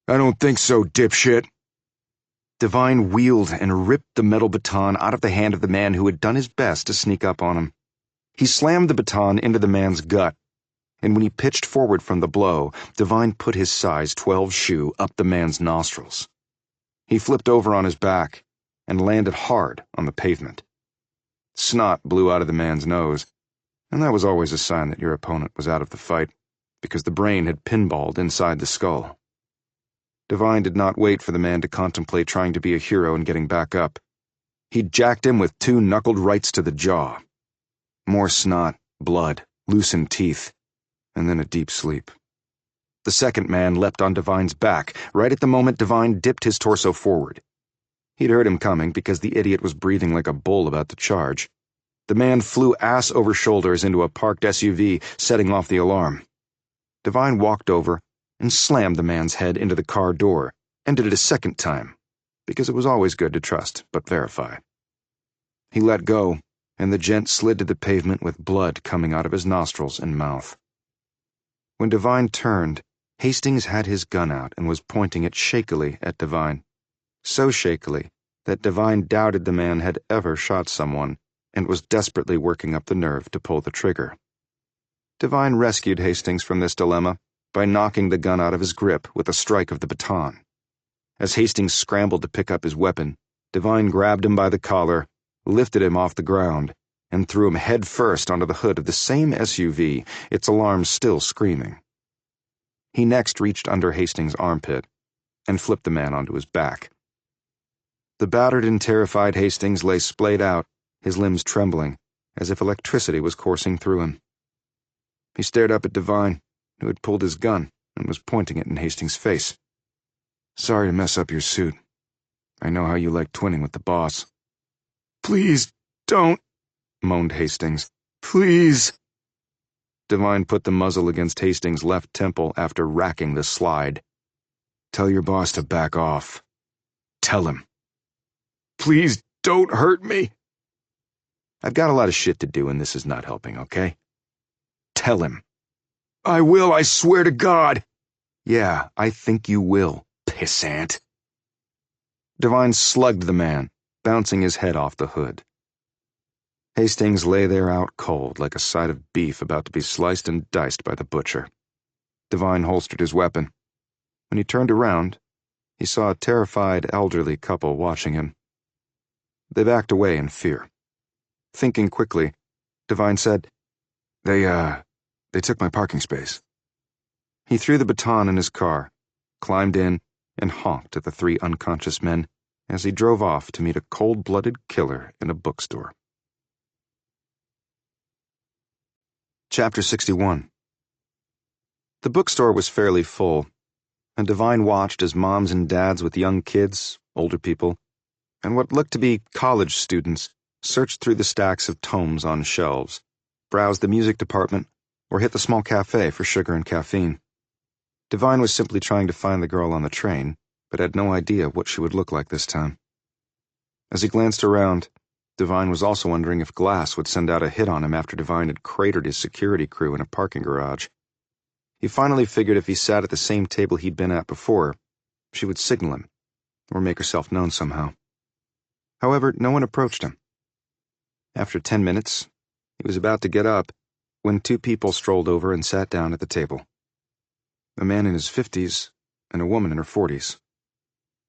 "I don't think so, dipshit." Divine wheeled and ripped the metal baton out of the hand of the man who had done his best to sneak up on him. He slammed the baton into the man's gut, and when he pitched forward from the blow, Divine put his size 12 shoe up the man's nostrils. He flipped over on his back and landed hard on the pavement. Snot blew out of the man's nose, and that was always a sign that your opponent was out of the fight, because the brain had pinballed inside the skull. Divine did not wait for the man to contemplate trying to be a hero and getting back up. He jacked him with 2 knuckled rights to the jaw. More snot, blood, loosened teeth, and then a deep sleep. The second man leapt on Divine's back, right at the moment Divine dipped his torso forward. He'd heard him coming because the idiot was breathing like a bull about to charge. The man flew ass over shoulders into a parked SUV, setting off the alarm. Divine walked over and slammed the man's head into the car door, and did it a second time, because it was always good to trust but verify. He let go, and the gent slid to the pavement with blood coming out of his nostrils and mouth. When Divine turned, Hastings had his gun out and was pointing it shakily at Divine. So shakily that Divine doubted the man had ever shot someone and was desperately working up the nerve to pull the trigger. Divine rescued Hastings from this dilemma by knocking the gun out of his grip with a strike of the baton. As Hastings scrambled to pick up his weapon, Divine grabbed him by the collar, lifted him off the ground, and threw him head first onto the hood of the same SUV, its alarms still screaming. He next reached under Hastings' armpit and flipped the man onto his back. The battered and terrified Hastings lay splayed out, his limbs trembling, as if electricity was coursing through him. He stared up at Divine, who had pulled his gun and was pointing it in Hastings' face. "Sorry to mess up your suit. I know how you like twinning with the boss." "Please don't," moaned Hastings. "Please." Divine put the muzzle against Hastings' left temple after racking the slide. "Tell your boss to back off. Tell him." "Please don't hurt me." "I've got a lot of shit to do and this is not helping, okay? Tell him." "I will, I swear to God." "Yeah, I think you will, pissant. Devine slugged the man, bouncing his head off the hood. Hastings lay there out cold like a side of beef about to be sliced and diced by the butcher. Devine holstered his weapon. When he turned around, he saw a terrified elderly couple watching him. They backed away in fear. Thinking quickly, Devine said, They took my parking space." He threw the baton in his car, climbed in, and honked at the three unconscious men as he drove off to meet a cold-blooded killer in a bookstore. Chapter 61. The bookstore was fairly full, and Devine watched as moms and dads with young kids, older people, and what looked to be college students searched through the stacks of tomes on shelves, browsed the music department, or hit the small cafe for sugar and caffeine. Devine was simply trying to find the girl on the train, but had no idea what she would look like this time. As he glanced around, Devine was also wondering if Glass would send out a hit on him after Devine had cratered his security crew in a parking garage. He finally figured if he sat at the same table he'd been at before, she would signal him, or make herself known somehow. However, no one approached him. After 10 minutes, he was about to get up when two people strolled over and sat down at the table. A man in his 50s and a woman in her 40s.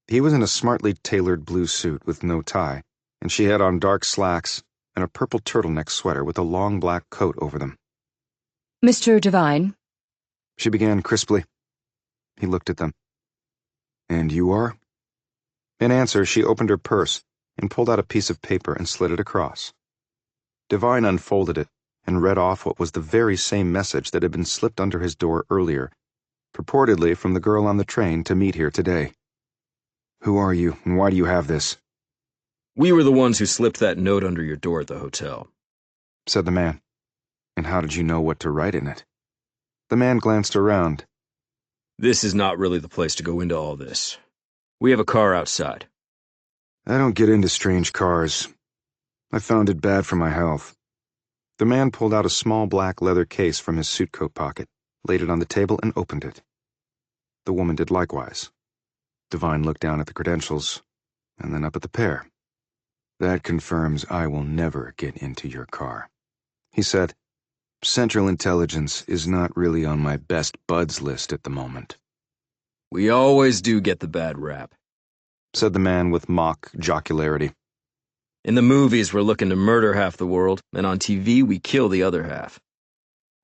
He was in a smartly tailored blue suit with no tie, and she had on dark slacks and a purple turtleneck sweater with a long black coat over them. Mr. Devine, She began crisply. He looked at them. "And you are?" In answer, she opened her purse and pulled out a piece of paper and slid it across. Devine unfolded it and read off what was the very same message that had been slipped under his door earlier, purportedly from the girl on the train to meet here today. "Who are you, and why do you have this?" We were the ones who slipped that note under your door at the hotel," said the man. "And how did you know what to write in it?" The man glanced around. "This is not really the place to go into all this. We have a car outside." "I don't get into strange cars. I found it bad for my health." The man pulled out a small black leather case from his suit coat pocket, laid it on the table, and opened it. The woman did likewise. Devine looked down at the credentials, and then up at the pair. "That confirms I will never get into your car," he said. "Central Intelligence is not really on my best buds list at the moment." "We always do get the bad rap," said the man with mock jocularity. "In the movies, we're looking to murder half the world, and on TV, we kill the other half.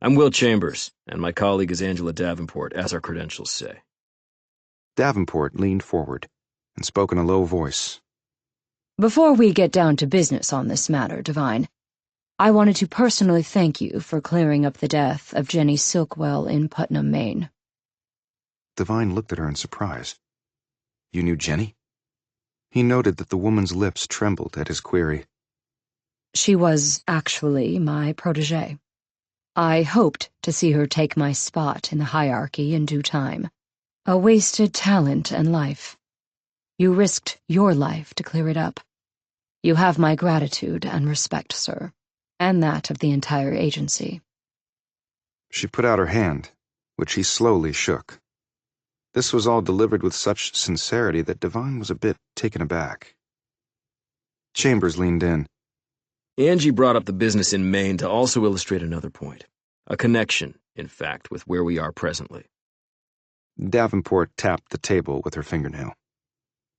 I'm Will Chambers, and my colleague is Angela Davenport, as our credentials say." Davenport leaned forward and spoke in a low voice. Before we get down to business on this matter, Devine, I wanted to personally thank you for clearing up the death of Jenny Silkwell in Putnam, Maine. Devine looked at her in surprise. "You knew Jenny?" He noted that the woman's lips trembled at his query. She was actually my protégée. I hoped to see her take my spot in the hierarchy in due time. A wasted talent and life. You risked your life to clear it up. You have my gratitude and respect, sir, and that of the entire agency." She put out her hand, which he slowly shook. This was all delivered with such sincerity that Devine was a bit taken aback. Chambers leaned in. Angie brought up the business in Maine to also illustrate another point. A connection, in fact, with where we are presently. Davenport tapped the table with her fingernail.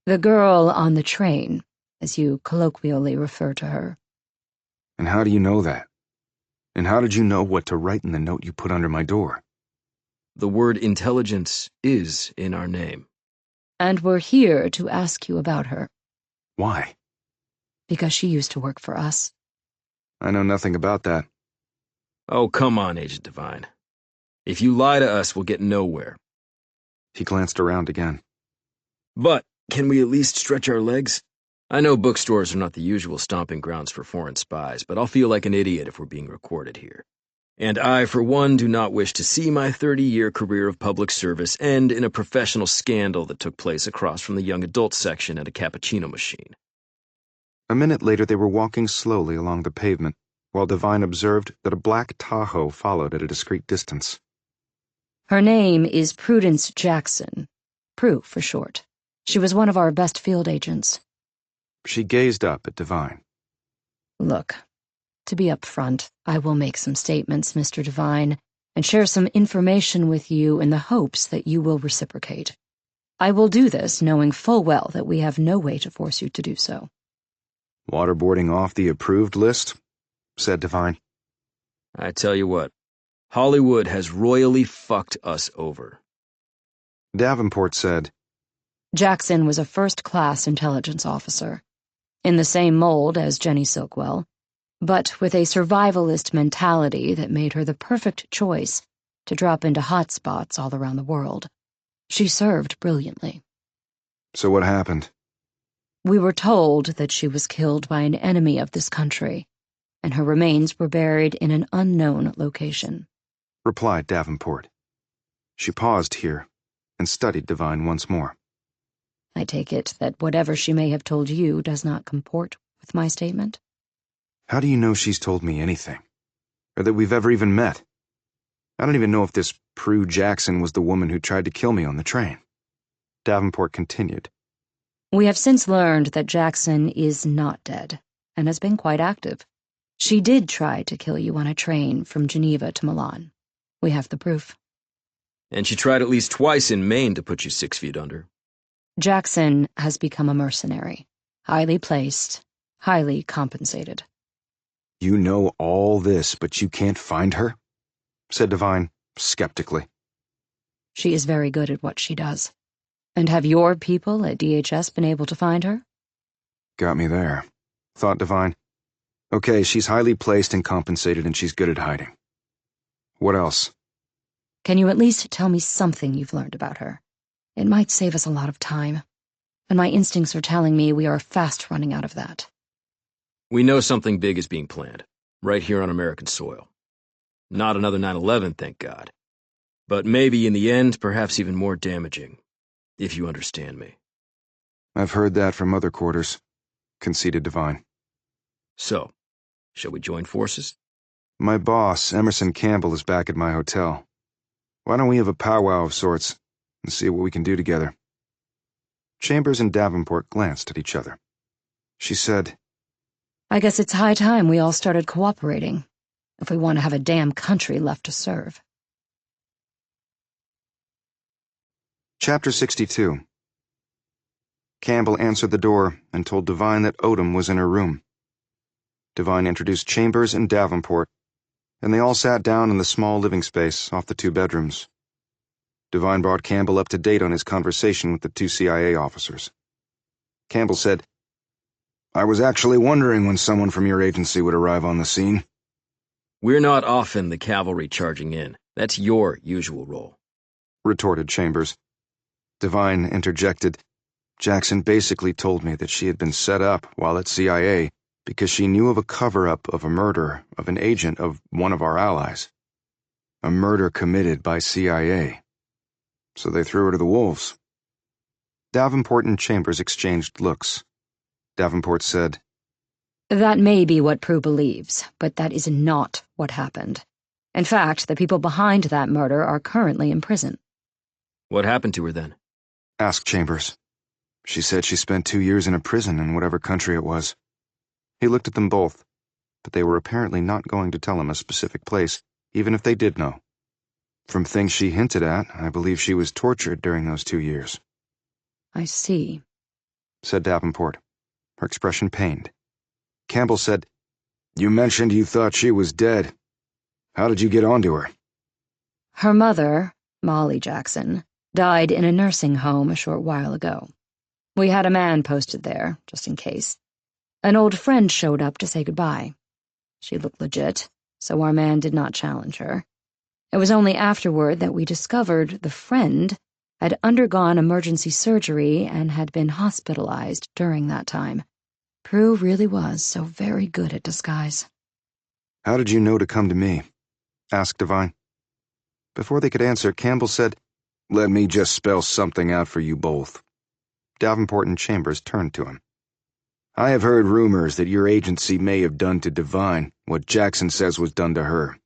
The girl on the train, as you colloquially refer to her. "And how do you know that? And how did you know what to write in the note you put under my door?" The word intelligence is in our name. And we're here to ask you about her. "Why?" Because she used to work for us. "I know nothing about that." Oh, come on, Agent Devine. If you lie to us, we'll get nowhere. He glanced around again. But can we at least stretch our legs? I know bookstores are not the usual stomping grounds for foreign spies, but I'll feel like an idiot if we're being recorded here. And I, for one, do not wish to see my 30-year career of public service end in a professional scandal that took place across from the young adult section at a cappuccino machine. A minute later, they were walking slowly along the pavement, while Devine observed that a black Tahoe followed at a discreet distance. Her name is Prudence Jackson. Prue, for short. She was one of our best field agents. She gazed up at Devine. Look, to be upfront, I will make some statements, Mr. Devine, and share some information with you in the hopes that you will reciprocate. I will do this knowing full well that we have no way to force you to do so. Waterboarding off the approved list? Said Devine. I tell you what, Hollywood has royally fucked us over. Davenport said, Jackson was a first-class intelligence officer, in the same mold as Jenny Silkwell, but with a survivalist mentality that made her the perfect choice to drop into hotspots all around the world. She served brilliantly. So what happened? We were told that she was killed by an enemy of this country, and her remains were buried in an unknown location. Replied Davenport. She paused here and studied Devine once more. I take it that whatever she may have told you does not comport with my statement? How do you know she's told me anything? Or that we've ever even met? I don't even know if this Prue Jackson was the woman who tried to kill me on the train. Davenport continued. We have since learned that Jackson is not dead, and has been quite active. She did try to kill you on a train from Geneva to Milan. We have the proof. And she tried at least twice in Maine to put you 6 feet under. Jackson has become a mercenary, highly placed, highly compensated. You know all this, but you can't find her? Said Devine, skeptically. She is very good at what she does. And have your people at DHS been able to find her? Got me there, thought Devine. Okay, she's highly placed and compensated, and she's good at hiding. What else? Can you at least tell me something you've learned about her? It might save us a lot of time. And my instincts are telling me we are fast running out of that. We know something big is being planned, right here on American soil. Not another 9/11, thank God. But maybe in the end, perhaps even more damaging, if you understand me. I've heard that from other quarters, conceded Devine. So, shall we join forces? My boss, Emerson Campbell, is back at my hotel. Why don't we have a powwow of sorts and see what we can do together? Chambers and Davenport glanced at each other. She said, I guess it's high time we all started cooperating, if we want to have a damn country left to serve. Chapter 62. Campbell answered the door and told Devine that Odom was in her room. Devine introduced Chambers and Davenport, and they all sat down in the small living space off the 2 bedrooms. Devine brought Campbell up to date on his conversation with the 2 CIA officers. Campbell said, I was actually wondering when someone from your agency would arrive on the scene. We're not often the cavalry charging in. That's your usual role, retorted Chambers. Devine interjected, Jackson basically told me that she had been set up while at CIA because she knew of a cover-up of a murder of an agent of one of our allies. A murder committed by CIA. So they threw her to the wolves. Davenport and Chambers exchanged looks. Davenport said, That may be what Prue believes, but that is not what happened. In fact, the people behind that murder are currently in prison. What happened to her then? Asked Chambers. She said she spent 2 years in a prison in whatever country it was. He looked at them both, but they were apparently not going to tell him a specific place, even if they did know. From things she hinted at, I believe she was tortured during those 2 years. I see, said Davenport, her expression pained. Campbell said, You mentioned you thought she was dead. How did you get onto her? Her mother, Molly Jackson, died in a nursing home a short while ago. We had a man posted there, just in case. An old friend showed up to say goodbye. She looked legit, so our man did not challenge her. It was only afterward that we discovered the friend had undergone emergency surgery and had been hospitalized during that time. Prue really was so very good at disguise. How did you know to come to me? Asked Devine. Before they could answer, Campbell said, Let me just spell something out for you both. Davenport and Chambers turned to him. I have heard rumors that your agency may have done to Devine what Jackson says was done to her.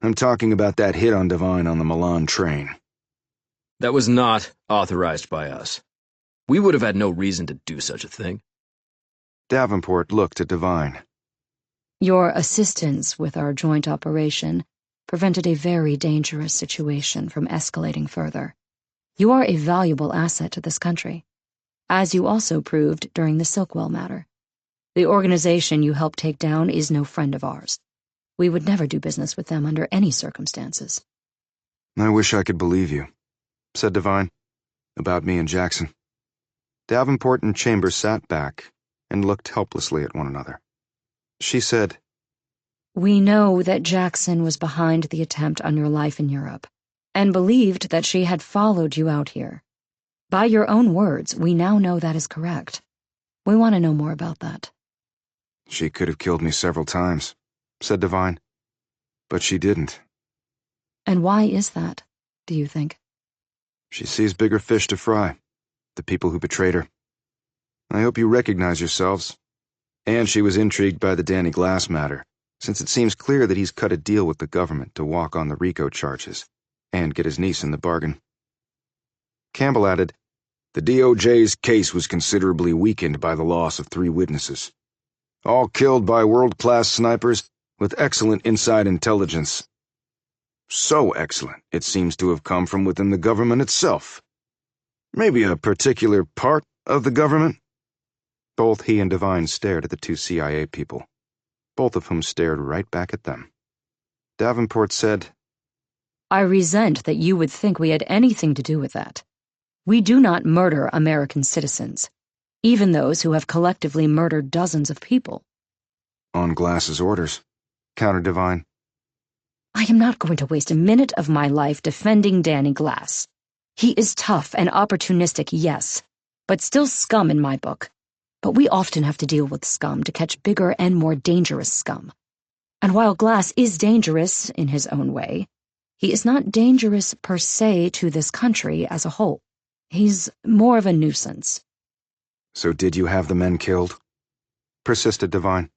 I'm talking about that hit on Devine on the Milan train. That was not authorized by us. We would have had no reason to do such a thing. Davenport looked at Devine. Your assistance with our joint operation prevented a very dangerous situation from escalating further. You are a valuable asset to this country, as you also proved during the Silkwell matter. The organization you helped take down is no friend of ours. We would never do business with them under any circumstances. I wish I could believe you, said Devine, about me and Jackson. Davenport and Chambers sat back and looked helplessly at one another. She said, We know that Jackson was behind the attempt on your life in Europe, and believed that she had followed you out here. By your own words, we now know that is correct. We want to know more about that. She could have killed me several times, said Devine, but she didn't. And why is that, do you think? She sees bigger fish to fry, the people who betrayed her. I hope you recognize yourselves. And she was intrigued by the Danny Glass matter, since it seems clear that he's cut a deal with the government to walk on the RICO charges, and get his niece in the bargain. Campbell added, the DOJ's case was considerably weakened by the loss of 3 witnesses, all killed by world-class snipers with excellent inside intelligence. So excellent, it seems to have come from within the government itself. Maybe a particular part of the government? Both he and Devine stared at the 2 CIA people, both of whom stared right back at them. Davenport said, I resent that you would think we had anything to do with that. We do not murder American citizens, even those who have collectively murdered dozens of people. On Glass's orders, countered Devine. I am not going to waste a minute of my life defending Danny Glass. He is tough and opportunistic, yes, but still scum in my book. But we often have to deal with scum to catch bigger and more dangerous scum. And while Glass is dangerous in his own way, he is not dangerous per se to this country as a whole. He's more of a nuisance. So did you have the men killed? Persisted Devine.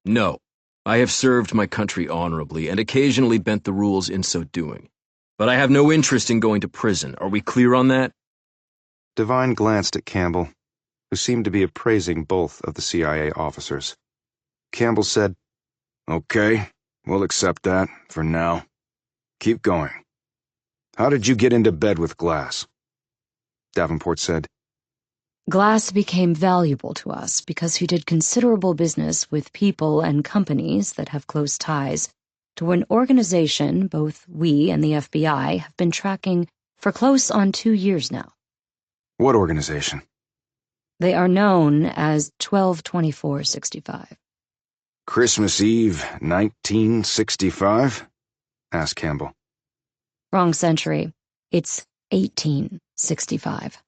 No. I have served my country honorably and occasionally bent the rules in so doing. But I have no interest in going to prison. Are we clear on that? Devine glanced at Campbell, who seemed to be appraising both of the CIA officers. Campbell said, Okay, we'll accept that, for now. Keep going. How did you get into bed with Glass? Davenport said, Glass became valuable to us because he did considerable business with people and companies that have close ties to an organization both we and the FBI have been tracking for close on 2 years now. What organization? They are known as 122465. Christmas Eve, 1965? Asked Campbell. Wrong century. It's 1865.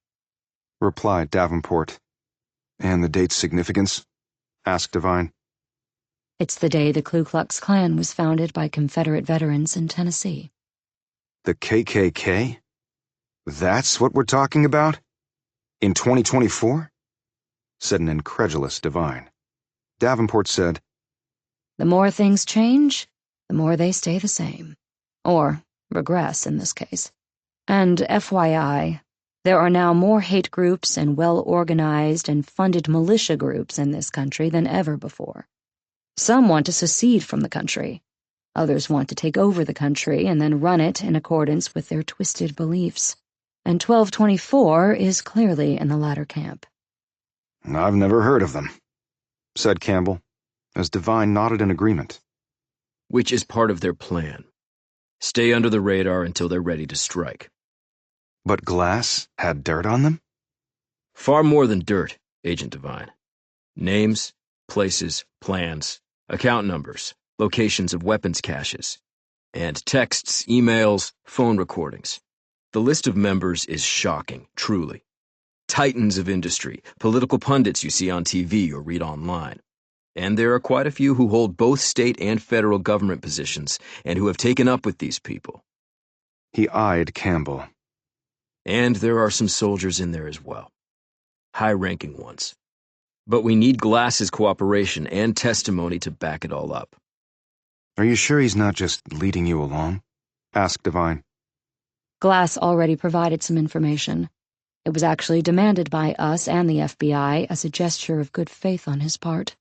Replied Davenport. And the date's significance? Asked Devine. It's the day the Ku Klux Klan was founded by Confederate veterans in Tennessee. The KKK? That's what we're talking about? In 2024? Said an incredulous Devine. Davenport said, The more things change, the more they stay the same. Or regress in this case. And FYI, there are now more hate groups and well-organized and funded militia groups in this country than ever before. Some want to secede from the country. Others want to take over the country and then run it in accordance with their twisted beliefs. And 1224 is clearly in the latter camp. I've never heard of them, said Campbell, as Devine nodded in agreement. Which is part of their plan. Stay under the radar until they're ready to strike. But Glass had dirt on them? Far more than dirt, Agent Devine. Names, places, plans, account numbers, locations of weapons caches, and texts, emails, phone recordings. The list of members is shocking, truly. Titans of industry, political pundits you see on TV or read online. And there are quite a few who hold both state and federal government positions and who have taken up with these people. He eyed Campbell. And there are some soldiers in there as well. High-ranking ones. But we need Glass's cooperation and testimony to back it all up. Are you sure he's not just leading you along? Asked Devine. Glass already provided some information. It was actually demanded by us and the FBI as a gesture of good faith on his part.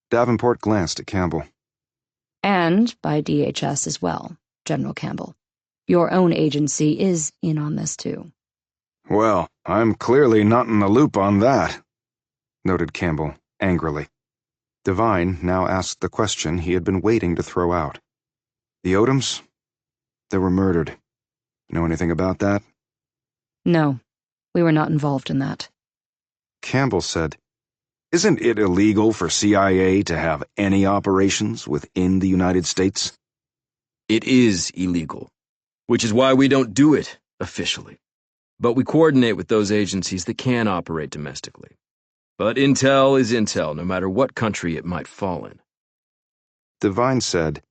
Davenport glanced at Campbell. And by DHS as well, General Campbell. Your own agency is in on this too. Well, I'm clearly not in the loop on that, noted Campbell angrily. Devine now asked the question he had been waiting to throw out. The Odoms? They were murdered. Know anything about that? No, we were not involved in that. Campbell said, Isn't it illegal for CIA to have any operations within the United States? It is illegal, which is why we don't do it officially. But we coordinate with those agencies that can operate domestically. But intel is intel, no matter what country it might fall in. Devine said,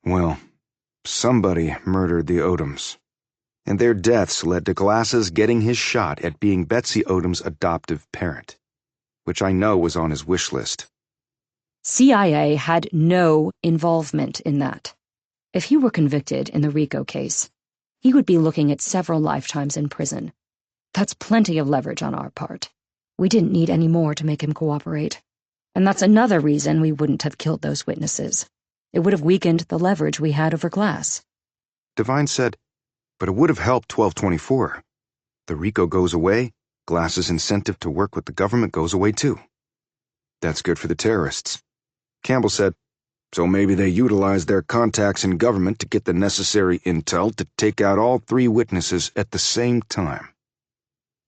Well, somebody murdered the Odoms, and their deaths led to Glass's getting his shot at being Betsy Odom's adoptive parent, which I know was on his wish list. CIA had no involvement in that. If he were convicted in the RICO case, he would be looking at several lifetimes in prison. That's plenty of leverage on our part. We didn't need any more to make him cooperate. And that's another reason we wouldn't have killed those witnesses. It would have weakened the leverage we had over Glass. Devine said, But it would have helped 1224. The RICO goes away, Glass's incentive to work with the government goes away too. That's good for the terrorists. Campbell said, So maybe they utilized their contacts in government to get the necessary intel to take out all 3 witnesses at the same time.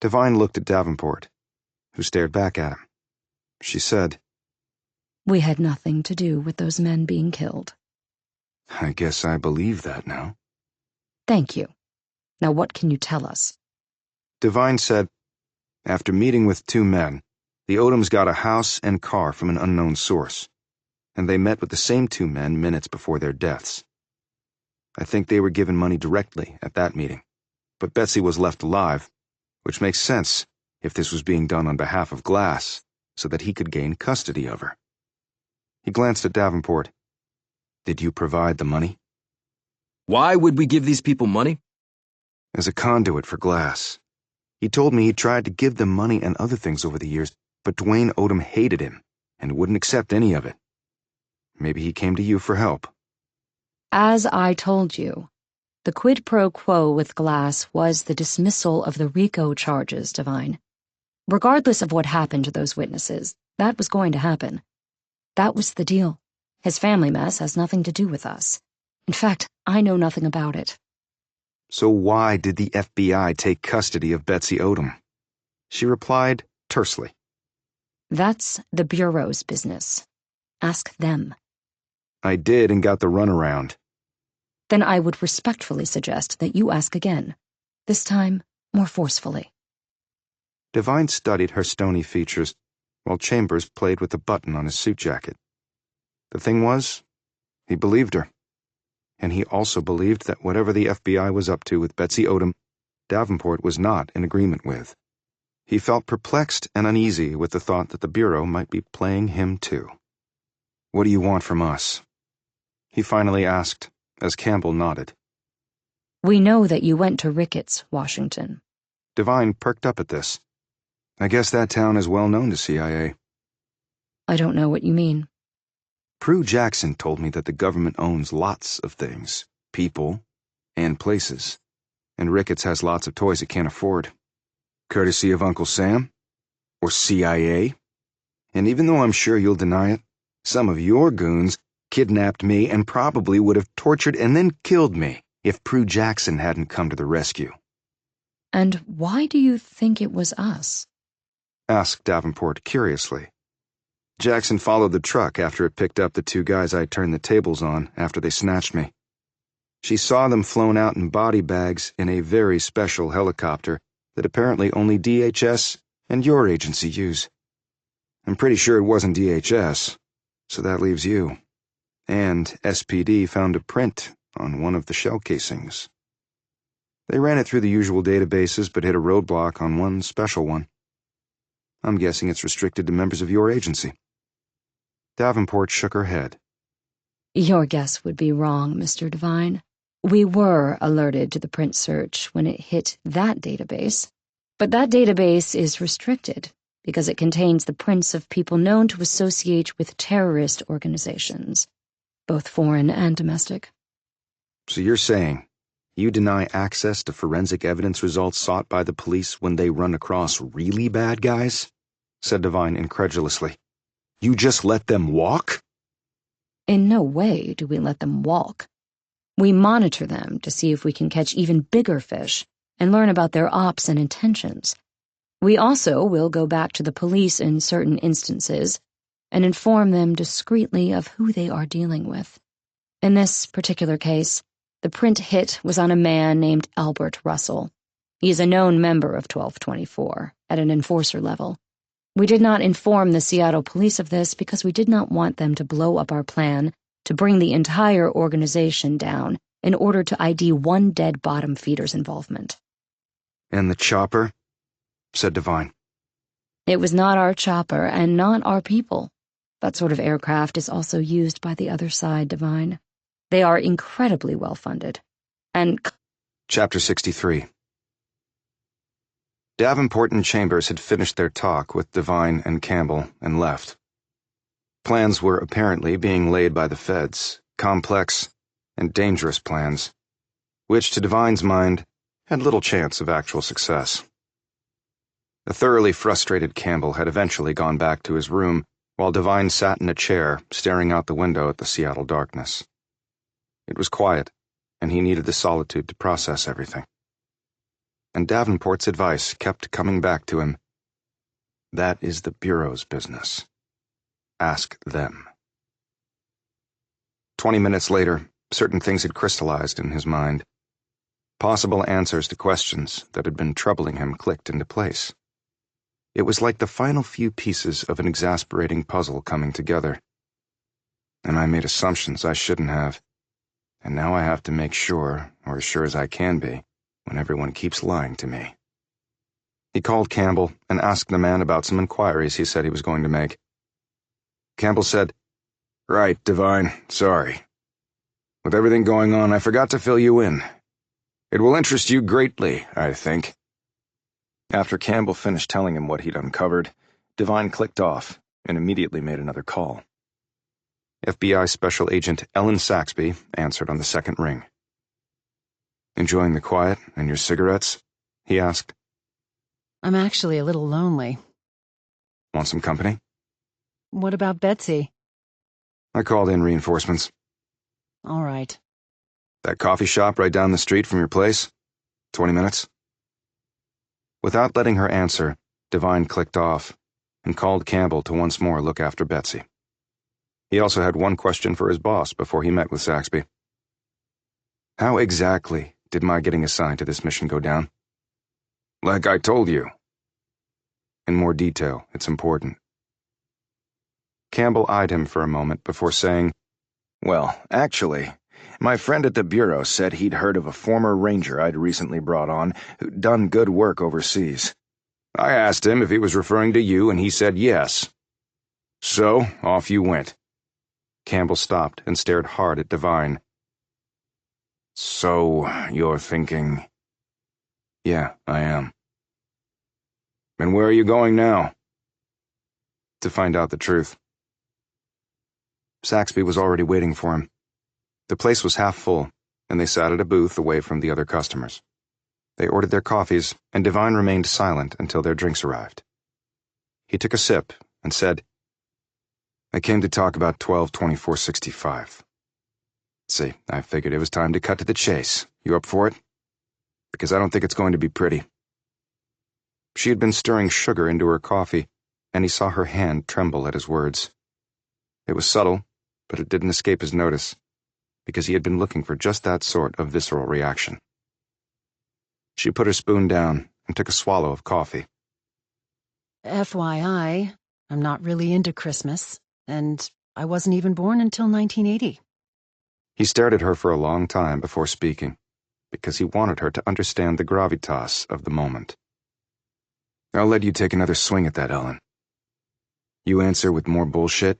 Devine looked at Davenport, who stared back at him. She said, We had nothing to do with those men being killed. I guess I believe that now. Thank you. Now what can you tell us? Devine said, After meeting with 2 men, the Odoms got a house and car from an unknown source, and they met with the same 2 men minutes before their deaths. I think they were given money directly at that meeting, but Betsy was left alive, which makes sense if this was being done on behalf of Glass, so that he could gain custody of her. He glanced at Davenport. Did you provide the money? Why would we give these people money? As a conduit for Glass. He told me he tried to give them money and other things over the years, but Dwayne Odom hated him and wouldn't accept any of it. Maybe he came to you for help. As I told you, the quid pro quo with Glass was the dismissal of the RICO charges, Devine. Regardless of what happened to those witnesses, that was going to happen. That was the deal. His family mess has nothing to do with us. In fact, I know nothing about it. So why did the FBI take custody of Betsy Odom? She replied tersely. That's the Bureau's business. Ask them. I did and got the runaround. Then I would respectfully suggest that you ask again, this time more forcefully. Devine studied her stony features, while Chambers played with the button on his suit jacket. The thing was, he believed her. And he also believed that whatever the FBI was up to with Betsy Odom, Davenport was not in agreement with. He felt perplexed and uneasy with the thought that the Bureau might be playing him too. What do you want from us? He finally asked, as Campbell nodded. We know that you went to Ricketts, Washington. Devine perked up at this. I guess that town is well known to CIA. I don't know what you mean. Prue Jackson told me that the government owns lots of things, people, and places, and Ricketts has lots of toys it can't afford. Courtesy of Uncle Sam? Or CIA? And even though I'm sure you'll deny it, some of your goons kidnapped me and probably would have tortured and then killed me if Prue Jackson hadn't come to the rescue. And why do you think it was us? Asked Davenport curiously. Jackson followed the truck after it picked up the 2 guys I turned the tables on after they snatched me. She saw them flown out in body bags in a very special helicopter that apparently only DHS and your agency use. I'm pretty sure it wasn't DHS, so that leaves you. And SPD found a print on one of the shell casings. They ran it through the usual databases but hit a roadblock on one special one. I'm guessing it's restricted to members of your agency. Davenport shook her head. Your guess would be wrong, Mr. Devine. We were alerted to the print search when it hit that database, but that database is restricted because it contains the prints of people known to associate with terrorist organizations, both foreign and domestic. So you're saying you deny access to forensic evidence results sought by the police when they run across really bad guys? Said Devine incredulously. You just let them walk? In no way do we let them walk. We monitor them to see if we can catch even bigger fish and learn about their ops and intentions. We also will go back to the police in certain instances and inform them discreetly of who they are dealing with. In this particular case, the print hit was on a man named Albert Russell. He is a known member of 1224 at an enforcer level. We did not inform the Seattle police of this because we did not want them to blow up our plan to bring the entire organization down in order to ID one dead bottom feeder's involvement. And the chopper? Said Devine. It was not our chopper and not our people. That sort of aircraft is also used by the other side, Devine. They are incredibly well-funded. And... Chapter 63. Davenport and Chambers had finished their talk with Devine and Campbell and left. Plans were apparently being laid by the feds, complex and dangerous plans, which to Devine's mind had little chance of actual success. The thoroughly frustrated Campbell had eventually gone back to his room while Devine sat in a chair staring out the window at the Seattle darkness. It was quiet, and he needed the solitude to process everything. And Davenport's advice kept coming back to him. That is the Bureau's business. Ask them. 20 minutes later, certain things had crystallized in his mind. Possible answers to questions that had been troubling him clicked into place. It was like the final few pieces of an exasperating puzzle coming together. And I made assumptions I shouldn't have. And now I have to make sure, or as sure as I can be, when everyone keeps lying to me. He called Campbell and asked the man about some inquiries he said he was going to make. Campbell said, "Right, Devine, sorry. With everything going on, I forgot to fill you in. It will interest you greatly, I think." After Campbell finished telling him what he'd uncovered, Devine clicked off and immediately made another call. FBI Special Agent Ellen Saxby answered on the second ring. "Enjoying the quiet and your cigarettes?" he asked. I'm actually a little lonely. "Want some company?" What about Betsy? "I called in reinforcements." All right. "That coffee shop right down the street from your place? 20 minutes?" Without letting her answer, Devine clicked off and called Campbell to once more look after Betsy. He also had one question for his boss before he met with Saxby. "How exactly did my getting assigned to this mission go down?" "Like I told you." "In more detail, it's important." Campbell eyed him for a moment before saying, "Well, actually, my friend at the Bureau said he'd heard of a former ranger I'd recently brought on who'd done good work overseas. I asked him if he was referring to you, and he said yes. So, off you went." Campbell stopped and stared hard at Devine. "So, you're thinking—" "Yeah, I am." "And where are you going now?" "To find out the truth." Saxby was already waiting for him. The place was half full, and they sat at a booth away from the other customers. They ordered their coffees, and Devine remained silent until their drinks arrived. He took a sip and said, "I came to talk about 12-24-65. See, I figured it was time to cut to the chase. You up for it? Because I don't think it's going to be pretty." She had been stirring sugar into her coffee, and he saw her hand tremble at his words. It was subtle, but it didn't escape his notice, because he had been looking for just that sort of visceral reaction. She put her spoon down and took a swallow of coffee. FYI, I'm not really into Christmas, and I wasn't even born until 1980. He stared at her for a long time before speaking, because he wanted her to understand the gravitas of the moment. "I'll let you take another swing at that, Ellen. You answer with more bullshit,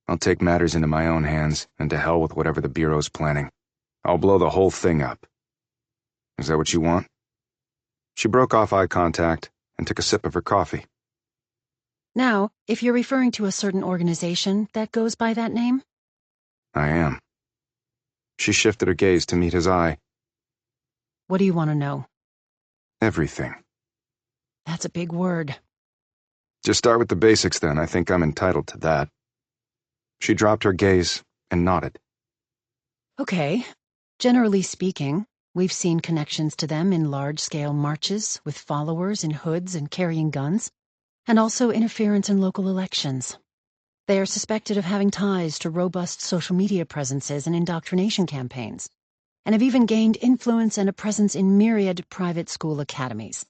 I'll take matters into my own hands, and to hell with whatever the Bureau's planning." I'll blow the whole thing up. Is that what you want? She broke off eye contact and took a sip of her coffee. Now, if you're referring to a certain organization that goes by that name? I am. She shifted her gaze to meet his eye. What do you want to know? Everything. That's a big word. Just start with the basics then. I think I'm entitled to that. She dropped her gaze and nodded. Okay. Generally speaking, we've seen connections to them in large-scale marches with followers in hoods and carrying guns, and also interference in local elections. They are suspected of having ties to robust social media presences and indoctrination campaigns, and have even gained influence and a presence in myriad private school academies.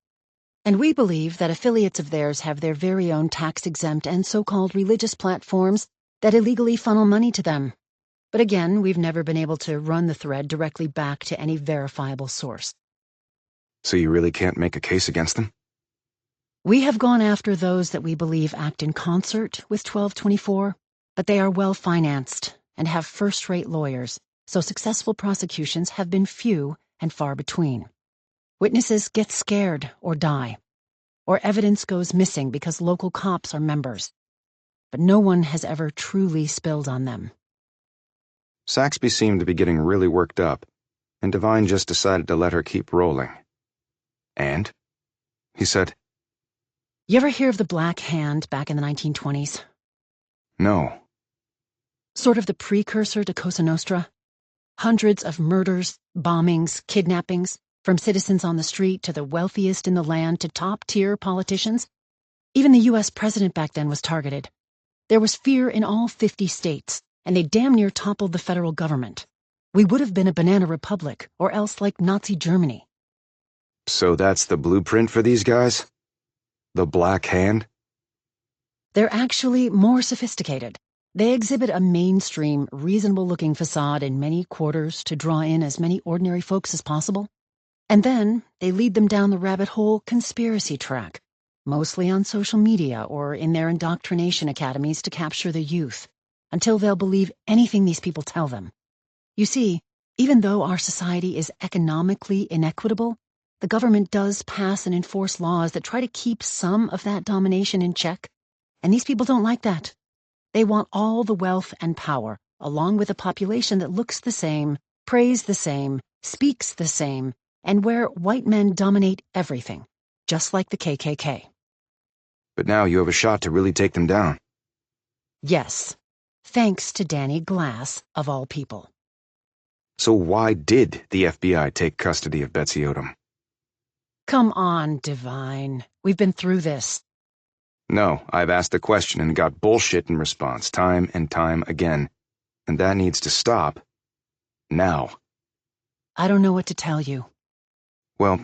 And we believe that affiliates of theirs have their very own tax-exempt and so-called religious platforms that illegally funnel money to them. But again, we've never been able to run the thread directly back to any verifiable source. So you really can't make a case against them? We have gone after those that we believe act in concert with 1224, but they are well-financed and have first-rate lawyers, so successful prosecutions have been few and far between. Witnesses get scared or die, or evidence goes missing because local cops are members. But no one has ever truly spilled on them. Saxby seemed to be getting really worked up, and Devine just decided to let her keep rolling. And? He said, You ever hear of the Black Hand back in the 1920s? No. Sort of the precursor to Cosa Nostra. Hundreds of murders, bombings, kidnappings, from citizens on the street to the wealthiest in the land to top-tier politicians. Even the U.S. president back then was targeted. There was fear in all 50 states, and they damn near toppled the federal government. We would have been a banana republic, or else like Nazi Germany. So that's the blueprint for these guys? The Black Hand? They're actually more sophisticated. They exhibit a mainstream, reasonable-looking facade in many quarters to draw in as many ordinary folks as possible. And then they lead them down the rabbit hole conspiracy track, mostly on social media or in their indoctrination academies to capture the youth, until they'll believe anything these people tell them. You see, even though our society is economically inequitable, the government does pass and enforce laws that try to keep some of that domination in check, and these people don't like that. They want all the wealth and power, along with a population that looks the same, prays the same, speaks the same, and where white men dominate everything, just like the KKK. But now you have a shot to really take them down. Yes, thanks to Danny Glass, of all people. So why did the FBI take custody of Betsy Odom? Come on, Divine. We've been through this. No, I've asked the question and got bullshit in response time and time again. And that needs to stop. Now. I don't know what to tell you. Well,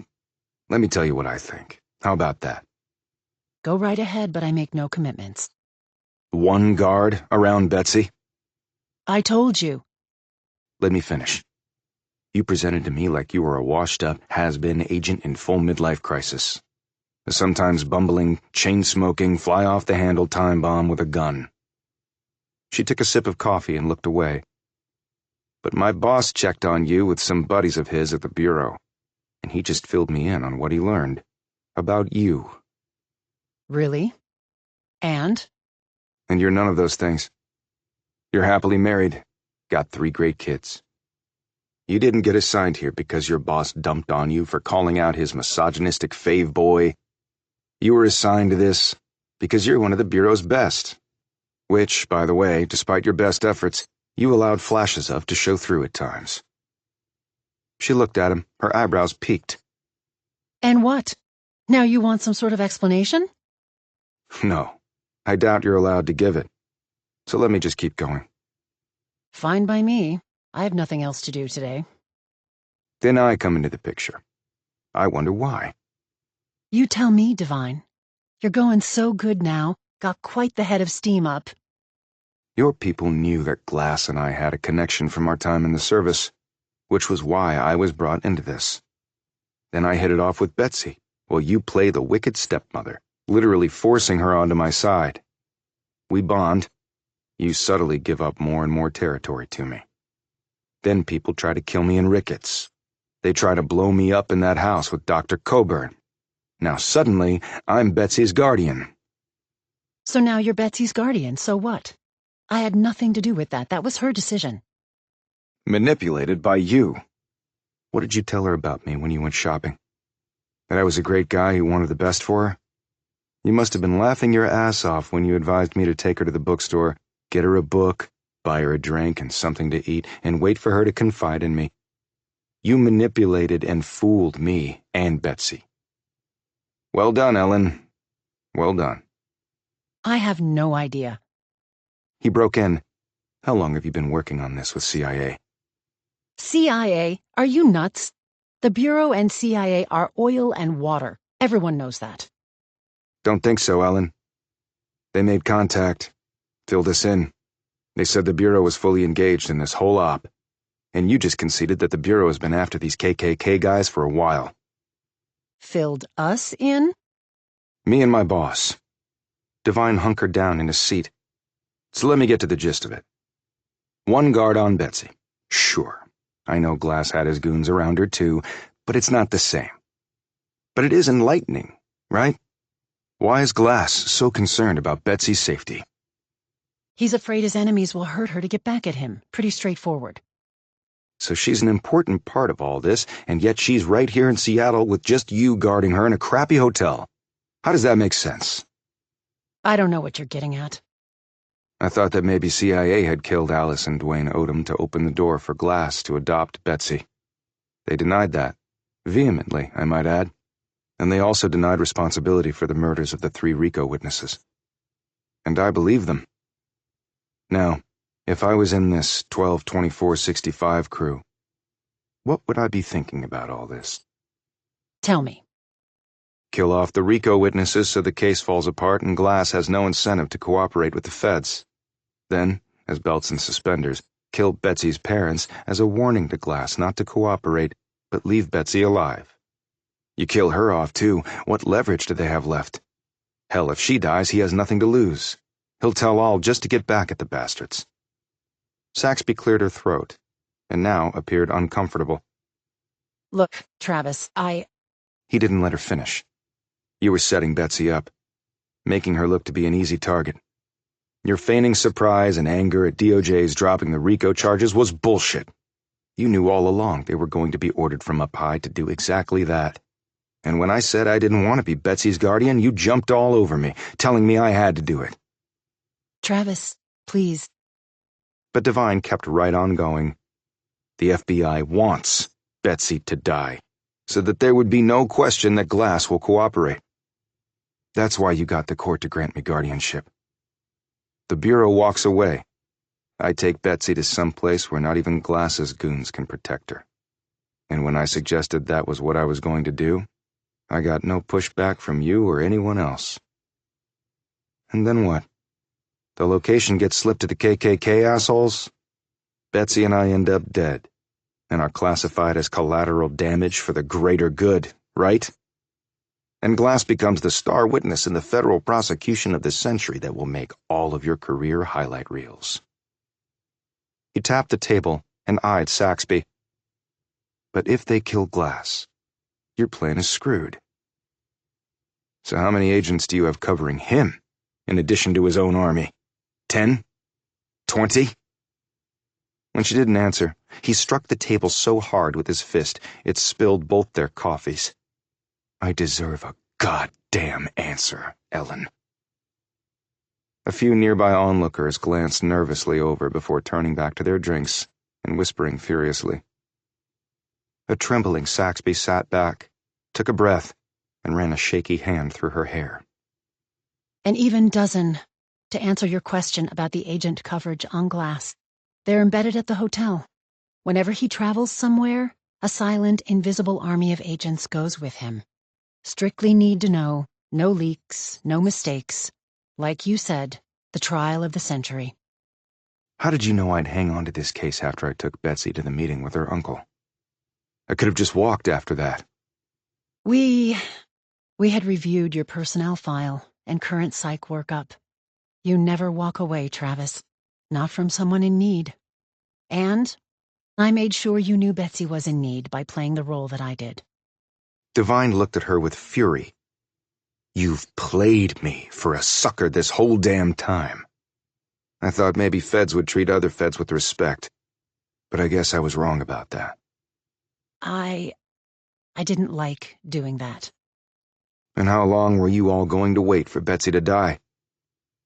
let me tell you what I think. How about that? Go right ahead, but I make no commitments. One guard around Betsy? I told you. Let me finish. You presented to me like you were a washed-up, has-been agent in full midlife crisis. A sometimes bumbling, chain-smoking, fly-off-the-handle time bomb with a gun. She took a sip of coffee and looked away. But my boss checked on you with some buddies of his at the bureau, and he just filled me in on what he learned about you. Really? And you're none of those things. You're happily married, got 3 great kids. You didn't get assigned here because your boss dumped on you for calling out his misogynistic fave boy. You were assigned to this because you're one of the Bureau's best, which, by the way, despite your best efforts, you allowed flashes of to show through at times. She looked at him, her eyebrows peaked. And what? Now you want some sort of explanation? No, I doubt you're allowed to give it. So let me just keep going. Fine by me. I have nothing else to do today. Then I come into the picture. I wonder why. You tell me, Divine. You're going so good now, got quite the head of steam up. Your people knew that Glass and I had a connection from our time in the service, which was why I was brought into this. Then I hit it off with Betsy, while you play the wicked stepmother, literally forcing her onto my side. We bond. You subtly give up more and more territory to me. Then people try to kill me in Ricketts. They try to blow me up in that house with Dr. Coburn. Now suddenly, I'm Betsy's guardian. So now you're Betsy's guardian, so what? I had nothing to do with that. That was her decision. Manipulated by you. What did you tell her about me when you went shopping? That I was a great guy who wanted the best for her? You must have been laughing your ass off when you advised me to take her to the bookstore, get her a book, buy her a drink and something to eat, and wait for her to confide in me. You manipulated and fooled me and Betsy. Well done, Ellen. Well done. I have no idea. He broke in. How long have you been working on this with CIA? CIA? Are you nuts? The Bureau and CIA are oil and water. Everyone knows that. Don't think so, Ellen. They made contact, filled us in. They said the Bureau was fully engaged in this whole op. And you just conceded that the Bureau has been after these KKK guys for a while. Filled us in? Me and my boss. Devine hunkered down in his seat. So let me get to the gist of it. One guard on Betsy. Sure, I know Glass had his goons around her too, but it's not the same. But it is enlightening, right? Why is Glass so concerned about Betsy's safety? He's afraid his enemies will hurt her to get back at him. Pretty straightforward. So she's an important part of all this, and yet she's right here in Seattle with just you guarding her in a crappy hotel. How does that make sense? I don't know what you're getting at. I thought that maybe CIA had killed Alice and Dwayne Odom to open the door for Glass to adopt Betsy. They denied that. Vehemently, I might add. And they also denied responsibility for the murders of the 3 RICO witnesses. And I believe them. Now, if I was in this 12-24-65 crew, what would I be thinking about all this? Tell me. Kill off the RICO witnesses so the case falls apart and Glass has no incentive to cooperate with the feds. Then, as belts and suspenders, kill Betsy's parents as a warning to Glass not to cooperate, but leave Betsy alive. You kill her off too, what leverage do they have left? Hell, if she dies, he has nothing to lose. He'll tell all just to get back at the bastards. Saxby cleared her throat, and now appeared uncomfortable. Look, Travis, He didn't let her finish. You were setting Betsy up, making her look to be an easy target. Your feigning surprise and anger at DOJ's dropping the RICO charges was bullshit. You knew all along they were going to be ordered from up high to do exactly that. And when I said I didn't want to be Betsy's guardian, you jumped all over me, telling me I had to do it. Travis, please. But Devine kept right on going. The FBI wants Betsy to die, so that there would be no question that Glass will cooperate. That's why you got the court to grant me guardianship. The Bureau walks away. I take Betsy to some place where not even Glass's goons can protect her. And when I suggested that was what I was going to do, I got no pushback from you or anyone else. And then what? The location gets slipped to the KKK assholes? Betsy and I end up dead, and are classified as collateral damage for the greater good, right? And Glass becomes the star witness in the federal prosecution of the century that will make all of your career highlight reels. He tapped the table and eyed Saxby. But if they kill Glass, your plan is screwed. So how many agents do you have covering him, in addition to his own army? 10? 20? When she didn't answer, he struck the table so hard with his fist it spilled both their coffees. I deserve a goddamn answer, Ellen. A few nearby onlookers glanced nervously over before turning back to their drinks and whispering furiously. A trembling Saxby sat back, took a breath, and ran a shaky hand through her hair. An even dozen, to answer your question about the agent coverage on Glass. They're embedded at the hotel. Whenever he travels somewhere, a silent, invisible army of agents goes with him. Strictly need to know, no leaks, no mistakes. Like you said, the trial of the century. How did you know I'd hang on to this case after I took Betsy to the meeting with her uncle? I could have just walked after that. We had reviewed your personnel file and current psych workup. You never walk away, Travis. Not from someone in need. And I made sure you knew Betsy was in need by playing the role that I did. Divine looked at her with fury. You've played me for a sucker this whole damn time. I thought maybe feds would treat other feds with respect, but I guess I was wrong about that. I didn't like doing that. And how long were you all going to wait for Betsy to die?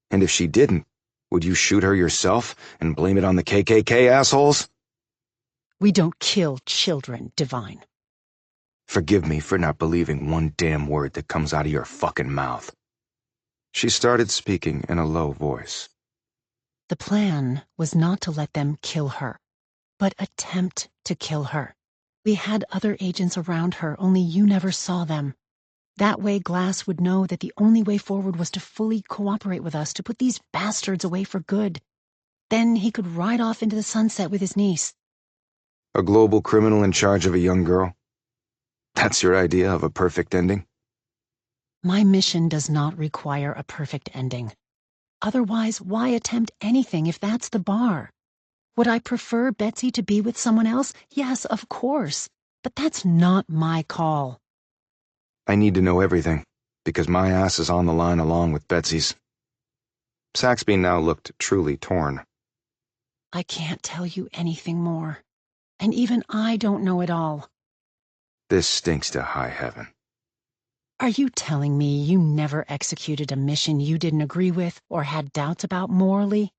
And if she didn't, would you shoot her yourself and blame it on the KKK assholes? We don't kill children, Divine. Forgive me for not believing one damn word that comes out of your fucking mouth. She started speaking in a low voice. The plan was not to let them kill her, but attempt to kill her. We had other agents around her, only you never saw them. That way Glass would know that the only way forward was to fully cooperate with us, to put these bastards away for good. Then he could ride off into the sunset with his niece. A global criminal in charge of a young girl? That's your idea of a perfect ending? My mission does not require a perfect ending. Otherwise, why attempt anything if that's the bar? Would I prefer Betsy to be with someone else? Yes, of course. But that's not my call. I need to know everything, because my ass is on the line along with Betsy's. Saxby now looked truly torn. I can't tell you anything more. And even I don't know it all. This stinks to high heaven. Are you telling me you never executed a mission you didn't agree with or had doubts about morally?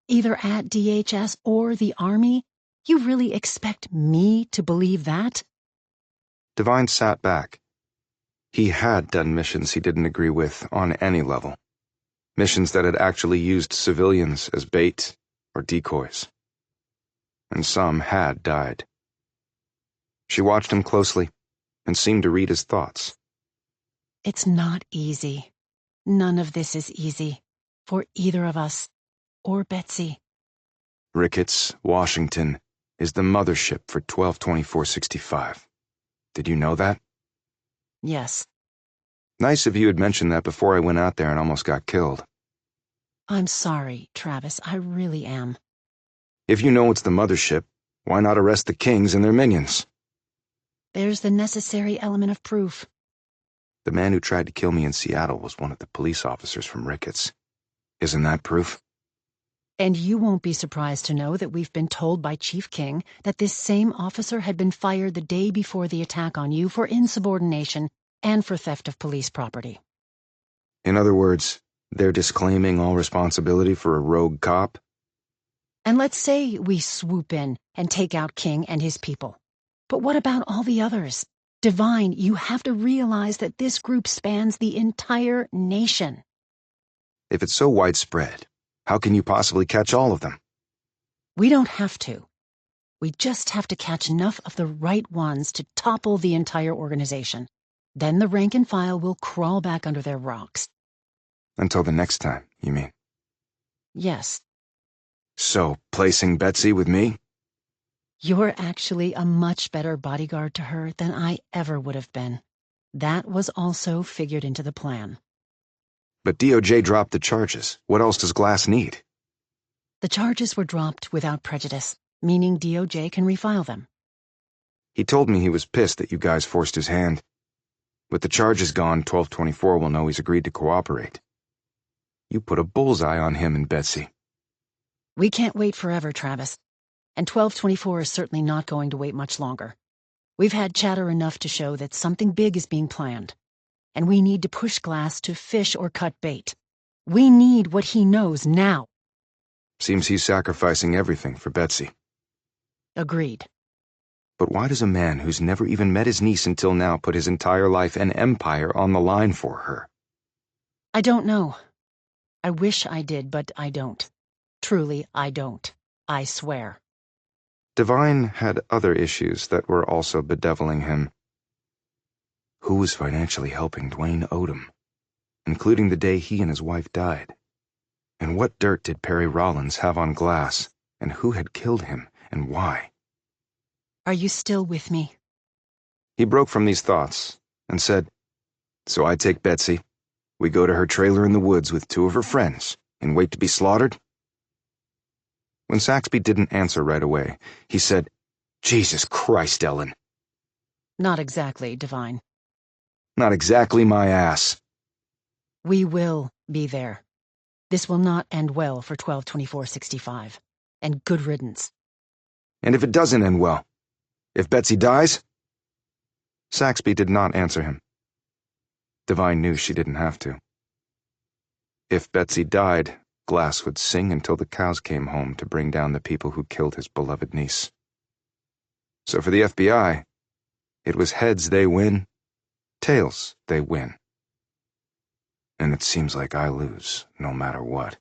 Either at DHS or the Army? You really expect me to believe that? Divine sat back. He had done missions he didn't agree with on any level. Missions that had actually used civilians as bait or decoys. And some had died. She watched him closely and seemed to read his thoughts. It's not easy. None of this is easy. For either of us. Or Betsy. Ricketts, Washington, is the mothership for 122465. Did you know that? Yes. Nice if you had mentioned that before I went out there and almost got killed. I'm sorry, Travis. I really am. If you know it's the mothership, why not arrest the Kings and their minions? There's the necessary element of proof. The man who tried to kill me in Seattle was one of the police officers from Ricketts. Isn't that proof? And you won't be surprised to know that we've been told by Chief King that this same officer had been fired the day before the attack on you for insubordination and for theft of police property. In other words, they're disclaiming all responsibility for a rogue cop? And let's say we swoop in and take out King and his people. But what about all the others? Divine, you have to realize that this group spans the entire nation. If it's so widespread, how can you possibly catch all of them? We don't have to. We just have to catch enough of the right ones to topple the entire organization. Then the rank and file will crawl back under their rocks. Until the next time, you mean? Yes. So, placing Betsy with me? You're actually a much better bodyguard to her than I ever would have been. That was also figured into the plan. But DOJ dropped the charges. What else does Glass need? The charges were dropped without prejudice, meaning DOJ can refile them. He told me he was pissed that you guys forced his hand. With the charges gone, 1224 will know he's agreed to cooperate. You put a bullseye on him and Betsy. We can't wait forever, Travis. And 1224 is certainly not going to wait much longer. We've had chatter enough to show that something big is being planned. And we need to push Glass to fish or cut bait. We need what he knows now. Seems he's sacrificing everything for Betsy. Agreed. But why does a man who's never even met his niece until now put his entire life and empire on the line for her? I don't know. I wish I did, but I don't. Truly, I don't. I swear. Divine had other issues that were also bedeviling him. Who was financially helping Dwayne Odom, including the day he and his wife died? And what dirt did Perry Rollins have on Glass, and who had killed him, and why? Are you still with me? He broke from these thoughts and said, So I take Betsy, we go to her trailer in the woods with two of her friends, and wait to be slaughtered? When Saxby didn't answer right away, he said, Jesus Christ, Ellen. Not exactly, Divine. Not exactly my ass. We will be there. This will not end well for 12/24/65. And good riddance. And if it doesn't end well? If Betsy dies? Saxby did not answer him. Divine knew she didn't have to. If Betsy died, Glass would sing until the cows came home to bring down the people who killed his beloved niece. So for the FBI, it was heads they win, tails they win. And it seems like I lose, no matter what.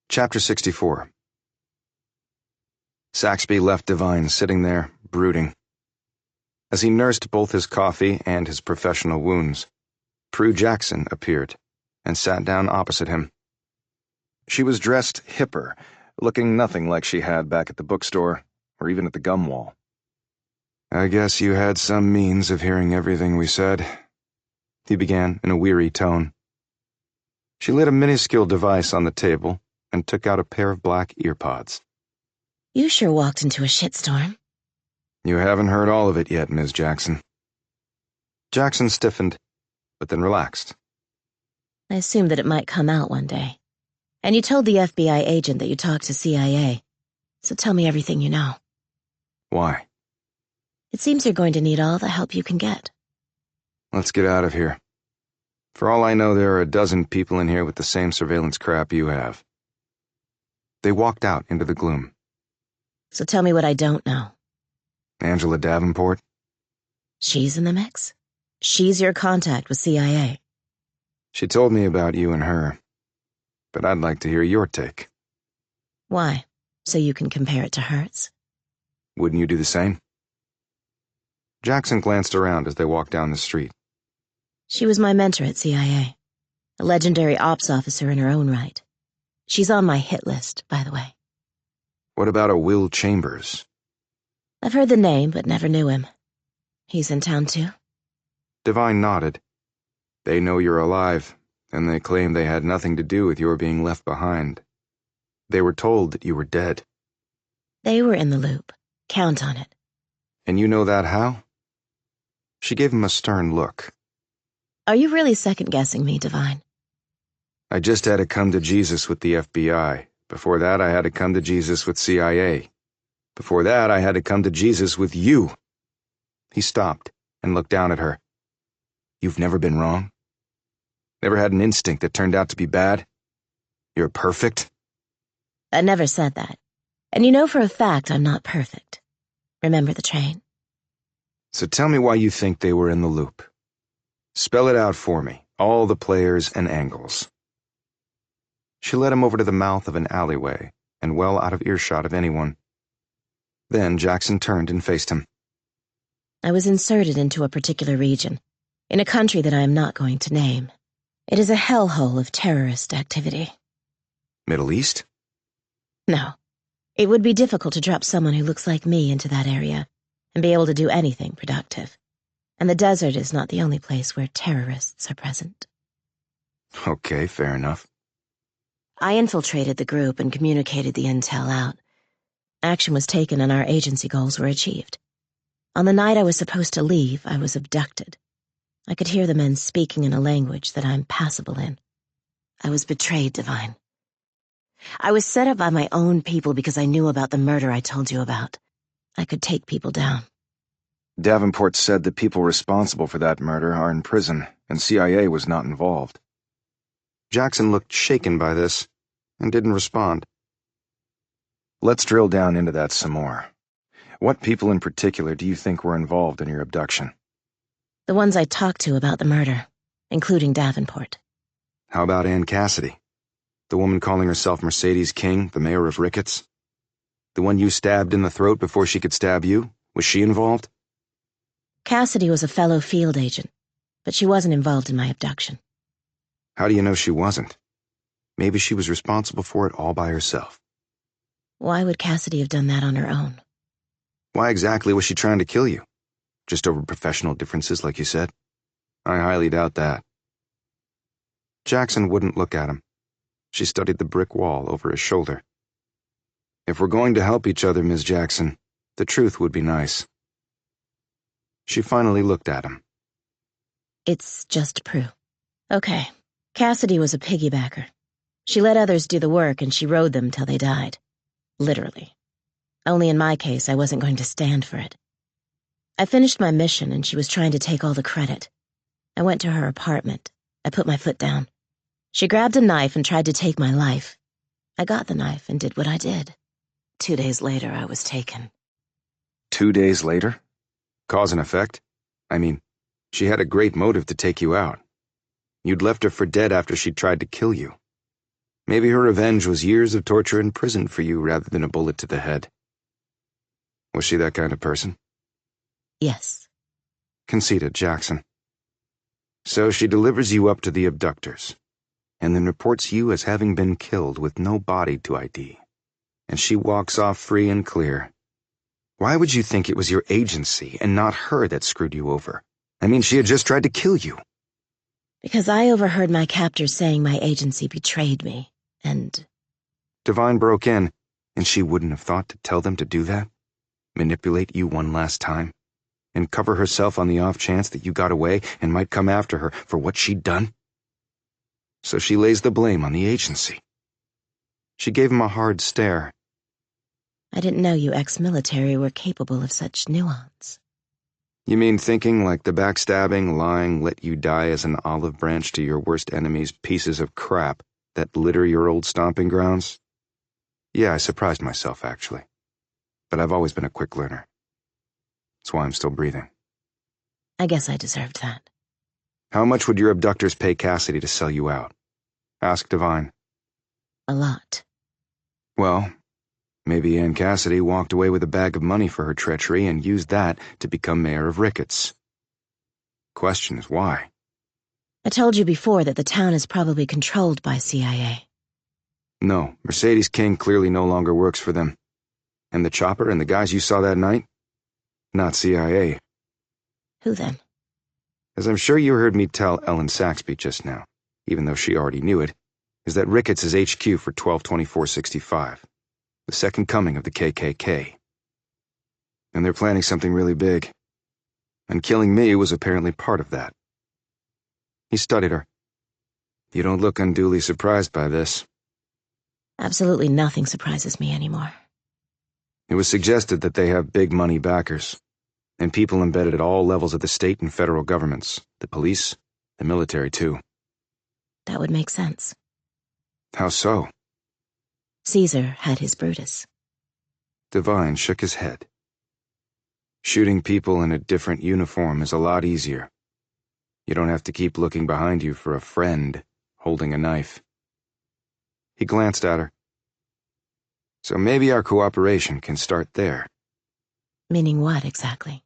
Chapter 64. Saxby left Divine sitting there, brooding. As he nursed both his coffee and his professional wounds, Prue Jackson appeared and sat down opposite him. She was dressed hipper, looking nothing like she had back at the bookstore or even at the gum wall. I guess you had some means of hearing everything we said, he began in a weary tone. She lit a minuscule device on the table and took out a pair of black earpods. You sure walked into a shitstorm. You haven't heard all of it yet, Ms. Jackson. Jackson stiffened, but then relaxed. I assumed that it might come out one day. And you told the FBI agent that you talked to CIA. So tell me everything you know. Why? It seems you're going to need all the help you can get. Let's get out of here. For all I know, there are a dozen people in here with the same surveillance crap you have. They walked out into the gloom. So tell me what I don't know. Angela Davenport? She's in the mix? She's your contact with CIA. She told me about you and her, but I'd like to hear your take. Why? So you can compare it to hers? Wouldn't you do the same? Jackson glanced around as they walked down the street. She was my mentor at CIA, a legendary ops officer in her own right. She's on my hit list, by the way. What about a Will Chambers? I've heard the name, but never knew him. He's in town too? Divine nodded. They know you're alive, and they claim they had nothing to do with your being left behind. They were told that you were dead. They were in the loop. Count on it. And you know that how? She gave him a stern look. Are you really second-guessing me, Divine? I just had to come to Jesus with the FBI. Before that, I had to come to Jesus with CIA. Before that, I had to come to Jesus with you. He stopped and looked down at her. You've never been wrong? Never had an instinct that turned out to be bad? You're perfect? I never said that. And you know for a fact I'm not perfect. Remember the train? So tell me why you think they were in the loop. Spell it out for me, all the players and angles. She led him over to the mouth of an alleyway and well out of earshot of anyone. Then Jackson turned and faced him. I was inserted into a particular region, in a country that I am not going to name. It is a hellhole of terrorist activity. Middle East? No. It would be difficult to drop someone who looks like me into that area and be able to do anything productive. And the desert is not the only place where terrorists are present. Okay, fair enough. I infiltrated the group and communicated the intel out. Action was taken and our agency goals were achieved. On the night I was supposed to leave, I was abducted. I could hear the men speaking in a language that I'm passable in. I was betrayed, Divine. I was set up by my own people because I knew about the murder I told you about. I could take people down. Davenport said the people responsible for that murder are in prison, and CIA was not involved. Jackson looked shaken by this and didn't respond. Let's drill down into that some more. What people in particular do you think were involved in your abduction? The ones I talked to about the murder, including Davenport. How about Ann Cassidy? The woman calling herself Mercedes King, the mayor of Ricketts? The one you stabbed in the throat before she could stab you? Was she involved? Cassidy was a fellow field agent, but she wasn't involved in my abduction. How do you know she wasn't? Maybe she was responsible for it all by herself. Why would Cassidy have done that on her own? Why exactly was she trying to kill you? Just over professional differences, like you said? I highly doubt that. Jackson wouldn't look at him. She studied the brick wall over his shoulder. If we're going to help each other, Ms. Jackson, the truth would be nice. She finally looked at him. It's just Prue. Okay, Cassidy was a piggybacker. She let others do the work and she rode them till they died. Literally. Only in my case, I wasn't going to stand for it. I finished my mission and she was trying to take all the credit. I went to her apartment. I put my foot down. She grabbed a knife and tried to take my life. I got the knife and did what I did. 2 days later, I was taken. 2 days later? Cause and effect? I mean, she had a great motive to take you out. You'd left her for dead after she tried to kill you. Maybe her revenge was years of torture in prison for you rather than a bullet to the head. Was she that kind of person? Yes. Conceded Jackson. So she delivers you up to the abductors, and then reports you as having been killed with no body to ID. And she walks off free and clear. Why would you think it was your agency and not her that screwed you over? I mean, she had just tried to kill you. Because I overheard my captors saying my agency betrayed me, and... Divine broke in, and she wouldn't have thought to tell them to do that? Manipulate you one last time? And cover herself on the off chance that you got away and might come after her for what she'd done? So she lays the blame on the agency. She gave him a hard stare. I didn't know you ex-military were capable of such nuance. You mean thinking like the backstabbing, lying, let you die as an olive branch to your worst enemy's pieces of crap that litter your old stomping grounds? Yeah, I surprised myself, actually. But I've always been a quick learner. That's why I'm still breathing. I guess I deserved that. How much would your abductors pay Cassidy to sell you out? Asked Divine. A lot. Well, maybe Ann Cassidy walked away with a bag of money for her treachery and used that to become mayor of Ricketts. Question is why? I told you before that the town is probably controlled by CIA. No, Mercedes King clearly no longer works for them. And the chopper and the guys you saw that night? Not CIA. Who then? As I'm sure you heard me tell Ellen Saxby just now, even though she already knew it, is that Ricketts is HQ for 12/24/65, the second coming of the KKK. And they're planning something really big. And killing me was apparently part of that. He studied her. You don't look unduly surprised by this. Absolutely nothing surprises me anymore. It was suggested that they have big money backers, and people embedded at all levels of the state and federal governments, the police, the military too. That would make sense. How so? Caesar had his Brutus. Divine shook his head. Shooting people in a different uniform is a lot easier. You don't have to keep looking behind you for a friend holding a knife. He glanced at her. So maybe our cooperation can start there. Meaning what, exactly?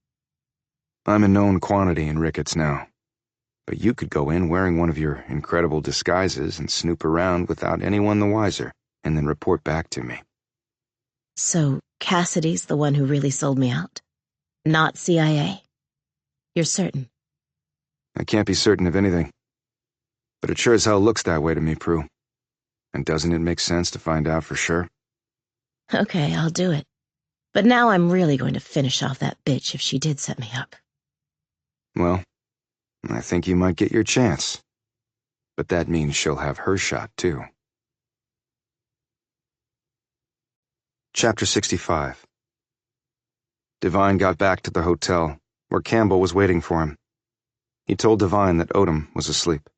I'm a known quantity in Ricketts now. But you could go in wearing one of your incredible disguises and snoop around without anyone the wiser, and then report back to me. So Cassidy's the one who really sold me out? Not CIA? You're certain? I can't be certain of anything. But it sure as hell looks that way to me, Prue. And doesn't it make sense to find out for sure? Okay, I'll do it. But now I'm really going to finish off that bitch if she did set me up. Well, I think you might get your chance. But that means she'll have her shot, too. Chapter 65. Divine got back to the hotel, where Campbell was waiting for him. He told Divine that Odom was asleep.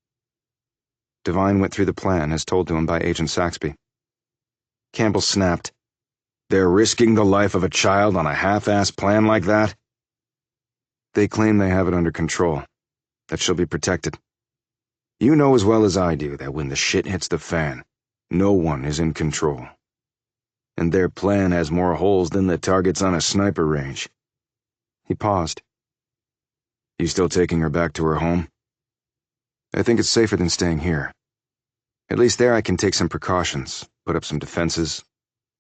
Divine went through the plan as told to him by Agent Saxby. Campbell snapped. They're risking the life of a child on a half-assed plan like that? They claim they have it under control, that she'll be protected. You know as well as I do that when the shit hits the fan, no one is in control. And their plan has more holes than the targets on a sniper range. He paused. You still taking her back to her home? I think it's safer than staying here. At least there I can take some precautions, put up some defenses,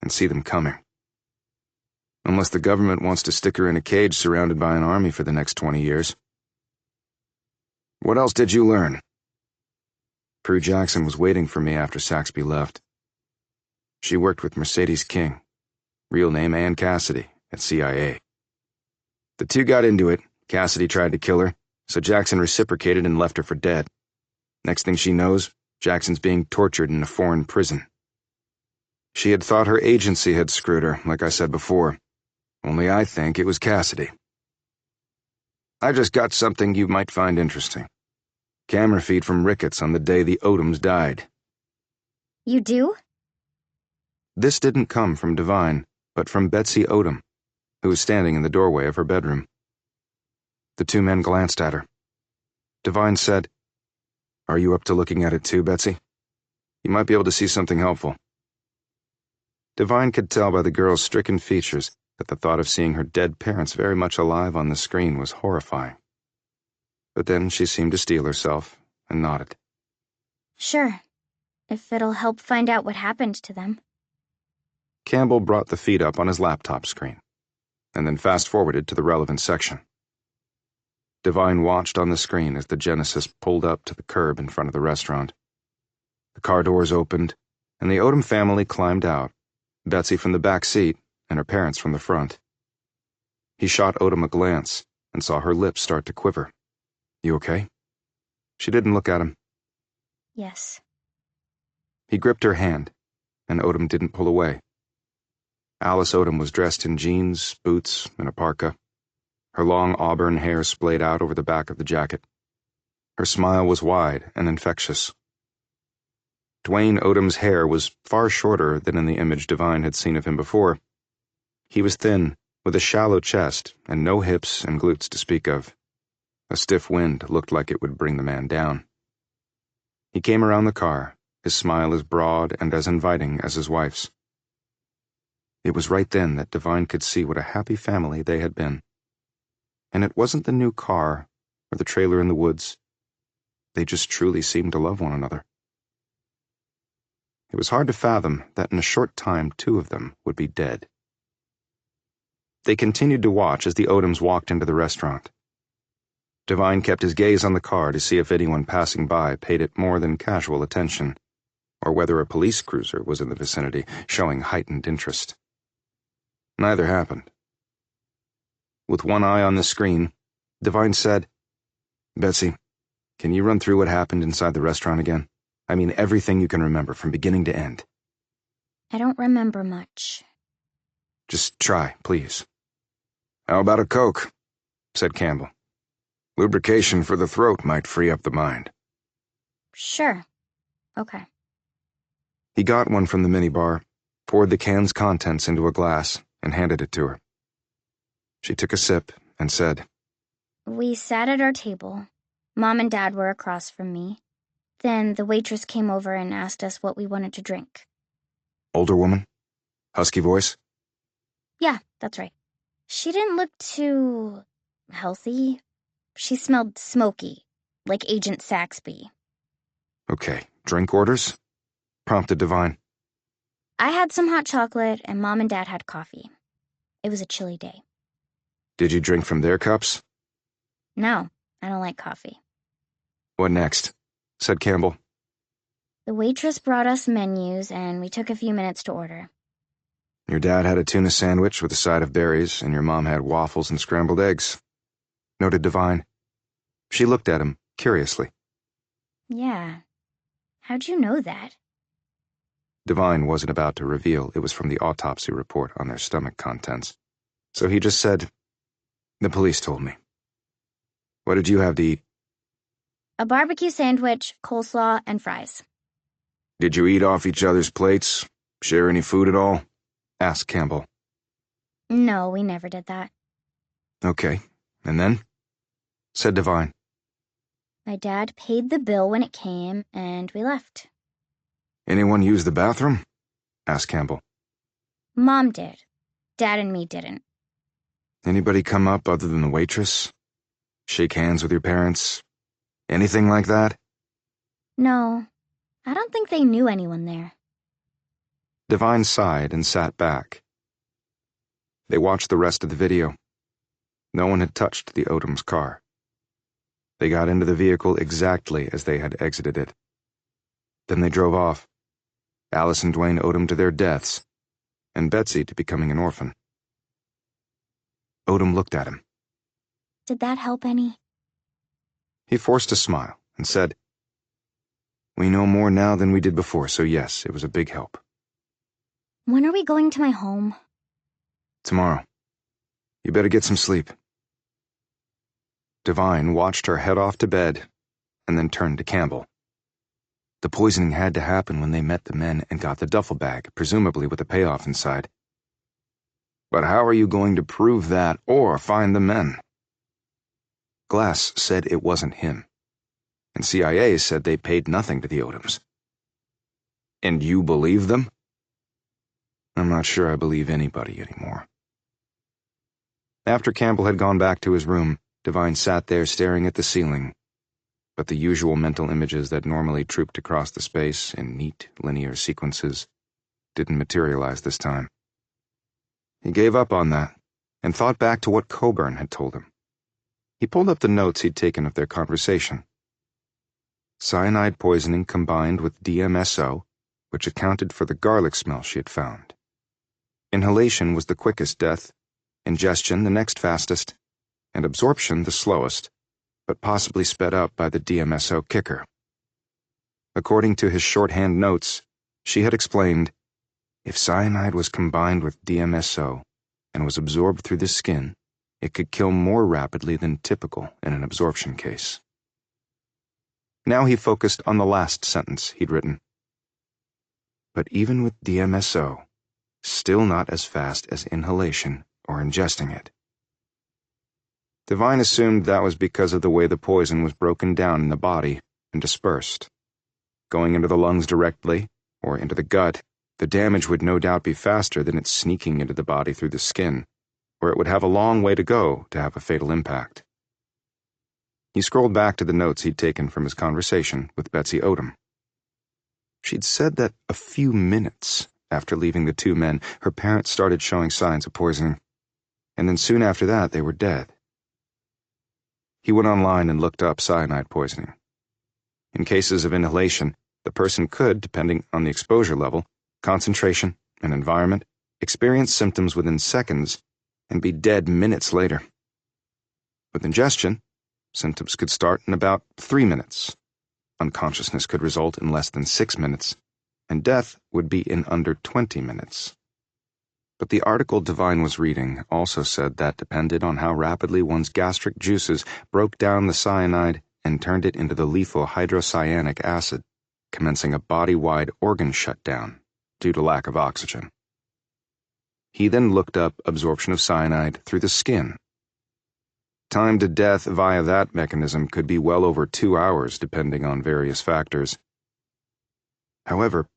and see them coming. Unless the government wants to stick her in a cage surrounded by an army for the next 20 years. What else did you learn? Prue Jackson was waiting for me after Saxby left. She worked with Mercedes King, real name Ann Cassidy, at CIA. The two got into it. Cassidy tried to kill her, so Jackson reciprocated and left her for dead. Next thing she knows, Jackson's being tortured in a foreign prison. She had thought her agency had screwed her, like I said before. Only I think it was Cassidy. I just got something you might find interesting. Camera feed from Ricketts on the day the Odoms died. You do? This didn't come from Devine, but from Betsy Odom, who was standing in the doorway of her bedroom. The two men glanced at her. Devine said, "Are you up to looking at it too, Betsy? You might be able to see something helpful." Devine could tell by the girl's stricken features that the thought of seeing her dead parents very much alive on the screen was horrifying. But then she seemed to steel herself and nodded. Sure, if it'll help find out what happened to them. Campbell brought the feed up on his laptop screen, and then fast-forwarded to the relevant section. Devine watched on the screen as the Genesis pulled up to the curb in front of the restaurant. The car doors opened, and the Odom family climbed out, Betsy from the back seat and her parents from the front. He shot Odom a glance and saw her lips start to quiver. "You okay?" She didn't look at him. Yes. He gripped her hand, and Odom didn't pull away. Alice Odom was dressed in jeans, boots, and a parka. Her long auburn hair splayed out over the back of the jacket. Her smile was wide and infectious. Dwayne Odom's hair was far shorter than in the image Devine had seen of him before. He was thin, with a shallow chest and no hips and glutes to speak of. A stiff wind looked like it would bring the man down. He came around the car, his smile as broad and as inviting as his wife's. It was right then that Devine could see what a happy family they had been. And it wasn't the new car or the trailer in the woods. They just truly seemed to love one another. It was hard to fathom that in a short time 2 of them would be dead. They continued to watch as the Odoms walked into the restaurant. Devine kept his gaze on the car to see if anyone passing by paid it more than casual attention, or whether a police cruiser was in the vicinity, showing heightened interest. Neither happened. With one eye on the screen, Devine said, "Betsy, can you run through what happened inside the restaurant again? I mean everything you can remember from beginning to end." I don't remember much. "Just try, please." "How about a Coke?" said Campbell. "Lubrication for the throat might free up the mind." Sure. Okay. He got one from the minibar, poured the can's contents into a glass, and handed it to her. She took a sip and said, We sat at our table. Mom and Dad were across from me. Then the waitress came over and asked us what we wanted to drink. "Older woman? Husky voice?" Yeah, that's right. She didn't look too healthy. She smelled smoky, like Agent Saxby. "Okay, drink orders?" prompted Devine. I had some hot chocolate, and Mom and Dad had coffee. It was a chilly day. "Did you drink from their cups?" No, I don't like coffee. "What next?" said Campbell. The waitress brought us menus, and we took a few minutes to order. "Your dad had a tuna sandwich with a side of berries, and your mom had waffles and scrambled eggs," noted Devine. She looked at him curiously. Yeah. How'd you know that? Devine wasn't about to reveal it was from the autopsy report on their stomach contents, so he just said, "The police told me." "What did you have to eat?" A barbecue sandwich, coleslaw, and fries. "Did you eat off each other's plates? Share any food at all?" asked Campbell. No, we never did that. "Okay, and then?" said Devine. My dad paid the bill when it came, and we left. "Anyone use the bathroom?" asked Campbell. Mom did. Dad and me didn't. "Anybody come up other than the waitress? Shake hands with your parents? Anything like that?" No, I don't think they knew anyone there. Devine sighed and sat back. They watched the rest of the video. No one had touched the Odom's car. They got into the vehicle exactly as they had exited it. Then they drove off, Alice and Dwayne Odom to their deaths, and Betsy to becoming an orphan. Odom looked at him. Did that help any? He forced a smile and said, "We know more now than we did before, so yes, it was a big help." When are we going to my home? "Tomorrow. You better get some sleep." Devine watched her head off to bed and then turned to Campbell. The poisoning had to happen when they met the men and got the duffel bag, presumably with a payoff inside. "But how are you going to prove that or find the men?" Glass said it wasn't him, and CIA said they paid nothing to the Odoms. "And you believe them?" "I'm not sure I believe anybody anymore." After Campbell had gone back to his room, Devine sat there staring at the ceiling, but the usual mental images that normally trooped across the space in neat, linear sequences didn't materialize this time. He gave up on that and thought back to what Coburn had told him. He pulled up the notes he'd taken of their conversation. Cyanide poisoning combined with DMSO, which accounted for the garlic smell she had found. Inhalation was the quickest death, ingestion the next fastest, and absorption the slowest, but possibly sped up by the DMSO kicker. According to his shorthand notes, she had explained, if cyanide was combined with DMSO and was absorbed through the skin, it could kill more rapidly than typical in an absorption case. Now he focused on the last sentence he'd written. But even with DMSO, still not as fast as inhalation or ingesting it. Devine assumed that was because of the way the poison was broken down in the body and dispersed. Going into the lungs directly, or into the gut, the damage would no doubt be faster than it sneaking into the body through the skin, where it would have a long way to go to have a fatal impact. He scrolled back to the notes he'd taken from his conversation with Betsy Odom. She'd said that a few minutes after leaving the two men, her parents started showing signs of poisoning, and then soon after that they were dead. He went online and looked up cyanide poisoning. In cases of inhalation, the person could, depending on the exposure level, concentration, and environment, experience symptoms within seconds and be dead minutes later. With ingestion, symptoms could start in about 3 minutes. Unconsciousness could result in less than 6 minutes, and death would be in under 20 minutes. But the article Devine was reading also said that depended on how rapidly one's gastric juices broke down the cyanide and turned it into the lethal hydrocyanic acid, commencing a body-wide organ shutdown due to lack of oxygen. He then looked up absorption of cyanide through the skin. Time to death via that mechanism could be well over 2 hours depending on various factors. However,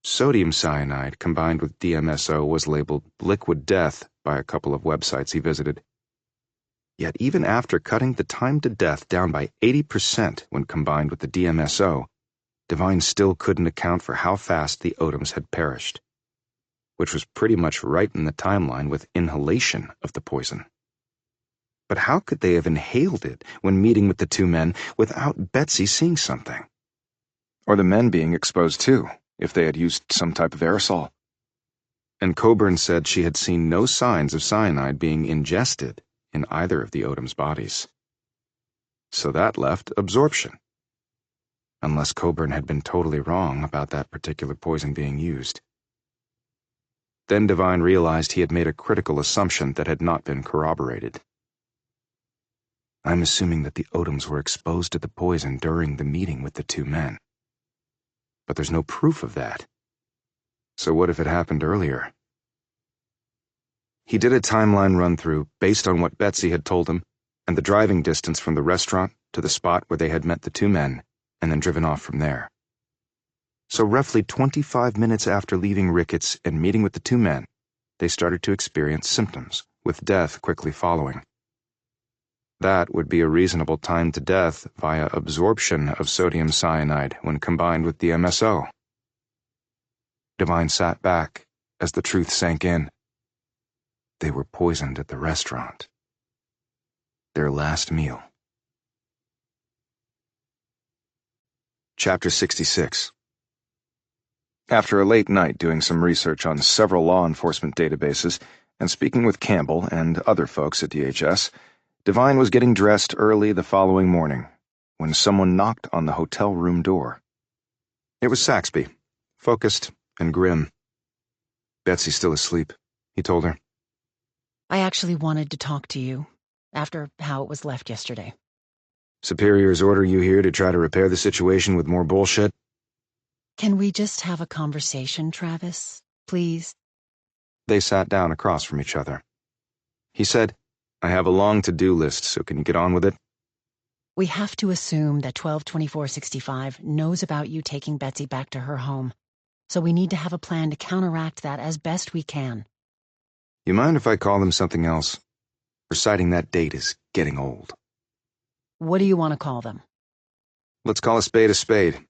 sodium cyanide combined with DMSO was labeled liquid death by a couple of websites he visited. Yet even after cutting the time to death down by 80% when combined with the DMSO, Devine still couldn't account for how fast the Odoms had perished, which was pretty much right in the timeline with inhalation of the poison. But how could they have inhaled it when meeting with the two men without Betsy seeing something? Or the men being exposed too, if they had used some type of aerosol. And Coburn said she had seen no signs of cyanide being ingested in either of the Odoms' bodies. So that left absorption. Unless Coburn had been totally wrong about that particular poison being used. Then Devine realized he had made a critical assumption that had not been corroborated. I'm assuming that the Odoms were exposed to the poison during the meeting with the two men. But there's no proof of that. So what if it happened earlier? He did a timeline run-through based on what Betsy had told him and the driving distance from the restaurant to the spot where they had met the two men and then driven off from there. So roughly 25 minutes after leaving Ricketts and meeting with the two men, they started to experience symptoms, with death quickly following. That would be a reasonable time to death via absorption of sodium cyanide when combined with DMSO. Devine sat back as the truth sank in. They were poisoned at the restaurant. Their last meal. Chapter 66. After a late night doing some research on several law enforcement databases and speaking with Campbell and other folks at DHS, Devine was getting dressed early the following morning when someone knocked on the hotel room door. It was Saxby, focused and grim. "Betsy's still asleep," he told her. I actually wanted to talk to you after how it was left yesterday. "Superiors order you here to try to repair the situation with more bullshit?" Can we just have a conversation, Travis? Please? They sat down across from each other. He said, "I have a long to-do list, so can you get on with it?" We have to assume that 122465 knows about you taking Betsy back to her home, so we need to have a plan to counteract that as best we can. "You mind if I call them something else? Reciting that date is getting old." What do you want to call them? "Let's call a spade a spade.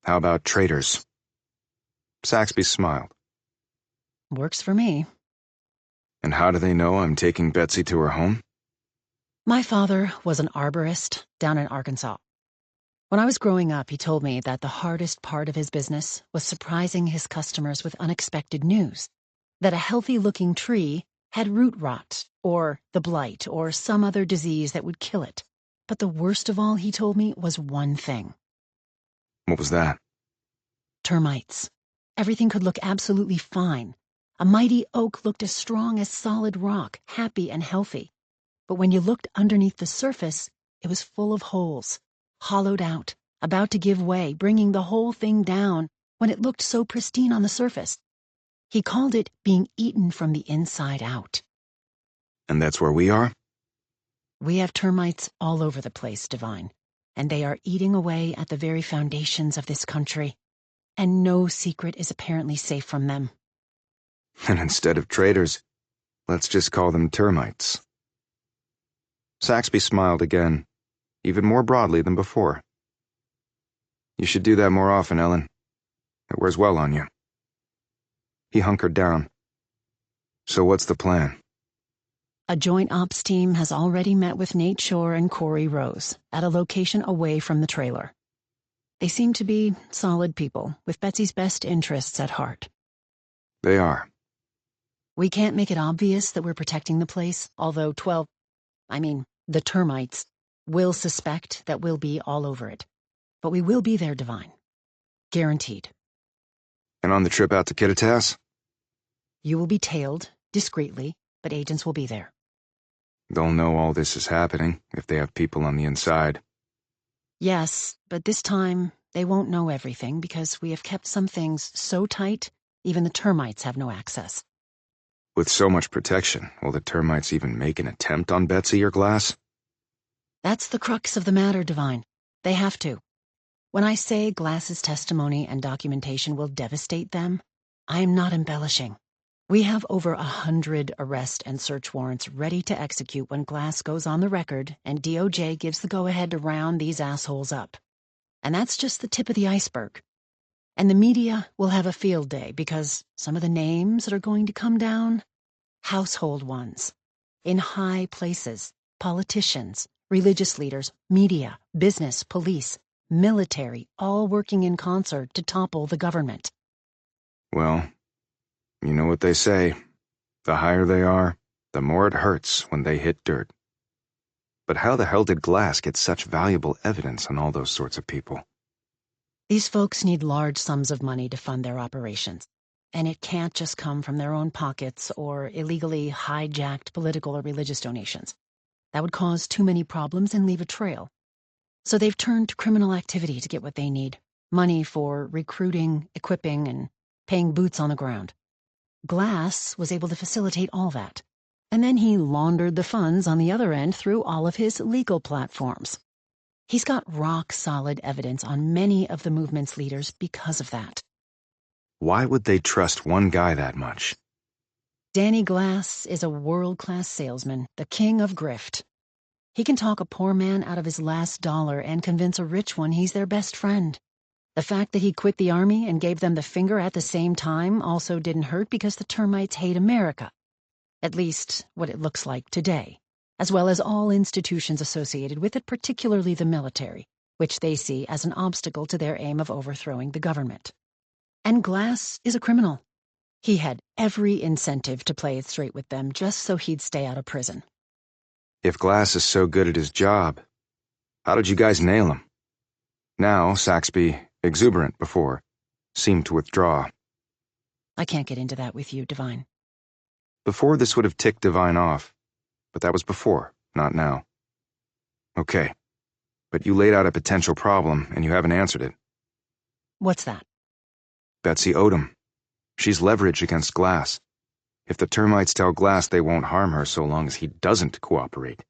How about traitors?" Saxby smiled. Works for me. "And how do they know I'm taking Betsy to her home?" My father was an arborist down in Arkansas. When I was growing up, he told me that the hardest part of his business was surprising his customers with unexpected news, that a healthy-looking tree had root rot, or the blight, or some other disease that would kill it. But the worst of all, he told me, was one thing. "What was that?" Termites. Everything could look absolutely fine. A mighty oak looked as strong as solid rock, happy and healthy. But when you looked underneath the surface, it was full of holes, hollowed out, about to give way, bringing the whole thing down when it looked so pristine on the surface. He called it being eaten from the inside out. "And that's where we are?" We have termites all over the place, Devine, and they are eating away at the very foundations of this country, and no secret is apparently safe from them. "And instead of traitors, let's just call them termites." Saxby smiled again, even more broadly than before. "You should do that more often, Ellen. It wears well on you." He hunkered down. "So what's the plan?" A joint ops team has already met with Nate Shore and Corey Rose at a location away from the trailer. They seem to be solid people with Betsy's best interests at heart. "They are." We can't make it obvious that we're protecting the place, although the termites will suspect that we'll be all over it. But we will be there, Devine. Guaranteed. "And on the trip out to Kittitas?" You will be tailed, discreetly, but agents will be there. "They'll know all this is happening if they have people on the inside." Yes, but this time they won't know everything because we have kept some things so tight, even the termites have no access. "With so much protection, will the termites even make an attempt on Betsy or Glass?" That's the crux of the matter, Devine. They have to. When I say Glass's testimony and documentation will devastate them, I am not embellishing. We have over 100 arrest and search warrants ready to execute when Glass goes on the record and DOJ gives the go-ahead to round these assholes up. And that's just the tip of the iceberg. And the media will have a field day because some of the names that are going to come down, household ones, in high places, politicians, religious leaders, media, business, police, military, all working in concert to topple the government. "Well, you know what they say. The higher they are, the more it hurts when they hit dirt. But how the hell did Glass get such valuable evidence on all those sorts of people?" These folks need large sums of money to fund their operations, and it can't just come from their own pockets or illegally hijacked political or religious donations. That would cause too many problems and leave a trail. So they've turned to criminal activity to get what they need. Money for recruiting, equipping, and paying boots on the ground. Glass was able to facilitate all that. And then he laundered the funds on the other end through all of his legal platforms. He's got rock-solid evidence on many of the movement's leaders because of that. Why would they trust one guy that much? Danny Glass is a world-class salesman, the king of grift. He can talk a poor man out of his last dollar and convince a rich one he's their best friend. The fact that he quit the army and gave them the finger at the same time also didn't hurt because the termites hate America. At least, what it looks like today, as well as all institutions associated with it, particularly the military, which they see as an obstacle to their aim of overthrowing the government. And Glass is a criminal. He had every incentive to play it straight with them just so he'd stay out of prison. If Glass is so good at his job, how did you guys nail him? Now, Saxby, exuberant before, seemed to withdraw. I can't get into that with you, Divine. Before, this would have ticked Divine off, but that was before, not now. Okay, but you laid out a potential problem, and you haven't answered it. What's that? Betsy Odom. She's leverage against Glass. If the termites tell Glass they won't harm her so long as he doesn't cooperate,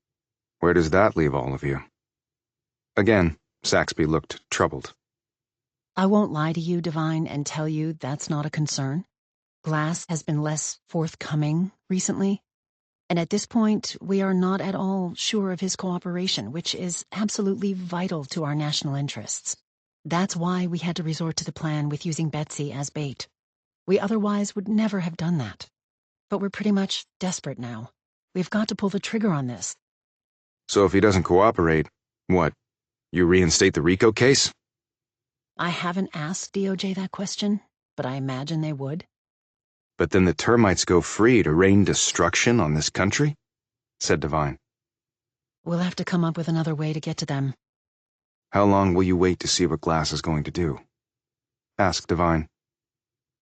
where does that leave all of you? Again, Saxby looked troubled. I won't lie to you, Divine, and tell you that's not a concern. Glass has been less forthcoming recently, and at this point, we are not at all sure of his cooperation, which is absolutely vital to our national interests. That's why we had to resort to the plan with using Betsy as bait. We otherwise would never have done that. But we're pretty much desperate now. We've got to pull the trigger on this. So if he doesn't cooperate, what? You reinstate the RICO case? I haven't asked DOJ that question, but I imagine they would. But then the termites go free to rain destruction on this country? Said Divine. We'll have to come up with another way to get to them. How long will you wait to see what Glass is going to do? Asked Divine.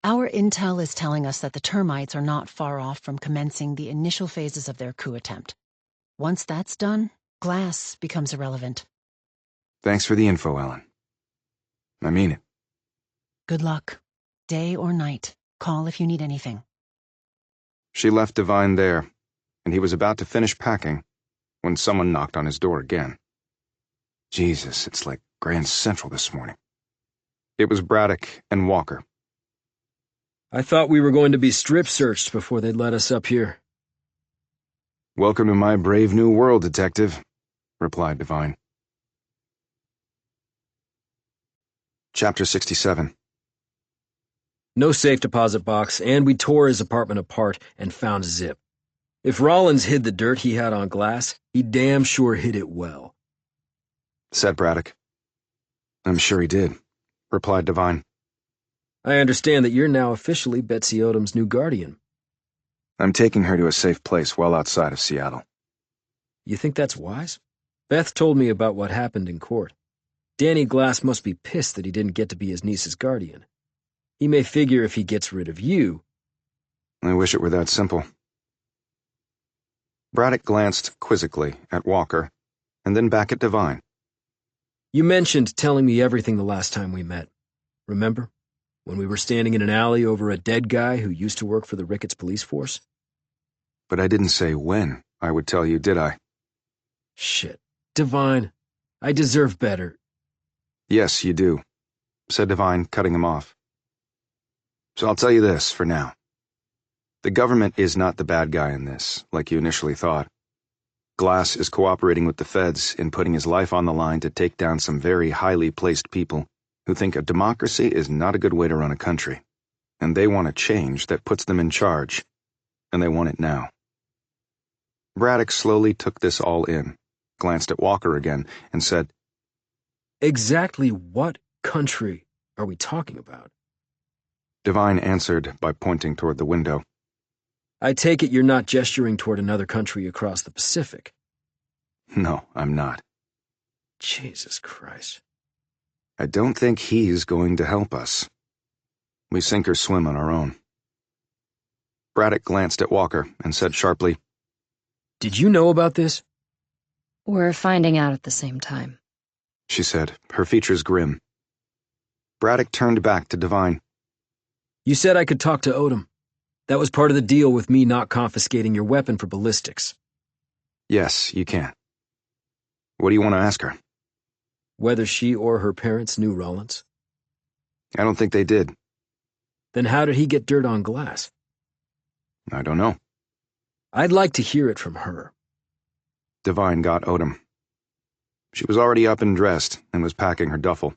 Our intel is telling us that the termites are not far off from commencing the initial phases of their coup attempt. Once that's done, Glass becomes irrelevant. Thanks for the info, Ellen. I mean it. Good luck. Day or night. Call if you need anything. She left Divine there, and he was about to finish packing when someone knocked on his door again. Jesus, it's like Grand Central this morning. It was Braddock and Walker. I thought we were going to be strip searched before they'd let us up here. Welcome to my brave new world, Detective, replied Divine. Chapter 67. No safe deposit box, and we tore his apartment apart and found Zip. If Rollins hid the dirt he had on Glass, he damn sure hid it well, said Braddock. I'm sure he did, replied Divine. I understand that you're now officially Betsy Odom's new guardian. I'm taking her to a safe place well outside of Seattle. You think that's wise? Beth told me about what happened in court. Danny Glass must be pissed that he didn't get to be his niece's guardian. He may figure if he gets rid of you... I wish it were that simple. Braddock glanced quizzically at Walker, and then back at Divine. You mentioned telling me everything the last time we met. Remember? When we were standing in an alley over a dead guy who used to work for the Ricketts police force? But I didn't say when I would tell you, did I? Shit. Divine, I deserve better. Yes, you do, said Divine, cutting him off. So I'll tell you this for now. The government is not the bad guy in this, like you initially thought. Glass is cooperating with the feds in putting his life on the line to take down some very highly placed people who think a democracy is not a good way to run a country, and they want a change that puts them in charge, and they want it now. Braddock slowly took this all in, glanced at Walker again, and said, Exactly what country are we talking about? Divine answered by pointing toward the window. I take it you're not gesturing toward another country across the Pacific. No, I'm not. Jesus Christ. I don't think he's going to help us. We sink or swim on our own. Braddock glanced at Walker and said sharply, Did you know about this? We're finding out at the same time, she said, her features grim. Braddock turned back to Divine. You said I could talk to Odom. That was part of the deal with me not confiscating your weapon for ballistics. Yes, you can. What do you want to ask her? Whether she or her parents knew Rollins. I don't think they did. Then how did he get dirt on Glass? I don't know. I'd like to hear it from her. Divine got Odom. She was already up and dressed and was packing her duffel.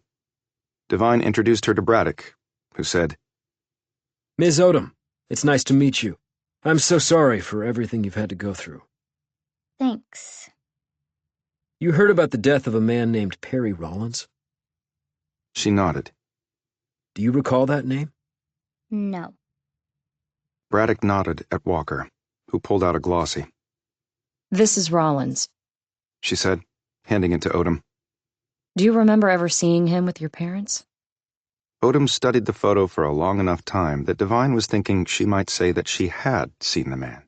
Divine introduced her to Braddock, who said, Ms. Odom, it's nice to meet you. I'm so sorry for everything you've had to go through. Thanks. You heard about the death of a man named Perry Rollins? She nodded. Do you recall that name? No. Braddock nodded at Walker, who pulled out a glossy. This is Rollins. She said, handing it to Odom. Do you remember ever seeing him with your parents? Odom studied the photo for a long enough time that Devine was thinking she might say that she had seen the man.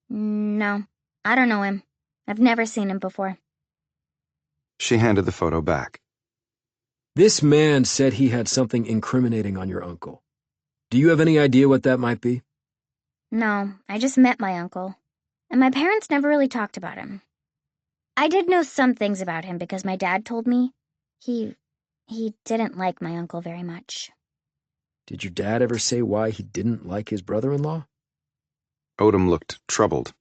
No, I don't know him. I've never seen him before. She handed the photo back. This man said he had something incriminating on your uncle. Do you have any idea what that might be? No, I just met my uncle, and my parents never really talked about him. I did know some things about him because my dad told me. He didn't like my uncle very much. Did your dad ever say why he didn't like his brother-in-law? Odom looked troubled.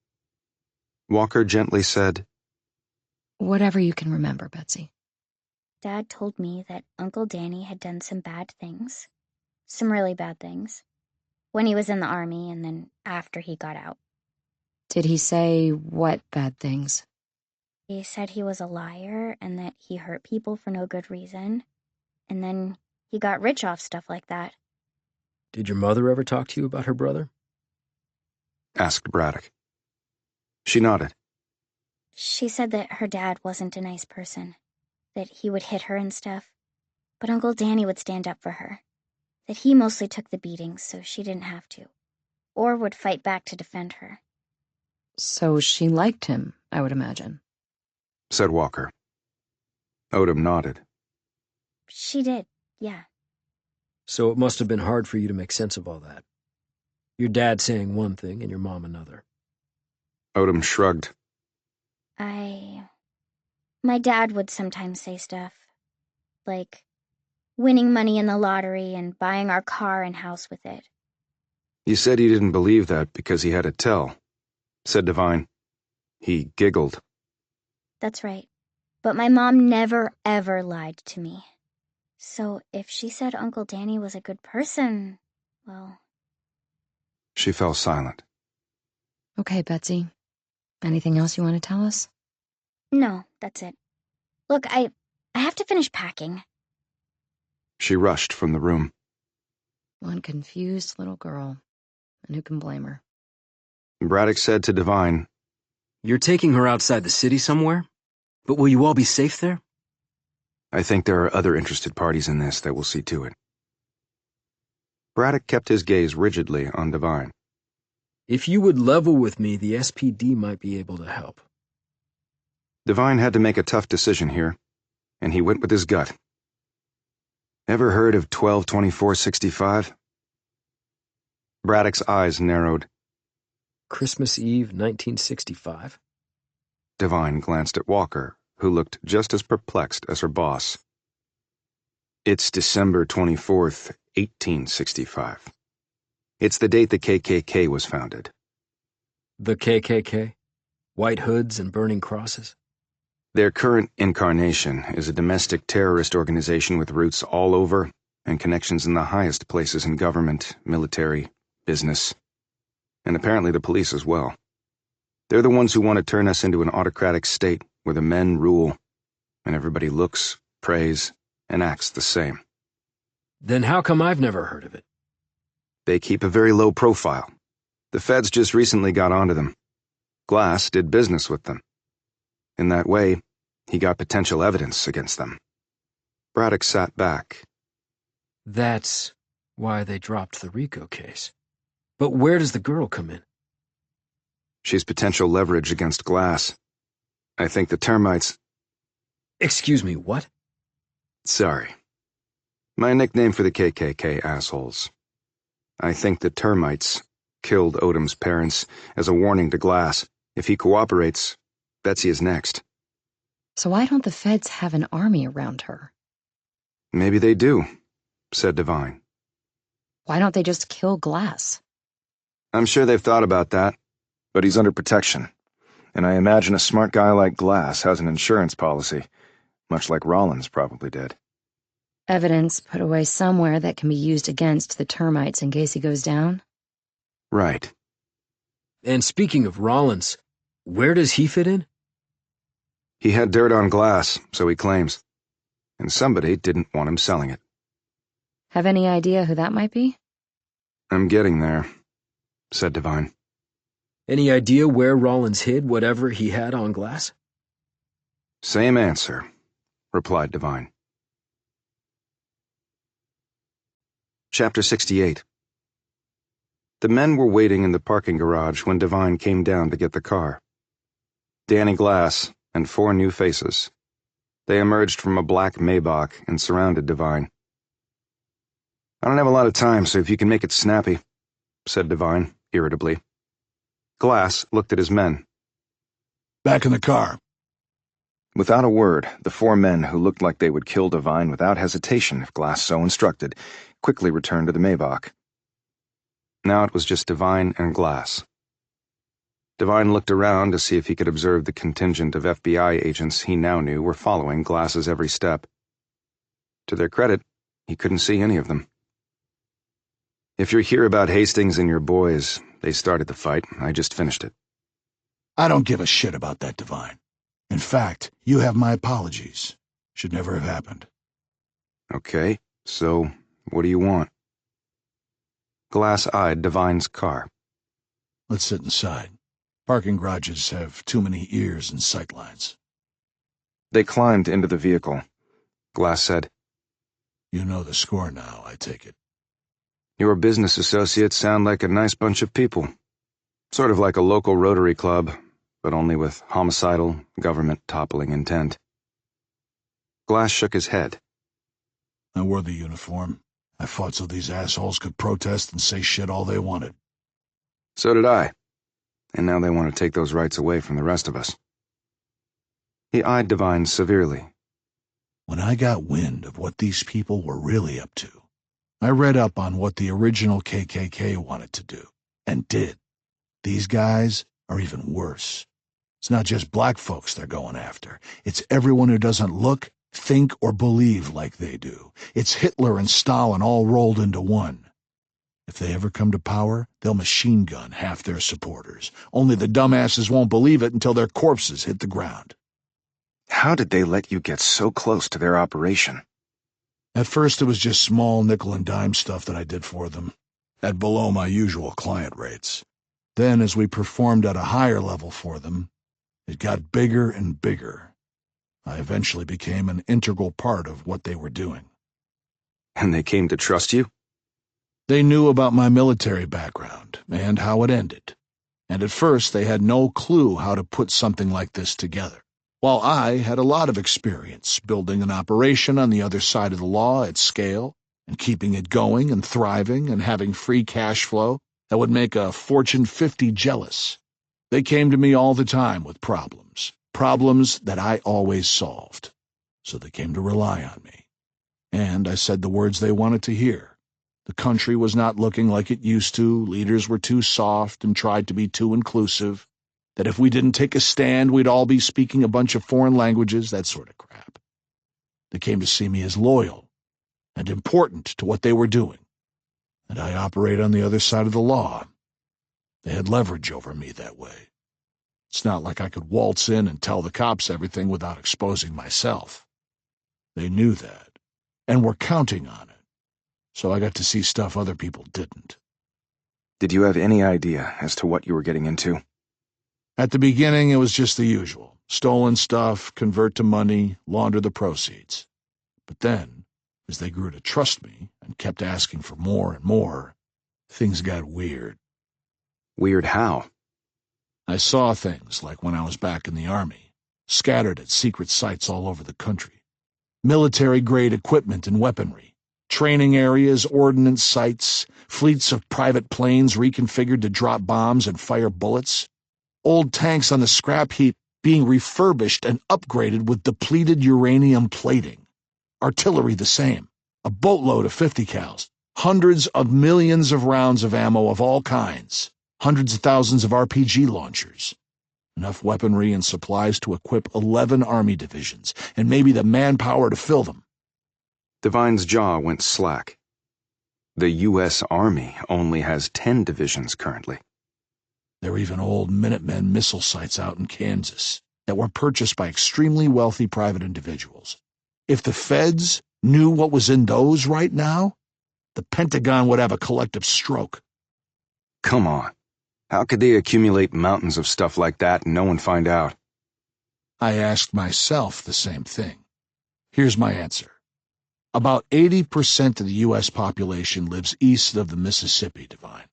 Walker gently said, Whatever you can remember, Betsy. Dad told me that Uncle Danny had done some bad things. Some really bad things. When he was in the army and then after he got out. Did he say what bad things? He said he was a liar and that he hurt people for no good reason. And then he got rich off stuff like that. Did your mother ever talk to you about her brother? asked Braddock. She nodded. She said that her dad wasn't a nice person, that he would hit her and stuff, but Uncle Danny would stand up for her, that he mostly took the beatings so she didn't have to, or would fight back to defend her. So she liked him, I would imagine. Said Walker. Odom nodded. She did, yeah. So it must have been hard for you to make sense of all that. Your dad saying one thing and your mom another. Odom shrugged. My dad would sometimes say stuff, like winning money in the lottery and buying our car and house with it. He said he didn't believe that because he had to tell, said Devine. He giggled. That's right. But my mom never, ever lied to me. So if she said Uncle Danny was a good person, well... She fell silent. Okay, Betsy. Anything else you want to tell us? No, that's it. Look, I have to finish packing. She rushed from the room. One confused little girl. And who can blame her? Braddock said to Devine, You're taking her outside the city somewhere? But will you all be safe there? I think there are other interested parties in this that will see to it. Braddock kept his gaze rigidly on Devine. If you would level with me, the SPD might be able to help. Devine had to make a tough decision here, and he went with his gut. Ever heard of 12-24-65? Braddock's eyes narrowed. Christmas Eve, 1965. Devine glanced at Walker, who looked just as perplexed as her boss. It's December 24th, 1865. It's the date the KKK was founded. The KKK? White hoods and burning crosses? Their current incarnation is a domestic terrorist organization with roots all over and connections in the highest places in government, military, business, and apparently the police as well. They're the ones who want to turn us into an autocratic state where the men rule and everybody looks, prays, and acts the same. Then how come I've never heard of it? They keep a very low profile. The feds just recently got onto them. Glass did business with them. In that way, he got potential evidence against them. Braddock sat back. That's why they dropped the RICO case. But where does the girl come in? She's potential leverage against Glass. I think the termites... Excuse me, what? Sorry. My nickname for the KKK assholes. I think the termites killed Odom's parents as a warning to Glass. If he cooperates, Betsy is next. So why don't the feds have an army around her? Maybe they do, said Devine. Why don't they just kill Glass? I'm sure they've thought about that, but he's under protection. And I imagine a smart guy like Glass has an insurance policy, much like Rollins probably did. Evidence put away somewhere that can be used against the termites in case he goes down? Right. And speaking of Rollins, where does he fit in? He had dirt on Glass, so he claims. And somebody didn't want him selling it. Have any idea who that might be? I'm getting there, said Devine. Any idea where Rollins hid whatever he had on Glass? Same answer, replied Devine. Chapter 68. The men were waiting in the parking garage when Devine came down to get the car. Danny Glass and 4 new faces. They emerged from a black Maybach and surrounded Devine. I don't have a lot of time, so if you can make it snappy, said Devine, irritably. Glass looked at his men. Back in the car. Without a word, the 4 men who looked like they would kill Devine without hesitation if Glass so instructed, quickly returned to the Maybach. Now it was just Devine and Glass. Devine looked around to see if he could observe the contingent of FBI agents he now knew were following Glass's every step. To their credit, he couldn't see any of them. If you're here about Hastings and your boys, they started the fight. I just finished it. I don't give a shit about that, Devine. In fact, you have my apologies. Should never have happened. Okay, so what do you want? Glass eyed Devine's car. Let's sit inside. Parking garages have too many ears and sightlines. They climbed into the vehicle. Glass said, You know the score now, I take it. Your business associates sound like a nice bunch of people. Sort of like a local Rotary Club, but only with homicidal, government-toppling intent. Glass shook his head. I wore the uniform. I fought so these assholes could protest and say shit all they wanted. So did I. And now they want to take those rights away from the rest of us. He eyed Devine severely. When I got wind of what these people were really up to, I read up on what the original KKK wanted to do, and did. These guys are even worse. It's not just black folks they're going after. It's everyone who doesn't look, think, or believe like they do. It's Hitler and Stalin all rolled into one. If they ever come to power, they'll machine gun half their supporters. Only the dumbasses won't believe it until their corpses hit the ground. How did they let you get so close to their operation? At first, it was just small nickel and dime stuff that I did for them, at below my usual client rates. Then, as we performed at a higher level for them, it got bigger and bigger. I eventually became an integral part of what they were doing. And they came to trust you? They knew about my military background and how it ended, and at first they had no clue how to put something like this together, while I had a lot of experience building an operation on the other side of the law at scale and keeping it going and thriving and having free cash flow that would make a Fortune 50 jealous. They came to me all the time with problems that I always solved, so they came to rely on me. And I said the words they wanted to hear. The country was not looking like it used to, leaders were too soft and tried to be too inclusive, that if we didn't take a stand, we'd all be speaking a bunch of foreign languages, that sort of crap. They came to see me as loyal and important to what they were doing, and I operate on the other side of the law. They had leverage over me that way. It's not like I could waltz in and tell the cops everything without exposing myself. They knew that, and were counting on it. So I got to see stuff other people didn't. Did you have any idea as to what you were getting into? At the beginning, it was just the usual. Stolen stuff, convert to money, launder the proceeds. But then, as they grew to trust me and kept asking for more and more, things got weird. Weird how? I saw things like when I was back in the Army, scattered at secret sites all over the country. Military-grade equipment and weaponry. Training areas, ordnance sites, fleets of private planes reconfigured to drop bombs and fire bullets, old tanks on the scrap heap being refurbished and upgraded with depleted uranium plating, artillery the same, a boatload of 50 cals, hundreds of millions of rounds of ammo of all kinds, hundreds of thousands of RPG launchers, enough weaponry and supplies to equip 11 Army divisions, and maybe the manpower to fill them. Devine's jaw went slack. The U.S. Army only has 10 divisions currently. There were even old Minutemen missile sites out in Kansas that were purchased by extremely wealthy private individuals. If the feds knew what was in those right now, The Pentagon would have a collective stroke. Come on. How could they accumulate mountains of stuff like that and no one find out? I asked myself the same thing. Here's my answer. About 80% of the U.S. population lives east of the Mississippi, Divine.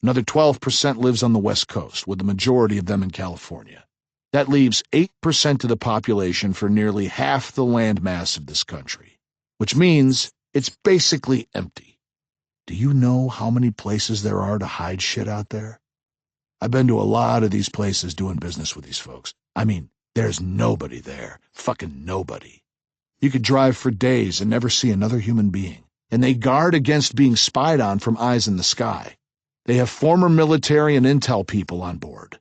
Another 12% lives on the West Coast, with the majority of them in California. That leaves 8% of the population for nearly half the landmass of this country, which means it's basically empty. Do you know how many places there are to hide shit out there? I've been to a lot of these places doing business with these folks. I mean, there's nobody there. Fucking nobody. You could drive for days and never see another human being, and they guard against being spied on from eyes in the sky. They have former military and intel people on board.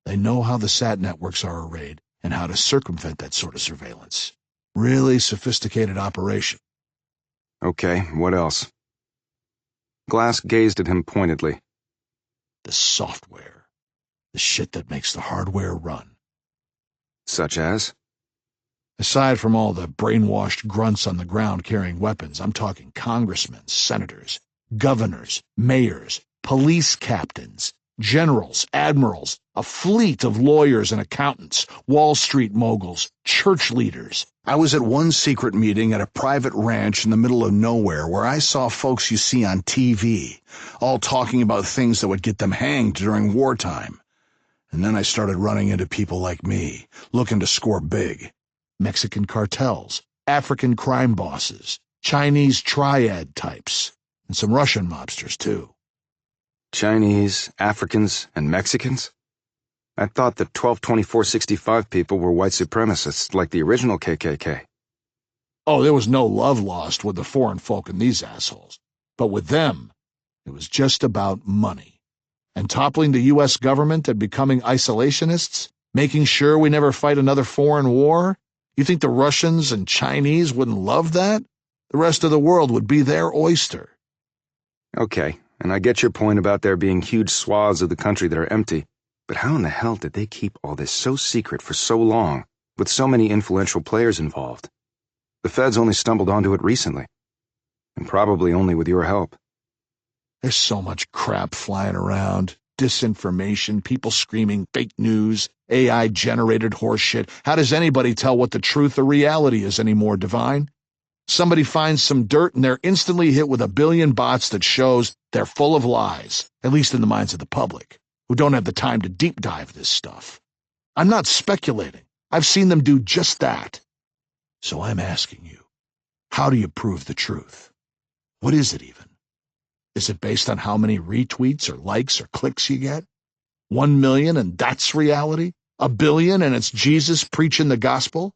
They know how the SAT networks are arrayed and how to circumvent that sort of surveillance. Really sophisticated operation. Okay, what else? Glass gazed at him pointedly. The software. The shit that makes the hardware run. Such as? Aside from all the brainwashed grunts on the ground carrying weapons, I'm talking congressmen, senators, governors, mayors, police captains, generals, admirals, a fleet of lawyers and accountants, Wall Street moguls, church leaders. I was at one secret meeting at a private ranch in the middle of nowhere where I saw folks you see on TV, all talking about things that would get them hanged during wartime. And then I started running into people like me, looking to score big. Mexican cartels, African crime bosses, Chinese triad types, and some Russian mobsters, too. Chinese, Africans, and Mexicans? I thought the 12/24/65 people were white supremacists like the original KKK. Oh, there was no love lost with the foreign folk and these assholes. But with them, it was just about money. And toppling the U.S. government and becoming isolationists, making sure we never fight another foreign war. You think the Russians and Chinese wouldn't love that? The rest of the world would be their oyster. Okay, and I get your point about there being huge swaths of the country that are empty, but how in the hell did they keep all this so secret for so long, with so many influential players involved? The feds only stumbled onto it recently, and probably only with your help. There's so much crap flying around. Disinformation, people screaming fake news, AI-generated horseshit. How does anybody tell what the truth or reality is anymore, Divine? Somebody finds some dirt and they're instantly hit with a billion bots that shows they're full of lies, at least in the minds of the public, who don't have the time to deep dive this stuff. I'm not speculating. I've seen them do just that. So I'm asking you, how do you prove the truth? What is it even? Is it based on how many retweets or likes or clicks you get? 1 million and that's reality? 1 billion and it's Jesus preaching the gospel?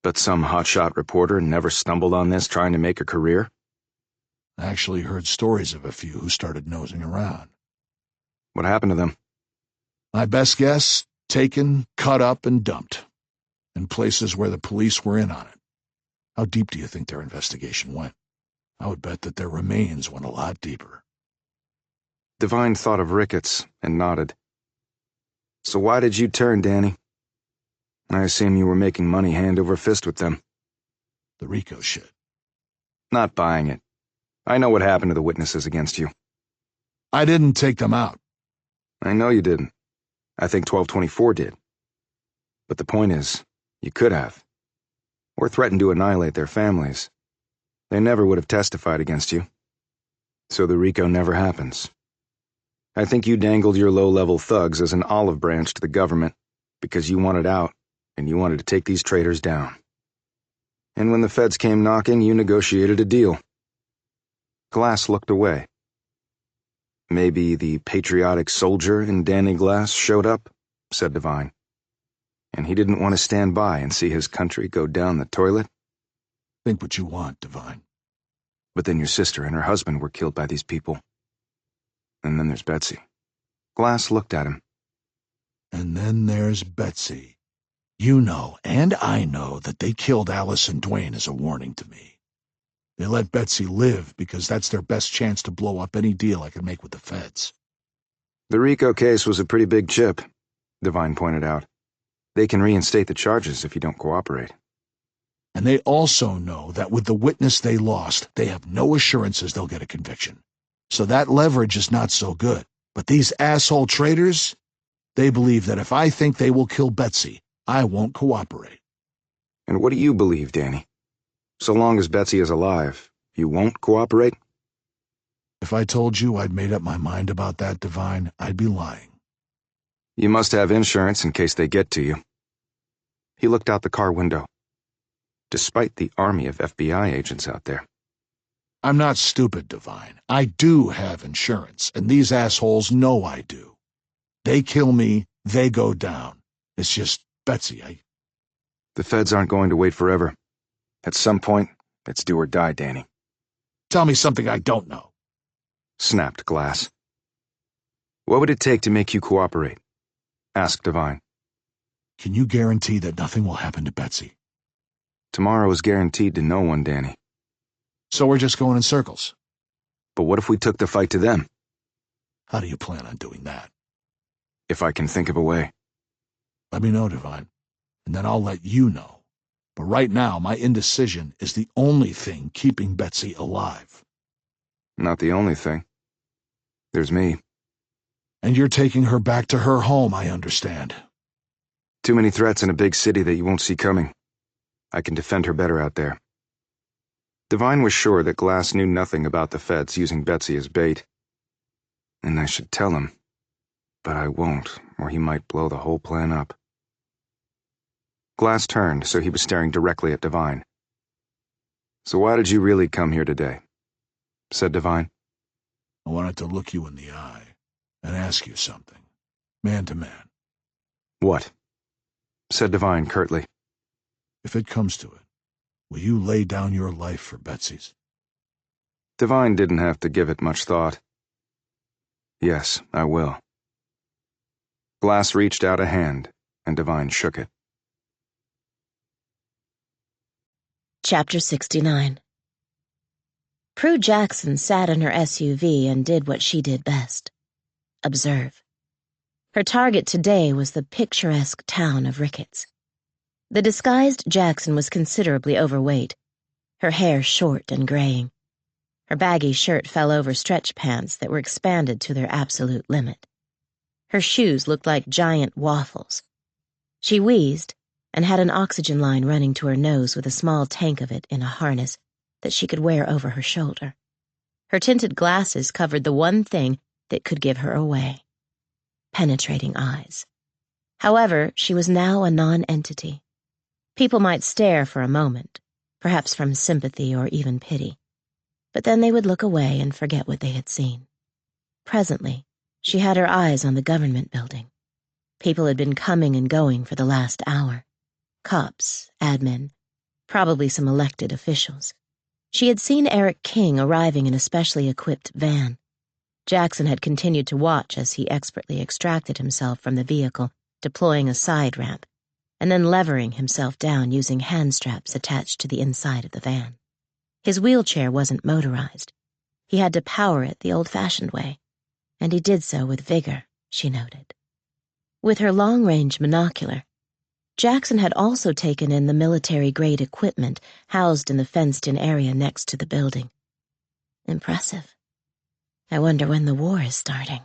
But some hotshot reporter never stumbled on this trying to make a career? I actually heard stories of a few who started nosing around. What happened to them? My best guess, taken, cut up, and dumped. In places where the police were in on it. How deep do you think their investigation went? I would bet that their remains went a lot deeper. Divine thought of Ricketts and nodded. So why did you turn, Danny? I assume you were making money hand over fist with them. The Rico shit. Not buying it. I know what happened to the witnesses against you. I didn't take them out. I know you didn't. I think 1224 did. But the point is, you could have. Or threatened to annihilate their families. They never would have testified against you. So the RICO never happens. I think you dangled your low-level thugs as an olive branch to the government because you wanted out and you wanted to take these traitors down. And when the feds came knocking, you negotiated a deal. Glass looked away. Maybe the patriotic soldier in Danny Glass showed up, said Divine. And he didn't want to stand by and see his country go down the toilet? Think what you want, Divine. But then your sister and her husband were killed by these people. And then there's Betsy. Glass looked at him. And then there's Betsy. You know, and I know, that they killed Alice and Dwayne as a warning to me. They let Betsy live because that's their best chance to blow up any deal I can make with the feds. The RICO case was a pretty big chip, Divine pointed out. They can reinstate the charges if you don't cooperate. And they also know that with the witness they lost, they have no assurances they'll get a conviction. So that leverage is not so good. But these asshole traitors, they believe that if I think they will kill Betsy, I won't cooperate. And what do you believe, Danny? So long as Betsy is alive, you won't cooperate? If I told you I'd made up my mind about that, Divine, I'd be lying. You must have insurance in case they get to you. He looked out the car window. Despite the army of FBI agents out there. I'm not stupid, Divine. I do have insurance, and these assholes know I do. They kill me, they go down. It's just, Betsy, The feds aren't going to wait forever. At some point, it's do or die, Danny. Tell me something I don't know. Snapped Glass. What would it take to make you cooperate? Asked Divine. Can you guarantee that nothing will happen to Betsy? Tomorrow is guaranteed to no one, Danny. So we're just going in circles. But what if we took the fight to them? How do you plan on doing that? If I can think of a way. Let me know, Divine, and then I'll let you know. But right now, my indecision is the only thing keeping Betsy alive. Not the only thing. There's me. And you're taking her back to her home, I understand. Too many threats in a big city that you won't see coming. I can defend her better out there. Divine was sure that Glass knew nothing about the feds using Betsy as bait. And I should tell him. But I won't, or he might blow the whole plan up. Glass turned, so he was staring directly at Divine. So why did you really come here today? Said Divine. I wanted to look you in the eye and ask you something, man to man. What? Said Divine curtly. If it comes to it, will you lay down your life for Betsy's? Divine didn't have to give it much thought. Yes, I will. Glass reached out a hand, and Divine shook it. Chapter 69. Prue Jackson sat in her SUV and did what she did best. Observe. Her target today was the picturesque town of Ricketts. The disguised Jackson was considerably overweight, her hair short and graying. Her baggy shirt fell over stretch pants that were expanded to their absolute limit. Her shoes looked like giant waffles. She wheezed and had an oxygen line running to her nose with a small tank of it in a harness that she could wear over her shoulder. Her tinted glasses covered the one thing that could give her away: penetrating eyes. However, she was now a non-entity. People might stare for a moment, perhaps from sympathy or even pity, but then they would look away and forget what they had seen. Presently, she had her eyes on the government building. People had been coming and going for the last hour. Cops, admin, probably some elected officials. She had seen Eric King arriving in a specially equipped van. Jackson had continued to watch as he expertly extracted himself from the vehicle, deploying a side ramp, and then levering himself down using hand straps attached to the inside of the van. His wheelchair wasn't motorized. He had to power it the old-fashioned way, and he did so with vigor, she noted. With her long-range monocular, Jackson had also taken in the military-grade equipment housed in the fenced-in area next to the building. Impressive. I wonder when the war is starting.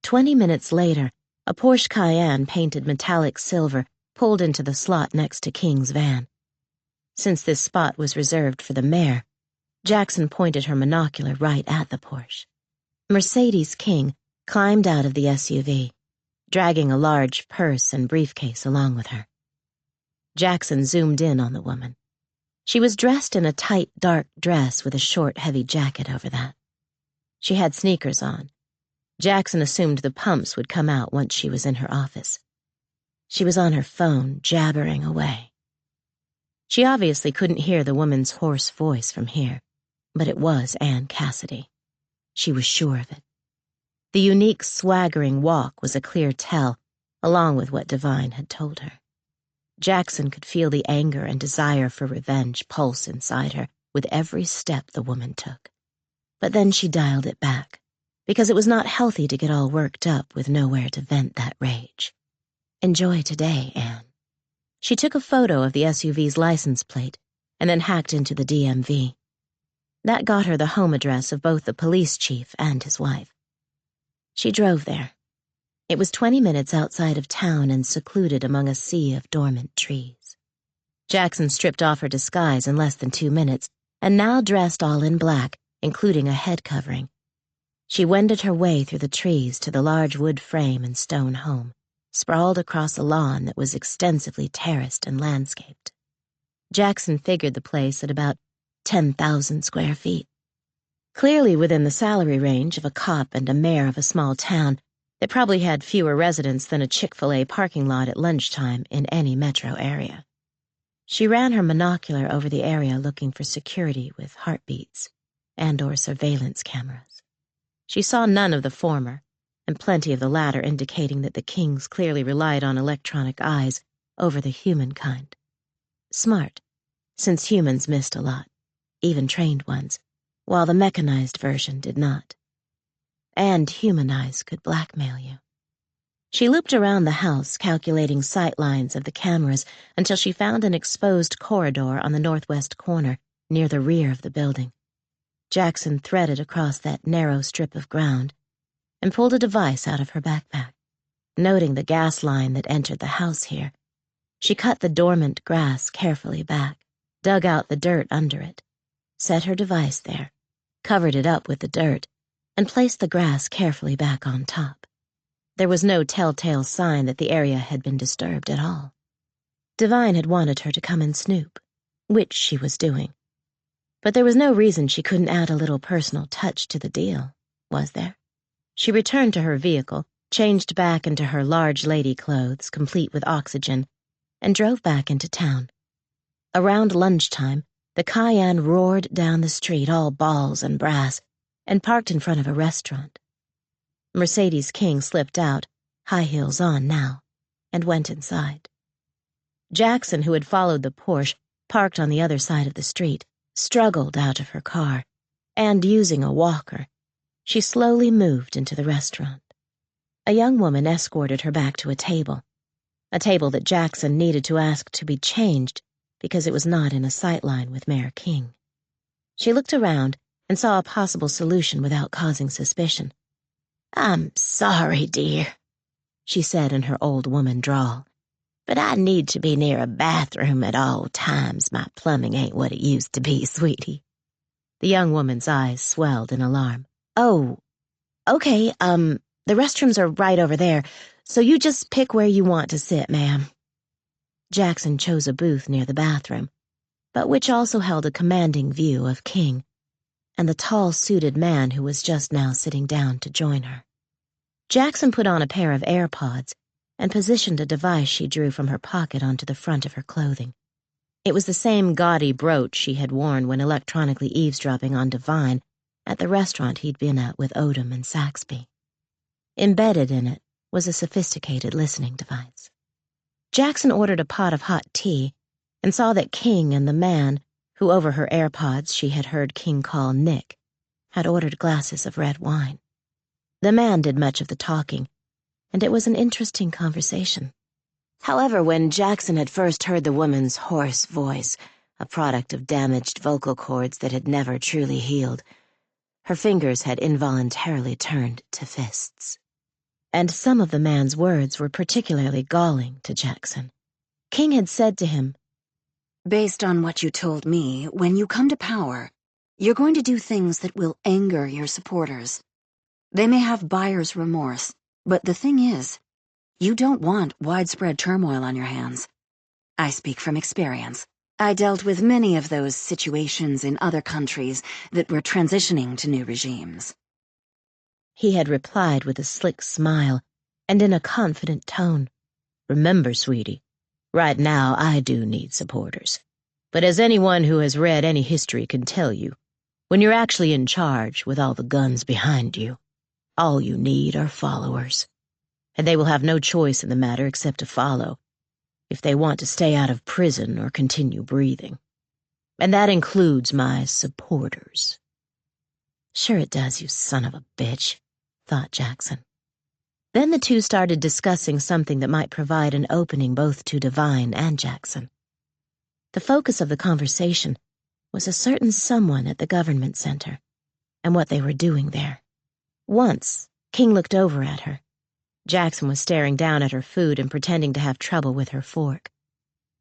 20 minutes later, a Porsche Cayenne painted metallic silver pulled into the slot next to King's van. Since this spot was reserved for the mayor, Jackson pointed her monocular right at the Porsche. Mercedes King climbed out of the SUV, dragging a large purse and briefcase along with her. Jackson zoomed in on the woman. She was dressed in a tight, dark dress with a short, heavy jacket over that. She had sneakers on. Jackson assumed the pumps would come out once she was in her office. She was on her phone, jabbering away. She obviously couldn't hear the woman's hoarse voice from here, but it was Anne Cassidy. She was sure of it. The unique, swaggering walk was a clear tell, along with what Divine had told her. Jackson could feel the anger and desire for revenge pulse inside her with every step the woman took. But then she dialed it back, because it was not healthy to get all worked up with nowhere to vent that rage. Enjoy today, Anne. She took a photo of the SUV's license plate and then hacked into the DMV. That got her the home address of both the police chief and his wife. She drove there. It was 20 minutes outside of town and secluded among a sea of dormant trees. Jackson stripped off her disguise in less than 2 minutes, and now dressed all in black, including a head covering. She wended her way through the trees to the large wood frame and stone home, sprawled across a lawn that was extensively terraced and landscaped. Jackson figured the place at about 10,000 square feet. Clearly within the salary range of a cop and a mayor of a small town that probably had fewer residents than a Chick-fil-A parking lot at lunchtime in any metro area. She ran her monocular over the area looking for security with heartbeats and/or surveillance cameras. She saw none of the former, and plenty of the latter indicating that the Kings clearly relied on electronic eyes over the human kind. Smart, since humans missed a lot, even trained ones, while the mechanized version did not. And human eyes could blackmail you. She looped around the house, calculating sight lines of the cameras until she found an exposed corridor on the northwest corner, near the rear of the building. Jackson threaded across that narrow strip of ground and pulled a device out of her backpack. Noting the gas line that entered the house here, she cut the dormant grass carefully back, dug out the dirt under it, set her device there, covered it up with the dirt, and placed the grass carefully back on top. There was no telltale sign that the area had been disturbed at all. Devine had wanted her to come and snoop, which she was doing. But there was no reason she couldn't add a little personal touch to the deal, was there? She returned to her vehicle, changed back into her large lady clothes, complete with oxygen, and drove back into town. Around lunchtime, the Cayenne roared down the street, all balls and brass, and parked in front of a restaurant. Mercedes King slipped out, high heels on now, and went inside. Jackson, who had followed the Porsche, parked on the other side of the street, struggled out of her car, and, using a walker, she slowly moved into the restaurant. A young woman escorted her back to a table that Jackson needed to ask to be changed because it was not in a sightline with Mayor King. She looked around and saw a possible solution without causing suspicion. "I'm sorry, dear," she said in her old woman drawl, "but I need to be near a bathroom at all times. My plumbing ain't what it used to be, sweetie." The young woman's eyes swelled in alarm. "Oh, okay, the restrooms are right over there, so you just pick where you want to sit, ma'am." Jackson chose a booth near the bathroom, but which also held a commanding view of King and the tall, suited man who was just now sitting down to join her. Jackson put on a pair of AirPods and positioned a device she drew from her pocket onto the front of her clothing. It was the same gaudy brooch she had worn when electronically eavesdropping on Devine at the restaurant he'd been at with Odom and Saxby. Embedded in it was a sophisticated listening device. Jackson ordered a pot of hot tea and saw that King and the man, who over her AirPods she had heard King call Nick, had ordered glasses of red wine. The man did much of the talking, and it was an interesting conversation. However, when Jackson had first heard the woman's hoarse voice, a product of damaged vocal cords that had never truly healed, her fingers had involuntarily turned to fists. And some of the man's words were particularly galling to Jackson. King had said to him, "Based on what you told me, when you come to power, you're going to do things that will anger your supporters. They may have buyer's remorse, but the thing is, you don't want widespread turmoil on your hands. I speak from experience. I dealt with many of those situations in other countries that were transitioning to new regimes." He had replied with a slick smile and in a confident tone. "Remember, sweetie, right now I do need supporters. But as anyone who has read any history can tell you, when you're actually in charge with all the guns behind you, all you need are followers. And they will have no choice in the matter except to follow, if they want to stay out of prison or continue breathing. And that includes my supporters." "Sure it does, you son of a bitch," thought Jackson. Then the two started discussing something that might provide an opening both to Devine and Jackson. The focus of the conversation was a certain someone at the government center and what they were doing there. Once, King looked over at her. Jackson was staring down at her food and pretending to have trouble with her fork.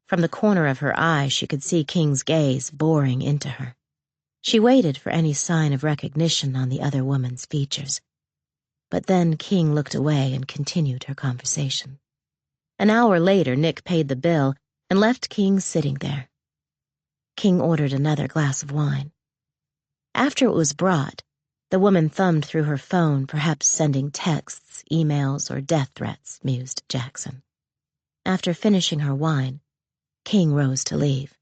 From the corner of her eye, she could see King's gaze boring into her. She waited for any sign of recognition on the other woman's features. But then King looked away and continued her conversation. An hour later, Nick paid the bill and left King sitting there. King ordered another glass of wine. After it was brought, the woman thumbed through her phone, perhaps sending texts, emails, or death threats, mused Jackson. After finishing her wine, King rose to leave.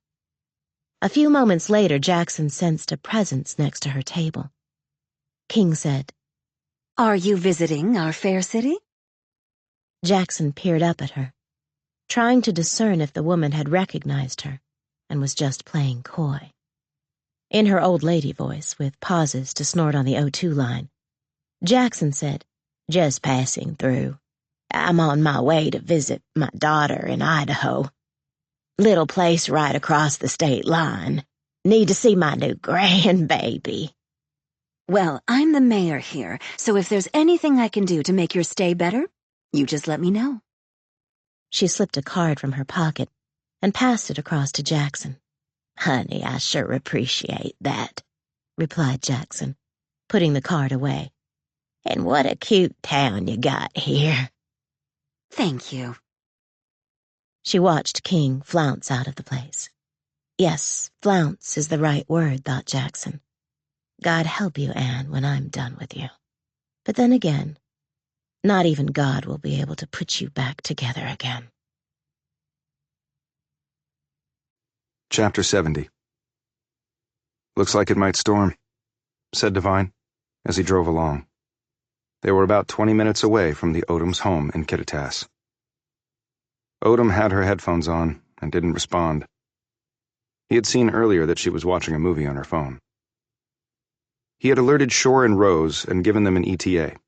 A few moments later, Jackson sensed a presence next to her table. King said, "Are you visiting our fair city?" Jackson peered up at her, trying to discern if the woman had recognized her and was just playing coy. In her old lady voice, with pauses to snort on the O2 line, Jackson said, "Just passing through. I'm on my way to visit my daughter in Idaho. Little place right across the state line. Need to see my new grandbaby." "Well, I'm the mayor here, so if there's anything I can do to make your stay better, you just let me know." She slipped a card from her pocket and passed it across to Jackson. "Honey, I sure appreciate that," replied Jackson, putting the card away. "And what a cute town you got here." "Thank you." She watched King flounce out of the place. Yes, flounce is the right word, thought Jackson. God help you, Anne, when I'm done with you. But then again, not even God will be able to put you back together again. Chapter 70. "Looks like it might storm," said Devine, as he drove along. They were about 20 minutes away from the Odom's home in Kittitas. Odom had her headphones on and didn't respond. He had seen earlier that she was watching a movie on her phone. He had alerted Shore and Rose and given them an ETA.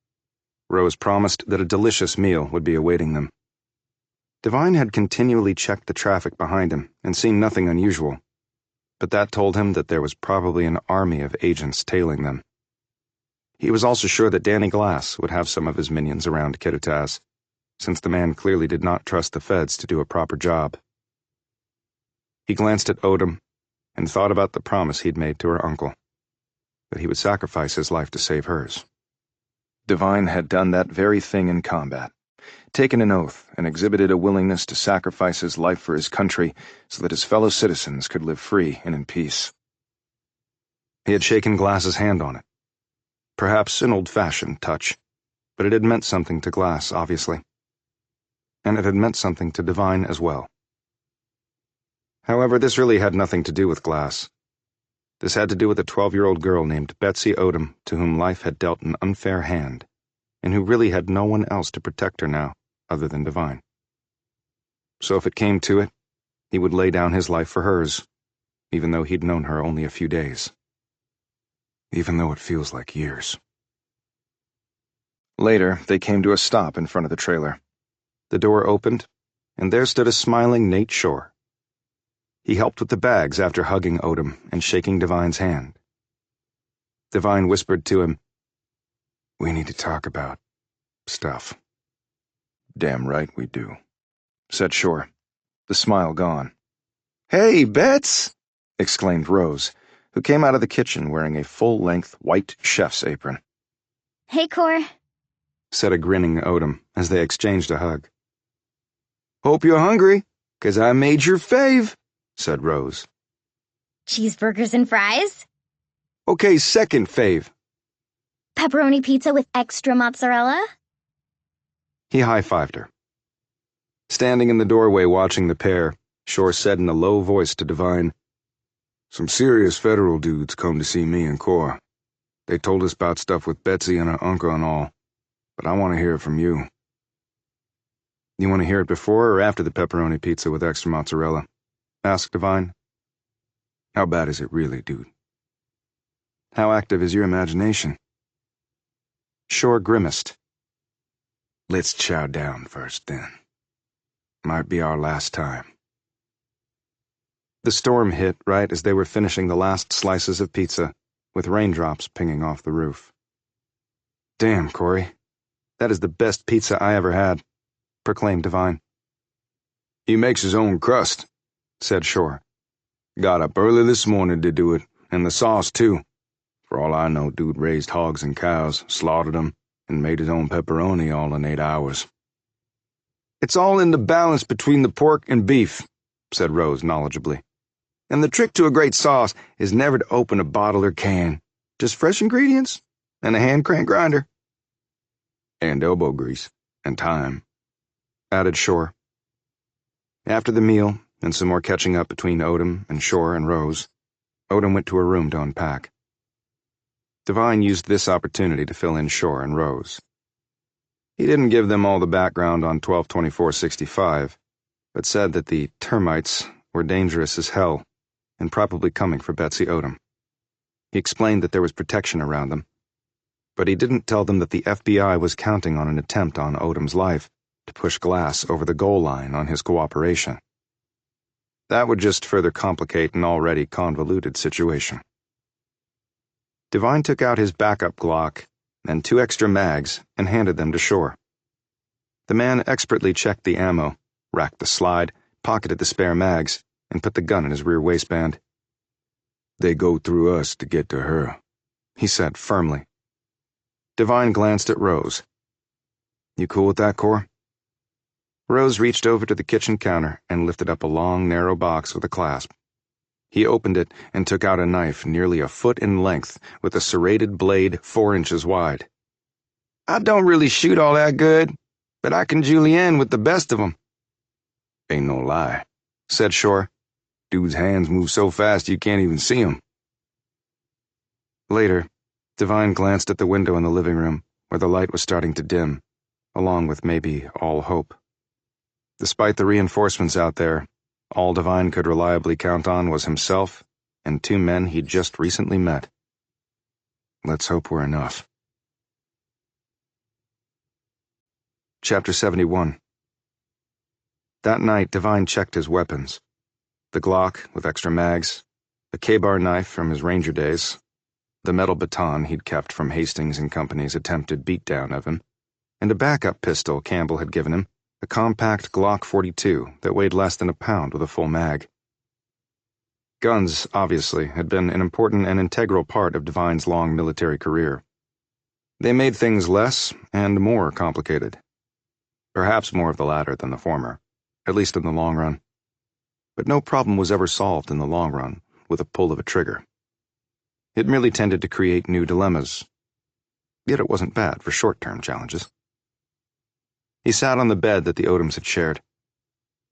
Rose promised that a delicious meal would be awaiting them. Devine had continually checked the traffic behind him and seen nothing unusual, but that told him that there was probably an army of agents tailing them. He was also sure that Danny Glass would have some of his minions around Kittitas, since the man clearly did not trust the feds to do a proper job. He glanced at Odom and thought about the promise he'd made to her uncle, that he would sacrifice his life to save hers. Devine had done that very thing in combat, taken an oath and exhibited a willingness to sacrifice his life for his country so that his fellow citizens could live free and in peace. He had shaken Glass's hand on it. Perhaps an old-fashioned touch, but it had meant something to Glass, obviously. And it had meant something to Devine as well. However, this really had nothing to do with Glass. This had to do with a 12-year-old girl named Betsy Odom, to whom life had dealt an unfair hand, and who really had no one else to protect her now other than Devine. So if it came to it, he would lay down his life for hers, even though he'd known her only a few days. Even though it feels like years. Later, they came to a stop in front of the trailer. The door opened, and there stood a smiling Nate Shore. He helped with the bags after hugging Odom and shaking Devine's hand. Devine whispered to him, "We need to talk about stuff." "Damn right we do," said Shore, the smile gone. "Hey, Bets!" exclaimed Rose, who came out of the kitchen wearing a full-length white chef's apron. "Hey, Cor," said a grinning Odom as they exchanged a hug. "Hope you're hungry, 'cause I made your fave," said Rose. "Cheeseburgers and fries? Okay, second fave." Pepperoni pizza with extra mozzarella?" He high-fived her. Standing in the doorway watching the pair, Shore said in a low voice to Devine, "Some serious federal dudes come to see me and Cor. They told us about stuff with Betsy and her uncle and all, but I want to hear it from you." "You want to hear it before or after the pepperoni pizza with extra mozzarella?" asked Devine. "How bad is it really, dude? How active is your imagination?" Shore grimaced. Let's chow down first, then. Might be our last time. The storm hit right as they were finishing the last slices of pizza, with raindrops pinging off the roof. Damn, Corey. That is the best pizza I ever had, proclaimed Devine. He makes his own crust, said Shore. Got up early this morning to do it, and the sauce, too. For all I know, dude raised hogs and cows, slaughtered them, and made his own pepperoni all in 8 hours. It's all in the balance between the pork and beef, said Rose knowledgeably. And the trick to a great sauce is never to open a bottle or can. Just fresh ingredients and a hand crank grinder. And elbow grease and time, added Shore. After the meal, and some more catching up between Odom and Shore and Rose, Odom went to her room to unpack. Devine used this opportunity to fill in Shore and Rose. He didn't give them all the background on 122465, but said that the termites were dangerous as hell and probably coming for Betsy Odom. He explained that there was protection around them, but he didn't tell them that the FBI was counting on an attempt on Odom's life to push Glass over the goal line on his cooperation. That would just further complicate an already convoluted situation. Devine took out his backup Glock and 2 extra mags and handed them to Shore. The man expertly checked the ammo, racked the slide, pocketed the spare mags, and put the gun in his rear waistband. They go through us to get to her, he said firmly. Devine glanced at Rose. You cool with that, Cor? Rose reached over to the kitchen counter and lifted up a long, narrow box with a clasp. He opened it and took out a knife nearly a foot in length with a serrated blade 4 inches wide. I don't really shoot all that good, but I can julienne with the best of them. Ain't no lie, said Shore. Dude's hands move so fast you can't even see 'em. Later, Devine glanced at the window in the living room, where the light was starting to dim, along with maybe all hope. Despite the reinforcements out there, all Devine could reliably count on was himself and 2 men he'd just recently met. Let's hope we're enough. Chapter 71. That night, Devine checked his weapons. The Glock with extra mags, the K-bar knife from his ranger days, the metal baton he'd kept from Hastings and Company's attempted beatdown of him, and a backup pistol Campbell had given him, a compact Glock 42 that weighed less than a pound with a full mag. Guns, obviously, had been an important and integral part of Devine's long military career. They made things less and more complicated. Perhaps more of the latter than the former, at least in the long run. But no problem was ever solved in the long run with a pull of a trigger. It merely tended to create new dilemmas. Yet it wasn't bad for short-term challenges. He sat on the bed that the Odoms had shared.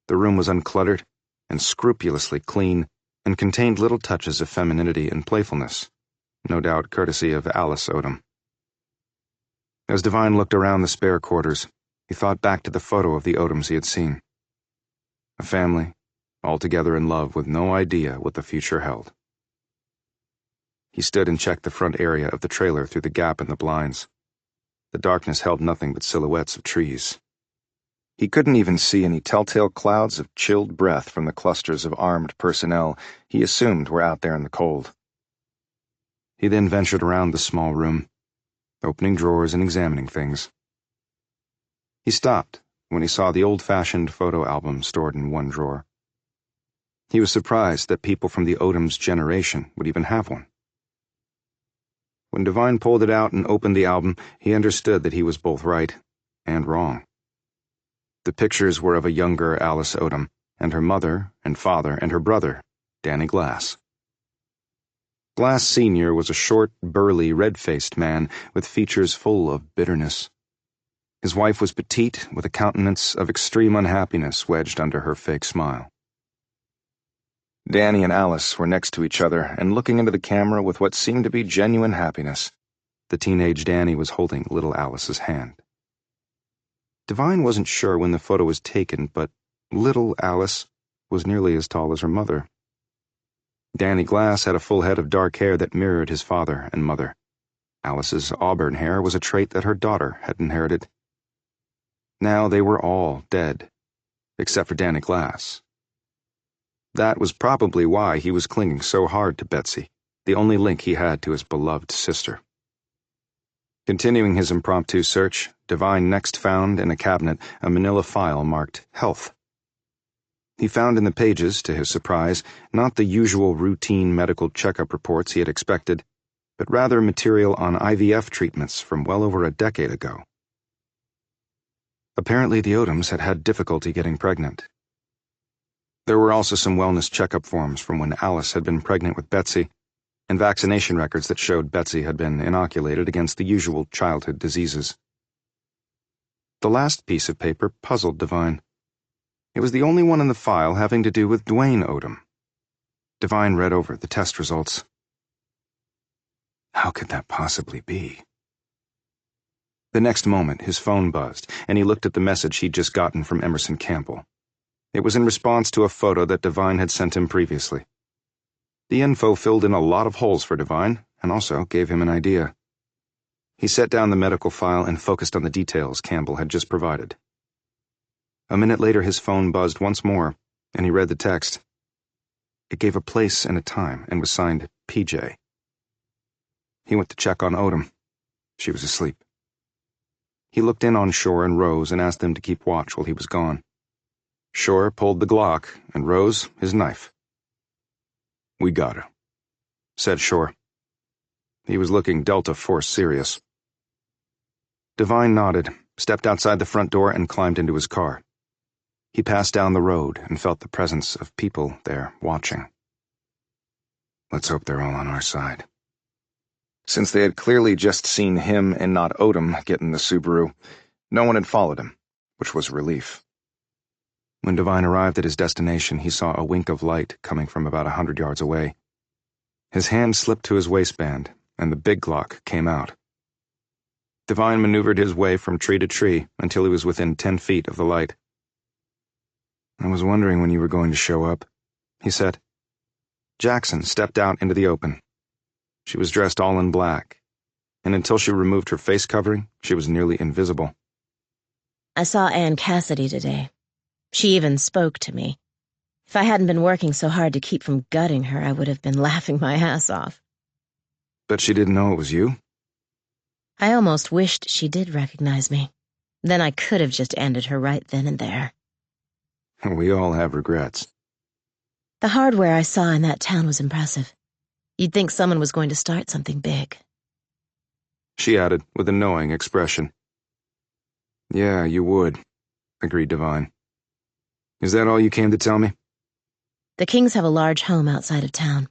The room was uncluttered and scrupulously clean and contained little touches of femininity and playfulness, no doubt courtesy of Alice Odom. As Devine looked around the spare quarters, he thought back to the photo of the Odoms he had seen. A family, all together in love with no idea what the future held. He stood and checked the front area of the trailer through the gap in the blinds. The darkness held nothing but silhouettes of trees. He couldn't even see any telltale clouds of chilled breath from the clusters of armed personnel he assumed were out there in the cold. He then ventured around the small room, opening drawers and examining things. He stopped when he saw the old-fashioned photo album stored in one drawer. He was surprised that people from the Odom's generation would even have one. When Devine pulled it out and opened the album, he understood that he was both right and wrong. The pictures were of a younger Alice Odom, and her mother and father and her brother, Danny Glass. Glass Sr. was a short, burly, red-faced man with features full of bitterness. His wife was petite, with a countenance of extreme unhappiness wedged under her fake smile. Danny and Alice were next to each other and looking into the camera with what seemed to be genuine happiness. The teenage Danny was holding little Alice's hand. Devine wasn't sure when the photo was taken, but little Alice was nearly as tall as her mother. Danny Glass had a full head of dark hair that mirrored his father and mother. Alice's auburn hair was a trait that her daughter had inherited. Now they were all dead, except for Danny Glass. That was probably why he was clinging so hard to Betsy, the only link he had to his beloved sister. Continuing his impromptu search, Devine next found in a cabinet a manila file marked Health. He found in the pages, to his surprise, not the usual routine medical checkup reports he had expected, but rather material on IVF treatments from well over a decade ago. Apparently the Odoms had had difficulty getting pregnant. There were also some wellness checkup forms from when Alice had been pregnant with Betsy, and vaccination records that showed Betsy had been inoculated against the usual childhood diseases. The last piece of paper puzzled Devine. It was the only one in the file having to do with Dwayne Odom. Devine read over the test results. How could that possibly be? The next moment, his phone buzzed, and he looked at the message he'd just gotten from Emerson Campbell. It was in response to a photo that Devine had sent him previously. The info filled in a lot of holes for Devine, and also gave him an idea. He set down the medical file and focused on the details Campbell had just provided. A minute later, his phone buzzed once more, and he read the text. It gave a place and a time, and was signed PJ. He went to check on Odom. She was asleep. He looked in on Shore and Rose and asked them to keep watch while he was gone. Shore pulled the Glock, and Rose his knife. We got her, said Shore. He was looking Delta Force serious. Devine nodded, stepped outside the front door, and climbed into his car. He passed down the road and felt the presence of people there watching. Let's hope they're all on our side. Since they had clearly just seen him and not Odom get in the Subaru, no one had followed him, which was a relief. When Devine arrived at his destination, he saw a wink of light coming from about 100 yards away. His hand slipped to his waistband, and the big Glock came out. Devine maneuvered his way from tree to tree until he was within 10 feet of the light. I was wondering when you were going to show up, he said. Jackson stepped out into the open. She was dressed all in black, and until she removed her face covering, she was nearly invisible. I saw Ann Cassidy today. She even spoke to me. If I hadn't been working so hard to keep from gutting her, I would have been laughing my ass off. But she didn't know it was you? I almost wished she did recognize me. Then I could have just ended her right then and there. We all have regrets. The hardware I saw in that town was impressive. You'd think someone was going to start something big. She added, with a knowing expression. Yeah, you would, agreed Devine. Is that all you came to tell me? The Kings have a large home outside of town.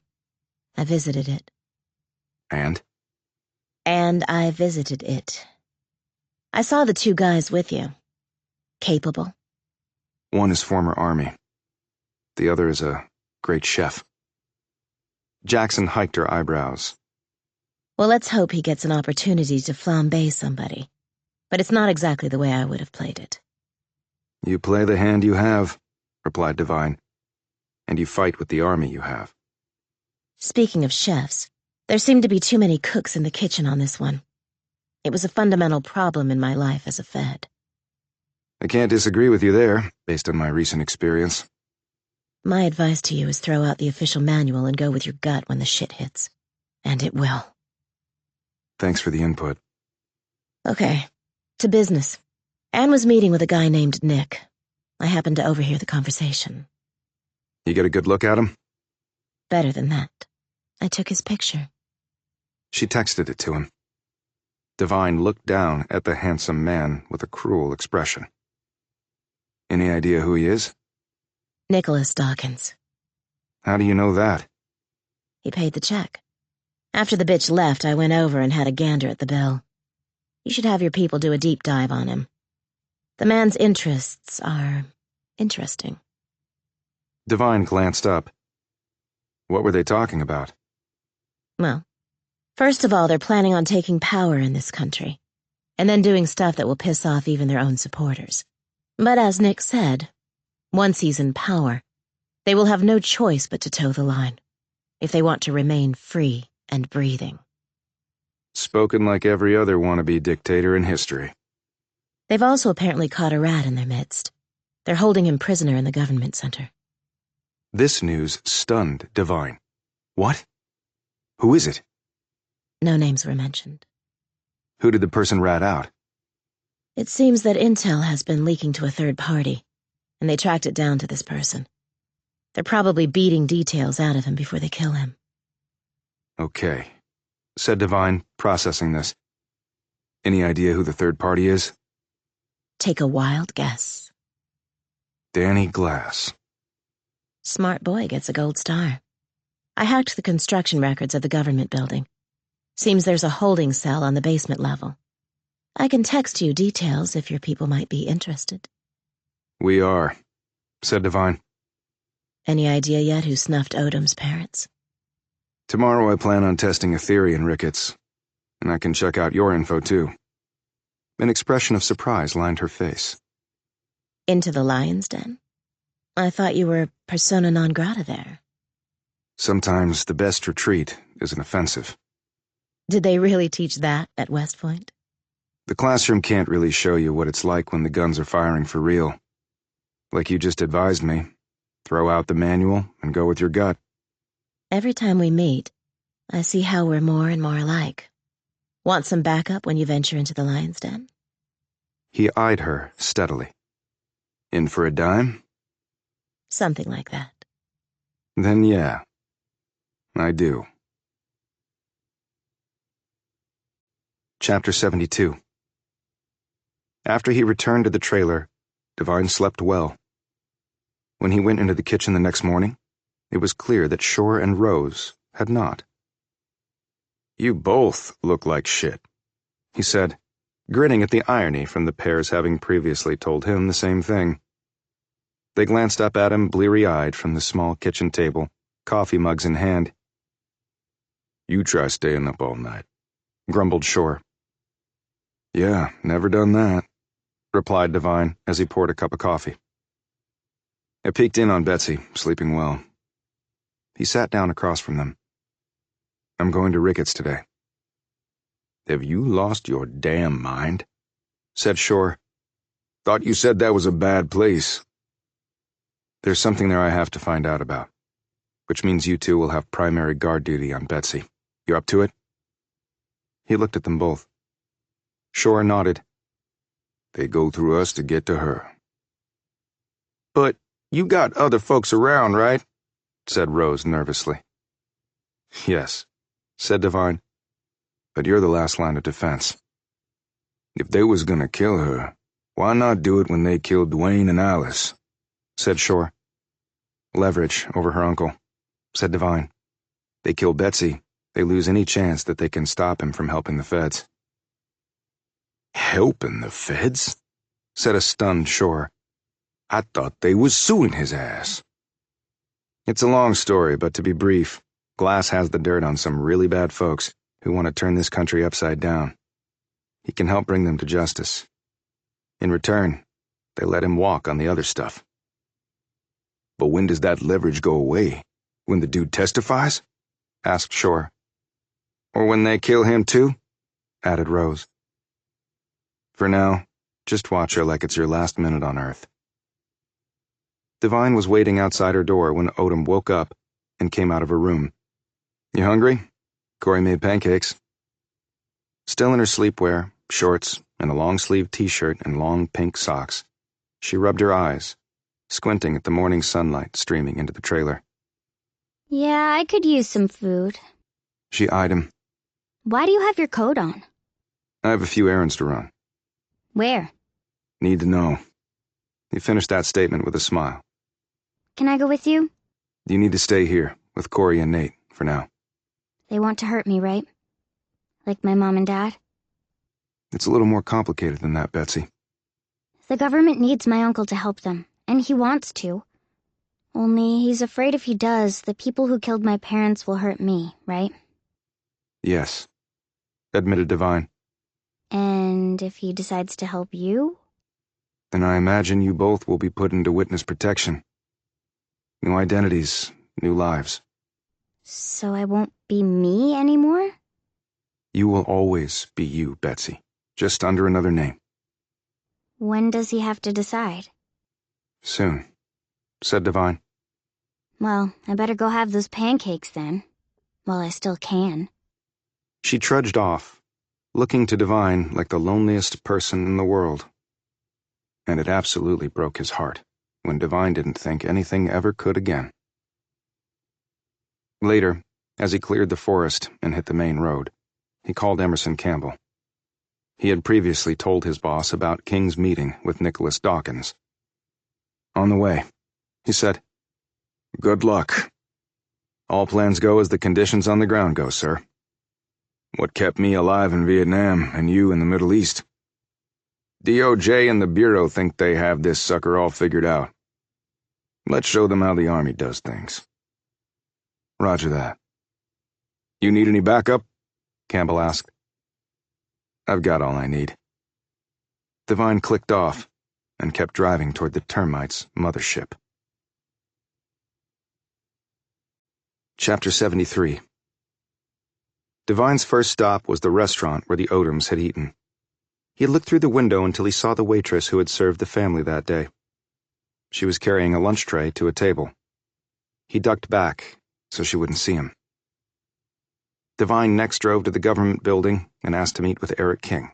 I visited it. And? And I visited it. I saw the two guys with you. Capable. One is former Army. The other is a great chef. Jackson hiked her eyebrows. Well, let's hope he gets an opportunity to flambe somebody. But it's not exactly the way I would have played it. You play the hand you have, replied Devine. And you fight with the army you have. Speaking of chefs, there seemed to be too many cooks in the kitchen on this one. It was a fundamental problem in my life as a Fed. I can't disagree with you there, based on my recent experience. My advice to you is throw out the official manual and go with your gut when the shit hits. And it will. Thanks for the input. Okay, to business. Anne was meeting with a guy named Nick. I happened to overhear the conversation. You get a good look at him? Better than that. I took his picture. She texted it to him. Devine looked down at the handsome man with a cruel expression. Any idea who he is? Nicholas Dawkins. How do you know that? He paid the check. After the bitch left, I went over and had a gander at the bill. You should have your people do a deep dive on him. The man's interests are interesting. Devine glanced up. What were they talking about? Well, first of all, they're planning on taking power in this country, and then doing stuff that will piss off even their own supporters. But as Nick said, once he's in power, they will have no choice but to toe the line, if they want to remain free and breathing. Spoken like every other wannabe dictator in history. They've also apparently caught a rat in their midst. They're holding him prisoner in the government center. This news stunned Divine. What? Who is it? No names were mentioned. Who did the person rat out? It seems that intel has been leaking to a third party, and they tracked it down to this person. They're probably beating details out of him before they kill him. Okay, said Divine, processing this. Any idea who the third party is? Take a wild guess. Danny Glass. Smart boy gets a gold star. I hacked the construction records of the government building. Seems there's a holding cell on the basement level. I can text you details if your people might be interested. We are, said Divine. Any idea yet who snuffed Odom's parents? Tomorrow I plan on testing a theory in Ricketts, and I can check out your info too. An expression of surprise lined her face. Into the lion's den? I thought you were persona non grata there. Sometimes the best retreat is an offensive. Did they really teach that at West Point? The classroom can't really show you what it's like when the guns are firing for real. Like you just advised me, throw out the manual and go with your gut. Every time we meet, I see how we're more and more alike. Want some backup when you venture into the lion's den? He eyed her steadily. In for a dime? Something like that. Then yeah, I do. Chapter 72. After he returned to the trailer, Divine slept well. When he went into the kitchen the next morning, it was clear that Shore and Rose had not. You both look like shit, he said, grinning at the irony from the pair's having previously told him the same thing. They glanced up at him bleary-eyed from the small kitchen table, coffee mugs in hand. You try staying up all night, grumbled Shore. Yeah, never done that, replied Divine as he poured a cup of coffee. I peeked in on Betsy, sleeping well. He sat down across from them. I'm going to Ricketts today. Have you lost your damn mind? Said Shore. Thought you said that was a bad place. There's something there I have to find out about, which means you two will have primary guard duty on Betsy. You up to it? He looked at them both. Shore nodded. They go through us to get to her. But you got other folks around, right? Said Rose nervously. Yes, said Divine. But you're the last line of defense. If they was gonna kill her, why not do it when they killed Dwayne and Alice? Said Shore. Leverage over her uncle, said Divine. They kill Betsy, they lose any chance that they can stop him from helping the feds. Helping the feds? Said a stunned Shore. I thought they was suing his ass. It's a long story, but to be brief, Glass has the dirt on some really bad folks who want to turn this country upside down. He can help bring them to justice. In return, they let him walk on the other stuff. But when does that leverage go away? When the dude testifies? Asked Shore. Or when they kill him too? Added Rose. For now, just watch her like it's your last minute on Earth. Divine was waiting outside her door when Odom woke up and came out of her room. You hungry? Corey made pancakes. Still in her sleepwear, shorts, and a long-sleeved t-shirt and long pink socks, she rubbed her eyes, squinting at the morning sunlight streaming into the trailer. Yeah, I could use some food. She eyed him. Why do you have your coat on? I have a few errands to run. Where? Need to know. He finished that statement with a smile. Can I go with you? You need to stay here with Corey and Nate for now. They want to hurt me, right? Like my mom and dad? It's a little more complicated than that, Betsy. The government needs my uncle to help them, and he wants to. Only he's afraid if he does, the people who killed my parents will hurt me, right? Yes, admitted Divine. And if he decides to help you? Then I imagine you both will be put into witness protection. New identities, new lives. So I won't be me anymore? You will always be you, Betsy, just under another name. When does he have to decide? Soon, said Devine. Well, I better go have those pancakes then, while I still can. She trudged off, looking to Devine like the loneliest person in the world. And it absolutely broke his heart when Devine didn't think anything ever could again. Later, as he cleared the forest and hit the main road, he called Emerson Campbell. He had previously told his boss about King's meeting with Nicholas Dawkins. On the way, he said, "Good luck. All plans go as the conditions on the ground go, sir. What kept me alive in Vietnam and you in the Middle East? DOJ and the Bureau think they have this sucker all figured out. Let's show them how the Army does things." Roger that. You need any backup? Campbell asked. I've got all I need. Devine clicked off and kept driving toward the termites' mothership. Chapter 73. Devine's first stop was the restaurant where the Odoms had eaten. He looked through the window until he saw the waitress who had served the family that day. She was carrying a lunch tray to a table. He ducked back so she wouldn't see him. Devine next drove to the government building and asked to meet with Eric King.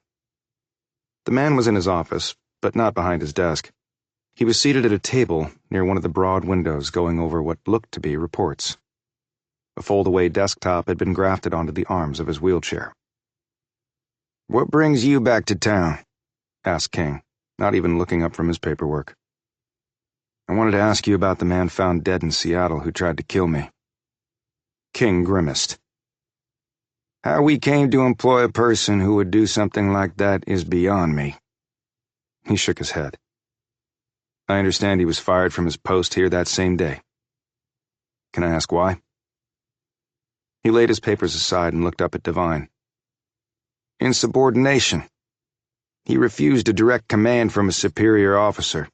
The man was in his office, but not behind his desk. He was seated at a table near one of the broad windows going over what looked to be reports. A fold-away desktop had been grafted onto the arms of his wheelchair. "What brings you back to town?" asked King, not even looking up from his paperwork. "I wanted to ask you about the man found dead in Seattle who tried to kill me." King grimaced. "How we came to employ a person who would do something like that is beyond me." He shook his head. "I understand he was fired from his post here that same day. Can I ask why?" He laid his papers aside and looked up at Devine. "Insubordination. He refused a direct command from a superior officer,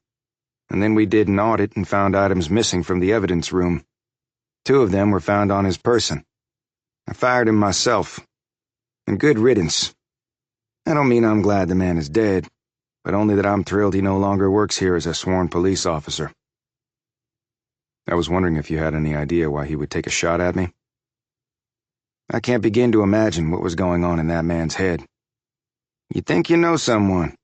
and then we did an audit and found items missing from the evidence room. 2 of them were found on his person. I fired him myself. And good riddance. I don't mean I'm glad the man is dead, but only that I'm thrilled he no longer works here as a sworn police officer." "I was wondering if you had any idea why he would take a shot at me." "I can't begin to imagine what was going on in that man's head. You think you know someone?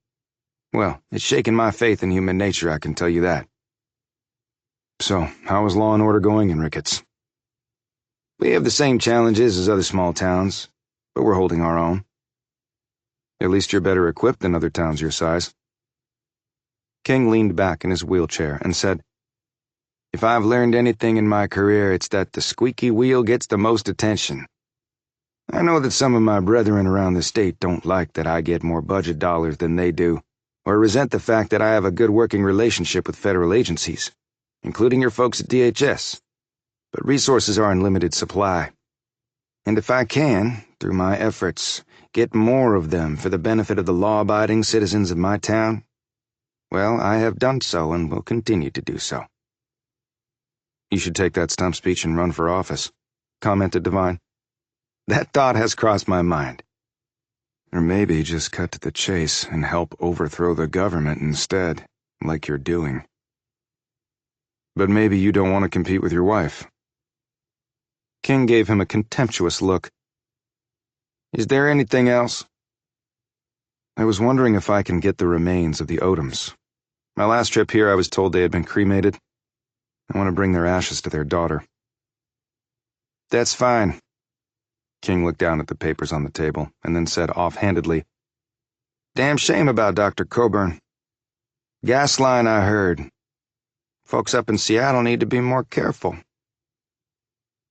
Well, it's shaken my faith in human nature, I can tell you that." "So, how is law and order going in Ricketts?" "We have the same challenges as other small towns, but we're holding our own." "At least you're better equipped than other towns your size." King leaned back in his wheelchair and said, "If I've learned anything in my career, it's that the squeaky wheel gets the most attention. I know that some of my brethren around the state don't like that I get more budget dollars than they do, or resent the fact that I have a good working relationship with federal agencies, including your folks at DHS. But resources are in limited supply. And if I can, through my efforts, get more of them for the benefit of the law-abiding citizens of my town, well, I have done so and will continue to do so." "You should take that stump speech and run for office," commented Devine. "That thought has crossed my mind." "Or maybe just cut to the chase and help overthrow the government instead, like you're doing." "But maybe you don't want to compete with your wife." King gave him a contemptuous look. "Is there anything else?" "I was wondering if I can get the remains of the Odoms. My last trip here I was told they had been cremated. I want to bring their ashes to their daughter." "That's fine." King looked down at the papers on the table and then said offhandedly, "Damn shame about Dr. Coburn. Gas line, I heard. Folks up in Seattle need to be more careful."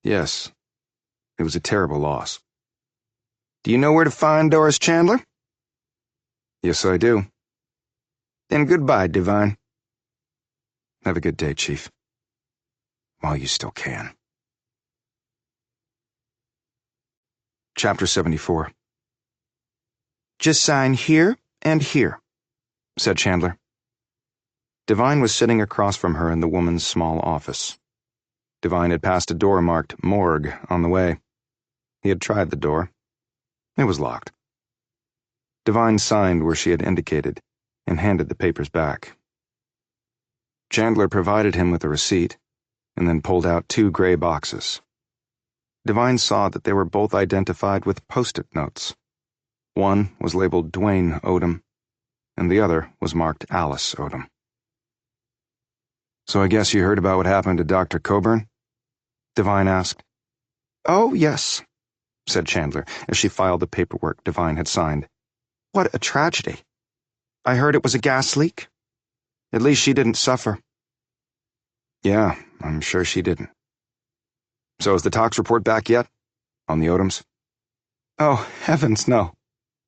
"Yes, it was a terrible loss." "Do you know where to find Doris Chandler?" "Yes, I do." "Then goodbye, Devine." "Have a good day, Chief. While you still can." Chapter 74. "Just sign here and here," said Chandler. Devine was sitting across from her in the woman's small office. Devine had passed a door marked Morgue on the way. He had tried the door. It was locked. Devine signed where she had indicated, and handed the papers back. Chandler provided him with a receipt and then pulled out 2 gray boxes. Devine saw that they were both identified with post-it notes. One was labeled Dwayne Odom, and the other was marked Alice Odom. "So I guess you heard about what happened to Dr. Coburn?" Devine asked. "Oh, yes," said Chandler as she filed the paperwork Devine had signed. "What a tragedy. I heard it was a gas leak. At least she didn't suffer." "Yeah, I'm sure she didn't." "So is the tox report back yet? On the Odoms?" "Oh, heavens, no,"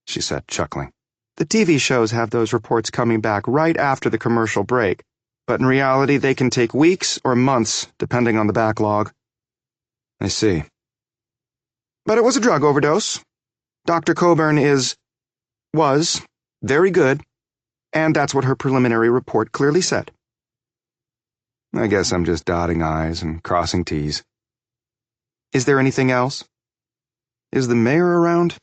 she said, chuckling. "The TV shows have those reports coming back right after the commercial break, but in reality they can take weeks or months, depending on the backlog." "I see." "But it was a drug overdose. Dr. Coburn was very good, and that's what her preliminary report clearly said." "I guess I'm just dotting I's and crossing T's." "Is there anything else?" "Is the mayor around?"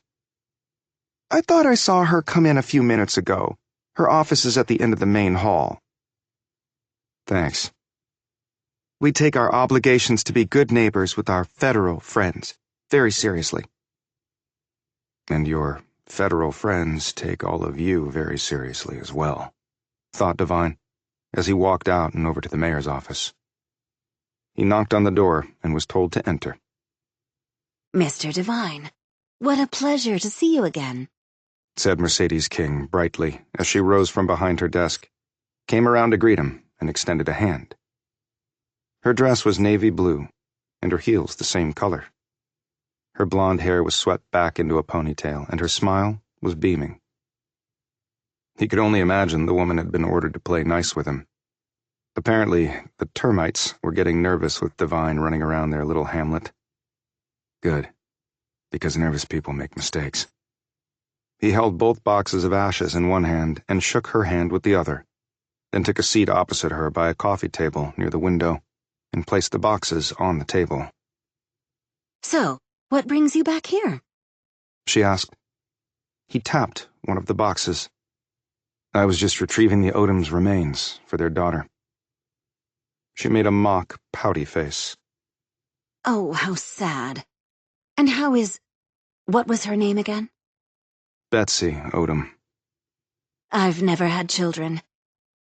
"I thought I saw her come in a few minutes ago. Her office is at the end of the main hall." "Thanks." "We take our obligations to be good neighbors with our federal friends very seriously." "And your federal friends take all of you very seriously as well," thought Devine, as he walked out and over to the mayor's office. He knocked on the door and was told to enter. "Mr. Devine, what a pleasure to see you again," said Mercedes King brightly as she rose from behind her desk, came around to greet him, and extended a hand. Her dress was navy blue, and her heels the same color. Her blonde hair was swept back into a ponytail, and her smile was beaming. He could only imagine the woman had been ordered to play nice with him. Apparently, the termites were getting nervous with Devine running around their little hamlet. Good, because nervous people make mistakes. He held both boxes of ashes in one hand and shook her hand with the other, then took a seat opposite her by a coffee table near the window and placed the boxes on the table. "So, what brings you back here?" she asked. He tapped one of the boxes. "I was just retrieving the Odom's remains for their daughter." She made a mock, pouty face. "Oh, how sad. And what was her name again?" "Betsy Odom." "I've never had children,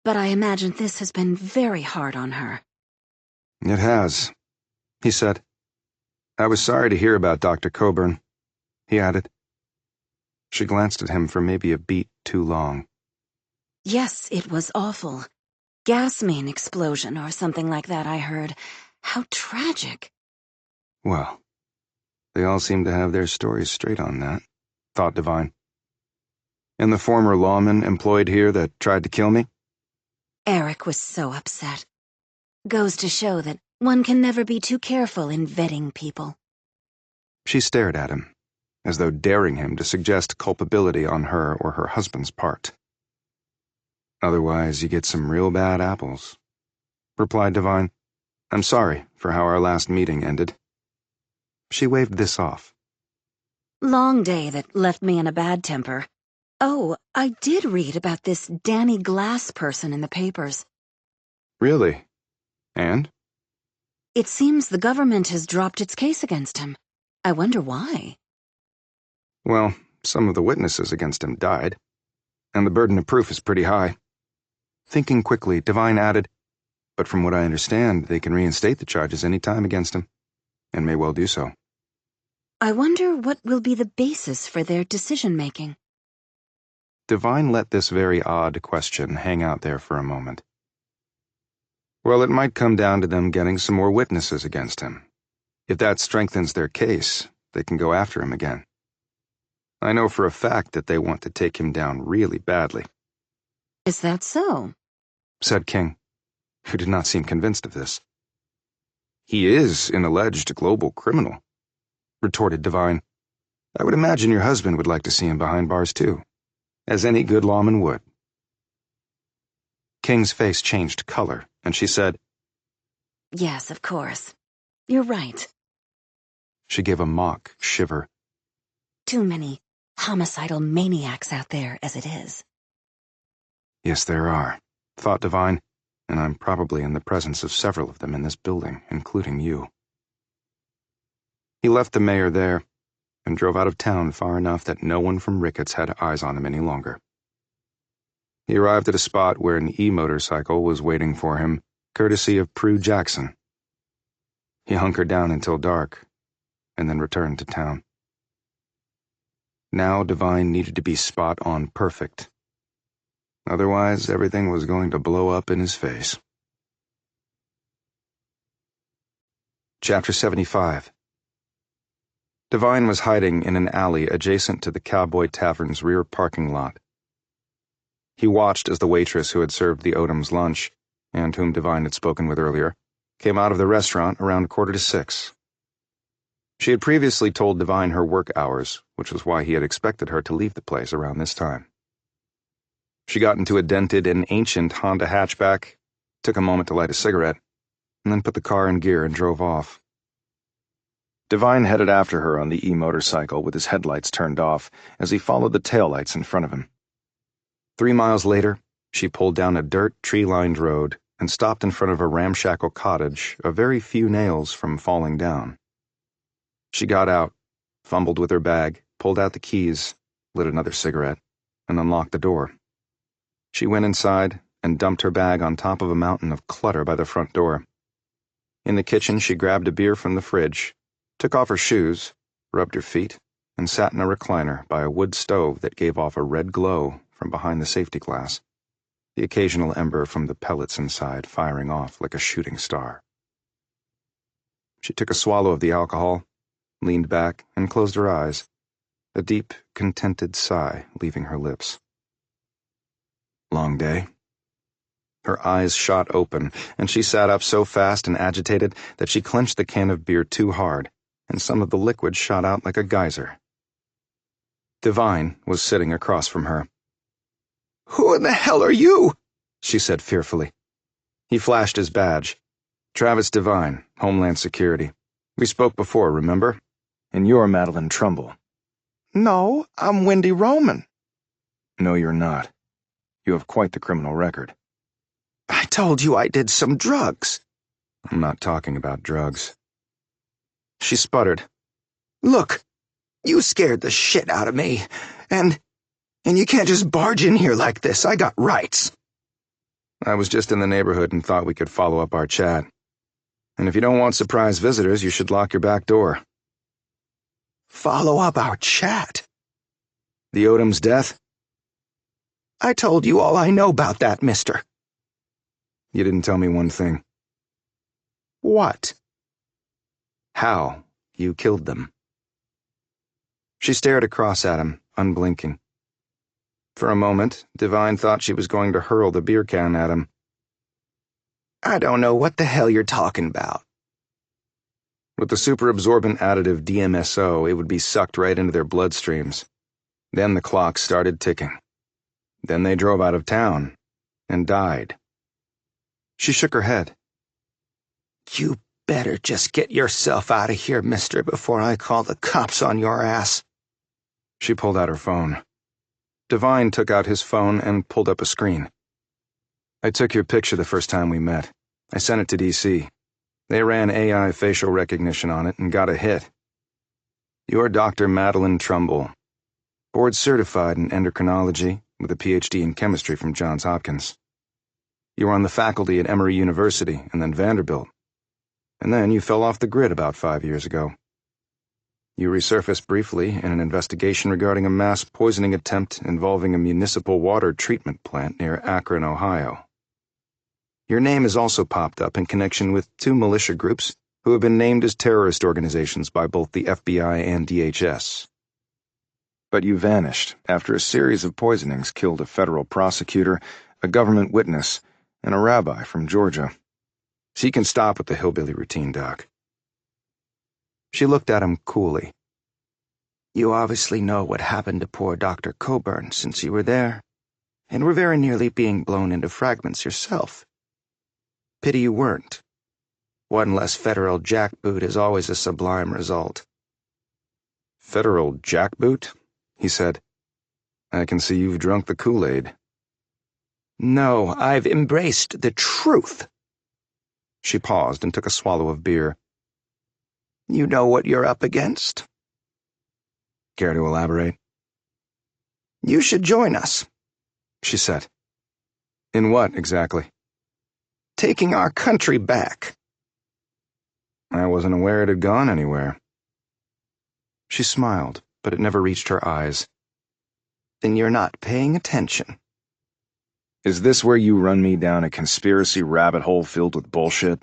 but I imagine this has been very hard on her." "It has," he said. "I was sorry to hear about Dr. Coburn," he added. She glanced at him for maybe a beat too long. "Yes, it was awful. Gas main explosion or something like that, I heard. How tragic." Well, they all seem to have their stories straight on that, thought Devine. "And the former lawman employed here that tried to kill me?" Eric was so upset. Goes to show that one can never be too careful in vetting people. She stared at him, as though daring him to suggest culpability on her or her husband's part. "Otherwise, you get some real bad apples," replied Devine. "I'm sorry for how our last meeting ended." She waved this off. Long day that left me in a bad temper. Oh, I did read about this Danny Glass person in the papers. "Really? And?" It seems the government has dropped its case against him. I wonder why. "Well, some of the witnesses against him died, and the burden of proof is pretty high." Thinking quickly, Devine added, "But from what I understand, they can reinstate the charges any time against him, and may well do so." I wonder what will be the basis for their decision-making. Devine let this very odd question hang out there for a moment. "Well, it might come down to them getting some more witnesses against him. If that strengthens their case, they can go after him again. I know for a fact that they want to take him down really badly." Is that so? said King, who did not seem convinced of this. "He is an alleged global criminal," retorted Devine. "I would imagine your husband would like to see him behind bars too, as any good lawman would." King's face changed color, and she said, Yes, of course. You're right. She gave a mock shiver. Too many homicidal maniacs out there as it is. Yes, there are, thought Devine, and I'm probably in the presence of several of them in this building, including you. He left the mayor there and drove out of town far enough that no one from Ricketts had eyes on him any longer. He arrived at a spot where an e-motorcycle was waiting for him, courtesy of Prue Jackson. He hunkered down until dark, and then returned to town. Now Devine needed to be spot-on perfect. Otherwise, everything was going to blow up in his face. Chapter 75. Devine was hiding in an alley adjacent to the Cowboy Tavern's rear parking lot. He watched as the waitress who had served the Odoms lunch, and whom Devine had spoken with earlier, came out of the restaurant around 5:45. She had previously told Devine her work hours, which was why he had expected her to leave the place around this time. She got into a dented and ancient Honda hatchback, took a moment to light a cigarette, and then put the car in gear and drove off. Devine headed after her on the e-motorcycle with his headlights turned off as he followed the taillights in front of him. 3 miles later, she pulled down a dirt, tree-lined road and stopped in front of a ramshackle cottage a very few nails from falling down. She got out, fumbled with her bag, pulled out the keys, lit another cigarette, and unlocked the door. She went inside and dumped her bag on top of a mountain of clutter by the front door. In the kitchen, she grabbed a beer from the fridge, took off her shoes, rubbed her feet, and sat in a recliner by a wood stove that gave off a red glow from behind the safety glass, the occasional ember from the pellets inside firing off like a shooting star. She took a swallow of the alcohol, leaned back, and closed her eyes, a deep, contented sigh leaving her lips. Long day? Her eyes shot open, and she sat up so fast and agitated that she clenched the can of beer too hard, and some of the liquid shot out like a geyser. Devine was sitting across from her. "Who in the hell are you?" she said fearfully. He flashed his badge. "Travis Devine, Homeland Security. We spoke before, remember? And you're Madeline Trumbull." "No, I'm Wendy Roman." "No, you're not. You have quite the criminal record." "I told you I did some drugs." "I'm not talking about drugs." She sputtered. "Look, you scared the shit out of me, and you can't just barge in here like this. I got rights." "I was just in the neighborhood and thought we could follow up our chat. And if you don't want surprise visitors, you should lock your back door." "Follow up our chat?" "The Odom's death?" "I told you all I know about that, mister." "You didn't tell me one thing." "What?" "How you killed them." She stared across at him, unblinking. For a moment, Devine thought she was going to hurl the beer can at him. "I don't know what the hell you're talking about." With the superabsorbent additive DMSO, it would be sucked right into their bloodstreams. Then the clock started ticking. Then they drove out of town and died. She shook her head. "You better just get yourself out of here, mister, before I call the cops on your ass." She pulled out her phone. Devine took out his phone and pulled up a screen. "I took your picture the first time we met. I sent it to DC. They ran AI facial recognition on it and got a hit. You're Dr. Madeline Trumbull, board certified in endocrinology with a PhD in chemistry from Johns Hopkins. You were on the faculty at Emory University and then Vanderbilt. And then you fell off the grid about 5 years ago. You resurfaced briefly in an investigation regarding a mass poisoning attempt involving a municipal water treatment plant near Akron, Ohio. Your name has also popped up in connection with 2 militia groups who have been named as terrorist organizations by both the FBI and DHS. But you vanished after a series of poisonings killed a federal prosecutor, a government witness, and a rabbi from Georgia. So you can stop with the hillbilly routine, Doc." She looked at him coolly. "You obviously know what happened to poor Dr. Coburn since you were there, and were very nearly being blown into fragments yourself. Pity you weren't. One less federal jackboot is always a sublime result." "Federal jackboot?" he said. "I can see you've drunk the Kool-Aid." No, I've embraced the truth. She paused and took a swallow of beer. You know what you're up against? Care to elaborate? You should join us, she said. In what, exactly? Taking our country back. I wasn't aware it had gone anywhere. She smiled, but it never reached her eyes. Then you're not paying attention. Is this where you run me down a conspiracy rabbit hole filled with bullshit?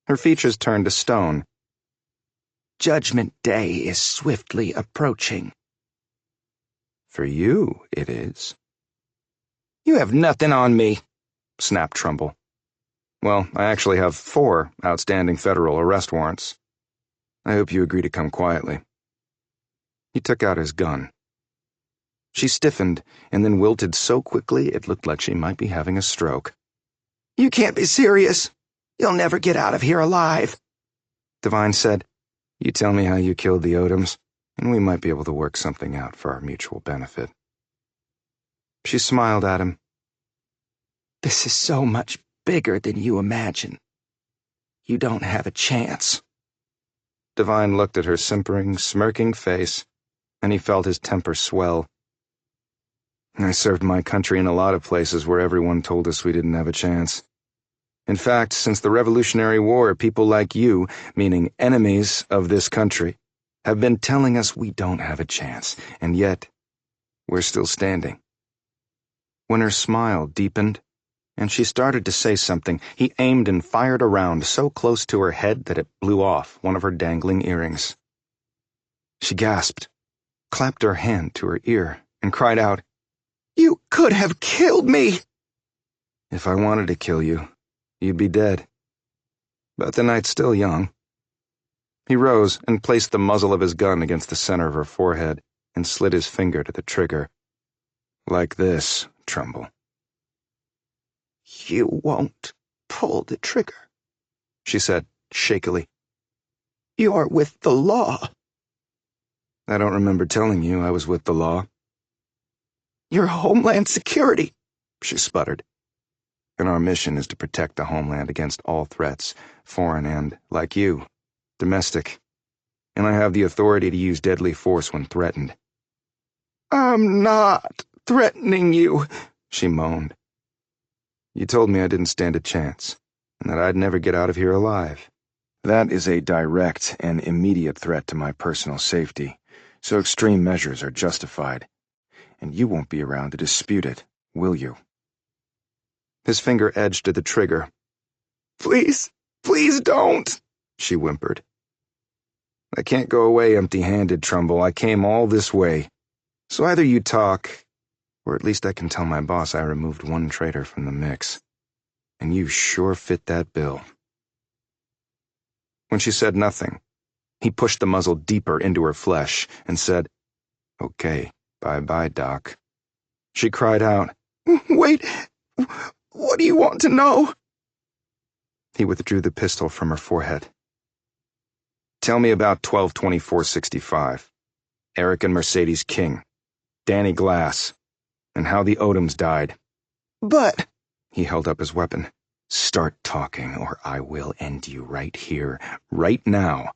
Her features turned to stone. Judgment Day is swiftly approaching. For you, it is. You have nothing on me, snapped Trumbull. Well, I actually have 4 outstanding federal arrest warrants. I hope you agree to come quietly. He took out his gun. She stiffened and then wilted so quickly it looked like she might be having a stroke. You can't be serious. You'll never get out of here alive. Devine said, You tell me how you killed the Odoms, and we might be able to work something out for our mutual benefit. She smiled at him. This is so much bigger than you imagine. You don't have a chance. Devine looked at her simpering, smirking face, and he felt his temper swell. I served my country in a lot of places where everyone told us we didn't have a chance. In fact, since the Revolutionary War, people like you, meaning enemies of this country, have been telling us we don't have a chance, and yet we're still standing. When her smile deepened, and she started to say something, he aimed and fired a round so close to her head that it blew off one of her dangling earrings. She gasped, clapped her hand to her ear, and cried out, You could have killed me! If I wanted to kill you, you'd be dead. But the night's still young. He rose and placed the muzzle of his gun against the center of her forehead and slid his finger to the trigger. Like this, Trumbull. You won't pull the trigger, she said shakily. You're with the law. I don't remember telling you I was with the law. Your Homeland Security, she sputtered. And our mission is to protect the homeland against all threats, foreign and, like you, domestic. And I have the authority to use deadly force when threatened. I'm not threatening you, she moaned. You told me I didn't stand a chance, and that I'd never get out of here alive. That is a direct and immediate threat to my personal safety, so extreme measures are justified. And you won't be around to dispute it, will you? His finger edged to the trigger. Please, please don't, she whimpered. I can't go away empty-handed, Trumbull. I came all this way. So either you talk, or at least I can tell my boss I removed one traitor from the mix. And you sure fit that bill. When she said nothing, he pushed the muzzle deeper into her flesh and said, Okay, bye-bye, Doc. She cried out, Wait, what do you want to know? He withdrew the pistol from her forehead. Tell me about 12/24/65, Eric and Mercedes King, Danny Glass, and how the Odoms died. But... He held up his weapon. Start talking, or I will end you right here, right now.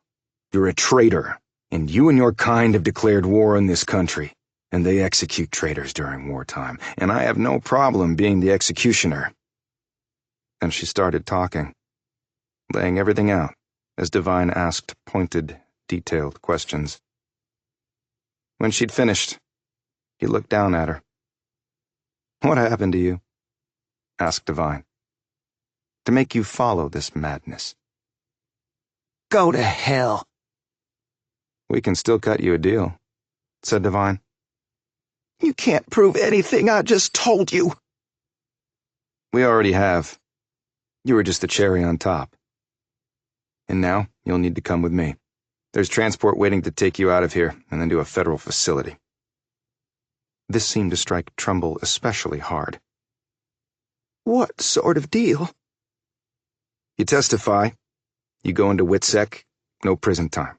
You're a traitor, and you and your kind have declared war on this country, and they execute traitors during wartime, and I have no problem being the executioner. And she started talking, laying everything out, as Devine asked pointed, detailed questions. When she'd finished, he looked down at her. What happened to you? Asked Devine. To make you follow this madness. Go to hell. We can still cut you a deal, said Devine. You can't prove anything I just told you. We already have. You were just the cherry on top. And now you'll need to come with me. There's transport waiting to take you out of here and then to a federal facility. This seemed to strike Trumbull especially hard. What sort of deal? You testify. You go into WITSEC, no prison time.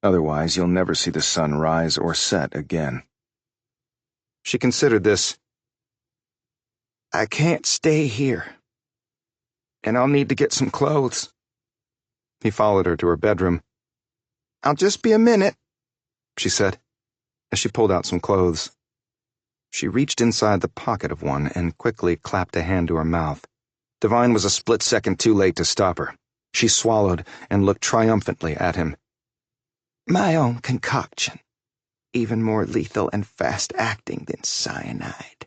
Otherwise, you'll never see the sun rise or set again. She considered this. I can't stay here. And I'll need to get some clothes. He followed her to her bedroom. I'll just be a minute, she said, as she pulled out some clothes. She reached inside the pocket of one and quickly clapped a hand to her mouth. Devine was a split second too late to stop her. She swallowed and looked triumphantly at him. My own concoction. Even more lethal and fast-acting than cyanide.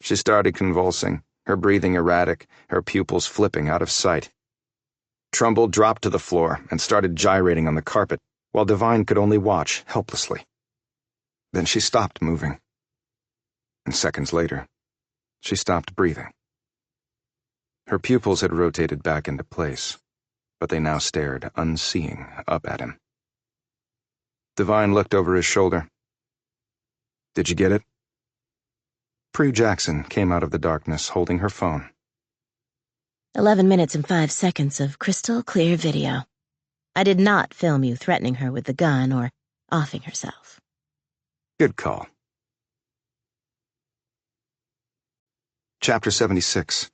She started convulsing, her breathing erratic, her pupils flipping out of sight. Trumbull dropped to the floor and started gyrating on the carpet, while Devine could only watch helplessly. Then she stopped moving. And seconds later, she stopped breathing. Her pupils had rotated back into place, but they now stared, unseeing, up at him. Devine looked over his shoulder. Did you get it? Prue Jackson came out of the darkness, holding her phone. 11 minutes and 5 seconds of crystal clear video. I did not film you threatening her with the gun or offing herself. Good call. Chapter 76.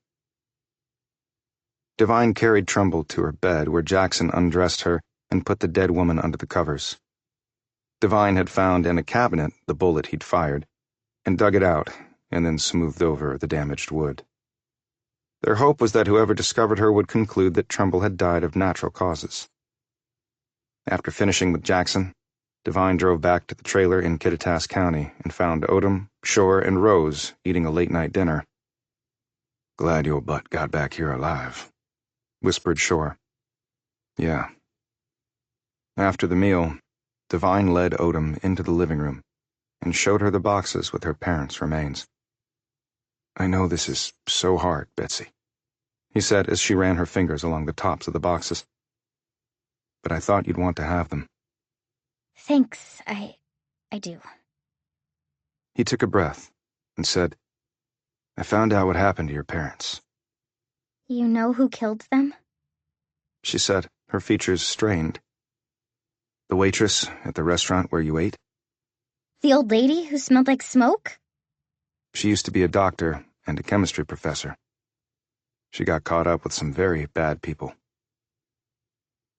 Devine carried Trumbull to her bed, where Jackson undressed her and put the dead woman under the covers. Devine had found in a cabinet the bullet he'd fired, and dug it out, and then smoothed over the damaged wood. Their hope was that whoever discovered her would conclude that Trumbull had died of natural causes. After finishing with Jackson, Devine drove back to the trailer in Kittitas County and found Odom, Shore, and Rose eating a late-night dinner. "Glad your butt got back here alive," whispered Shore. "Yeah." After the meal, Devine led Odom into the living room and showed her the boxes with her parents' remains. "I know this is so hard, Betsy," he said as she ran her fingers along the tops of the boxes. "But I thought you'd want to have them." Thanks, I do. He took a breath and said, "I found out what happened to your parents." You know who killed them? She said, her features strained. "The waitress at the restaurant where you ate?" The old lady who smelled like smoke? She used to be a doctor and a chemistry professor. She got caught up with some very bad people.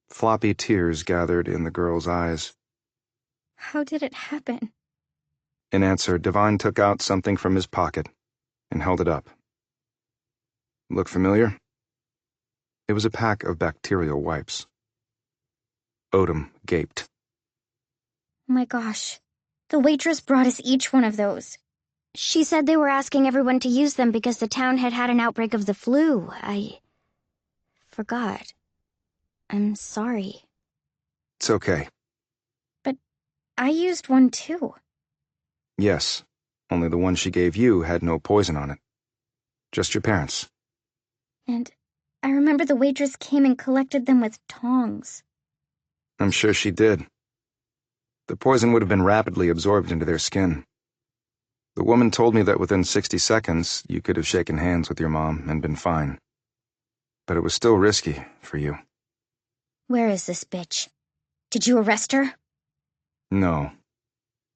Floppy tears gathered in the girl's eyes. How did it happen? In answer, Devine took out something from his pocket and held it up. "Look familiar?" It was a pack of bacterial wipes. Odom gaped. Oh my gosh. The waitress brought us each one of those. She said they were asking everyone to use them because the town had had an outbreak of the flu. I forgot. I'm sorry. "It's okay." But I used one too. "Yes, only the one she gave you had no poison on it. Just your parents." And I remember the waitress came and collected them with tongs. "I'm sure she did. The poison would have been rapidly absorbed into their skin. The woman told me that within 60 seconds you could have shaken hands with your mom and been fine. But it was still risky for you." Where is this bitch? Did you arrest her? "No,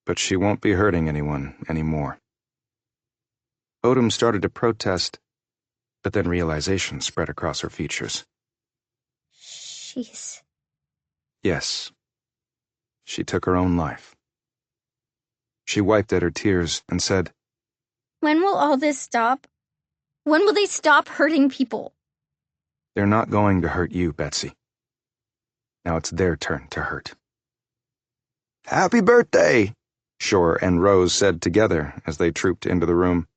but she won't be hurting anyone anymore." Odom started to protest, but then realization spread across her features. She's... Yes, she took her own life. She wiped at her tears and said, When will all this stop? When will they stop hurting people? "They're not going to hurt you, Betsy. Now it's their turn to hurt." Happy birthday! Shore and Rose said together as they trooped into the room.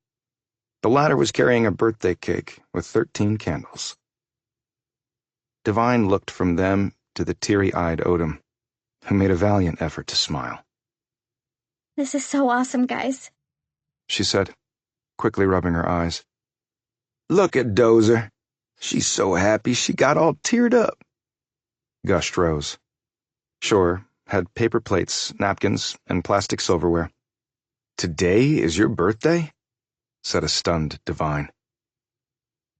The latter was carrying a birthday cake with 13 candles. Devine looked from them to the teary-eyed Odom, who made a valiant effort to smile. This is so awesome, guys. She said, quickly rubbing her eyes. Look at Dozer. She's so happy she got all teared up. Gushed Rose. Shore had paper plates, napkins, and plastic silverware. "Today is your birthday?" said a stunned Devine.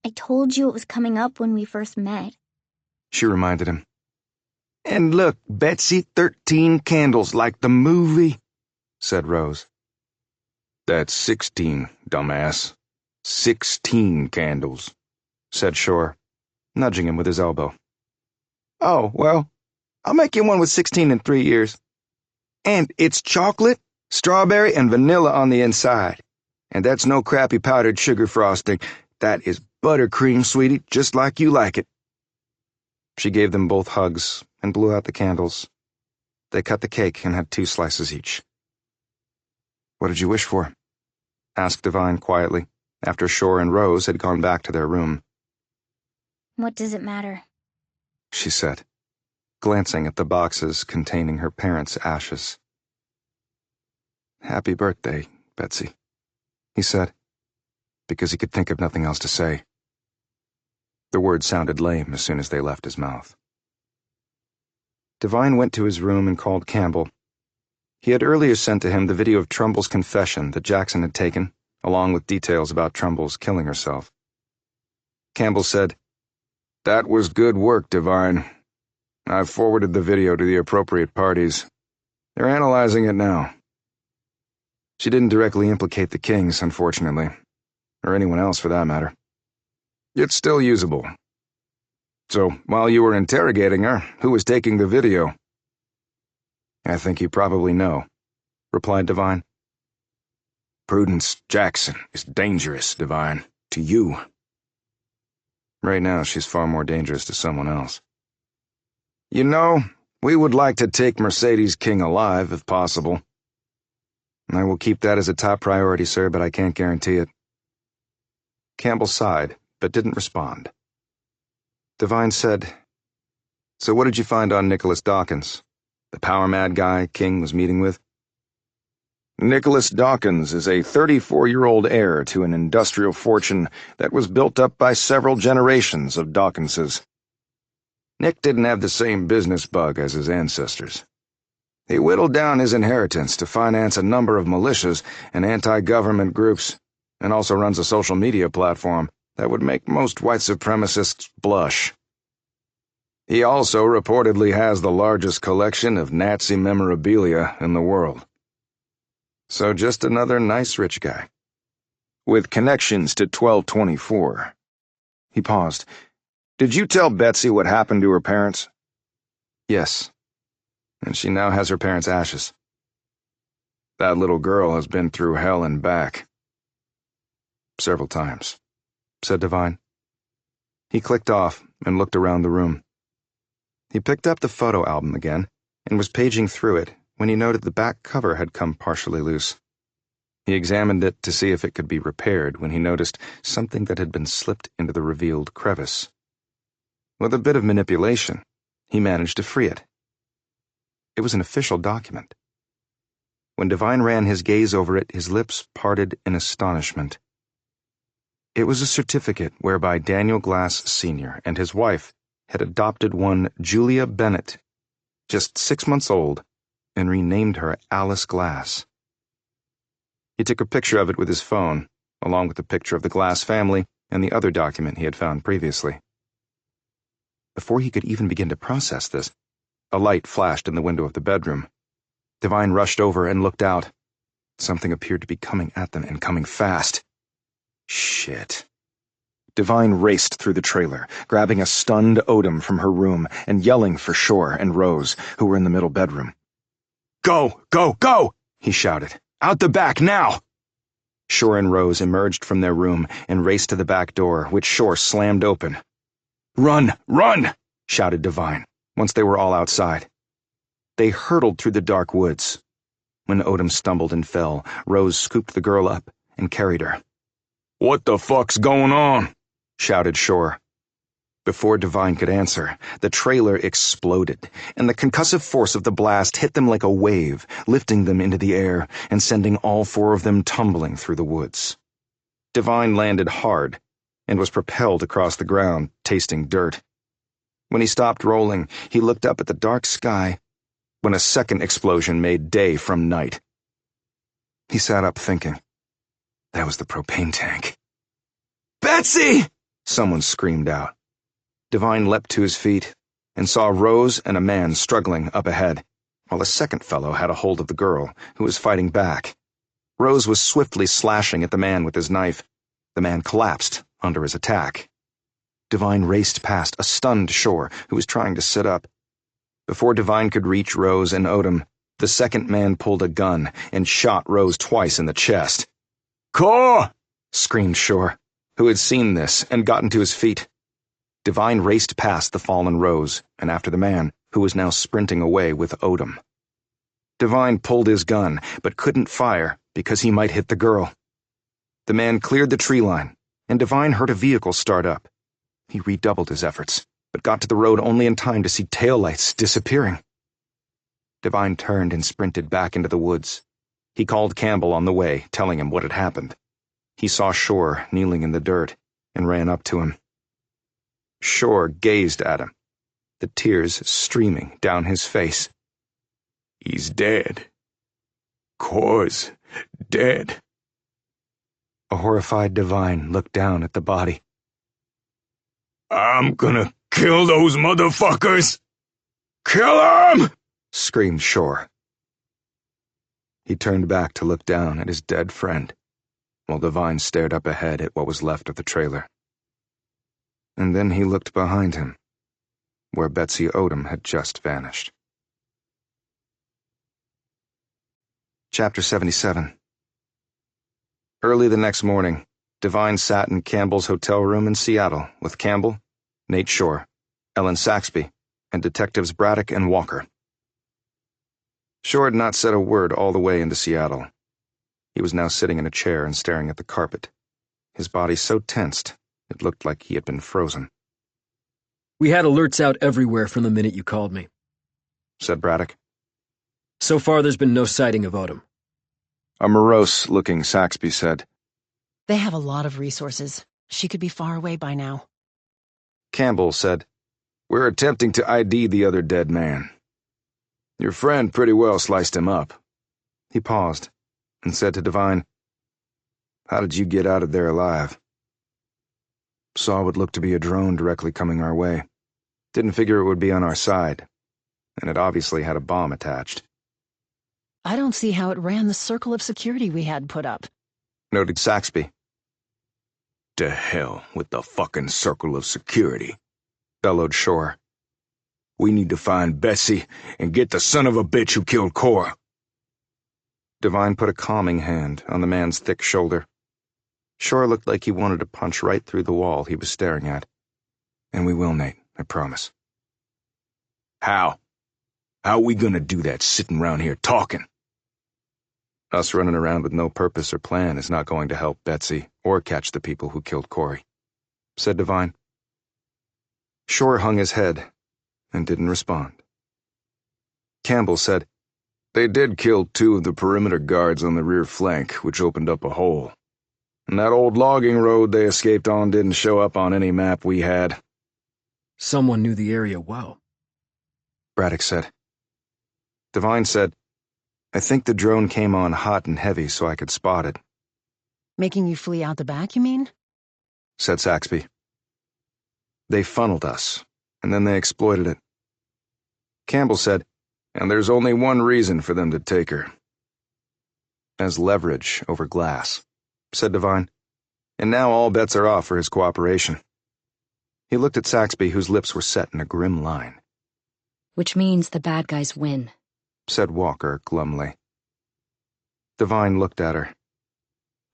I told you it was coming up when we first met. She reminded him. And look, Betsy, 13 candles like the movie, said Rose. "That's 16, dumbass," 16 candles, said Shore, nudging him with his elbow. Oh, well, I'll make you one with 16 in 3 years. And it's chocolate, strawberry, and vanilla on the inside. And that's no crappy powdered sugar frosting. That is buttercream, sweetie, just like you like it. She gave them both hugs and blew out the candles. They cut the cake and had 2 slices each. What did you wish for? Asked Divine quietly, after Shore and Rose had gone back to their room. What does it matter? She said, glancing at the boxes containing her parents' ashes. Happy birthday, Betsy, he said, because he could think of nothing else to say. The words sounded lame as soon as they left his mouth. Divine went to his room and called Campbell. He had earlier sent to him the video of Trumbull's confession that Jackson had taken, along with details about Trumbull's killing herself. Campbell said, "That was good work, Divine. I've forwarded the video to the appropriate parties. They're analyzing it now." She didn't directly implicate the Kings, unfortunately, or anyone else for that matter. It's still usable. So, while you were interrogating her, who was taking the video? I think you probably know, replied Divine. Prudence Jackson is dangerous, Divine, to you. Right now, she's far more dangerous to someone else. You know, we would like to take Mercedes King alive, if possible. I will keep that as a top priority, sir, but I can't guarantee it. Campbell sighed, but didn't respond. Divine said, So what did you find on Nicholas Dawkins, the power-mad guy King was meeting with? Nicholas Dawkins is a 34-year-old heir to an industrial fortune that was built up by several generations of Dawkinses. Nick didn't have the same business bug as his ancestors. He whittled down his inheritance to finance a number of militias and anti-government groups, and also runs a social media platform that would make most white supremacists blush. He also reportedly has the largest collection of Nazi memorabilia in the world. So just another nice rich guy. With connections to 1224. He paused. Did you tell Betsy what happened to her parents? Yes. And she now has her parents' ashes. That little girl has been through hell and back. Several times, said Divine. He clicked off and looked around the room. He picked up the photo album again and was paging through it when he noted the back cover had come partially loose. He examined it to see if it could be repaired when he noticed something that had been slipped into the revealed crevice. With a bit of manipulation, he managed to free it. It was an official document. When Divine ran his gaze over it, his lips parted in astonishment. It was a certificate whereby Daniel Glass Sr. and his wife had adopted one Julia Bennett, just 6 months old, and renamed her Alice Glass. He took a picture of it with his phone, along with a picture of the Glass family and the other document he had found previously. Before he could even begin to process this, a light flashed in the window of the bedroom. Divine rushed over and looked out. Something appeared to be coming at them and coming fast. Shit. Divine raced through the trailer, grabbing a stunned Odom from her room and yelling for Shore and Rose, who were in the middle bedroom. Go, go, go, he shouted. Out the back, now! Shore and Rose emerged from their room and raced to the back door, which Shore slammed open. Run, run, shouted Divine, once they were all outside. They hurtled through the dark woods. When Odom stumbled and fell, Rose scooped the girl up and carried her. What the fuck's going on? Shouted Shore. Before Divine could answer, the trailer exploded, and the concussive force of the blast hit them like a wave, lifting them into the air and sending all 4 of them tumbling through the woods. Divine landed hard and was propelled across the ground, tasting dirt. When he stopped rolling, he looked up at the dark sky when a second explosion made day from night. He sat up thinking. That was the propane tank. Betsy! Someone screamed out. Divine leapt to his feet and saw Rose and a man struggling up ahead, while a second fellow had a hold of the girl, who was fighting back. Rose was swiftly slashing at the man with his knife. The man collapsed under his attack. Devine raced past a stunned Shore, who was trying to sit up. Before Devine could reach Rose and Odom, the second man pulled a gun and shot Rose twice in the chest. "Core!" screamed Shore, who had seen this and gotten to his feet. Devine raced past the fallen Rose and after the man, who was now sprinting away with Odom. Devine pulled his gun, but couldn't fire because he might hit the girl. The man cleared the tree line, and Devine heard a vehicle start up. He redoubled his efforts, but got to the road only in time to see taillights disappearing. Devine turned and sprinted back into the woods. He called Campbell on the way, telling him what had happened. He saw Shore kneeling in the dirt and ran up to him. Shore gazed at him, the tears streaming down his face. "He's dead. Core's dead." A horrified Devine looked down at the body. "I'm gonna kill those motherfuckers! Kill 'em!" screamed Shore. He turned back to look down at his dead friend, while Devine stared up ahead at what was left of the trailer. And then he looked behind him, where Betsy Odom had just vanished. Chapter 77. Early the next morning, Devine sat in Campbell's hotel room in Seattle with Campbell, Nate Shore, Ellen Saxby, and Detectives Braddock and Walker. Shore had not said a word all the way into Seattle. He was now sitting in a chair and staring at the carpet, his body so tensed it looked like he had been frozen. "We had alerts out everywhere from the minute you called me," said Braddock. "So far, there's been no sighting of Odom." A morose-looking Saxby said. They have a lot of resources. She could be far away by now. Campbell said, "We're attempting to ID the other dead man. Your friend pretty well sliced him up." He paused and said to Devine, "How did you get out of there alive?" "Saw what looked to be a drone directly coming our way. Didn't figure it would be on our side, and it obviously had a bomb attached." I don't see how it ran the circle of security we had put up, noted Saxby. "To hell with the fucking circle of security," bellowed Shore. "We need to find Betsy and get the son of a bitch who killed Cora." Devine put a calming hand on the man's thick shoulder. Shore looked like he wanted to punch right through the wall he was staring at. "And we will, Nate, I promise." "How? How we gonna do that sitting around here talking?" "Us running around with no purpose or plan is not going to help Betsy or catch the people who killed Corey," said Devine. Shore hung his head and didn't respond. Campbell said, "They did kill 2 of the perimeter guards on the rear flank, which opened up a hole. And that old logging road they escaped on didn't show up on any map we had." "Someone knew the area well," Braddock said. Devine said, "I think the drone came on hot and heavy so I could spot it," Making you flee out the back, you mean? said Saxby. "They funneled us, and then they exploited it." Campbell said, "And there's only one reason for them to take her." "As leverage over glass," said Devine. "And now all bets are off for his cooperation." He looked at Saxby, whose lips were set in a grim line. Which means the bad guys win. Said Walker glumly. Devine looked at her.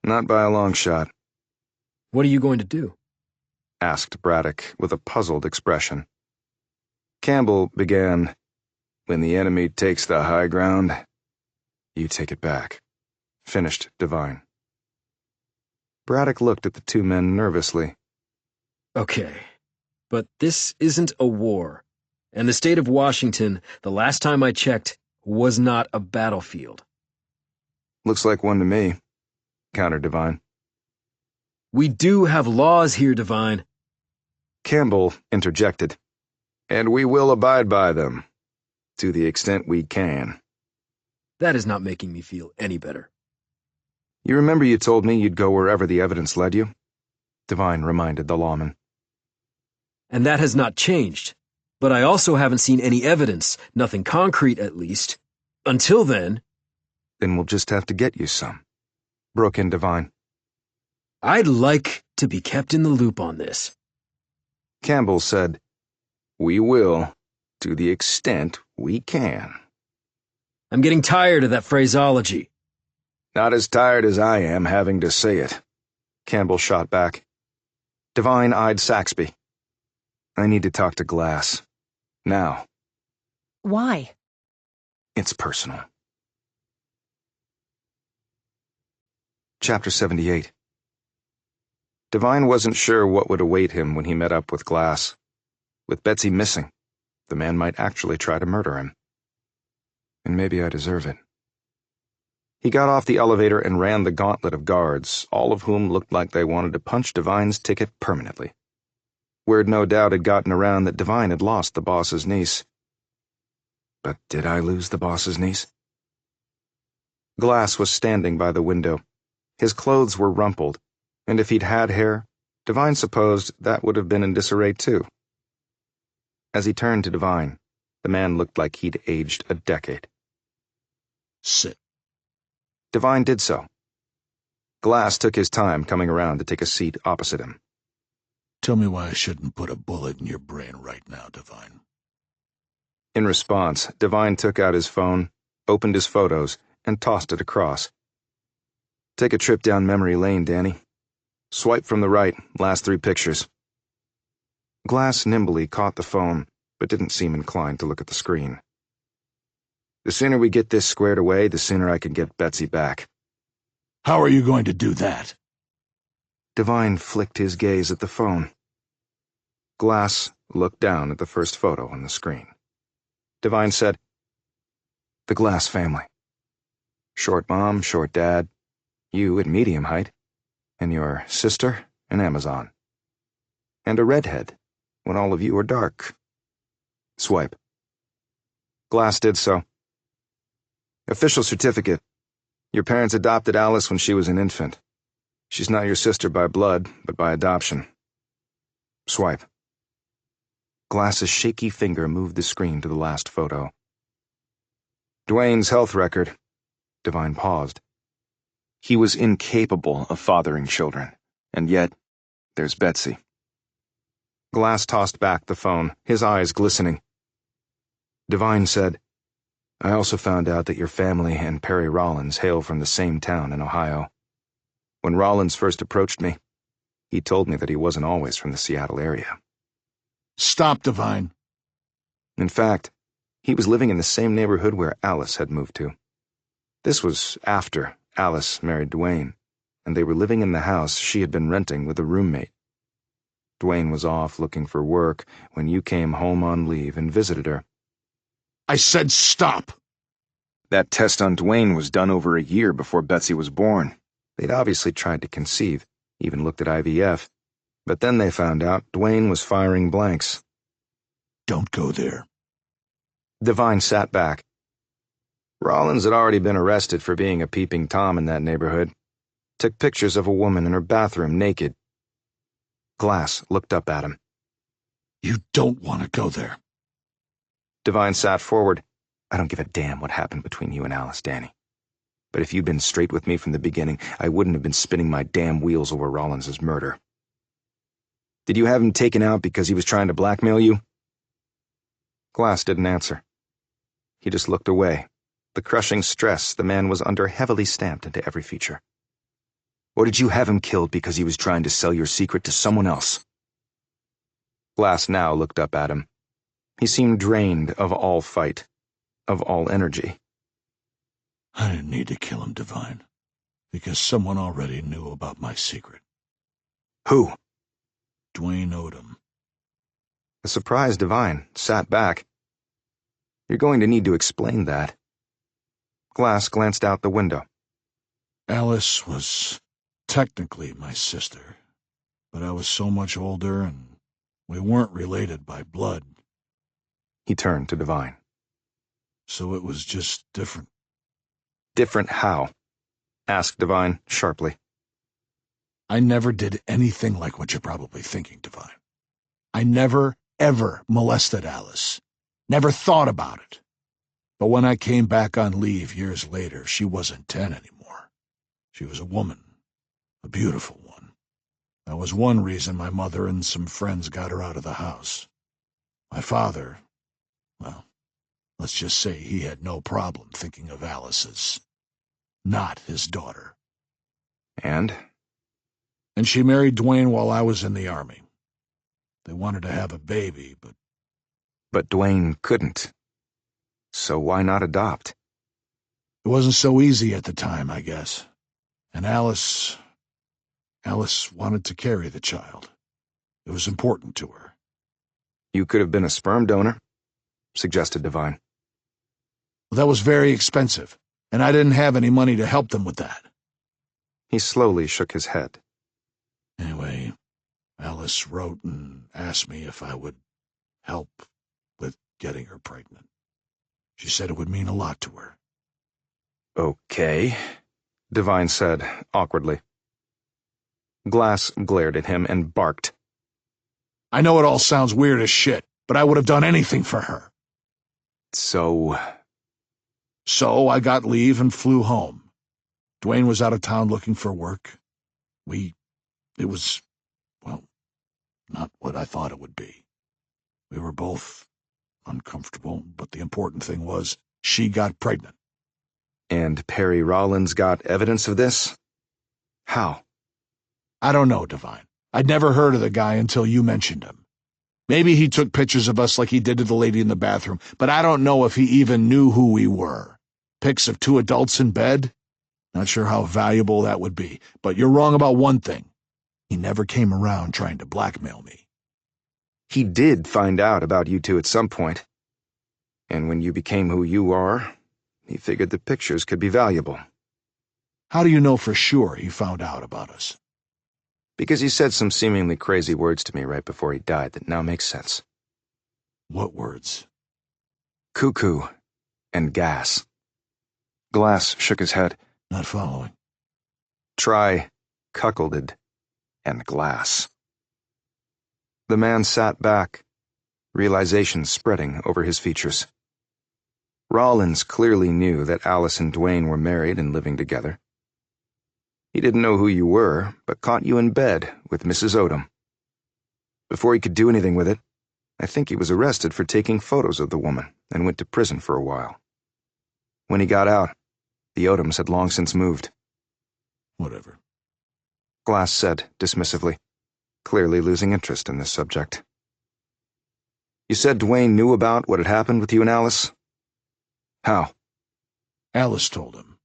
"Not by a long shot," "What are you going to do?" asked Braddock with a puzzled expression. Campbell began, "When the enemy takes the high ground, you take it back," finished Devine. Braddock looked at the 2 men nervously. "Okay, but this isn't a war, and the state of Washington, the last time I checked, was not a battlefield." "Looks like one to me," countered Devine. "We do have laws here, Devine." Campbell interjected, "And we will abide by them, to the extent we can." That is not making me feel any better. "You remember you told me you'd go wherever the evidence led you?" Devine reminded the lawman. And that has not changed. But I also haven't seen any evidence, nothing concrete at least. Until then... "Then we'll just have to get you some," broke in Devine. I'd like to be kept in the loop on this. Campbell said, "We will, to the extent we can." I'm getting tired of that phraseology. Not as tired as I am having to say it, Campbell shot back. Devine eyed Saxby. I need to talk to Glass. Now. Why? It's personal. Chapter 78. Devine wasn't sure what would await him when he met up with Glass. With Betsy missing, the man might actually try to murder him. And maybe I deserve it. He got off the elevator and ran the gauntlet of guards, all of whom looked like they wanted to punch Devine's ticket permanently. Word no doubt had gotten around that Devine had lost the boss's niece. But did I lose the boss's niece? Glass was standing by the window. His clothes were rumpled, and if he'd had hair, Devine supposed that would have been in disarray too. As he turned to Devine, the man looked like he'd aged a decade. Sit. Devine did so. Glass took his time coming around to take a seat opposite him. Tell me why I shouldn't put a bullet in your brain right now, Devine. In response, Devine took out his phone, opened his photos, and tossed it across. Take a trip down memory lane, Danny. Swipe from the right, last 3 pictures. Glass nimbly caught the phone, but didn't seem inclined to look at the screen. The sooner we get this squared away, the sooner I can get Betsy back. How are you going to do that? Devine flicked his gaze at the phone. Glass looked down at the first photo on the screen. Devine said, "The Glass family. Short mom, short dad, you at medium height, and your sister an Amazon. And a redhead, when all of you are dark." Swipe. Glass did so. Official certificate. Your parents adopted Alice when she was an infant. She's not your sister by blood, but by adoption. Swipe. Glass's shaky finger moved the screen to the last photo. Dwayne's health record. Devine paused. He was incapable of fathering children, and yet there's Betsy. Glass tossed back the phone, his eyes glistening. Devine said, "I also found out that your family and Perry Rollins hail from the same town in Ohio. When Rollins first approached me, he told me that he wasn't always from the Seattle area. Stop, Devine. In fact, he was living in the same neighborhood where Alice had moved to. This was after Alice married Dwayne, and they were living in the house she had been renting with a roommate. Dwayne was off looking for work when you came home on leave and visited her. I said stop. That test on Dwayne was done over a year before Betsy was born. They'd obviously tried to conceive, even looked at IVF, but then they found out Dwayne was firing blanks. Don't go there. Devine sat back. Rollins had already been arrested for being a peeping Tom in that neighborhood. Took pictures of a woman in her bathroom naked. Glass looked up at him. You don't want to go there. Devine sat forward. I don't give a damn what happened between you and Alice, Danny. But if you'd been straight with me from the beginning, I wouldn't have been spinning my damn wheels over Rollins's murder. Did you have him taken out because he was trying to blackmail you? Glass didn't answer. He just looked away, the crushing stress the man was under heavily stamped into every feature. Or did you have him killed because he was trying to sell your secret to someone else? Glass now looked up at him. He seemed drained of all fight, of all energy. I didn't need to kill him, Devine, because someone already knew about my secret. Who? Dwayne Odom. The surprised Devine sat back. You're going to need to explain that. Glass glanced out the window. Alice was technically my sister, but I was so much older and we weren't related by blood. He turned to Devine. So it was just different. Different how? Asked Devine sharply. I never did anything like what you're probably thinking, Devine. I never, ever molested Alice. Never thought about it. But when I came back on leave years later, she wasn't 10 anymore. She was a woman, a beautiful one. That was one reason my mother and some friends got her out of the house. My father, well, let's just say he had no problem thinking of Alice as not his daughter. And? And she married Dwayne while I was in the Army. They wanted to have a baby, but... But Dwayne couldn't. So why not adopt? It wasn't so easy at the time, I guess. And Alice wanted to carry the child. It was important to her. You could have been a sperm donor, suggested Devine. That was very expensive, and I didn't have any money to help them with that. He slowly shook his head. Anyway, Alice wrote and asked me if I would help with getting her pregnant. She said it would mean a lot to her. Okay, Devine said, awkwardly. Glass glared at him and barked. I know it all sounds weird as shit, but I would have done anything for her. So I got leave and flew home. Dwayne was out of town looking for work. It was, well, not what I thought it would be. We were both uncomfortable, but the important thing was she got pregnant. And Perry Rollins got evidence of this? How? I don't know, Devine. I'd never heard of the guy until you mentioned him. Maybe he took pictures of us like he did to the lady in the bathroom, but I don't know if he even knew who we were. Pics of two adults in bed? Not sure how valuable that would be, but you're wrong about one thing. He never came around trying to blackmail me. He did find out about you two at some point. And when you became who you are, he figured the pictures could be valuable. How do you know for sure he found out about us? Because he said some seemingly crazy words to me right before he died that now make sense. What words? Cuckoo and gas. Glass shook his head. Not following. Try cuckolded and glass. The man sat back, realization spreading over his features. Rollins clearly knew that Alice and Dwayne were married and living together. He didn't know who you were, but caught you in bed with Mrs. Odom. Before he could do anything with it, I think he was arrested for taking photos of the woman and went to prison for a while. When he got out, the Odoms had long since moved. Whatever. Glass said dismissively, clearly losing interest in this subject. You said Dwayne knew about what had happened with you and Alice? How? Alice told him.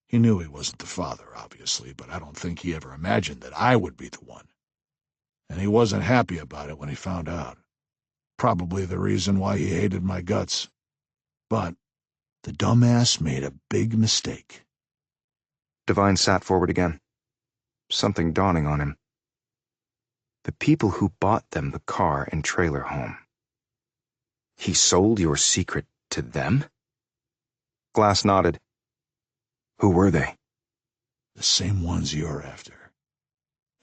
He knew he wasn't the father, obviously, but I don't think he ever imagined that I would be the one. And he wasn't happy about it when he found out. Probably the reason why he hated my guts. But the dumbass made a big mistake. Devine sat forward again, something dawning on him. The people who bought them the car and trailer home. He sold your secret to them? Glass nodded. Who were they? The same ones you're after.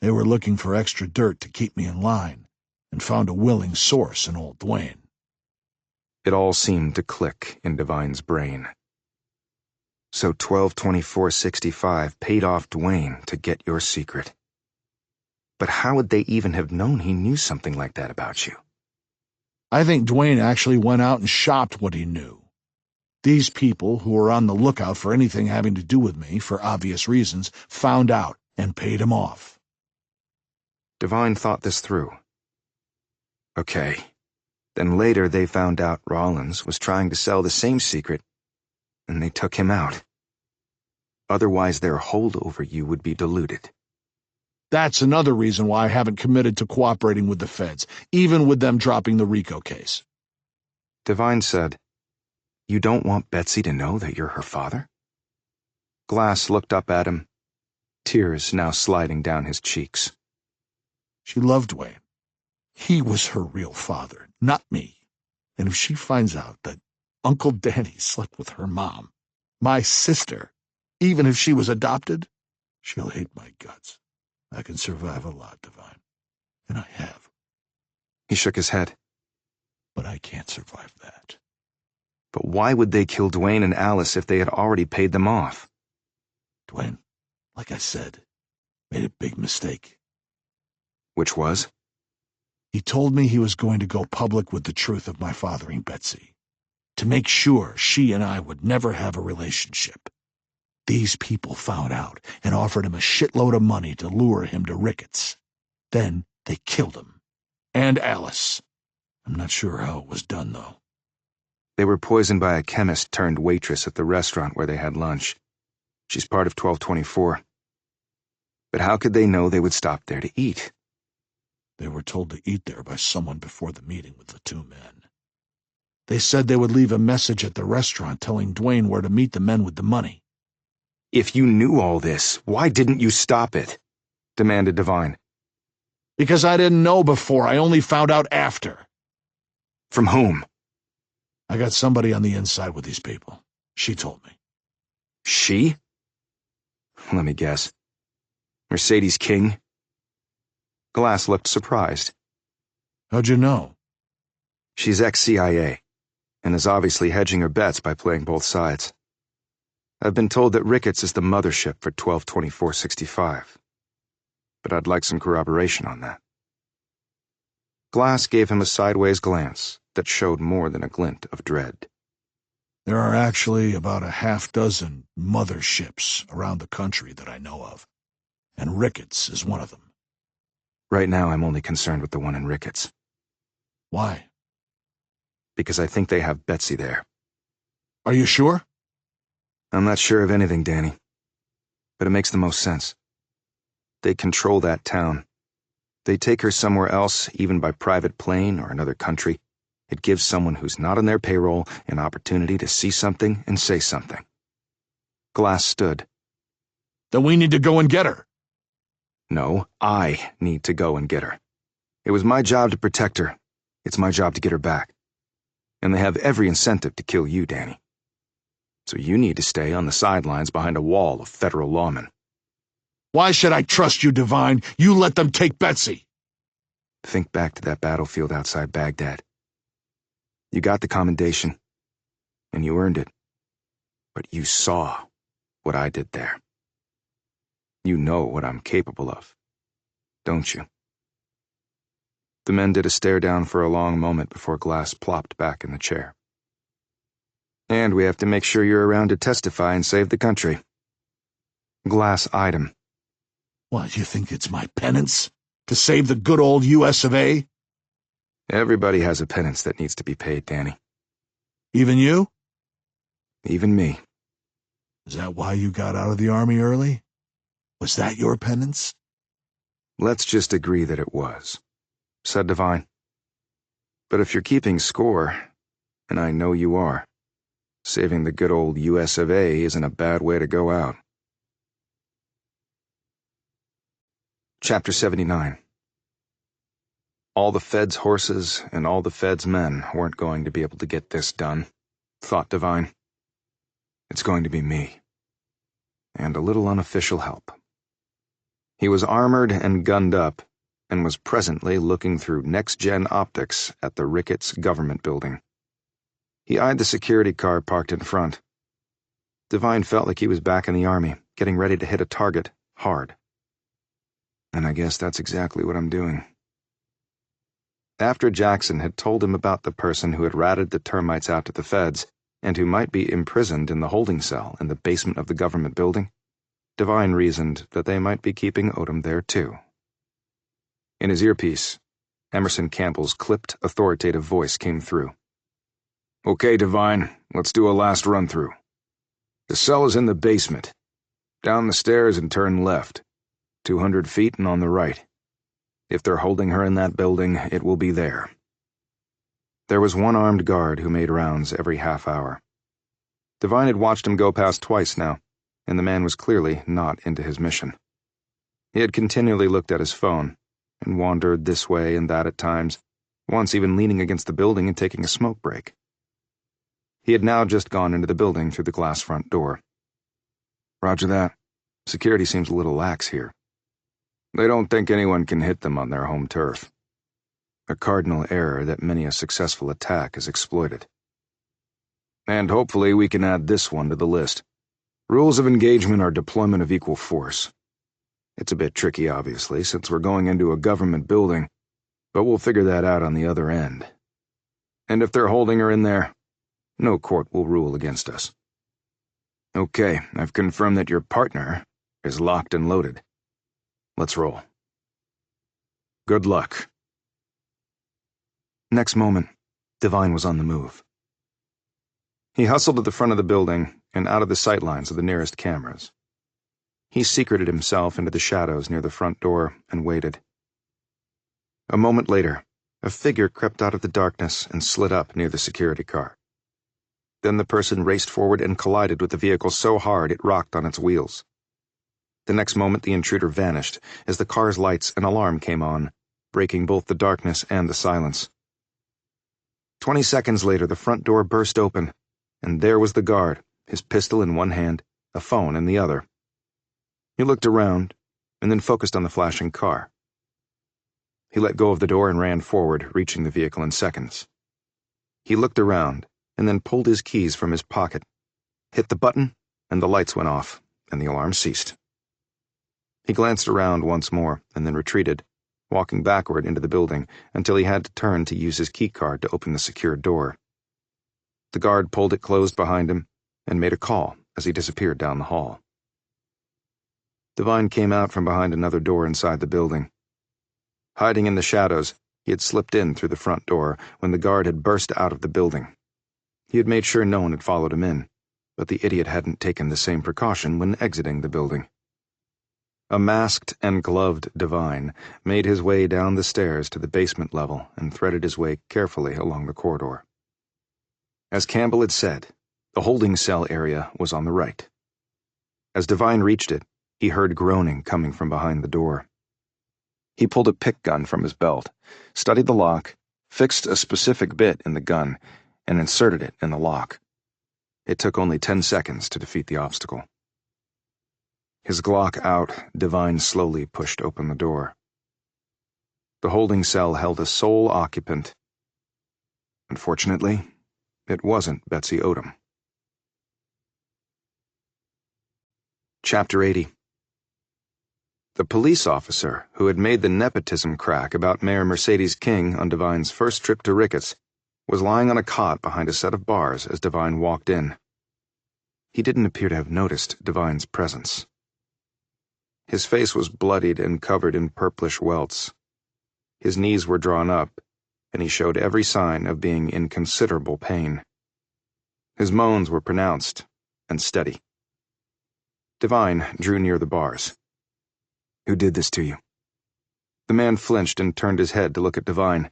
They were looking for extra dirt to keep me in line, and found a willing source in old Dwayne. It all seemed to click in Devine's brain. So 12/24/65 paid off Dwayne to get your secret. But how would they even have known he knew something like that about you? I think Dwayne actually went out and shopped what he knew. These people, who were on the lookout for anything having to do with me, for obvious reasons, found out and paid him off. Devine thought this through. Okay. Then later they found out Rollins was trying to sell the same secret, and they took him out. Otherwise their hold over you would be diluted. That's another reason why I haven't committed to cooperating with the feds, even with them dropping the RICO case. Devine said, You don't want Betsy to know that you're her father? Glass looked up at him, tears now sliding down his cheeks. She loved Dwayne. He was her real father, not me. And if she finds out that Uncle Danny slept with her mom, my sister, even if she was adopted, she'll hate my guts. I can survive a lot, Devine. And I have. He shook his head. But I can't survive that. But why would they kill Dwayne and Alice if they had already paid them off? Dwayne, like I said, made a big mistake. Which was? He told me he was going to go public with the truth of my fathering Betsy, to make sure she and I would never have a relationship. These people found out and offered him a shitload of money to lure him to Ricketts. Then they killed him. And Alice. I'm not sure how it was done, though. They were poisoned by a chemist turned waitress at the restaurant where they had lunch. She's part of 1224. But how could they know they would stop there to eat? They were told to eat there by someone before the meeting with the two men. They said they would leave a message at the restaurant telling Dwayne where to meet the men with the money. If you knew all this, why didn't you stop it? Demanded Devine. Because I didn't know before, I only found out after. From whom? I got somebody on the inside with these people. She told me. She? Let me guess. Mercedes King? Glass looked surprised. How'd you know? She's ex-CIA, and is obviously hedging her bets by playing both sides. I've been told that Ricketts is the mothership for 1224-65, but I'd like some corroboration on that. Glass gave him a sideways glance that showed more than a glint of dread. There are actually about a half-dozen motherships around the country that I know of, and Ricketts is one of them. Right now, I'm only concerned with the one in Ricketts. Why? Because I think they have Betsy there. Are you sure? I'm not sure of anything, Danny, but it makes the most sense. They control that town. They take her somewhere else, even by private plane or another country. It gives someone who's not on their payroll an opportunity to see something and say something. Glass stood. Then we need to go and get her. No, I need to go and get her. It was my job to protect her. It's my job to get her back. And they have every incentive to kill you, Danny. So you need to stay on the sidelines behind a wall of federal lawmen. Why should I trust you, Devine? You let them take Betsy. Think back to that battlefield outside Baghdad. You got the commendation, and you earned it. But you saw what I did there. You know what I'm capable of, don't you? The men did a stare down for a long moment before Glass plopped back in the chair. And we have to make sure you're around to testify and save the country. Glass eyed him. What, you think it's my penance? To save the good old US of A? Everybody has a penance that needs to be paid, Danny. Even you? Even me. Is that why you got out of the Army early? Was that your penance? Let's just agree that it was, said Devine. But if you're keeping score, and I know you are, saving the good old US of A isn't a bad way to go out. Chapter 79. All the Fed's horses and all the Fed's men weren't going to be able to get this done, thought Devine. It's going to be me. And a little unofficial help. He was armored and gunned up, and was presently looking through next-gen optics at the Ricketts government building. He eyed the security car parked in front. Devine felt like he was back in the Army, getting ready to hit a target hard. And I guess that's exactly what I'm doing. After Jackson had told him about the person who had ratted the termites out to the Feds, and who might be imprisoned in the holding cell in the basement of the government building, Devine reasoned that they might be keeping Odom there too. In his earpiece, Emerson Campbell's clipped, authoritative voice came through. Okay, Devine, let's do a last run-through. The cell is in the basement. Down the stairs and turn left. 200 feet and on the right. If they're holding her in that building, it will be there. There was one armed guard who made rounds every half hour. Devine had watched him go past twice now, and the man was clearly not into his mission. He had continually looked at his phone, and wandered this way and that at times, once even leaning against the building and taking a smoke break. He had now just gone into the building through the glass front door. Roger that. Security seems a little lax here. They don't think anyone can hit them on their home turf. A cardinal error that many a successful attack has exploited. And hopefully we can add this one to the list. Rules of engagement are deployment of equal force. It's a bit tricky, obviously, since we're going into a government building, but we'll figure that out on the other end. And if they're holding her in there, no court will rule against us. Okay, I've confirmed that your partner is locked and loaded. Let's roll. Good luck. Next moment, Devine was on the move. He hustled to the front of the building and out of the sightlines of the nearest cameras. He secreted himself into the shadows near the front door and waited. A moment later, a figure crept out of the darkness and slid up near the security car. Then the person raced forward and collided with the vehicle so hard it rocked on its wheels. The next moment, the intruder vanished as the car's lights and alarm came on, breaking both the darkness and the silence. 20 seconds later, the front door burst open, and there was the guard, his pistol in one hand, a phone in the other. He looked around, and then focused on the flashing car. He let go of the door and ran forward, reaching the vehicle in seconds. He looked around, and then pulled his keys from his pocket, hit the button, and the lights went off, and the alarm ceased. He glanced around once more, and then retreated, walking backward into the building until he had to turn to use his keycard to open the secured door. The guard pulled it closed behind him and made a call as he disappeared down the hall. Devine came out from behind another door inside the building. Hiding in the shadows, he had slipped in through the front door when the guard had burst out of the building. He had made sure no one had followed him in, but the idiot hadn't taken the same precaution when exiting the building. A masked and gloved Devine made his way down the stairs to the basement level and threaded his way carefully along the corridor. As Campbell had said, the holding cell area was on the right. As Devine reached it, he heard groaning coming from behind the door. He pulled a pick gun from his belt, studied the lock, fixed a specific bit in the gun, and inserted it in the lock. It took only 10 seconds to defeat the obstacle. His Glock out, Devine slowly pushed open the door. The holding cell held a sole occupant. Unfortunately, it wasn't Betsy Odom. Chapter 80. The police officer who had made the nepotism crack about Mayor Mercedes King on Devine's first trip to Ricketts was lying on a cot behind a set of bars as Devine walked in. He didn't appear to have noticed Devine's presence. His face was bloodied and covered in purplish welts. His knees were drawn up, and he showed every sign of being in considerable pain. His moans were pronounced and steady. Devine drew near the bars. "Who did this to you?" The man flinched and turned his head to look at Devine.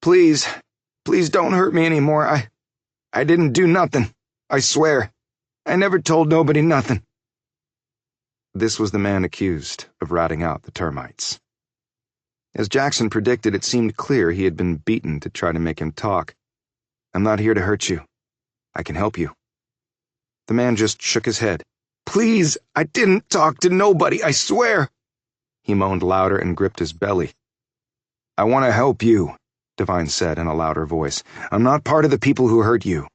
Please don't hurt me anymore. I didn't do nothing. I swear. I never told nobody nothing." This was the man accused of ratting out the termites. As Jackson predicted, it seemed clear he had been beaten to try to make him talk. "I'm not here to hurt you. I can help you." The man just shook his head. "Please, I didn't talk to nobody, I swear." He moaned louder and gripped his belly. "I want to help you," Devine said in a louder voice. "I'm not part of the people who hurt you."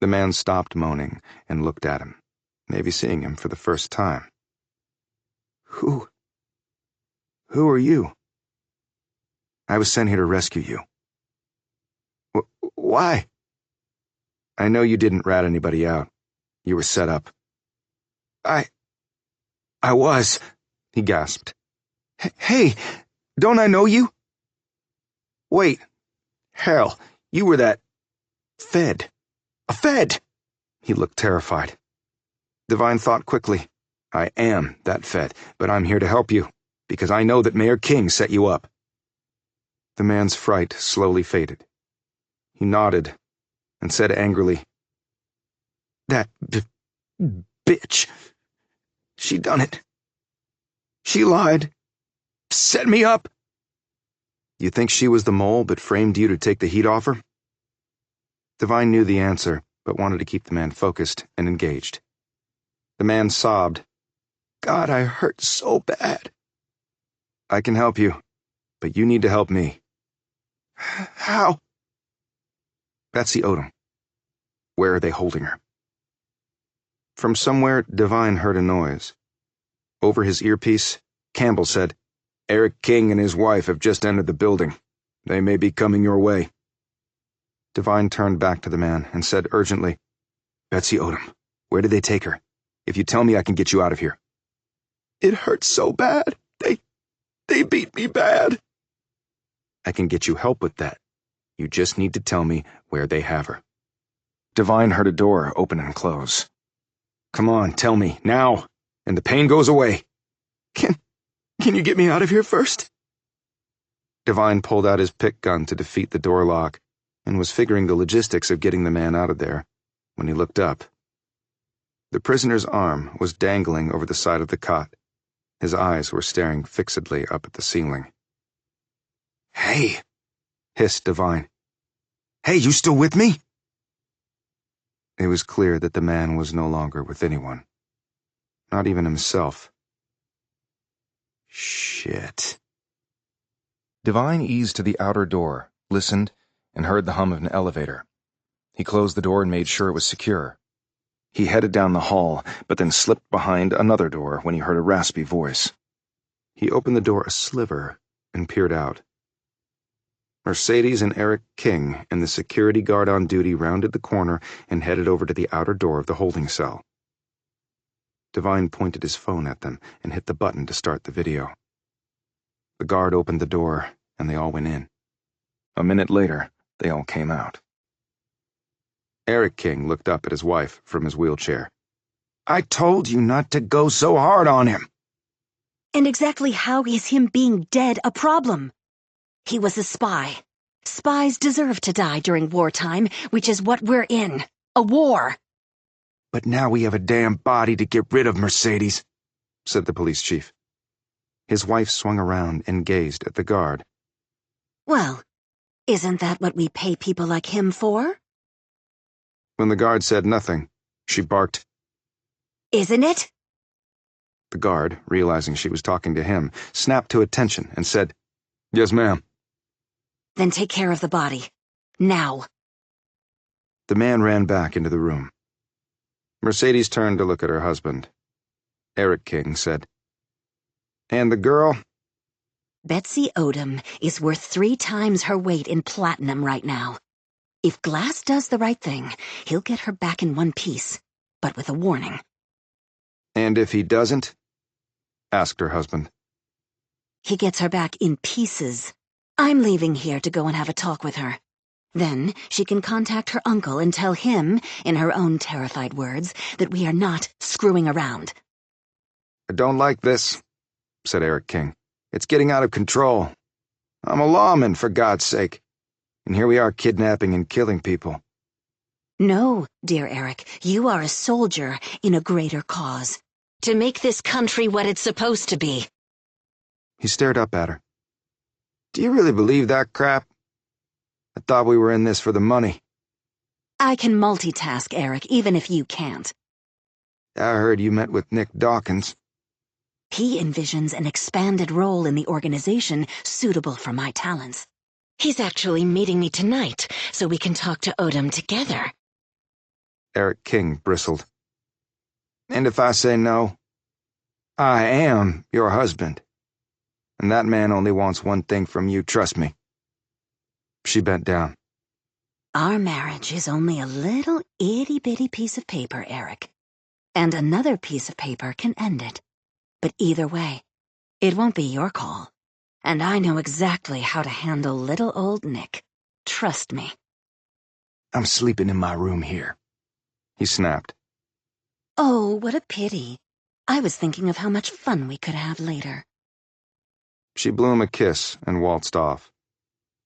The man stopped moaning and looked at him, maybe seeing him for the first time. Who are you?" "I was sent here to rescue you." Why?" "I know you didn't rat anybody out. You were set up." I was," he gasped. Hey, don't I know you?" "Wait. Hell, you were that Fed. A Fed!" He looked terrified. Devine thought quickly. "I am that Fed, but I'm here to help you, because I know that Mayor King set you up." The man's fright slowly faded. He nodded and said angrily, "That bitch. She done it. She lied. Set me up." "You think she was the mole but framed you to take the heat off her?" Devine knew the answer, but wanted to keep the man focused and engaged. The man sobbed. "God, I hurt so bad." "I can help you, but you need to help me." "How?" "Betsy Odom. Where are they holding her?" From somewhere, Devine heard a noise. over his earpiece, Campbell said, "Eric King and his wife have just entered the building. They may be coming your way." Devine turned back to the man and said urgently, "Betsy Odom, where did they take her? If you tell me, I can get you out of here." "It hurts so bad. They beat me bad." "I can get you help with that. You just need to tell me where they have her." Devine heard a door open and close. "Come on, tell me, now, and the pain goes away." Can you get me out of here first?" Devine pulled out his pick gun to defeat the door lock and was figuring the logistics of getting the man out of there when he looked up. The prisoner's arm was dangling over the side of the cot. His eyes were staring fixedly up at the ceiling. "Hey," hissed Devine. "Hey, you still with me?" It was clear that the man was no longer with anyone. Not even himself. Shit. Devine eased to the outer door, listened, and heard the hum of an elevator. He closed the door and made sure it was secure. He headed down the hall, but then slipped behind another door when he heard a raspy voice. He opened the door a sliver and peered out. Mercedes and Eric King and the security guard on duty rounded the corner and headed over to the outer door of the holding cell. Devine pointed his phone at them and hit the button to start the video. The guard opened the door, and they all went in. A minute later, they all came out. Eric King looked up at his wife from his wheelchair. "I told you not to go so hard on him." And exactly how is him being dead a problem? He was a spy. Spies deserve to die during wartime, which is what we're in. A war. "But now we have a damn body to get rid of, Mercedes," said the police chief. His wife swung around and gazed at the guard. Well, isn't that what we pay people like him for? When the guard said nothing, she barked, Isn't it? The guard, realizing she was talking to him, snapped to attention and said, "Yes, ma'am." Then take care of the body. Now. The man ran back into the room. Mercedes turned to look at her husband. Eric King said, "And the girl?" Betsy Odom is worth 3 times her weight in platinum right now. If Glass does the right thing, he'll get her back in one piece, but with a warning. "And if he doesn't?" asked her husband. He gets her back in pieces. I'm leaving here to go and have a talk with her. Then she can contact her uncle and tell him, in her own terrified words, that we are not screwing around. "I don't like this," said Eric King. "It's getting out of control. I'm a lawman, for God's sake. And here we are kidnapping and killing people." No, dear Eric, you are a soldier in a greater cause. To make this country what it's supposed to be. He stared up at her. "Do you really believe that crap? I thought we were in this for the money." I can multitask, Eric, even if you can't. "I heard you met with Nick Dawkins." He envisions an expanded role in the organization suitable for my talents. He's actually meeting me tonight, so we can talk to Odom together. Eric King bristled. "And if I say no? I am your husband. And that man only wants one thing from you, trust me." She bent down. Our marriage is only a little itty-bitty piece of paper, Eric. And another piece of paper can end it. But either way, it won't be your call. And I know exactly how to handle little old Nick. Trust me. "I'm sleeping in my room here," he snapped. Oh, what a pity. I was thinking of how much fun we could have later. She blew him a kiss and waltzed off,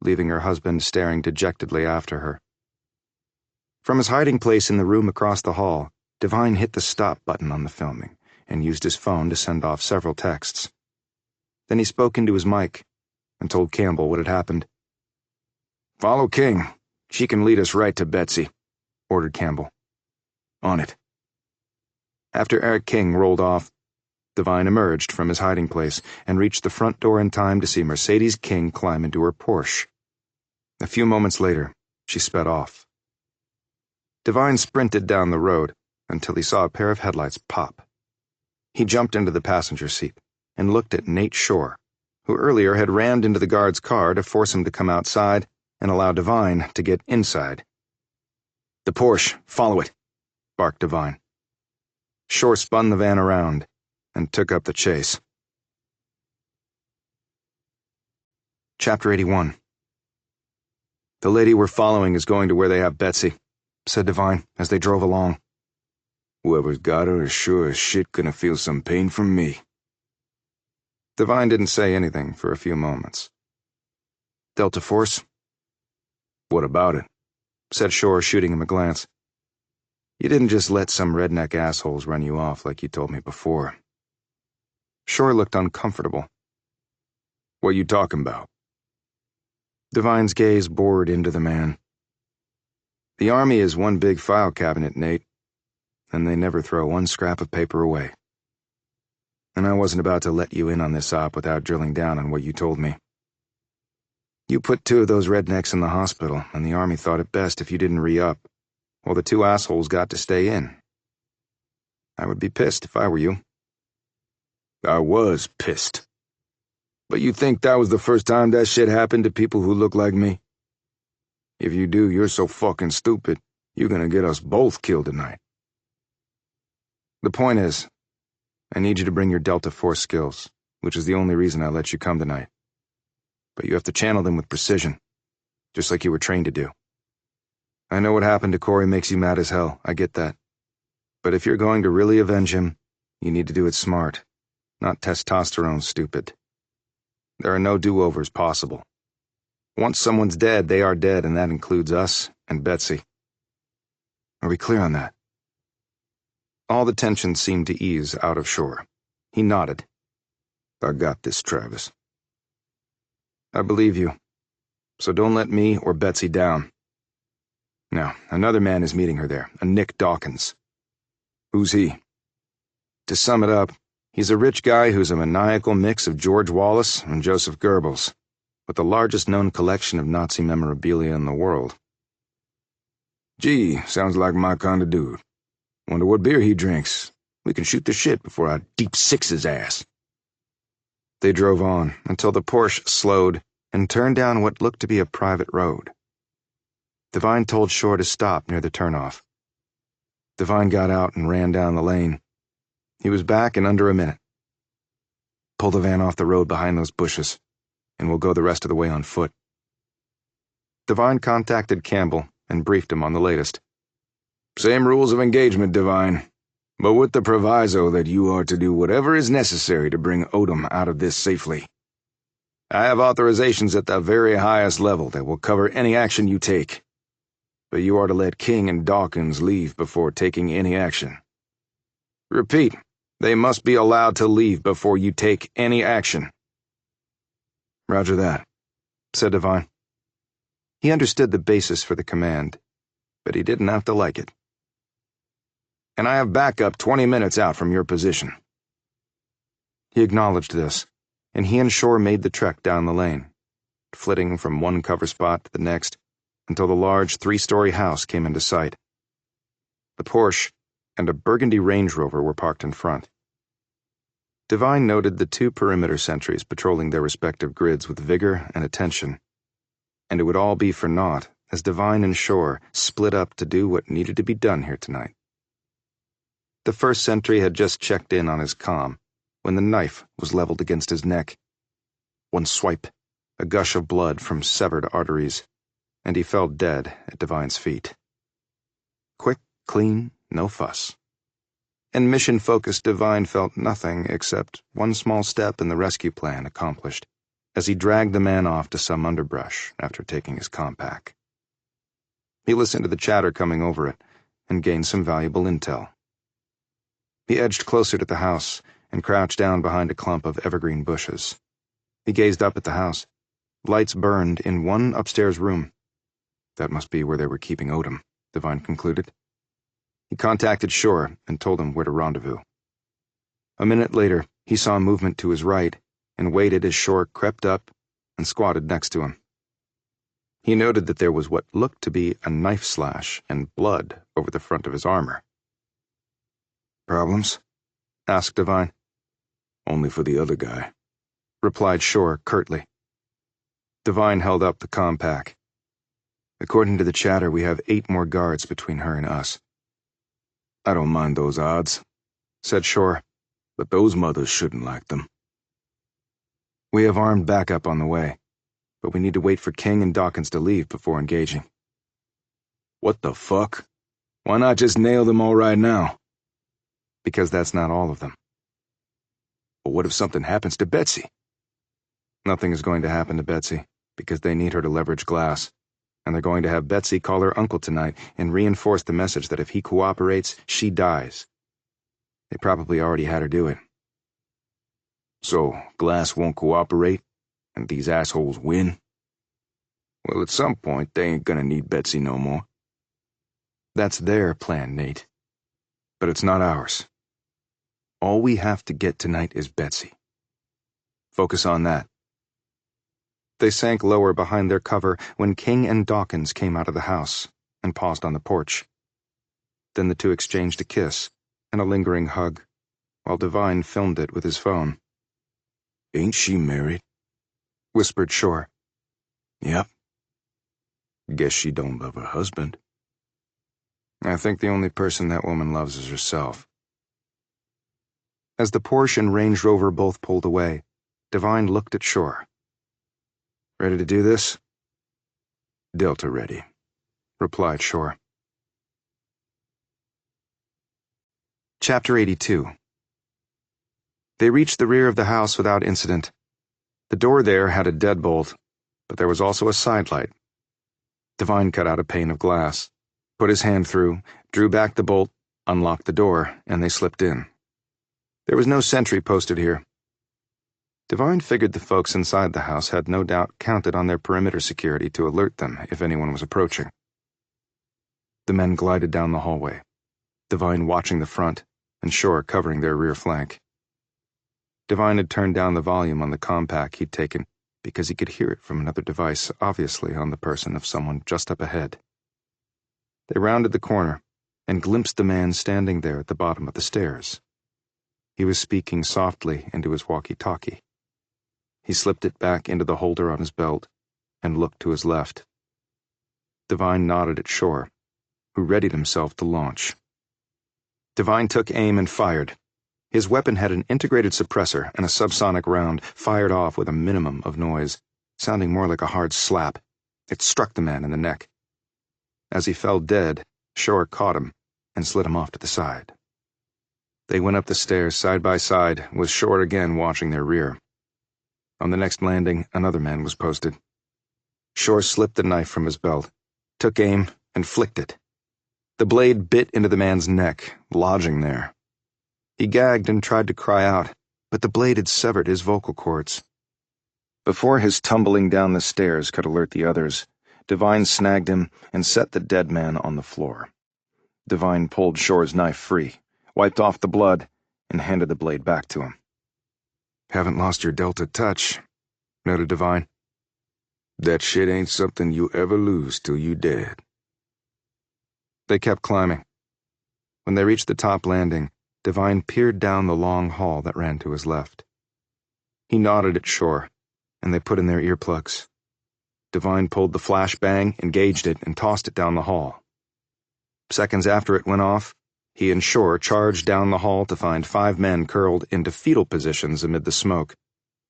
leaving her husband staring dejectedly after her. From his hiding place in the room across the hall, Devine hit the stop button on the filming and used his phone to send off several texts. Then he spoke into his mic and told Campbell what had happened. "Follow King. She can lead us right to Betsy," ordered Campbell. "On it." After Eric King rolled off, Devine emerged from his hiding place and reached the front door in time to see Mercedes King climb into her Porsche. A few moments later, she sped off. Devine sprinted down the road until he saw a pair of headlights pop. He jumped into the passenger seat and looked at Nate Shore, who earlier had rammed into the guard's car to force him to come outside and allow Devine to get inside. "The Porsche, follow it," barked Devine. Shore spun the van around and took up the chase. Chapter 81. "The lady we're following is going to where they have Betsy," said Devine as they drove along. "Whoever's got her is sure as shit gonna feel some pain from me." Devine didn't say anything for a few moments. "Delta Force?" "What about it?" said Shore, shooting him a glance. "You didn't just let some redneck assholes run you off like you told me before." Shore looked uncomfortable. "What you talking about?" Devine's gaze bored into the man. "The Army is one big file cabinet, Nate, and they never throw one scrap of paper away. And I wasn't about to let you in on this op without drilling down on what you told me. You put 2 of those rednecks in the hospital, and the Army thought it best if you didn't re-up, while the 2 assholes got to stay in. I would be pissed if I were you." "I was pissed. But you think that was the first time that shit happened to people who look like me? If you do, you're so fucking stupid, you're gonna get us both killed tonight." "The point is, I need you to bring your Delta Force skills, which is the only reason I let you come tonight. But you have to channel them with precision, just like you were trained to do. I know what happened to Corey makes you mad as hell, I get that. But if you're going to really avenge him, you need to do it smart, not testosterone stupid. There are no do-overs possible. Once someone's dead, they are dead, and that includes us and Betsy. Are we clear on that?" All the tension seemed to ease out of Shore. He nodded. "I got this, Travis." "I believe you. So don't let me or Betsy down." Now, another man is meeting her there, a Nick Dawkins. "Who's he?" To sum it up, he's a rich guy who's a maniacal mix of George Wallace and Joseph Goebbels, with the largest known collection of Nazi memorabilia in the world. "Gee, sounds like my kind of dude. Wonder what beer he drinks. We can shoot the shit before I deep six his ass." They drove on until the Porsche slowed and turned down what looked to be a private road. Devine told Shore to stop near the turnoff. Devine got out and ran down the lane. He was back in under a minute. "Pull the van off the road behind those bushes, and we'll go the rest of the way on foot." Devine contacted Campbell and briefed him on the latest. "Same rules of engagement, Devine, but with the proviso that you are to do whatever is necessary to bring Odom out of this safely. I have authorizations at the very highest level that will cover any action you take, but you are to let King and Dawkins leave before taking any action. Repeat, they must be allowed to leave before you take any action." "Roger that," said Devine. He understood the basis for the command, but he didn't have to like it. "And I have backup 20 minutes out from your position." He acknowledged this, and he and Shore made the trek down the lane, flitting from one cover spot to the next until the large 3-story house came into sight. The Porsche and a burgundy Range Rover were parked in front. Devine noted the 2 perimeter sentries patrolling their respective grids with vigor and attention, and it would all be for naught as Devine and Shore split up to do what needed to be done here tonight. The first sentry had just checked in on his comm when the knife was leveled against his neck. One swipe, a gush of blood from severed arteries, and he fell dead at Devine's feet. Quick, clean, no fuss. And mission-focused Devine felt nothing except one small step in the rescue plan accomplished as he dragged the man off to some underbrush after taking his compact. He listened to the chatter coming over it and gained some valuable intel. He edged closer to the house and crouched down behind a clump of evergreen bushes. He gazed up at the house. Lights burned in one upstairs room. That must be where they were keeping Odom, Devine concluded. He contacted Shore and told him where to rendezvous. A minute later, he saw movement to his right and waited as Shore crept up and squatted next to him. He noted that there was what looked to be a knife slash and blood over the front of his armor. "Problems?" asked Devine. Only for the other guy, replied Shore curtly. Devine held up the compact. According to the chatter, we have 8 more guards between her and us. I don't mind those odds, said Shore, but those mothers shouldn't like them. We have armed backup on the way, but we need to wait for King and Dawkins to leave before engaging. What the fuck? Why not just nail them all right now? Because that's not all of them. But what if something happens to Betsy? Nothing is going to happen to Betsy, because they need her to leverage Glass, and they're going to have Betsy call her uncle tonight and reinforce the message that if he cooperates, she dies. They probably already had her do it. So, Glass won't cooperate, and these assholes win? Well, at some point, they ain't gonna need Betsy no more. That's their plan, Nate. But it's not ours. All we have to get tonight is Betsy. Focus on that. They sank lower behind their cover when King and Dawkins came out of the house and paused on the porch. Then the two exchanged a kiss and a lingering hug, while Devine filmed it with his phone. Ain't she married? Whispered Shore. Yep. Guess she don't love her husband. I think the only person that woman loves is herself. As the Porsche and Range Rover both pulled away, Devine looked at Shore. Ready to do this? Delta ready, replied Shore. Chapter 82. They reached the rear of the house without incident. The door there had a deadbolt, but there was also a sidelight. Devine cut out a pane of glass, put his hand through, drew back the bolt, unlocked the door, and they slipped in. There was no sentry posted here. Devine figured the folks inside the house had no doubt counted on their perimeter security to alert them if anyone was approaching. The men glided down the hallway, Devine watching the front and Shore covering their rear flank. Devine had turned down the volume on the compact he'd taken because he could hear it from another device, obviously on the person of someone just up ahead. They rounded the corner and glimpsed the man standing there at the bottom of the stairs. He was speaking softly into his walkie-talkie. He slipped it back into the holder on his belt and looked to his left. Devine nodded at Shore, who readied himself to launch. Devine took aim and fired. His weapon had an integrated suppressor and a subsonic round fired off with a minimum of noise, sounding more like a hard slap. It struck the man in the neck. As he fell dead, Shore caught him and slid him off to the side. They went up the stairs side by side, with Shore again watching their rear. On the next landing, another man was posted. Shore slipped the knife from his belt, took aim, and flicked it. The blade bit into the man's neck, lodging there. He gagged and tried to cry out, but the blade had severed his vocal cords. Before his tumbling down the stairs could alert the others, Devine snagged him and set the dead man on the floor. Devine pulled Shore's knife free, wiped off the blood, and handed the blade back to him. Haven't lost your Delta touch, noted Devine. That shit ain't something you ever lose till you dead. They kept climbing. When they reached the top landing, Devine peered down the long hall that ran to his left. He nodded at Shore, and they put in their earplugs. Devine pulled the flashbang, engaged it, and tossed it down the hall. Seconds after it went off, he and Shore charged down the hall to find 5 men curled into fetal positions amid the smoke,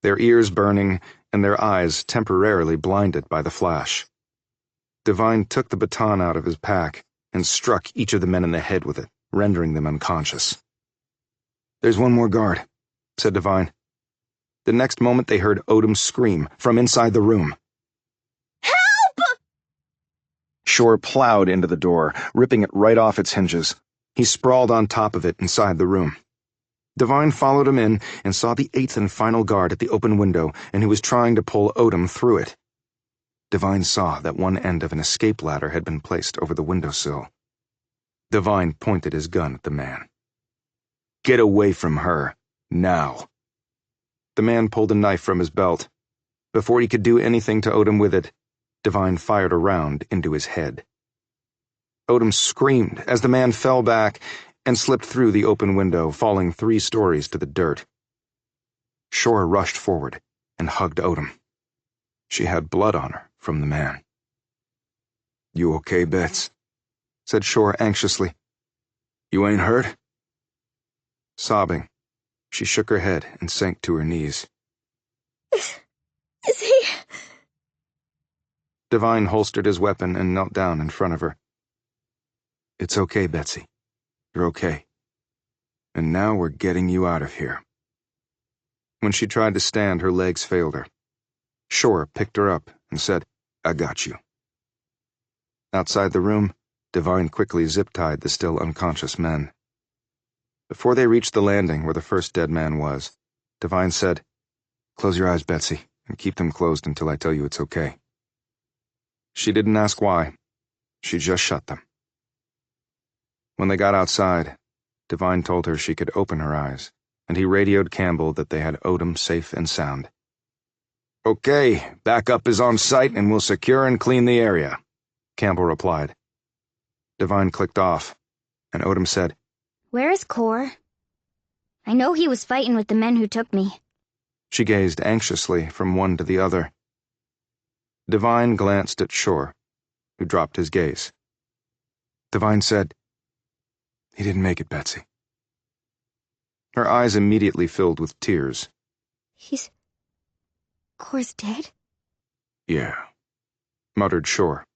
their ears burning and their eyes temporarily blinded by the flash. Devine took the baton out of his pack and struck each of the men in the head with it, rendering them unconscious. There's one more guard, said Devine. The next moment they heard Odom scream from inside the room. Help! Shore plowed into the door, ripping it right off its hinges. He sprawled on top of it inside the room. Devine followed him in and saw the 8th and final guard at the open window, and he was trying to pull Odom through it. Devine saw that one end of an escape ladder had been placed over the windowsill. Devine pointed his gun at the man. Get away from her, now. The man pulled a knife from his belt. Before he could do anything to Odom with it, Devine fired a round into his head. Odom screamed as the man fell back, and slipped through the open window, falling 3 stories to the dirt. Shore rushed forward and hugged Odom. She had blood on her from the man. "You okay, Bets?" said Shore anxiously. "You ain't hurt?" Sobbing, she shook her head and sank to her knees. Is he? Devine holstered his weapon and knelt down in front of her. "It's okay, Betsy. You're okay. And now we're getting you out of here." When she tried to stand, her legs failed her. Shore picked her up and said, "I got you." Outside the room, Devine quickly zip-tied the still unconscious men. Before they reached the landing where the first dead man was, Devine said, "Close your eyes, Betsy, and keep them closed until I tell you it's okay." She didn't ask why. She just shut them. When they got outside, Devine told her she could open her eyes, and he radioed Campbell that they had Odom safe and sound. "Okay, backup is on site and we'll secure and clean the area," Campbell replied. Devine clicked off, and Odom said, Where is Core? I know he was fighting with the men who took me. She gazed anxiously from one to the other. Devine glanced at Shore, who dropped his gaze. Devine said, "He didn't make it, Betsy." Her eyes immediately filled with tears. Core's dead? "Yeah," muttered Shore.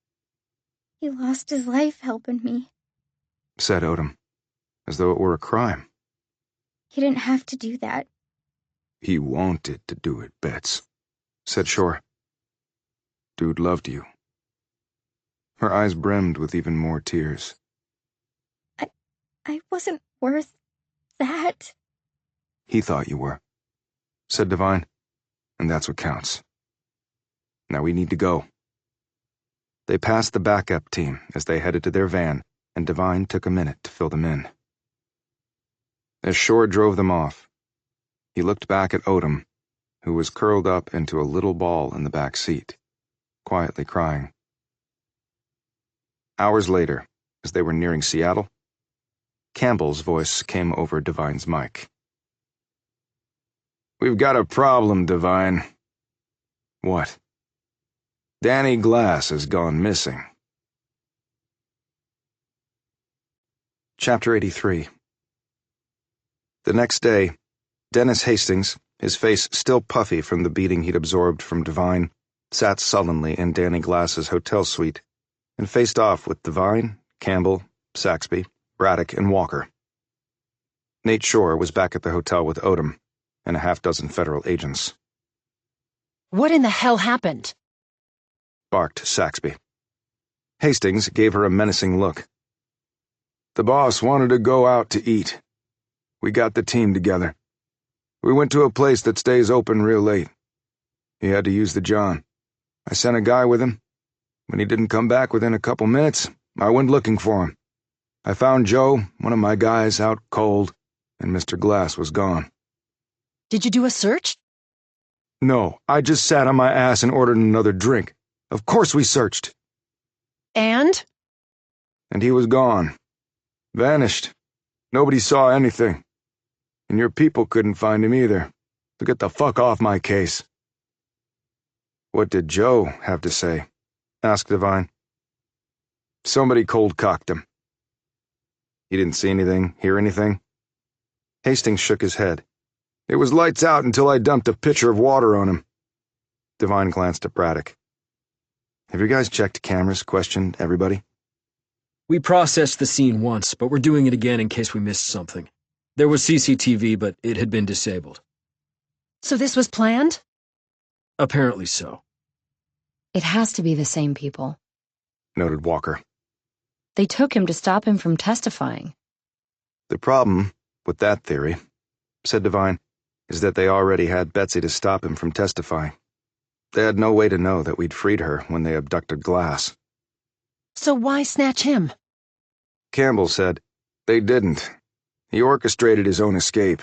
He lost his life helping me. Said Odom, as though it were a crime. He didn't have to do that. "He wanted to do it, Bets," said Shore. "Dude loved you." Her eyes brimmed with even more tears. I wasn't worth that. "He thought you were," said Devine, "and that's what counts. Now we need to go." They passed the backup team as they headed to their van, and Devine took a minute to fill them in. As Shore drove them off, he looked back at Odom, who was curled up into a little ball in the back seat, quietly crying. Hours later, as they were nearing Seattle, Campbell's voice came over Devine's mic. "We've got a problem, Devine." "What?" "Danny Glass has gone missing." Chapter 83. The next day, Dennis Hastings, his face still puffy from the beating he'd absorbed from Devine, sat sullenly in Danny Glass's hotel suite and faced off with Devine, Campbell, Saxby, Braddock, and Walker. Nate Shore was back at the hotel with Odom and a half-dozen federal agents. What in the hell happened? Barked Saxby. Hastings gave her a menacing look. "The boss wanted to go out to eat. We got the team together. We went to a place that stays open real late. He had to use the John. I sent a guy with him. When he didn't come back within a couple minutes, I went looking for him. I found Joe, one of my guys, out cold, and Mr. Glass was gone." Did you do a search? "No, I just sat on my ass and ordered another drink. Of course we searched." And? "And he was gone. Vanished. Nobody saw anything. And your people couldn't find him either. So get the fuck off my case." "What did Joe have to say?" asked Devine. "Somebody cold-cocked him." "He didn't see anything, hear anything?" Hastings shook his head. "It was lights out until I dumped a pitcher of water on him." Devine glanced at Braddock. "Have you guys checked cameras, questioned everybody?" We processed the scene once, but we're doing it again in case we missed something. There was CCTV, but it had been disabled. So this was planned? Apparently so. It has to be the same people. Noted Walker. They took him to stop him from testifying. "The problem with that theory," said Devine, "is that they already had Betsy to stop him from testifying. They had no way to know that we'd freed her when they abducted Glass." So why snatch him? Campbell said, "They didn't. He orchestrated his own escape.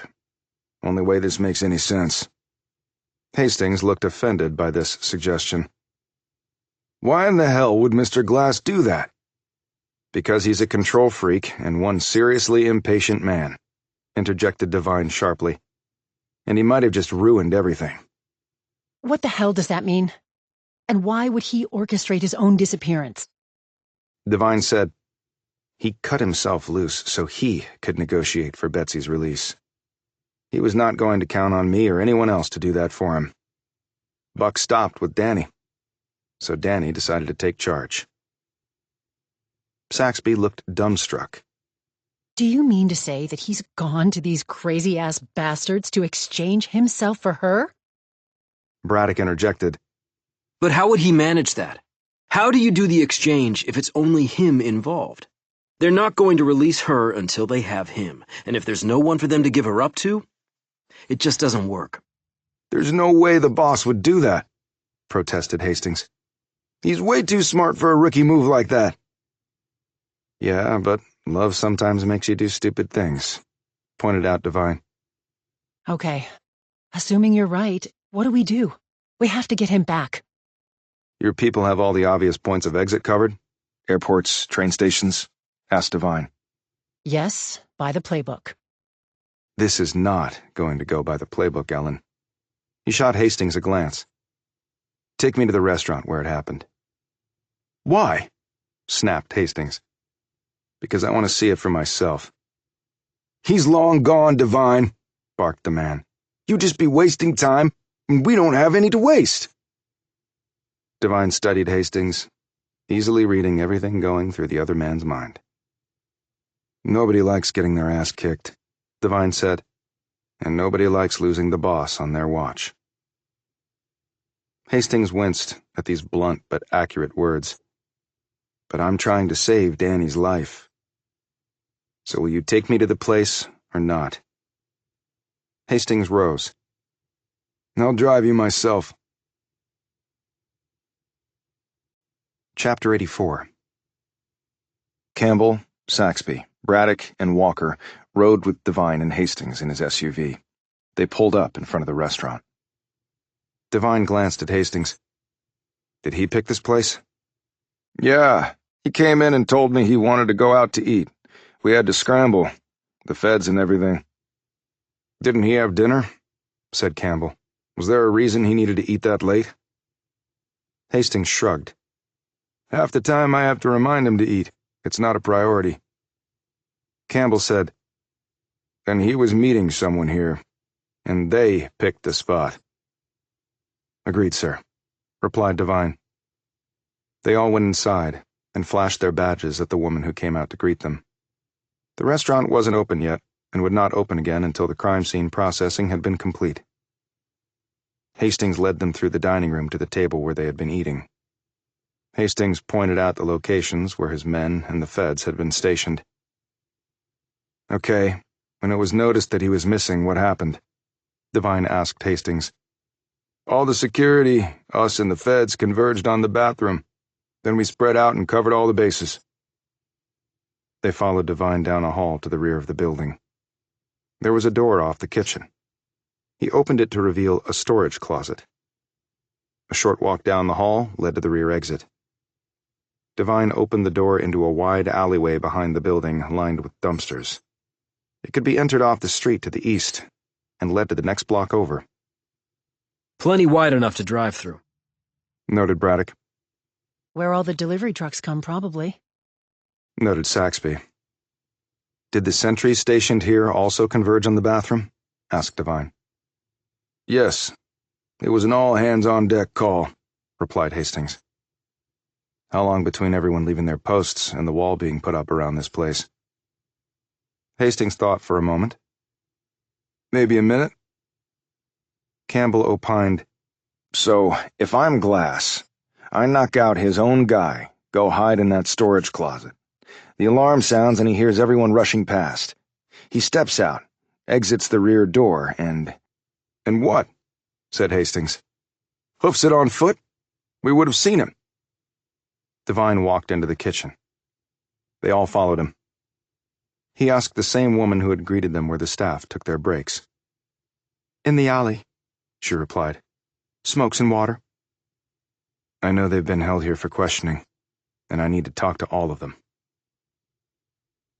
Only way this makes any sense." Hastings looked offended by this suggestion. "Why in the hell would Mr. Glass do that?" Because he's a control freak and one seriously impatient man, interjected Devine sharply. And he might have just ruined everything. What the hell does that mean? And why would he orchestrate his own disappearance? Devine said, he cut himself loose so he could negotiate for Betsy's release. He was not going to count on me or anyone else to do that for him. Buck stopped with Danny, so Danny decided to take charge. Saxby looked dumbstruck. Do you mean to say that he's gone to these crazy-ass bastards to exchange himself for her? Braddock interjected. But how would he manage that? How do you do the exchange if it's only him involved? They're not going to release her until they have him, and if there's no one for them to give her up to, it just doesn't work. There's no way the boss would do that, protested Hastings. He's way too smart for a rookie move like that. Yeah, but love sometimes makes you do stupid things, pointed out Devine. Okay. Assuming you're right, what do we do? We have to get him back. Your people have all the obvious points of exit covered? Airports, train stations? Asked Devine. Yes, by the playbook. This is not going to go by the playbook, Ellen. He shot Hastings a glance. Take me to the restaurant where it happened. Why? Snapped Hastings. Because I want to see it for myself. He's long gone, Devine, barked the man. You just be wasting time, and we don't have any to waste. Devine studied Hastings, easily reading everything going through the other man's mind. Nobody likes getting their ass kicked, Devine said, and nobody likes losing the boss on their watch. Hastings winced at these blunt but accurate words. But I'm trying to save Danny's life. So will you take me to the place or not? Hastings rose. I'll drive you myself. Chapter 84. Campbell, Saxby, Braddock, and Walker rode with Devine and Hastings in his SUV. They pulled up in front of the restaurant. Devine glanced at Hastings. Did he pick this place? Yeah, he came in and told me he wanted to go out to eat. We had to scramble, the feds and everything. Didn't he have dinner? Said Campbell. Was there a reason he needed to eat that late? Hastings shrugged. Half the time I have to remind him to eat. It's not a priority. Campbell said, Then he was meeting someone here, and they picked the spot. Agreed, sir, replied Devine. They all went inside and flashed their badges at the woman who came out to greet them. The restaurant wasn't open yet and would not open again until the crime scene processing had been complete. Hastings led them through the dining room to the table where they had been eating. Hastings pointed out the locations where his men and the feds had been stationed. Okay, when it was noticed that he was missing, what happened? Devine asked Hastings. All the security, us and the feds, converged on the bathroom. Then we spread out and covered all the bases. They followed Devine down a hall to the rear of the building. There was a door off the kitchen. He opened it to reveal a storage closet. A short walk down the hall led to the rear exit. Devine opened the door into a wide alleyway behind the building lined with dumpsters. It could be entered off the street to the east and led to the next block over. Plenty wide enough to drive through, Noted Braddock. Where all the delivery trucks come, probably. Noted Saxby. Did the sentries stationed here also converge on the bathroom? Asked Devine. Yes. It was an all-hands-on-deck call, replied Hastings. How long between everyone leaving their posts and the wall being put up around this place? Hastings thought for a moment. Maybe a minute. Campbell opined, So, if I'm Glass, I knock out his own guy, go hide in that storage closet. The alarm sounds and he hears everyone rushing past. He steps out, exits the rear door, and what? Said Hastings. Hoofs it on foot? We would have seen him. Devine walked into the kitchen. They all followed him. He asked the same woman who had greeted them where the staff took their breaks. In the alley, she replied. Smokes and water. I know they've been held here for questioning, and I need to talk to all of them.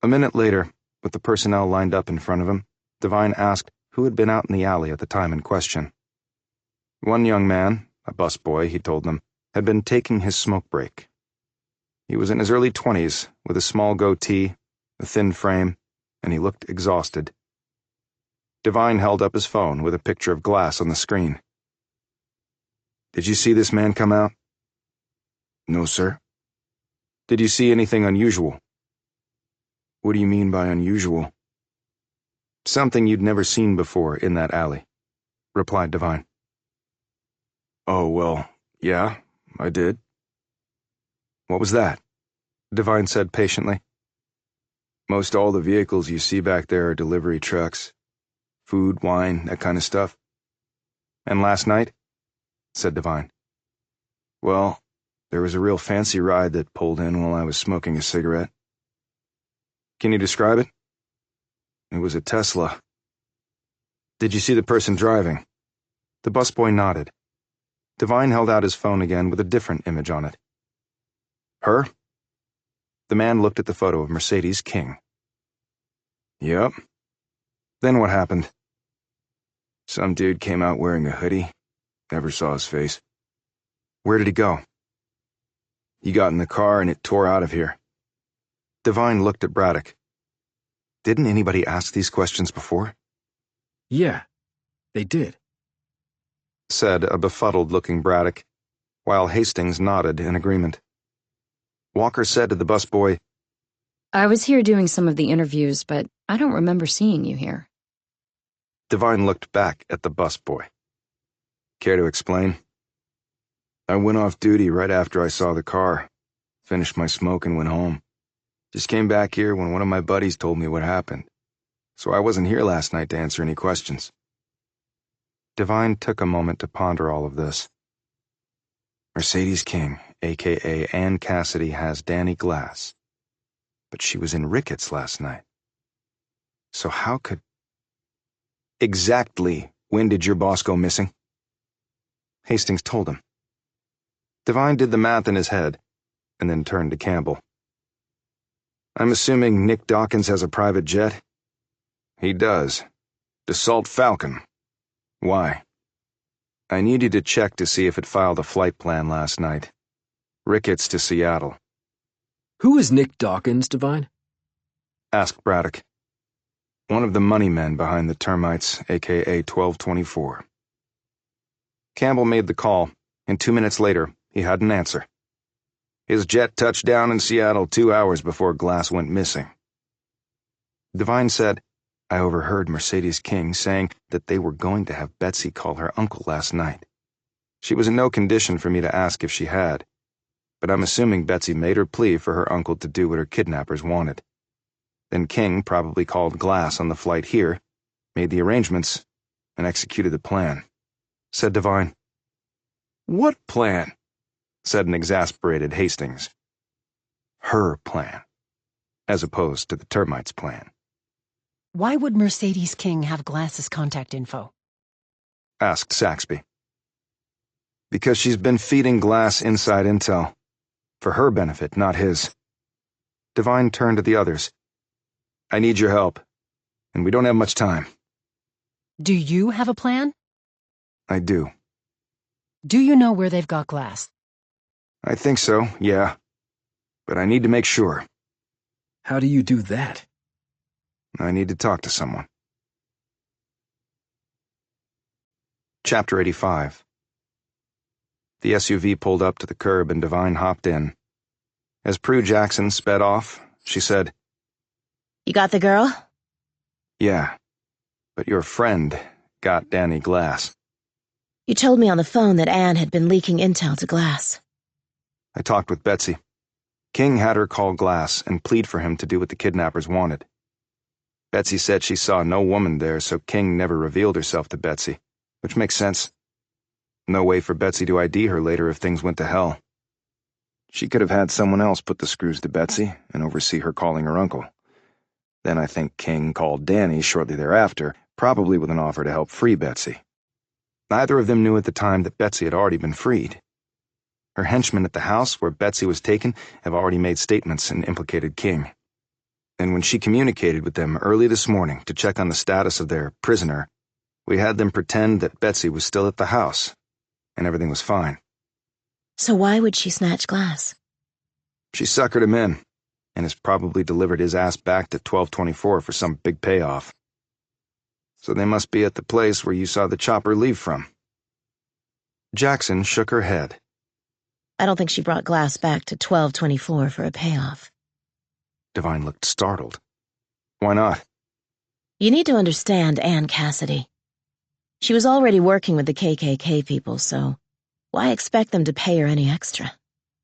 A minute later, with the personnel lined up in front of him, Devine asked who had been out in the alley at the time in question. One young man, a busboy, he told them, had been taking his smoke break. He was in his early 20s, with a small goatee, a thin frame, and he looked exhausted. Devine held up his phone with a picture of Glass on the screen. "Did you see this man come out?" No, sir. "Did you see anything unusual?" What do you mean by unusual? "Something you'd never seen before in that alley," replied Devine. Oh, well, yeah, I did. "What was that?" Devine said patiently. Most all the vehicles you see back there are delivery trucks. Food, wine, that kind of stuff. "And last night?" said Devine. Well, there was a real fancy ride that pulled in while I was smoking a cigarette. "Can you describe it?" It was a Tesla. "Did you see the person driving?" The busboy nodded. Devine held out his phone again with a different image on it. "Her?" The man looked at the photo of Mercedes King. Yep. "Then what happened?" Some dude came out wearing a hoodie. Never saw his face. "Where did he go?" He got in the car and it tore out of here." Devine looked at Braddock. "Didn't anybody ask these questions before?" Yeah, they did," said a befuddled-looking Braddock, while Hastings nodded in agreement. Walker said to the busboy, I was here doing some of the interviews, but I don't remember seeing you here. Devine looked back at the busboy. Care to explain? I went off duty right after I saw the car. Finished my smoke and went home. Just came back here when one of my buddies told me what happened. So I wasn't here last night to answer any questions. Devine took a moment to ponder all of this. Mercedes King, a.k.a. Ann Cassidy, has Danny Glass. But she was in Ricketts last night. So how could... Exactly when did your boss go missing? Hastings told him. Devine did the math in his head, and then turned to Campbell. I'm assuming Nick Dawkins has a private jet? He does. Dassault Falcon. Why? I need you to check to see if it filed a flight plan last night. Ricketts to Seattle. "Who is Nick Dawkins, Devine?" asked Braddock. One of the money men behind the termites, a.k.a. 1224. Campbell made the call, and 2 minutes later, he had an answer. His jet touched down in Seattle 2 hours before Glass went missing. Devine said, I overheard Mercedes King saying that they were going to have Betsy call her uncle last night. She was in no condition for me to ask if she had, but I'm assuming Betsy made her plea for her uncle to do what her kidnappers wanted. Then King probably called Glass on the flight here, made the arrangements, and executed the plan, said Devine. What plan? Said an exasperated Hastings. Her plan, as opposed to the termites' plan. Why would Mercedes King have Glass's contact info? Asked Saxby. Because she's been feeding Glass inside intel. For her benefit, not his. Devine turned to the others. I need your help, and we don't have much time. Do you have a plan? I do. Do you know where they've got Glass? I think so, yeah. But I need to make sure. How do you do that? I need to talk to someone. Chapter 85. The SUV pulled up to the curb and Devine hopped in. As Prue Jackson sped off, she said, You got the girl? Yeah, but your friend got Danny Glass. You told me on the phone that Anne had been leaking intel to Glass. I talked with Betsy. King had her call Glass and plead for him to do what the kidnappers wanted. Betsy said she saw no woman there, so King never revealed herself to Betsy, which makes sense. No way for Betsy to ID her later if things went to hell. She could have had someone else put the screws to Betsy and oversee her calling her uncle. Then I think King called Danny shortly thereafter, probably with an offer to help free Betsy. Neither of them knew at the time that Betsy had already been freed. Her henchmen at the house where Betsy was taken have already made statements and implicated King. And when she communicated with them early this morning to check on the status of their prisoner, we had them pretend that Betsy was still at the house, and everything was fine. So why would she snatch glass? She suckered him in, and has probably delivered his ass back to 1224 for some big payoff. So they must be at the place where you saw the chopper leave from. Jackson shook her head. I don't think she brought glass back to 1224 for a payoff. Devine looked startled. Why not? You need to understand Anne Cassidy. She was already working with the KKK people, so why expect them to pay her any extra?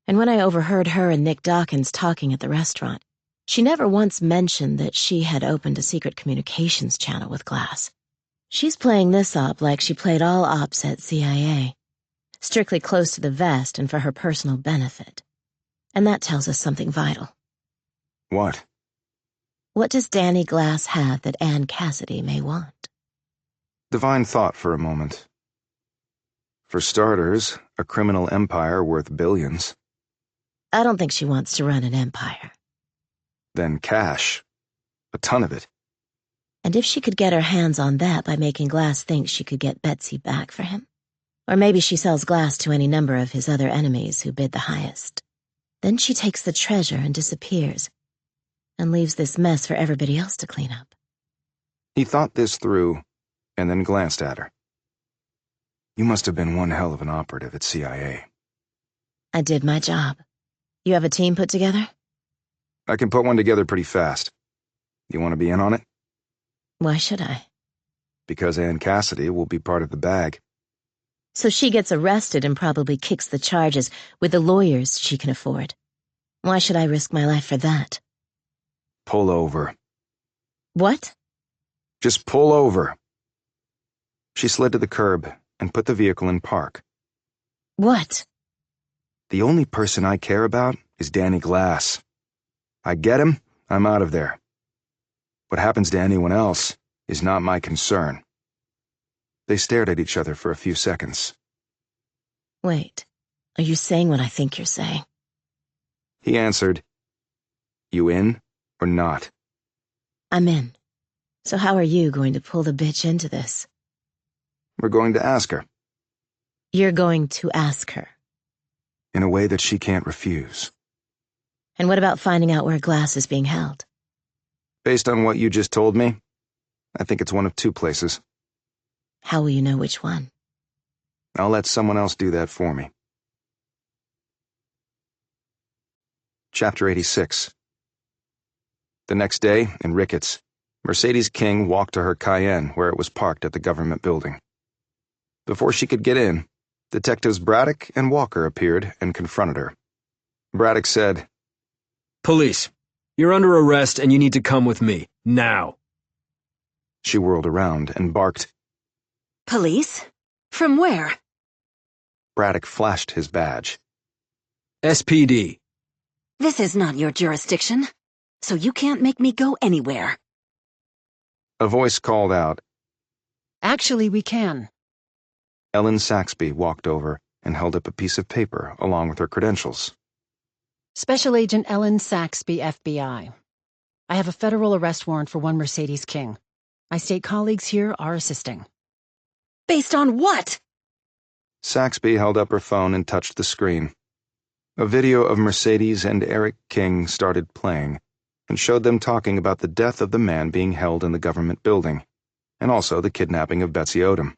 And when I overheard her and Nick Dawkins talking at the restaurant, she never once mentioned that she had opened a secret communications channel with glass. She's playing this op like she played all ops at CIA. Strictly close to the vest and for her personal benefit. And that tells us something vital. What? What does Danny Glass have that Anne Cassidy may want? Devine thought for a moment. For starters, a criminal empire worth billions. I don't think she wants to run an empire. Then cash. A ton of it. And if she could get her hands on that by making Glass think she could get Betsy back for him? Or maybe she sells Glass to any number of his other enemies who bid the highest. Then she takes the treasure and disappears, and leaves this mess for everybody else to clean up. He thought this through, and then glanced at her. You must have been one hell of an operative at CIA. I did my job. You have a team put together? I can put one together pretty fast. You want to be in on it? Why should I? Because Anne Cassidy will be part of the bag. So she gets arrested and probably kicks the charges with the lawyers she can afford. Why should I risk my life for that? Pull over. What? Just pull over. She slid to the curb and put the vehicle in park. What? The only person I care about is Danny Glass. I get him, I'm out of there. What happens to anyone else is not my concern. They stared at each other for a few seconds. Wait, are you saying what I think you're saying? He answered, You in or not? I'm in. So how are you going to pull the bitch into this? We're going to ask her. You're going to ask her. In a way that she can't refuse. And what about finding out where Glass is being held? Based on what you just told me, I think it's one of two places. How will you know which one? I'll let someone else do that for me. Chapter 86. The next day, in Ricketts, Mercedes King walked to her Cayenne where it was parked at the government building. Before she could get in, Detectives Braddock and Walker appeared and confronted her. Braddock said, Police, you're under arrest and you need to come with me, now. She whirled around and barked. Police? From where? Braddock flashed his badge. SPD. This is not your jurisdiction, so you can't make me go anywhere. A voice called out. Actually, we can. Ellen Saxby walked over and held up a piece of paper along with her credentials. Special Agent Ellen Saxby, FBI. I have a federal arrest warrant for one Mercedes King. My state colleagues here are assisting. Based on what? Saxby held up her phone and touched the screen. A video of Mercedes and Eric King started playing and showed them talking about the death of the man being held in the government building, and also the kidnapping of Betsy Odom.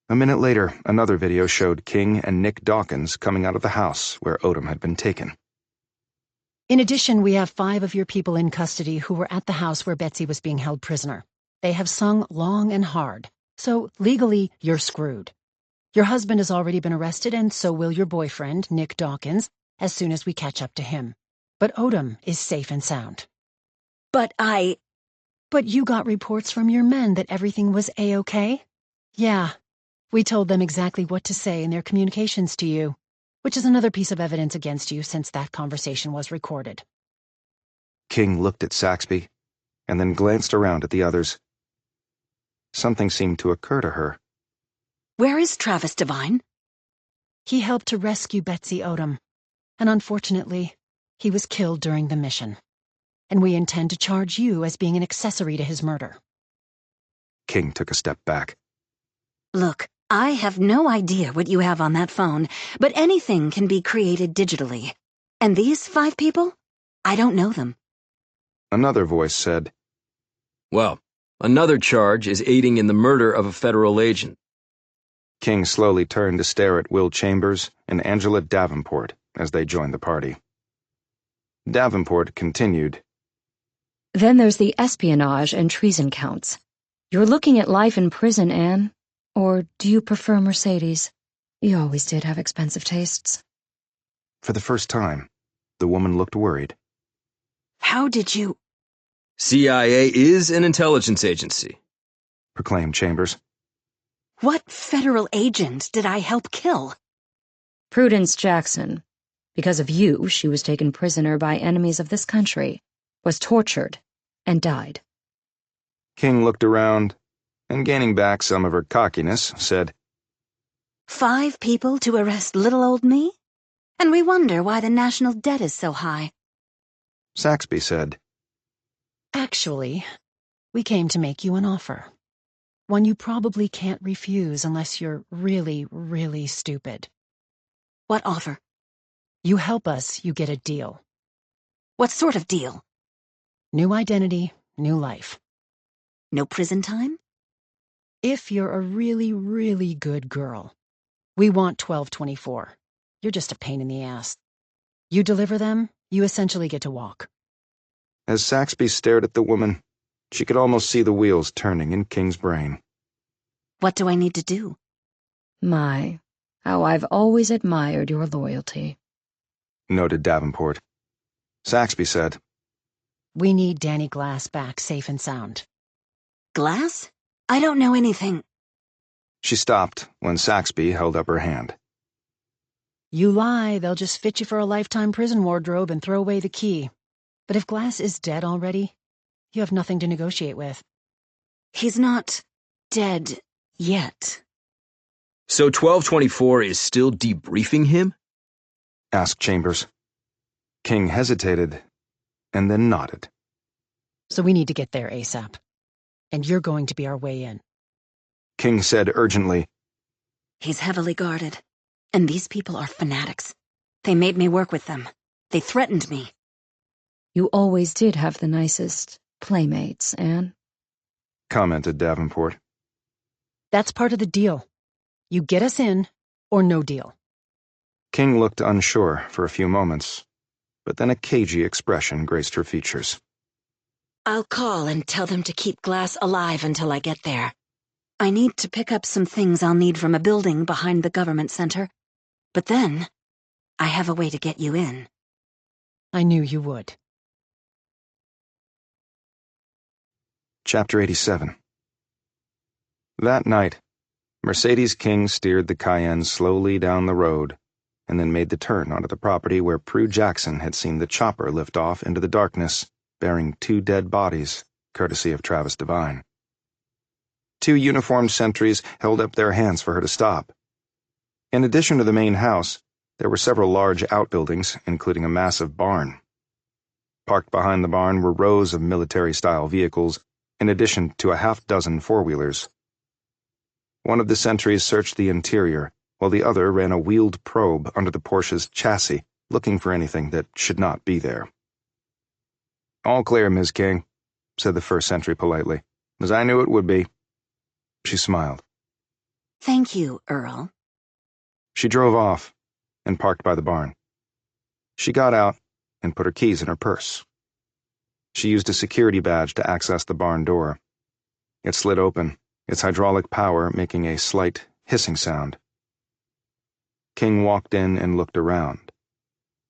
A minute later, another video showed King and Nick Dawkins coming out of the house where Odom had been taken. In addition, we have 5 of your people in custody who were at the house where Betsy was being held prisoner. They have sung long and hard, so legally, you're screwed. Your husband has already been arrested, and so will your boyfriend, Nick Dawkins, as soon as we catch up to him. But Odom is safe and sound. But you got reports from your men that everything was A-okay? Yeah. We told them exactly what to say in their communications to you, which is another piece of evidence against you since that conversation was recorded. King looked at Saxby and then glanced around at the others. Something seemed to occur to her. Where is Travis Devine? He helped to rescue Betsy Odom, and unfortunately, he was killed during the mission. and we intend to charge you as being an accessory to his murder. King took a step back. Look, I have no idea what you have on that phone, but anything can be created digitally. And these 5 people? I don't know them. Another voice said, Well, another charge is aiding in the murder of a federal agent. King slowly turned to stare at Will Chambers and Angela Davenport as they joined the party. Davenport continued, Then there's the espionage and treason counts. You're looking at life in prison, Anne. Or do you prefer Mercedes? You always did have expensive tastes. For the first time, the woman looked worried. How did you... CIA is an intelligence agency, Proclaimed Chambers. What federal agent did I help kill? Prudence Jackson. Because of you, she was taken prisoner by enemies of this country, was tortured, and died. King looked around, and gaining back some of her cockiness, said, 5 people to arrest little old me? And we wonder why the national debt is so high. Saxby said, Actually, we came to make you an offer. One you probably can't refuse unless you're really, really stupid. What offer? You help us, you get a deal. What sort of deal? New identity, new life. No prison time? If you're a really, really good girl. We want 1224. You're just a pain in the ass. You deliver them, you essentially get to walk. As Saxby stared at the woman, she could almost see the wheels turning in King's brain. What do I need to do? My, how I've always admired your loyalty. Noted Davenport. Saxby said, We need Danny Glass back safe and sound. Glass? I don't know anything. She stopped when Saxby held up her hand. You lie, they'll just fit you for a lifetime prison wardrobe and throw away the key. But if Glass is dead already, you have nothing to negotiate with. He's not dead yet. So 1224 is still debriefing him? Asked Chambers. King hesitated, and then nodded. So we need to get there ASAP. And you're going to be our way in. King said urgently, He's heavily guarded. And these people are fanatics. They made me work with them. They threatened me. You always did have the nicest playmates, Anne. Commented Davenport. That's part of the deal. You get us in, or no deal. King looked unsure for a few moments, but then a cagey expression graced her features. I'll call and tell them to keep Glass alive until I get there. I need to pick up some things I'll need from a building behind the government center. But then, I have a way to get you in. I knew you would. Chapter 87. That night, Mercedes King steered the Cayenne slowly down the road and then made the turn onto the property where Prue Jackson had seen the chopper lift off into the darkness, bearing 2 dead bodies, courtesy of Travis Devine. 2 uniformed sentries held up their hands for her to stop. In addition to the main house, there were several large outbuildings, including a massive barn. Parked behind the barn were rows of military-style vehicles, in addition to a half-dozen four-wheelers. One of the sentries searched the interior, while the other ran a wheeled probe under the Porsche's chassis, looking for anything that should not be there. "All clear, Ms. King," said the first sentry politely, "as I knew it would be." She smiled. Thank you, Earl. She drove off and parked by the barn. She got out and put her keys in her purse. She used a security badge to access the barn door. It slid open, its hydraulic power making a slight hissing sound. King walked in and looked around.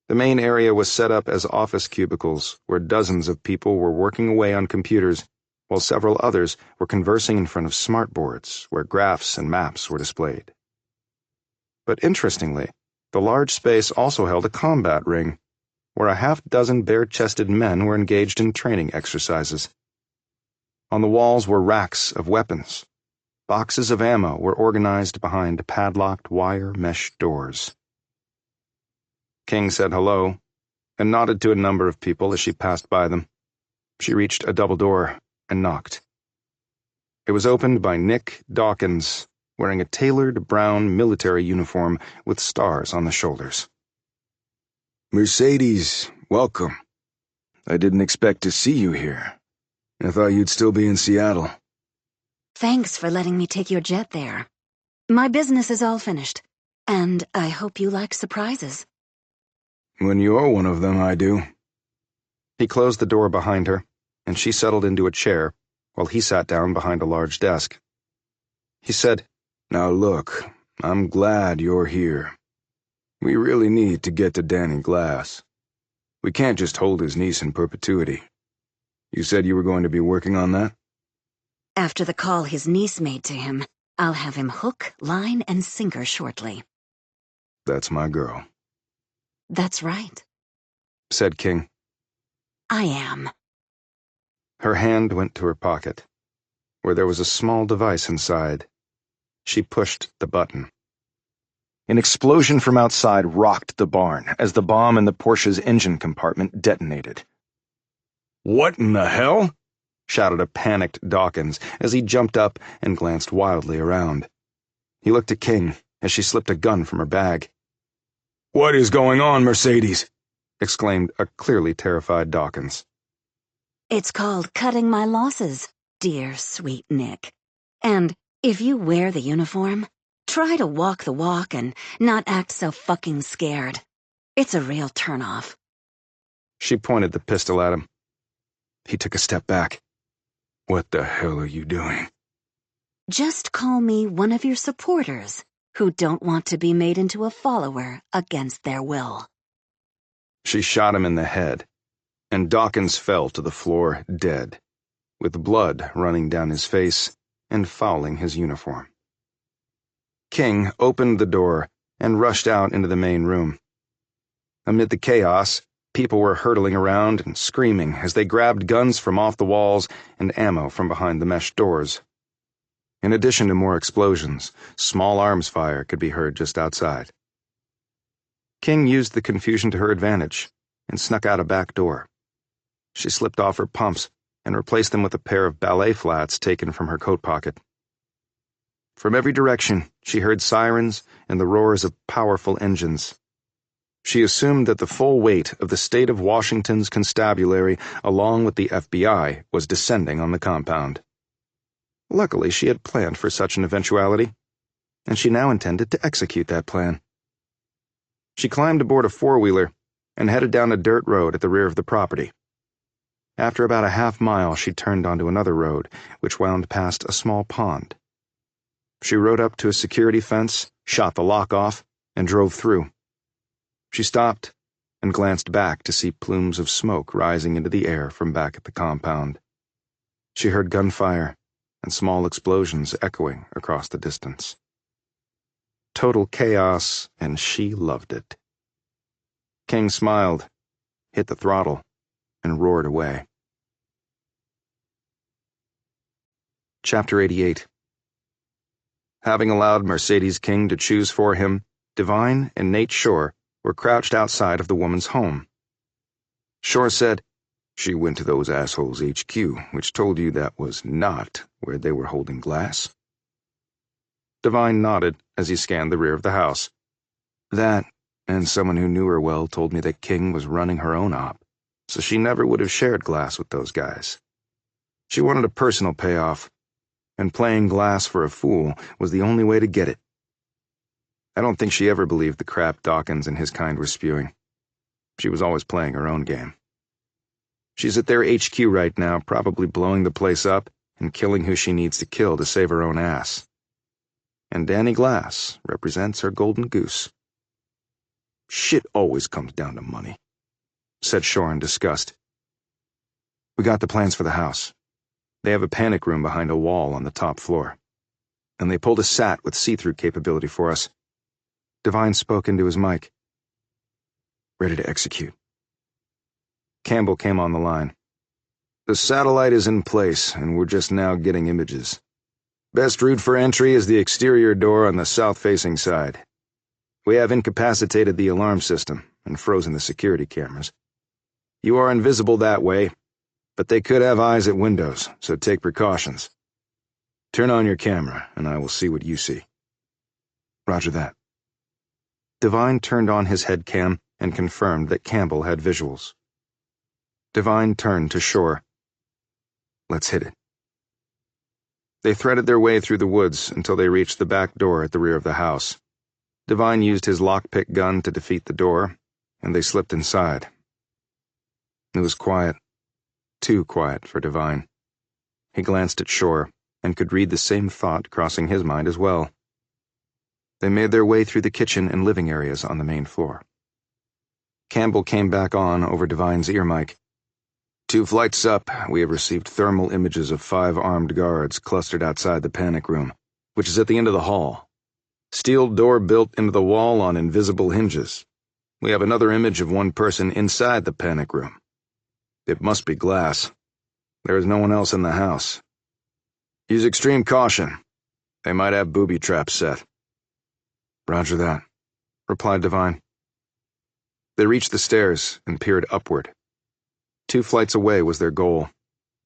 The main area was set up as office cubicles where dozens of people were working away on computers, while several others were conversing in front of smartboards where graphs and maps were displayed. But interestingly, the large space also held a combat ring, where a half-dozen bare-chested men were engaged in training exercises. On the walls were racks of weapons. Boxes of ammo were organized behind padlocked wire mesh doors. King said hello and nodded to a number of people as she passed by them, She reached a double door and knocked. It was opened by Nick Dawkins, wearing a tailored brown military uniform with stars on the shoulders. Mercedes, welcome. I didn't expect to see you here. I thought you'd still be in Seattle. Thanks for letting me take your jet there. My business is all finished, and I hope you like surprises. When you're one of them, I do. He closed the door behind her, and she settled into a chair while he sat down behind a large desk. He said, Now look, I'm glad you're here. We really need to get to Danny Glass. We can't just hold his niece in perpetuity. You said you were going to be working on that? After the call his niece made to him, I'll have him hook, line, and sinker shortly. That's my girl. That's right. said King. I am. Her hand went to her pocket, where there was a small device inside. She pushed the button. An explosion from outside rocked the barn as the bomb in the Porsche's engine compartment detonated. What in the hell? Shouted a panicked Dawkins as he jumped up and glanced wildly around. He looked at King as she slipped a gun from her bag. What is going on, Mercedes? Exclaimed a clearly terrified Dawkins. It's called cutting my losses, dear sweet Nick. And if you wear the uniform, try to walk the walk and not act so fucking scared. It's a real turnoff. She pointed the pistol at him. He took a step back. What the hell are you doing? Just call me one of your supporters who don't want to be made into a follower against their will. She shot him in the head, and Dawkins fell to the floor dead, with blood running down his face and fouling his uniform. King opened the door and rushed out into the main room. Amid the chaos, people were hurtling around and screaming as they grabbed guns from off the walls and ammo from behind the mesh doors. In addition to more explosions, small arms fire could be heard just outside. King used the confusion to her advantage and snuck out a back door. She slipped off her pumps and replaced them with a pair of ballet flats taken from her coat pocket. From every direction, she heard sirens and the roars of powerful engines. She assumed that the full weight of the state of Washington's constabulary, along with the FBI, was descending on the compound. Luckily, she had planned for such an eventuality, and she now intended to execute that plan. She climbed aboard a four-wheeler and headed down a dirt road at the rear of the property. After about a half-mile, she turned onto another road, which wound past a small pond. She rode up to a security fence, shot the lock off, and drove through. She stopped and glanced back to see plumes of smoke rising into the air from back at the compound. She heard gunfire and small explosions echoing across the distance. Total chaos, and she loved it. King smiled, hit the throttle, and roared away. Chapter 88. Having allowed Mercedes King to choose for him, Devine and Nate Shore were crouched outside of the woman's home. Shore said, "She went to those assholes' HQ, which told you that was not where they were holding Glass." Devine nodded as he scanned the rear of the house. "That, and someone who knew her well told me that King was running her own op, so she never would have shared Glass with those guys. She wanted a personal payoff, and playing Glass for a fool was the only way to get it. I don't think she ever believed the crap Dawkins and his kind were spewing. She was always playing her own game. She's at their HQ right now, probably blowing the place up and killing who she needs to kill to save her own ass. And Danny Glass represents her golden goose." "Shit always comes down to money," said Shore in disgust. "We got the plans for the house. They have a panic room behind a wall on the top floor. And they pulled a SAT with see-through capability for us." Devine spoke into his mic. "Ready to execute." Campbell came on the line. "The satellite is in place, and we're just now getting images. Best route for entry is the exterior door on the south-facing side. We have incapacitated the alarm system and frozen the security cameras. You are invisible that way, but they could have eyes at windows, so take precautions. Turn on your camera, and I will see what you see." Roger that. Devine turned on his head cam and confirmed that Campbell had visuals. Devine turned to Shore. "Let's hit it." They threaded their way through the woods until they reached the back door at the rear of the house. Devine used his lockpick gun to defeat the door, and they slipped inside. It was quiet. Too quiet for Devine. He glanced at Shore and could read the same thought crossing his mind as well. They made their way through the kitchen and living areas on the main floor. Campbell came back on over Devine's ear mic. "2 flights up, we have received thermal images of 5 armed guards clustered outside the panic room, which is at the end of the hall. Steel door built into the wall on invisible hinges. We have another image of 1 person inside the panic room. It must be glass. There is no one else in the house. Use extreme caution. They might have booby traps set." "Roger that," replied Devine. They reached the stairs and peered upward. 2 flights away was their goal,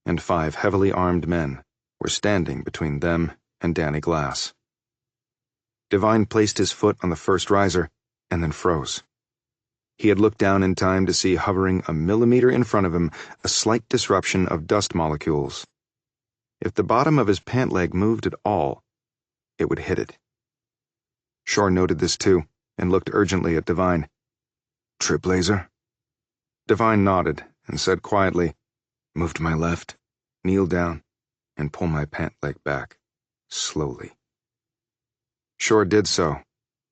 and 5 heavily armed men were standing between them and Danny Glass. Devine placed his foot on the first riser and then froze. He had looked down in time to see hovering a millimeter in front of him a slight disruption of dust molecules. If the bottom of his pant leg moved at all, it would hit it. Shore noted this too and looked urgently at Devine. "Trip laser?" Devine nodded and said quietly, "Move to my left, kneel down, and pull my pant leg back, slowly." Shore did so,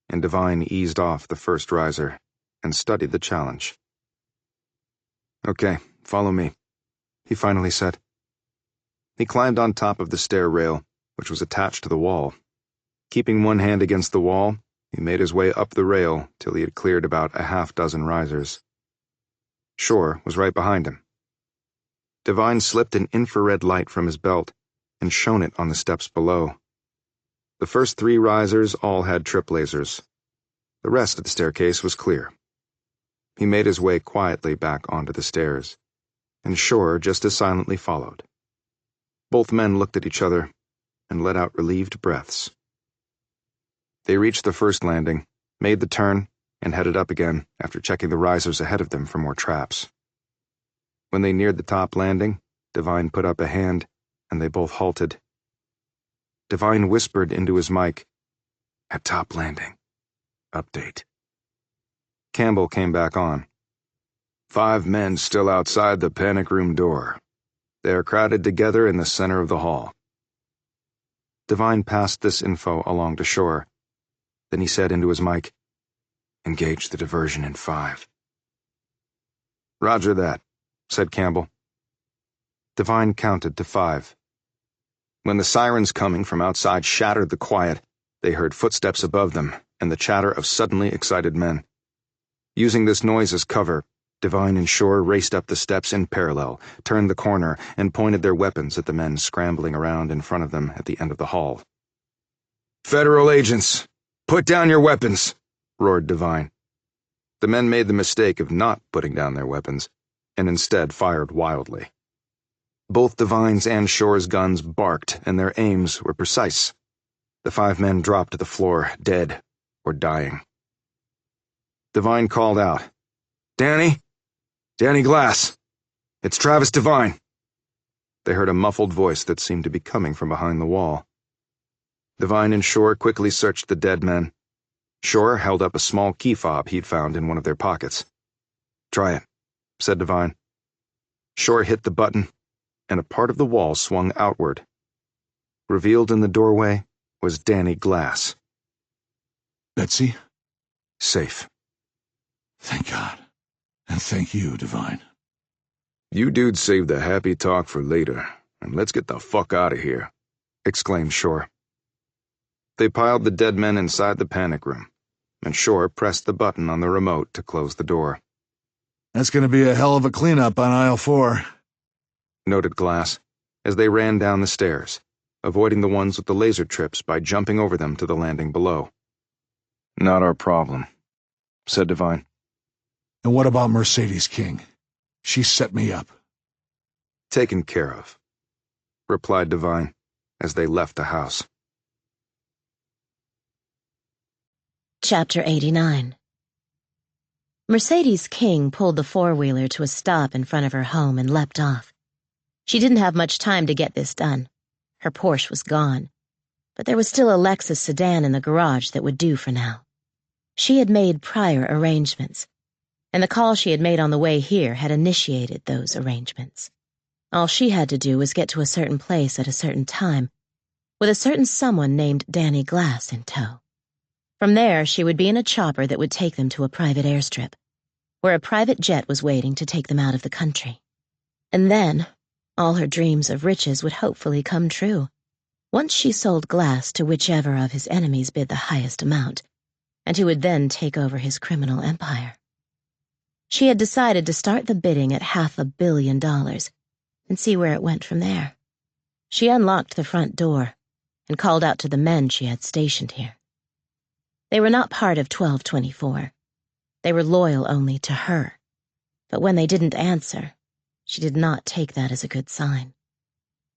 and Devine eased off the first riser and studied the challenge. "Okay, follow me," he finally said. He climbed on top of the stair rail, which was attached to the wall. Keeping one hand against the wall, he made his way up the rail till he had cleared about a half-dozen risers. Shore was right behind him. Devine slipped an infrared light from his belt and shone it on the steps below. The first 3 risers all had trip lasers. The rest of the staircase was clear. He made his way quietly back onto the stairs, and Shore just as silently followed. Both men looked at each other and let out relieved breaths. They reached the first landing, made the turn, and headed up again after checking the risers ahead of them for more traps. When they neared the top landing, Devine put up a hand, and they both halted. Devine whispered into his mic, "At top landing. Update." Campbell came back on. 5 men still outside the panic room door. They are crowded together in the center of the hall." Devine passed this info along to Shore. Then he said into his mic, "Engage the diversion in 5. "Roger that," said Campbell. Devine counted to 5. When the sirens coming from outside shattered the quiet, they heard footsteps above them and the chatter of suddenly excited men. Using this noise as cover, Devine and Shore raced up the steps in parallel, turned the corner, and pointed their weapons at the men scrambling around in front of them at the end of the hall. "Federal agents, put down your weapons!" roared Devine. The men made the mistake of not putting down their weapons, and instead fired wildly. Both Devine's and Shore's guns barked, and their aims were precise. The 5 men dropped to the floor, dead or dying. Devine called out, "Danny? Danny Glass! It's Travis Devine!" They heard a muffled voice that seemed to be coming from behind the wall. Devine and Shore quickly searched the dead men. Shore held up a small key fob he'd found in one of their pockets. "Try it," said Devine. Shore hit the button, and a part of the wall swung outward. Revealed in the doorway was Danny Glass. "Betsy?" Safe. "Thank God. And thank you, Devine." "You dudes save the happy talk for later, and let's get the fuck out of here," exclaimed Shore. They piled the dead men inside the panic room, and Shore pressed the button on the remote to close the door. "That's going to be a hell of a cleanup on aisle 4. Noted Glass, as they ran down the stairs, avoiding the ones with the laser trips by jumping over them to the landing below. "Not our problem," said Devine. "And what about Mercedes King? She set me up." Taken care of, replied Devine as they left the house. Chapter 89. Mercedes King pulled the four-wheeler to a stop in front of her home and leapt off. She didn't have much time to get this done. Her Porsche was gone, but there was still a Lexus sedan in the garage that would do for now. She had made prior arrangements, and the call she had made on the way here had initiated those arrangements. All she had to do was get to a certain place at a certain time, with a certain someone named Danny Glass in tow. From there, she would be in a chopper that would take them to a private airstrip, where a private jet was waiting to take them out of the country. And then, all her dreams of riches would hopefully come true, once she sold Glass to whichever of his enemies bid the highest amount, and who would then take over his criminal empire. She had decided to start the bidding at $500 million and see where it went from there. She unlocked the front door and called out to the men she had stationed here. They were not part of 1224. They were loyal only to her. But when they didn't answer, she did not take that as a good sign.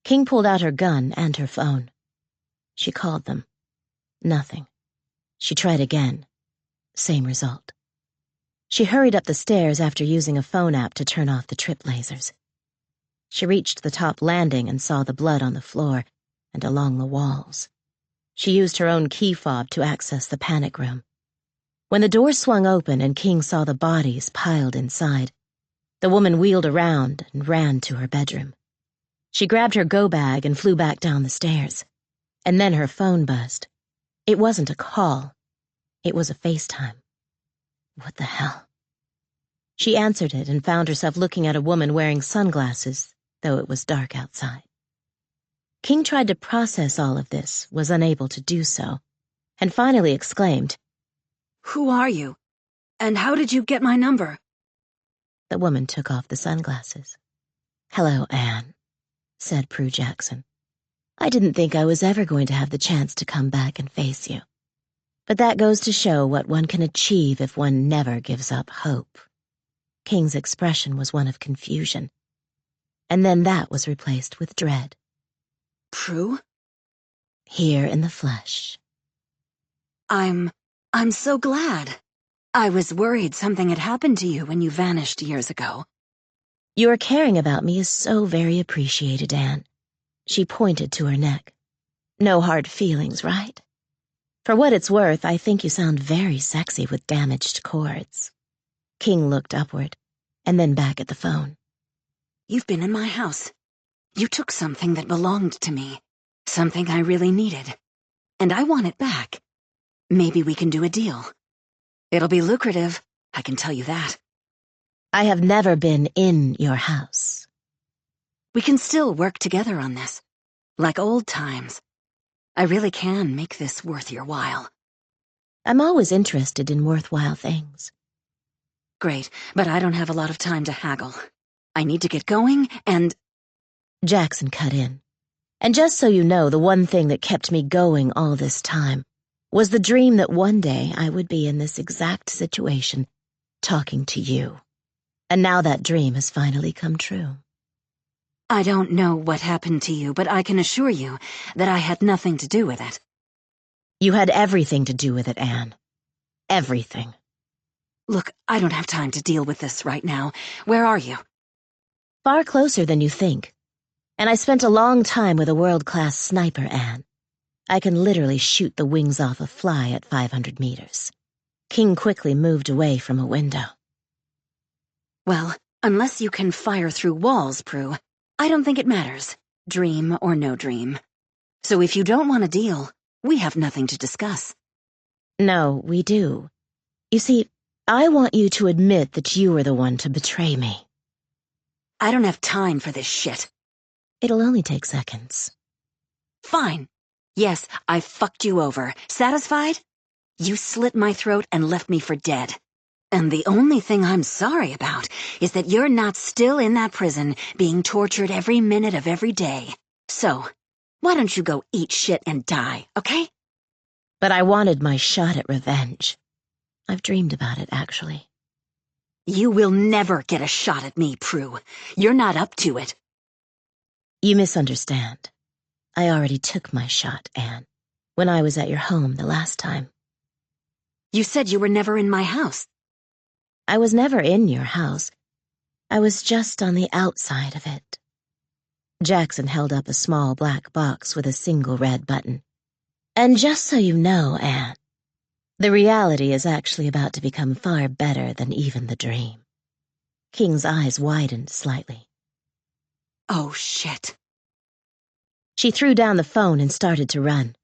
King pulled out her gun and her phone. She called them. Nothing. She tried again. Same result. She hurried up the stairs after using a phone app to turn off the trip lasers. She reached the top landing and saw the blood on the floor and along the walls. She used her own key fob to access the panic room. When the door swung open and King saw the bodies piled inside, the woman wheeled around and ran to her bedroom. She grabbed her go-bag and flew back down the stairs. And then her phone buzzed. It wasn't a call. It was a FaceTime. What the hell? She answered it and found herself looking at a woman wearing sunglasses, though it was dark outside. King tried to process all of this, was unable to do so, and finally exclaimed, "Who are you? And how did you get my number?" The woman took off the sunglasses. "Hello, Anne," said Prue Jackson. "I didn't think I was ever going to have the chance to come back and face you. But that goes to show what one can achieve if one never gives up hope." King's expression was one of confusion, and then that was replaced with dread. "Prue?" "Here in the flesh." I'm so glad. I was worried something had happened to you when you vanished years ago." "Your caring about me is so very appreciated, Anne." She pointed to her neck. "No hard feelings, right? For what it's worth, I think you sound very sexy with damaged cords." King looked upward, and then back at the phone. "You've been in my house. You took something that belonged to me, something I really needed, and I want it back. Maybe we can do a deal. It'll be lucrative, I can tell you that." "I have never been in your house." "We can still work together on this, like old times. I really can make this worth your while." "I'm always interested in worthwhile things." "Great, but I don't have a lot of time to haggle. I need to get going, and—" Jackson cut in. "And just so you know, the one thing that kept me going all this time was the dream that one day I would be in this exact situation, talking to you. And now that dream has finally come true." "I don't know what happened to you, but I can assure you that I had nothing to do with it." "You had everything to do with it, Anne. Everything." "Look, I don't have time to deal with this right now. Where are you?" "Far closer than you think. And I spent a long time with a world-class sniper, Anne. I can literally shoot the wings off a fly at 500 meters. King quickly moved away from a window. "Well, unless you can fire through walls, Prue, I don't think it matters, dream or no dream. So if you don't want a deal, we have nothing to discuss." "No, we do. You see, I want you to admit that you were the one to betray me." "I don't have time for this shit." "It'll only take seconds." "Fine. Yes, I fucked you over. Satisfied? You slit my throat and left me for dead. And the only thing I'm sorry about is that you're not still in that prison being tortured every minute of every day. So, why don't you go eat shit and die, okay?" "But I wanted my shot at revenge. I've dreamed about it, actually." "You will never get a shot at me, Prue. You're not up to it." You misunderstand. I already took my shot, Anne, when I was at your home the last time. You said you were never in my house. I was never in your house. I was just on the outside of it. Jackson held up a small black box with a single red button. And just so you know, Anne, the reality is actually about to become far better than even the dream. King's eyes widened slightly. Oh, shit. She threw down the phone and started to run.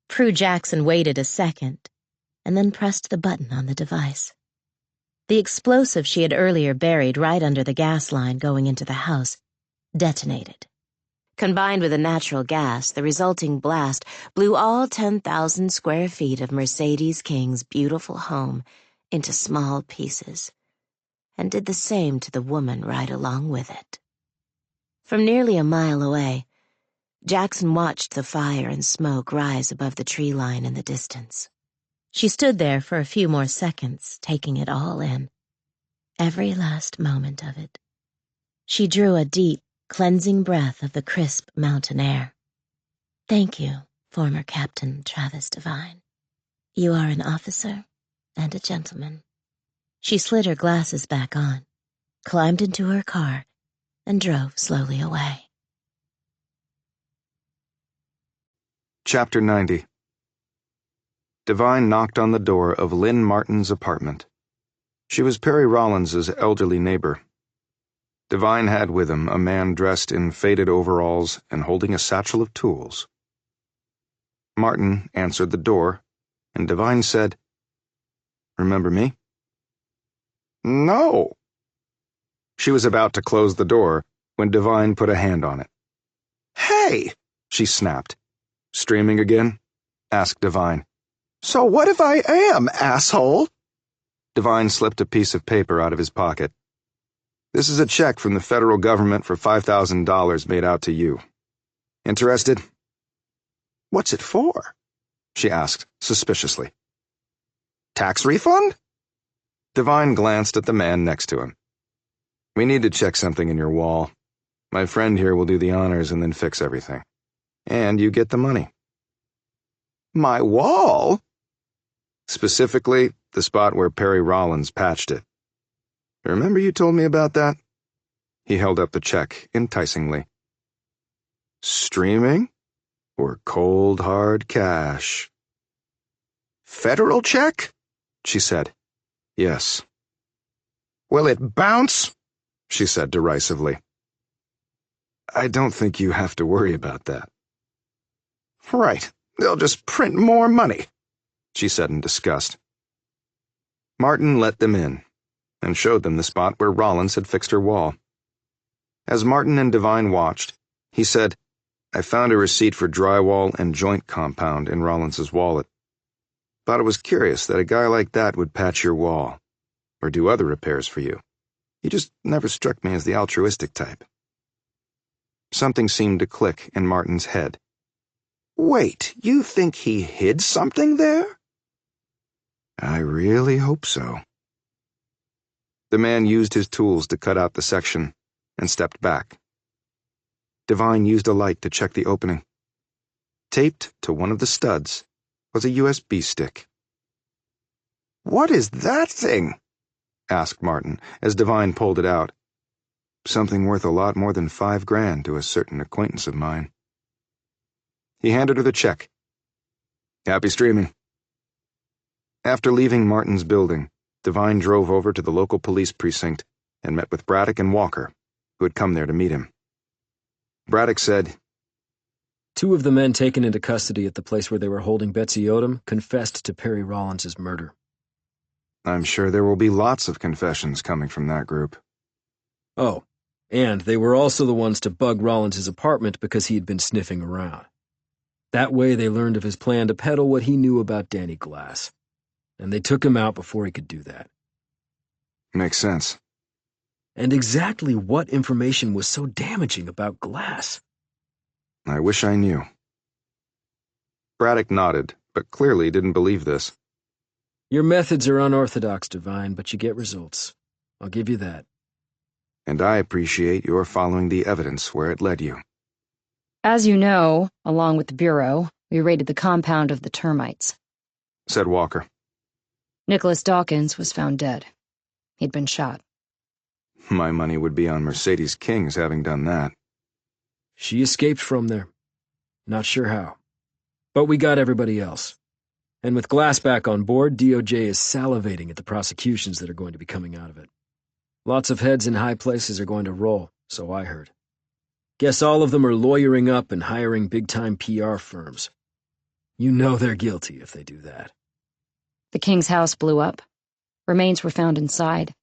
Prue Jackson waited a second and then pressed the button on the device. The explosive she had earlier buried right under the gas line going into the house detonated. Combined with the natural gas, the resulting blast blew all 10,000 square feet of Mercedes King's beautiful home into small pieces, and did the same to the woman right along with it. From nearly a mile away, Jackson watched the fire and smoke rise above the tree line in the distance. She stood there for a few more seconds, taking it all in, every last moment of it. She drew a deep, cleansing breath of the crisp mountain air. Thank you, former Captain Travis Devine. You are an officer and a gentleman. She slid her glasses back on, climbed into her car, and drove slowly away. Chapter 90. Devine knocked on the door of Lynn Martin's apartment. She was Perry Rollins's elderly neighbor. Devine had with him a man dressed in faded overalls and holding a satchel of tools. Martin answered the door, and Devine said, "Remember me?" No. She was about to close the door when Devine put a hand on it. Hey! She snapped. "Streaming again?" asked Devine. So what if I am, asshole? Devine slipped a piece of paper out of his pocket. "This is a check from the federal government for $5,000 made out to you. Interested?" What's it for? She asked, suspiciously. Tax refund? Devine glanced at the man next to him. "We need to check something in your wall. My friend here will do the honors and then fix everything. And you get the money." My wall? Specifically, the spot where Perry Rollins patched it. Remember you told me about that? He held up the check, enticingly. "Streaming? Or cold, hard cash?" Federal check? She said. "Yes." Will it bounce? She said derisively. "I don't think you have to worry about that." Right. They'll just print more money, she said in disgust. Martin let them in and showed them the spot where Rollins had fixed her wall. As Martin and Devine watched, he said, "I found a receipt for drywall and joint compound in Rollins's wallet. Thought it was curious that a guy like that would patch your wall, or do other repairs for you. He just never struck me as the altruistic type." Something seemed to click in Martin's head. Wait, you think he hid something there? "I really hope so." The man used his tools to cut out the section and stepped back. Devine used a light to check the opening. Taped to one of the studs was a USB stick. What is that thing? asked Martin as Devine pulled it out. "Something worth a lot more than $5,000 to a certain acquaintance of mine." He handed her the check. "Happy streaming." After leaving Martin's building, Devine drove over to the local police precinct and met with Braddock and Walker, who had come there to meet him. Braddock said, "Two of the men taken into custody at the place where they were holding Betsy Odom confessed to Perry Rollins's murder." "I'm sure there will be lots of confessions coming from that group." Oh, and they were also the ones to bug Rollins's apartment because he had been sniffing around. That way they learned of his plan to peddle what he knew about Danny Glass, and they took him out before he could do that. "Makes sense." And exactly what information was so damaging about Glass? "I wish I knew." Braddock nodded, but clearly didn't believe this. "Your methods are unorthodox, Devine, but you get results. I'll give you that." "And I appreciate your following the evidence where it led you." As you know, along with the Bureau, we raided the compound of the termites. Said Walker. Nicholas Dawkins was found dead. He'd been shot. My money would be on Mercedes King's having done that. She escaped from there. Not sure how. But we got everybody else. And with Glass back on board, DOJ is salivating at the prosecutions that are going to be coming out of it. Lots of heads in high places are going to roll, so I heard. Guess all of them are lawyering up and hiring big-time PR firms. You know they're guilty if they do that. The King's house blew up. Remains were found inside.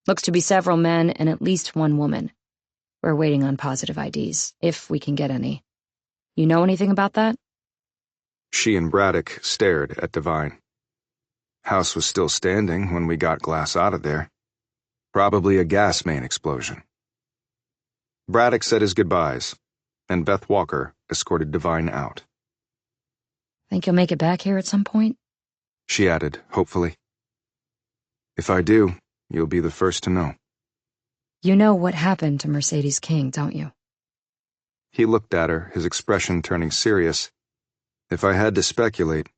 Looks to be several men and at least one woman. We're waiting on positive IDs, if we can get any. You know anything about that? She and Braddock stared at Devine. House was still standing when we got Glass out of there. Probably a gas main explosion. Braddock said his goodbyes, and Beth Walker escorted Devine out. Think you'll make it back here at some point? She added, hopefully. If I do, you'll be the first to know. You know what happened to Mercedes King, don't you? He looked at her, his expression turning serious. If I had to speculate,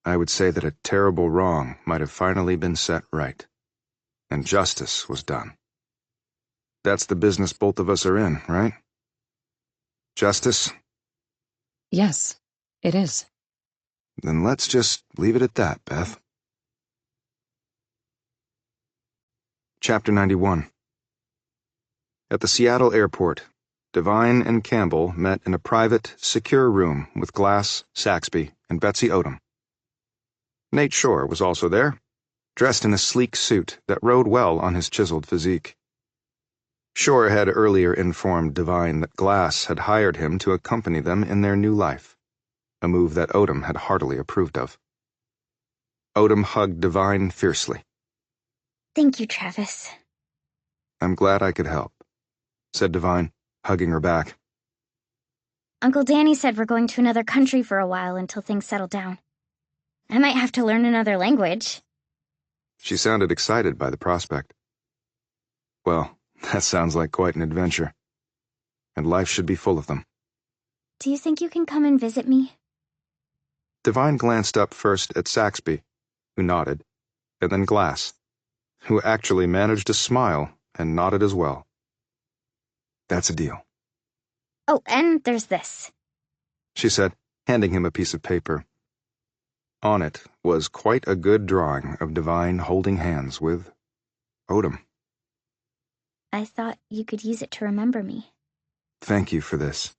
I would say that a terrible wrong might have finally been set right, and justice was done. That's the business both of us are in, right? Justice? Yes, it is. Then let's just leave it at that, Beth. Chapter 91. At the Seattle airport, Devine and Campbell met in a private, secure room with Glass, Saxby, and Betsy Odom. Nate Shore was also there, dressed in a sleek suit that rode well on his chiseled physique. Shore had earlier informed Devine that Glass had hired him to accompany them in their new life, a move that Odom had heartily approved of. Odom hugged Devine fiercely. Thank you, Travis. I'm glad I could help, said Devine, hugging her back. Uncle Danny said we're going to another country for a while until things settle down. I might have to learn another language. She sounded excited by the prospect. Well, that sounds like quite an adventure. And life should be full of them. Do you think you can come and visit me? Devine glanced up first at Saxby, who nodded, and then Glass, who actually managed to smile and nodded as well. That's a deal. Oh, and there's this, she said, handing him a piece of paper. On it was quite a good drawing of Devine holding hands with Odom. I thought you could use it to remember me. Thank you for this,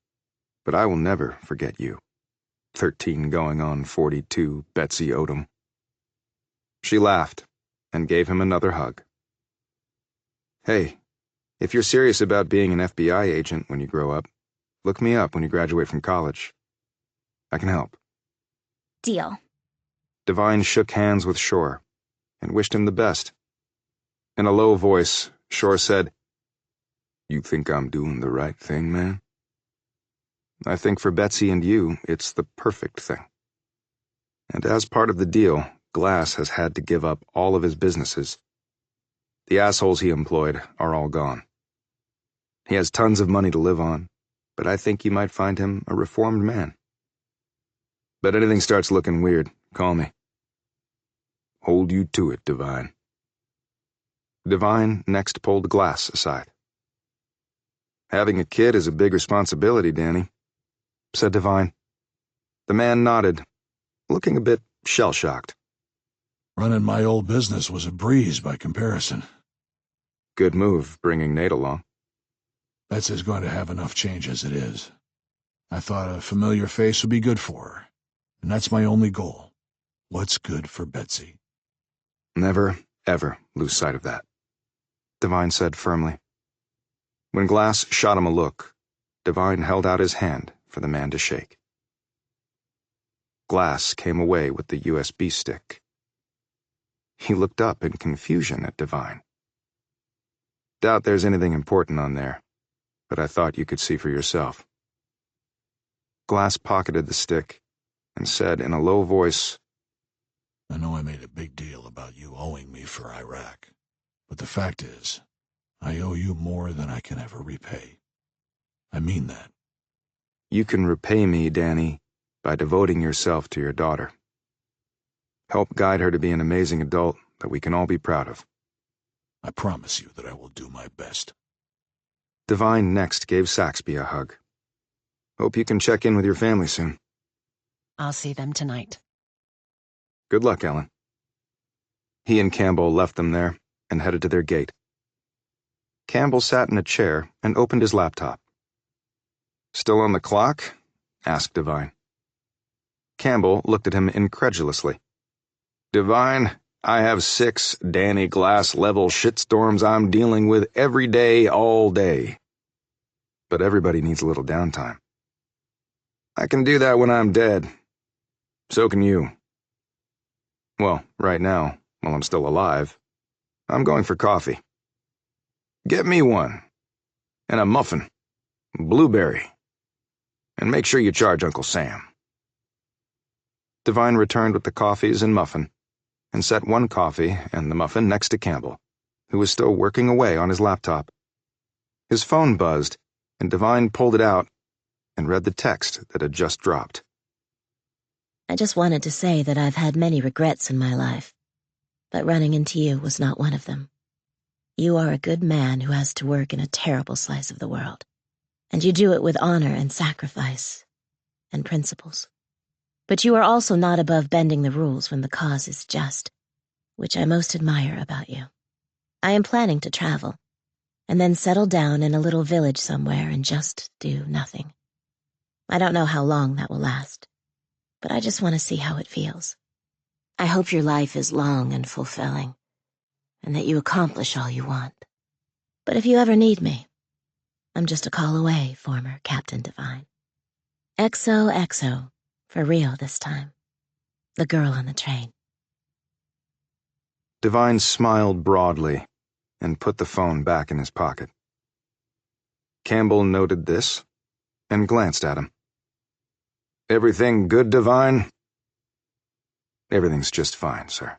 but I will never forget you. 13 going on 42, Betsy Odom. She laughed and gave him another hug. Hey, if you're serious about being an FBI agent when you grow up, look me up when you graduate from college. I can help. Deal. Devine shook hands with Shore and wished him the best. In a low voice, Shore said, You think I'm doing the right thing, man? I think for Betsy and you, it's the perfect thing. And as part of the deal, Glass has had to give up all of his businesses. The assholes he employed are all gone. He has tons of money to live on, but I think you might find him a reformed man. But anything starts looking weird, call me. Hold you to it, Devine. Devine next pulled Glass aside. Having a kid is a big responsibility, Danny, said Devine. The man nodded, looking a bit shell-shocked. Running my old business was a breeze by comparison. Good move, bringing Nate along. Betsy's going to have enough change as it is. I thought a familiar face would be good for her, and that's my only goal. What's good for Betsy? Never, ever lose sight of that, Devine said firmly. When Glass shot him a look, Devine held out his hand for the man to shake. Glass came away with the USB stick. He looked up in confusion at Devine. Doubt there's anything important on there, but I thought you could see for yourself. Glass pocketed the stick and said in a low voice, I know I made a big deal about you owing me for Iraq, but the fact is, I owe you more than I can ever repay. I mean that. You can repay me, Danny, by devoting yourself to your daughter. Help guide her to be an amazing adult that we can all be proud of. I promise you that I will do my best. Devine next gave Saxby a hug. Hope you can check in with your family soon. I'll see them tonight. Good luck, Ellen. He and Campbell left them there and headed to their gate. Campbell sat in a chair and opened his laptop. Still on the clock? Asked Devine. Campbell looked at him incredulously. Devine, I have 6 Danny Glass-level shitstorms I'm dealing with every day, all day. But everybody needs a little downtime. I can do that when I'm dead. So can you. Well, right now, while I'm still alive, I'm going for coffee. Get me one. And a muffin. Blueberry. And make sure you charge Uncle Sam. Devine returned with the coffees and muffin, and set one coffee and the muffin next to Campbell, who was still working away on his laptop. His phone buzzed, and Devine pulled it out and read the text that had just dropped. I just wanted to say that I've had many regrets in my life, but running into you was not one of them. You are a good man who has to work in a terrible slice of the world, and you do it with honor and sacrifice and principles. But you are also not above bending the rules when the cause is just, which I most admire about you. I am planning to travel, and then settle down in a little village somewhere and just do nothing. I don't know how long that will last, but I just want to see how it feels. I hope your life is long and fulfilling, and that you accomplish all you want. But if you ever need me, I'm just a call away, former Captain Devine. XOXO, for real this time. The girl on the train. Devine smiled broadly and put the phone back in his pocket. Campbell noted this and glanced at him. Everything good, Devine? Everything's just fine, sir.